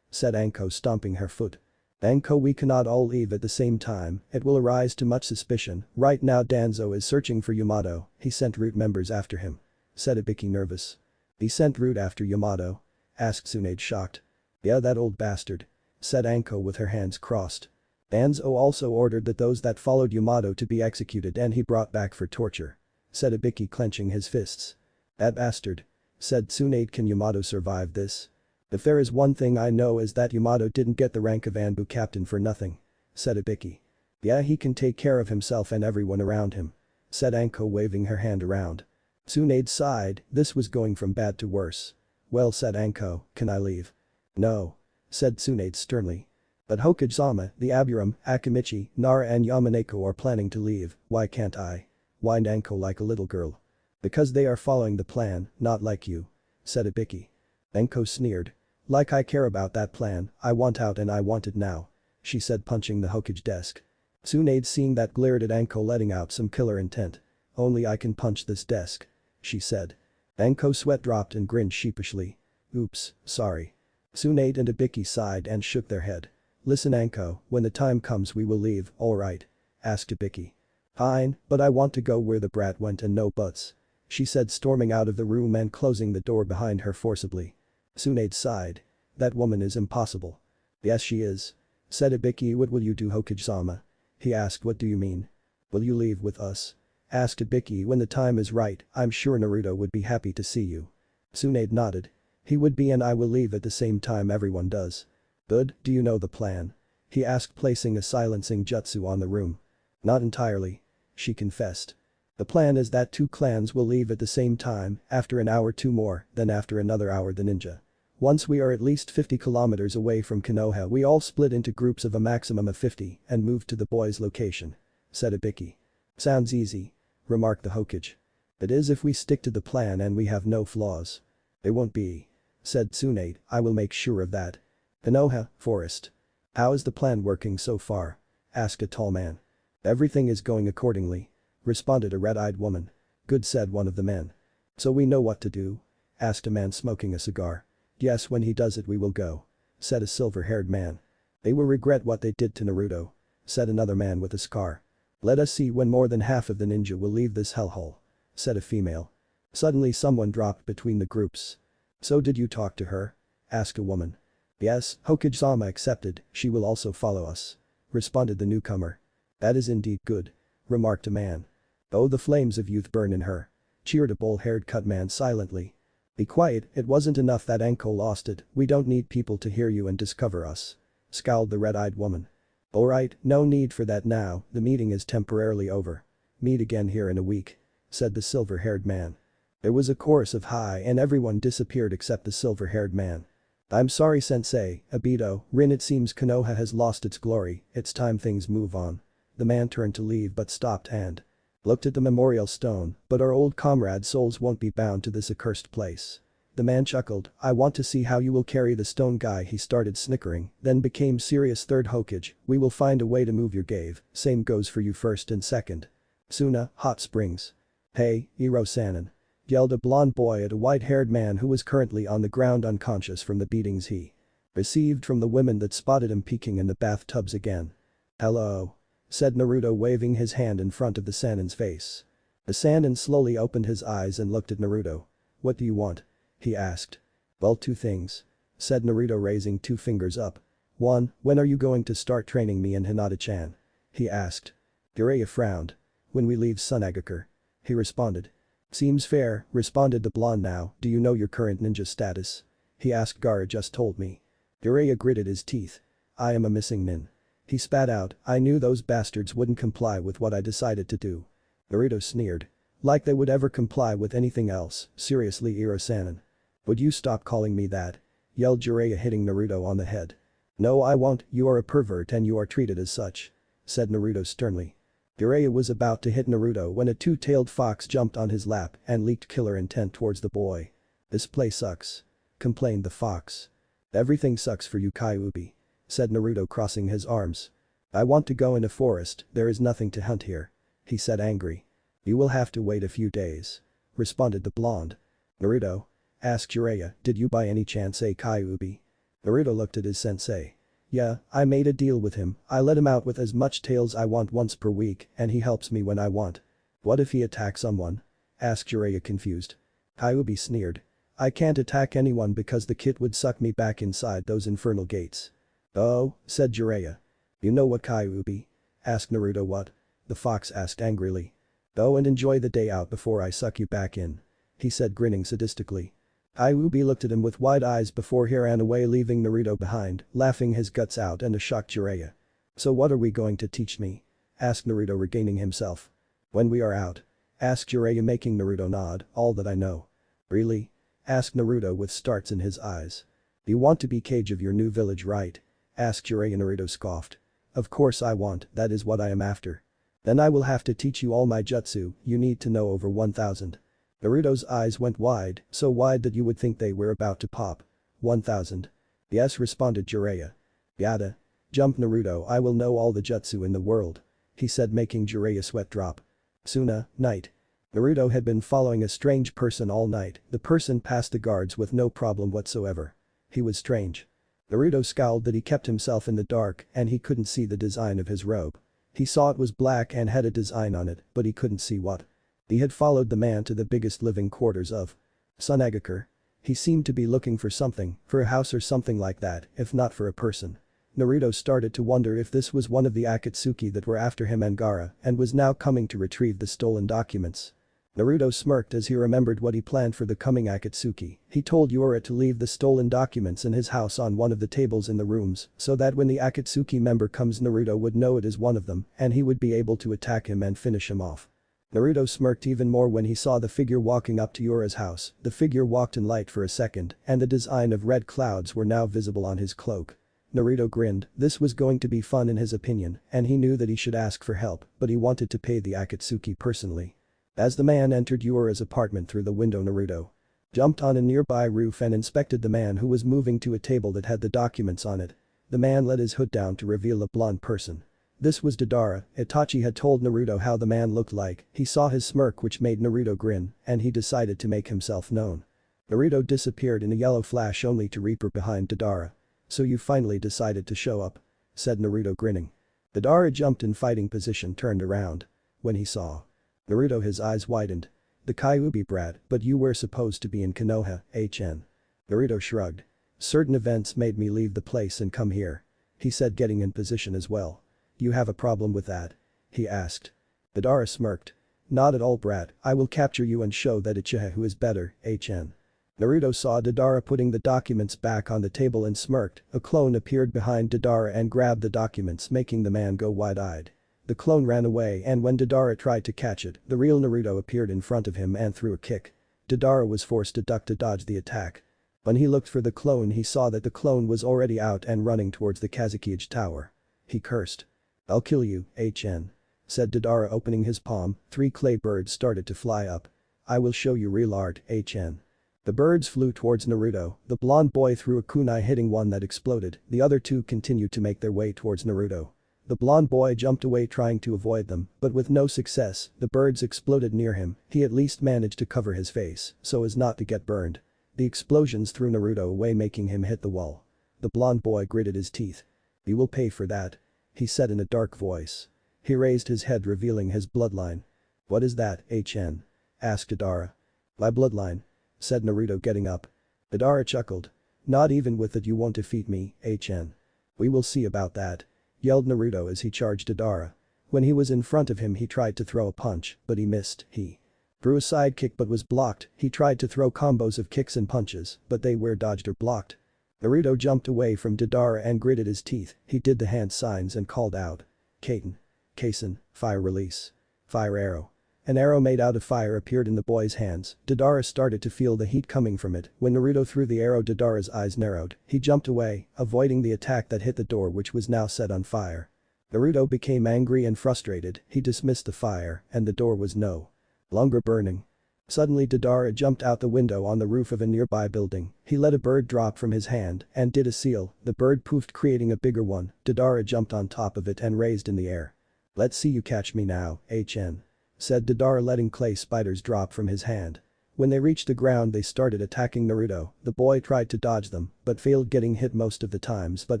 Said Anko, stomping her foot. Anko, we cannot all leave at the same time, it will arise too much suspicion. Right now Danzo is searching for Yamato, he sent root members after him. Said Ibiki nervous. He sent root after Yamato? Asked Tsunade shocked. Yeah, that old bastard. Said Anko with her hands crossed. Danzo also ordered that those that followed Yamato to be executed and he brought back for torture. Said Ibiki clenching his fists. That bastard. Said Tsunade, can Yamato survive this? If there is one thing I know is that Yamato didn't get the rank of Anbu captain for nothing. Said Ibiki. Yeah, he can take care of himself and everyone around him. Said Anko waving her hand around. Tsunade sighed, this was going from bad to worse. Well, said Anko, can I leave? No. Said Tsunade sternly. But Hokage-sama, the Aburame, Akimichi, Nara and Yamaneko are planning to leave, why can't I? Whined Anko like a little girl. Because they are following the plan, not like you. Said Ibiki. Anko sneered. Like I care about that plan, I want out and I want it now. She said punching the Hokage desk. Tsunade seeing that glared at Anko letting out some killer intent. Only I can punch this desk. She said. Anko sweat dropped and grinned sheepishly. Oops, sorry. Tsunade and Ibiki sighed and shook their head. Listen Anko, when the time comes we will leave, alright? Asked Ibiki. Fine, but I want to go where the brat went and no buts. She said storming out of the room and closing the door behind her forcibly. Tsunade sighed. That woman is impossible. Yes she is. Said Ibiki, what will you do Hokage-sama? He asked, what do you mean? Will you leave with us? Asked Ibiki, when the time is right, I'm sure Naruto would be happy to see you. Tsunade nodded. He would be and I will leave at the same time everyone does. Good, do you know the plan? He asked placing a silencing jutsu on the room. Not entirely. She confessed. The plan is that two clans will leave at the same time, after an hour two more, then after another hour the ninja. Once we are at least 50 kilometers away from Konoha we all split into groups of a maximum of 50 and move to the boys' location. Said Ibiki. Sounds easy. Remarked the Hokage. It is if we stick to the plan and we have no flaws. They won't be. Said Tsunade, I will make sure of that. Konoha, forest. How is the plan working so far? Asked a tall man. Everything is going accordingly. Responded a red-eyed woman. Good, said one of the men. So we know what to do? Asked a man smoking a cigar. Yes, when he does it we will go. Said a silver-haired man. They will regret what they did to Naruto. Said another man with a scar. Let us see when more than half of the ninja will leave this hellhole. Said a female. Suddenly someone dropped between the groups. So did you talk to her? Asked a woman. Yes, Hokage-sama accepted, she will also follow us. Responded the newcomer. That is indeed good. Remarked a man. Oh, the flames of youth burn in her. Cheered a bull-haired cut man silently. Be quiet, it wasn't enough that Anko lost it, we don't need people to hear you and discover us. Scowled the red-eyed woman. Alright, no need for that now, the meeting is temporarily over. Meet again here in a week. Said the silver-haired man. There was a chorus of hi and everyone disappeared except the silver-haired man. I'm sorry sensei, Obito, Rin, it seems Konoha has lost its glory, it's time things move on. The man turned to leave but stopped and looked at the memorial stone, but our old comrades' souls won't be bound to this accursed place. The man chuckled, I want to see how you will carry the stone guy. He started snickering, then became serious. Third Hokage, we will find a way to move your cave, same goes for you first and second. Suna, Hot Springs. Hey, Iro-sanin. Yelled a blond boy at a white-haired man who was currently on the ground unconscious from the beatings he received from the women that spotted him peeking in the bathtubs again. Hello. Said Naruto waving his hand in front of the Sanin's face. The Sanin slowly opened his eyes and looked at Naruto. What do you want? He asked. Well, two things. Said Naruto raising two fingers up. One, when are you going to start training me and Hinata-chan? He asked. Jiraiya frowned. When we leave Tsunade. He responded. Seems fair, responded the blonde. Now, do you know your current ninja status? He asked. Gaara just told me. Jiraiya gritted his teeth. I am a missing nin. He spat out, I knew those bastards wouldn't comply with what I decided to do. Naruto sneered. Like they would ever comply with anything else, seriously Iro-sanin. Would you stop calling me that? Yelled Jiraiya hitting Naruto on the head. No I won't, you are a pervert and you are treated as such. Said Naruto sternly. Jiraiya was about to hit Naruto when a two-tailed fox jumped on his lap and leaked killer intent towards the boy. This place sucks. Complained the fox. Everything sucks for you Kyuubi. Said Naruto crossing his arms. I want to go in a forest, there is nothing to hunt here. He said angry. You will have to wait a few days. Responded the blonde. Naruto? Asked Jiraiya, did you by any chance say Kyuubi? Naruto looked at his sensei. Yeah, I made a deal with him, I let him out with as much tails I want once per week and he helps me when I want. What if he attacks someone? Asked Jiraiya confused. Kyuubi sneered. I can't attack anyone because the kit would suck me back inside those infernal gates. Oh, said Jiraiya. You know what Kyuubi? Asked Naruto. What? The fox asked angrily. Go and enjoy the day out before I suck you back in. He said grinning sadistically. Kyuubi looked at him with wide eyes before he ran away leaving Naruto behind, laughing his guts out and a shocked Jiraiya. So what are we going to teach me? Asked Naruto regaining himself. When we are out. Asked Jiraiya making Naruto nod, all that I know. Really? Asked Naruto with starts in his eyes. You want to be Kage of your new village, right? Asked Jiraiya. Naruto scoffed. Of course I want, that is what I am after. Then I will have to teach you all my jutsu, you need to know over 1000. Naruto's eyes went wide, so wide that you would think they were about to pop. 1000. Yes, responded Jiraiya. Yada. Jump Naruto, I will know all the jutsu in the world. He said making Jiraiya sweat drop. Suna, night. Naruto had been following a strange person all night, the person passed the guards with no problem whatsoever. He was strange. Naruto scowled that he kept himself in the dark and he couldn't see the design of his robe. He saw it was black and had a design on it, but he couldn't see what. He had followed the man to the biggest living quarters of Tsunade. He seemed to be looking for something, for a house or something like that, if not for a person. Naruto started to wonder if this was one of the Akatsuki that were after him and Gaara and was now coming to retrieve the stolen documents. Naruto smirked as he remembered what he planned for the coming Akatsuki. He told Yura to leave the stolen documents in his house on one of the tables in the rooms so that when the Akatsuki member comes Naruto would know it is one of them and he would be able to attack him and finish him off. Naruto smirked even more when he saw the figure walking up to Yura's house. The figure walked in light for a second and the design of red clouds were now visible on his cloak. Naruto grinned, this was going to be fun in his opinion and he knew that he should ask for help but he wanted to pay the Akatsuki personally. As the man entered Yura's apartment through the window Naruto jumped on a nearby roof and inspected the man who was moving to a table that had the documents on it. The man let his hood down to reveal a blonde person. This was Deidara. Itachi had told Naruto how the man looked like, he saw his smirk which made Naruto grin and he decided to make himself known. Naruto disappeared in a yellow flash only to reaper behind Deidara. So you finally decided to show up? Said Naruto grinning. Deidara jumped in fighting position turned around. When he saw Naruto his eyes widened. The Kyuubi brat, but you were supposed to be in Konoha, HN. Naruto shrugged. Certain events made me leave the place and come here. He said getting in position as well. You have a problem with that? He asked. Deidara smirked. Not at all brat, I will capture you and show that Uchiha who is better, HN. Naruto saw Deidara putting the documents back on the table and smirked. A clone appeared behind Deidara and grabbed the documents making the man go wide-eyed. The clone ran away and when Deidara tried to catch it, the real Naruto appeared in front of him and threw a kick. Deidara was forced to duck to dodge the attack. When he looked for the clone he saw that the clone was already out and running towards the Kazekage tower. He cursed. I'll kill you, HN. Said Deidara opening his palm, 3 clay birds started to fly up. I will show you real art, HN. The birds flew towards Naruto, the blonde boy threw a kunai hitting one that exploded, the other 2 continued to make their way towards Naruto. The blonde boy jumped away trying to avoid them, but with no success, the birds exploded near him, he at least managed to cover his face, so as not to get burned. The explosions threw Naruto away making him hit the wall. The blonde boy gritted his teeth. You will pay for that. He said in a dark voice. He raised his head revealing his bloodline. What is that, HN? Asked Deidara. My bloodline. Said Naruto getting up. Deidara chuckled. Not even with it you won't defeat me, HN. We will see about that. Yelled Naruto as he charged Deidara. When he was in front of him he tried to throw a punch, but he missed, he threw a side kick but was blocked, he tried to throw combos of kicks and punches, but they were dodged or blocked. Naruto jumped away from Deidara and gritted his teeth, he did the hand signs and called out. Kaiten. Kaisen, fire release. Fire arrow. An arrow made out of fire appeared in the boy's hands, Deidara started to feel the heat coming from it, when Naruto threw the arrow Deidara's eyes narrowed, he jumped away, avoiding the attack that hit the door which was now set on fire. Naruto became angry and frustrated, he dismissed the fire, and the door was no longer burning. Suddenly Deidara jumped out the window on the roof of a nearby building, he let a bird drop from his hand and did a seal, the bird poofed creating a bigger one, Deidara jumped on top of it and raised in the air. Let's see you catch me now, HN. Said Deidara letting clay spiders drop from his hand. When they reached the ground they started attacking Naruto. The boy tried to dodge them, but failed, getting hit most of the times, but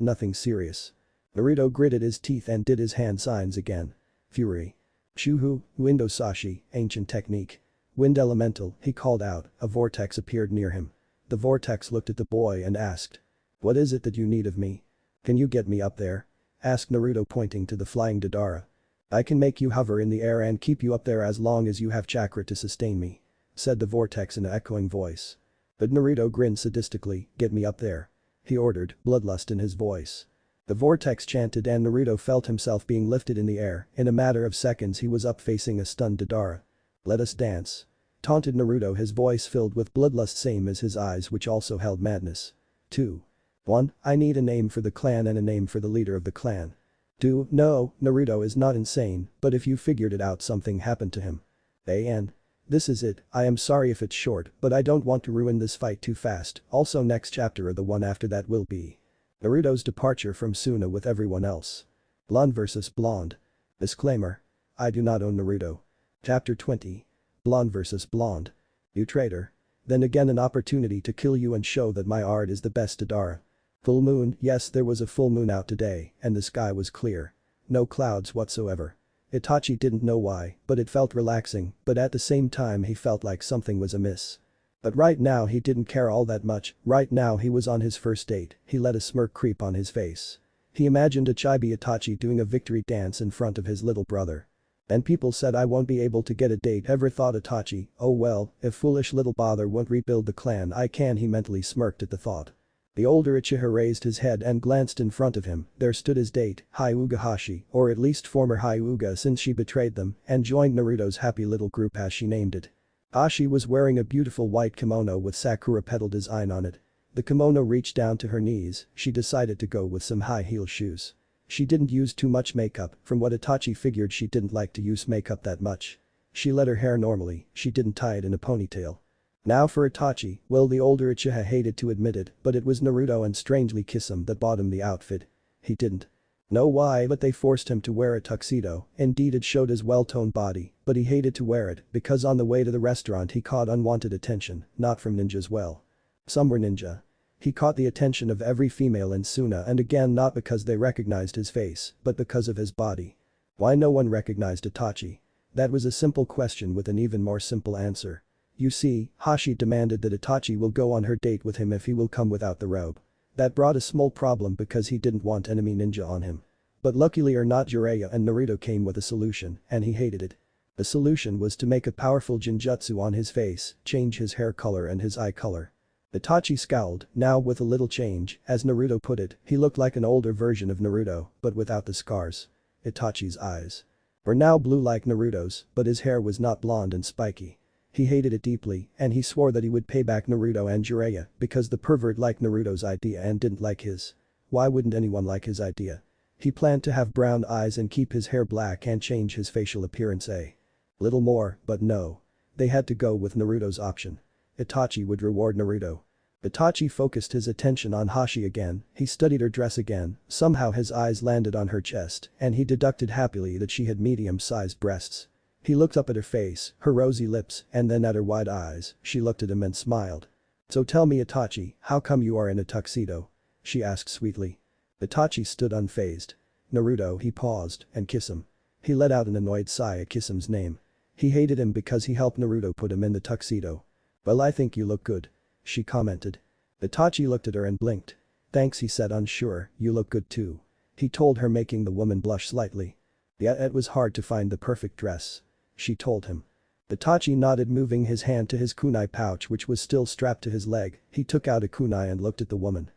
nothing serious. Naruto gritted his teeth and did his hand signs again. Fury. Shuhu, Windo Sashi, ancient technique. Wind elemental, he called out. A vortex appeared near him. The vortex looked at the boy and asked. What is it that you need of me? Can you get me up there? Asked Naruto, pointing to the flying Deidara. I can make you hover in the air and keep you up there as long as you have chakra to sustain me, said the vortex in an echoing voice. But Naruto grinned sadistically. Get me up there, he ordered, bloodlust in his voice. The vortex chanted and Naruto felt himself being lifted in the air. In a matter of seconds he was up facing a stunned Deidara. Let us dance, taunted Naruto, his voice filled with bloodlust same as his eyes, which also held madness. 2. 1. I need a name for the clan and a name for the leader of the clan. 2. No, Naruto is not insane, but if you figured it out, something happened to him. An. This is it. I am sorry if it's short, but I don't want to ruin this fight too fast. Also next chapter or the one after that will be Naruto's departure from Suna with everyone else. Blonde vs. Blonde. Disclaimer. I do not own Naruto. Chapter 20. Blonde vs. Blonde. You traitor. Then again an opportunity to kill you and show that my art is the best. Deidara. Full moon. Yes, there was a full moon out today and the sky was clear. No clouds whatsoever. Itachi didn't know why, but it felt relaxing, but at the same time he felt like something was amiss. But right now he didn't care all that much. Right now he was on his first date. He let a smirk creep on his face. He imagined a chibi Itachi doing a victory dance in front of his little brother. And people said I won't be able to get a date ever, thought Itachi. Oh well, if foolish little bother won't rebuild the clan, I can. He mentally smirked at the thought. The older Uchiha raised his head and glanced in front of him. There stood his date, Hyuga Hashi, or at least former Hyuga since she betrayed them and joined Naruto's happy little group as she named it. Hashi was wearing a beautiful white kimono with sakura petal design on it. The kimono reached down to her knees. She decided to go with some high heel shoes. She didn't use too much makeup. From what Itachi figured, she didn't like to use makeup that much. She let her hair normally. She didn't tie it in a ponytail. Now for Itachi, well, the older Uchiha hated to admit it, but it was Naruto and strangely Kisame that bought him the outfit. He didn't know why, but they forced him to wear a tuxedo. Indeed, it showed his well-toned body, but he hated to wear it because on the way to the restaurant he caught unwanted attention, not from ninjas. Well, some were ninja. He caught the attention of every female in Suna, and again not because they recognized his face, but because of his body. Why no one recognized Itachi? That was a simple question with an even more simple answer. You see, Hashi demanded that Itachi will go on her date with him if he will come without the robe. That brought a small problem because he didn't want enemy ninja on him. But luckily or not, Jiraiya and Naruto came with a solution, and he hated it. The solution was to make a powerful genjutsu on his face, change his hair color and his eye color. Itachi scowled. Now with a little change, as Naruto put it, he looked like an older version of Naruto, but without the scars. Itachi's eyes were now blue like Naruto's, but his hair was not blonde and spiky. He hated it deeply, and he swore that he would pay back Naruto and Jiraiya because the pervert liked Naruto's idea and didn't like his. Why wouldn't anyone like his idea? He planned to have brown eyes and keep his hair black and change his facial appearance a little more, but no. They had to go with Naruto's option. Itachi would reward Naruto. Itachi focused his attention on Hashi again. He studied her dress again. Somehow his eyes landed on her chest, and he deducted happily that she had medium-sized breasts. He looked up at her face, her rosy lips, and then at her wide eyes. She looked at him and smiled. So tell me, Itachi, how come you are in a tuxedo? She asked sweetly. Itachi stood unfazed. Naruto, he paused, and Kisame. He let out an annoyed sigh at Kisame's name. He hated him because he helped Naruto put him in the tuxedo. Well, I think you look good, she commented. Itachi looked at her and blinked. Thanks, he said unsure. You look good too, he told her, making the woman blush slightly. Yeah, it was hard to find the perfect dress, she told him. Itachi nodded, moving his hand to his kunai pouch which was still strapped to his leg. He took out a kunai and looked at the woman.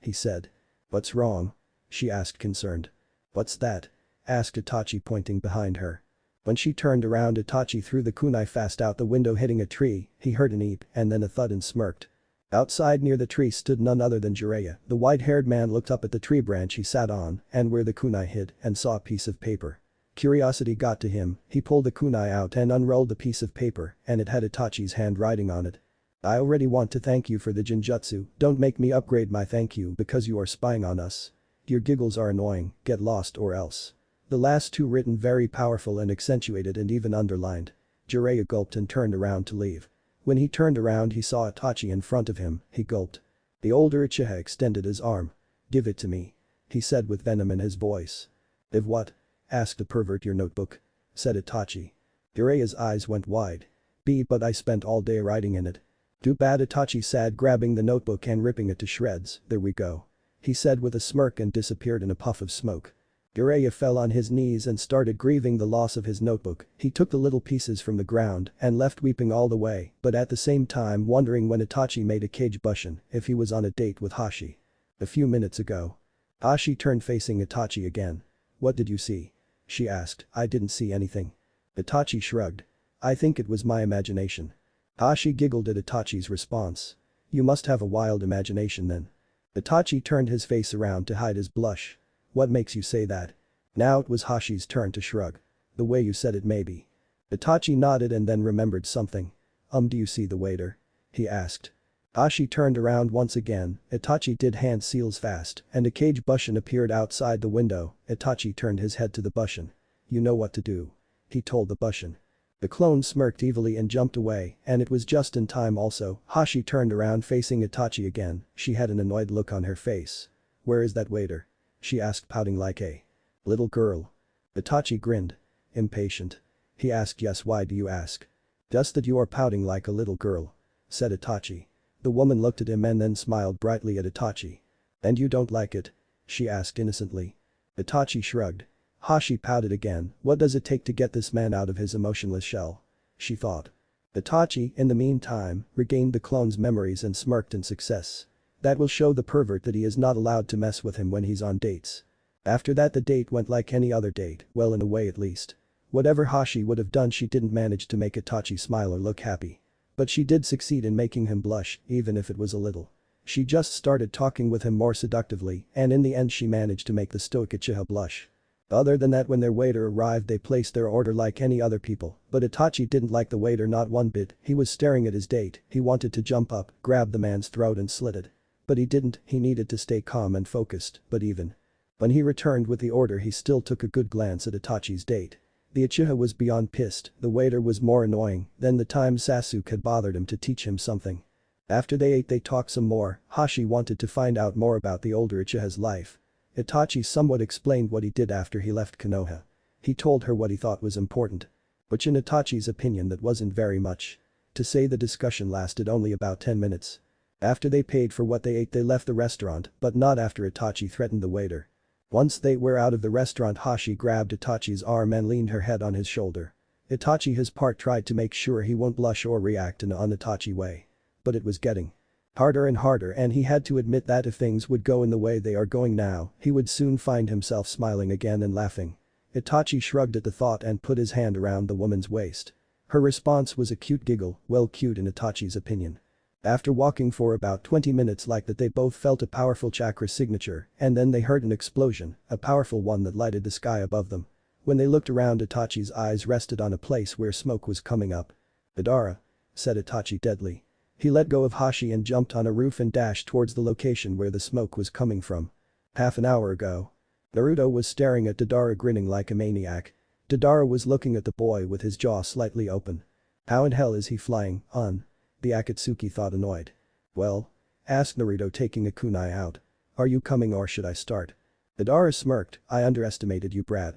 He said. What's wrong? She asked, concerned. What's that? Asked Itachi, pointing behind her. When she turned around, Itachi threw the kunai fast out the window, hitting a tree. He heard an eep and then a thud and smirked. Outside near the tree stood none other than Jiraiya. The white-haired man looked up at the tree branch he sat on and where the kunai hid and saw a piece of paper. Curiosity got to him. He pulled the kunai out and unrolled the piece of paper, and it had Itachi's handwriting on it. I already want to thank you for the genjutsu. Don't make me upgrade my thank you because you are spying on us. Your giggles are annoying. Get lost or else. The last two written very powerful and accentuated and even underlined. Jiraiya gulped and turned around to leave. When he turned around he saw Itachi in front of him, he gulped. The older Uchiha extended his arm. "Give it to me," he said with venom in his voice. "If what?" asked the pervert. "Your notebook," said Itachi. Jiraiya's eyes went wide. But I spent all day writing in it." "Too bad," Itachi said, grabbing the notebook and ripping it to shreds. "There we go," he said with a smirk and disappeared in a puff of smoke. Jiraiya fell on his knees and started grieving the loss of his notebook. He took the little pieces from the ground and left weeping all the way, but at the same time wondering when Itachi made a cage bushin if he was on a date with Hashi. A few minutes ago. Hashi turned facing Itachi again. "What did you see?" she asked. "I didn't see anything." Itachi shrugged. "I think it was my imagination." Hashi giggled at Itachi's response. "You must have a wild imagination then." Itachi turned his face around to hide his blush. "What makes you say that?" Now it was Hashi's turn to shrug. "The way you said it maybe." Itachi nodded and then remembered something. Do you see the waiter?" he asked. Hashi turned around once again. Itachi did hand seals fast and a cage bushin appeared outside the window. Itachi turned his head to the bushin. "You know what to do," he told the bushin. The clone smirked evilly and jumped away, and it was just in time also. Hashi turned around facing Itachi again. She had an annoyed look on her face. "Where is that waiter?" she asked, pouting like a little girl. Itachi grinned. "Impatient?" he asked. "Yes, why do you ask?" "Just that you are pouting like a little girl," said Itachi. The woman looked at him and then smiled brightly at Itachi. "And you don't like it?" she asked innocently. Itachi shrugged. Hashi pouted again. "What does it take to get this man out of his emotionless shell?" she thought. Itachi, in the meantime, regained the clone's memories and smirked in success. That will show the pervert that he is not allowed to mess with him when he's on dates. After that the date went like any other date, well in a way at least. Whatever Hashi would have done she didn't manage to make Itachi smile or look happy. But she did succeed in making him blush, even if it was a little. She just started talking with him more seductively and in the end she managed to make the stoic Uchiha blush. Other than that, when their waiter arrived they placed their order like any other people, but Itachi didn't like the waiter not one bit. He was staring at his date. He wanted to jump up, grab the man's throat and slit it. But he didn't. He needed to stay calm and focused, but even when he returned with the order he still took a good glance at Itachi's date. The Uchiha was beyond pissed. The waiter was more annoying than the time Sasuke had bothered him to teach him something. After they ate they talked some more. Hashi wanted to find out more about the older Uchiha's life. Itachi somewhat explained what he did after he left Konoha. He told her what he thought was important. But in Itachi's opinion that wasn't very much. To say the discussion lasted only about 10 minutes. After they paid for what they ate they left the restaurant, but not after Itachi threatened the waiter. Once they were out of the restaurant Hashi grabbed Itachi's arm and leaned her head on his shoulder. Itachi his part tried to make sure he won't blush or react in an un-Itachi way. But it was getting harder and harder and he had to admit that if things would go in the way they are going now, he would soon find himself smiling again and laughing. Itachi shrugged at the thought and put his hand around the woman's waist. Her response was a cute giggle, well cute in Itachi's opinion. After walking for about 20 minutes like that they both felt a powerful chakra signature and then they heard an explosion, a powerful one that lighted the sky above them. When they looked around Itachi's eyes rested on a place where smoke was coming up. "Gaara," said Itachi deadly. He let go of Hashi and jumped on a roof and dashed towards the location where the smoke was coming from. Half an hour ago. Naruto was staring at Gaara grinning like a maniac. Gaara was looking at the boy with his jaw slightly open. "How in hell is he flying on?" the Akatsuki thought annoyed. "Well?" asked Naruto taking a kunai out. "Are you coming or should I start?" Gaara smirked. "I underestimated you brat,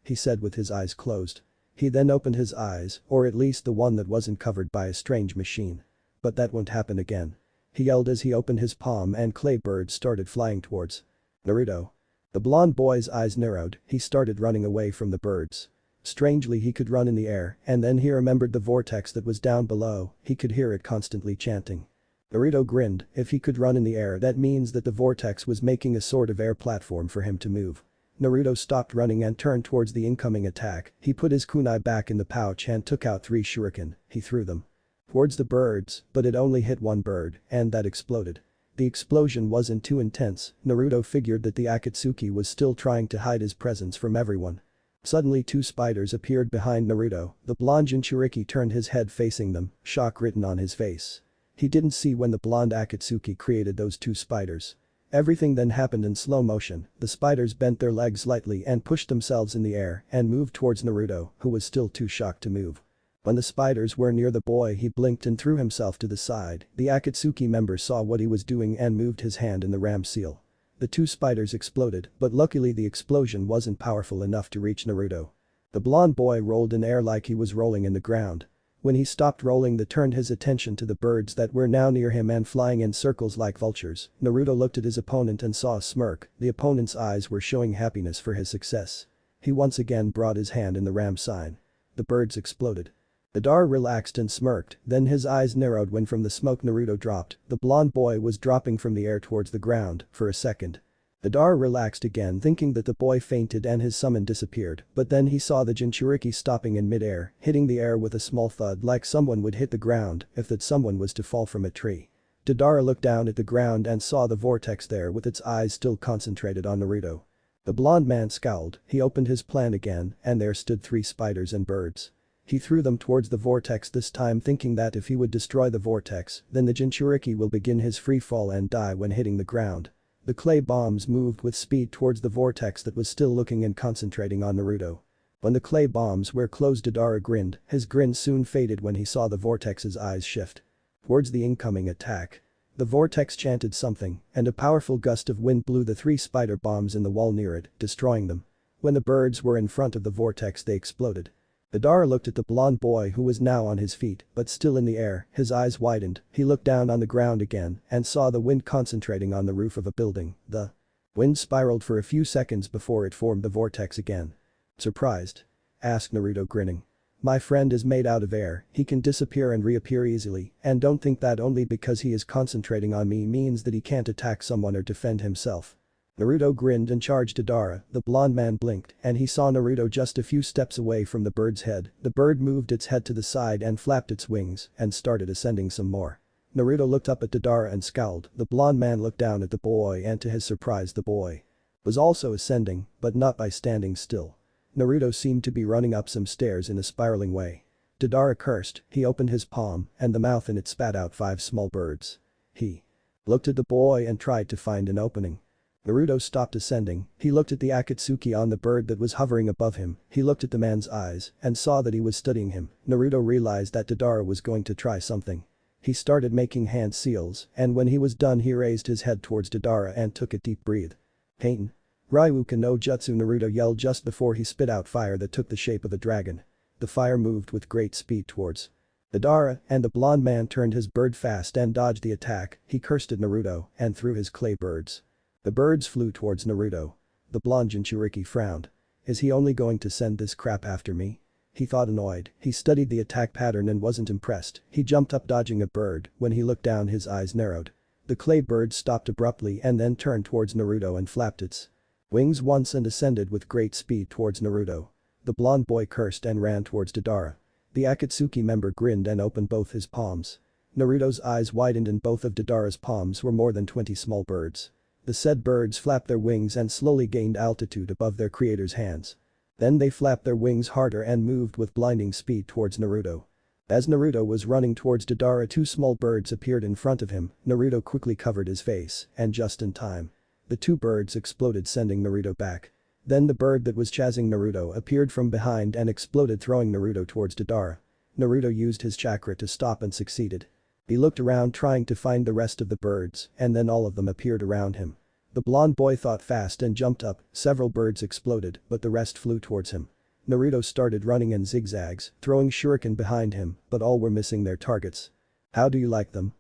he said with his eyes closed. He then opened his eyes, or at least the one that wasn't covered by a strange machine. "But that won't happen again," he yelled as he opened his palm and clay birds started flying towards Naruto. The blonde boy's eyes narrowed, he started running away from the birds. Strangely he could run in the air and then he remembered the vortex that was down below, he could hear it constantly chanting. Naruto grinned, if he could run in the air that means that the vortex was making a sort of air platform for him to move. Naruto stopped running and turned towards the incoming attack, he put his kunai back in the pouch and took out 3 shuriken, he threw them towards the birds, but it only hit one bird, and that exploded. The explosion wasn't too intense, Naruto figured that the Akatsuki was still trying to hide his presence from everyone. Suddenly 2 spiders appeared behind Naruto, the blonde Jinchuriki turned his head facing them, shock written on his face. He didn't see when the blonde Akatsuki created those 2 spiders. Everything then happened in slow motion, the spiders bent their legs slightly and pushed themselves in the air and moved towards Naruto, who was still too shocked to move. When the spiders were near the boy he blinked and threw himself to the side. The Akatsuki member saw what he was doing and moved his hand in the ram seal. The two spiders exploded, but luckily the explosion wasn't powerful enough to reach Naruto. The blonde boy rolled in air like he was rolling in the ground. When he stopped rolling they turned his attention to the birds that were now near him and flying in circles like vultures. Naruto looked at his opponent and saw a smirk. The opponent's eyes were showing happiness for his success. He once again brought his hand in the ram sign. The birds exploded. Madara relaxed and smirked, then his eyes narrowed when from the smoke Naruto dropped. The blonde boy was dropping from the air towards the ground. For a second, Madara relaxed again thinking that the boy fainted and his summon disappeared, but then he saw the Jinchuriki stopping in mid-air, hitting the air with a small thud like someone would hit the ground if that someone was to fall from a tree. Madara looked down at the ground and saw the vortex there with its eyes still concentrated on Naruto. The blonde man scowled, he opened his plan again and there stood 3 spiders and birds. He threw them towards the vortex this time thinking that if he would destroy the vortex, then the Jinchuriki will begin his free fall and die when hitting the ground. The clay bombs moved with speed towards the vortex that was still looking and concentrating on Naruto. When the clay bombs were closed Madara grinned, his grin soon faded when he saw the vortex's eyes shift towards the incoming attack. The vortex chanted something, and a powerful gust of wind blew the 3 spider bombs in the wall near it, destroying them. When the birds were in front of the vortex they exploded. Madara looked at the blonde boy who was now on his feet but still in the air, his eyes widened, he looked down on the ground again and saw the wind concentrating on the roof of a building. The wind spiraled for a few seconds before it formed the vortex again. "Surprised?" asked Naruto grinning. "My friend is made out of air, he can disappear and reappear easily, and don't think that only because he is concentrating on me means that he can't attack someone or defend himself." Naruto grinned and charged Madara. The blonde man blinked and he saw Naruto just a few steps away from the bird's head. The bird moved its head to the side and flapped its wings and started ascending some more. Naruto looked up at Madara and scowled. The blonde man looked down at the boy and to his surprise the boy was also ascending, but not by standing still. Naruto seemed to be running up some stairs in a spiraling way. Madara cursed, he opened his palm and the mouth in it spat out 5 small birds. He looked at the boy and tried to find an opening. Naruto stopped ascending, he looked at the Akatsuki on the bird that was hovering above him, he looked at the man's eyes and saw that he was studying him. Naruto realized that Madara was going to try something. He started making hand seals and when he was done he raised his head towards Madara and took a deep breath. "Pain. Ryuka no Jutsu," Naruto yelled just before he spit out fire that took the shape of a dragon. The fire moved with great speed towards Madara and the blonde man turned his bird fast and dodged the attack. He cursed at Naruto and threw his clay birds. The birds flew towards Naruto. The blonde Jinchuriki frowned. "Is he only going to send this crap after me?" He thought annoyed. He studied the attack pattern and wasn't impressed. He jumped up dodging a bird. When he looked down his eyes narrowed. The clay bird stopped abruptly and then turned towards Naruto and flapped its wings once and ascended with great speed towards Naruto. The blonde boy cursed and ran towards Madara. The Akatsuki member grinned and opened both his palms. Naruto's eyes widened and both of Madara's palms were more than 20 small birds. The said birds flapped their wings and slowly gained altitude above their creator's hands. Then they flapped their wings harder and moved with blinding speed towards Naruto. As Naruto was running towards Madara 2 small birds appeared in front of him. Naruto quickly covered his face and just in time. The 2 birds exploded sending Naruto back. Then the bird that was chasing Naruto appeared from behind and exploded throwing Naruto towards Madara. Naruto used his chakra to stop and succeeded. He looked around trying to find the rest of the birds and then all of them appeared around him. The blonde boy thought fast and jumped up, several birds exploded but the rest flew towards him. Naruto started running in zigzags, throwing shuriken behind him but all were missing their targets. "How do you like them?"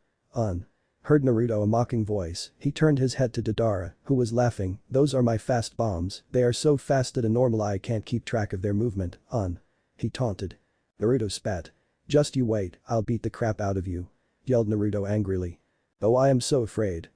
Heard Naruto a mocking voice, he turned his head to Madara, who was laughing. "Those are my fast bombs, they are so fast that a normal eye can't keep track of their movement, he taunted. Naruto spat. "Just you wait, I'll beat the crap out of you," yelled Naruto angrily. "Oh, I am so afraid,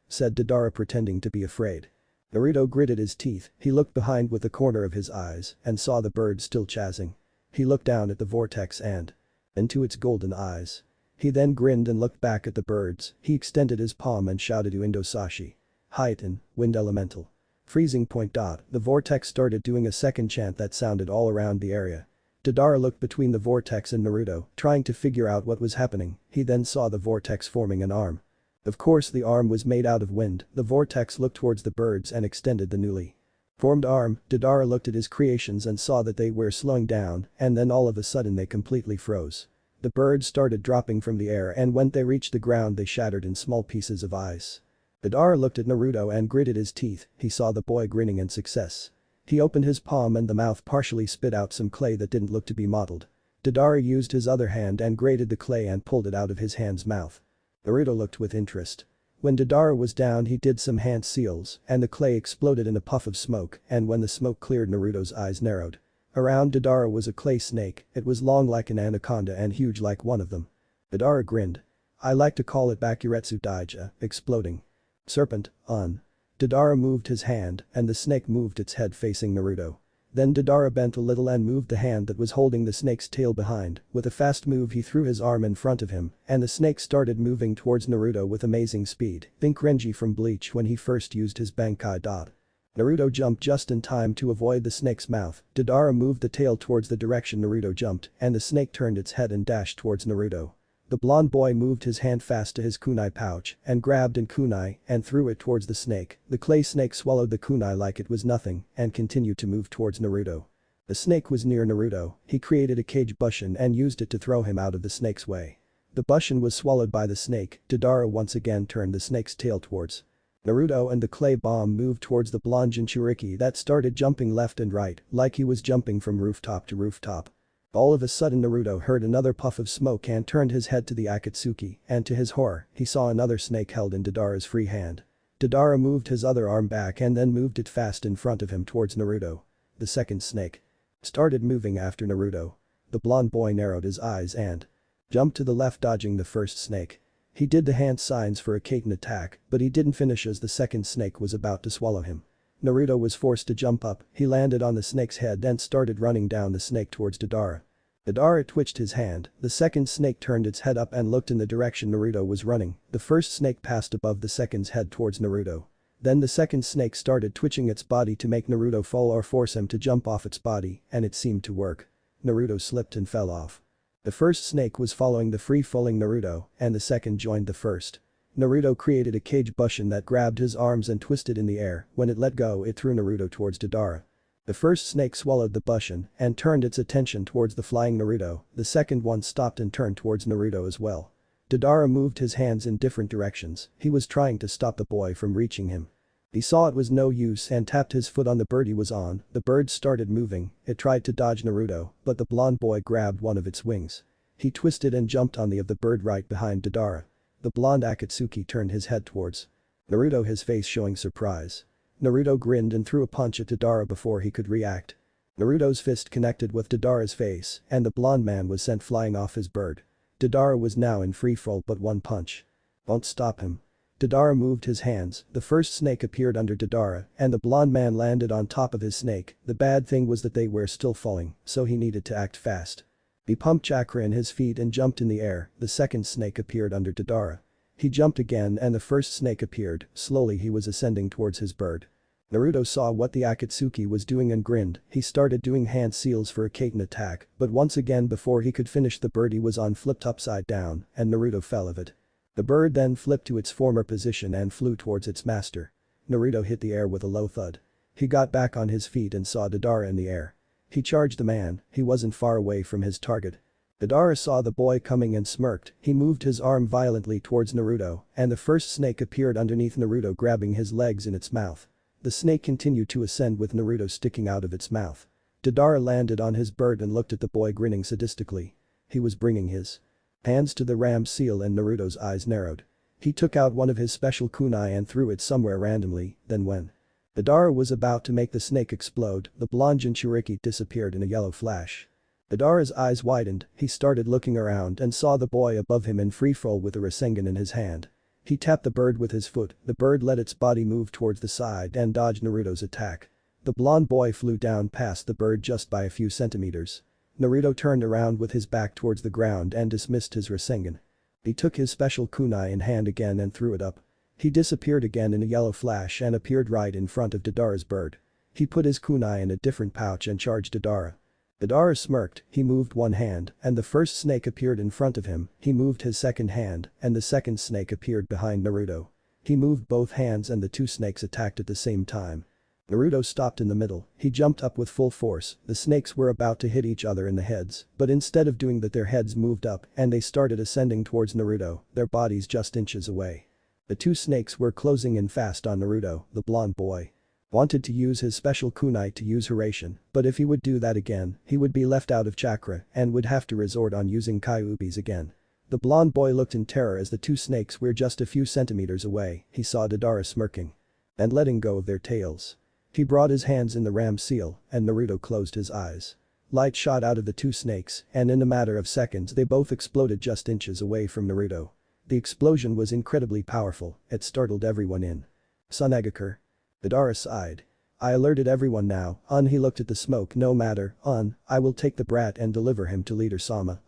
said Madara pretending to be afraid. Naruto gritted his teeth, he looked behind with the corner of his eyes and saw the bird still chasing. He looked down at the vortex and into its golden eyes. He then grinned and looked back at the birds, he extended his palm and shouted to Indosashi. "Heighten, wind elemental. Freezing point. The vortex started doing a second chant that sounded all around the area. Madara looked between the vortex and Naruto, trying to figure out what was happening, he then saw the vortex forming an arm. Of course the arm was made out of wind, the vortex looked towards the birds and extended the newly Formed arm, Deidara looked at his creations and saw that they were slowing down, and then all of a sudden they completely froze. The birds started dropping from the air, and when they reached the ground they shattered in small pieces of ice. Deidara looked at Naruto and gritted his teeth. He saw the boy grinning in success. He opened his palm and the mouth partially spit out some clay that didn't look to be modeled. Deidara used his other hand and grated the clay and pulled it out of his hand's mouth. Naruto looked with interest. When Deidara was down he did some hand seals, and the clay exploded in a puff of smoke, and when the smoke cleared Naruto's eyes narrowed. Around Deidara was a clay snake. It was long like an anaconda and huge like one of them. Deidara grinned. I like to call it Bakuretsu Daija, exploding. Serpent, on. Deidara moved his hand, and the snake moved its head facing Naruto. Then Deidara bent a little and moved the hand that was holding the snake's tail behind. With a fast move he threw his arm in front of him, and the snake started moving towards Naruto with amazing speed. Think Renji from Bleach when he first used his Bankai dot. Naruto jumped just in time to avoid the snake's mouth. Deidara moved the tail towards the direction Naruto jumped, and the snake turned its head and dashed towards Naruto. The blonde boy moved his hand fast to his kunai pouch and grabbed an kunai and threw it towards the snake. The clay snake swallowed the kunai like it was nothing and continued to move towards Naruto. The snake was near Naruto. He created a cage bushin and used it to throw him out of the snake's way. The bushin was swallowed by the snake. Deidara once again turned the snake's tail towards Naruto, and the clay bomb moved towards the blonde Jinchuriki that started jumping left and right like he was jumping from rooftop to rooftop. All of a sudden Naruto heard another puff of smoke and turned his head to the Akatsuki, and to his horror, he saw another snake held in Deidara's free hand. Deidara moved his other arm back and then moved it fast in front of him towards Naruto. The second snake started moving after Naruto. The blonde boy narrowed his eyes and jumped to the left, dodging the first snake. He did the hand signs for a Kaiten attack, but he didn't finish as the second snake was about to swallow him. Naruto was forced to jump up. He landed on the snake's head and started running down the snake towards Deidara. Deidara twitched his hand. The second snake turned its head up and looked in the direction Naruto was running. The first snake passed above the second's head towards Naruto. Then the second snake started twitching its body to make Naruto fall or force him to jump off its body, and it seemed to work. Naruto slipped and fell off. The first snake was following the free-falling Naruto, and the second joined the first. Naruto created a cage bushin that grabbed his arms and twisted in the air. When it let go, it threw Naruto towards Deidara. The first snake swallowed the bushin and turned its attention towards the flying Naruto. The second one stopped and turned towards Naruto as well. Deidara moved his hands in different directions. He was trying to stop the boy from reaching him. He saw it was no use and tapped his foot on the bird he was on. The bird started moving. It tried to dodge Naruto, but the blonde boy grabbed one of its wings. He twisted and jumped on the of the bird right behind Deidara. The blonde Akatsuki turned his head towards Naruto, his face showing surprise. Naruto grinned and threw a punch at Deidara before he could react. Naruto's fist connected with Deidara's face, and the blonde man was sent flying off his bird. Deidara was now in free fall, but one punch won't stop him. Deidara moved his hands. The first snake appeared under Deidara, and the blonde man landed on top of his snake. The bad thing was that they were still falling, so he needed to act fast. He pumped chakra in his feet and jumped in the air. The second snake appeared under Deidara. He jumped again and the first snake appeared. Slowly he was ascending towards his bird. Naruto saw what the Akatsuki was doing and grinned. He started doing hand seals for a Kaiten attack, but once again before he could finish, the bird he was on flipped upside down and Naruto fell of it. The bird then flipped to its former position and flew towards its master. Naruto hit the air with a low thud. He got back on his feet and saw Deidara in the air. He charged the man. He wasn't far away from his target. Deidara saw the boy coming and smirked. He moved his arm violently towards Naruto, and the first snake appeared underneath Naruto, grabbing his legs in its mouth. The snake continued to ascend with Naruto sticking out of its mouth. Deidara landed on his bird and looked at the boy, grinning sadistically. He was bringing his hands to the ram seal and Naruto's eyes narrowed. He took out one of his special kunai and threw it somewhere randomly. Then when Deidara was about to make the snake explode, the blonde Jinchuriki disappeared in a yellow flash. Deidara's eyes widened. He started looking around and saw the boy above him in freefall with a Rasengan in his hand. He tapped the bird with his foot. The bird let its body move towards the side and dodged Naruto's attack. The blonde boy flew down past the bird just by a few centimeters. Naruto turned around with his back towards the ground and dismissed his Rasengan. He took his special kunai in hand again and threw it up. He disappeared again in a yellow flash and appeared right in front of Deidara's bird. He put his kunai in a different pouch and charged Deidara. Deidara smirked. He moved one hand, and the first snake appeared in front of him. He moved his second hand, and the second snake appeared behind Naruto. He moved both hands and the two snakes attacked at the same time. Naruto stopped in the middle, he jumped up with full force, the snakes were about to hit each other in the heads, but instead of doing that their heads moved up and they started ascending towards Naruto, their bodies just inches away. The two snakes were closing in fast on Naruto, the blonde boy. Wanted to use his special kunai to use Harem, but if he would do that again, he would be left out of chakra and would have to resort on using Kyuubi's again. The blonde boy looked in terror as the two snakes were just a few centimeters away, he saw Deidara smirking and letting go of their tails. He brought his hands in the ram seal and Naruto closed his eyes. Light shot out of the two snakes and in a matter of seconds they both exploded just inches away from Naruto. The explosion was incredibly powerful, it startled everyone in Tsunade. Deidara sighed. I alerted everyone now, he looked at the smoke no matter, I will take the brat and deliver him to Leader Sama,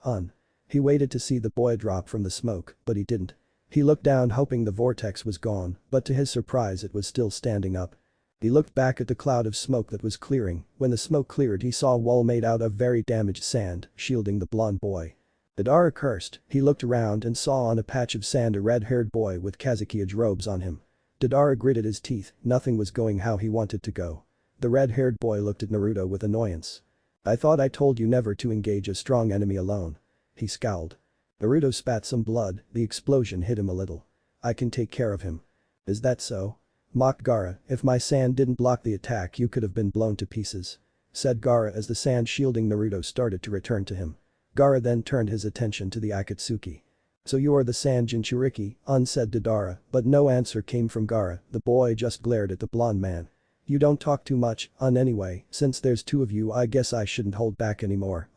He waited to see the boy drop from the smoke, but he didn't. He looked down hoping the vortex was gone, but to his surprise it was still standing up. He looked back at the cloud of smoke that was clearing, when the smoke cleared he saw a wall made out of very damaged sand, shielding the blonde boy. Deidara cursed, he looked around and saw on a patch of sand a red-haired boy with Kazukiage robes on him. Deidara gritted his teeth, nothing was going how he wanted to go. The red-haired boy looked at Naruto with annoyance. I thought I told you never to engage a strong enemy alone. He scowled. Naruto spat some blood, the explosion hit him a little. I can take care of him. Is that so? Mocked Gaara, if my sand didn't block the attack you could have been blown to pieces. Said Gaara as the sand shielding Naruto started to return to him. Gaara then turned his attention to the Akatsuki. So you are the sand Jinchuriki, said Deidara, but no answer came from Gaara, the boy just glared at the blonde man. You don't talk too much, anyway, since there's two of you I guess I shouldn't hold back anymore,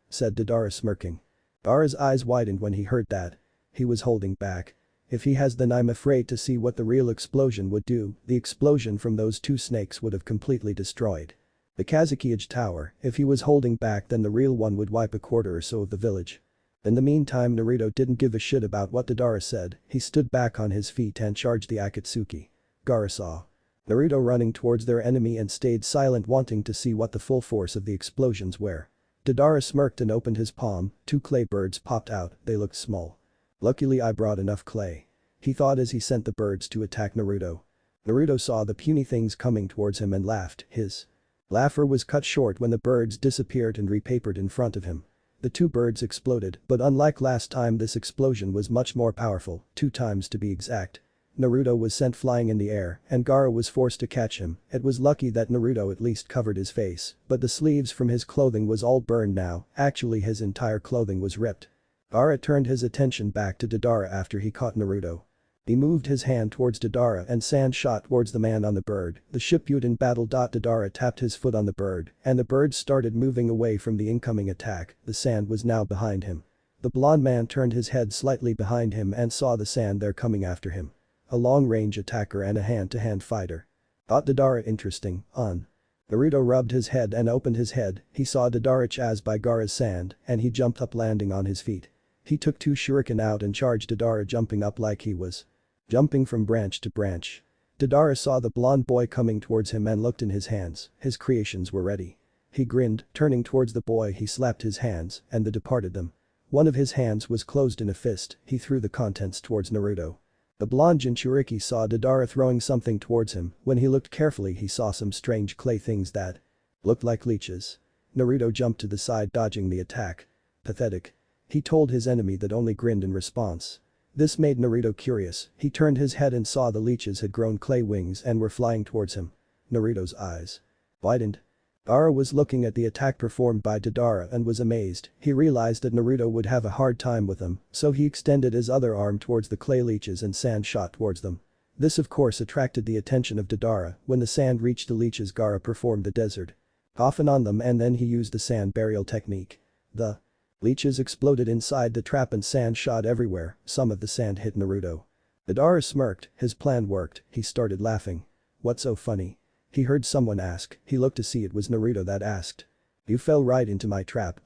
said Deidara smirking. Gaara's eyes widened when he heard that. He was holding back. If he has then I'm afraid to see what the real explosion would do, the explosion from those two snakes would have completely destroyed the Kazukiage tower, if he was holding back then the real one would wipe a quarter or so of the village. In the meantime Naruto didn't give a shit about what Deidara said, he stood back on his feet and charged the Akatsuki. Gaara saw Naruto running towards their enemy and stayed silent wanting to see what the full force of the explosions were. Deidara smirked and opened his palm, two clay birds popped out, they looked small. Luckily I brought enough clay. He thought as he sent the birds to attack Naruto. Naruto saw the puny things coming towards him and laughed, his laughter was cut short when the birds disappeared and repapered in front of him. The two birds exploded, but unlike last time this explosion was much more powerful, 2 times to be exact. Naruto was sent flying in the air and Gaara was forced to catch him, it was lucky that Naruto at least covered his face, but the sleeves from his clothing was all burned now, actually his entire clothing was ripped. Gaara turned his attention back to Deidara after he caught Naruto. He moved his hand towards Deidara and sand shot towards the man on the bird, the shipute in battle. Deidara tapped his foot on the bird and the bird started moving away from the incoming attack, the sand was now behind him. The blonde man turned his head slightly behind him and saw the sand there coming after him. A long-range attacker and a hand-to-hand fighter. Thought Deidara interesting, Naruto rubbed his head and opened his head, he saw Deidara chased by Gaara's sand and he jumped up landing on his feet. He took 2 shuriken out and charged Deidara jumping up like he was jumping from branch to branch. Deidara saw the blonde boy coming towards him and looked in his hands, his creations were ready. He grinned, turning towards the boy he slapped his hands and they departed them. One of his hands was closed in a fist, he threw the contents towards Naruto. The blonde Jinchuriki saw Deidara throwing something towards him, when he looked carefully he saw some strange clay things that looked like leeches. Naruto jumped to the side dodging the attack. Pathetic. He told his enemy that only grinned in response. This made Naruto curious, he turned his head and saw the leeches had grown clay wings and were flying towards him. Naruto's eyes widened. Gaara was looking at the attack performed by Deidara and was amazed, he realized that Naruto would have a hard time with him, so he extended his other arm towards the clay leeches and sand shot towards them. This of course attracted the attention of Deidara, when the sand reached the leeches Gaara performed the desert coffin on them and then he used the sand burial technique. The leeches exploded inside the trap and sand shot everywhere, some of the sand hit Naruto. Deidara smirked, his plan worked, he started laughing. What's so funny? He heard someone ask, he looked to see it was Naruto that asked. You fell right into my trap,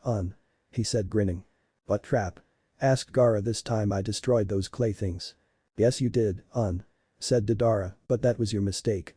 he said grinning. What trap? Asked Gaara. This time I destroyed those clay things. Yes you did, said Deidara, but that was your mistake,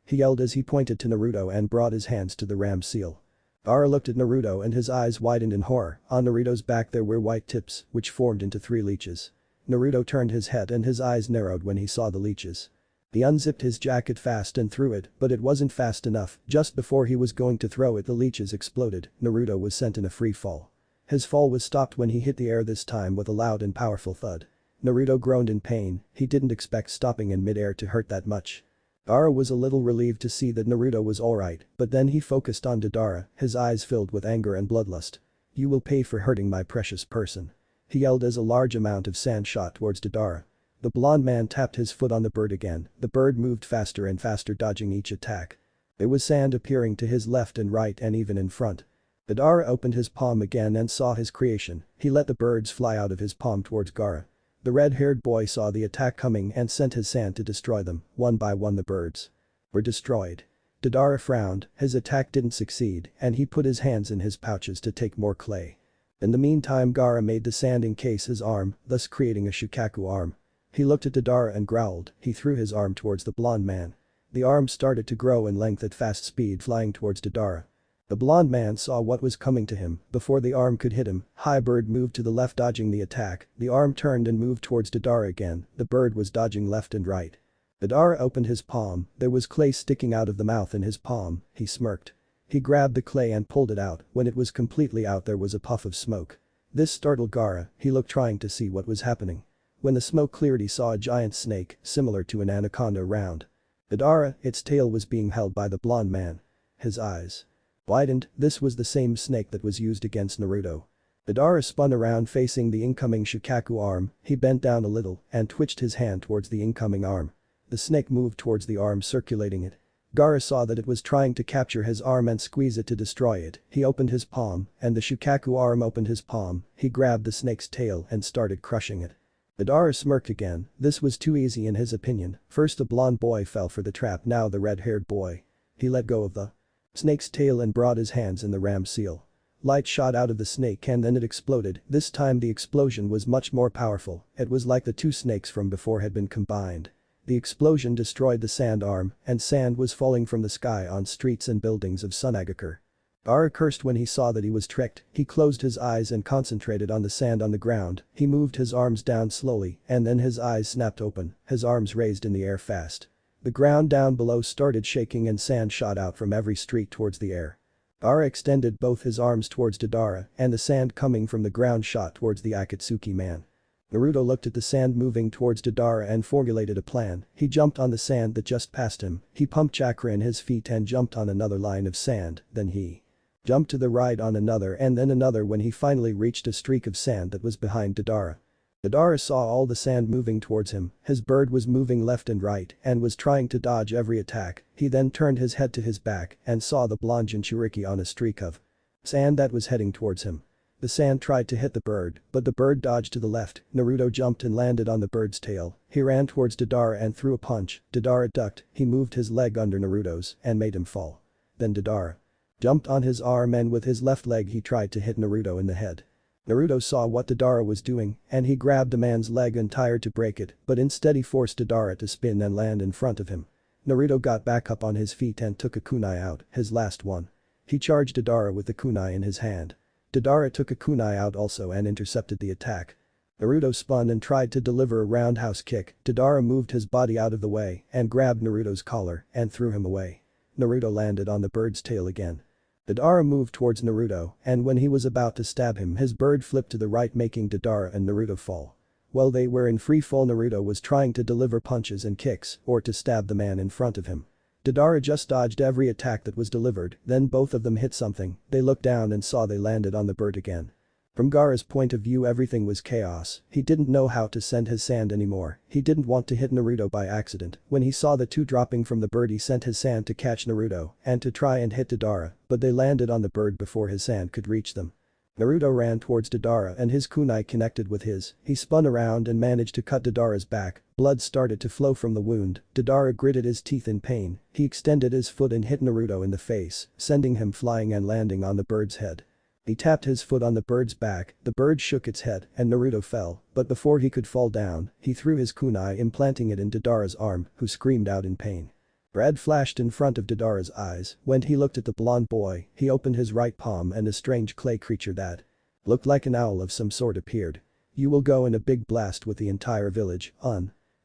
he yelled as he pointed to Naruto and brought his hands to the ram seal. Gaara looked at Naruto and his eyes widened in horror, on Naruto's back there were white tips, which formed into 3 leeches. Naruto turned his head and his eyes narrowed when he saw the leeches. He unzipped his jacket fast and threw it, but it wasn't fast enough. Just before he was going to throw it, the leeches exploded. Naruto was sent in a free fall. His fall was stopped when he hit the air, this time with a loud and powerful thud. Naruto groaned in pain. He didn't expect stopping in mid-air to hurt that much. Gaara was a little relieved to see that Naruto was alright, but then he focused on Deidara, his eyes filled with anger and bloodlust. "You will pay for hurting my precious person," he yelled as a large amount of sand shot towards Deidara. The blonde man tapped his foot on the bird again. The bird moved faster and faster, dodging each attack. There was sand appearing to his left and right and even in front. Deidara opened his palm again and saw his creation. He let the birds fly out of his palm towards Gaara. The red-haired boy saw the attack coming and sent his sand to destroy them. One by one the birds were destroyed. Deidara frowned, his attack didn't succeed, and he put his hands in his pouches to take more clay. In the meantime, Gaara made the sand encase his arm, thus creating a Shukaku arm. He looked at Deidara and growled. He threw his arm towards the blonde man. The arm started to grow in length at fast speed, flying towards Deidara. The blonde man saw what was coming to him. Before the arm could hit him, Bird moved to the left, dodging the attack. The arm turned and moved towards Deidara again. The bird was dodging left and right. Deidara opened his palm. There was clay sticking out of the mouth in his palm. He smirked. He grabbed the clay and pulled it out. When it was completely out, there was a puff of smoke. This startled Gaara. He looked, trying to see what was happening. When the smoke cleared, he saw a giant snake, similar to an anaconda, around Deidara. Its tail was being held by the blonde man. His eyes widened. This was the same snake that was used against Naruto. Deidara spun around facing the incoming Shukaku arm. He bent down a little and twitched his hand towards the incoming arm. The snake moved towards the arm, circulating it. Gaara saw that it was trying to capture his arm and squeeze it to destroy it. He opened his palm, and the Shukaku arm opened his palm. He grabbed the snake's tail and started crushing it. Deidara smirked again. This was too easy in his opinion. First the blonde boy fell for the trap, now the red-haired boy. He let go of the snake's tail and brought his hands in the ram seal. Light shot out of the snake and then it exploded. This time the explosion was much more powerful. It was like the two snakes from before had been combined. The explosion destroyed the sand arm, and sand was falling from the sky on streets and buildings of Tsunade. Gaara cursed when he saw that he was tricked. He closed his eyes and concentrated on the sand on the ground. He moved his arms down slowly and then his eyes snapped open, his arms raised in the air fast. The ground down below started shaking and sand shot out from every street towards the air. Gaara extended both his arms towards Deidara and the sand coming from the ground shot towards the Akatsuki man. Naruto looked at the sand moving towards Deidara and formulated a plan. He jumped on the sand that just passed him. He pumped chakra in his feet and jumped on another line of sand, then he jumped to the right on another and then another when he finally reached a streak of sand that was behind Deidara. Deidara saw all the sand moving towards him. His bird was moving left and right and was trying to dodge every attack. He then turned his head to his back and saw the blonde Jinchuriki on a streak of sand that was heading towards him. The sand tried to hit the bird, but the bird dodged to the left. Naruto jumped and landed on the bird's tail. He ran towards Deidara and threw a punch. Deidara ducked. He moved his leg under Naruto's and made him fall. Then Deidara jumped on his arm and with his left leg he tried to hit Naruto in the head. Naruto saw what Deidara was doing and he grabbed the man's leg and tried to break it, but instead he forced Deidara to spin and land in front of him. Naruto got back up on his feet and took a kunai out, his last one. He charged Deidara with the kunai in his hand. Deidara took a kunai out also and intercepted the attack. Naruto spun and tried to deliver a roundhouse kick. Deidara moved his body out of the way and grabbed Naruto's collar and threw him away. Naruto landed on the bird's tail again. Deidara moved towards Naruto and when he was about to stab him, his bird flipped to the right, making Deidara and Naruto fall. While they were in free fall, Naruto was trying to deliver punches and kicks or to stab the man in front of him. Deidara just dodged every attack that was delivered, then both of them hit something. They looked down and saw they landed on the bird again. From Gaara's point of view, everything was chaos. He didn't know how to send his sand anymore. He didn't want to hit Naruto by accident. When he saw the two dropping from the bird, he sent his sand to catch Naruto and to try and hit Deidara, but they landed on the bird before his sand could reach them. Naruto ran towards Deidara and his kunai connected with his. He spun around and managed to cut Deidara's back. Blood started to flow from the wound. Deidara gritted his teeth in pain. He extended his foot and hit Naruto in the face, sending him flying and landing on the bird's head. He tapped his foot on the bird's back, the bird shook its head and Naruto fell, but before he could fall down, he threw his kunai, implanting it in Deidara's arm, who screamed out in pain. Red flashed in front of Deidara's eyes. When he looked at the blonde boy, he opened his right palm and a strange clay creature that looked like an owl of some sort appeared. "You will go in a big blast with the entire village,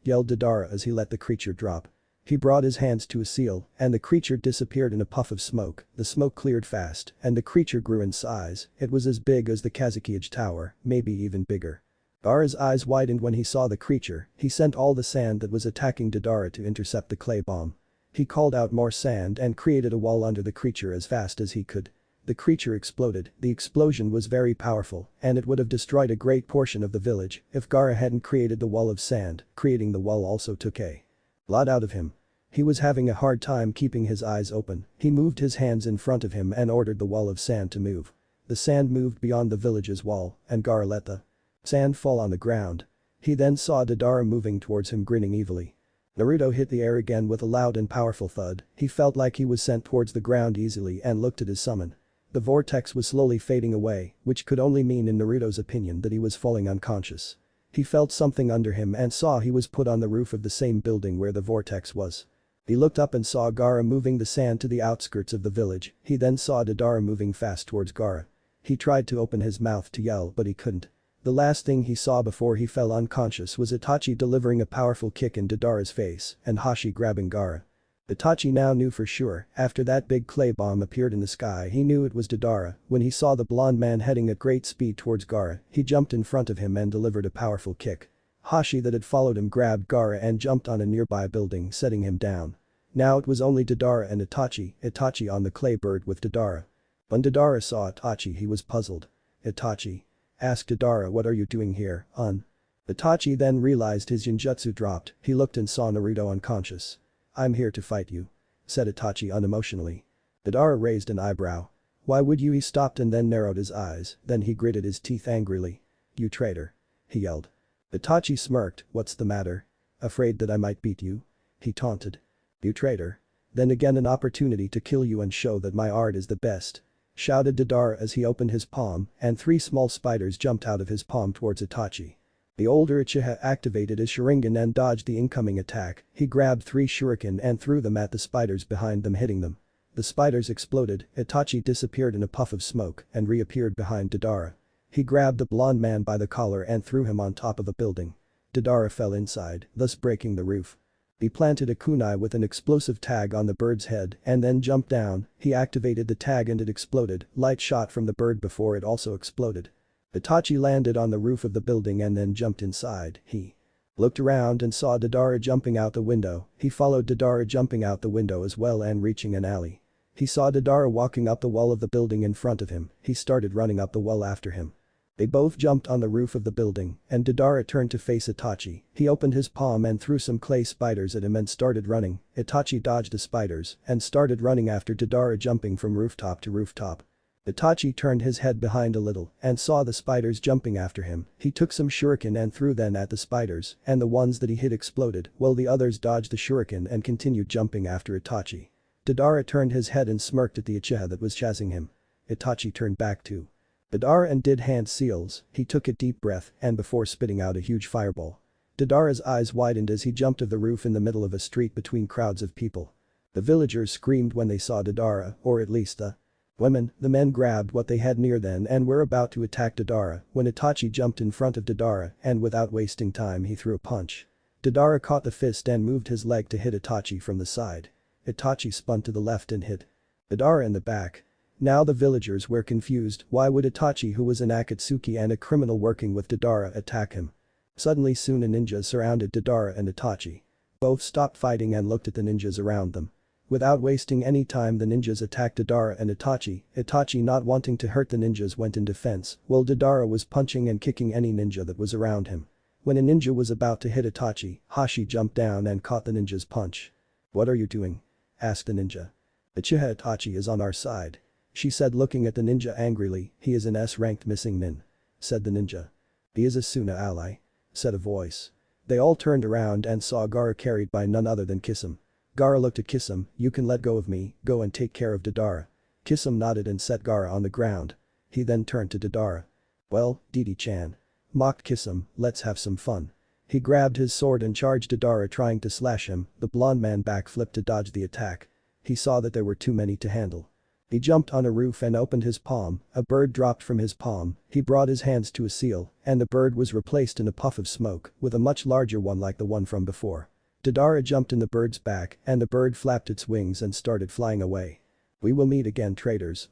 yelled Deidara as he let the creature drop. He brought his hands to a seal, and the creature disappeared in a puff of smoke. The smoke cleared fast, and the creature grew in size. It was as big as the Kazakiage Tower, maybe even bigger. Gaara's eyes widened when he saw the creature. He sent all the sand that was attacking Deidara to intercept the clay bomb. He called out more sand and created a wall under the creature as fast as he could. The creature exploded. The explosion was very powerful, and it would have destroyed a great portion of the village if Gaara hadn't created the wall of sand. Creating the wall also took a lot out of him. He was having a hard time keeping his eyes open. He moved his hands in front of him and ordered the wall of sand to move. The sand moved beyond the village's wall, and Gaara let the sand fall on the ground. He then saw Deidara moving towards him grinning evilly. Naruto hit the air again with a loud and powerful thud. He felt like he was sent towards the ground easily and looked at his summon. The vortex was slowly fading away, which could only mean in Naruto's opinion that he was falling unconscious. He felt something under him and saw he was put on the roof of the same building where the vortex was. He looked up and saw Gaara moving the sand to the outskirts of the village. He then saw Deidara moving fast towards Gaara. He tried to open his mouth to yell but he couldn't. The last thing he saw before he fell unconscious was Itachi delivering a powerful kick in Deidara's face and Hashi grabbing Gaara. Itachi now knew for sure, after that big clay bomb appeared in the sky he knew it was Deidara. When he saw the blonde man heading at great speed towards Gaara, he jumped in front of him and delivered a powerful kick. Hashi that had followed him grabbed Gaara and jumped on a nearby building setting him down. Now it was only Deidara and Itachi on the clay bird with Deidara. When Deidara saw Itachi he was puzzled. Itachi asked Deidara, what are you doing here, Itachi then realized his genjutsu dropped. He looked and saw Naruto unconscious. I'm here to fight you, said Itachi unemotionally. Deidara raised an eyebrow. Why would you? He stopped and then narrowed his eyes, then he gritted his teeth angrily. You traitor, he yelled. Itachi smirked, what's the matter? Afraid that I might beat you? He taunted. You traitor. Then again an opportunity to kill you and show that my art is the best, shouted Deidara as he opened his palm and 3 small spiders jumped out of his palm towards Itachi. The older Uchiha activated his Sharingan and dodged the incoming attack. He grabbed 3 shuriken and threw them at the spiders behind them hitting them. The spiders exploded. Itachi disappeared in a puff of smoke and reappeared behind Deidara. He grabbed the blonde man by the collar and threw him on top of a building. Deidara fell inside, thus breaking the roof. He planted a kunai with an explosive tag on the bird's head and then jumped down. He activated the tag and it exploded. Light shot from the bird before it also exploded. Itachi landed on the roof of the building and then jumped inside. He looked around and saw Deidara jumping out the window. He followed Deidara jumping out the window as well and reaching an alley. He saw Deidara walking up the wall of the building in front of him. He started running up the wall after him. They both jumped on the roof of the building and Deidara turned to face Itachi. He opened his palm and threw some clay spiders at him and started running. Itachi dodged the spiders and started running after Deidara jumping from rooftop to rooftop. Itachi turned his head behind a little and saw the spiders jumping after him. He took some shuriken and threw them at the spiders and the ones that he hit exploded while the others dodged the shuriken and continued jumping after Itachi. Deidara turned his head and smirked at the Uchiha that was chasing him. Itachi turned back too. Deidara and did hand seals. He took a deep breath and before spitting out a huge fireball. Deidara's eyes widened as he jumped off the roof in the middle of a street between crowds of people. The villagers screamed when they saw Deidara, or at least the women. The men grabbed what they had near them and were about to attack Deidara when Itachi jumped in front of Deidara and without wasting time he threw a punch. Deidara caught the fist and moved his leg to hit Itachi from the side. Itachi spun to the left and hit Deidara in the back. Now the villagers were confused. Why would Itachi, who was an Akatsuki and a criminal working with Deidara, attack him? Suddenly soon a ninja surrounded Deidara and Itachi. Both stopped fighting and looked at the ninjas around them. Without wasting any time the ninjas attacked Deidara and Itachi. Itachi, not wanting to hurt the ninjas, went in defense while Deidara was punching and kicking any ninja that was around him. When a ninja was about to hit Itachi, Hashi jumped down and caught the ninja's punch. What are you doing? Asked the ninja. Uchiha Itachi is on our side, she said looking at the ninja angrily. He is an S-ranked missing nin, said the ninja. He is a Suna ally, said a voice. They all turned around and saw Gaara carried by none other than Kisame. Gaara looked at Kisame. You can let go of me, go and take care of Deidara. Kisame nodded and set Gaara on the ground. He then turned to Deidara. Well, Didi-chan, mocked Kisame, let's have some fun. He grabbed his sword and charged Deidara trying to slash him. The blonde man backflipped to dodge the attack. He saw that there were too many to handle. He jumped on a roof and opened his palm. A bird dropped from his palm. He brought his hands to a seal and the bird was replaced in a puff of smoke with a much larger one like the one from before. Deidara jumped in the bird's back and the bird flapped its wings and started flying away. "We will meet again, traitors,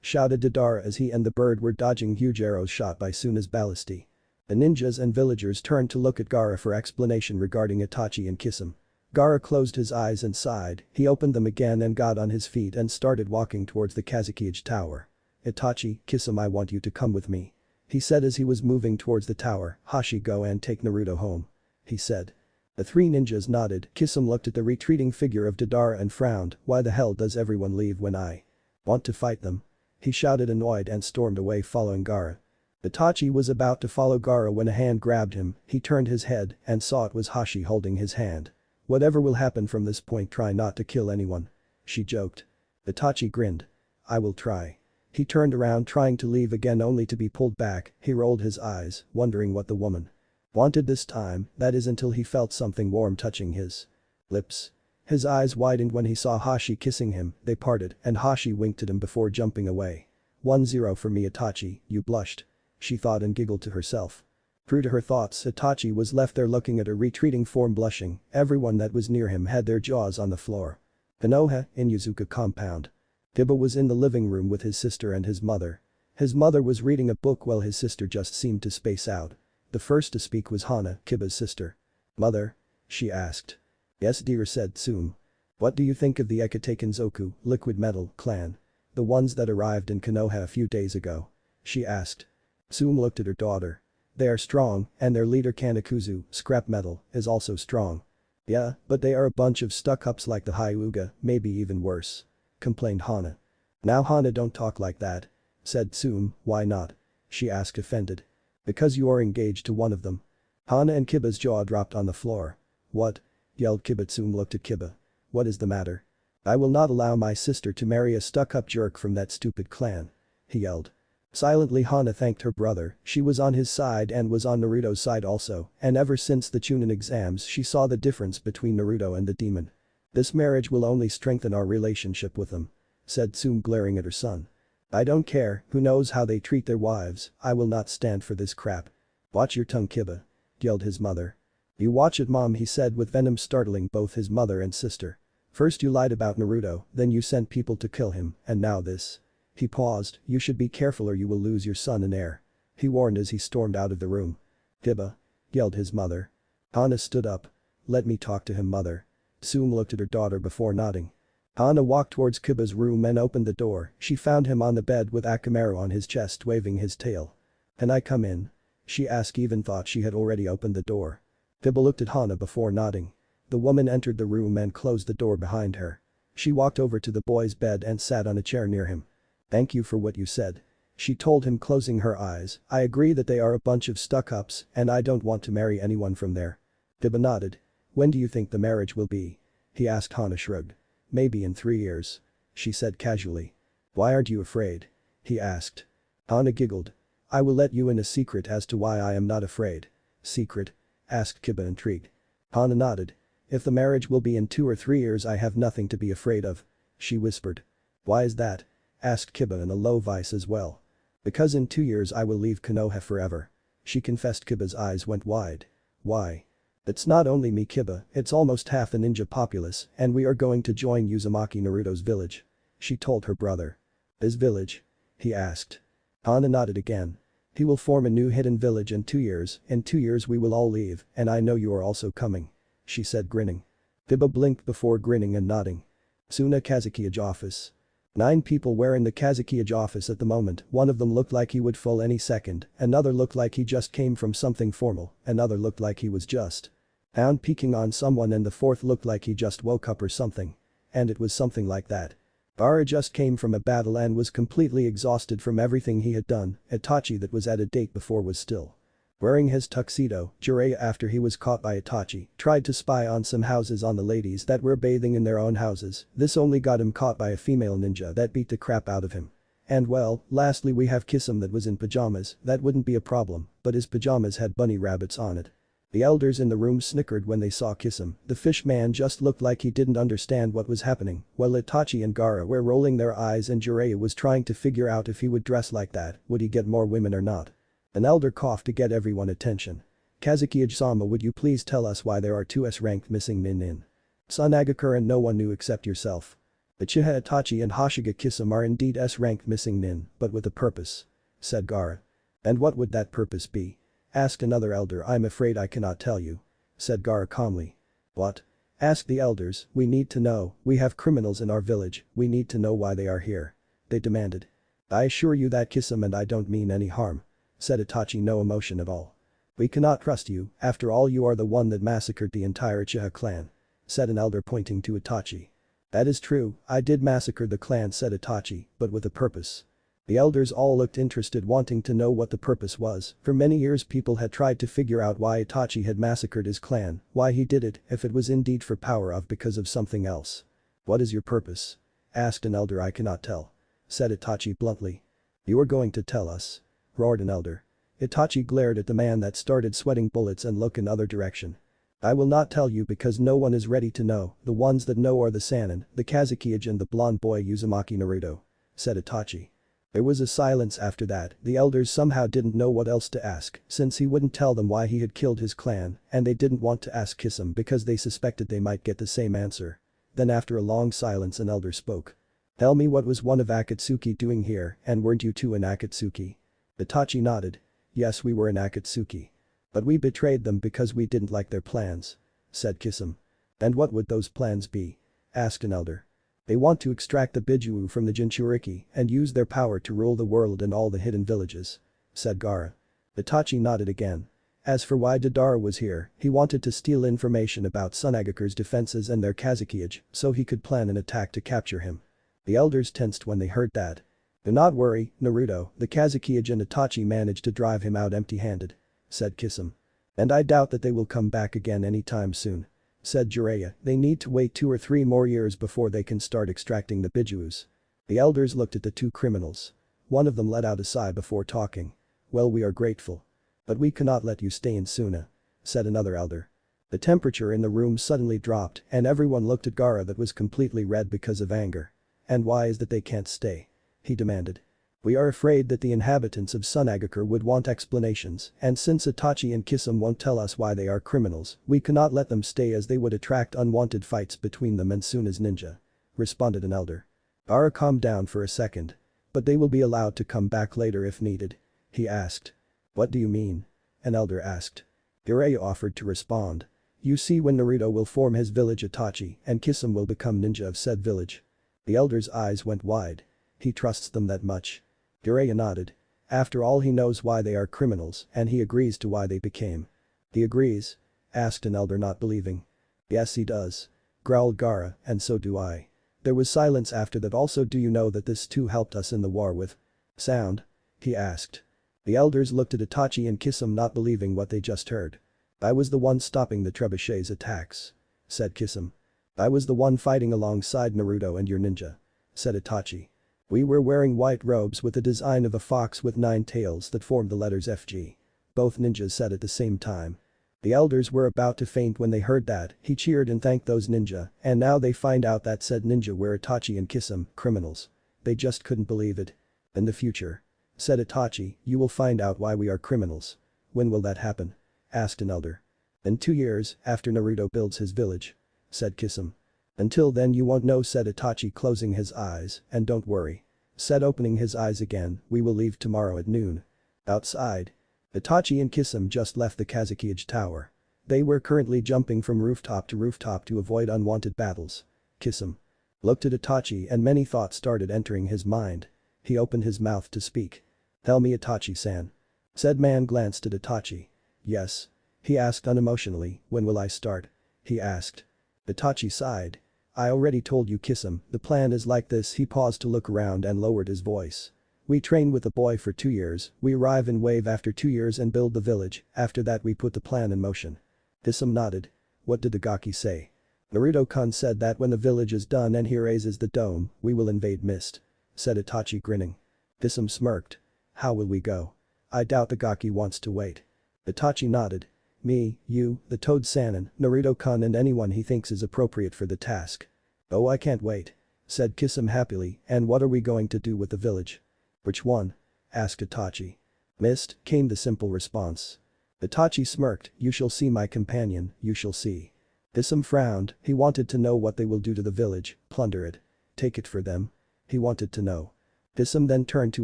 shouted Deidara as he and the bird were dodging huge arrows shot by Tsunade's ballistae. The ninjas and villagers turned to look at Gaara for explanation regarding Itachi and Kisame. Gaara closed his eyes and sighed, he opened them again and got on his feet and started walking towards the Kazekage tower. "Itachi, Kisame, I want you to come with me," he said as he was moving towards the tower. "Hashi, go and take Naruto home," he said. The three ninjas nodded. Kisame looked at the retreating figure of Deidara and frowned. "Why the hell does everyone leave when I want to fight them?" he shouted annoyed and stormed away following Gaara. Itachi was about to follow Gaara when a hand grabbed him, he turned his head and saw it was Hashi holding his hand. "Whatever will happen from this point, try not to kill anyone," she joked. Itachi grinned. "I will try." He turned around trying to leave again only to be pulled back. He rolled his eyes, wondering what the woman wanted this time, that is until he felt something warm touching his lips. His eyes widened when he saw Hashi kissing him, they parted and Hashi winked at him before jumping away. 1-0 for me, Itachi, you blushed, she thought and giggled to herself. True to her thoughts, Itachi was left there looking at her retreating form blushing. Everyone that was near him had their jaws on the floor. Konoha, in Yuzuka compound. Kiba was in the living room with his sister and his mother. His mother was reading a book while his sister just seemed to space out. The first to speak was Hana, Kiba's sister. "Mother?" she asked. "Yes dear," said Tsume. "What do you think of the Ekitakenzoku, liquid metal, clan? The ones that arrived in Konoha a few days ago?" she asked. Tsume looked at her daughter. "They are strong, and their leader Kanakuzu, scrap metal, is also strong." "Yeah, but they are a bunch of stuck-ups like the Hyuga, maybe even worse," complained Hana. "Now Hana, don't talk like that," said Tsume. "Why not?" she asked offended. "Because you are engaged to one of them." Hana and Kiba's jaw dropped on the floor. "What?" yelled Kiba. Tsume looked at Kiba. "What is the matter?" "I will not allow my sister to marry a stuck-up jerk from that stupid clan," he yelled. Silently Hana thanked her brother, she was on his side and was on Naruto's side also, and ever since the Chunin exams she saw the difference between Naruto and the demon. "This marriage will only strengthen our relationship with them," said Tsume glaring at her son. "I don't care, who knows how they treat their wives, I will not stand for this crap." "Watch your tongue, Kiba," yelled his mother. "You watch it, mom," he said with venom, startling both his mother and sister. "First you lied about Naruto, then you sent people to kill him, and now this." He paused. "You should be careful or you will lose your son and heir," he warned as he stormed out of the room. "Kiba," yelled his mother. Hana stood up. "Let me talk to him, mother." Tsume looked at her daughter before nodding. Hana walked towards Kiba's room and opened the door. She found him on the bed with Akamaru on his chest waving his tail. "Can I come in?" she asked, even thought she had already opened the door. Kiba looked at Hana before nodding. The woman entered the room and closed the door behind her. She walked over to the boy's bed and sat on a chair near him. "Thank you for what you said," she told him, closing her eyes. "I agree that they are a bunch of stuck-ups and I don't want to marry anyone from there." Kiba nodded. "When do you think the marriage will be?" he asked. Hana shrugged. "Maybe in 3 years," she said casually. "Why aren't you afraid?" he asked. Hana giggled. "I will let you in a secret as to why I am not afraid." "Secret?" asked Kiba, intrigued. Hana nodded. "If the marriage will be in 2 or 3 years, I have nothing to be afraid of," she whispered. "Why is that?" asked Kiba in a low voice as well. "Because in 2 years I will leave Konoha forever," she confessed. Kiba's eyes went wide. "Why?" "It's not only me, Kiba, it's almost half the ninja populace and we are going to join Uzumaki Naruto's village," she told her brother. "His village?" he asked. Hana nodded again. "He will form a new hidden village in 2 years, in 2 years we will all leave and I know you are also coming," she said grinning. Kiba blinked before grinning and nodding. Suna Kazekage office. 9 people were in the Kazekage office at the moment. One of them looked like he would fall any second, another looked like he just came from something formal, another looked like he was just found peeking on someone and the fourth looked like he just woke up or something. And it was something like that. Gaara just came from a battle and was completely exhausted from everything he had done. Itachi that was at a date before was still wearing his tuxedo. Jiraiya, after he was caught by Itachi, tried to spy on some houses on the ladies that were bathing in their own houses. This only got him caught by a female ninja that beat the crap out of him. And well, lastly we have Kisame that was in pajamas. That wouldn't be a problem, but his pajamas had bunny rabbits on it. The elders in the room snickered when they saw Kisame. The fish man just looked like he didn't understand what was happening, while Itachi and Gaara were rolling their eyes and Jiraiya was trying to figure out if he would dress like that, would he get more women or not. An elder coughed to get everyone attention. Kazuki Asuma, would you please tell us why there are two S-ranked missing nin? Tsunade and no one knew except yourself. Uchiha Itachi and Hashige Kisame are indeed S-ranked missing nin, but with a purpose. Said Gaara. And what would that purpose be? Asked another elder. I'm afraid I cannot tell you. Said Gaara calmly. What? Asked the elders. We need to know, we have criminals in our village, we need to know why they are here. They demanded. I assure you that Kisame and I don't mean any harm. Said Itachi, no emotion at all. We cannot trust you, after all you are the one that massacred the entire Uchiha clan. Said an elder pointing to Itachi. That is true, I did massacre the clan, said Itachi, but with a purpose. The elders all looked interested, wanting to know what the purpose was. For many years people had tried to figure out why Itachi had massacred his clan, why he did it, if it was indeed for power or because of something else. What is your purpose? Asked an elder. I cannot tell. Said Itachi bluntly. You are going to tell us? Roared an elder. Itachi glared at the man that started sweating bullets and looked in other direction. I will not tell you because no one is ready to know, the ones that know are the Sannin, the Kazuki and the blonde boy Uzumaki Naruto. Said Itachi. There was a silence after that. The elders somehow didn't know what else to ask, since he wouldn't tell them why he had killed his clan, and they didn't want to ask Kisame because they suspected they might get the same answer. Then after a long silence an elder spoke. Tell me, what was one of Akatsuki doing here, and weren't you two in Akatsuki? Itachi nodded. Yes, we were in Akatsuki. But we betrayed them because we didn't like their plans. Said Kisame. And what would those plans be? Asked an elder. They want to extract the Bijuu from the Jinchuriki and use their power to rule the world and all the hidden villages. Said Gaara. Itachi nodded again. As for why Deidara was here, he wanted to steal information about Tsunade's defenses and their Kazuki, so he could plan an attack to capture him. The elders tensed when they heard that. Do not worry, Naruto, the Kazuki and Itachi managed to drive him out empty-handed. Said Kisame. And I doubt that they will come back again anytime soon. Said Jiraiya. They need to wait 2 or 3 more years before they can start extracting the Bijuus. The elders looked at the two criminals. One of them let out a sigh before talking. Well, we are grateful. But we cannot let you stay in Suna. Said another elder. The temperature in the room suddenly dropped and everyone looked at Gaara that was completely red because of anger. And why is that they can't stay? He demanded. We are afraid that the inhabitants of Tsunade would want explanations, and since Itachi and Kisame won't tell us why they are criminals, we cannot let them stay as they would attract unwanted fights between them and Suna's ninja. Responded an elder. Gaara calmed down for a second. But they will be allowed to come back later if needed. He asked. What do you mean? An elder asked. Jiraiya offered to respond. You see, when Naruto will form his village, Itachi and Kisame will become ninja of said village. The elder's eyes went wide. He trusts them that much? Jiraiya nodded. After all, he knows why they are criminals and he agrees to why they became. He agrees? Asked an elder, not believing. Yes, he does. Growled Gaara, and so do I. There was silence after that. Also, do you know that this too helped us in the war with Sound? He asked. The elders looked at Itachi and Kisame, not believing what they just heard. I was the one stopping the trebuchet's attacks. Said Kisame. I was the one fighting alongside Naruto and your ninja. Said Itachi. We were wearing white robes with the design of a fox with 9 tails that formed the letters FG. Both ninjas said at the same time. The elders were about to faint when they heard that. He cheered and thanked those ninja, and now they find out that said ninja were Itachi and Kisame, criminals. They just couldn't believe it. In the future. Said Itachi, you will find out why we are criminals. When will that happen? Asked an elder. In 2 years, after Naruto builds his village. Said Kisame. Until then you won't know, said Itachi, closing his eyes, and don't worry. Said opening his eyes again, we will leave tomorrow at noon. Outside. Itachi and Kisame just left the Kazuki tower. They were currently jumping from rooftop to avoid unwanted battles. Kisame looked at Itachi and many thoughts started entering his mind. He opened his mouth to speak. Tell me, Itachi-san. Said man glanced at Itachi. Yes. He asked unemotionally, when will I start? He asked. Itachi sighed. I already told you, Kisame, the plan is like this. He paused to look around and lowered his voice. We train with the boy for 2 years, we arrive in wave after 2 years and build the village, after that we put the plan in motion. Kisame nodded. What did the Gaki say? Naruto-kun said that when the village is done and he raises the dome, we will invade Mist. Said Itachi, grinning. Kisame smirked. How will we go? I doubt the Gaki wants to wait. Itachi nodded. Me, you, the Toad Sannin, Naruto-kun and anyone he thinks is appropriate for the task. Oh, I can't wait. Said Kisame happily, and what are we going to do with the village? Which one? Asked Itachi. Mist, came the simple response. Itachi smirked, you shall see my companion, you shall see. Isum frowned, he wanted to know what they will do to the village, plunder it. Take it for them? He wanted to know. Isum then turned to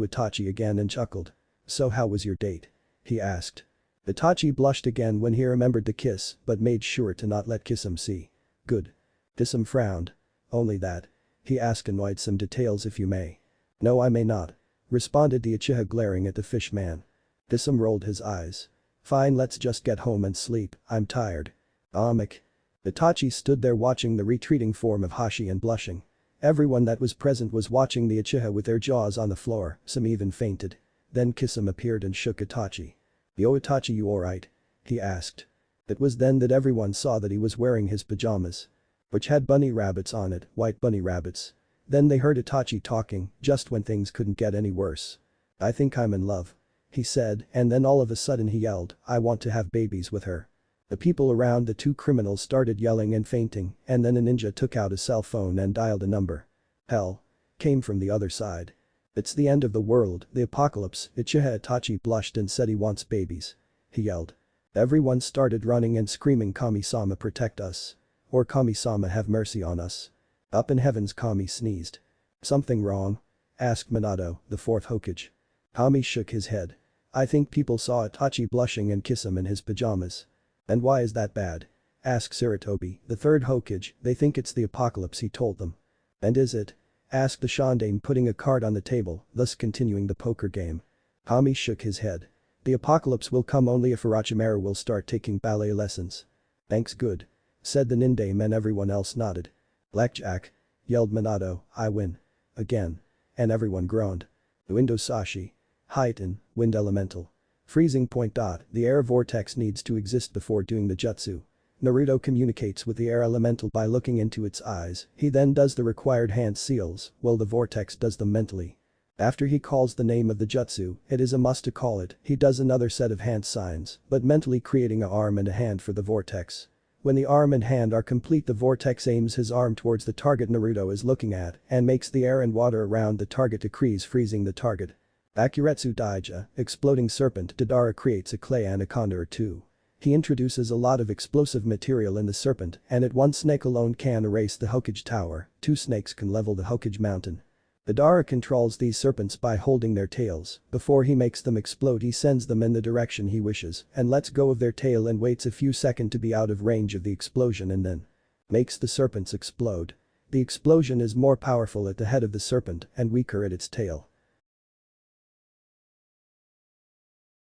Itachi again and chuckled. So how was your date? He asked. Itachi blushed again when he remembered the kiss but made sure to not let Kisum see. Good. Isum frowned. Only that? He asked, annoyed, some details if you may. No, I may not. Responded the Uchiha, glaring at the fish man. Isum rolled his eyes. Fine, let's just get home and sleep, I'm tired. Amik. Itachi stood there watching the retreating form of Hashi and blushing. Everyone that was present was watching the Uchiha with their jaws on the floor, some even fainted. Then Kisum appeared and shook Itachi. Yo Itachi, you alright? He asked. It was then that everyone saw that he was wearing his pajamas. Which had bunny rabbits on it, white bunny rabbits. Then they heard Itachi talking, just when things couldn't get any worse. I think I'm in love. He said, and then all of a sudden he yelled, I want to have babies with her. The people around the two criminals started yelling and fainting, and then a ninja took out a cell phone and dialed a number. Hell. Came from the other side. It's the end of the world, the apocalypse. Uchiha Itachi blushed and said he wants babies. He yelled. Everyone started running and screaming, Kami-sama, protect us. Or Kami-sama, have mercy on us. Up in heavens, Kami sneezed. Something wrong? Asked Minato, the fourth Hokage. Kami shook his head. I think people saw Itachi blushing and kiss him in his pajamas. And why is that bad? Asked Sarutobi, the third Hokage, they think it's the apocalypse, he told them. And is it? Asked the Shandane, putting a card on the table, thus continuing the poker game. Kami shook his head. The apocalypse will come only if Orochimaru will start taking ballet lessons. Thanks, good. Said the Nindame, and everyone else nodded. Blackjack. Yelled Minato, I win. Again. And everyone groaned. Window Sashi. Heighten, wind elemental. Freezing point. The air vortex needs to exist before doing the jutsu. Naruto communicates with the air elemental by looking into its eyes, he then does the required hand seals, while the vortex does them mentally. After he calls the name of the jutsu, it is a must to call it, he does another set of hand signs, but mentally creating an arm and a hand for the vortex. When the arm and hand are complete, the vortex aims his arm towards the target Naruto is looking at and makes the air and water around the target decrease, freezing the target. Akuretsu Daija, exploding serpent. Deidara creates a clay anaconda or two. He introduces a lot of explosive material in the serpent, and at one snake alone can erase the Hokage Tower, two snakes can level the Hokage Mountain. Deidara controls these serpents by holding their tails. Before he makes them explode, he sends them in the direction he wishes and lets go of their tail and waits a few seconds to be out of range of the explosion and then makes the serpents explode. The explosion is more powerful at the head of the serpent and weaker at its tail.